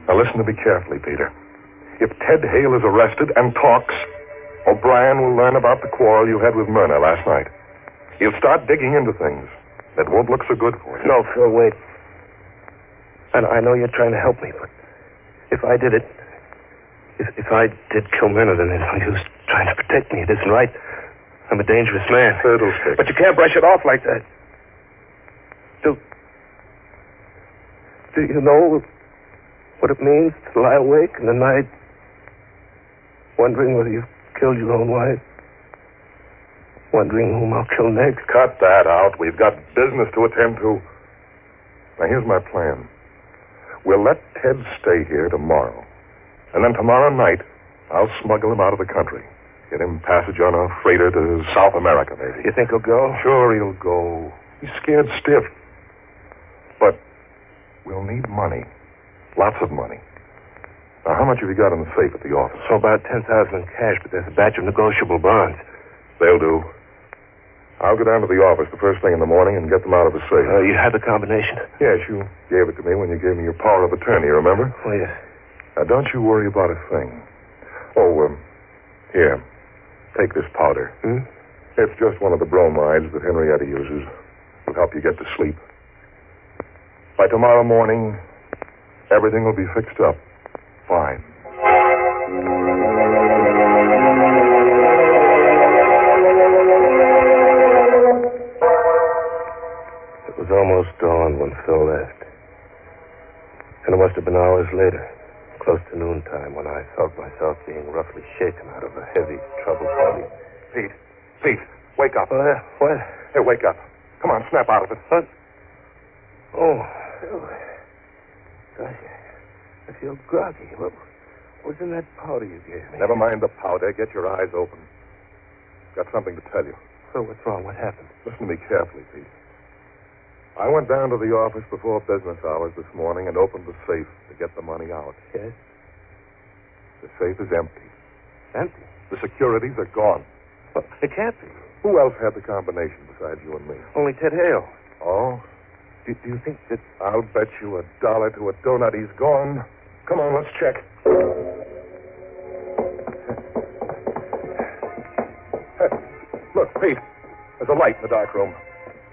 Now listen to me carefully, Peter. If Ted Hale is arrested and talks, O'Brien will learn about the quarrel you had with Myrna last night. He'll start digging into things that won't look so good for you. No, Phil, wait. I know you're trying to help me, but if I did it, if I did kill Myrna, then there's no use trying to protect me. It isn't right. I'm a dangerous man. Fiddlestick. But you can't brush it off like that. Do you know what it means to lie awake in the night, wondering whether you've killed your own wife? Wondering whom I'll kill next? Cut that out. We've got business to attend to. Now, here's my plan. We'll let Ted stay here tomorrow. And then tomorrow night, I'll smuggle him out of the country. Get him passage on a freighter to South America, maybe. You think he'll go? Sure, he'll go. He's scared stiff. But we'll need money. Lots of money. Now, how much have you got in the safe at the office? So about $10,000 in cash, but there's a batch of negotiable bonds. They'll do. I'll go down to the office the first thing in the morning and get them out of the safe. You have the combination? Yes, you gave it to me when you gave me your power of attorney, remember? Oh, yes. Now, don't you worry about a thing. Oh, here. Take this powder. Hmm? It's just one of the bromides that Henrietta uses. It'll help you get to sleep. By tomorrow morning, everything will be fixed up. Fine. It was almost dawn when Phil left. And it must have been hours later, close to noontime, when I felt myself being roughly shaken out of a heavy, troubled body. Pete, wake up. What? Hey, wake up. Come on, snap out of it. What? Oh, Phil. Gosh, I feel groggy. What was in that powder you gave me? Never mind the powder. Get your eyes open. Got something to tell you. So what's wrong? What happened? Listen to me carefully, Pete. I went down to the office before business hours this morning and opened the safe to get the money out. Yes? The safe is empty. Empty? The securities are gone. Well, it can't be. Who else had the combination besides you and me? Only Ted Hale. Oh? Do you think that... I'll bet you $1 to a donut he's gone. Come on, let's check. Hey, look, Pete. There's a light in the dark room.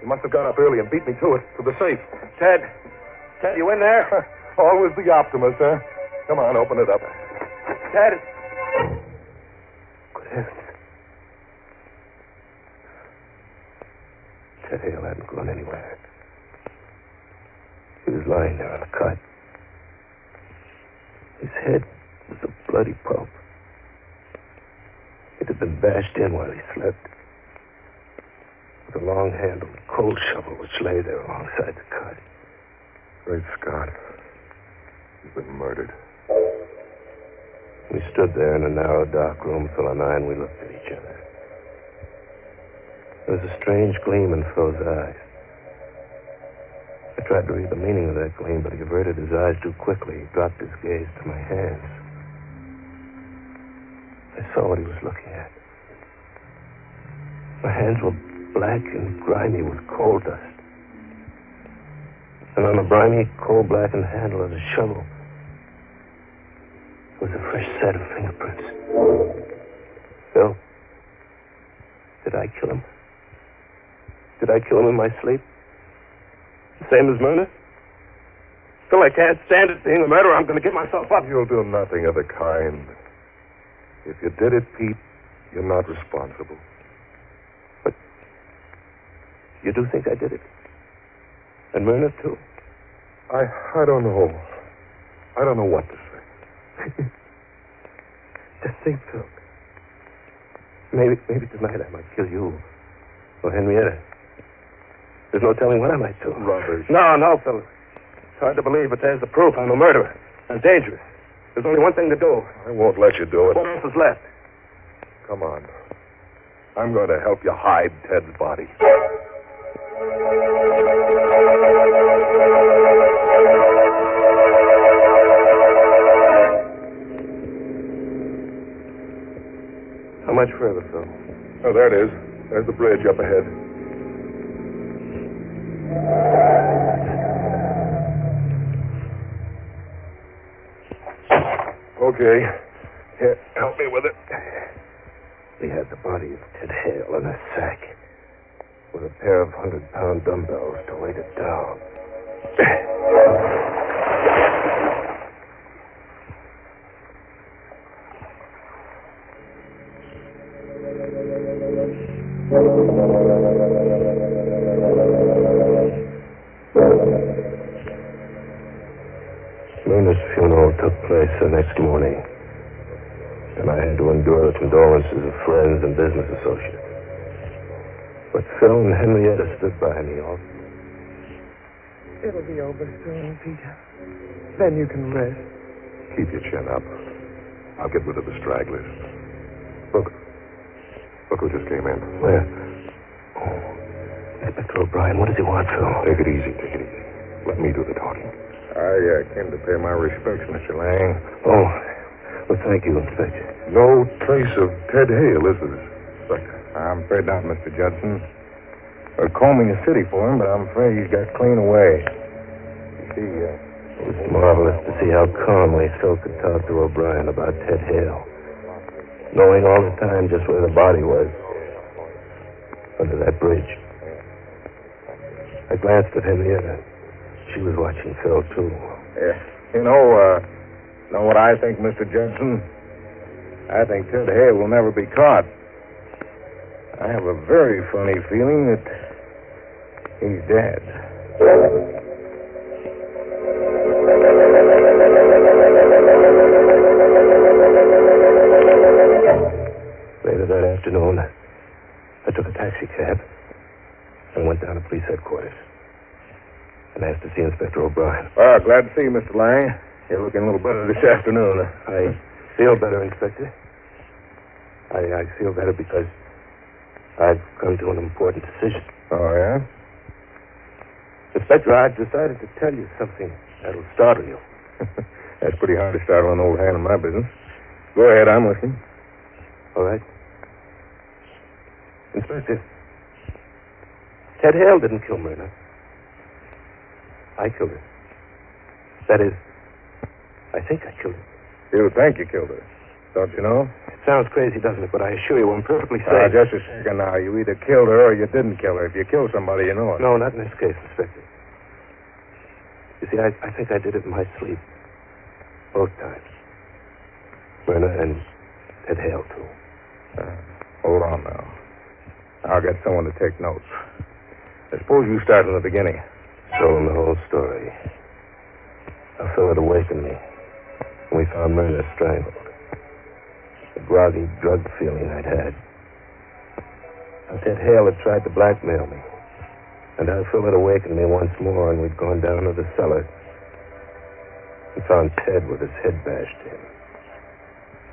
He must have gone up early and beat me to it, to the safe. Ted, you in there? Always the optimist, huh? Come on, open it up. Dad, Good heavens. Ted Hale hadn't gone anywhere. He was lying there on a cot. His head was a bloody pulp. It had been bashed in while he slept with a long-handled coal shovel which lay there alongside the cot. Great Scott. He's been murdered. We stood there in a narrow, dark room, Phil and I, and we looked at each other. There was a strange gleam in Phil's eyes. I tried to read the meaning of that gleam, but he averted his eyes too quickly. He dropped his gaze to my hands. I saw what he was looking at. My hands were black and grimy with coal dust. And on the briny, coal-blackened handle of the shovel was a fresh set of fingerprints. Phil, did I kill him? Did I kill him in my sleep? The same as Myrna? Phil, I can't stand it being a murderer. I'm going to give myself up. You'll do nothing of the kind. If you did it, Pete, you're not responsible. But you do think I did it? And Myrna, too? I don't know. I don't know what to say. Just think, Phil. Maybe tonight I might kill you. Or Henrietta. There's no telling what I might do. Rubbish. No, Phil. It's hard to believe, but there's the proof. I'm a murderer. I'm dangerous. There's only one thing to do. I won't let you do it. What else is left? Come on. I'm going to help you hide Ted's body. How much further, Phil? Oh, there it is. There's the bridge up ahead. Okay. Here, help me with it. He had the body of Ted Hale in a sack with a pair of 100-pound dumbbells to weight it down. Myrna's funeral took place the next morning, and I had to endure the condolences of friends and business associates. But Phil and Henrietta stood by me all. It'll be over soon, Peter. Then you can rest. Keep your chin up. I'll get rid of the stragglers. Look who just came in. Where? Oh, Inspector O'Brien. What does he want, Phil? Take it easy. Let me do the talking. I came to pay my respects, Mr. Lang. Oh, well, thank you, Inspector. No trace of Ted Hale, is there, Spectre? I'm afraid not, Mr. Judson. We're combing the city for him, but I'm afraid he's got clean away. You see, it was marvelous to see how calmly Phil could talk to O'Brien about Ted Hale, knowing all the time just where the body was, under that bridge. I glanced at Henrietta. She was watching Phil, too. Yeah. You know what I think, Mr. Judson? I think Ted Hale will never be caught. I have a very funny feeling that he's dead. Later that afternoon, I took a taxi cab and went down to police headquarters and asked to see Inspector O'Brien. Well, glad to see you, Mr. Lang. You're looking a little better this afternoon. I feel better, Inspector. I feel better because I've come to an important decision. Oh, yeah? Inspector, I've decided to tell you something that'll startle you. That's pretty hard to startle an old hand in my business. Go ahead, I'm listening. All right. Inspector, Ted Hale didn't kill Myrna. I killed her. That is, I think I killed her. You think you killed her, don't you know? It sounds crazy, doesn't it? But I assure you I'm perfectly safe. Just a second now. You either killed her or you didn't kill her. If you kill somebody, you know it. No, not in this case, Inspector. You see, I think I did it in my sleep. Both times. Myrna and Ted Hale, too. Hold on now. I'll get someone to take notes. I suppose you start from the beginning. Show him the whole story. I felt it awaken me. We found Myrna strangled. The groggy drug feeling I'd had. Ted Hale had tried to blackmail me. And I felt it awaken me once more, and we'd gone down to the cellar. We found Ted with his head bashed in.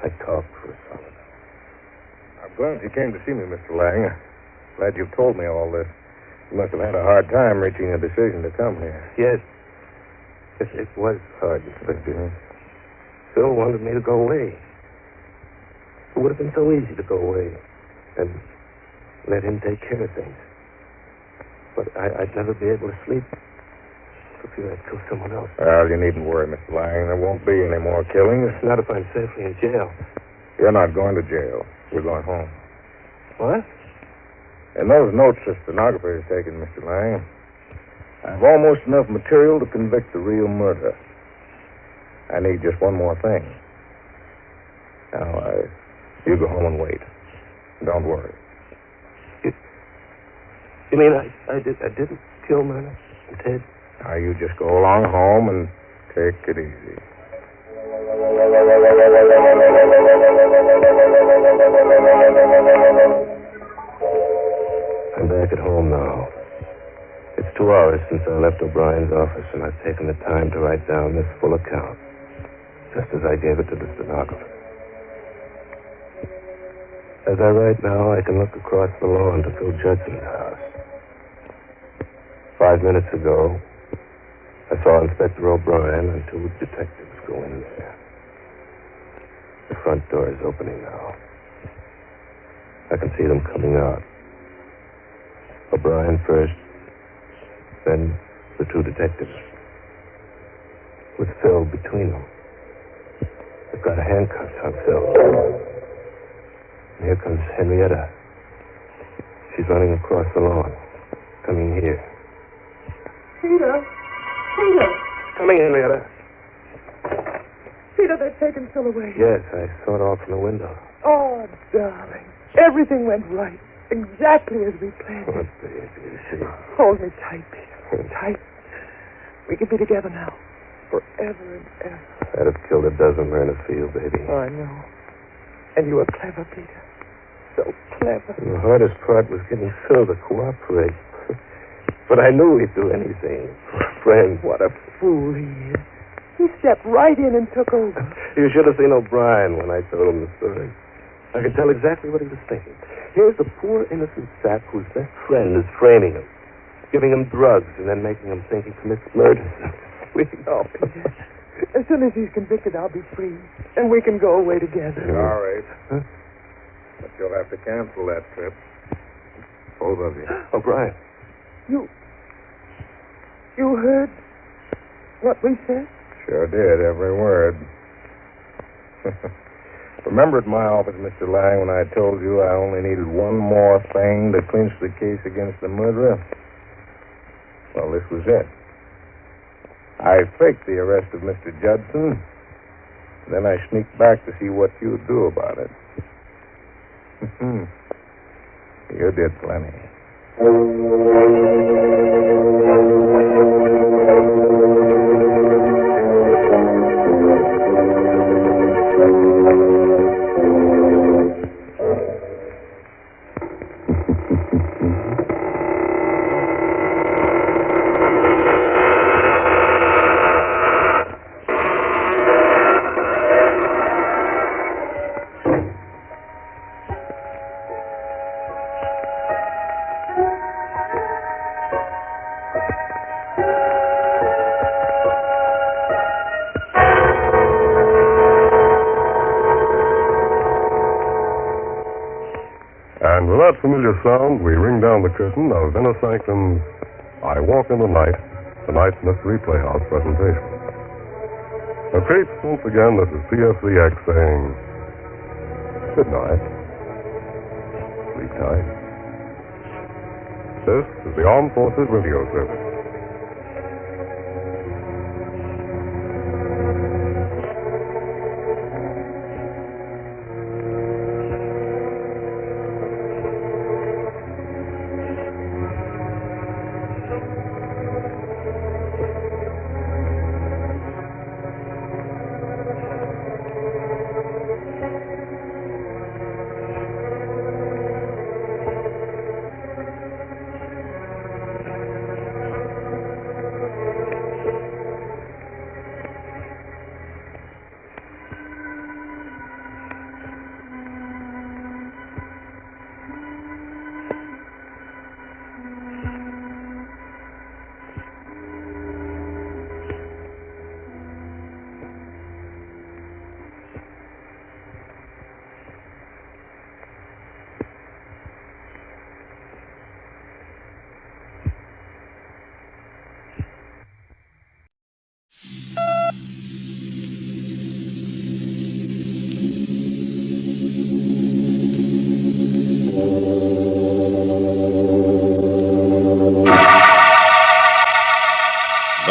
I talked for a solid. I'm glad you came to see me, Mr. Lang. Glad you've told me all this. You must have had a hard time reaching a decision to come here. Yes. It was hard, Inspector. Phil wanted me to go away. It would have been so easy to go away and let him take care of things. But I'd never be able to sleep for fear I'd kill someone else. Well, you needn't worry, Mr. Lang. There won't be any more killings. Not if I'm safely in jail. You're not going to jail. You're going home. What? In those notes the stenographer has taken, Mr. Lang, I've almost enough material to convict the real murderer. I need just one more thing. Now, you go home and wait. Don't worry. You mean I didn't kill Myrna and Ted? Now, you just go along home and take it easy. I'm back at home now. It's 2 hours since I left O'Brien's office, and I've taken the time to write down this full account, just as I gave it to the stenographer. As I write now, I can look across the lawn to Phil Judson's house. 5 minutes ago, I saw Inspector O'Brien and 2 detectives go in there. The front door is opening now. I can see them coming out. O'Brien first, then the 2 detectives, with Phil between them. They've got handcuffs on Phil. And here comes Henrietta. She's running across the lawn, coming here. Peter! Coming, Henrietta. Peter, they've taken Phil away. Yes, I saw it all from the window. Oh, darling. Everything went right. Exactly as we planned. Oh, baby. Hold me tight, Peter. Tight. We can be together now. Forever and ever. I'd have killed a dozen Myrna Field, baby. Oh, I know. And you were clever, Peter. So clever. And the hardest part was getting Phil to cooperate. But I knew he'd do anything for a friend. What a fool he is. He stepped right in and took over. You should have seen O'Brien when I told him the story. I could tell exactly what he was thinking. Here's the poor innocent sap whose best friend is framing him, giving him drugs, and then making him think he commits murder. We know. As soon as he's convicted, I'll be free, and we can go away together. All right. Huh? But you'll have to cancel that trip. Both of you. O'Brien. You heard what we said? Sure did, every word. Remember at my office, Mr. Lang, when I told you I only needed one more thing to clinch the case against the murderer? Well, this was it. I faked the arrest of Mr. Judson. Then I sneaked back to see what you'd do about it. You did plenty. And with that familiar sound, we ring down the curtain of Inner Sanctum's I Walk in the Night, tonight's Mystery Playhouse presentation. Repeat, once again, this is PFCX saying good night. Sleep tight. This is the Armed Forces Radio Service.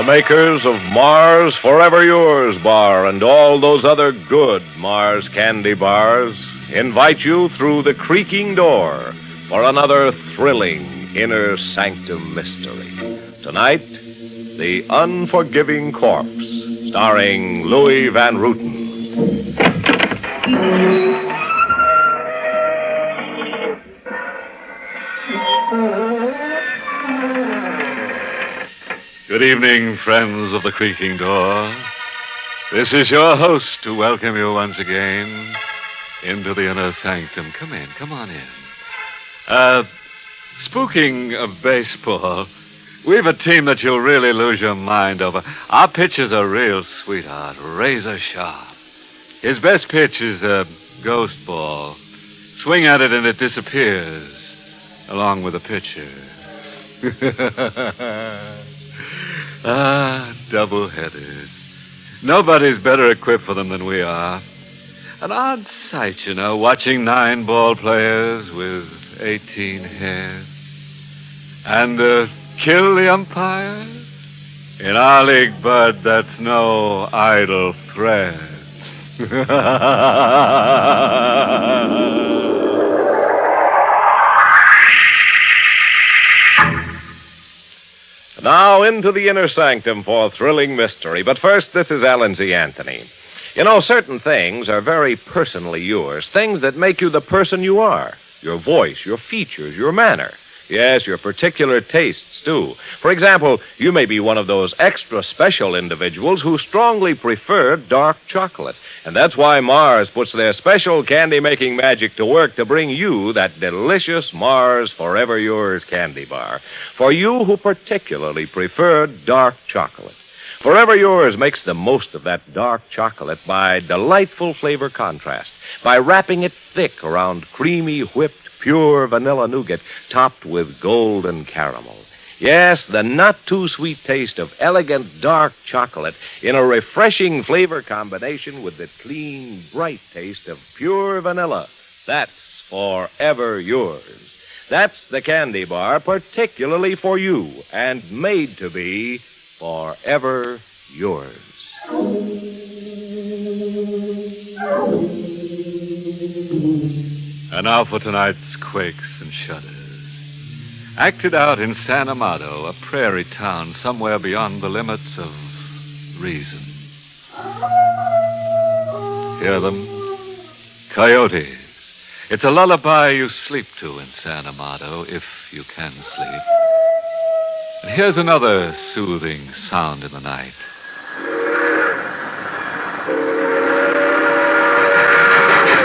makers of Mars Forever Yours bar and all those other good Mars candy bars invite you through the creaking door for another thrilling Inner Sanctum mystery. Tonight, The Unforgiving Corpse, starring Louis Van Rooten. Good evening, friends of the creaking door. This is your host to welcome you once again into the Inner Sanctum. Come in, come on in. Speaking of baseball, we've a team that you'll really lose your mind over. Our pitcher's a real sweetheart, razor sharp. His best pitch is a ghost ball. Swing at it and it disappears, along with the pitcher. Double-headers. Nobody's better equipped for them than we are. An odd sight, you know, watching 9 ball players with 18 heads. And kill the umpire? In our league, Bud, that's no idle threat. Now into the Inner Sanctum for thrilling mystery. But first, this is Alan Z. Anthony. You know, certain things are very personally yours, things that make you the person you are. Your voice, your features, your manner. Yes, your particular tastes, too. For example, you may be one of those extra special individuals who strongly prefer dark chocolate. And that's why Mars puts their special candy-making magic to work to bring you that delicious Mars Forever Yours candy bar. For you who particularly prefer dark chocolate. Forever Yours makes the most of that dark chocolate by delightful flavor contrast, by wrapping it thick around creamy, whipped, pure vanilla nougat topped with golden caramel. Yes, the not-too-sweet taste of elegant dark chocolate in a refreshing flavor combination with the clean, bright taste of pure vanilla. That's Forever Yours. That's the candy bar particularly for you and made to be forever yours. And now for tonight's Quakes and Shudders. Acted out in San Amado, a prairie town somewhere beyond the limits of reason. Hear them? Coyotes. It's a lullaby you sleep to in San Amado, if you can sleep. And here's another soothing sound in the night.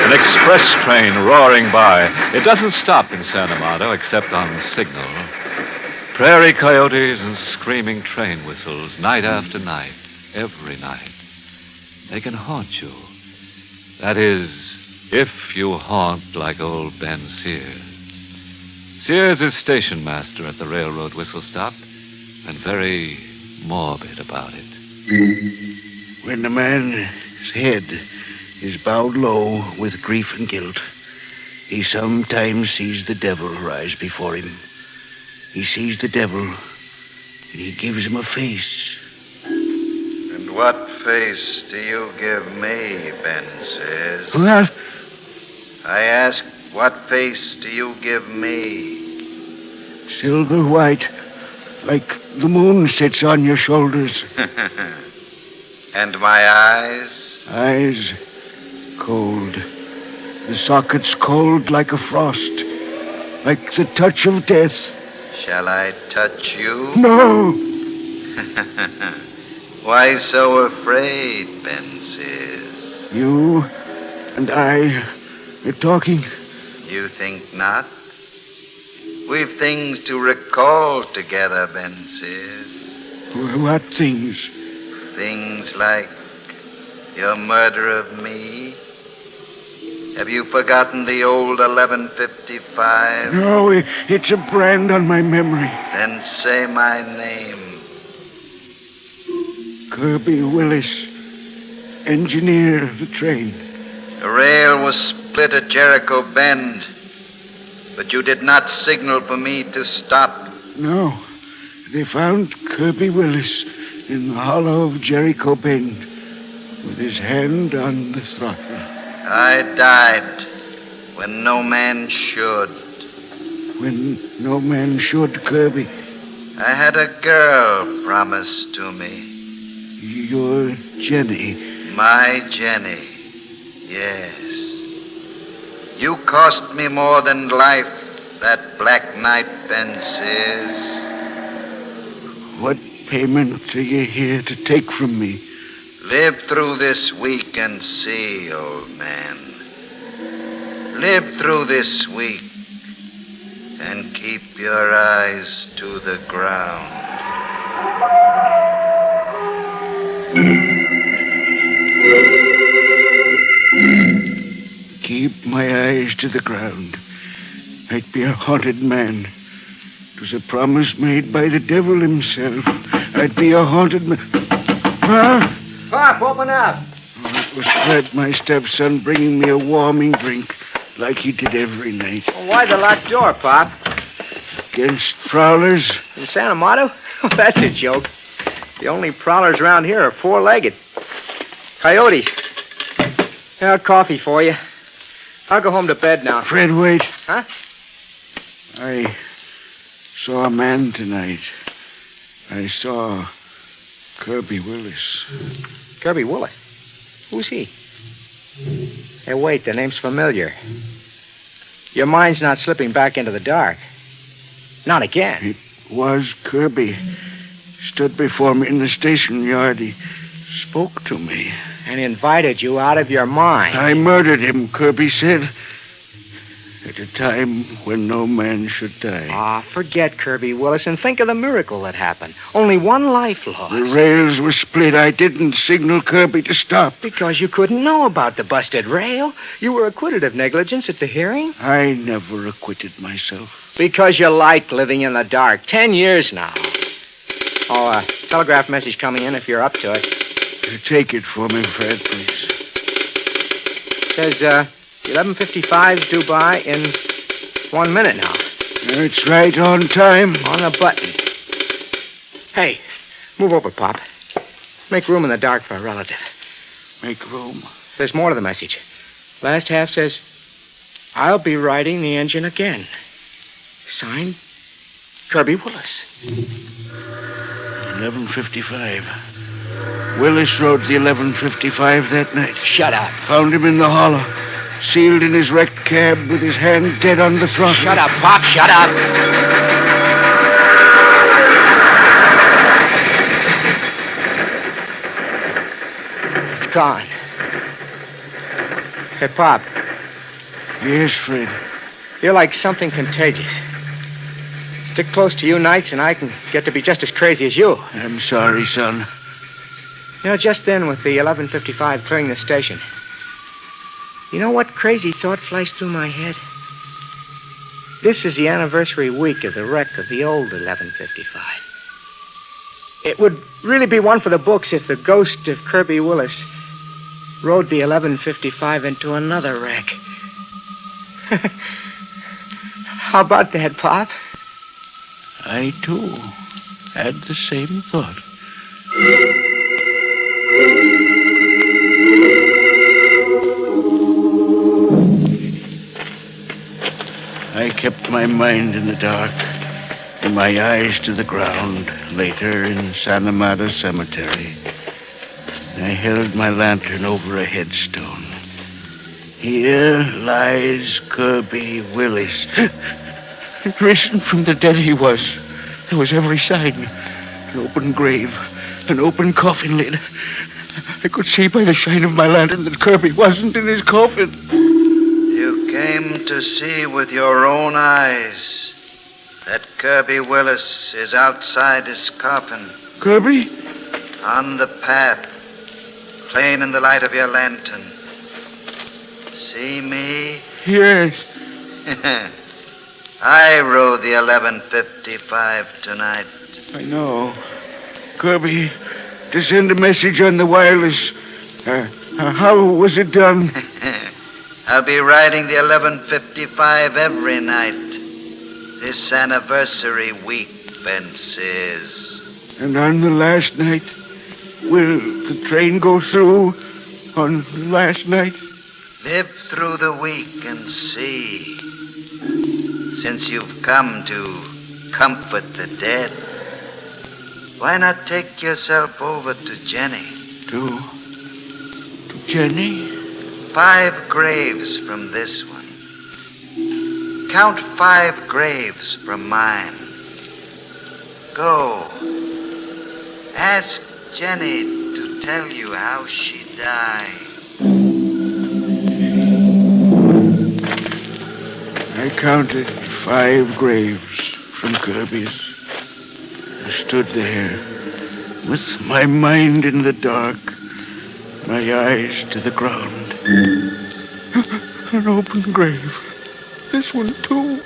An express train roaring by. It doesn't stop in San Amado except on signal. Prairie coyotes and screaming train whistles night after night, every night. They can haunt you. That is, if you haunt like old Ben Sears. Sears is station master at the railroad whistle stop and very morbid about it. When the man's head is bowed low with grief and guilt, he sometimes sees the devil rise before him. He sees the devil, and he gives him a face. And what face do you give me, Ben says? What? I ask, what face do you give me? Silver white, like the moon sits on your shoulders. And my eyes? Eyes cold. The sockets cold like a frost, like the touch of death. Shall I touch you? No! Why so afraid, Ben says? You and I are talking. You think not? We've things to recall together, Ben says. What things? Things like your murder of me. Have you forgotten the old 1155? No, it's a brand on my memory. Then say my name. Kirby Willis, engineer of the train. The rail was split at Jericho Bend, but you did not signal for me to stop. No, they found Kirby Willis in the hollow of Jericho Bend, with his hand on the throttle. I died when no man should. When no man should, Kirby. I had a girl promised to me. Your Jenny. My Jenny, yes. You cost me more than life, that black night, Benzies. What payment are you here to take from me? Live through this week and see, old man. Live through this week and keep your eyes to the ground. Keep my eyes to the ground. I'd be a haunted man. It was a promise made by the devil himself. I'd be a haunted man. Huh? Pop, open up. It was Fred, my stepson, bringing me a warming drink, like he did every night. Well, why the locked door, Pop? Against prowlers. In Santa Mato? That's a joke. The only prowlers around here are four-legged. Coyotes. Now, coffee for you. I'll go home to bed now. Fred, wait. Huh? I saw a man tonight. I saw Kirby Willis. Kirby Willis? Who's he? Hey, wait, the name's familiar. Your mind's not slipping back into the dark. Not again. It was Kirby. Stood before me in the station yard. He spoke to me. And invited you out of your mind. I murdered him, Kirby said. At a time when no man should die. Ah, forget Kirby Willis and think of the miracle that happened. Only one life lost. The rails were split. I didn't signal Kirby to stop. Because you couldn't know about the busted rail. You were acquitted of negligence at the hearing. I never acquitted myself. Because you liked living in the dark. 10 years now. Oh, telegraph message coming in if you're up to it. Take it for me, Fred, please. Says, 11:55 due by in 1 minute now. It's right on time. On the button. Hey, move over, Pop. Make room in the dark for a relative. Make room? There's more to the message. Last half says, I'll be riding the engine again. Signed, Kirby Willis. 11:55. Willis rode the 11:55 that night. Shut up. Found him in the hollow, sealed in his wrecked cab with his hand dead on the throttle. Shut up, Pop, shut up. It's gone. Hey, Pop. Yes, Fred. You're like something contagious. Stick close to you nights and I can get to be just as crazy as you. I'm sorry, son. You know, just then, with the 11:55 clearing the station, you know what crazy thought flashed through my head? This is the anniversary week of the wreck of the old 11:55. It would really be one for the books if the ghost of Kirby Willis rode the 11:55 into another wreck. How about that, Pop? I, too, had the same thought. I kept my mind in the dark and my eyes to the ground. Later, in San Amado Cemetery, I held my lantern over a headstone. Here lies Kirby Willis. Risen from the dead he was. There was every sign. An open grave, an open coffin lid. I could see by the shine of my lantern that Kirby wasn't in his coffin. You came to see with your own eyes that Kirby Willis is outside his coffin. Kirby? On the path, plain in the light of your lantern. See me? Yes. I rode the 11:55 tonight. I know. Kirby, to send a message on the wireless. How was it done? I'll be riding the 11:55 every night. This anniversary week, Ben says. And on the last night? Will the train go through on last night? Live through the week and see. Since you've come to comfort the dead, why not take yourself over to Jenny? To Jenny? 5 graves from this one. Count 5 graves from mine. Go. Ask Jenny to tell you how she died. I counted 5 graves from Kirby's. I stood there with my mind in the dark, my eyes to the ground. An open grave. This one, too.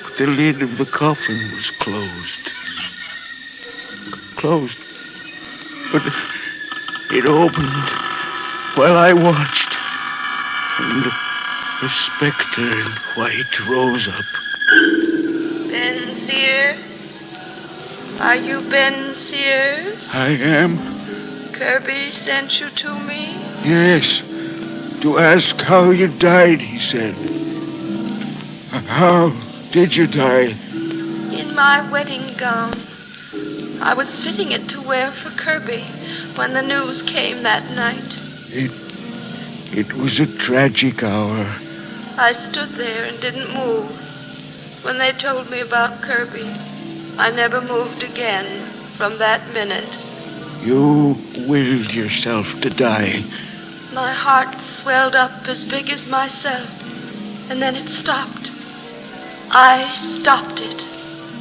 But the lid of the coffin was closed. Closed. But it opened while I watched. And a specter in white rose up. Ben Sears? Are you Ben Sears? I am. Kirby sent you to me? Yes. To ask how you died, he said. How did you die? In my wedding gown. I was fitting it to wear for Kirby when the news came that night. It was a tragic hour. I stood there and didn't move. When they told me about Kirby, I never moved again from that minute. You willed yourself to die. My heart swelled up as big as myself, and then it stopped. I stopped it.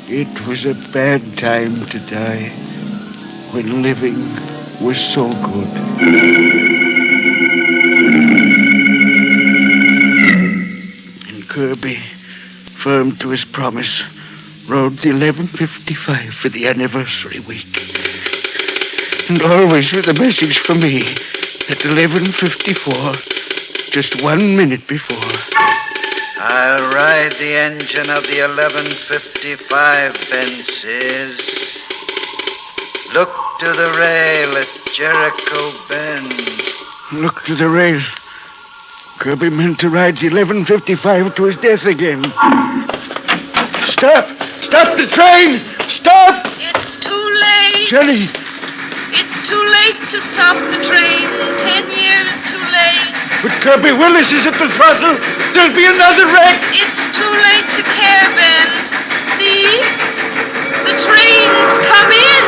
It was a bad time to die, when living was so good. And Kirby, firm to his promise, rode the 11:55 for the anniversary week. And always with a message for me at 11:54, just 1 minute before. I'll ride the engine of the 11:55, Ben says. Look to the rail at Jericho Bend. Look to the rail. Kirby meant to ride the 11:55 to his death again. Stop! Stop the train! Stop! It's too late. Jenny! It's too late to stop the train. 10 years too late. But Kirby Willis is at the throttle. There'll be another wreck. It's too late to care, Ben. See? The train's come in.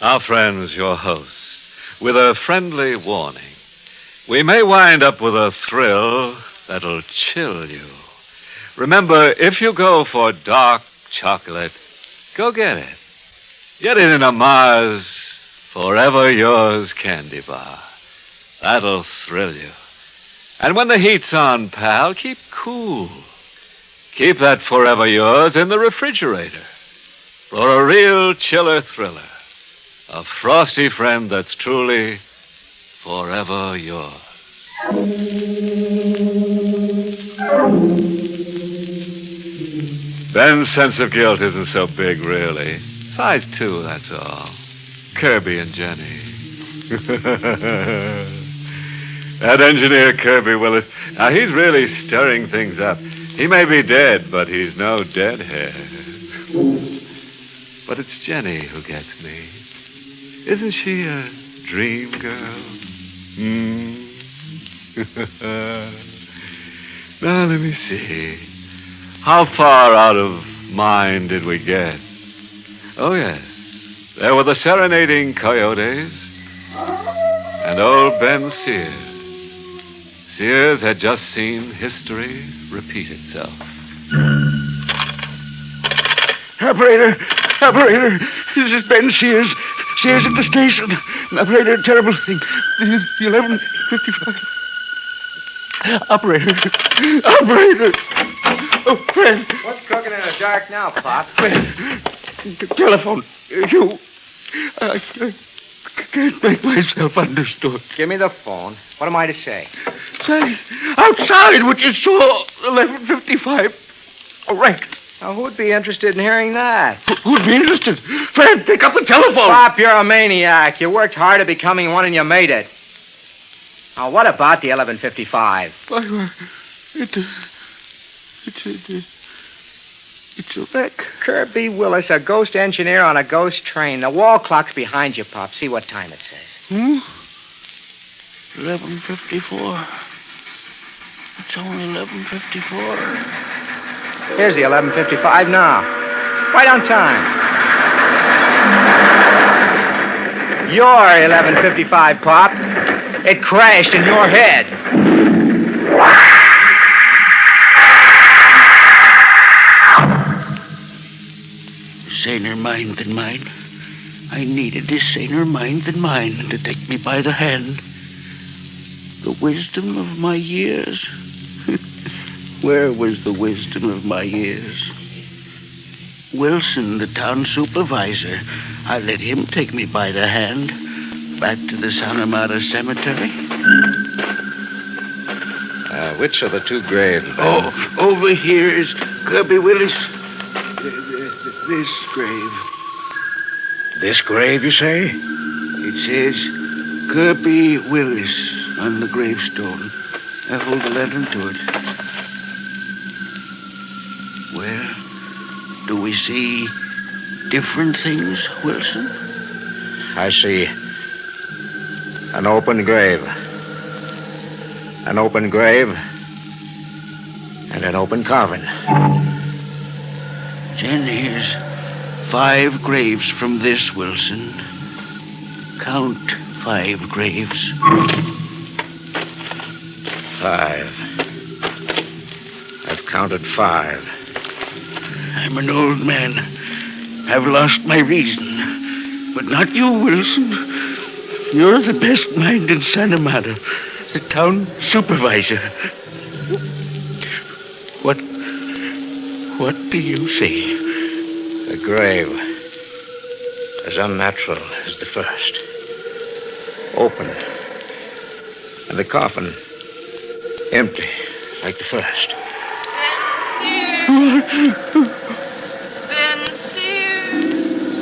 Our friends, your hosts, with a friendly warning. We may wind up with a thrill that'll chill you. Remember, if you go for dark chocolate, go get it. Get it in a Mars Forever Yours candy bar. That'll thrill you. And when the heat's on, pal, keep cool. Keep that Forever Yours in the refrigerator for a real chiller thriller. A frosty friend that's truly forever yours. Ben's sense of guilt isn't so big, really. Size 2, that's all. Kirby and Jenny. That engineer Kirby Willis, now he's really stirring things up. He may be dead, but he's no deadhead. But it's Jenny who gets me. Isn't she a dream girl? Now, let me see. How far out of mind did we get? Oh, yes. There were the serenading coyotes and old Ben Sears. Sears had just seen history repeat itself. Operator! Operator! This is Ben Sears. Sears at the station. Operator, terrible thing. The 11:55. Operator! Operator! Oh, Fred! What's cooking in the dark now, Pop? Telephone. You. I can't make myself understood. Give me the phone. What am I to say? Say, outside what you saw, 11:55. Correct. Now, who'd be interested in hearing that? Who'd be interested? Fred, pick up the telephone. Pop, you're a maniac. You worked hard at becoming one and you made it. Now, what about the 11:55? It's a wreck. Kirby Willis, a ghost engineer on a ghost train. The wall clock's behind you, Pop. See what time it says. 11:54. It's only 11:54. Here's the 11:55 now. Right on time. Your 11:55, Pop. It crashed in your head. Saner mind than mine. I needed a saner mind than mine to take me by the hand. The wisdom of my years. Where was the wisdom of my years? Wilson, the town supervisor, I let him take me by the hand back to the Santa Marta Cemetery. Which of the two graves, Ben? Oh, over here is Kirby Willis. This grave. This grave, you say? It says Kirby Willis on the gravestone. I hold the lantern to it. Well, do we see different things, Wilson? I see an open grave. An open grave and an open coffin. Then here's 5 graves from this, Wilson. Count 5 graves. 5. I've counted 5. I'm an old man. I've lost my reason. But not you, Wilson. You're the best mind in Santa Marta. The town supervisor. What do you say? The grave, as unnatural as the first. Open. And the coffin, empty, like the first. Ben Sears.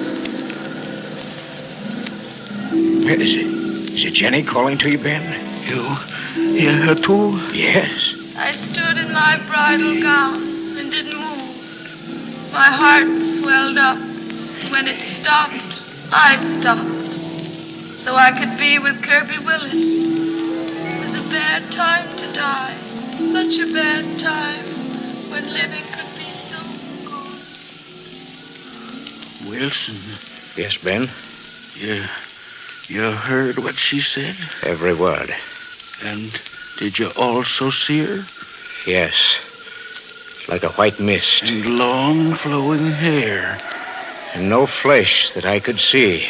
Where is it? Is it Jenny calling to you, Ben? You hear her too? Yes. I stood in my bridal gown and didn't move. My heart swelled up. When it stopped, I stopped. So I could be with Kirby Willis. It was a bad time to die. Such a bad time when living could be so good. Wilson. Yes, Ben? You heard what she said? Every word. And did you also see her? Yes. Like a white mist. And long flowing hair. And no flesh that I could see.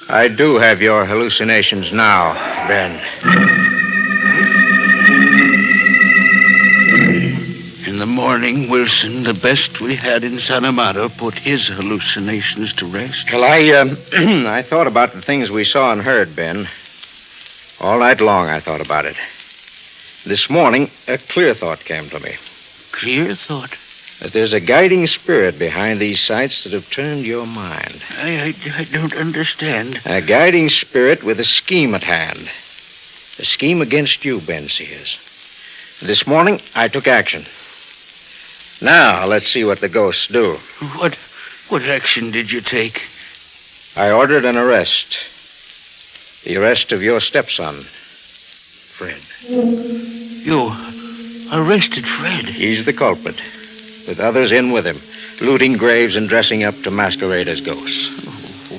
I do have your hallucinations now, Ben. In the morning, Wilson, the best we had in Santa Marta, put his hallucinations to rest. Well, I thought about the things we saw and heard, Ben. All night long I thought about it. This morning, a clear thought came to me. Clear thought? That there's a guiding spirit behind these sights that have turned your mind. I don't understand. A guiding spirit with a scheme at hand. A scheme against you, Ben Sears. This morning, I took action. Now, let's see what the ghosts do. What action did you take? I ordered an arrest. The arrest of your stepson, Fred. You arrested Fred? He's the culprit, with others in with him, looting graves and dressing up to masquerade as ghosts.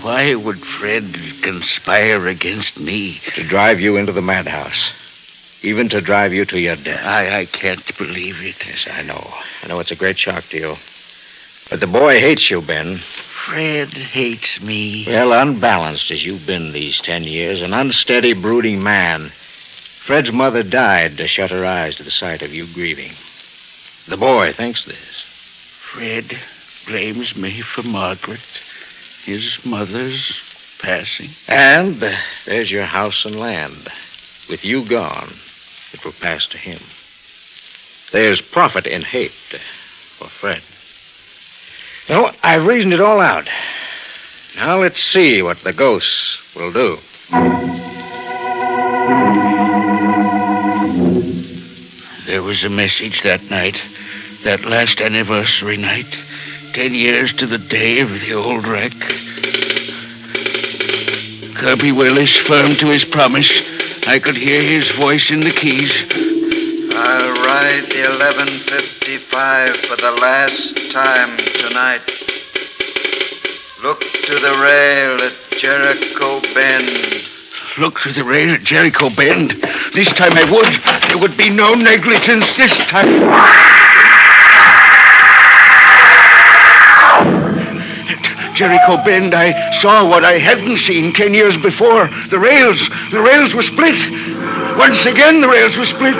Why would Fred conspire against me? To drive you into the madhouse. Even to drive you to your death. I can't believe it. Yes, I know. I know it's a great shock to you. But the boy hates you, Ben. Fred hates me. Well, unbalanced as you've been these 10 years, an unsteady, brooding man. Fred's mother died to shut her eyes to the sight of you grieving. The boy thinks this. Fred blames me for Margaret, his mother's passing. And there's your house and land. With you gone, it will pass to him. There's profit in hate for Fred. No, I've reasoned it all out. Now let's see what the ghosts will do. There was a message that night, that last anniversary night, 10 years to the day of the old wreck. Kirby Willis firm to his promise. I could hear his voice in the keys. I'll ride the 1155 for the last time tonight. Look to the rail at Jericho Bend. Look to the rail at Jericho Bend. This time I would. There would be no negligence this time. At Jericho Bend, I saw what I hadn't seen 10 years before. The rails were split. Once again, the rails were split.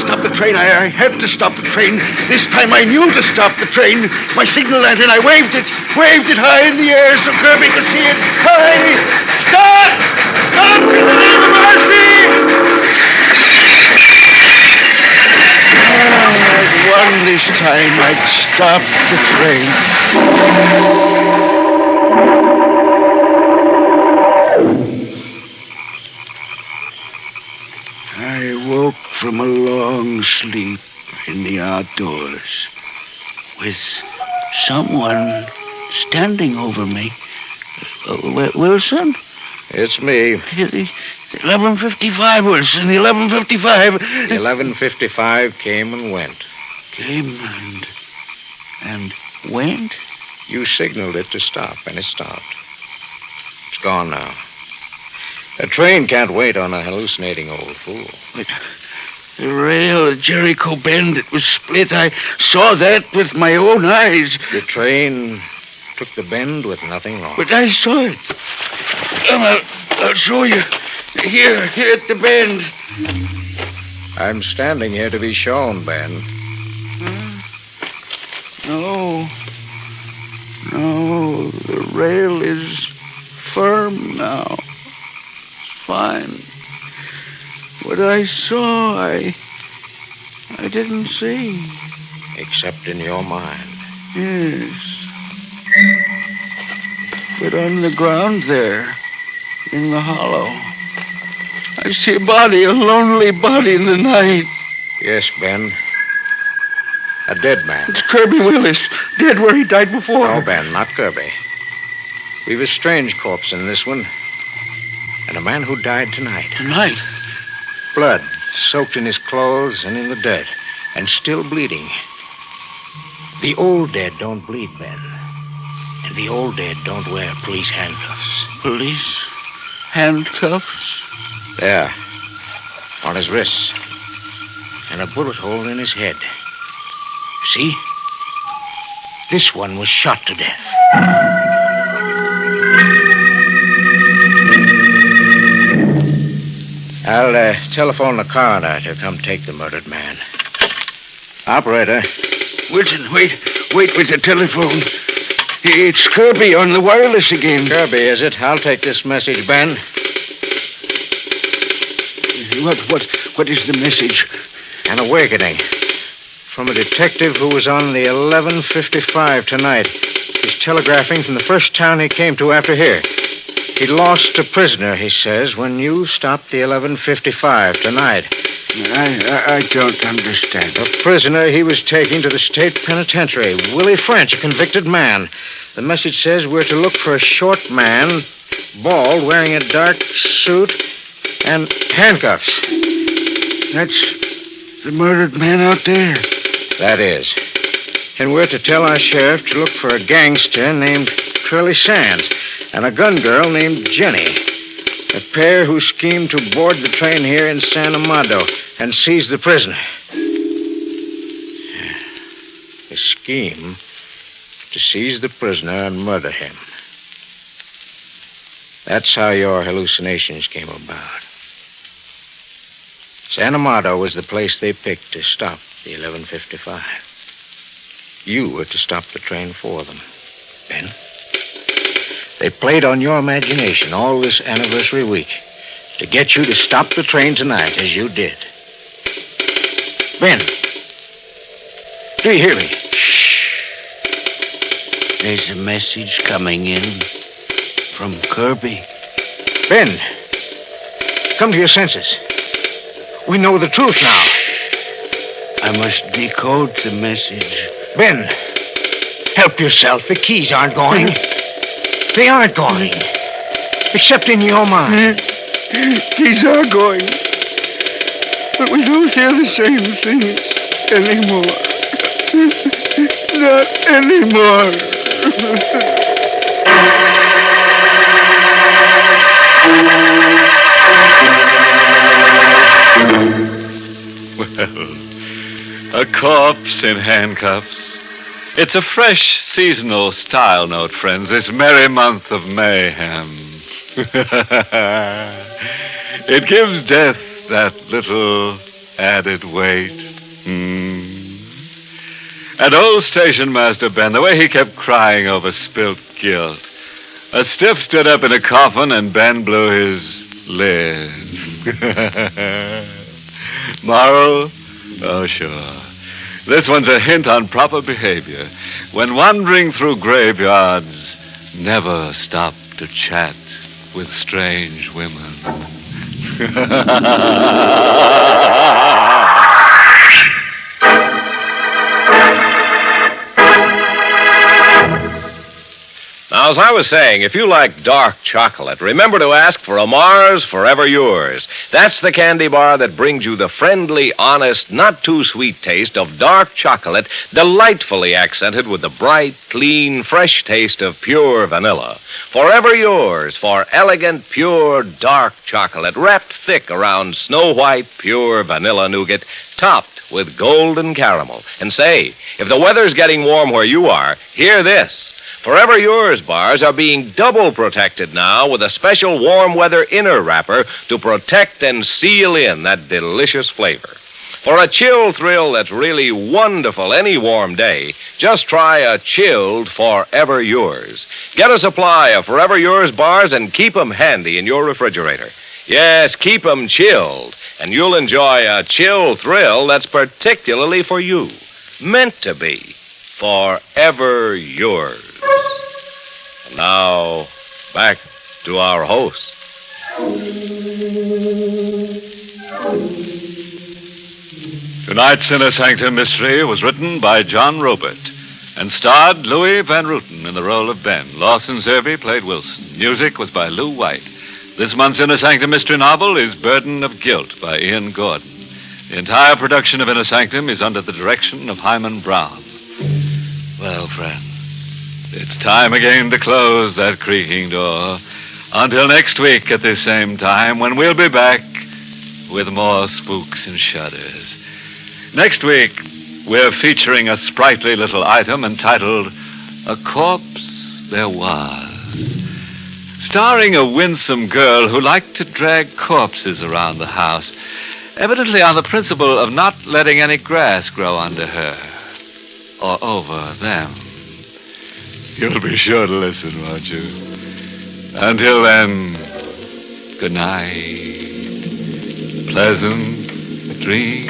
Stop the train. I had to stop the train. This time I knew to stop the train. My signal lantern, I waved it high in the air so Kirby could see it. Hurry! Stop! Stop in the name of mercy! I'd won this time. I'd stopped the train. I woke from a long sleep in the outdoors with someone standing over me. Wilson? It's me. The 1155, Wilson, the 1155. The 1155 came and went. Came and went? You signaled it to stop, and it stopped. It's gone now. A train can't wait on a hallucinating old fool. But the rail at Jericho Bend, it was split. I saw that with my own eyes. The train took the bend with nothing wrong. But I saw it. I'll show you. Here at the bend. I'm standing here to be shown, Ben. No, the rail is firm now. Fine. What I saw, I didn't see. Except in your mind. Yes. But on the ground there, in the hollow, I see a body, a lonely body in the night. Yes, Ben. A dead man. It's Kirby Willis, dead where he died before. No, Ben, not Kirby. We've a strange corpse in this one. And a man who died tonight. Tonight? Blood soaked in his clothes and in the dirt. And still bleeding. The old dead don't bleed, Ben. And the old dead don't wear police handcuffs. Police handcuffs? There. On his wrists. And a bullet hole in his head. See? This one was shot to death. I'll telephone the coroner to come take the murdered man. Operator. Wilson, wait with the telephone. It's Kirby on the wireless again. Kirby, is it? I'll take this message, Ben. What is the message? An awakening. From a detective who was on the 1155 tonight. He's telegraphing from the first town he came to after here. He lost a prisoner, he says, when you stopped the 1155 tonight. I don't understand. A prisoner he was taking to the state penitentiary. Willie French, a convicted man. The message says we're to look for a short man, bald, wearing a dark suit and handcuffs. That's the murdered man out there. That is. And we're to tell our sheriff to look for a gangster named Curly Sands and a gun girl named Jenny. A pair who schemed to board the train here in San Amado and seize the prisoner. A scheme to seize the prisoner and murder him. That's how your hallucinations came about. San Amado was the place they picked to stop the 1155. You were to stop the train for them, Ben. They played on your imagination all this anniversary week to get you to stop the train tonight, as you did. Ben, do you hear me? Shh. There's a message coming in from Kirby. Ben, come to your senses. We know the truth now. I must decode the message. Ben, help yourself. The keys aren't going. They aren't going. Except in your mind. Keys are going. But we don't hear the same things anymore. Not anymore. Well, a corpse in handcuffs. It's a fresh seasonal style note, friends, this merry month of mayhem. It gives death that little added weight. And old station master Ben, the way he kept crying over spilt guilt. A stiff stood up in a coffin and Ben blew his lid. Moral? Oh, sure. This one's a hint on proper behavior. When wandering through graveyards, never stop to chat with strange women. Now, as I was saying, if you like dark chocolate, remember to ask for a Mars Forever Yours. That's the candy bar that brings you the friendly, honest, not-too-sweet taste of dark chocolate, delightfully accented with the bright, clean, fresh taste of pure vanilla. Forever Yours for elegant, pure, dark chocolate, wrapped thick around snow-white, pure vanilla nougat, topped with golden caramel. And say, if the weather's getting warm where you are, hear this. Forever Yours bars are being double protected now with a special warm weather inner wrapper to protect and seal in that delicious flavor. For a chill thrill that's really wonderful any warm day, just try a chilled Forever Yours. Get a supply of Forever Yours bars and keep 'em handy in your refrigerator. Yes, keep 'em chilled, and you'll enjoy a chill thrill that's particularly for you. Meant to be. Forever Yours. And now, back to our host. Tonight's Inner Sanctum Mystery was written by John Robert and starred Louis Van Ruten in the role of Ben. Lawson Zerby played Wilson. Music was by Lou White. This month's Inner Sanctum Mystery novel is Burden of Guilt by Ian Gordon. The entire production of Inner Sanctum is under the direction of Hyman Brown. Well, friends, it's time again to close that creaking door. Until next week at this same time, when we'll be back with more spooks and shudders. Next week, we're featuring a sprightly little item entitled A Corpse There Was, starring a winsome girl who liked to drag corpses around the house, evidently on the principle of not letting any grass grow under her. Or over them. You'll be sure to listen, won't you? Until then, good night. Pleasant dreams.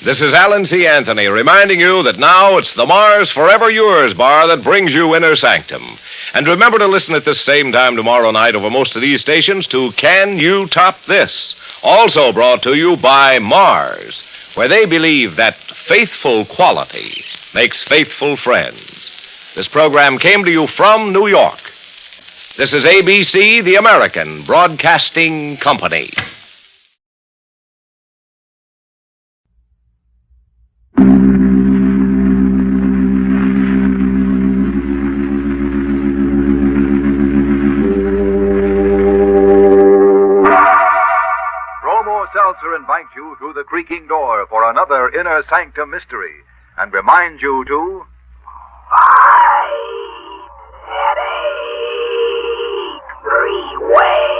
This is Alan C. Anthony reminding you that now it's the Mars Forever Yours bar that brings you Inner Sanctum. And remember to listen at this same time tomorrow night over most of these stations to Can You Top This? Also brought to you by Mars, where they believe that faithful quality makes faithful friends. This program came to you from New York. This is ABC, the American Broadcasting Company. Seltzer invites you through the creaking door for another Inner Sanctum Mystery and reminds you to fight headache 3 ways.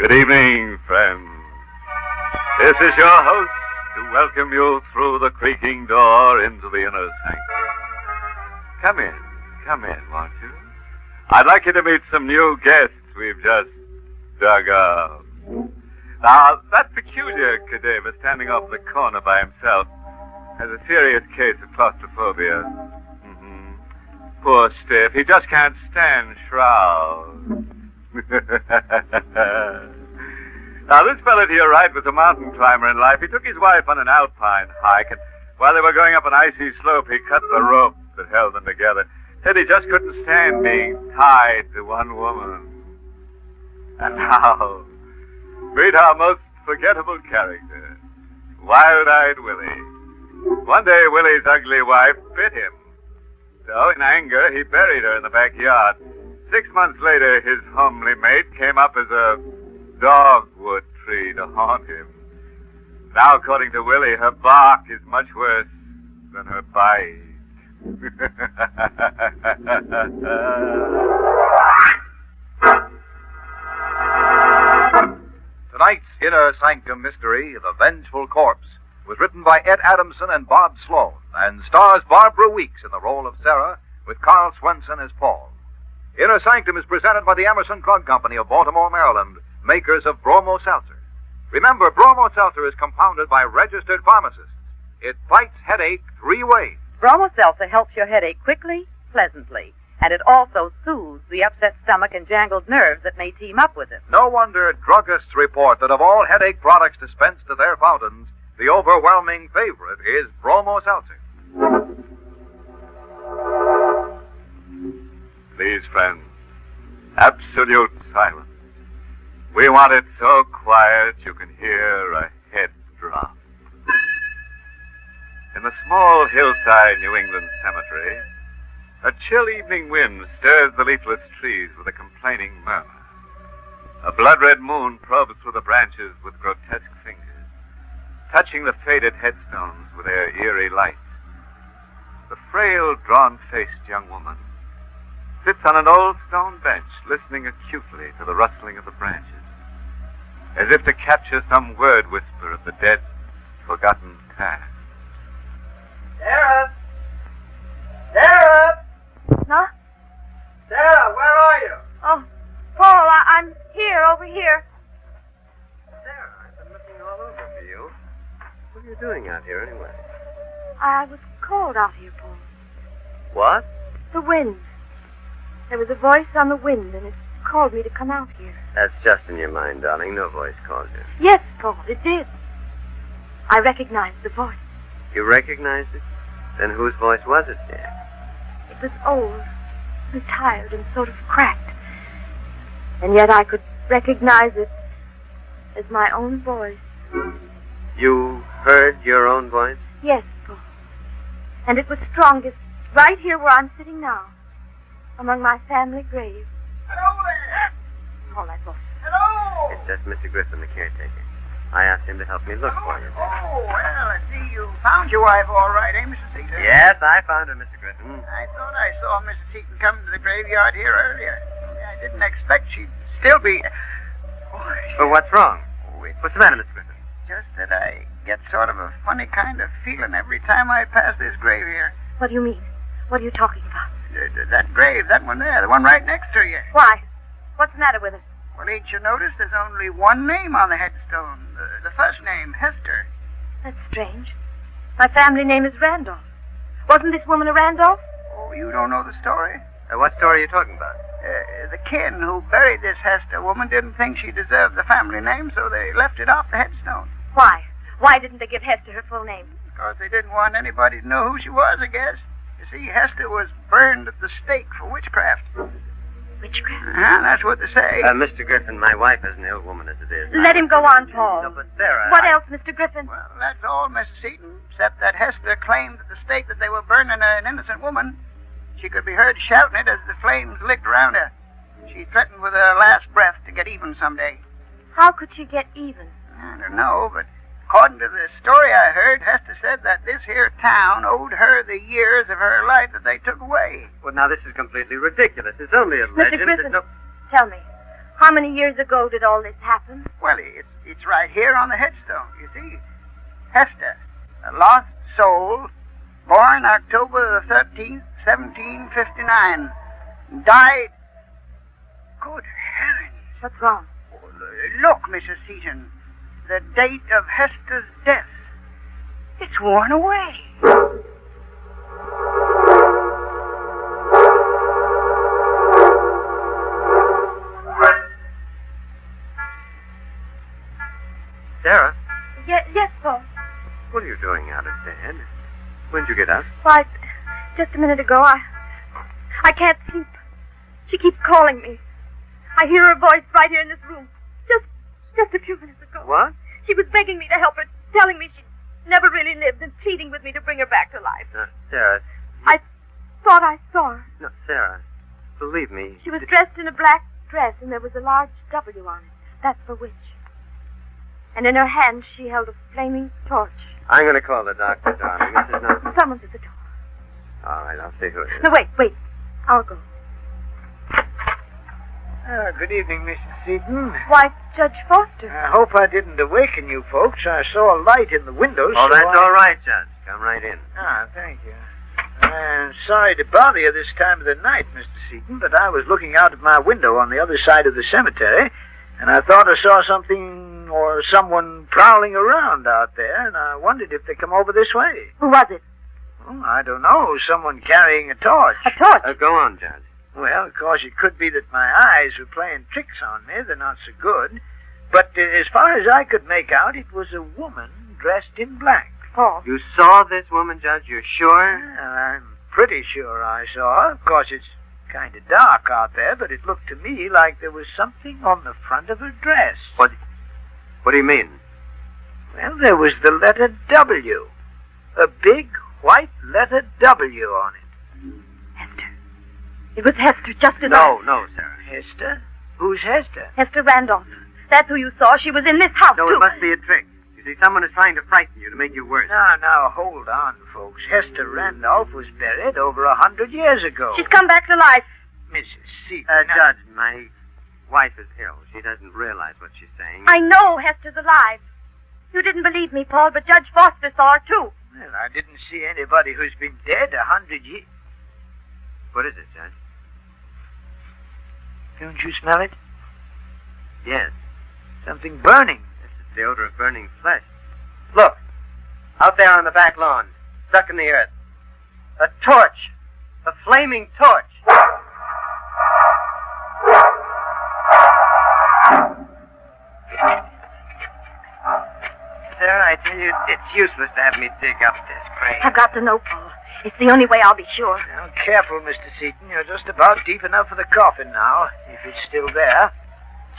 Good evening, friends. This is your host to welcome you through the creaking door into the inner sanctum. Come in, won't you? I'd like you to meet some new guests we've just dug up. Now, that peculiar cadaver standing off the corner by himself has a serious case of claustrophobia. Poor stiff. He just can't stand shrouds. Now, this fella to your right was a mountain climber in life. He took his wife on an alpine hike, and while they were going up an icy slope, he cut the rope that held them together. Said he just couldn't stand being tied to one woman. And now, meet our most forgettable character, Wild-Eyed Willie. One day, Willie's ugly wife bit him. So, in anger, he buried her in the backyard. 6 months later, his homely mate came up as a dogwood tree to haunt him. Now, according to Willie, her bark is much worse than her bite. Tonight's Inner Sanctum Mystery, The Vengeful Corpse, was written by Ed Adamson and Bob Sloan, and stars Barbara Weeks in the role of Sarah, with Carl Swenson as Paul. Inner Sanctum is presented by the Emerson Drug Company of Baltimore, Maryland, makers of Bromo Seltzer. Remember, Bromo Seltzer is compounded by registered pharmacists. It fights headache 3 ways. Bromo Seltzer helps your headache quickly, pleasantly, and it also soothes the upset stomach and jangled nerves that may team up with it. No wonder druggists report that of all headache products dispensed to their fountains, the overwhelming favorite is Bromo Seltzer. Please, friends, absolute silence. We want it so quiet you can hear a head drop. In the small hillside New England cemetery, a chill evening wind stirs the leafless trees with a complaining murmur. A blood-red moon probes through the branches with grotesque fingers, touching the faded headstones with their eerie light. The frail, drawn-faced young woman sits on an old stone bench, listening acutely to the rustling of the branches, as if to capture some word whisper of the dead, forgotten past. Sarah! Sarah! Huh? Sarah, where are you? Oh, Paul, I'm here, over here. Sarah, I've been looking all over for you. What are you doing out here, anyway? I was called out here, Paul. What? The wind. There was a voice on the wind, and it called me to come out here. That's just in your mind, darling. No voice called you. Yes, Paul, it did. I recognized the voice. You recognized it? Then whose voice was it, dear? It was old and tired and sort of cracked. And yet I could recognize it as my own voice. You heard your own voice? Yes, Paul. And it was strongest right here where I'm sitting now, among my family graves. Hello there! Paul, that voice. Hello! It's just Mr. Griffin, the caretaker. I asked him to help me look for you. Oh, well, I see you found your wife all right, eh, Mr. Seaton? Yes, I found her, Mr. Griffin. I thought I saw Mrs. Seaton come to the graveyard here earlier. I didn't expect she'd still be... Well, what's wrong? What's the matter, Mr. Griffin? Just that I get sort of a funny kind of feeling every time I pass this grave here. What do you mean? What are you talking about? That grave, that one there, the one right next to you. Why? What's the matter with it? Well, ain't you noticed there's only one name on the headstone? The first name, Hester. That's strange. My family name is Randolph. Wasn't this woman a Randolph? Oh, you don't know the story? What story are you talking about? The kin who buried this Hester woman didn't think she deserved the family name, so they left it off the headstone. Why? Why didn't they give Hester her full name? Because they didn't want anybody to know who she was, I guess. You see, Hester was burned at the stake for witchcraft. Witchcraft? That's what they say. Mr. Griffin, my wife is an ill woman as it is. Let him go on, Paul. No, but Sarah... What else, Mr. Griffin? Well, that's all, Mrs. Seaton, except that Hester claimed at the stake that they were burning an innocent woman. She could be heard shouting it as the flames licked around her. She threatened with her last breath to get even someday. How could she get even? I don't know, but according to the story I heard, Hester said that this here town owed her the years of her life that they took away. Well, now, this is completely ridiculous. It's only a legend. Mr. Griffin, tell me, How many years ago did all this happen? Well, it's right here on the headstone, you see. Hester, a lost soul, born October the 13th, 1759. Died... Good heavens. What's wrong? Look, Mrs. Seaton. The date of Hester's death. It's worn away. Sarah, Yes, Paul. what are you doing out of bed? When'd you get up? Why, just a minute ago, I can't sleep. She keeps calling me. I hear her voice right here in this room. Just a few minutes ago. What? She was begging me to help her, telling me she never really lived and pleading with me to bring her back to life. Sarah. I thought I saw her. No, Sarah. Believe me. She was dressed in a black dress, and there was a large W on it. That's for witch. And in her hand, she held a flaming torch. I'm going to call the doctor, darling. This is not... Someone's at the door. All right, I'll see who it is. No, wait. I'll go. Good evening, Mrs. Seaton. Why, Judge Foster. I hope I didn't awaken you folks. I saw a light in the window. Oh, that's all right, Judge. Come right in. Thank you. I'm sorry to bother you this time of the night, Mr. Seaton, but I was looking out of my window on the other side of the cemetery, and I thought I saw something or someone prowling around out there, and I wondered if they come over this way. Who was it? Oh, I don't know. Someone carrying a torch. A torch? Go on, Judge. Well, of course, it could be that my eyes were playing tricks on me. They're not so good. But as far as I could make out, it was a woman dressed in black. Paul. You saw this woman, Judge? You're sure? I'm pretty sure I saw her. Of course, it's kind of dark out there, but it looked to me like there was something on the front of her dress. What do you mean? Well, there was the letter W. A big white letter W on it. Hester. It was Hester, just as No, Sarah. Hester? Who's Hester? Hester Randolph. That's who you saw. She was in this house, No, too. it must be a trick. You see, someone is trying to frighten you to make you worse. Now, hold on, folks. Hester Randolph was buried over 100 years ago. She's come back to life. Mrs. Seaton. Judge, my wife is ill. She doesn't realize what she's saying. I know Hester's alive. You didn't believe me, Paul, but Judge Foster saw her, too. Well, I didn't see anybody who's been dead 100 years. What is it, Judge? Don't you smell it? Yes. Something burning. This is the odor of burning flesh. Look! Out there on the back lawn, stuck in the earth. A torch! A flaming torch! Sarah, I tell you, it's useless to have me dig up this grave. I've got to know, Paul. It's the only way I'll be sure. Now, careful, Mr. Seaton. You're just about deep enough for the coffin now, if it's still there.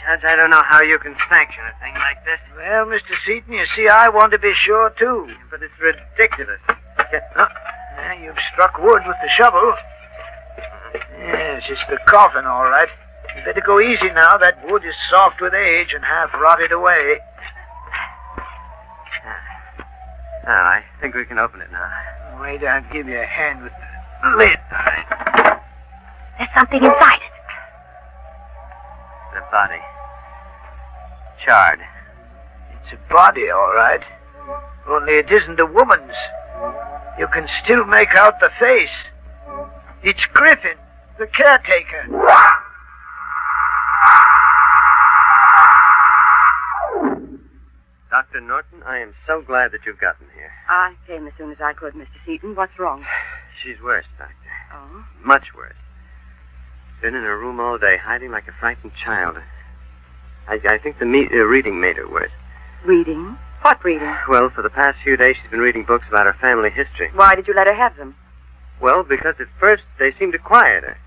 Judge, I don't know how you can sanction a thing like this. Well, Mr. Seaton, you see, I want to be sure, too. But it's ridiculous. You've struck wood with the shovel. Yes, it's the coffin, all right. You better go easy now. That wood is soft with age and half rotted away. I think we can open it now. Wait, I'll give you a hand with the lid. All right. There's something inside it. The body. Charred. It's a body, all right. Only it isn't a woman's. You can still make out the face. It's Griffin, the caretaker. Dr. Norton, I am so glad that you've gotten here. I came as soon as I could, Mr. Seaton. What's wrong? She's worse, Doctor. Oh? Much worse. Been in her room all day, hiding like a frightened child. I think the reading made her worse. Reading? What reading? Well, for the past few days, she's been reading books about her family history. Why did you let her have them? Well, because at first they seemed to quiet her.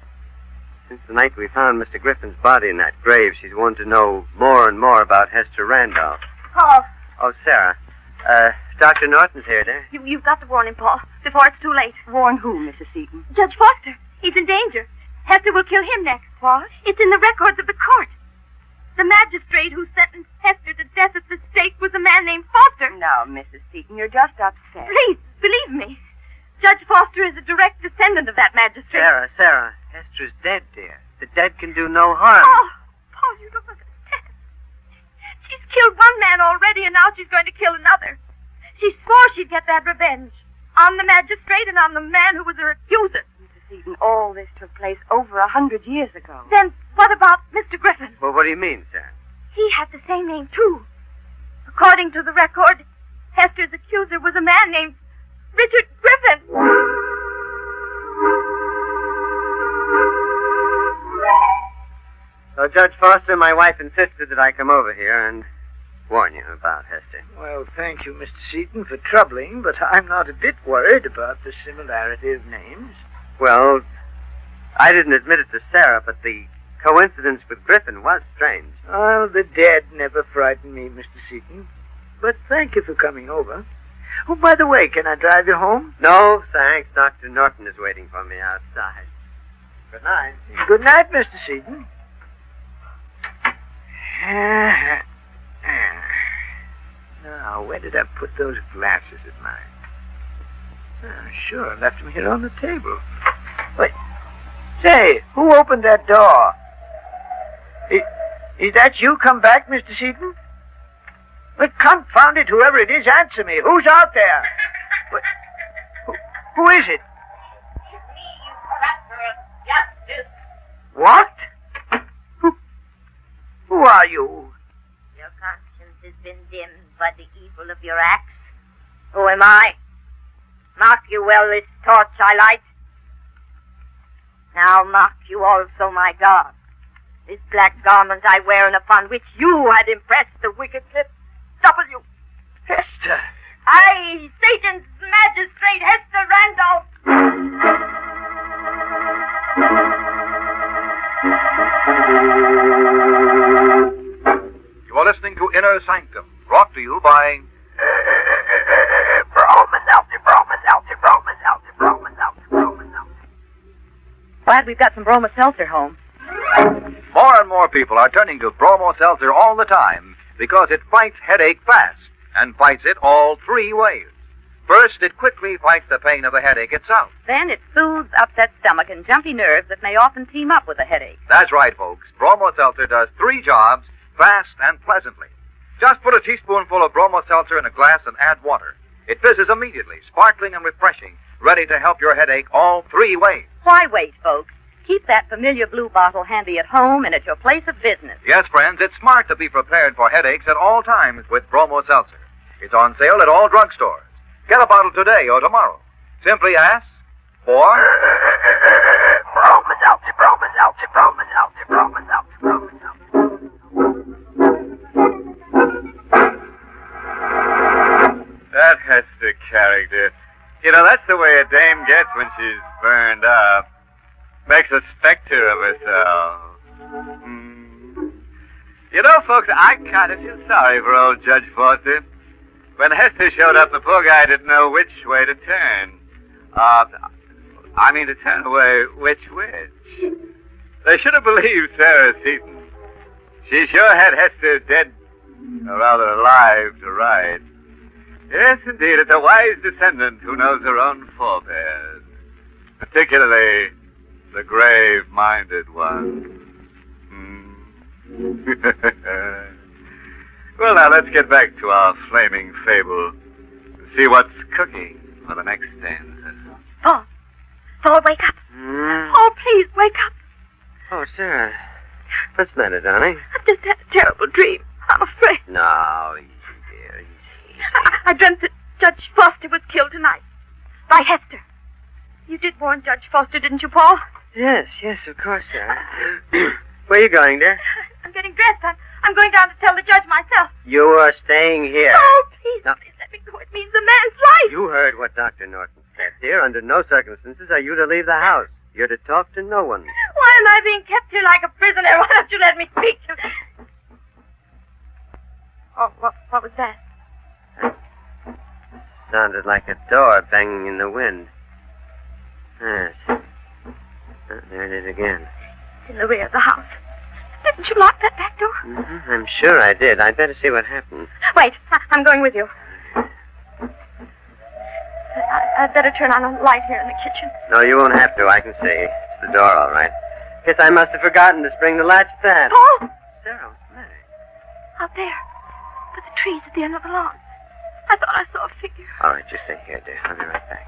Since the night we found Mr. Griffin's body in that grave, she's wanted to know more and more about Hester Randolph. Paul. Oh, Sarah. Dr. Norton's here, dear. You've got to warn him, Paul, before it's too late. Warn who, Mrs. Seaton? Judge Foster. He's in danger. Hester will kill him next. What? It's in the records of the court. The magistrate who sentenced Hester to death at the stake was a man named Foster. Now, Mrs. Seaton, you're just upset. Please, believe me. Judge Foster is a direct descendant of that magistrate. Sarah, Hester's dead, dear. The dead can do no harm. Oh, Paul. Paul, you don't understand. She's killed one man already, and now she's going to kill another. She swore she'd get that revenge on the magistrate and on the man who was her accuser. Mrs. Eden, all this took place over 100 years ago. Then what about Mr. Griffin? Well, what do you mean, Sarah? He had the same name, too. According to the record, Hester's accuser was a man named Richard Griffin. So, Judge Foster, my wife insisted that I come over here and warn you about Hester. Well, thank you, Mr. Seaton, for troubling, but I'm not a bit worried about the similarity of names. Well, I didn't admit it to Sarah, but the coincidence with Griffin was strange. Oh, the dead never frighten me, Mr. Seaton. But thank you for coming over. Oh, by the way, can I drive you home? No, thanks. Dr. Norton is waiting for me outside. Good night. Good night, Mr. Seaton. Now, where did I put those glasses of mine? Sure, I left them here on the table. Wait. Say, who opened that door? Is that you come back, Mr. Seaton? But confound it, whoever it is, answer me. Who's out there? Who is it? It's me, you corrupter of justice. What? Who are you? Your conscience has been dimmed by the evil of your acts. Who am I? Mark you well this torch I light. Now mark you also my God. This black garment I wear and upon which you had impressed the wicked lips. W. Hester. I, Satan's magistrate, Hester Randolph. You are listening to Inner Sanctum, brought to you by Glad we've got some Broma Seltzer home. More and more people are turning to Bromo Seltzer all the time because it fights headache fast and fights it all three ways. First, it quickly fights the pain of the headache itself. Then it soothes upset stomach and jumpy nerves that may often team up with a headache. That's right, folks. Bromo Seltzer does three jobs fast and pleasantly. Just put a teaspoonful of Bromo Seltzer in a glass and add water. It fizzes immediately, sparkling and refreshing, ready to help your headache all three ways. Why wait, folks? Keep that familiar blue bottle handy at home and at your place of business. Yes, friends, it's smart to be prepared for headaches at all times with Bromo Seltzer. It's on sale at all drugstores. Get a bottle today or tomorrow. Simply ask for Broma Seltzer, Broma Seltzer, Broma Seltzer, Broma Seltzer, Broma Seltzer. That Hester character. You know, that's the way a dame gets when she's burned up. Makes a spectre of herself. You know, folks, I kind of feel sorry for old Judge Foster. When Hester showed up, the poor guy didn't know which way to turn. To turn away which. They should have believed Sarah Seaton. She sure had Hester dead, or rather alive, to ride. Yes, indeed, it's a wise descendant who knows her own forebears. Particularly the grave-minded one. Well, now, let's get back to our flaming fable and see what's cooking for the next stanza. Paul, wake up. Oh, please, wake up. Oh, Sarah. What's the matter, darling? I've just had a terrible dream. I'm afraid. No, easy, dear, easy. I dreamt that Judge Foster was killed tonight. By Hester. You did warn Judge Foster, didn't you, Paul? Yes, of course, Sarah. Where are you going, dear? I'm getting dressed. I'm going down to tell the judge myself. You are staying here. Oh, please, No. please let me go. It means a man's life. You heard what Dr. Norton said, dear. Under no circumstances are you to leave the house. You're to talk to no one. Why am I being kept here like a prisoner? Why don't you let me speak to... Oh, what was that? Sounded like a door banging in the wind. Yes. There it is again. It's in the rear of the house. Didn't you lock that back door? Mm-hmm. I'm sure I did. I'd better see what happened. Wait, I'm going with you. I'd better turn on a light here in the kitchen. No, you won't have to. I can see. It's the door, all right. Guess I must have forgotten to spring the latch fast. Paul! Sarah, what's the matter? Out there. By the trees at the end of the lawn. I thought I saw a figure. All right, just stay here, dear. I'll be right back.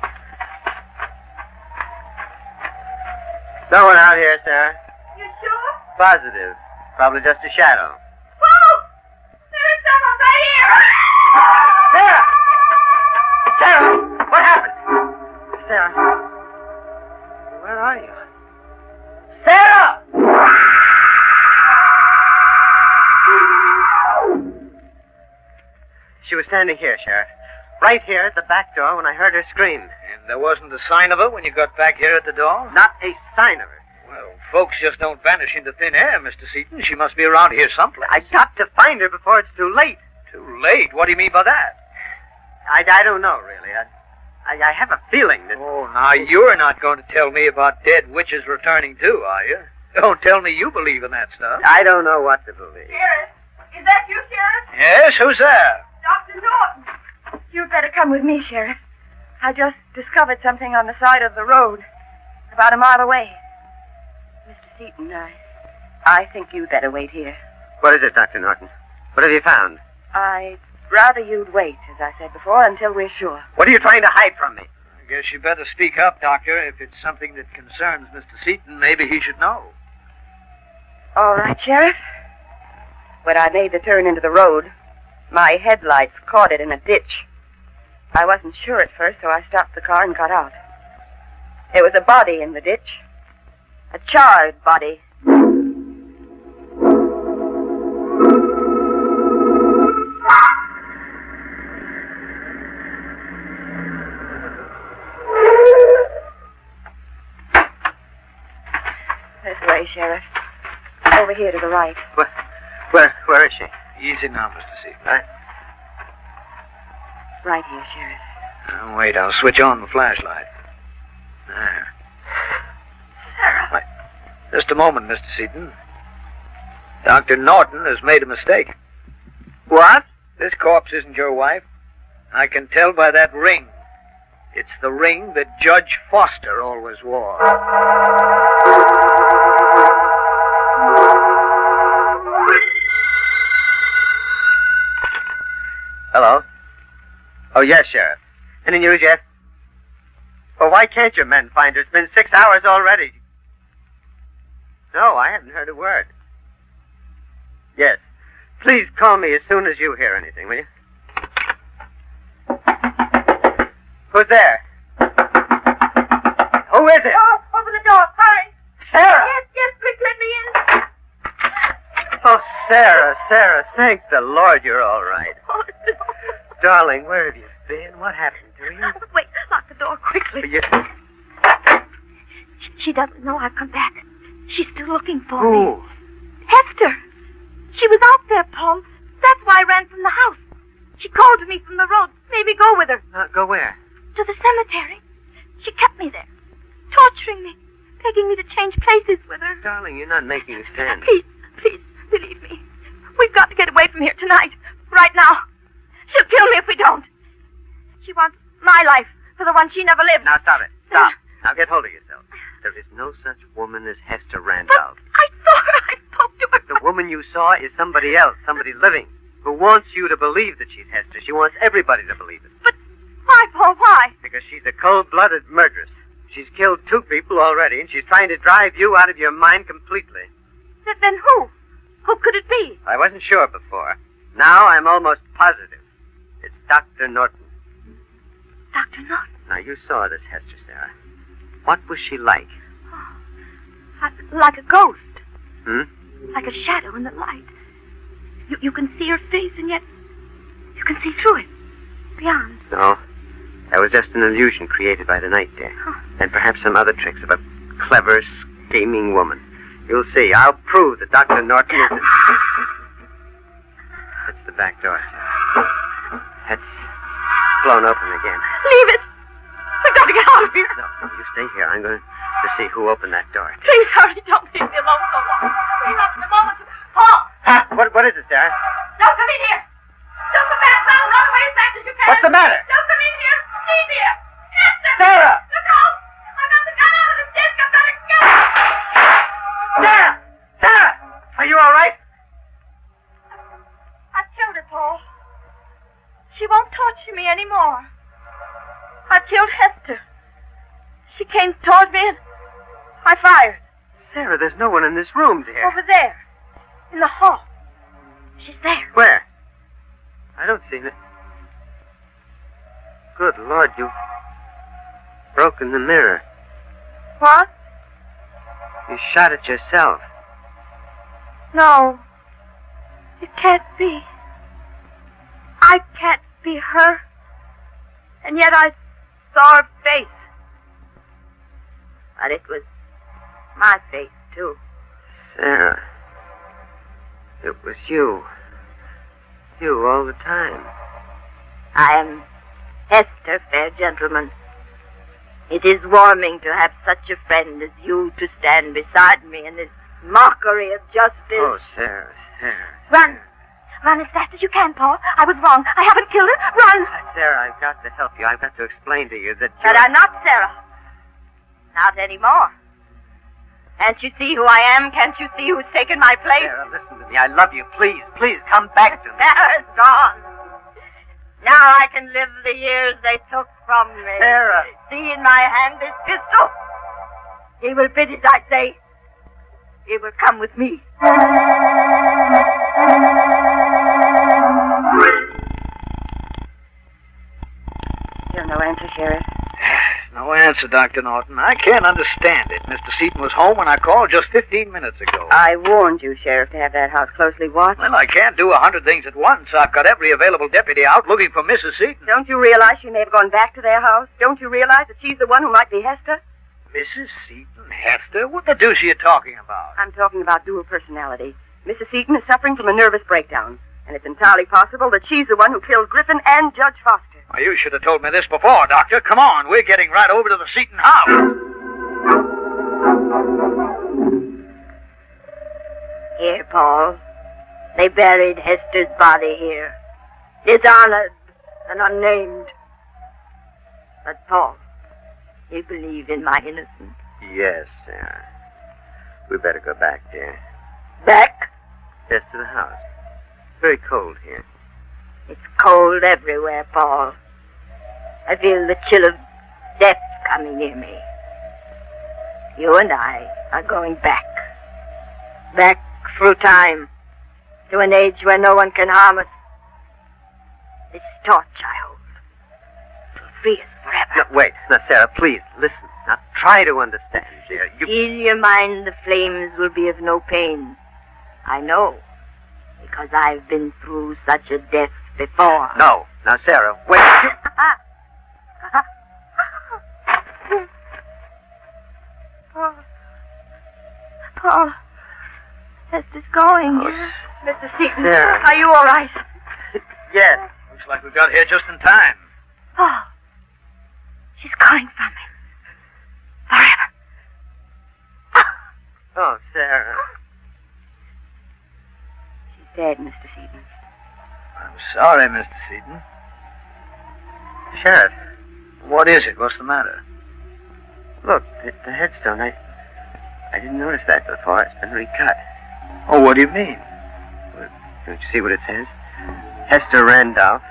No one out here, Sarah. You sure? Positive. Probably just a shadow. Whoa! There is someone right here! Sarah! Sarah! What happened? Sarah? Where are you? Sarah! She was standing here, Sheriff. Right here at the back door when I heard her scream. And there wasn't a sign of her when you got back here at the door? Not a sign of her. Well, folks just don't vanish into thin air, Mr. Seaton. She must be around here someplace. I got to find her before it's too late. Too late? What do you mean by that? I don't know, really. I have a feeling that... Oh, now you're not going to tell me about dead witches returning too, are you? Don't tell me you believe in that stuff. I don't know what to believe. Sheriff, is that you, Sheriff? Yes, who's there? Dr. Norton. You'd better come with me, Sheriff. I just discovered something on the side of the road, about a mile away. Mr. Seaton, I think you'd better wait here. What is it, Dr. Norton? What have you found? I'd rather you'd wait, as I said before, until we're sure. What are you trying to hide from me? I guess you better speak up, Doctor. If it's something that concerns Mr. Seaton, maybe he should know. All right, Sheriff. When I made the turn into the road, my headlights caught it in a ditch. I wasn't sure at first, so I stopped the car and got out. There was a body in the ditch. A charred body. This way, Sheriff. Over here to the right. Where is she? Easy now, Mr. Seaton. Right here, Sheriff. Now, wait, I'll switch on the flashlight. There. Sarah. Wait. Just a moment, Mr. Seaton. Dr. Norton has made a mistake. What? This corpse isn't your wife. I can tell by that ring. It's the ring that Judge Foster always wore. Hello? Oh, yes, Sheriff. Any news yet? Well, why can't your men find her? It's been 6 hours already. No, I haven't heard a word. Yes. Please call me as soon as you hear anything, will you? Who's there? Who is it? Oh, open the door. Hurry. Sarah! Yes, quick, let me in. Oh, Sarah, thank the Lord you're all right. Oh, no. Darling, where have you been? What happened to you? Wait, lock the door quickly. She doesn't know I've come back. She's still looking for me. Hester. She was out there, Paul. That's why I ran from the house. She called to me from the road. Maybe go with her. Go where? To the cemetery. She kept me there, torturing me, begging me to change places with her. Darling, you're not making a stand. Please, believe me. We've got to get away from here tonight. Right now. She'll kill me if we don't. She wants my life for the one she never lived. Now, stop it. Stop. Now, get hold of yourself. There is no such woman as Hester Randolph. I saw her. I spoke to her. The woman you saw is somebody else, somebody living, who wants you to believe that she's Hester. She wants everybody to believe it. But why, Paul, why? Because she's a cold-blooded murderess. She's killed 2 people already, and she's trying to drive you out of your mind completely. Then who? Who could it be? I wasn't sure before. Now I'm almost positive. It's Dr. Norton. Dr. Norton? Now, you saw this Hester, Sarah. What was she like? Oh, like a ghost. Hmm? Like a shadow in the light. You can see her face, and yet you can see through it. Beyond. No. That was just an illusion created by the night, dear. Oh. And perhaps some other tricks of a clever, scheming woman. You'll see. I'll prove that Dr. Norton is... That's the back door, Sarah. That's blown open again. Leave it. We've got to get out of here. No, you stay here. I'm going to see who opened that door. Please hurry. Don't leave me alone so long. We're not in a moment. Paul! Huh? What is it, Sarah? Don't come in here. Don't come back. Run away as fast as you can. What's the matter? Don't come in here. Leave here. Hester! Sarah! Look out! I got the gun out of the disc. I better go. Sarah! Sarah! Are you all right? She won't torture me anymore. I killed Hester. She came toward me and I fired. Sarah, there's no one in this room, dear. Over there. In the hall. She's there. Where? I don't see it. Good Lord, you've broken the mirror. What? You shot it yourself. No. It can't be. I can't be her. And yet I saw her face. But it was my face, too. Sarah. It was you. You all the time. I am Hester, fair gentleman. It is warming to have such a friend as you to stand beside me in this mockery of justice. Oh, Sarah, Sarah. Run. Run as fast as you can, Paul. I was wrong. I haven't killed her. Run. Sarah, I've got to help you. I've got to explain to you that But I'm not Sarah. Not anymore. Can't you see who I am? Can't you see who's taken my place? Sarah, listen to me. I love you. Please, please, come back to me. Sarah's gone. Now I can live the years they took from me. Sarah. See in my hand this pistol. He will bid as I say. He will come with me. Still no answer, Sheriff. No answer, Dr. Norton. I can't understand it. Mr. Seaton was home when I called just 15 minutes ago. I warned you, Sheriff, to have that house closely watched. Well, I can't do 100 things at once. I've got every available deputy out looking for Mrs. Seaton. Don't you realize she may have gone back to their house? Don't you realize that she's the one who might be Hester? Mrs. Seaton? Hester? What the deuce are you talking about? I'm talking about dual personality. Mrs. Seaton is suffering from a nervous breakdown, and it's entirely possible that she's the one who killed Griffin and Judge Foster. Well, you should have told me this before, Doctor. Come on, we're getting right over to the Seaton house. Here, Paul. They buried Hester's body here. Dishonored and unnamed. But, Paul, you believe in my innocence? Yes, Sarah. We better go back, dear. Back? Yes, to the house. It's very cold here. It's cold everywhere, Paul. I feel the chill of death coming near me. You and I are going back. Back through time. To an age where no one can harm us. This torch I hold will free us forever. No, wait. Now, Sarah, please, listen. Now, try to understand, dear. Ease your mind, the flames will be of no pain. I know, because I've been through such a death before. No. Now, Sarah, wait. Paul. Hester's going. Mr. Seaton, Sarah. are you all right? Yes. Looks like we got here just in time. Paul. She's going from him. Forever. Oh, Sarah. She's dead, Mr. Seaton. I'm sorry, Mr. Seaton. Sheriff. What is it? What's the matter? Look, the headstone. I didn't notice that before. It's been recut. Oh, what do you mean? Well, don't you see what it says? Hester Randolph,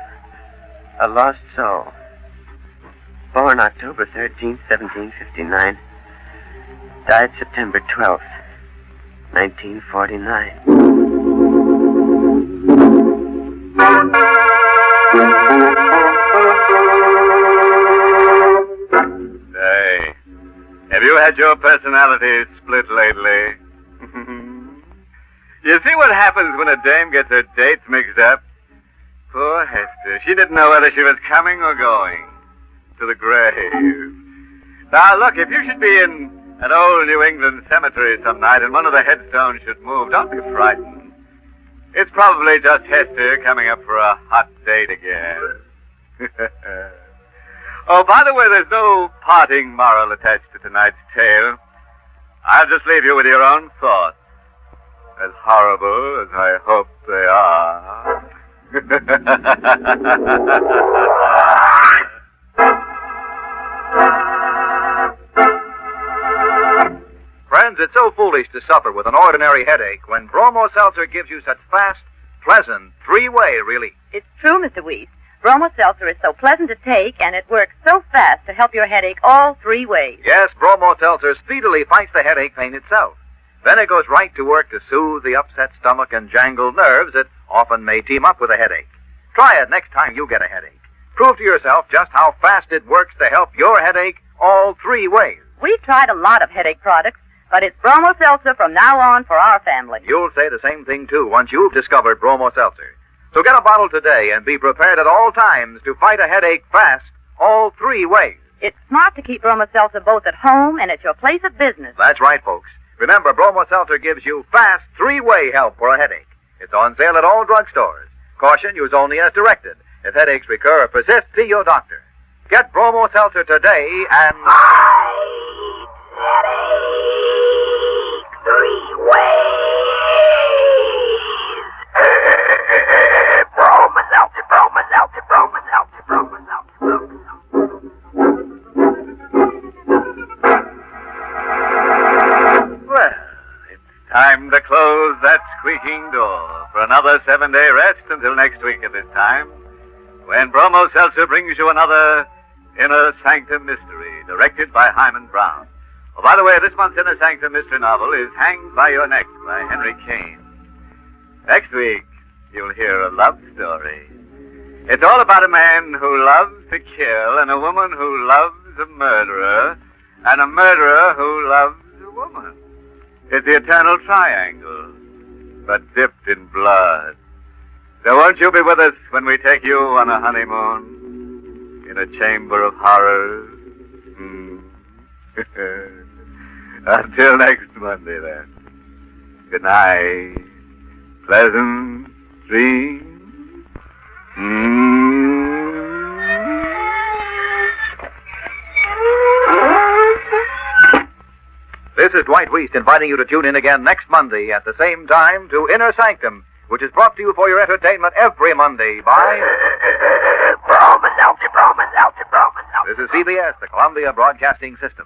a lost soul. Born October 13th, 1759. Died September 12th, 1949. Say, have you had your personality split lately? You see what happens when a dame gets her dates mixed up? Poor Hester. She didn't know whether she was coming or going to the grave. Now, look, if you should be in an old New England cemetery some night and one of the headstones should move, don't be frightened. It's probably just Hester coming up for a hot date again. Oh, by the way, there's no parting moral attached to tonight's tale. I'll just leave you with your own thoughts. As horrible as I hope they are. Friends, it's so foolish to suffer with an ordinary headache when Bromo Seltzer gives you such fast, pleasant, three-way relief. It's true, Mr. Weiss. Bromo Seltzer is so pleasant to take, and it works so fast to help your headache all 3 ways. Yes, Bromo Seltzer speedily fights the headache pain itself. Then it goes right to work to soothe the upset stomach and jangled nerves that often may team up with a headache. Try it next time you get a headache. Prove to yourself just how fast it works to help your headache all 3 ways. We've tried a lot of headache products, but it's Bromo Seltzer from now on for our family. You'll say the same thing, too, once you've discovered Bromo Seltzer. So get a bottle today and be prepared at all times to fight a headache fast all 3 ways. It's smart to keep Bromo Seltzer both at home and at your place of business. That's right, folks. Remember, Bromo Seltzer gives you fast 3-way help for a headache. It's on sale at all drugstores. Caution, use only as directed. If headaches recur or persist, see your doctor. Get Bromo Seltzer today and... Headache 3 ways. Bromo Seltzer, Bromo Seltzer, Bromo Seltzer, Bromo Seltzer, Bromo Seltzer. Well, it's time to close that squeaking door for another 7-day rest until next week at this time, when Bromo Seltzer brings you another Inner Sanctum Mystery, directed by Hyman Brown. Oh, by the way, this month's Inner Sanctum Mystery novel is Hanged by Your Neck by Henry Kane. Next week, you'll hear a love story. It's all about a man who loves to kill and a woman who loves a murderer and a murderer who loves a woman. It's the eternal triangle, but dipped in blood. So won't you be with us when we take you on a honeymoon in a chamber of horrors? Until next Monday, then. Good night. Pleasant dreams. This is Dwight Weist inviting you to tune in again next Monday at the same time to Inner Sanctum, which is brought to you for your entertainment every Monday by... Bromo Seltzer, Bromo Seltzer, Bromo Seltzer. This is CBS, the Columbia Broadcasting System.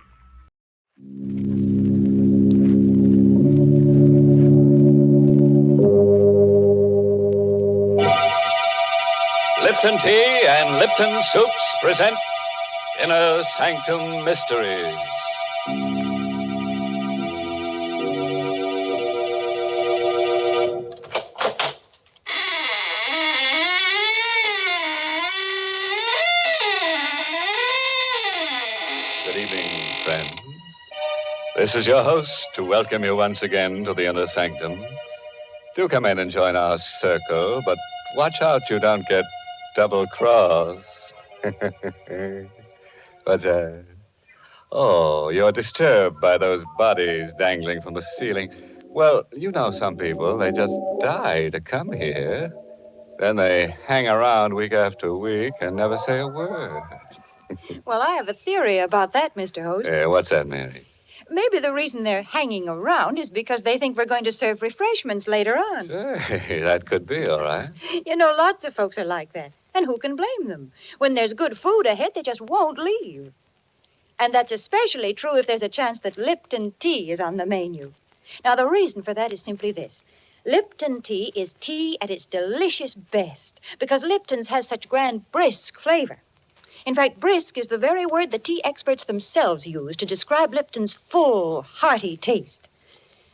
Lipton Tea and Lipton Soups present Inner Sanctum Mysteries. Good evening, friends. This is your host to welcome you once again to the Inner Sanctum. Do come in and join our circle, but watch out you don't get double-crossed. What's that? Oh, you're disturbed by those bodies dangling from the ceiling. Well, you know some people, they just die to come here. Then they hang around week after week and never say a word. Well, I have a theory about that, Mr. Host. What's that, Mary? Maybe the reason they're hanging around is because they think we're going to serve refreshments later on. Hey, that could be, all right. You know, lots of folks are like that. And who can blame them? When there's good food ahead, they just won't leave. And that's especially true if there's a chance that Lipton tea is on the menu. Now, the reason for that is simply this. Lipton tea is tea at its delicious best because Lipton's has such grand brisk flavor. In fact, brisk is the very word the tea experts themselves use to describe Lipton's full, hearty taste.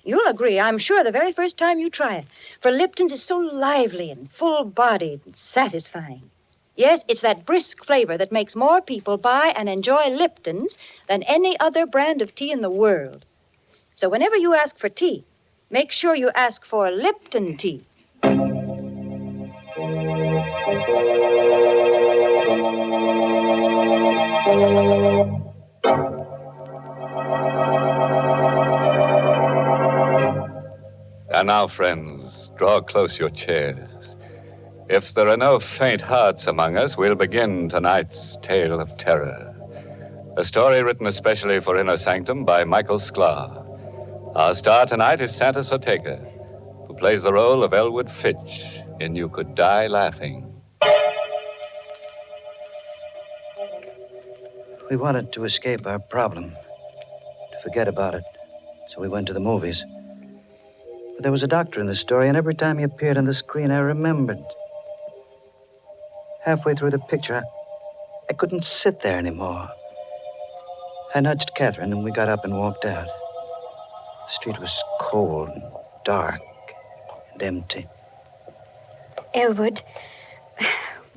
You'll agree, I'm sure, the very first time you try it, for Lipton's is so lively and full-bodied and satisfying. Yes, it's that brisk flavor that makes more people buy and enjoy Lipton's than any other brand of tea in the world. So whenever you ask for tea, make sure you ask for Lipton tea. And now, friends, draw close your chairs. If there are no faint hearts among us, we'll begin tonight's tale of terror. A story written especially for Inner Sanctum by Michael Sklar. Our star tonight is Santa Soteka, who plays the role of Elwood Fitch in You Could Die Laughing. We wanted to escape our problem, to forget about it, so we went to the movies. But there was a doctor in the story, and every time he appeared on the screen, I remembered. Halfway through the picture, I couldn't sit there anymore. I nudged Catherine, and we got up and walked out. The street was cold and dark and empty. Elwood,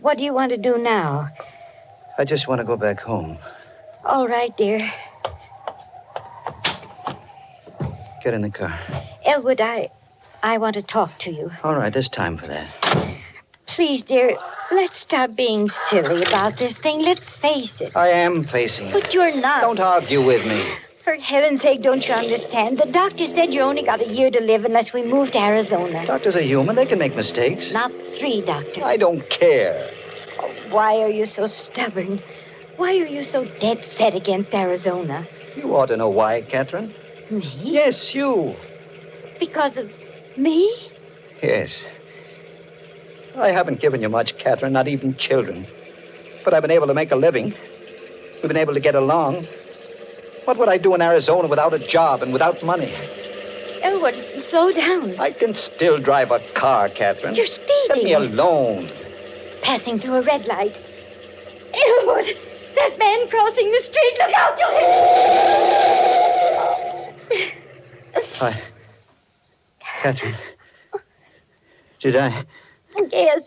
what do you want to do now? I just want to go back home. All right, dear. Get in the car. Elwood, I want to talk to you. All right, there's time for that. Please, dear, let's stop being silly about this thing. Let's face it. I am facing it. But you're not. Don't argue with me. For heaven's sake, don't you understand? The doctor said you only got a year to live unless we move to Arizona. Doctors are human. They can make mistakes. Not 3 doctors. I don't care. Oh, why are you so stubborn? Why are you so dead set against Arizona? You ought to know why, Catherine. Me? Yes, you. Because of me? Yes. I haven't given you much, Catherine, not even children. But I've been able to make a living. We've been able to get along. What would I do in Arizona without a job and without money? Elwood, slow down. I can still drive a car, Catherine. You're speeding. Let me alone. Passing through a red light. Elwood, that man crossing the street. Look out, Hi. Catherine. Did I? Yes.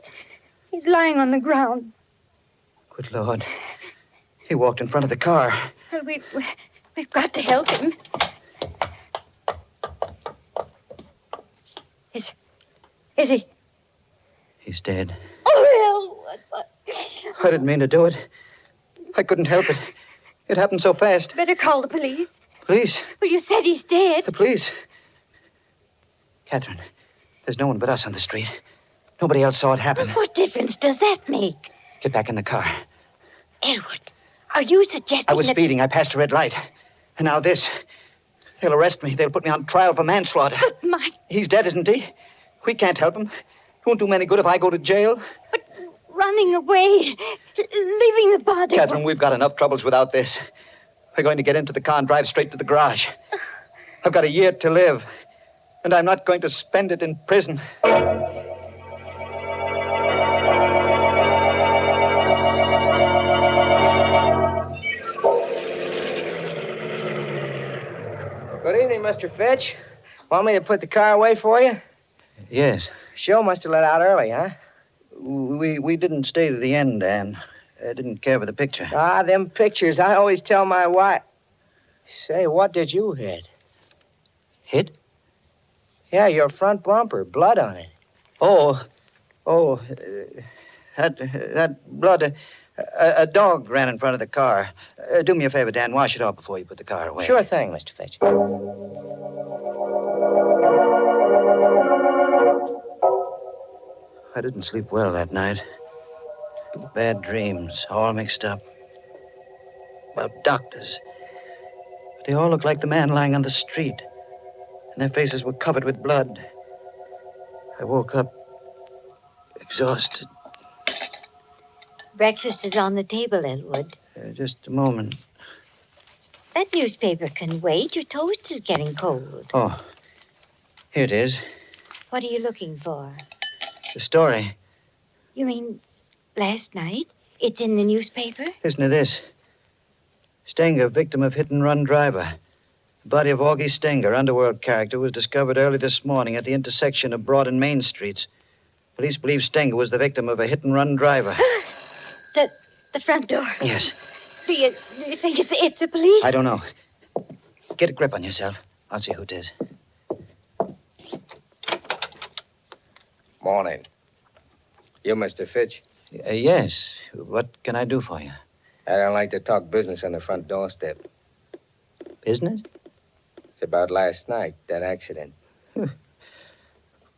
He's lying on the ground. Good Lord. He walked in front of the car. Well, we've got to help him. Is he? He's dead. Oh, Elwood. I didn't mean to do it. I couldn't help it. It happened so fast. Better call the police. Police? Well, you said he's dead. The police? Catherine, there's no one but us on the street. Nobody else saw it happen. What difference does that make? Get back in the car. Elwood, are you suggesting I was that... speeding. I passed a red light. And now this. They'll arrest me. They'll put me on trial for manslaughter. But my... He's dead, isn't he? We can't help him. It won't do me any good if I go to jail. But running away, leaving the body... Catherine, we've got enough troubles without this. We're going to get into the car and drive straight to the garage. I've got a year to live. And I'm not going to spend it in prison. Good evening, Mr. Fitch. Want me to put the car away for you? Yes. Show must have let out early, huh? We didn't stay to the end, Ann. I didn't care for the picture. Ah, them pictures. I always tell my wife. Say, what did you hit? Hit? Yeah, your front bumper. Blood on it. That blood. A dog ran in front of the car. Do me a favor, Dan. Wash it off before you put the car away. Sure thing, Mr. Fitch. I didn't sleep well that night. Bad dreams, all mixed up. About doctors. But they all looked like the man lying on the street. And their faces were covered with blood. I woke up exhausted. Breakfast is on the table, Elwood. Just a moment. That newspaper can wait. Your toast is getting cold. Oh, here it is. What are you looking for? The story. You mean last night? It's in the newspaper? Listen to this. Stenger, victim of hit-and-run driver. The body of Augie Stenger, underworld character, was discovered early this morning at the intersection of Broad and Main Streets. Police believe Stenger was the victim of a hit-and-run driver. The front door. Yes. Do you think it's the police? I don't know. Get a grip on yourself. I'll see who it is. Morning. You, Mr. Fitch? Yes. What can I do for you? I don't like to talk business on the front doorstep. Business? It's about last night, that accident.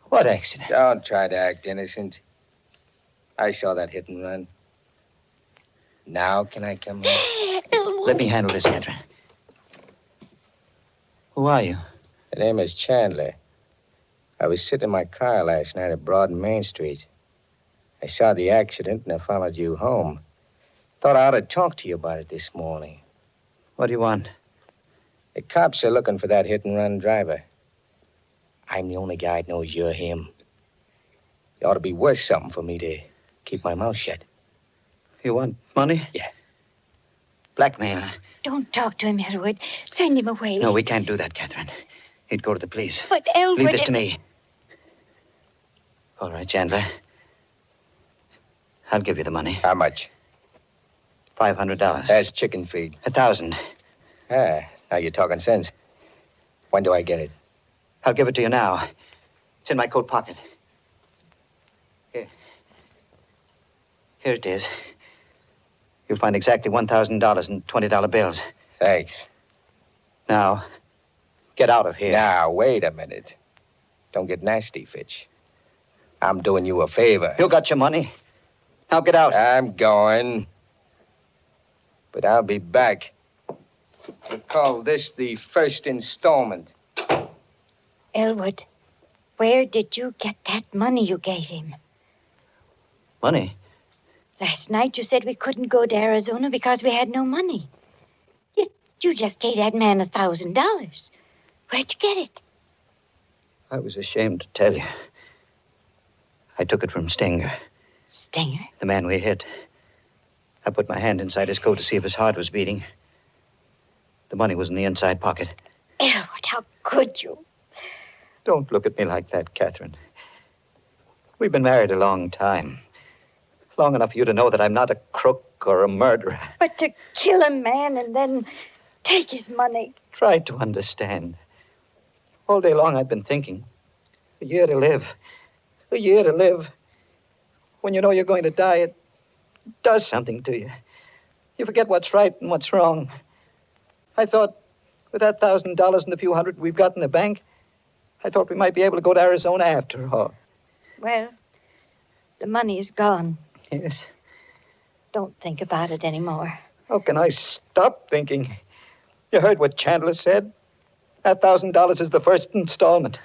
What accident? Don't try to act innocent. I saw that hit and run. Now can I come in? Let me handle this, Catherine. Who are you? The name is Chandler. I was sitting in my car last night at Broad and Main Street. I saw the accident and I followed you home. Thought I ought to talk to you about it this morning. What do you want? The cops are looking for that hit-and-run driver. I'm the only guy that knows you're him. It ought to be worth something for me to keep my mouth shut. You want money? Yeah. Blackmail. Don't talk to him, Elwood. Send him away. No, we can't do that, Catherine. He'd go to the police. But Elwood... Leave this to me. All right, Chandler. I'll give you the money. How much? $500. That's chicken feed. 1,000. Ah, now you're talking sense. When do I get it? I'll give it to you now. It's in my coat pocket. Here. Here it is. You'll find exactly $1,000 in $20 bills. Thanks. Now, get out of here. Now, wait a minute. Don't get nasty, Fitch. I'm doing you a favor. You got your money. Now get out. I'm going. But I'll be back. We call this the first installment. Elwood, where did you get that money you gave him? Money? Last night you said we couldn't go to Arizona because we had no money. You just gave that man $1,000. Where'd you get it? I was ashamed to tell you. I took it from Stinger. Stinger? The man we hit. I put my hand inside his coat to see if his heart was beating. The money was in the inside pocket. Elwood, how could you? Don't look at me like that, Catherine. We've been married a long time. Long enough for you to know that I'm not a crook or a murderer. But to kill a man and then take his money. Try to understand. All day long I've been thinking. A year to live. A year to live. When you know you're going to die, it does something to you. You forget what's right and what's wrong. I thought, with that $1,000 and the few hundred we've got in the bank, I thought we might be able to go to Arizona after all. Well, the money is gone. Yes. Don't think about it anymore. How can I stop thinking? You heard what Chandler said? That $1,000 is the first installment.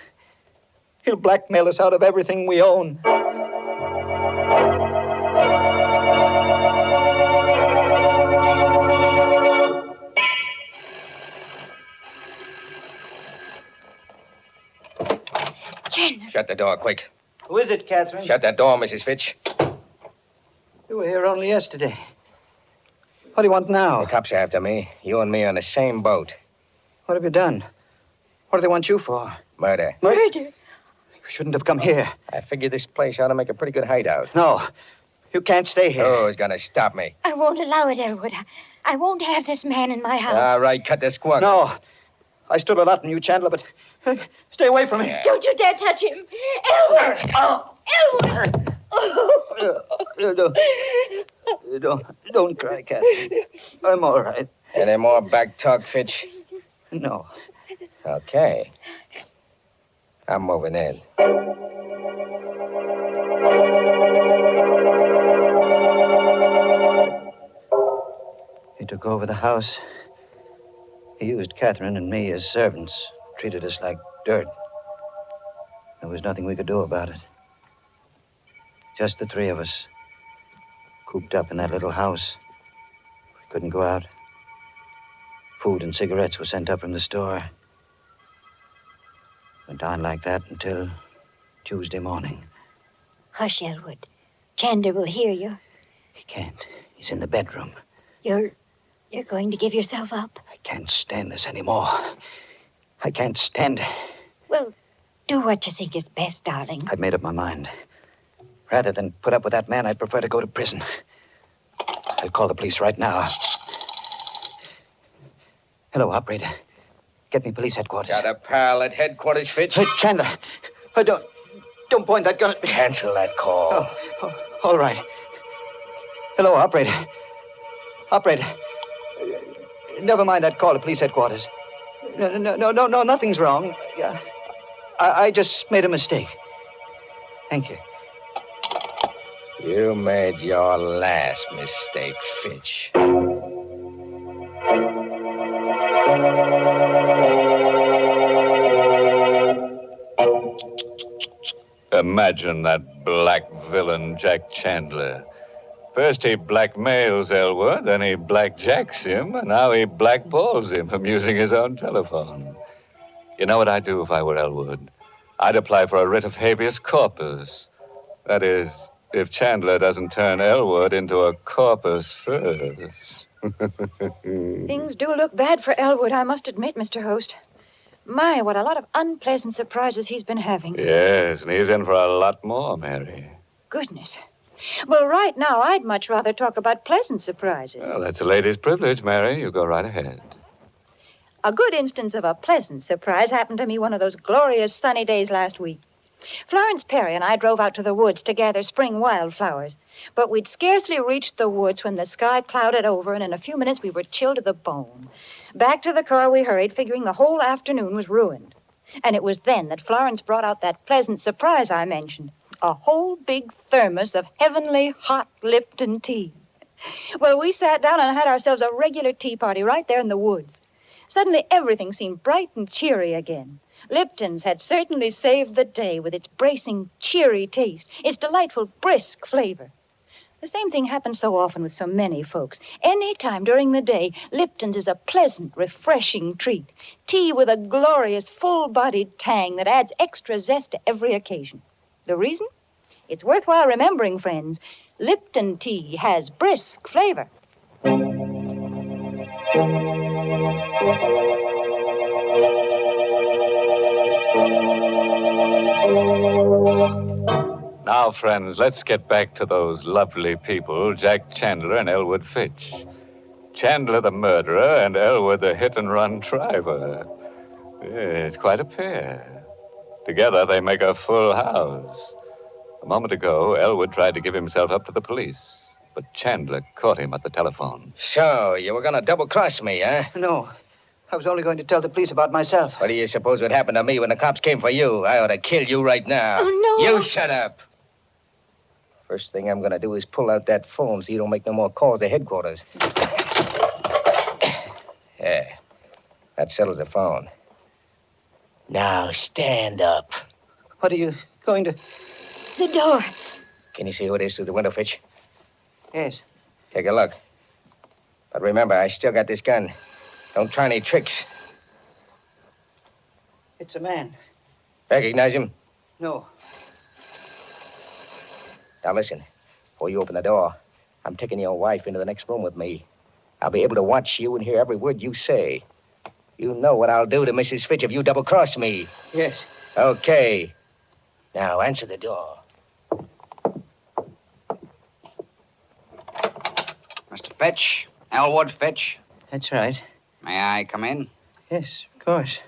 He'll blackmail us out of everything we own. Chandler. Shut the door, quick. Who is it, Catherine? Shut that door, Mrs. Fitch. You were here only yesterday. What do you want now? The cops are after me. You and me on the same boat. What have you done? What do they want you for? Murder. Murder? You shouldn't have come here. I figure this place ought to make a pretty good hideout. No. You can't stay here. Who's going to stop me? I won't allow it, Elwood. I won't have this man in my house. All right, cut the squawk. No. I stood a lot from you, Chandler, but stay away from me. Don't you dare touch him. Elwood! Elwood! Don't cry, Catherine. I'm all right. Any more back talk, Fitch? No. Okay. I'm moving in. He took over the house. He used Catherine and me as servants, treated us like dirt. There was nothing we could do about it. Just the three of us, cooped up in that little house. We couldn't go out. Food and cigarettes were sent up from the store. Went on like that until Tuesday morning. Hush, Elwood. Chandler will hear you. He can't. He's in the bedroom. You're going to give yourself up? I can't stand this anymore. I can't stand it. Well, do what you think is best, darling. I've made up my mind. Rather than put up with that man, I'd prefer to go to prison. I'll call the police right now. Hello, operator. Get me police headquarters. Got a pal at headquarters, Fitch? Hey, Chandler. Don't point that gun at me. Cancel that call. Oh, all right. Hello, operator. Operator. Never mind that call to police headquarters. No, nothing's wrong. I just made a mistake. Thank you. You made your last mistake, Fitch. Imagine that black villain, Jack Chandler. First he blackmails Elwood, then he blackjacks him, and now he blackballs him from using his own telephone. You know what I'd do if I were Elwood? I'd apply for a writ of habeas corpus. That is, if Chandler doesn't turn Elwood into a corpus first. Things do look bad for Elwood, I must admit, Mr. Host. My, what a lot of unpleasant surprises he's been having. Yes, and he's in for a lot more, Mary. Goodness. Well, right now, I'd much rather talk about pleasant surprises. Well, that's a lady's privilege, Mary. You go right ahead. A good instance of a pleasant surprise happened to me one of those glorious sunny days last week. Florence Perry and I drove out to the woods to gather spring wildflowers. But we'd scarcely reached the woods when the sky clouded over, and in a few minutes we were chilled to the bone. Back to the car we hurried, figuring the whole afternoon was ruined. And it was then that Florence brought out that pleasant surprise I mentioned. A whole big thermos of heavenly hot Lipton tea. Well, we sat down and had ourselves a regular tea party right there in the woods. Suddenly everything seemed bright and cheery again. Lipton's had certainly saved the day with its bracing, cheery taste, its delightful, brisk flavor. The same thing happens so often with so many folks. Any time during the day, Lipton's is a pleasant, refreshing treat. Tea with a glorious, full-bodied tang that adds extra zest to every occasion. The reason? It's worthwhile remembering, friends. Lipton tea has brisk flavor. Now, friends, let's get back to those lovely people, Jack Chandler and Elwood Fitch. Chandler the murderer and Elwood the hit-and-run driver. It's quite a pair. Together they make a full house. A moment ago, Elwood tried to give himself up to the police, but Chandler caught him at the telephone. So, you were going to double-cross me, huh? No. I was only going to tell the police about myself. What do you suppose would happen to me when the cops came for you? I ought to kill you right now. Oh, no. You shut up. First thing I'm going to do is pull out that phone so you don't make no more calls to headquarters. Yeah. That settles the phone. Now, stand up. What are you going to... The door. Can you see who it is through the window, Fitch? Yes. Take a look. But remember, I still got this gun. Don't try any tricks. It's a man. Recognize him? No. Now, listen. Before you open the door, I'm taking your wife into the next room with me. I'll be able to watch you and hear every word you say. You know what I'll do to Mrs. Fitch if you double-cross me. Yes. Okay. Now, answer the door. Mr. Fitch? Elwood Fitch? That's right. May I come in? Yes, of course.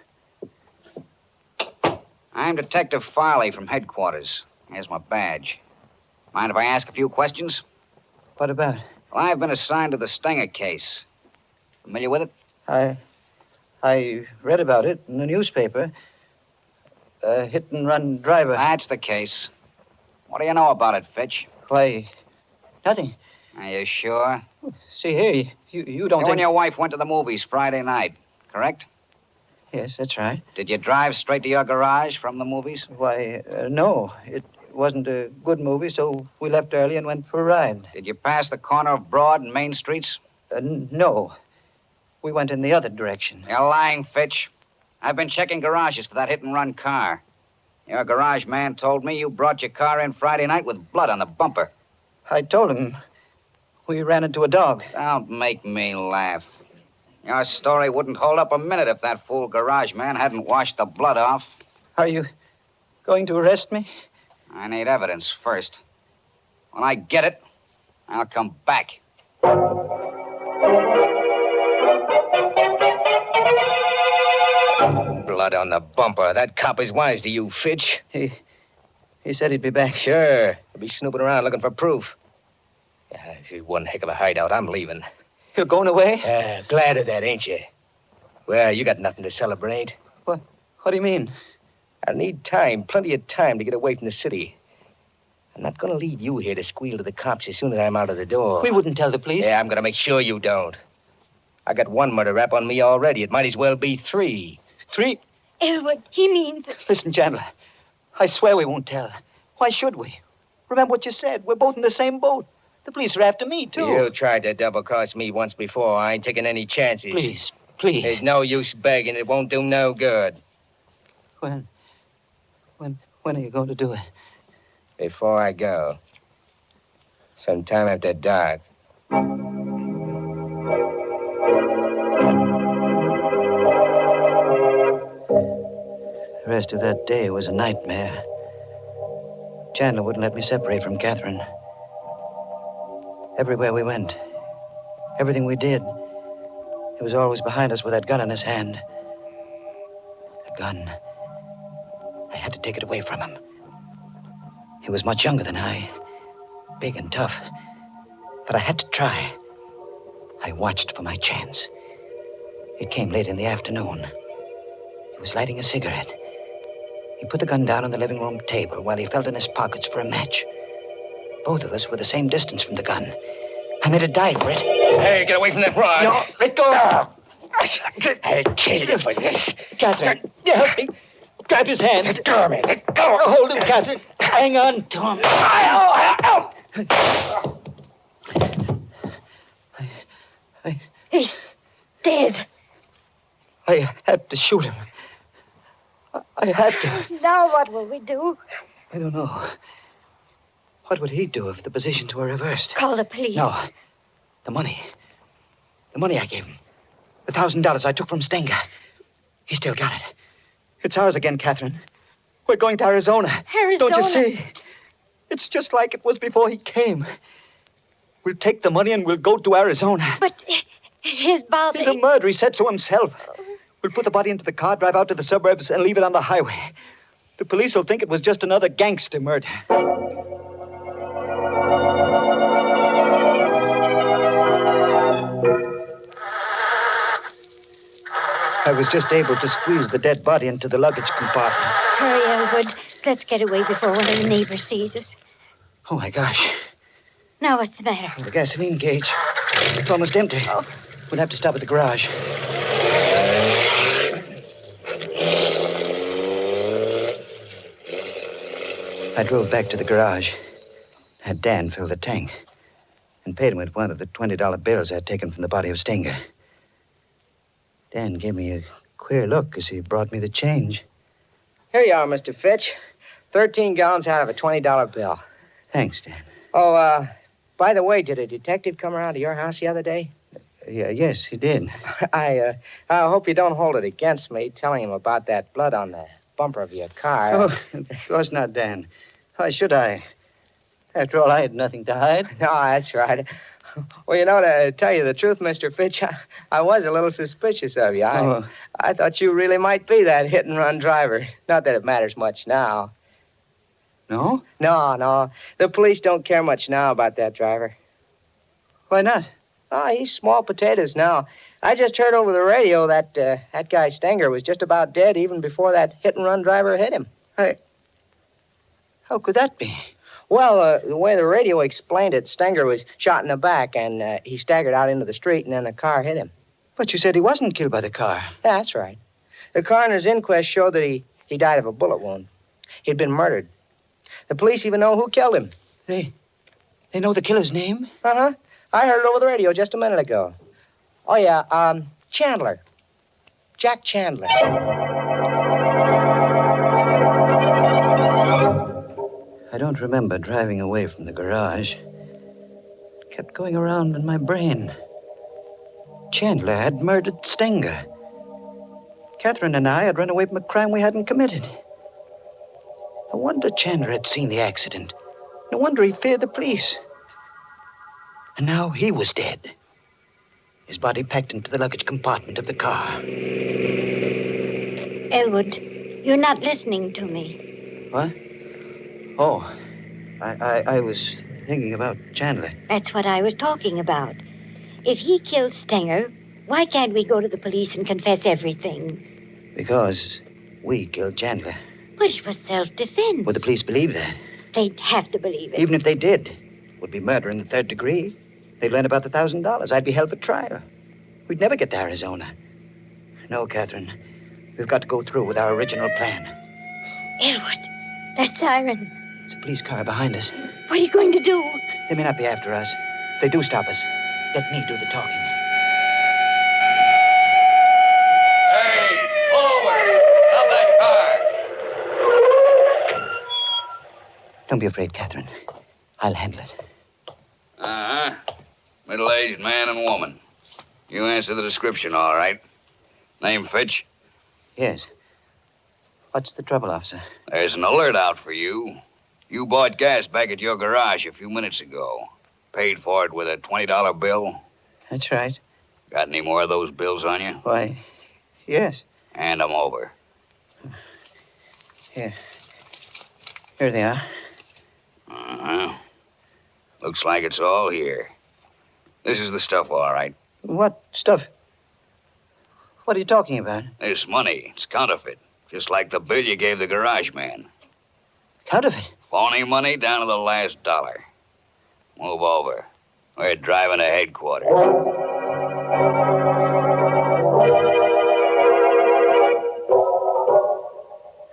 I'm Detective Farley from headquarters. Here's my badge. Mind if I ask a few questions? What about? Well, I've been assigned to the Stenger case. Familiar with it? I read about it in the newspaper. A hit-and-run driver. That's the case. What do you know about it, Fitch? Why, nothing. Are you sure? See here, you don't You think... and your wife went to the movies Friday night, correct? Yes, that's right. Did you drive straight to your garage from the movies? Why, no. It wasn't a good movie, so we left early and went for a ride. Did you pass the corner of Broad and Main Streets? No. We went in the other direction. You're lying, Fitch. I've been checking garages for that hit-and-run car. Your garage man told me you brought your car in Friday night with blood on the bumper. I told him we ran into a dog. Don't make me laugh. Your story wouldn't hold up a minute if that fool garage man hadn't washed the blood off. Are you going to arrest me? I need evidence first. When I get it, I'll come back. Blood on the bumper. That cop is wise to you, Fitch. He said he'd be back. Sure. He'll be snooping around looking for proof. Yeah, this is one heck of a hideout. I'm leaving. You're going away? Yeah, glad of that, ain't you? Well, you got nothing to celebrate. What do you mean? I need time, plenty of time to get away from the city. I'm not going to leave you here to squeal to the cops as soon as I'm out of the door. We wouldn't tell the police. Yeah, I'm going to make sure you don't. I got one murder rap on me already. It might as well be 3. 3? Elwood, he means... Listen, Chandler. I swear we won't tell. Why should we? Remember what you said. We're both in the same boat. The police are after me, too. You tried to double-cross me once before. I ain't taking any chances. Please. There's no use begging. It won't do no good. When are you going to do it? Before I go, Sometime after dark. The rest of that day was a nightmare. Chandler wouldn't let me separate from Catherine. Everywhere we went, everything we did, he was always behind us with that gun in his hand. The gun. I had to take it away from him. He was much younger than I, big and tough. But I had to try. I watched for my chance. It came late in the afternoon. He was lighting a cigarette. He put the gun down on the living room table while he felt in his pockets for a match. Both of us were the same distance from the gun. I made a dive for it. Hey, get away from that rod. No, let go. I killed you for this. Catherine, help me. Grab his hand. Let go of me. Let go. Hold him, Catherine. Hang on to him. He's dead. I had to shoot him. I had to. Now what will we do? I don't know. What would he do if the positions were reversed? Call the police. No. The money. The money I gave him. The $1,000 I took from Stenger. He still got it. It's ours again, Catherine. We're going to Arizona. Arizona? Don't you see? It's just like it was before he came. We'll take the money and we'll go to Arizona. But his body... He's a murderer, he said so himself. We'll put the body into the car, drive out to the suburbs, and leave it on the highway. The police will think it was just another gangster murder. I was just able to squeeze the dead body into the luggage compartment. Hurry, Elwood. Let's get away before one of the neighbors sees us. Oh, my gosh. Now, what's the matter? The gasoline gauge. It's almost empty. Oh. We'll have to stop at the garage. I drove back to the garage, had Dan fill the tank, and paid him with one of the $20 bills I'd taken from the body of Stenger. Dan gave me a queer look as he brought me the change. Here you are, Mr. Fitch. 13 gallons out of a $20 bill. Thanks, Dan. Oh, by the way, did a detective come around to your house the other day? Yes, he did. I hope you don't hold it against me telling him about that blood on the bumper of your car. Oh, of course not, Dan. Why should I? After all, I had nothing to hide. No, that's right. Well, to tell you the truth, Mr. Fitch, I was a little suspicious of you. I thought you really might be that hit-and-run driver. Not that it matters much now. No? No. The police don't care much now about that driver. Why not? Oh, he's small potatoes now. I just heard over the radio that that guy Stenger was just about dead even before that hit-and-run driver hit him. How could that be? Well, the way the radio explained it, Stenger was shot in the back, and he staggered out into the street, and then the car hit him. But you said he wasn't killed by the car. Yeah, that's right. The coroner's inquest showed that he died of a bullet wound. He'd been murdered. The police even know who killed him. They know the killer's name? Uh-huh. I heard it over the radio just a minute ago. Oh, yeah, Chandler. Jack Chandler. I don't remember driving away from the garage. It kept going around in my brain. Chandler had murdered Stenger. Catherine and I had run away from a crime we hadn't committed. No wonder Chandler had seen the accident. No wonder he feared the police. And now he was dead. His body packed into the luggage compartment of the car. Elwood, you're not listening to me. What? Oh, I was thinking about Chandler. That's what I was talking about. If he killed Stenger, why can't we go to the police and confess everything? Because we killed Chandler. But it was self-defense. Would the police believe that? They'd have to believe it. Even if they did, it would be murder in the third degree. They'd learn about the $1,000. I'd be held for trial. We'd never get to Arizona. No, Catherine. We've got to go through with our original plan. Elwood, that siren. It's a police car behind us. What are you going to do? They may not be after us. If they do stop us, let me do the talking. Hey, forward! Stop that car! Don't be afraid, Catherine. I'll handle it. Uh-huh. Middle-aged man and woman. You answer the description, all right. Name Fitch? Yes. What's the trouble, officer? There's an alert out for you. You bought gas back at your garage a few minutes ago. Paid for it with a $20 bill. That's right. Got any more of those bills on you? Why, yes. Hand them over. Here. Here they are. Uh-huh. Looks like it's all here. This is the stuff, all right. What stuff? What are you talking about? This money, it's counterfeit. Just like the bill you gave the garage man. Counterfeit? Phony money down to the last dollar. Move over. We're driving to headquarters.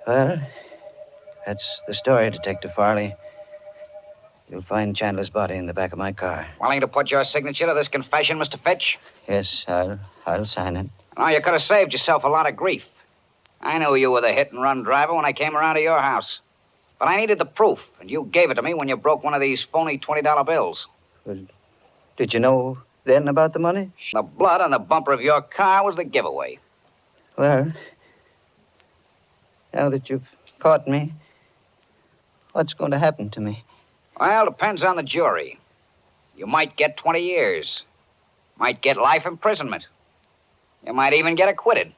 Well, that's the story, Detective Farley. You'll find Chandler's body in the back of my car. Willing to put your signature to this confession, Mr. Fitch? Yes, I'll sign it. Oh, you could have saved yourself a lot of grief. I knew you were the hit-and-run driver when I came around to your house. But I needed the proof, and you gave it to me when you broke one of these phony $20 bills. Well, did you know then about the money? The blood on the bumper of your car was the giveaway. Well, now that you've caught me, what's going to happen to me? Well, depends on the jury. You might get 20 years. Might get life imprisonment. You might even get acquitted.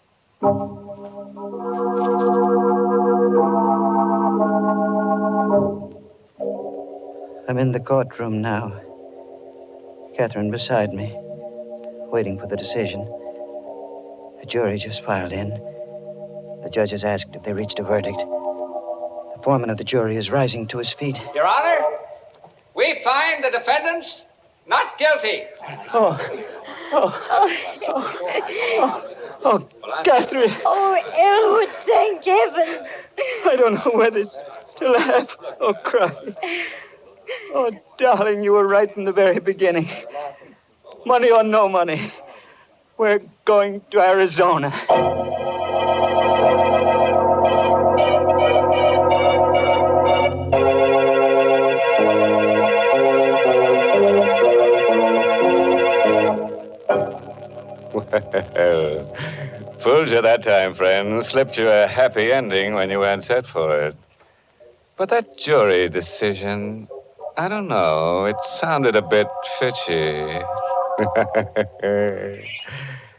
I'm in the courtroom now. Catherine beside me, waiting for the decision. The jury just filed in. The judge has asked if they reached a verdict. The foreman of the jury is rising to his feet. Your Honor, we find the defendants not guilty. Oh, Catherine. Oh, Elwood, thank heaven. I don't know whether to laugh or cry. Oh, darling, you were right from the very beginning. Money or no money, we're going to Arizona. Well, fooled you that time, friend. Slipped you a happy ending when you weren't set for it. But that jury decision, I don't know. It sounded a bit fishy.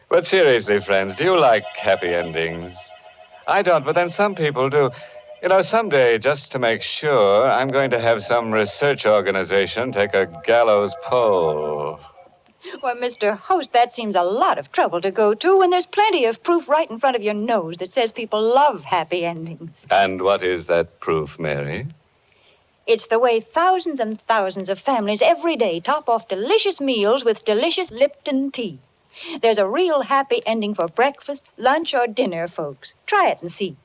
But seriously, friends, do you like happy endings? I don't, but then some people do. You know, someday, just to make sure, I'm going to have some research organization take a gallows poll. Well, Mr. Host, that seems a lot of trouble to go to when there's plenty of proof right in front of your nose that says people love happy endings. And what is that proof, Mary? It's the way thousands and thousands of families every day top off delicious meals with delicious Lipton tea. There's a real happy ending for breakfast, lunch, or dinner, folks. Try it and see.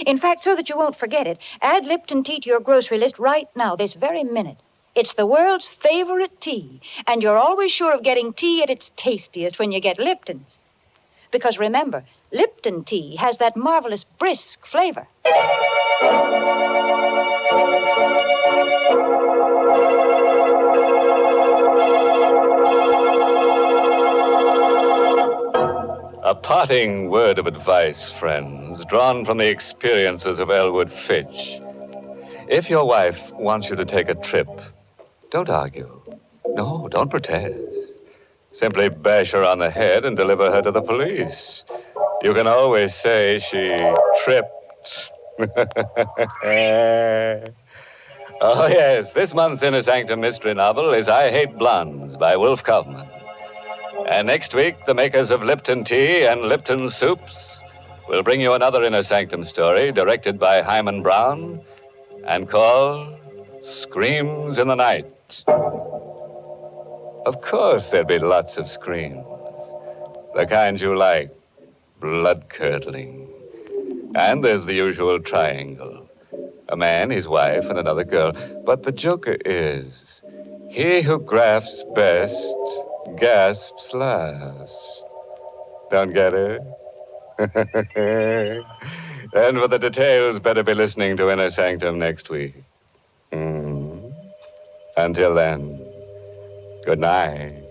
In fact, so that you won't forget it, add Lipton tea to your grocery list right now, this very minute. It's the world's favorite tea, and you're always sure of getting tea at its tastiest when you get Lipton's. Because remember, Lipton tea has that marvelous brisk flavor. A parting word of advice, friends, drawn from the experiences of Elwood Fitch. If your wife wants you to take a trip, don't argue. No, don't protest. Simply bash her on the head and deliver her to the police. You can always say she tripped. Oh, yes, this month's Inner Sanctum mystery novel is I Hate Blondes by Wolf Kaufman. And next week, the makers of Lipton tea and Lipton soups will bring you another Inner Sanctum story directed by Hyman Brown and called Screams in the Night. Of course, there'll be lots of screams. The kind you like, blood-curdling. And there's the usual triangle. A man, his wife, and another girl. But the joker is, he who grasps best gasps last. Don't get it? And for the details, better be listening to Inner Sanctum next week. Until then, Good night.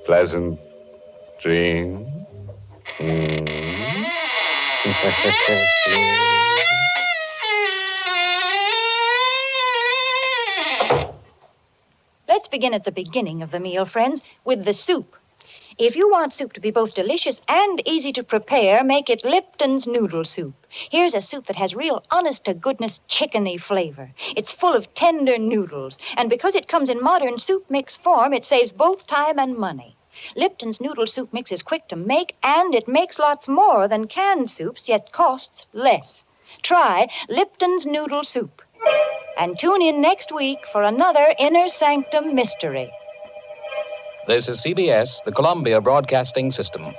Pleasant dreams. Let's begin at the beginning of the meal, friends, with the soup. If you want soup to be both delicious and easy to prepare, make it Lipton's noodle soup. Here's a soup that has real honest-to-goodness chickeny flavor. It's full of tender noodles, and because it comes in modern soup mix form, it saves both time and money. Lipton's noodle soup mix is quick to make, and it makes lots more than canned soups, yet costs less. Try Lipton's noodle soup. And tune in next week for another Inner Sanctum Mystery. This is CBS, the Columbia Broadcasting System.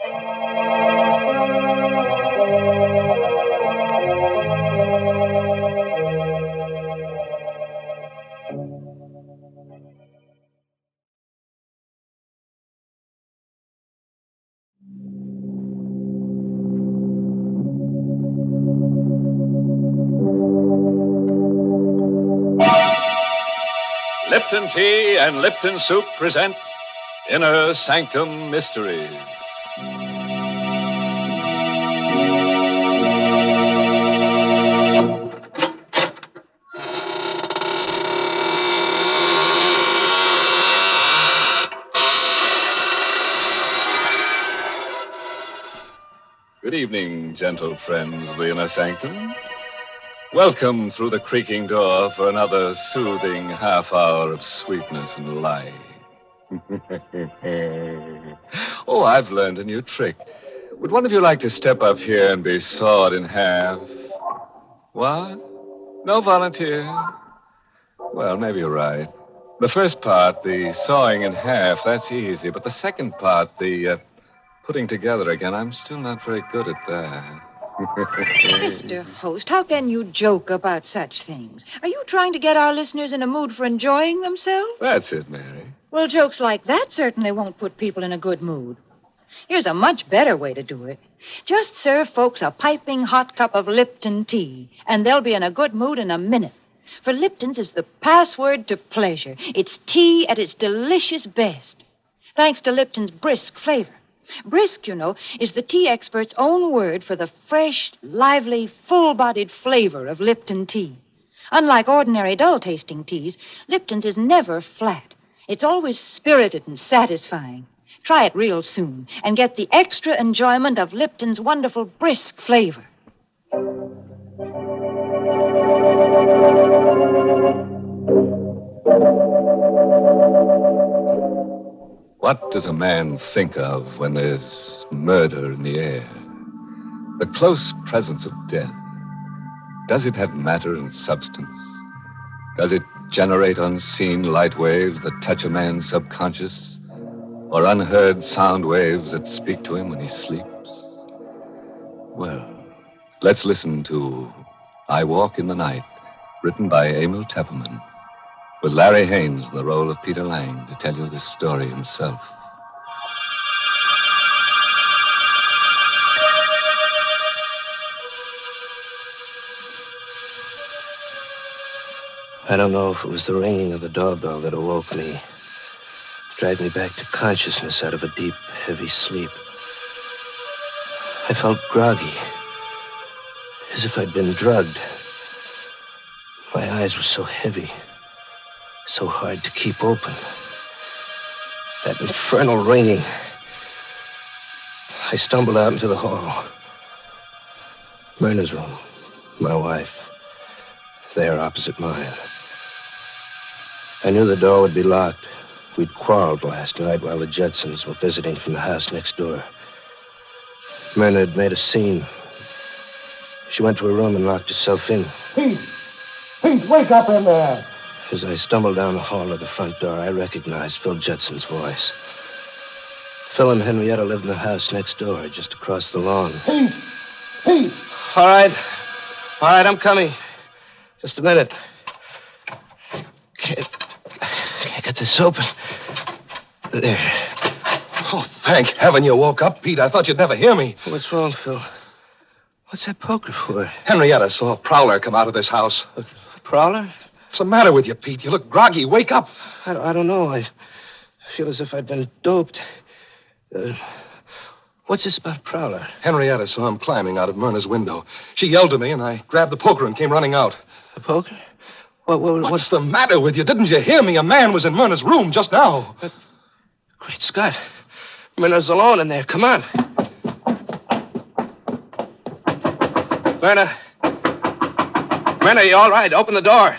Lipton Tea and Lipton Soup present Inner Sanctum Mysteries. Good evening, gentle friends of the Inner Sanctum. Welcome through the creaking door for another soothing half hour of sweetness and light. Oh, I've learned a new trick. Would one of you like to step up here and be sawed in half? What? No volunteer? Well, maybe you're right. The first part, the sawing in half, that's easy. But the second part, the putting together again, I'm still not very good at that. Mr. Host, how can you joke about such things? Are you trying to get our listeners in a mood for enjoying themselves? That's it, Mary. Well, jokes like that certainly won't put people in a good mood. Here's a much better way to do it. Just serve folks a piping hot cup of Lipton tea, and they'll be in a good mood in a minute. For Lipton's is the password to pleasure. It's tea at its delicious best, thanks to Lipton's brisk flavor. Brisk, you know, is the tea expert's own word for the fresh, lively, full-bodied flavor of Lipton tea. Unlike ordinary dull-tasting teas, Lipton's is never flat. It's always spirited and satisfying. Try it real soon and get the extra enjoyment of Lipton's wonderful brisk flavor. What does a man think of when there's murder in the air? The close presence of death. Does it have matter and substance? Does it generate unseen light waves that touch a man's subconscious? Or unheard sound waves that speak to him when he sleeps? Well, let's listen to I Walk in the Night, written by Emil Tepperman, with Larry Haynes in the role of Peter Lang to tell you this story himself. I don't know if it was the ringing of the doorbell that awoke me, dragged me back to consciousness out of a deep, heavy sleep. I felt groggy, as if I'd been drugged. My eyes were so heavy, so hard to keep open. That infernal ringing. I stumbled out into the hall. Myrna's room, my wife, there opposite mine. I knew the door would be locked. We'd quarreled last night while the Judsons were visiting from the house next door. Myrna had made a scene. She went to her room and locked herself in. Pete! Pete, wake up in there! As I stumbled down the hall to the front door, I recognized Phil Judson's voice. Phil and Henrietta lived in the house next door, just across the lawn. Pete! Pete! All right, I'm coming. Just a minute. Can't get this open. There. Oh, thank heaven you woke up, Pete. I thought you'd never hear me. What's wrong, Phil? What's that poker for? Henrietta saw a prowler come out of this house. A prowler? What's the matter with you, Pete? You look groggy. Wake up. I don't know. I feel as if I'd been doped. What's this about Prowler? Henrietta saw him climbing out of Myrna's window. She yelled to me, and I grabbed the poker and came running out. The poker? What's the matter with you? Didn't you hear me? A man was in Myrna's room just now. Great Scott. Myrna's alone in there. Come on. Myrna. Myrna, you all right? Open the door.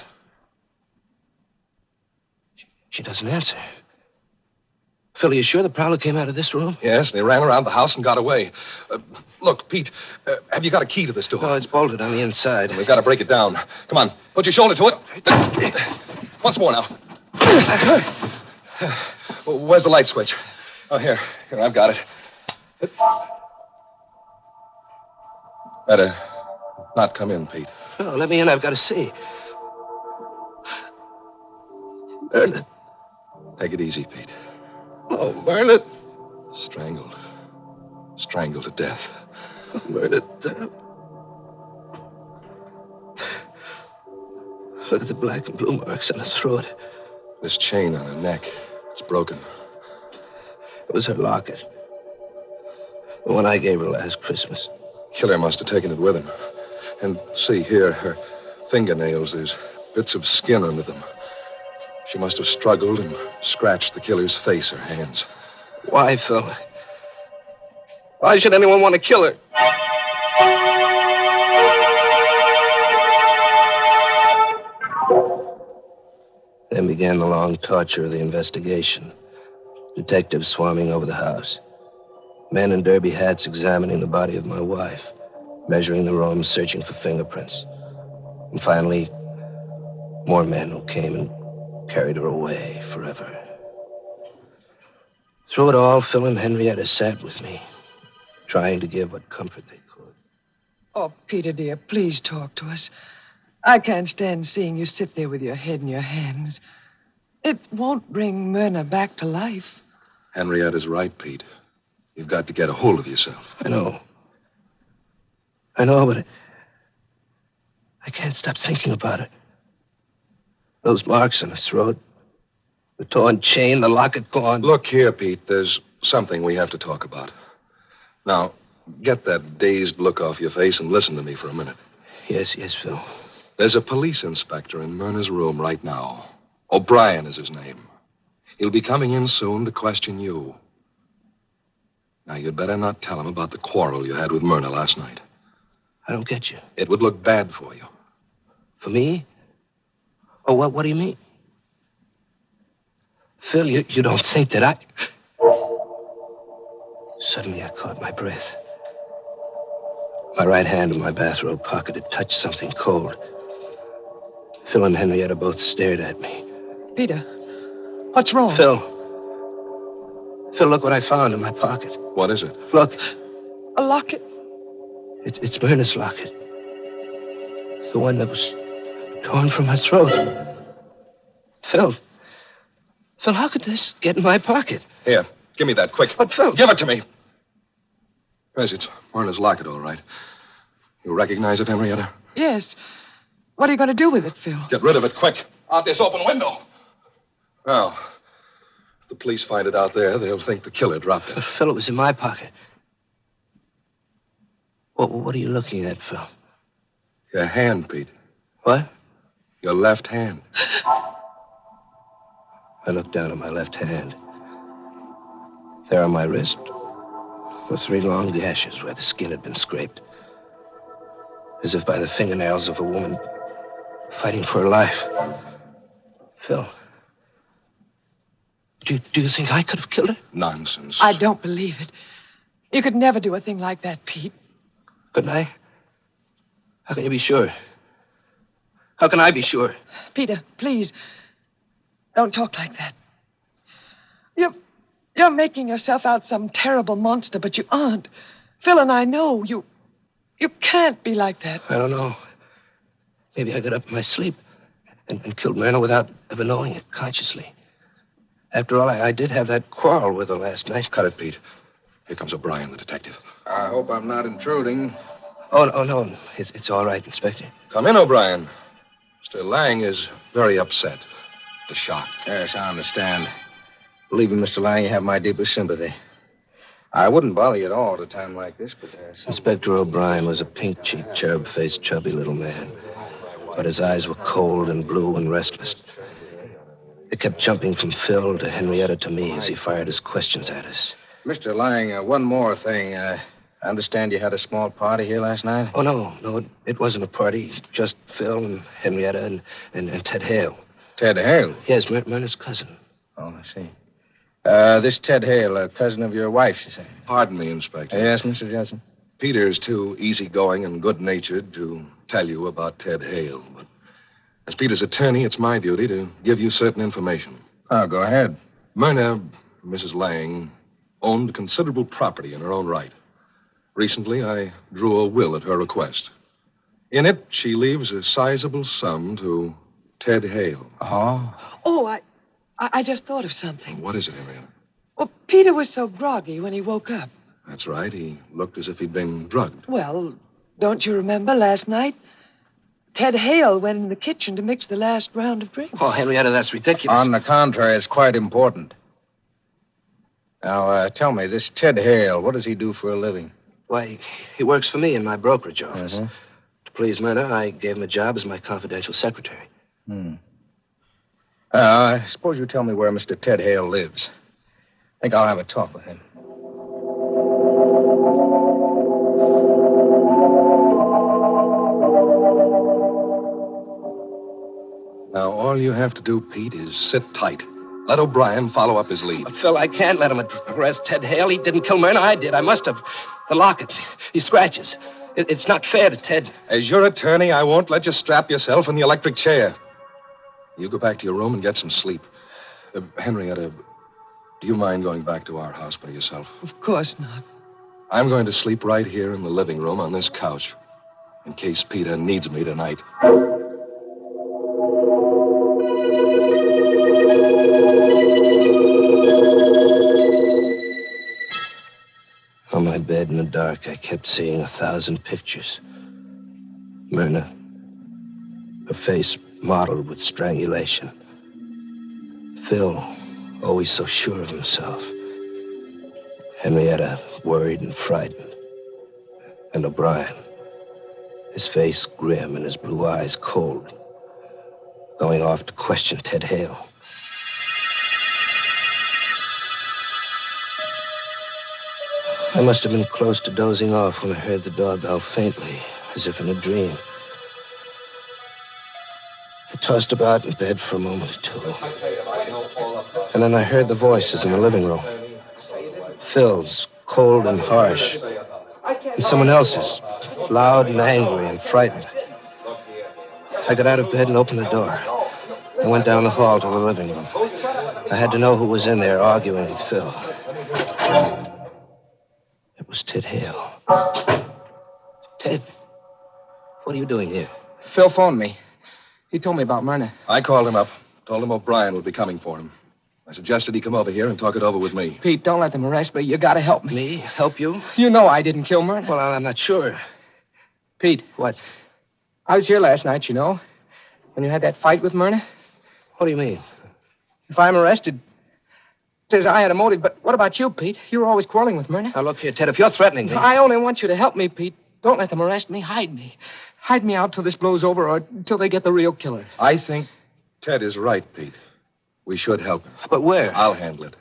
She doesn't answer. Phil, are you sure the Prowler came out of this room? Yes, they ran around the house and got away. Look, Pete, have you got a key to this door? No, it's bolted on the inside. We've got to break it down. Come on, put your shoulder to it. Once more now. Where's the light switch? Oh, here, I've got it. Better not come in, Pete. No, let me in. I've got to see. Bernard. Take it easy, Pete. Oh, Bernard. Strangled. Strangled to death. Bernard. Look at the black and blue marks on her throat. This chain on her neck. It's broken. It was her locket. The one I gave her last Christmas. Killer must have taken it with him. And see here, her fingernails, there's bits of skin under them. She must have struggled and scratched the killer's face or hands. Why, Phil? Why should anyone want to kill her? Then began the long torture of the investigation. Detectives swarming over the house. Men in derby hats examining the body of my wife. Measuring the room, searching for fingerprints. And finally, more men who came and carried her away forever. Through it all, Phil and Henrietta sat with me, trying to give what comfort they could. Oh, Peter, dear, please talk to us. I can't stand seeing you sit there with your head in your hands. It won't bring Myrna back to life. Henrietta's right, Pete. You've got to get a hold of yourself. I know, but I can't stop thinking about it. Those marks on her throat, the torn chain, the locket gone. Look here, Pete, there's something we have to talk about. Now, get that dazed look off your face and listen to me for a minute. Yes, Phil. There's a police inspector in Myrna's room right now. O'Brien is his name. He'll be coming in soon to question you. Now, you'd better not tell him about the quarrel you had with Myrna last night. I don't get you. It would look bad for you. For me? Oh, what do you mean? Phil, you don't think that I... Suddenly, I caught my breath. My right hand in my bathrobe pocket had touched something cold. Phil and Henrietta both stared at me. Peter, what's wrong? Phil, look what I found in my pocket. What is it? Look. A locket? It's Myrna's locket. The one that was torn from her throat. Phil, how could this get in my pocket? Here, give me that, quick. But, Phil... Give it to me. Yes, it's Myrna's locket, all right. You recognize it, Henrietta? Yes. What are you going to do with it, Phil? Get rid of it, quick. Out this open window. Now, if the police find it out there, they'll think the killer dropped it. But, Phil, it was in my pocket. What are you looking at, Phil? Your hand, Pete. What? Your left hand. I looked down at my left hand. There on my wrist were 3 long gashes where the skin had been scraped. As if by the fingernails of a woman fighting for her life. Phil, do you think I could have killed her? Nonsense. I don't believe it. You could never do a thing like that, Pete. Couldn't I? How can you be sure? How can I be sure? Peter, please, don't talk like that. You're making yourself out some terrible monster, but you aren't. Phil and I know you can't be like that. I don't know. Maybe I got up in my sleep and killed Myrna without ever knowing it consciously. After all, I did have that quarrel with her last night. Cut it, Pete. Here comes O'Brien, the detective. I hope I'm not intruding. Oh, no. It's all right, Inspector. Come in, O'Brien. Mr. Lang is very upset. The shock. Yes, I understand. Believe me, Mr. Lang, you have my deepest sympathy. I wouldn't bother you at all at a time like this, but... Inspector O'Brien was a pink-cheeked, cherub-faced, chubby little man. But his eyes were cold and blue and restless. They kept jumping from Phil to Henrietta to me as he fired his questions at us. Mr. Lang, one more thing. I understand you had a small party here last night? Oh, no, it wasn't a party. Just Phil and Henrietta and Ted Hale. Ted Hale? Yes, Myrna's cousin. Oh, I see. This Ted Hale, a cousin of your wife's, you say? Pardon me, Inspector. Yes, Mr. Johnson? Peter's too easygoing and good-natured to tell you about Ted Hale, but as Peter's attorney, it's my duty to give you certain information. Oh, go ahead. Myrna, Mrs. Lang, owned considerable property in her own right. Recently, I drew a will at her request. In it, she leaves a sizable sum to Ted Hale. Oh, I just thought of something. What is it, Henrietta? Well, Peter was so groggy when he woke up. That's right. He looked as if he'd been drugged. Well, don't you remember last night? Ted Hale went in the kitchen to mix the last round of drinks. Oh, Henrietta, that's ridiculous. On the contrary, it's quite important. Now, tell me, this Ted Hale, what does he do for a living? Why, he works for me in my brokerage office. Mm-hmm. To please Myrna, I gave him a job as my confidential secretary. I suppose you tell me where Mr. Ted Hale lives. I think I'll have a talk with him. Now, all you have to do, Pete, is sit tight. Let O'Brien follow up his lead. Phil, I can't let him arrest Ted Hale. He didn't kill Myrna. I did. I must have. The locket, these scratches. It's not fair to Ted. As your attorney, I won't let you strap yourself in the electric chair. You go back to your room and get some sleep. Henrietta, do you mind going back to our house by yourself? Of course not. I'm going to sleep right here in the living room on this couch, in case Peter needs me tonight. On my bed in the dark, I kept seeing 1,000 pictures. Myrna, her face mottled with strangulation. Phil, always so sure of himself. Henrietta, worried and frightened. And O'Brien, his face grim and his blue eyes cold, going off to question Ted Hale. I must have been close to dozing off when I heard the doorbell faintly, as if in a dream. I tossed about in bed for a moment or two. And then I heard the voices in the living room. Phil's, cold and harsh. And someone else's, loud and angry and frightened. I got out of bed and opened the door. I went down the hall to the living room. I had to know who was in there arguing with Phil. It was Ted Hale. Ted, what are you doing here? Phil phoned me. He told me about Myrna. I called him up. Told him O'Brien would be coming for him. I suggested he come over here and talk it over with me. Pete, don't let them arrest me. You gotta help me. Me? Help you? You know I didn't kill Myrna. Well, I'm not sure. Pete. What? I was here last night, you know, when you had that fight with Myrna. What do you mean? If I'm arrested, it says I had a motive, but what about you, Pete? You were always quarreling with Myrna. Now, look here, Ted, if you're threatening me... I only want you to help me, Pete. Don't let them arrest me. Hide me. Hide me out till this blows over or till they get the real killer. I think Ted is right, Pete. We should help him. But where? I'll handle it.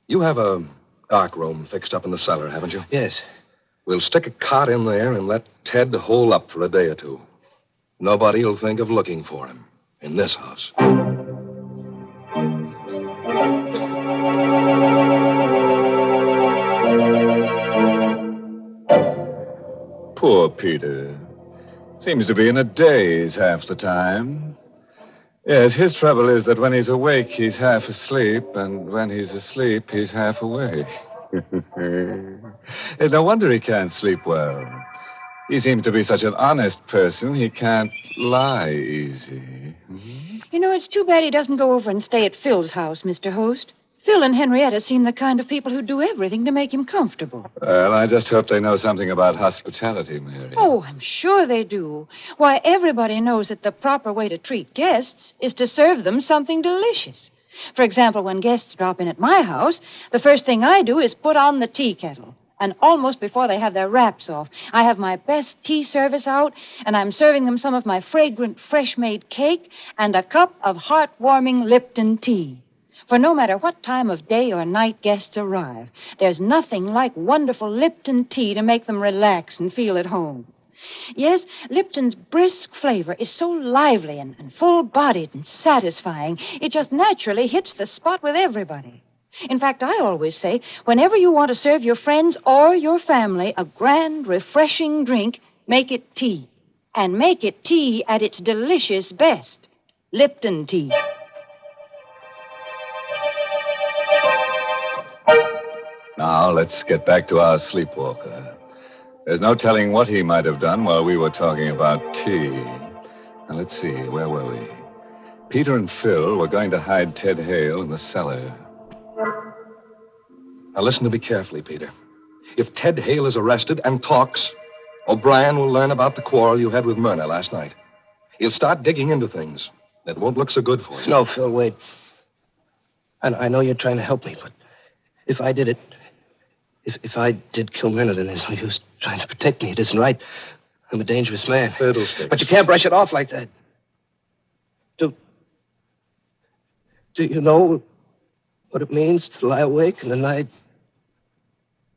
You have a dark room fixed up in the cellar, haven't you? Yes. We'll stick a cot in there and let Ted hole up for a day or two. Nobody will think of looking for him in this house. Poor Peter. Seems to be in a daze half the time. Yes, his trouble is that when he's awake, he's half asleep, and when he's asleep, he's half awake. It's no wonder he can't sleep well. He seems to be such an honest person, he can't lie easy. You know, it's too bad he doesn't go over and stay at Phil's house, Mr. Host. Phil and Henrietta seem the kind of people who do everything to make him comfortable. Well, I just hope they know something about hospitality, Mary. Oh, I'm sure they do. Why, everybody knows that the proper way to treat guests is to serve them something delicious. For example, when guests drop in at my house, the first thing I do is put on the tea kettle. And almost before they have their wraps off, I have my best tea service out, and I'm serving them some of my fragrant, fresh-made cake and a cup of heartwarming Lipton tea. For no matter what time of day or night guests arrive, there's nothing like wonderful Lipton tea to make them relax and feel at home. Yes, Lipton's brisk flavor is so lively and full-bodied and satisfying, it just naturally hits the spot with everybody. In fact, I always say, whenever you want to serve your friends or your family a grand, refreshing drink, make it tea. And make it tea at its delicious best. Lipton tea. Now, let's get back to our sleepwalker. There's no telling what he might have done while we were talking about tea. Now, let's see, where were we? Peter and Phil were going to hide Ted Hale in the cellar. Now, listen to me carefully, Peter. If Ted Hale is arrested and talks, O'Brien will learn about the quarrel you had with Myrna last night. He'll start digging into things that won't look so good for you. No, Phil, wait. And I know you're trying to help me, but if I did it, if I did kill Myrna, then there's no use trying to protect me. It isn't right. I'm a dangerous man. Fiddlesticks. But you can't brush it off like that. Do you know what it means to lie awake in the night,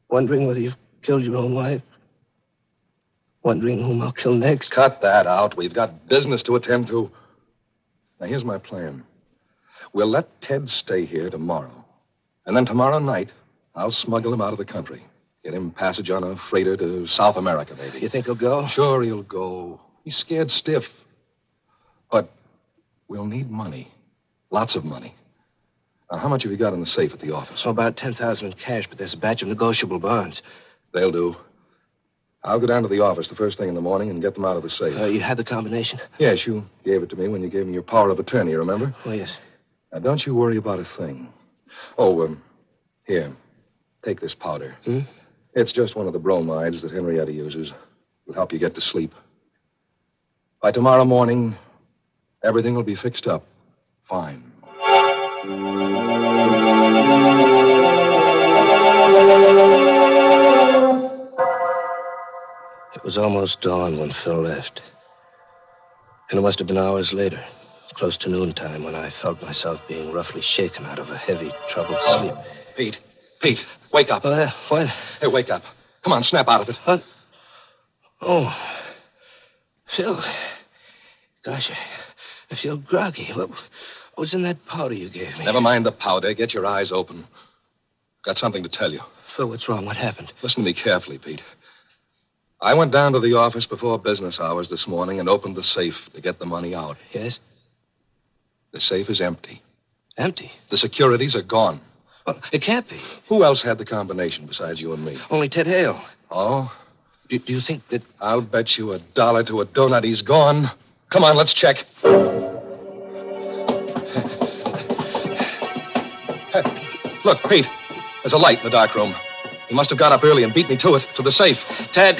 wondering whether you've killed your own wife? Wondering whom I'll kill next? Cut that out. We've got business to attend to. Now, here's my plan. We'll let Ted stay here tomorrow. And then tomorrow night, I'll smuggle him out of the country. Get him passage on a freighter to South America, maybe. You think he'll go? Sure, he'll go. He's scared stiff. But we'll need money. Lots of money. Now, how much have you got in the safe at the office? Oh, about $10,000 in cash, but there's a batch of negotiable bonds. They'll do. I'll go down to the office the first thing in the morning and get them out of the safe. You had the combination? Yes, you gave it to me when you gave me your power of attorney, remember? Oh, yes. Now, don't you worry about a thing. Oh, here. Take this powder. Hmm? It's just one of the bromides that Henrietta uses. It'll help you get to sleep. By tomorrow morning, everything will be fixed up. Fine. It was almost dawn when Phil left. And it must have been hours later, close to noontime, when I felt myself being roughly shaken out of a heavy, troubled sleep. Pete, wake up. What? Hey, wake up. Come on, snap out of it. What? Oh, Phil. Gosh, I feel groggy. What was in that powder you gave me? Never mind the powder. Get your eyes open. Got something to tell you. Phil, what's wrong? What happened? Listen to me carefully, Pete. I went down to the office before business hours this morning and opened the safe to get the money out. Yes? The safe is empty. Empty? The securities are gone. Well, it can't be. Who else had the combination besides you and me? Only Ted Hale. Oh? Do you think that... I'll bet you $1 to a donut he's gone. Come on, let's check. Look, Pete, there's a light in the dark room. He must have got up early and beat me to it, to the safe. Ted,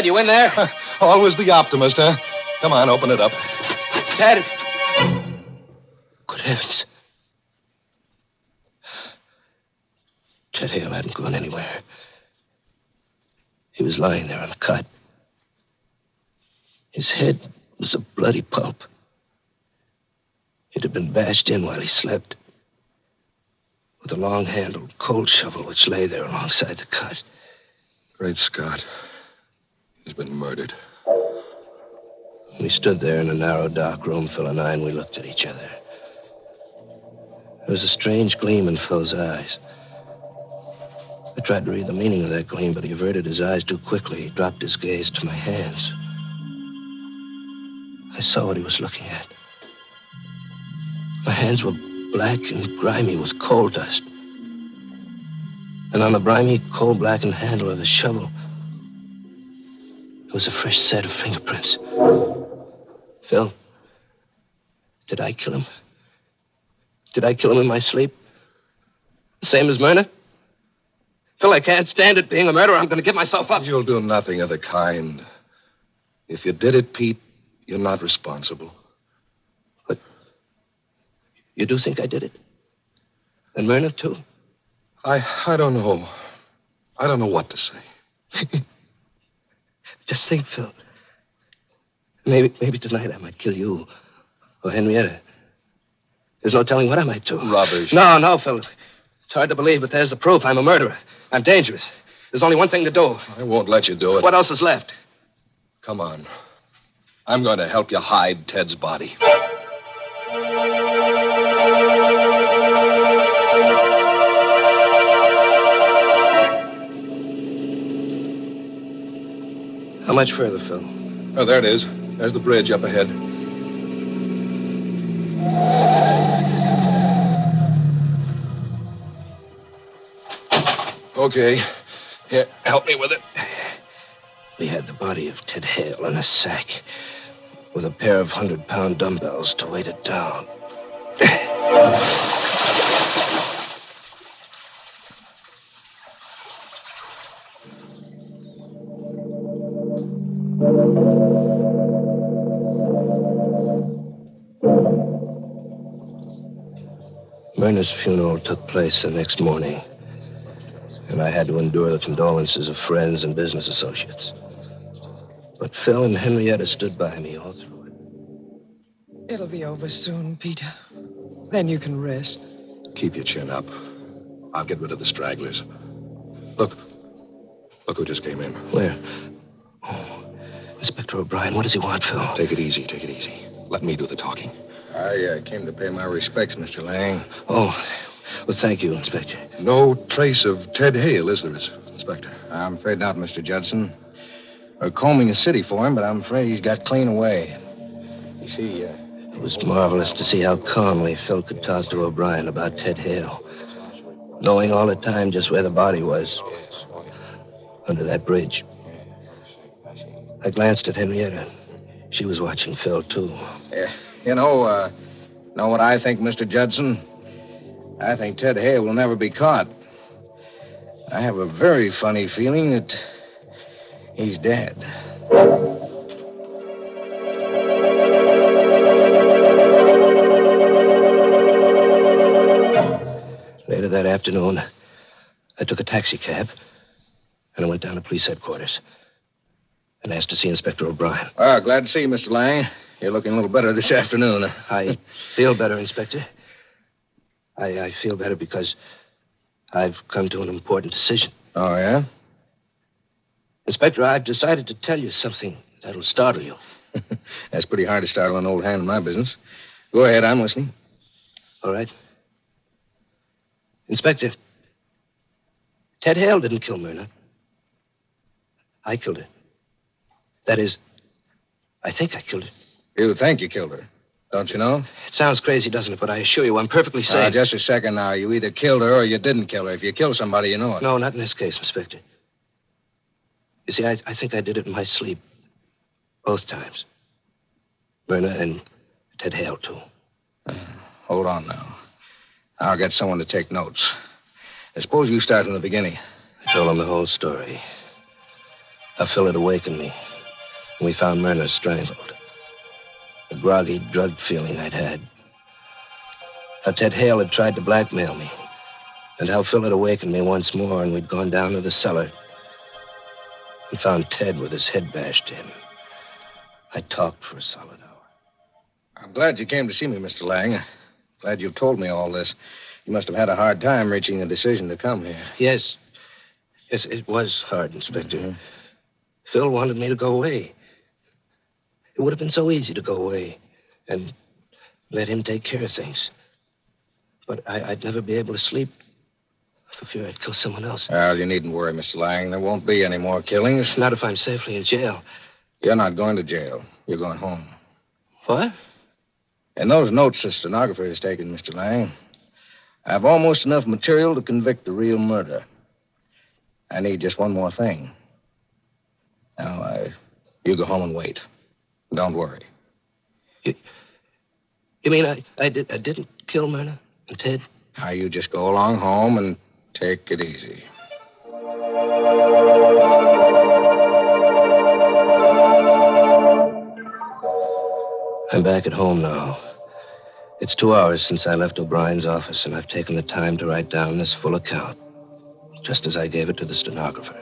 you in there? Always the optimist, huh? Come on, open it up. Ted! Good heavens. Ted Hale hadn't gone anywhere. He was lying there on the cot. His head was a bloody pulp. It had been bashed in while he slept with a long-handled cold shovel which lay there alongside the cot. Great Scott. He's been murdered. We stood there in a narrow, dark room, Phil and I, and we looked at each other. There was a strange gleam in Phil's eyes. I tried to read the meaning of that gleam, but he averted his eyes too quickly. He dropped his gaze to my hands. I saw what he was looking at. My hands were black and grimy with coal dust. And on the grimy, coal-blackened handle of the shovel, there was a fresh set of fingerprints. Phil, did I kill him? Did I kill him in my sleep? The same as Myrna? Phil, I can't stand it being a murderer. I'm going to give myself up. You'll do nothing of the kind. If you did it, Pete, you're not responsible. But you do think I did it? And Myrna, too? I don't know. I don't know what to say. Just think, Phil. Maybe tonight I might kill you. Or Henrietta. There's no telling what I might do. Rubbish. No, Phil. It's hard to believe, but there's the proof. I'm a murderer. I'm dangerous. There's only one thing to do. I won't let you do it. What else is left? Come on. I'm going to help you hide Ted's body. How much further, Phil? Oh, there it is. There's the bridge up ahead. Okay. Here, help me with it. We had the body of Ted Hale in a sack with a pair of 100-pound dumbbells to weight it down. Myrna's funeral took place the next morning, and I had to endure the condolences of friends and business associates. But Phil and Henrietta stood by me all through it. It'll be over soon, Peter. Then you can rest. Keep your chin up. I'll get rid of the stragglers. Look who just came in. Where? Oh, Inspector O'Brien. What does he want, Phil? Take it easy, take it easy. Let me do the talking. I came to pay my respects, Mr. Lang. Oh, well, thank you, Inspector. No trace of Ted Hale, is there, Inspector? I'm afraid not, Mr. Judson. We're combing the city for him, but I'm afraid he's got clean away. You see, It was marvelous to see how calmly Phil could talk to O'Brien about Ted Hale, knowing all the time just where the body was, under that bridge. I glanced at Henrietta. She was watching Phil, too. Know what I think, Mr. Judson? I think Ted Hale will never be caught. I have a very funny feeling that he's dead. Later that afternoon, I took a taxi cab, and I went down to police headquarters and asked to see Inspector O'Brien. Glad to see you, Mr. Lang. You're looking a little better this afternoon. I feel better, Inspector. I feel better because I've come to an important decision. Oh, yeah? Inspector, I've decided to tell you something that'll startle you. That's pretty hard to startle an old hand in my business. Go ahead, I'm listening. All right. Inspector, Ted Hale didn't kill Myrna. I killed her. That is, I think I killed her. You think you killed her, don't you know? It sounds crazy, doesn't it? But I assure you, I'm perfectly safe. Just a second now. You either killed her or you didn't kill her. If you kill somebody, you know it. No, not in this case, Inspector. You see, I think I did it in my sleep. Both times. Myrna and Ted Hale, too. Hold on now. I'll get someone to take notes. I suppose you start from the beginning. I told him the whole story. How Phil had awakened me when we found Myrna strangled. The groggy, drugged feeling I'd had. How Ted Hale had tried to blackmail me. And how Phil had awakened me once more and we'd gone down to the cellar and found Ted with his head bashed in. I talked for a solid hour. I'm glad you came to see me, Mr. Lang. Glad you've told me all this. You must have had a hard time reaching the decision to come here. Yes. Yes, it was hard, Inspector. Mm-hmm. Phil wanted me to go away. It would have been so easy to go away and let him take care of things. But I'd never be able to sleep for fear I'd kill someone else. Well, you needn't worry, Mr. Lang. There won't be any more killings. Not if I'm safely in jail. You're not going to jail. You're going home. What? In those notes the stenographer has taken, Mr. Lang, I have almost enough material to convict the real murder. I need just one more thing. Now, you go home and wait. Don't worry. You mean I didn't kill Myrna and Ted? Now, you just go along home and take it easy. I'm back at home now. It's 2 hours since I left O'Brien's office, and I've taken the time to write down this full account, just as I gave it to the stenographer.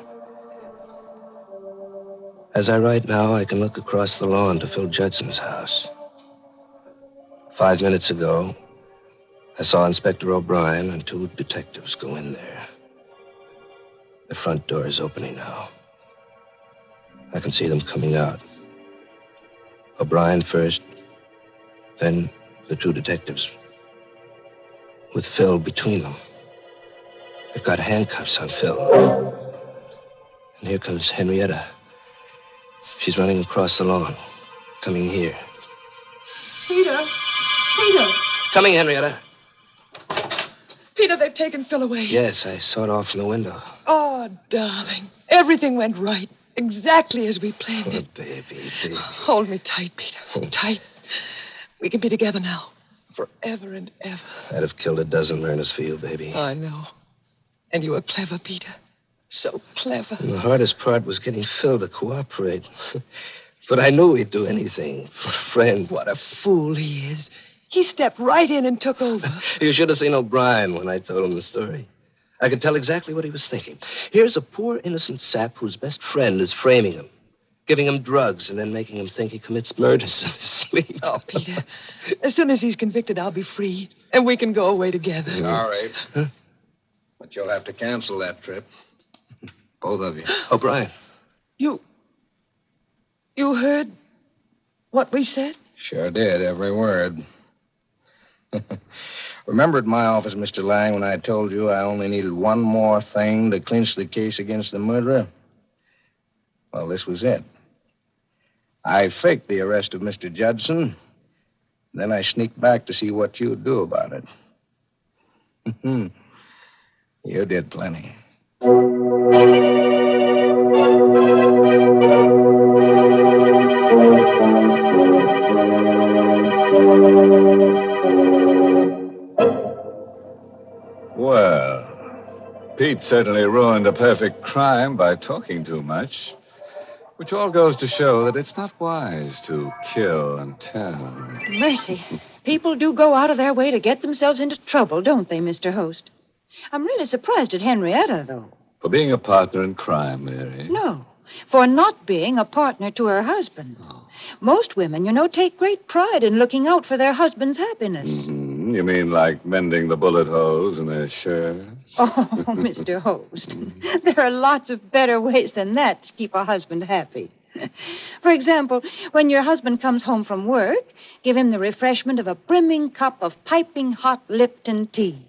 As I write now, I can look across the lawn to Phil Judson's house. 5 minutes ago, I saw Inspector O'Brien and 2 detectives go in there. The front door is opening now. I can see them coming out. O'Brien first, then the 2 detectives, with Phil between them. They've got handcuffs on Phil. And here comes Henrietta. She's running across the lawn, coming here. Peter! Peter! Coming, Henrietta. Peter, they've taken Phil away. Yes, I saw it off from the window. Oh, darling. Everything went right. Exactly as we planned it. Baby. Hold me tight, Peter. Tight. We can be together now. Forever and ever. I'd have killed a dozen Myrnas for you, baby. I know. And you were clever, Peter. So clever. And the hardest part was getting Phil to cooperate. But I knew he'd do anything for a friend. What a fool he is. He stepped right in and took over. You should have seen O'Brien when I told him the story. I could tell exactly what he was thinking. Here's a poor innocent sap whose best friend is framing him, giving him drugs, and then making him think he commits murders in his sleep. Oh, Peter. As soon as he's convicted, I'll be free, and we can go away together. Sorry. Huh? But you'll have to cancel that trip. Both of you. O'Brien. You heard what we said? Sure did, every word. Remember at my office, Mr. Lang, when I told you I only needed one more thing to clinch the case against the murderer? Well, this was it. I faked the arrest of Mr. Judson. Then I sneaked back to see what you'd do about it. You did plenty. Well, Pete certainly ruined a perfect crime by talking too much, which all goes to show that it's not wise to kill and tell. Mercy. People do go out of their way to get themselves into trouble, don't they, Mr. Host? I'm really surprised at Henrietta, though. For being a partner in crime, Mary. No, for not being a partner to her husband. Most women, take great pride in looking out for their husband's happiness. Mm-hmm. You mean like mending the bullet holes in their shirts? Oh, Mr. Host, there are lots of better ways than that to keep a husband happy. For example, when your husband comes home from work, give him the refreshment of a brimming cup of piping hot Lipton tea.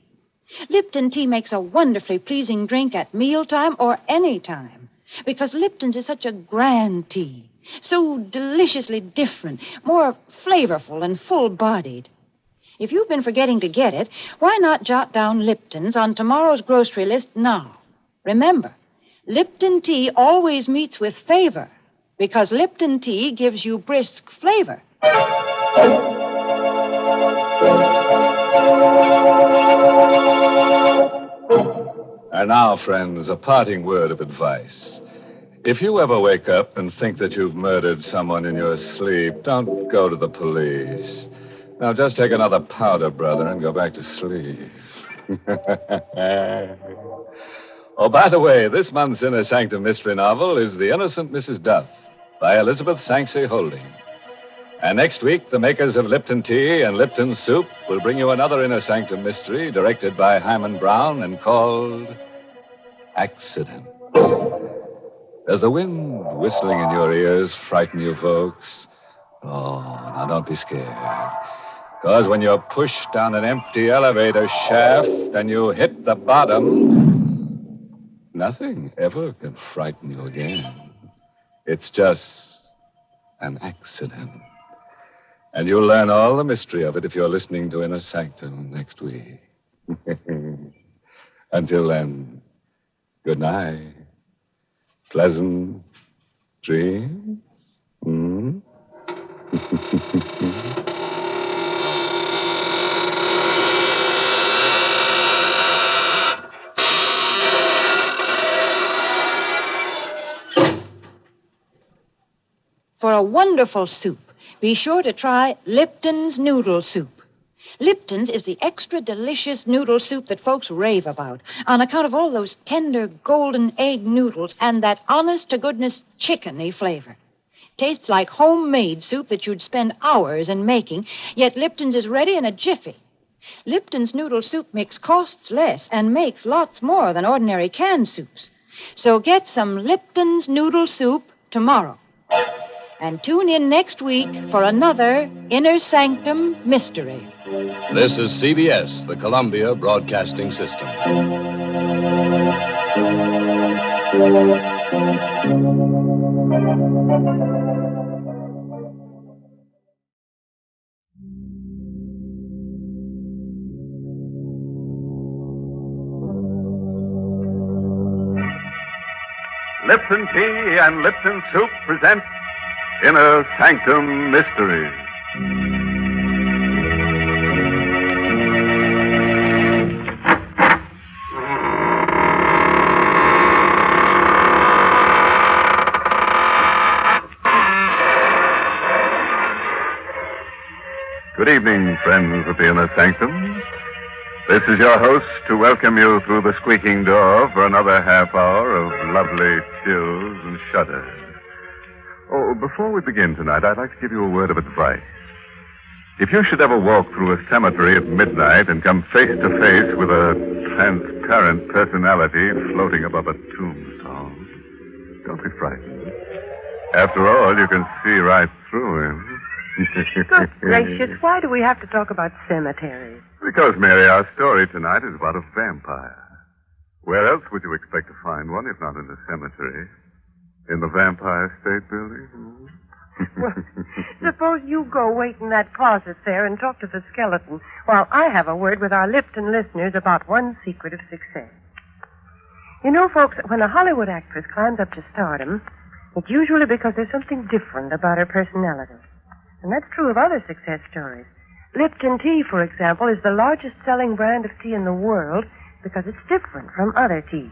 Lipton tea makes a wonderfully pleasing drink at mealtime or any time, because Lipton's is such a grand tea, so deliciously different, more flavorful and full-bodied. If you've been forgetting to get it, why not jot down Lipton's on tomorrow's grocery list now? Remember, Lipton tea always meets with favor, because Lipton tea gives you brisk flavor. And now, friends, a parting word of advice. If you ever wake up and think that you've murdered someone in your sleep, don't go to the police. Now, just take another powder, brother, and go back to sleep. Oh, by the way, this month's Inner Sanctum mystery novel is The Innocent Mrs. Duff by Elizabeth Sanksey Holding. And next week, the makers of Lipton Tea and Lipton Soup will bring you another Inner Sanctum mystery directed by Hyman Brown and called Accident. Does the wind whistling in your ears frighten you, folks? Oh, now don't be scared. Because when you're pushed down an empty elevator shaft and you hit the bottom, nothing ever can frighten you again. It's just an accident. And you'll learn all the mystery of it if you're listening to Inner Sanctum next week. Until then, good night. Pleasant dreams. For a wonderful soup, be sure to try Lipton's Noodle Soup. Lipton's is the extra delicious noodle soup that folks rave about on account of all those tender golden egg noodles and that honest-to-goodness chickeny flavor. Tastes like homemade soup that you'd spend hours in making, yet Lipton's is ready in a jiffy. Lipton's noodle soup mix costs less and makes lots more than ordinary canned soups. So get some Lipton's noodle soup tomorrow. And tune in next week for another Inner Sanctum Mystery. This is CBS, the Columbia Broadcasting System. Lipton Tea and Lipton Soup present Inner Sanctum Mysteries. Good evening, friends of the Inner Sanctum. This is your host to welcome you through the squeaking door for another half hour of lovely chills and shudders. Oh, before we begin tonight, I'd like to give you a word of advice. If you should ever walk through a cemetery at midnight and come face to face with a transparent personality floating above a tombstone, don't be frightened. After all, you can see right through him. Good gracious, why do we have to talk about cemeteries? Because, Mary, our story tonight is about a vampire. Where else would you expect to find one if not in the cemetery? In the Vampire State Building? Well, suppose you go wait in that closet there and talk to the skeleton while I have a word with our Lipton listeners about one secret of success. You know, folks, when a Hollywood actress climbs up to stardom, it's usually because there's something different about her personality. And that's true of other success stories. Lipton tea, for example, is the largest selling brand of tea in the world because it's different from other teas.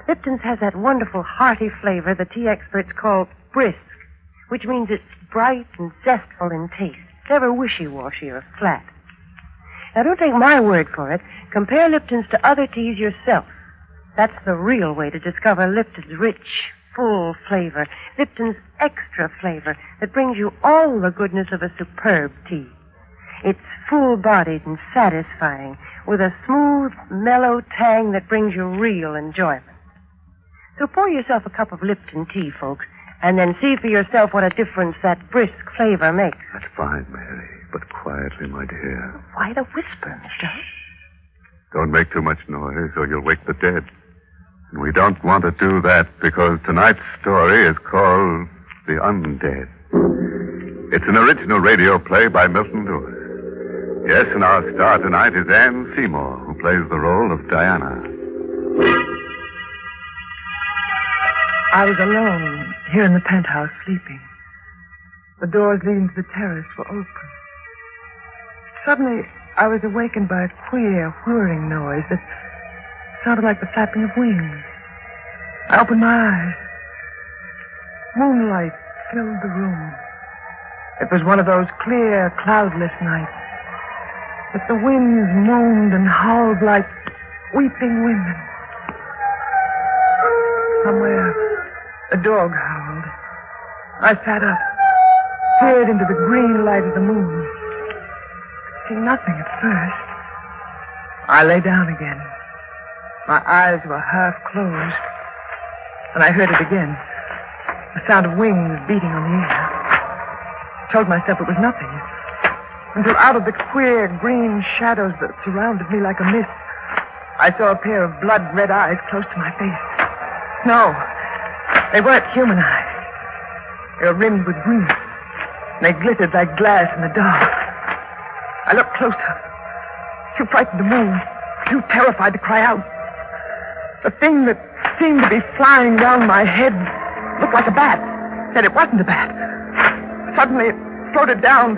Lipton's has that wonderful hearty flavor the tea experts call brisk, which means it's bright and zestful in taste. It's never wishy-washy or flat. Now, don't take my word for it. Compare Lipton's to other teas yourself. That's the real way to discover Lipton's rich, full flavor, Lipton's extra flavor that brings you all the goodness of a superb tea. It's full-bodied and satisfying with a smooth, mellow tang that brings you real enjoyment. So pour yourself a cup of Lipton tea, folks, and then see for yourself what a difference that brisk flavor makes. That's fine, Mary, but quietly, my dear. Why the whisper, mister? Don't make too much noise or you'll wake the dead. And we don't want to do that because tonight's story is called The Undead. It's an original radio play by Milton Lewis. Yes, and our star tonight is Anne Seymour, who plays the role of Diana. I was alone here in the penthouse sleeping. The doors leading to the terrace were open. Suddenly, I was awakened by a queer, whirring noise that sounded like the flapping of wings. I opened my eyes. Moonlight filled the room. It was one of those clear, cloudless nights. But the winds moaned and howled like weeping women. Somewhere, a dog howled. I sat up, peered into the green light of the moon. Seeing nothing at first. I lay down again. My eyes were half closed. And I heard it again. The sound of wings beating on the air. I told myself it was nothing. Until out of the queer green shadows that surrounded me like a mist, I saw a pair of blood-red eyes close to my face. No, they weren't human eyes. They were rimmed with green. They glittered like glass in the dark. I looked closer. Too frightened to move. Too terrified to cry out. The thing that seemed to be flying round my head looked like a bat. Yet it wasn't a bat. Suddenly it floated down.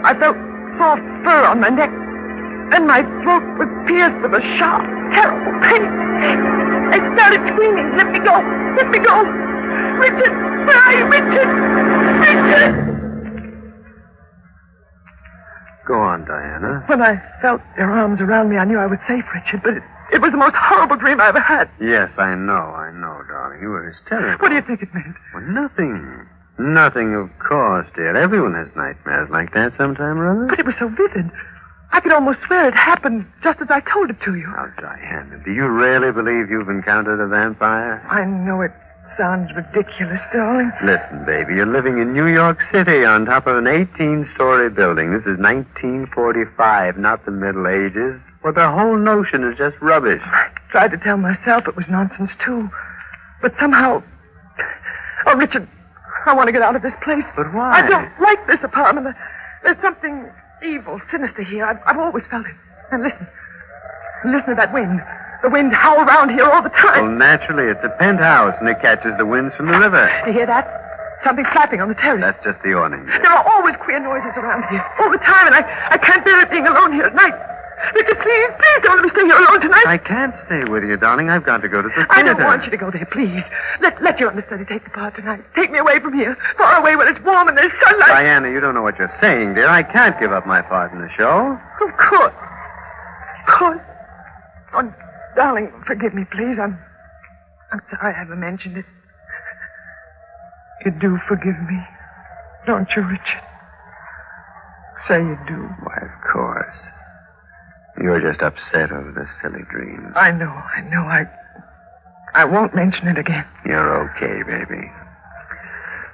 I felt soft fur on my neck. Then my throat was pierced with a sharp, terrible pain. I started screaming, "Let me go! Let me go! Richard! Where are you, Richard? Richard!" Go on, Diana. When I felt your arms around me, I knew I was safe, Richard, but it was the most horrible dream I ever had. Yes, I know, darling. You were hysterical. What do you think it meant? Well, nothing. Nothing, of course, dear. Everyone has nightmares like that sometime or other. But it was so vivid. I could almost swear it happened just as I told it to you. Now, Diana, do you really believe you've encountered a vampire? I know it sounds ridiculous, darling. Listen, baby, you're living in New York City on top of an 18-story building. This is 1945, not the Middle Ages. Well, the whole notion is just rubbish. I tried to tell myself it was nonsense, too. But somehow... Oh, Richard, I want to get out of this place. But why? I don't like this apartment. There's something evil, sinister here. I've always felt it. And listen. Listen to that wind. The wind howls around here all the time. Well, naturally, it's a penthouse, and it catches the winds from the river. You hear that? Something flapping on the terrace. That's just the awning. There are always queer noises around here. All the time, and I can't bear it being alone here at night. Richard, please don't let me stay here alone tonight. I can't stay with you, darling. I've got to go to the theater. I don't want you to go there, please. Let your understudy take the part tonight. Take me away from here. Far away where it's warm and there's sunlight. Diana, you don't know what you're saying, dear. I can't give up my part in the show. Of course. Of course. Oh, darling, forgive me, please. I'm sorry I ever mentioned it. You do forgive me, don't you, Richard? Say you do. Why, of course. You're just upset over the silly dreams. I know. I won't mention it again. You're okay, baby.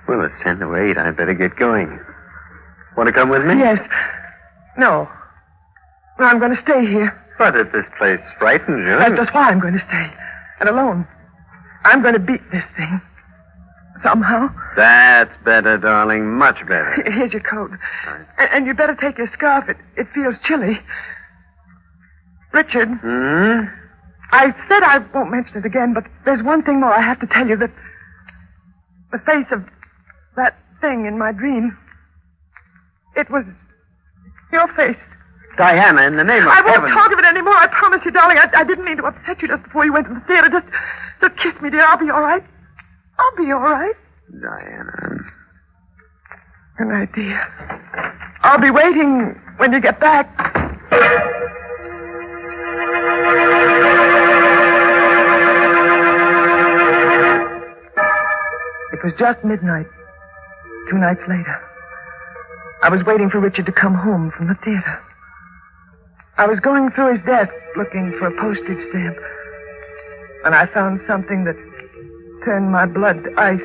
Well, it's 10 to 8. I'd better get going. Want to come with me? Yes. No. No, I'm going to stay here. But if this place frightens you... That's just why I'm going to stay. And alone. I'm going to beat this thing. Somehow. That's better, darling. Much better. Here's your coat. Right. And you better take your scarf. It feels chilly. Richard. Hmm? I said I won't mention it again, but there's one thing more I have to tell you, that the face of that thing in my dream, it was your face. Diana, in the name of heaven. I won't talk of it anymore, I promise you, darling. I didn't mean to upset you just before you went to the theater. Just kiss me, dear. I'll be all right. I'll be all right. Diana. Good night, dear. I'll be waiting when you get back. It was just midnight. 2 nights later. I was waiting for Richard to come home from the theater. I was going through his desk looking for a postage stamp. And I found something that turned my blood to ice.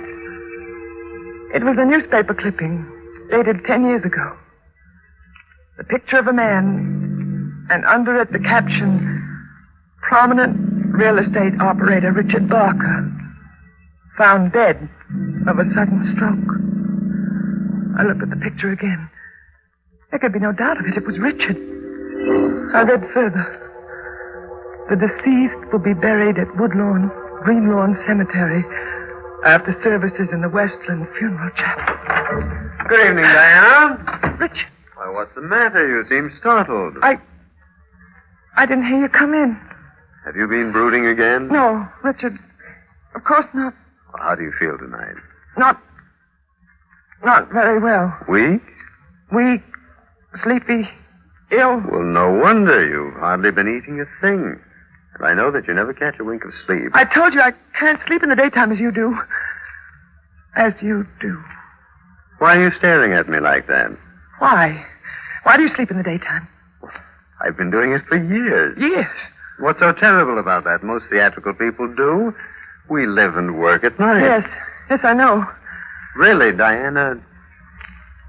It was a newspaper clipping dated 10 years ago. The picture of a man, and under it the caption, "Prominent real estate operator Richard Barker, found dead of a sudden stroke." I looked at the picture again. There could be no doubt of it. It was Richard. I read further. The deceased will be buried at Woodlawn, Greenlawn Cemetery after services in the Westland Funeral Chapel. Good evening, Diana. Richard. Why, what's the matter? You seem startled. I didn't hear you come in. Have you been brooding again? No, Richard. Of course not. Well, how do you feel tonight? Not very well. Weak? Weak, sleepy, ill. Well, no wonder. You've hardly been eating a thing. And I know that you never catch a wink of sleep. I told you I can't sleep in the daytime as you do. As you do. Why are you staring at me like that? Why? Why do you sleep in the daytime? I've been doing it for years. Years? What's so terrible about that? Most theatrical people do. We live and work at night. Yes, I know. Really, Diana,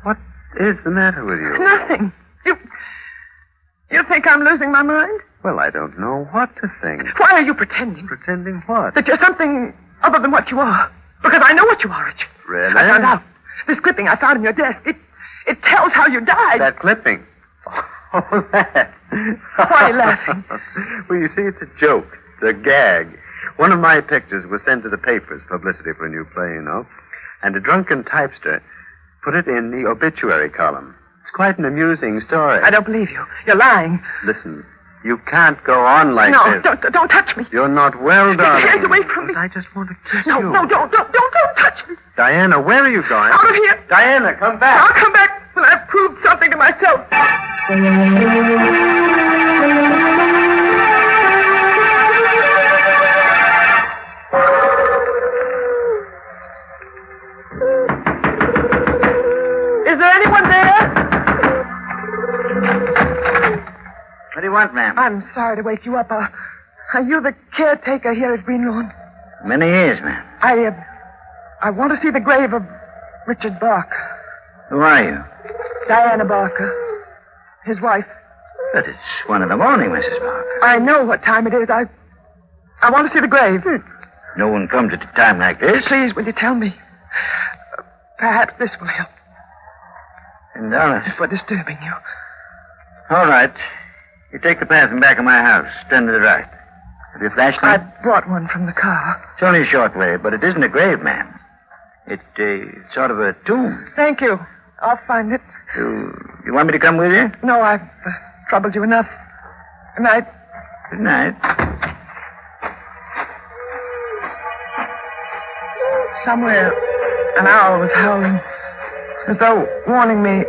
what is the matter with you? Nothing. You think I'm losing my mind? Well, I don't know what to think. Why are you pretending? Pretending what? That you're something other than what you are. Because I know what you are, Richard. Really? I found out. This clipping I found in your desk, it tells how you died. That clipping? Oh, that. Why are you laughing? Well, you see, it's a joke. It's a gag. One of my pictures was sent to the papers, publicity for a new play, you know. And a drunken typester put it in the obituary column. It's quite an amusing story. I don't believe you. You're lying. Listen, you can't go on like this. No, don't touch me. You're not well, darling. Get your hands away from me. I just want to kiss you. No, don't touch me. Diana, where are you going? Out of here. Diana, come back. I'll come back when I've proved something to myself. Is there anyone there? What do you want, ma'am? I'm sorry to wake you up. Are you the caretaker here at Green Lawn? Many years, ma'am. I want to see the grave of Richard Barker. Who are you? Diana Barker. His wife. But it's 1 in the morning, Mrs. Barker. I know what time it is. I want to see the grave. No one comes at a time like this. Please, will you tell me? Perhaps this will help. $10. For disturbing you. All right. You take the path in back of my house. Turn to the right. Have you a flashlight? I brought one from the car. It's only a short way, but it isn't a grave, ma'am. It's sort of a tomb. Thank you. I'll find it. You want me to come with you? No, I've troubled you enough. Good night. Good night. Somewhere, an owl was howling, as though warning me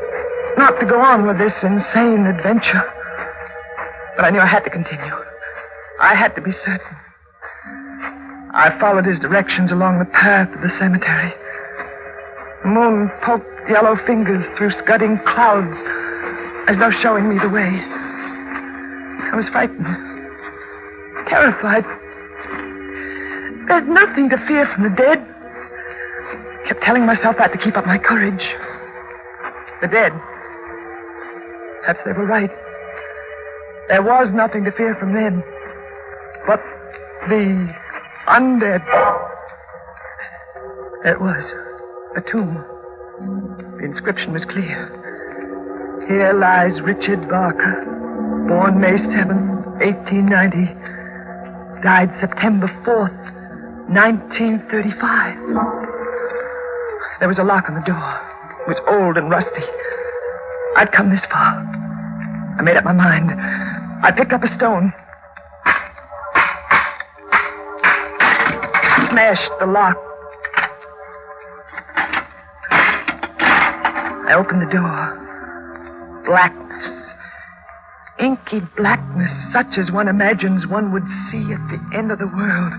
not to go on with this insane adventure. But I knew I had to continue. I had to be certain. I followed his directions along the path to the cemetery. The moon poked yellow fingers through scudding clouds, as though showing me the way. I was frightened, terrified. There's nothing to fear from the dead. I kept telling myself that to keep up my courage. The dead. Perhaps they were right. There was nothing to fear from them. But the undead. There was a tomb. The inscription was clear. Here lies Richard Barker, born May 7th, 1890, died September 4th, 1935. There was a lock on the door. It was old and rusty. I'd come this far. I made up my mind. I picked up a stone. Smashed the lock. I opened the door. Blackness. Inky blackness, such as one imagines one would see at the end of the world.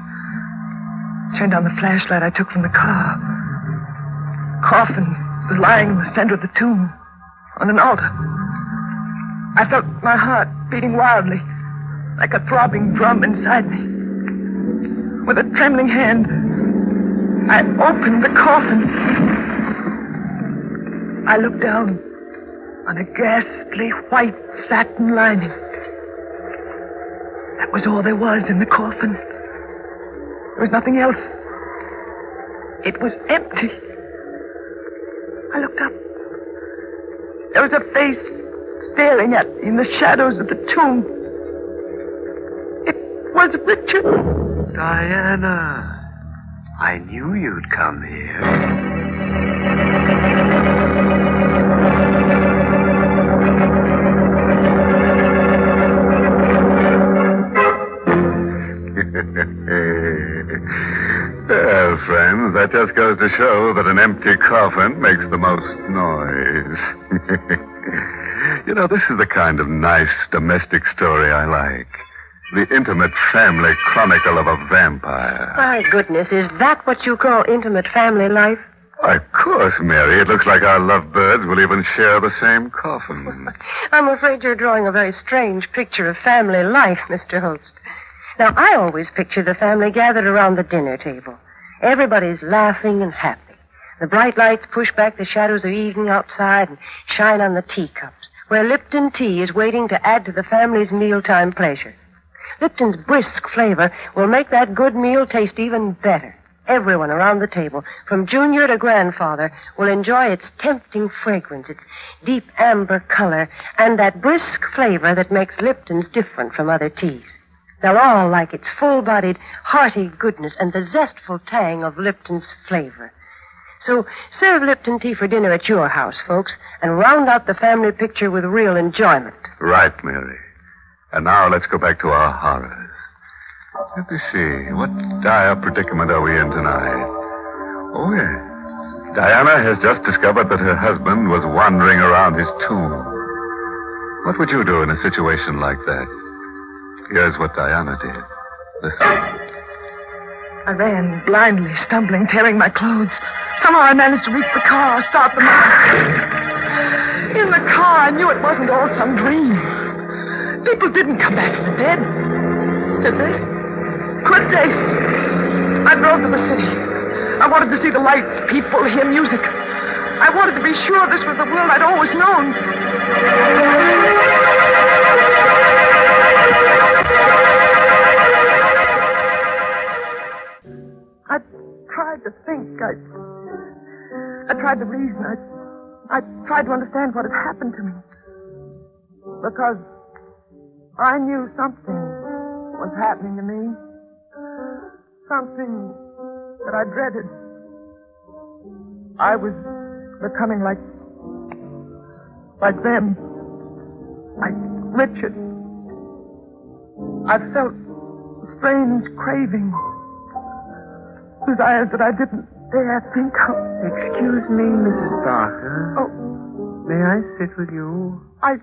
Turned on the flashlight I took from the car. Coffin was lying in the center of the tomb, on an altar. I felt my heart beating wildly, like a throbbing drum inside me. With a trembling hand, I opened the coffin. I looked down on a ghastly white satin lining. That was all there was in the coffin. There was nothing else. It was empty. I looked up. There was a face staring at me in the shadows of the tomb. It was Richard. Diana, I knew you'd come here. Well, friends, that just goes to show that an empty coffin makes the most noise. You know, this is the kind of nice domestic story I like. The intimate family chronicle of a vampire. My goodness, is that what you call intimate family life? Of course, Mary. It looks like our lovebirds will even share the same coffin. I'm afraid you're drawing a very strange picture of family life, Mr. Holst. Now, I always picture the family gathered around the dinner table. Everybody's laughing and happy. The bright lights push back the shadows of evening outside and shine on the teacups, where Lipton tea is waiting to add to the family's mealtime pleasure. Lipton's brisk flavor will make that good meal taste even better. Everyone around the table, from junior to grandfather, will enjoy its tempting fragrance, its deep amber color, and that brisk flavor that makes Lipton's different from other teas. They'll all like its full-bodied, hearty goodness and the zestful tang of Lipton's flavor. So serve Lipton tea for dinner at your house, folks, and round out the family picture with real enjoyment. Right, Mary. And now let's go back to our horrors. Let me see. What dire predicament are we in tonight? Oh, yes. Diana has just discovered that her husband was wandering around his tomb. What would you do in a situation like that? Here's what Diana did. Listen. I ran blindly, stumbling, tearing my clothes. Somehow I managed to reach the car, start the motor. In the car, I knew it wasn't all some dream. People didn't come back from the dead. Did they? Could they? I drove to the city. I wanted to see the lights, people, hear music. I wanted to be sure this was the world I'd always known. I tried to think. I tried to reason. I tried to understand what had happened to me. Because I knew something was happening to me. Something that I dreaded. I was becoming like them. Like Richard. I felt strange craving. Desires that I didn't dare think of. Excuse me, Mrs. Barker. Oh. May I sit with you? I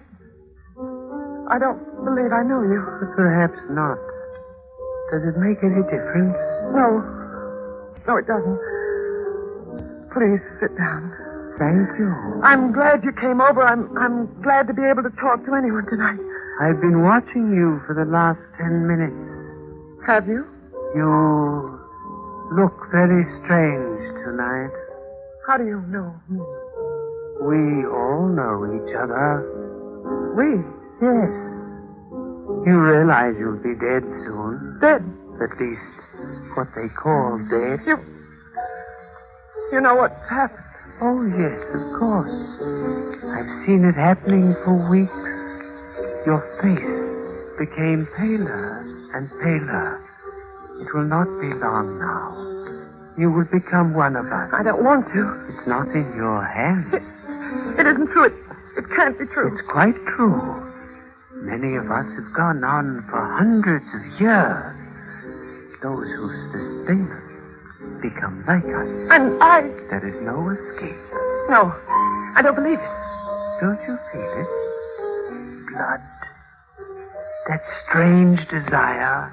don't believe I know you. Perhaps not. Does it make any difference? No. No, it doesn't. Please sit down. Thank you. I'm glad you came over. I'm glad to be able to talk to anyone tonight. I've been watching you for the last 10 minutes. Have you? You look very strange tonight. How do you know me? We all know each other. We? Yes. You realize you'll be dead soon. Dead? At least what they call dead. You know what's happened? Oh, yes, of course. I've seen it happening for weeks. Your face became paler and paler. It will not be long now. You will become one of us. I don't want to. It's not in your hands. It isn't true. It can't be true. It's quite true. Many of us have gone on for hundreds of years. Those who sustain us become like us. And I... There is no escape. No, I don't believe it. Don't you feel it? Blood. That strange desire.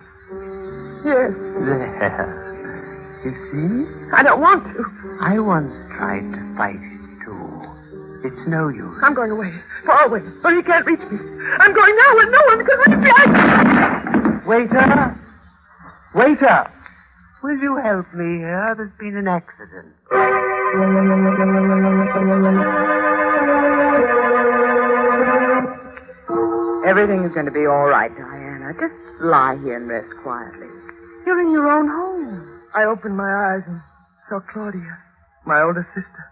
Yes. There. You see? I don't want to. I once tried to fight it, too. It's no use. I'm going away. Far away. Where he can't reach me. I'm going now where no one can reach me. Waiter! Waiter! Will you help me here? There's been an accident. Everything is going to be all right, Diana. Just lie here and rest quietly. You're in your own home. I opened my eyes and saw Claudia, my older sister.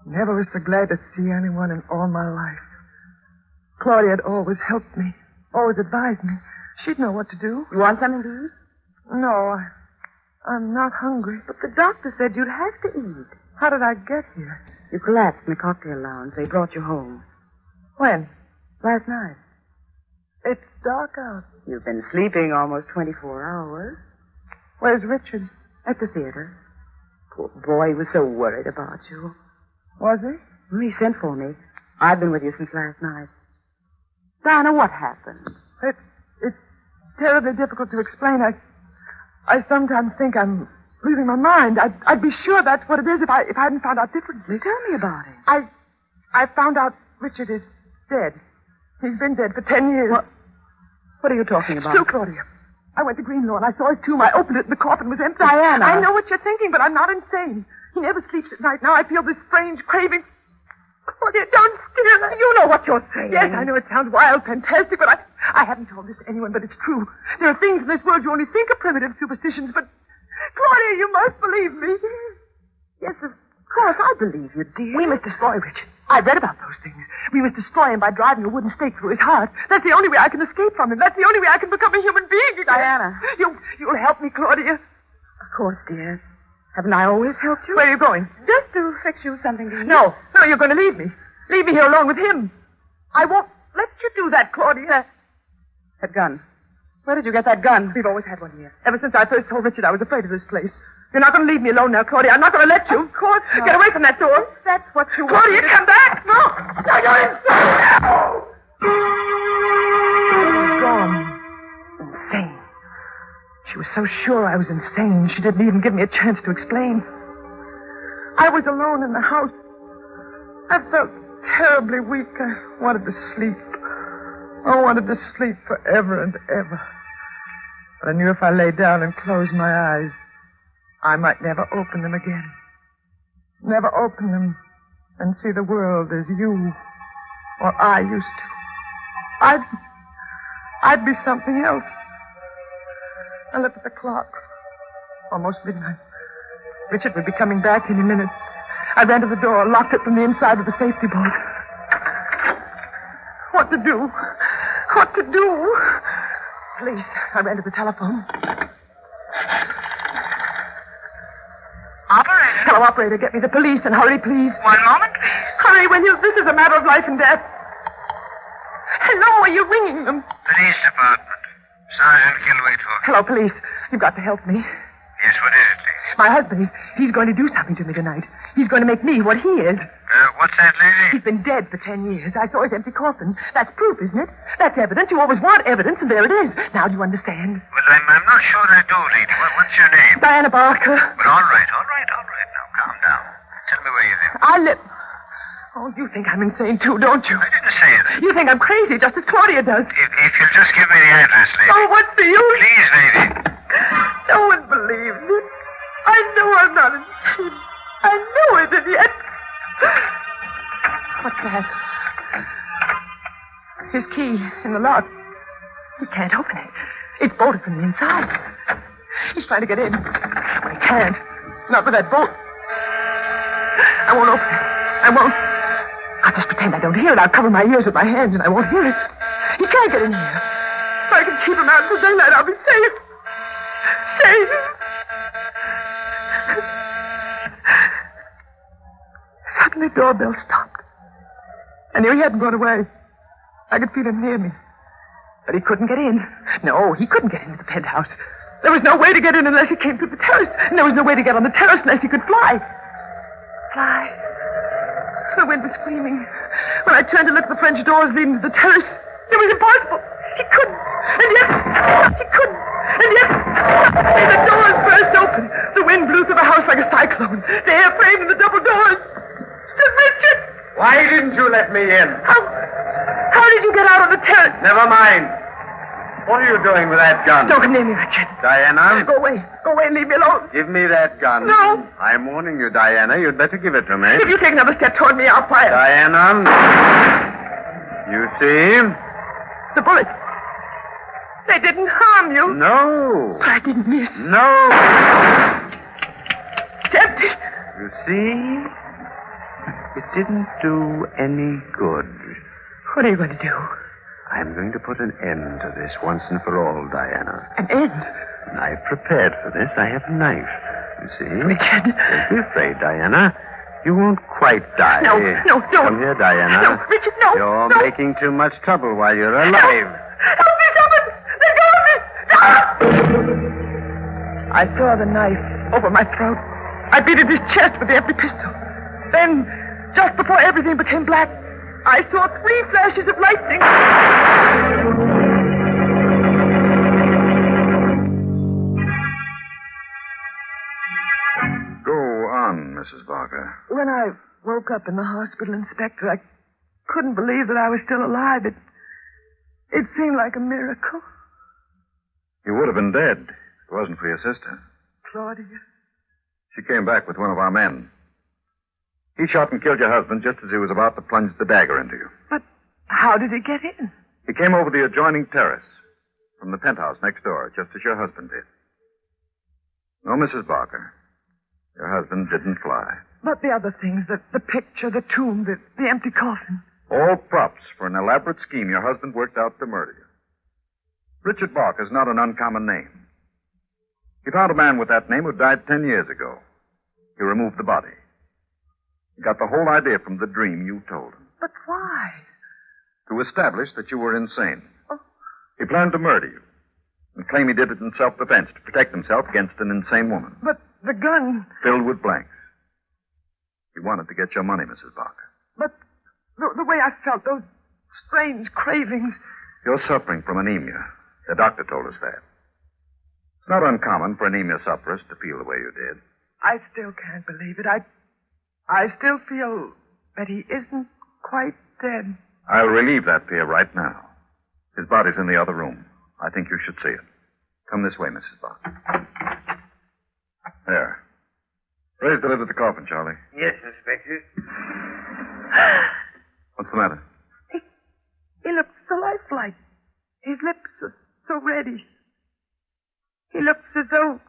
Never was so glad to see anyone in all my life. Claudia had always helped me, always advised me. She'd know what to do. You want something to eat? No, I'm not hungry. But the doctor said you'd have to eat. How did I get here? You collapsed in the cocktail lounge. They brought you home. When? Last night. It's dark out. You've been sleeping almost 24 hours. Where's Richard? At the theater. Poor boy, he was so worried about you. Was he? He sent for me. I've been with you since last night. Diana, what happened? It's terribly difficult to explain. I sometimes think I'm losing my mind. I'd be sure that's what it is if I hadn't found out differently. Tell me about it. I found out Richard is dead. He's been dead for 10 years. What are you talking about? Still, Claudia. I went to Greenlaw and I saw his tomb. I opened it and the coffin was empty. Diana. I know what you're thinking, but I'm not insane. He never sleeps at night. Now I feel this strange craving. Claudia, don't steer. You know what you're saying. Yes, I know it sounds wild, fantastic, but I haven't told this to anyone, but it's true. There are things in this world you only think are primitive superstitions, but... Claudia, you must believe me. Yes, of course, I believe you, dear. We must destroy Richard. I read about those things. We must destroy him by driving a wooden stake through his heart. That's the only way I can escape from him. That's the only way I can become a human being again. Diana. You'll help me, Claudia. Of course, dear. Haven't I always helped you? Where are you going? Just to fix you something to eat. No, you're going to leave me. Leave me here alone with him. I won't let you do that, Claudia. That gun. Where did you get that gun? We've always had one here. Ever since I first told Richard I was afraid of this place. You're not going to leave me alone now, Claudia. I'm not going to let you. Of course not. Get away from that door. That's what you want. Claudia, come back. No, you're insane. No. was gone. Insane. She was so sure I was insane, she didn't even give me a chance to explain. I was alone in the house. I felt terribly weak. I wanted to sleep. I wanted to sleep forever and ever. But I knew if I lay down and closed my eyes, I might never open them again. Never open them and see the world as you or I used to. I'd be something else. I looked at the clock. Almost midnight. Richard would be coming back any minute. I ran to the door, locked it from the inside with the safety bolt. What to do? What to do? Police. I ran to the telephone. Operator? Hello, operator. Get me the police and hurry, please. One moment, please. Hurry, will you? This is a matter of life and death. Hello, are you ringing them? Police department. Sergeant Kilwaitford. Hello, police. You've got to help me. Yes, what is it, please? My husband, he's going to do something to me tonight. He's going to make me what he is. What's that, lady? He's been dead for 10 years. I saw his empty coffin. That's proof, isn't it? That's evidence. You always want evidence, and there it is. Now, do you understand? Well, I'm not sure I do, lady. What's your name? Diana Barker. Well, all right. Now, calm down. Tell me where you live. I live... Oh, you think I'm insane, too, don't you? I didn't say that. You think I'm crazy, just as Claudia does. If you'll just give me the address, lady. Oh, what's the use? Please, lady. No one believes it. I know I'm not insane. I know it, and yet... What's that? His key in the lock. He can't open it. It's bolted from the inside. He's trying to get in. But he can't. Not with that bolt. I won't open it. I won't. I'll just pretend I don't hear it. I'll cover my ears with my hands and I won't hear it. He can't get in here. If I can keep him out until daylight, I'll be safe. Safe. Suddenly, the doorbell stopped. I knew he hadn't gone away. I could feel him near me. But he couldn't get in. No, he couldn't get into the penthouse. There was no way to get in unless he came through the terrace. And there was no way to get on the terrace unless he could fly. Fly. The wind was screaming. When I turned to look at the French doors leading to the terrace, it was impossible. He couldn't. And yet, he couldn't. And yet, the doors burst open. The wind blew through the house like a cyclone. The air framed in the double doors. Stood Richard. Why didn't you let me in? How did you get out on the terrace? Never mind. What are you doing with that gun? Don't come near me, Richard. Diana? Go away. Go away and leave me alone. Give me that gun. No. I'm warning you, Diana. You'd better give it to me. If you take another step toward me, I'll fire. Diana. You see? The bullets. They didn't harm you. No. But I didn't miss. No. It's empty. You see? It didn't do any good. What are you going to do? I'm going to put an end to this once and for all, Diana. An end? I've prepared for this. I have a knife. You see? Richard. Don't be afraid, Diana. You won't quite die. No, don't. Come here, Diana. No, Richard, no. You're no. making too much trouble while you're alive. Help me, someone! Let go of me! No! I saw the knife over my throat. I beat at his chest with the empty pistol. Then, just before everything became black, I saw 3 flashes of lightning. Go on, Mrs. Barker. When I woke up in the hospital in Spectre, I couldn't believe that I was still alive. It seemed like a miracle. You would have been dead if it wasn't for your sister. Claudia. She came back with one of our men. He shot and killed your husband just as he was about to plunge the dagger into you. But how did he get in? He came over the adjoining terrace from the penthouse next door, just as your husband did. No, Mrs. Barker. Your husband didn't fly. But the other things, the picture, the tomb, the empty coffin. All props for an elaborate scheme your husband worked out to murder you. Richard Barker's not an uncommon name. He found a man with that name who died 10 years ago. He removed the body. He got the whole idea from the dream you told him. But why? To establish that you were insane. Oh. He planned to murder you and claim he did it in self-defense to protect himself against an insane woman. But the gun... Filled with blanks. He wanted to get your money, Mrs. Barker. But the way I felt, those strange cravings. You're suffering from anemia. The doctor told us that. It's not uncommon for anemia sufferers to feel the way you did. I still can't believe it. I still feel that he isn't quite dead. I'll relieve that fear right now. His body's in the other room. I think you should see it. Come this way, Mrs. Barker. There. Raise the lid of the coffin, Charlie. Yes, Inspector. What's the matter? He looks so lifelike. His lips are so reddish. He looks as though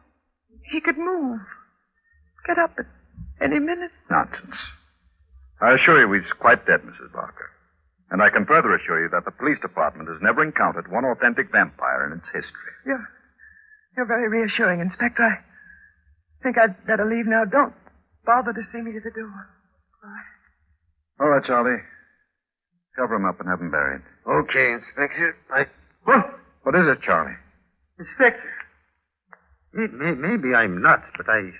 he could move. Get up at any minute. Nonsense. I assure you he's quite dead, Mrs. Barker. And I can further assure you that the police department has never encountered one authentic vampire in its history. You're very reassuring, Inspector. I think I'd better leave now. Don't bother to see me at the door. All right, Charlie. Cover him up and have him buried. Okay, Inspector. What is it, Charlie? Inspector. Maybe I'm nuts, but I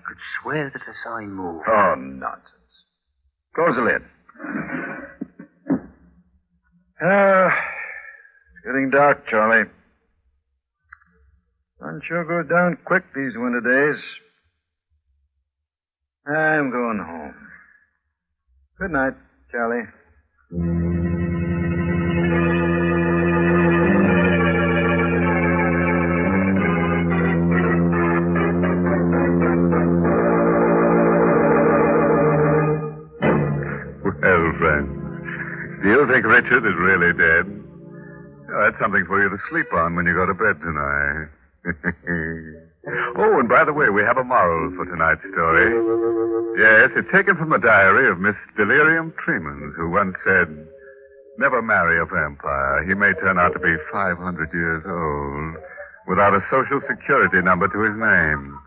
could swear that I saw him move. Oh, nonsense. Close the lid. It's getting dark, Charlie. Sun sure goes down quick these winter days. I'm going home. Good night, Charlie. Well, friends, do you think Richard is really dead? Oh, that's something for you to sleep on when you go to bed tonight. Oh, and by the way, we have a moral for tonight's story. Yes, it's taken from a diary of Miss Delirium Tremens, who once said, "Never marry a vampire. He may turn out to be 500 years old without a social security number to his name.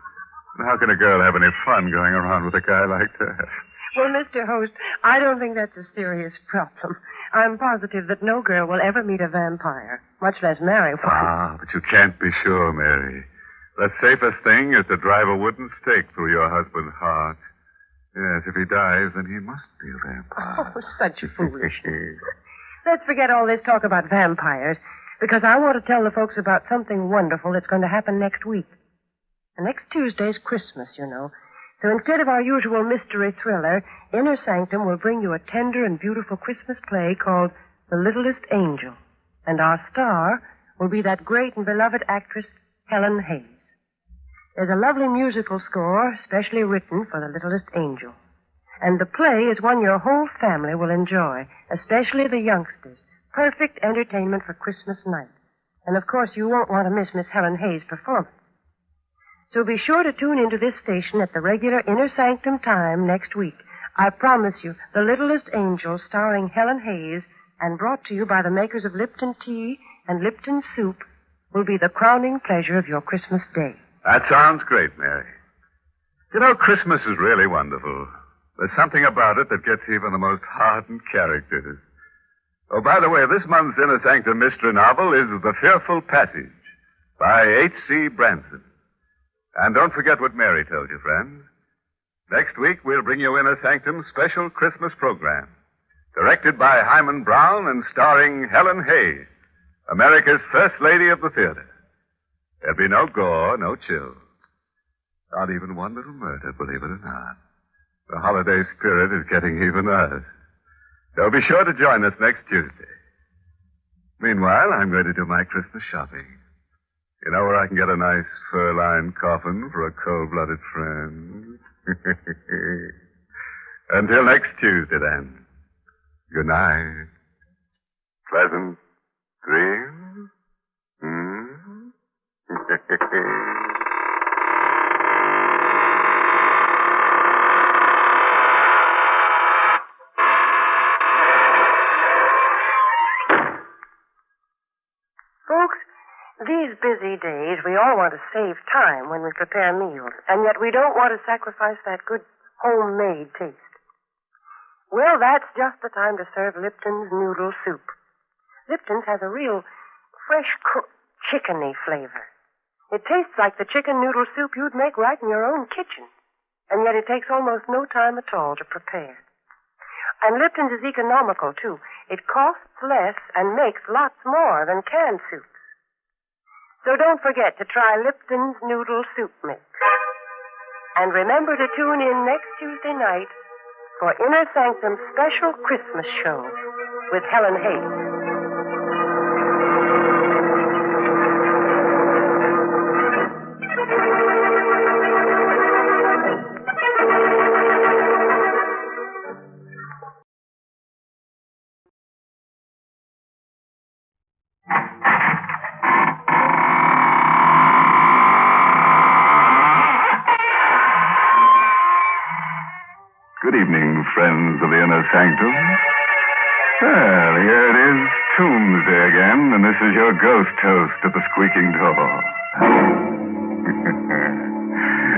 And how can a girl have any fun going around with a guy like that?" Well, Mr. Host, I don't think that's a serious problem. I'm positive that no girl will ever meet a vampire, much less marry one. Ah, but you can't be sure, Mary. The safest thing is to drive a wooden stake through your husband's heart. Yes, if he dies, then he must be a vampire. Oh, such foolishness. Let's forget all this talk about vampires, because I want to tell the folks about something wonderful that's going to happen next week. And next Tuesday's Christmas, you know. So instead of our usual mystery thriller, Inner Sanctum will bring you a tender and beautiful Christmas play called The Littlest Angel. And our star will be that great and beloved actress, Helen Hayes. There's a lovely musical score specially written for The Littlest Angel. And the play is one your whole family will enjoy, especially the youngsters. Perfect entertainment for Christmas night. And of course, you won't want to miss Miss Helen Hayes' performance. So be sure to tune into this station at the regular Inner Sanctum time next week. I promise you, The Littlest Angel, starring Helen Hayes, and brought to you by the makers of Lipton Tea and Lipton Soup, will be the crowning pleasure of your Christmas day. That sounds great, Mary. You know, Christmas is really wonderful. There's something about it that gets even the most hardened characters. Oh, by the way, this month's Inner Sanctum mystery novel is The Fearful Passage by H.C. Branson. And don't forget what Mary told you, friends. Next week, we'll bring you Inner Sanctum's special Christmas program, directed by Hyman Brown and starring Helen Hayes, America's First Lady of the Theater. There'll be no gore, no chills. Not even one little murder, believe it or not. The holiday spirit is getting even us. So be sure to join us next Tuesday. Meanwhile, I'm going to do my Christmas shopping. You know where I can get a nice fur-lined coffin for a cold-blooded friend? Until next Tuesday, then. Good night. Pleasant dreams. Folks, these busy days, we all want to save time when we prepare meals, and yet we don't want to sacrifice that good homemade taste. Well, that's just the time to serve Lipton's noodle soup. Lipton's has a real fresh-cooked chickeny flavor. It tastes like the chicken noodle soup you'd make right in your own kitchen, and yet it takes almost no time at all to prepare. And Lipton's is economical, too. It costs less and makes lots more than canned soups. So don't forget to try Lipton's Noodle Soup Mix. And remember to tune in next Tuesday night for Inner Sanctum's special Christmas show with Helen Hayes. Good evening, friends of the Inner Sanctum. Well, here it is, Tombsday again, and this is your ghost host at the squeaking door.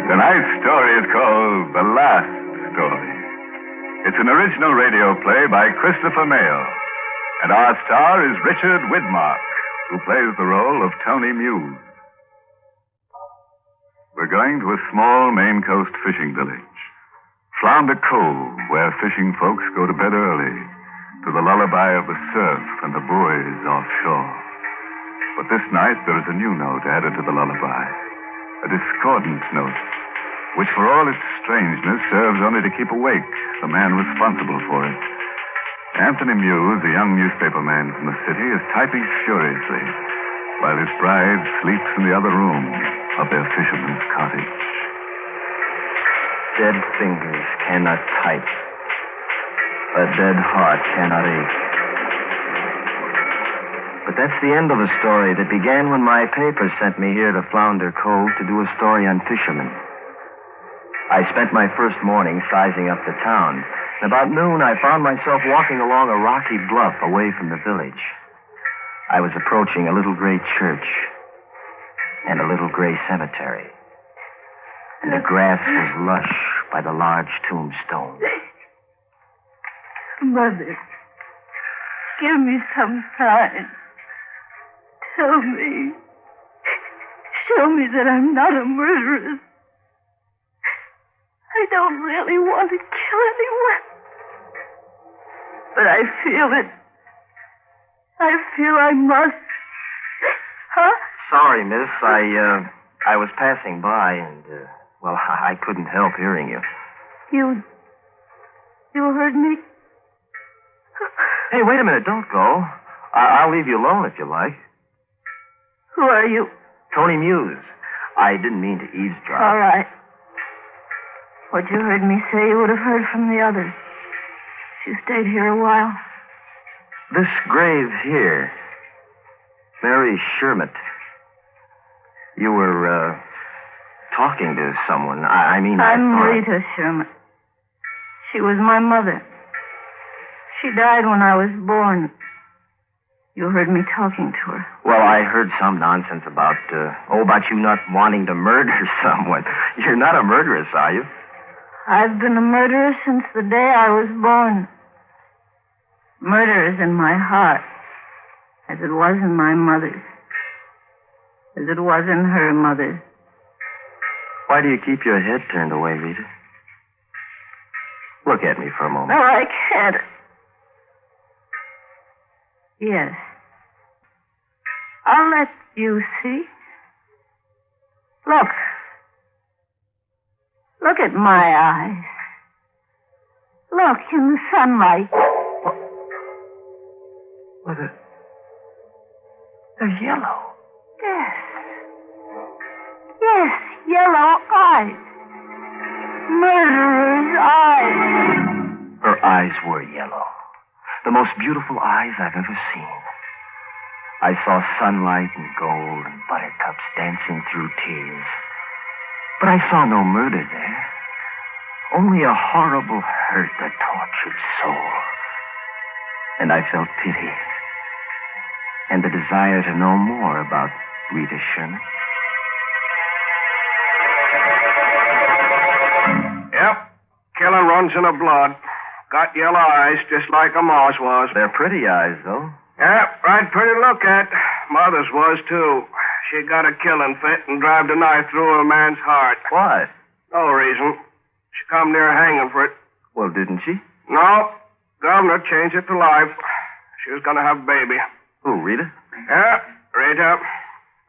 Tonight's story is called The Last Story. It's an original radio play by Christopher Mayle, and our star is Richard Widmark, who plays the role of Tony Muse. We're going to a small Maine coast fishing village. Flounder Cove, where fishing folks go to bed early, to the lullaby of the surf and the buoys offshore. But this night there is a new note added to the lullaby, a discordant note, which for all its strangeness serves only to keep awake the man responsible for it. Anthony Muse, a young newspaper man from the city, is typing furiously, while his bride sleeps in the other room of their fisherman's cottage. Dead fingers cannot type. A dead heart cannot ache. But that's the end of a story that began when my paper sent me here to Flounder Cove to do a story on fishermen. I spent my first morning sizing up the town. And about noon, I found myself walking along a rocky bluff away from the village. I was approaching a little gray church and a little gray cemetery. And the grass was lush by the large tombstone. Mother, give me some sign. Tell me. Show me that I'm not a murderess. I don't really want to kill anyone. But I feel it. I feel I must. Huh? Sorry, miss. I was passing by and, well, I couldn't help hearing you. You heard me? Hey, wait a minute. Don't go. I'll leave you alone if you like. Who are you? Tony Muse. I didn't mean to eavesdrop. All right. What you heard me say, you would have heard from the others. You stayed here a while. This grave here, Mary Shermott. You were, talking to someone. I'm Rita Sherman. She was my mother. She died when I was born. You heard me talking to her. Well, I heard some nonsense about you not wanting to murder someone. You're not a murderess, are you? I've been a murderer since the day I was born. Murder is in my heart, as it was in my mother's, as it was in her mother's. Why do you keep your head turned away, Rita? Look at me for a moment. No, I can't. Yes. I'll let you see. Look. Look at my eyes. Look in the sunlight. What they're yellow. Yes. Yes, yellow eyes. Murderer's eyes. Her eyes were yellow. The most beautiful eyes I've ever seen. I saw sunlight and gold and buttercups dancing through tears. But I saw no murder there. Only a horrible hurt, a tortured soul. And I felt pity. And the desire to know more about Rita Sherman. Yep. Killing runs in her blood. Got yellow eyes, just like a mouse was. They're pretty eyes, though. Yep, right pretty to look at. Mother's was, too. She got a killing fit and drive a knife through a man's heart. Why? No reason. She come near hanging for it. Well, didn't she? No. Governor changed it to life. She was going to have a baby. Who, Rita? Yeah, Rita.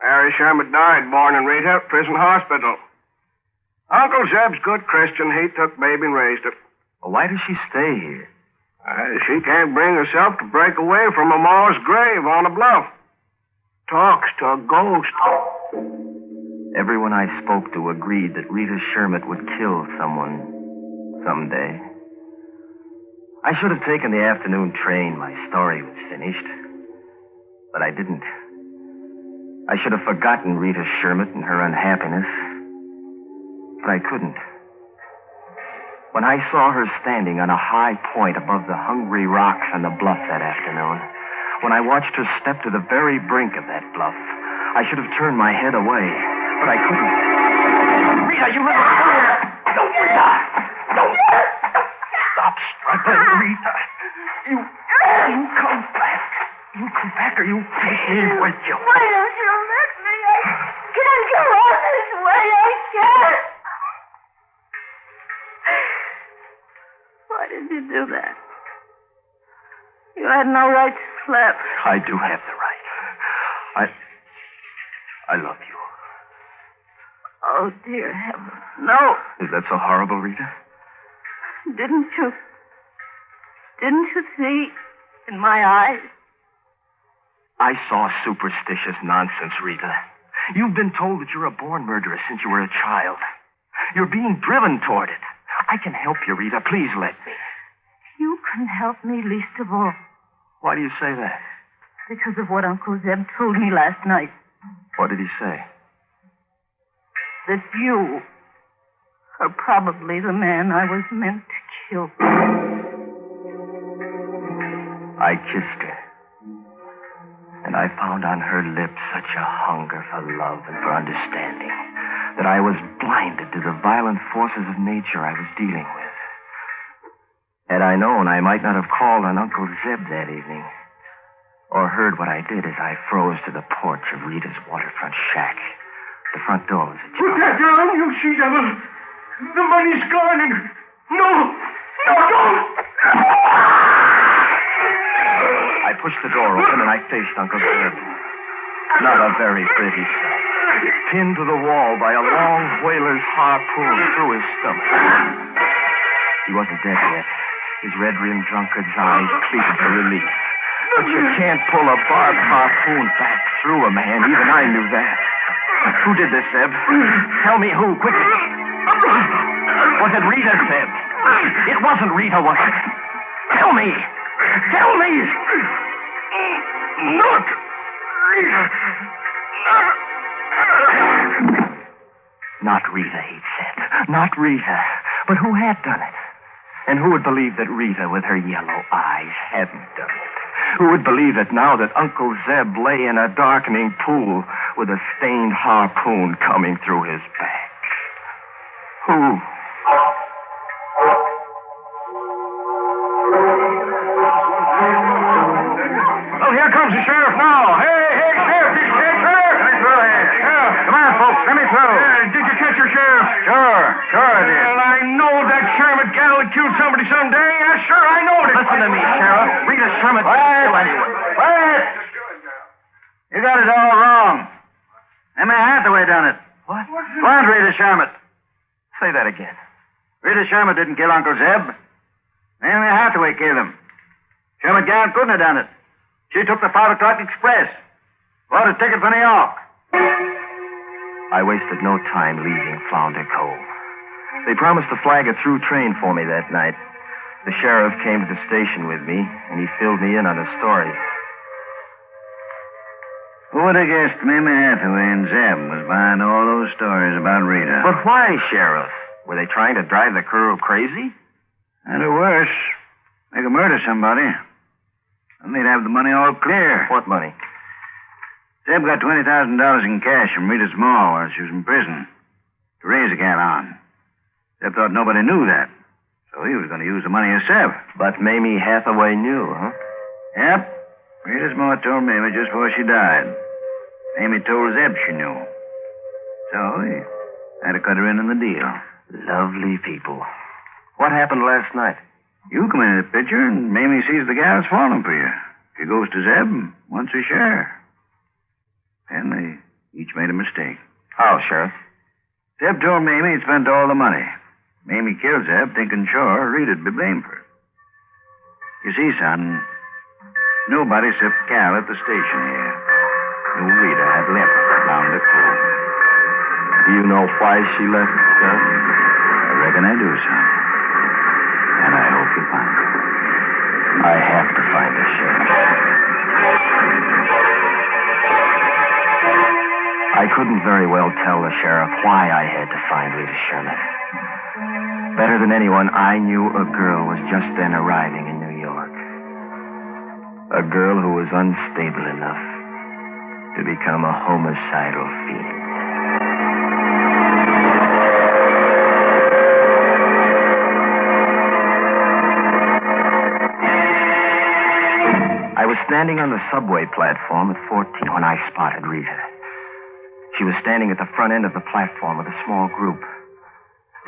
Mary Sherman died, born in Rita, prison hospital. Uncle Zeb's good Christian. He took baby and raised it. Well, why does she stay here? She can't bring herself to break away from her ma's grave on a bluff. Talks to a ghost. Everyone I spoke to agreed that Rita Sherman would kill someone someday. I should have taken the afternoon train. My story was finished. But I didn't. I should have forgotten Rita Sherman and her unhappiness. But I couldn't. When I saw her standing on a high point above the hungry rocks on the bluff that afternoon, when I watched her step to the very brink of that bluff, I should have turned my head away, but I couldn't. Rita, you little fool! No, Rita! No! Stop struggling, Rita. You come back. You come back or you take me with you. Why don't you let me? I can't go on this way. I can't. Why did you do that? You had no right to slap. I do have the right. I love you. Oh, dear heaven. No. Is that so horrible, Rita? Didn't you see in my eyes? I saw superstitious nonsense, Rita. You've been told that you're a born murderer since you were a child. You're being driven toward it. I can help you, Rita. Please let me. You can help me least of all. Why do you say that? Because of what Uncle Zeb told me last night. What did he say? That you are probably the man I was meant to kill. I kissed her. And I found on her lips such a hunger for love and for understanding that I was blinded to the violent forces of nature I was dealing with. Had I known, I might not have called on Uncle Zeb that evening, or heard what I did as I froze to the porch of Rita's waterfront shack. The front door was ajar. Put that down, you she-devil. The money's gone and... No, don't! I pushed the door open and I faced Uncle Zeb. Not a very pretty sight. Pinned to the wall by a long whaler's harpoon through his stomach. He wasn't dead yet. His red-rimmed drunkard's eyes pleaded for relief. But you can't pull a barbed harpoon back through a man. Even I knew that. Who did this, Zeb? Tell me who, quickly. Was it Rita, Zeb? It wasn't Rita, was it? Tell me! Tell me! Not Rita. Not Rita, he'd said. Not Rita. But who had done it? And who would believe that Rita, with her yellow eyes, hadn't done it? Who would believe that now that Uncle Zeb lay in a darkening pool with a stained harpoon coming through his back? Who? Well, here comes the sheriff now. Hey, sheriff! Let me through here. Yeah. Come on, folks, let me through. Did you catch her, Sheriff? Sure I did. Well, I know that Sherman gal would kill somebody someday. Yeah, sure, I know it. Listen to me, Sheriff. Rita Sherman would kill anyone. Quiet! You got it all wrong. Emma Hathaway done it. What? Go on, Rita Sherman. Say that again. Rita Sherman didn't kill Uncle Zeb. Emma Hathaway killed him. Sherman gal couldn't have done it. She took the 5 o'clock express. Bought a ticket for New York. I wasted no time leaving Flounder Cove. They promised to flag a through train for me that night. The sheriff came to the station with me, and he filled me in on the story. Who would have guessed Mamie Hathaway and Zeb was behind all those stories about Rita? But why, Sheriff? Were they trying to drive the crew crazy? And or worse, they could murder somebody. And they'd have the money all clear. What money? Zeb got $20,000 in cash from Rita's ma while she was in prison to raise a gal on. Zeb thought nobody knew that, so he was going to use the money himself. But Mamie Hathaway knew, huh? Yep. Rita's ma told Mamie just before she died. Mamie told Zeb she knew. So he had to cut her in on the deal. Lovely people. What happened last night? You come into the picture, and Mamie sees the gal's falling for you. If he goes to Zeb, wants a share. And they each made a mistake. How, Sheriff? Zeb told Mamie he'd spent all the money. Mamie killed Zeb, thinking sure Rita'd be blamed for it. You see, son, nobody except Cal at the station here knew Rita had left down the cove. Do you know why she left, Sheriff? I reckon I do, son. And I hope you find her. I have to find her, Sheriff. I couldn't very well tell the sheriff why I had to find Rita Sherman. Better than anyone, I knew a girl was just then arriving in New York. A girl who was unstable enough to become a homicidal fiend. I was standing on the subway platform at 14 when I spotted Rita. She was standing at the front end of the platform with a small group.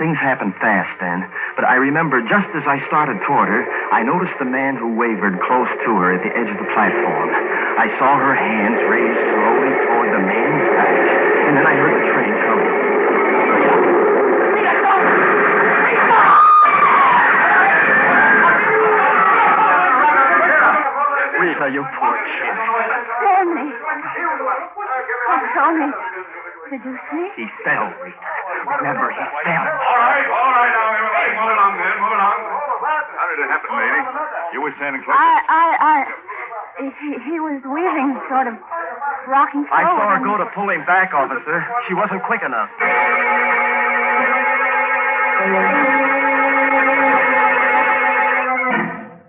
Things happened fast then, but I remember just as I started toward her, I noticed the man who wavered close to her at the edge of the platform. I saw her hands raised slowly toward the man's back, and then I heard the train coming. Rita, you poor kid. Tony. Tony. Did you see? He fell, Rita. Remember, he fell. All right now, everybody. Move along, man. Move along. How did it happen, lady? You were standing close. He was wheeling, sort of rocking forward. I saw her go to pull him back, officer. She wasn't quick enough.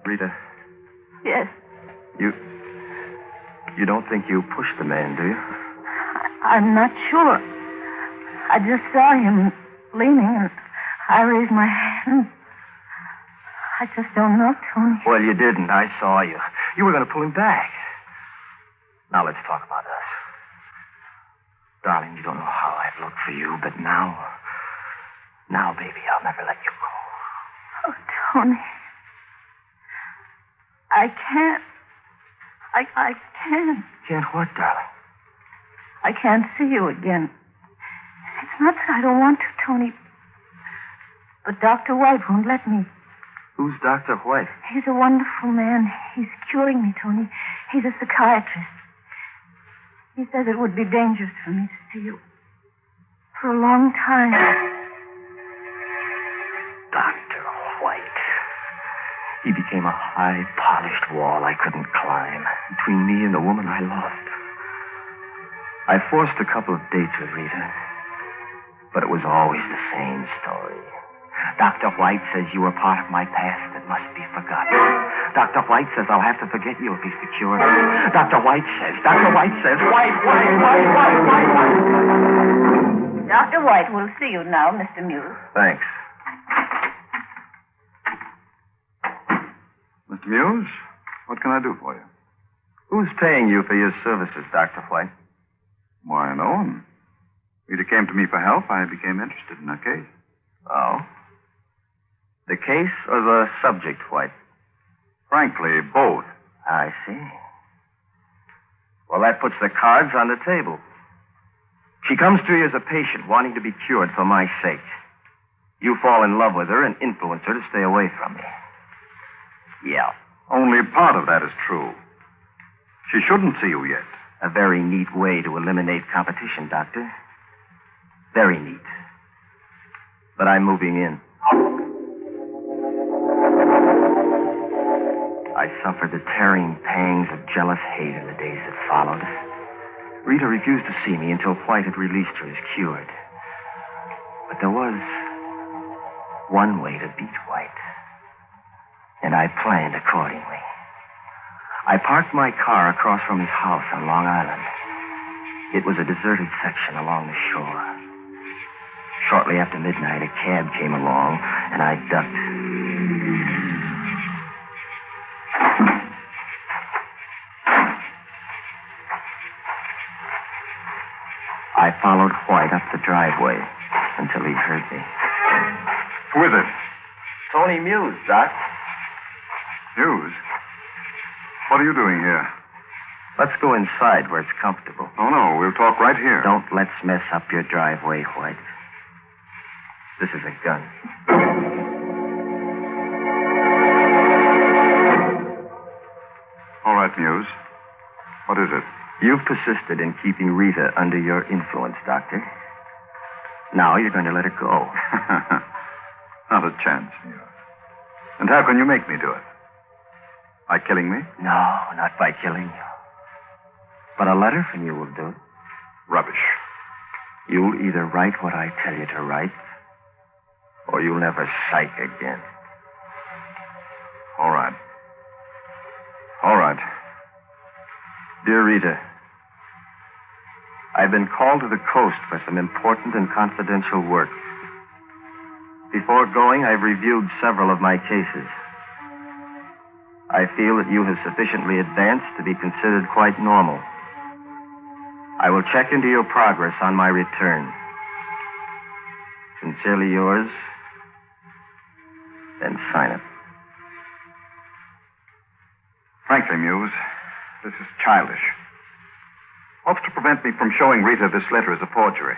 Rita. Yes. You don't think you pushed the man, do you? I'm not sure. I just saw him leaning, and I raised my hand. I just don't know, Tony. Well, you didn't. I saw you. You were going to pull him back. Now let's talk about us. Darling, you don't know how I've looked for you, but now, baby, I'll never let you go. Oh, Tony. I can't. I can't. Can't what, darling? I can't see you again. It's not that I don't want to, Tony. But Dr. White won't let me. Who's Dr. White? He's a wonderful man. He's curing me, Tony. He's a psychiatrist. He says it would be dangerous for me to see you. For a long time. Dr. White. He became a high, polished wall I couldn't climb between me and the woman I loved. I forced a couple of dates with Rita, but it was always the same story. Dr. White says you were part of my past that must be forgotten. Dr. White says I'll have to forget you if he's secured. Dr. White says, White. Dr. White will see you now, Mr. Muse. Thanks. Mr. Muse, what can I do for you? Who's paying you for your services, Dr. White? Why, no one. Rita came to me for help. I became interested in her case. Oh? The case or the subject, White? Frankly, both. I see. Well, that puts the cards on the table. She comes to you as a patient wanting to be cured for my sake. You fall in love with her and influence her to stay away from me. Yeah. Only part of that is true. She shouldn't see you yet. A very neat way to eliminate competition, Doctor. Very neat. But I'm moving in. I suffered the tearing pangs of jealous hate in the days that followed. Rita refused to see me until White had released her as cured. But there was one way to beat White. And I planned accordingly. I parked my car across from his house on Long Island. It was a deserted section along the shore. Shortly after midnight, a cab came along, and I ducked. I followed White up the driveway until he heard me. Who is it? Tony Muse, Doc. Muse? What are you doing here? Let's go inside where it's comfortable. Oh, no. We'll talk right here. Don't let's mess up your driveway, White. This is a gun. All right, Muse. What is it? You've persisted in keeping Rita under your influence, Doctor. Now you're going to let her go. Not a chance, Muse. And how can you make me do it? By killing me? No, not by killing you. But a letter from you will do it. Rubbish. You'll either write what I tell you to write, or you'll never psych again. All right. All right. Dear Rita, I've been called to the coast for some important and confidential work. Before going, I've reviewed several of my cases. I feel that you have sufficiently advanced to be considered quite normal. I will check into your progress on my return. Sincerely yours, then sign it. Frankly, Muse, this is childish. What's to prevent me from showing Rita this letter as a forgery?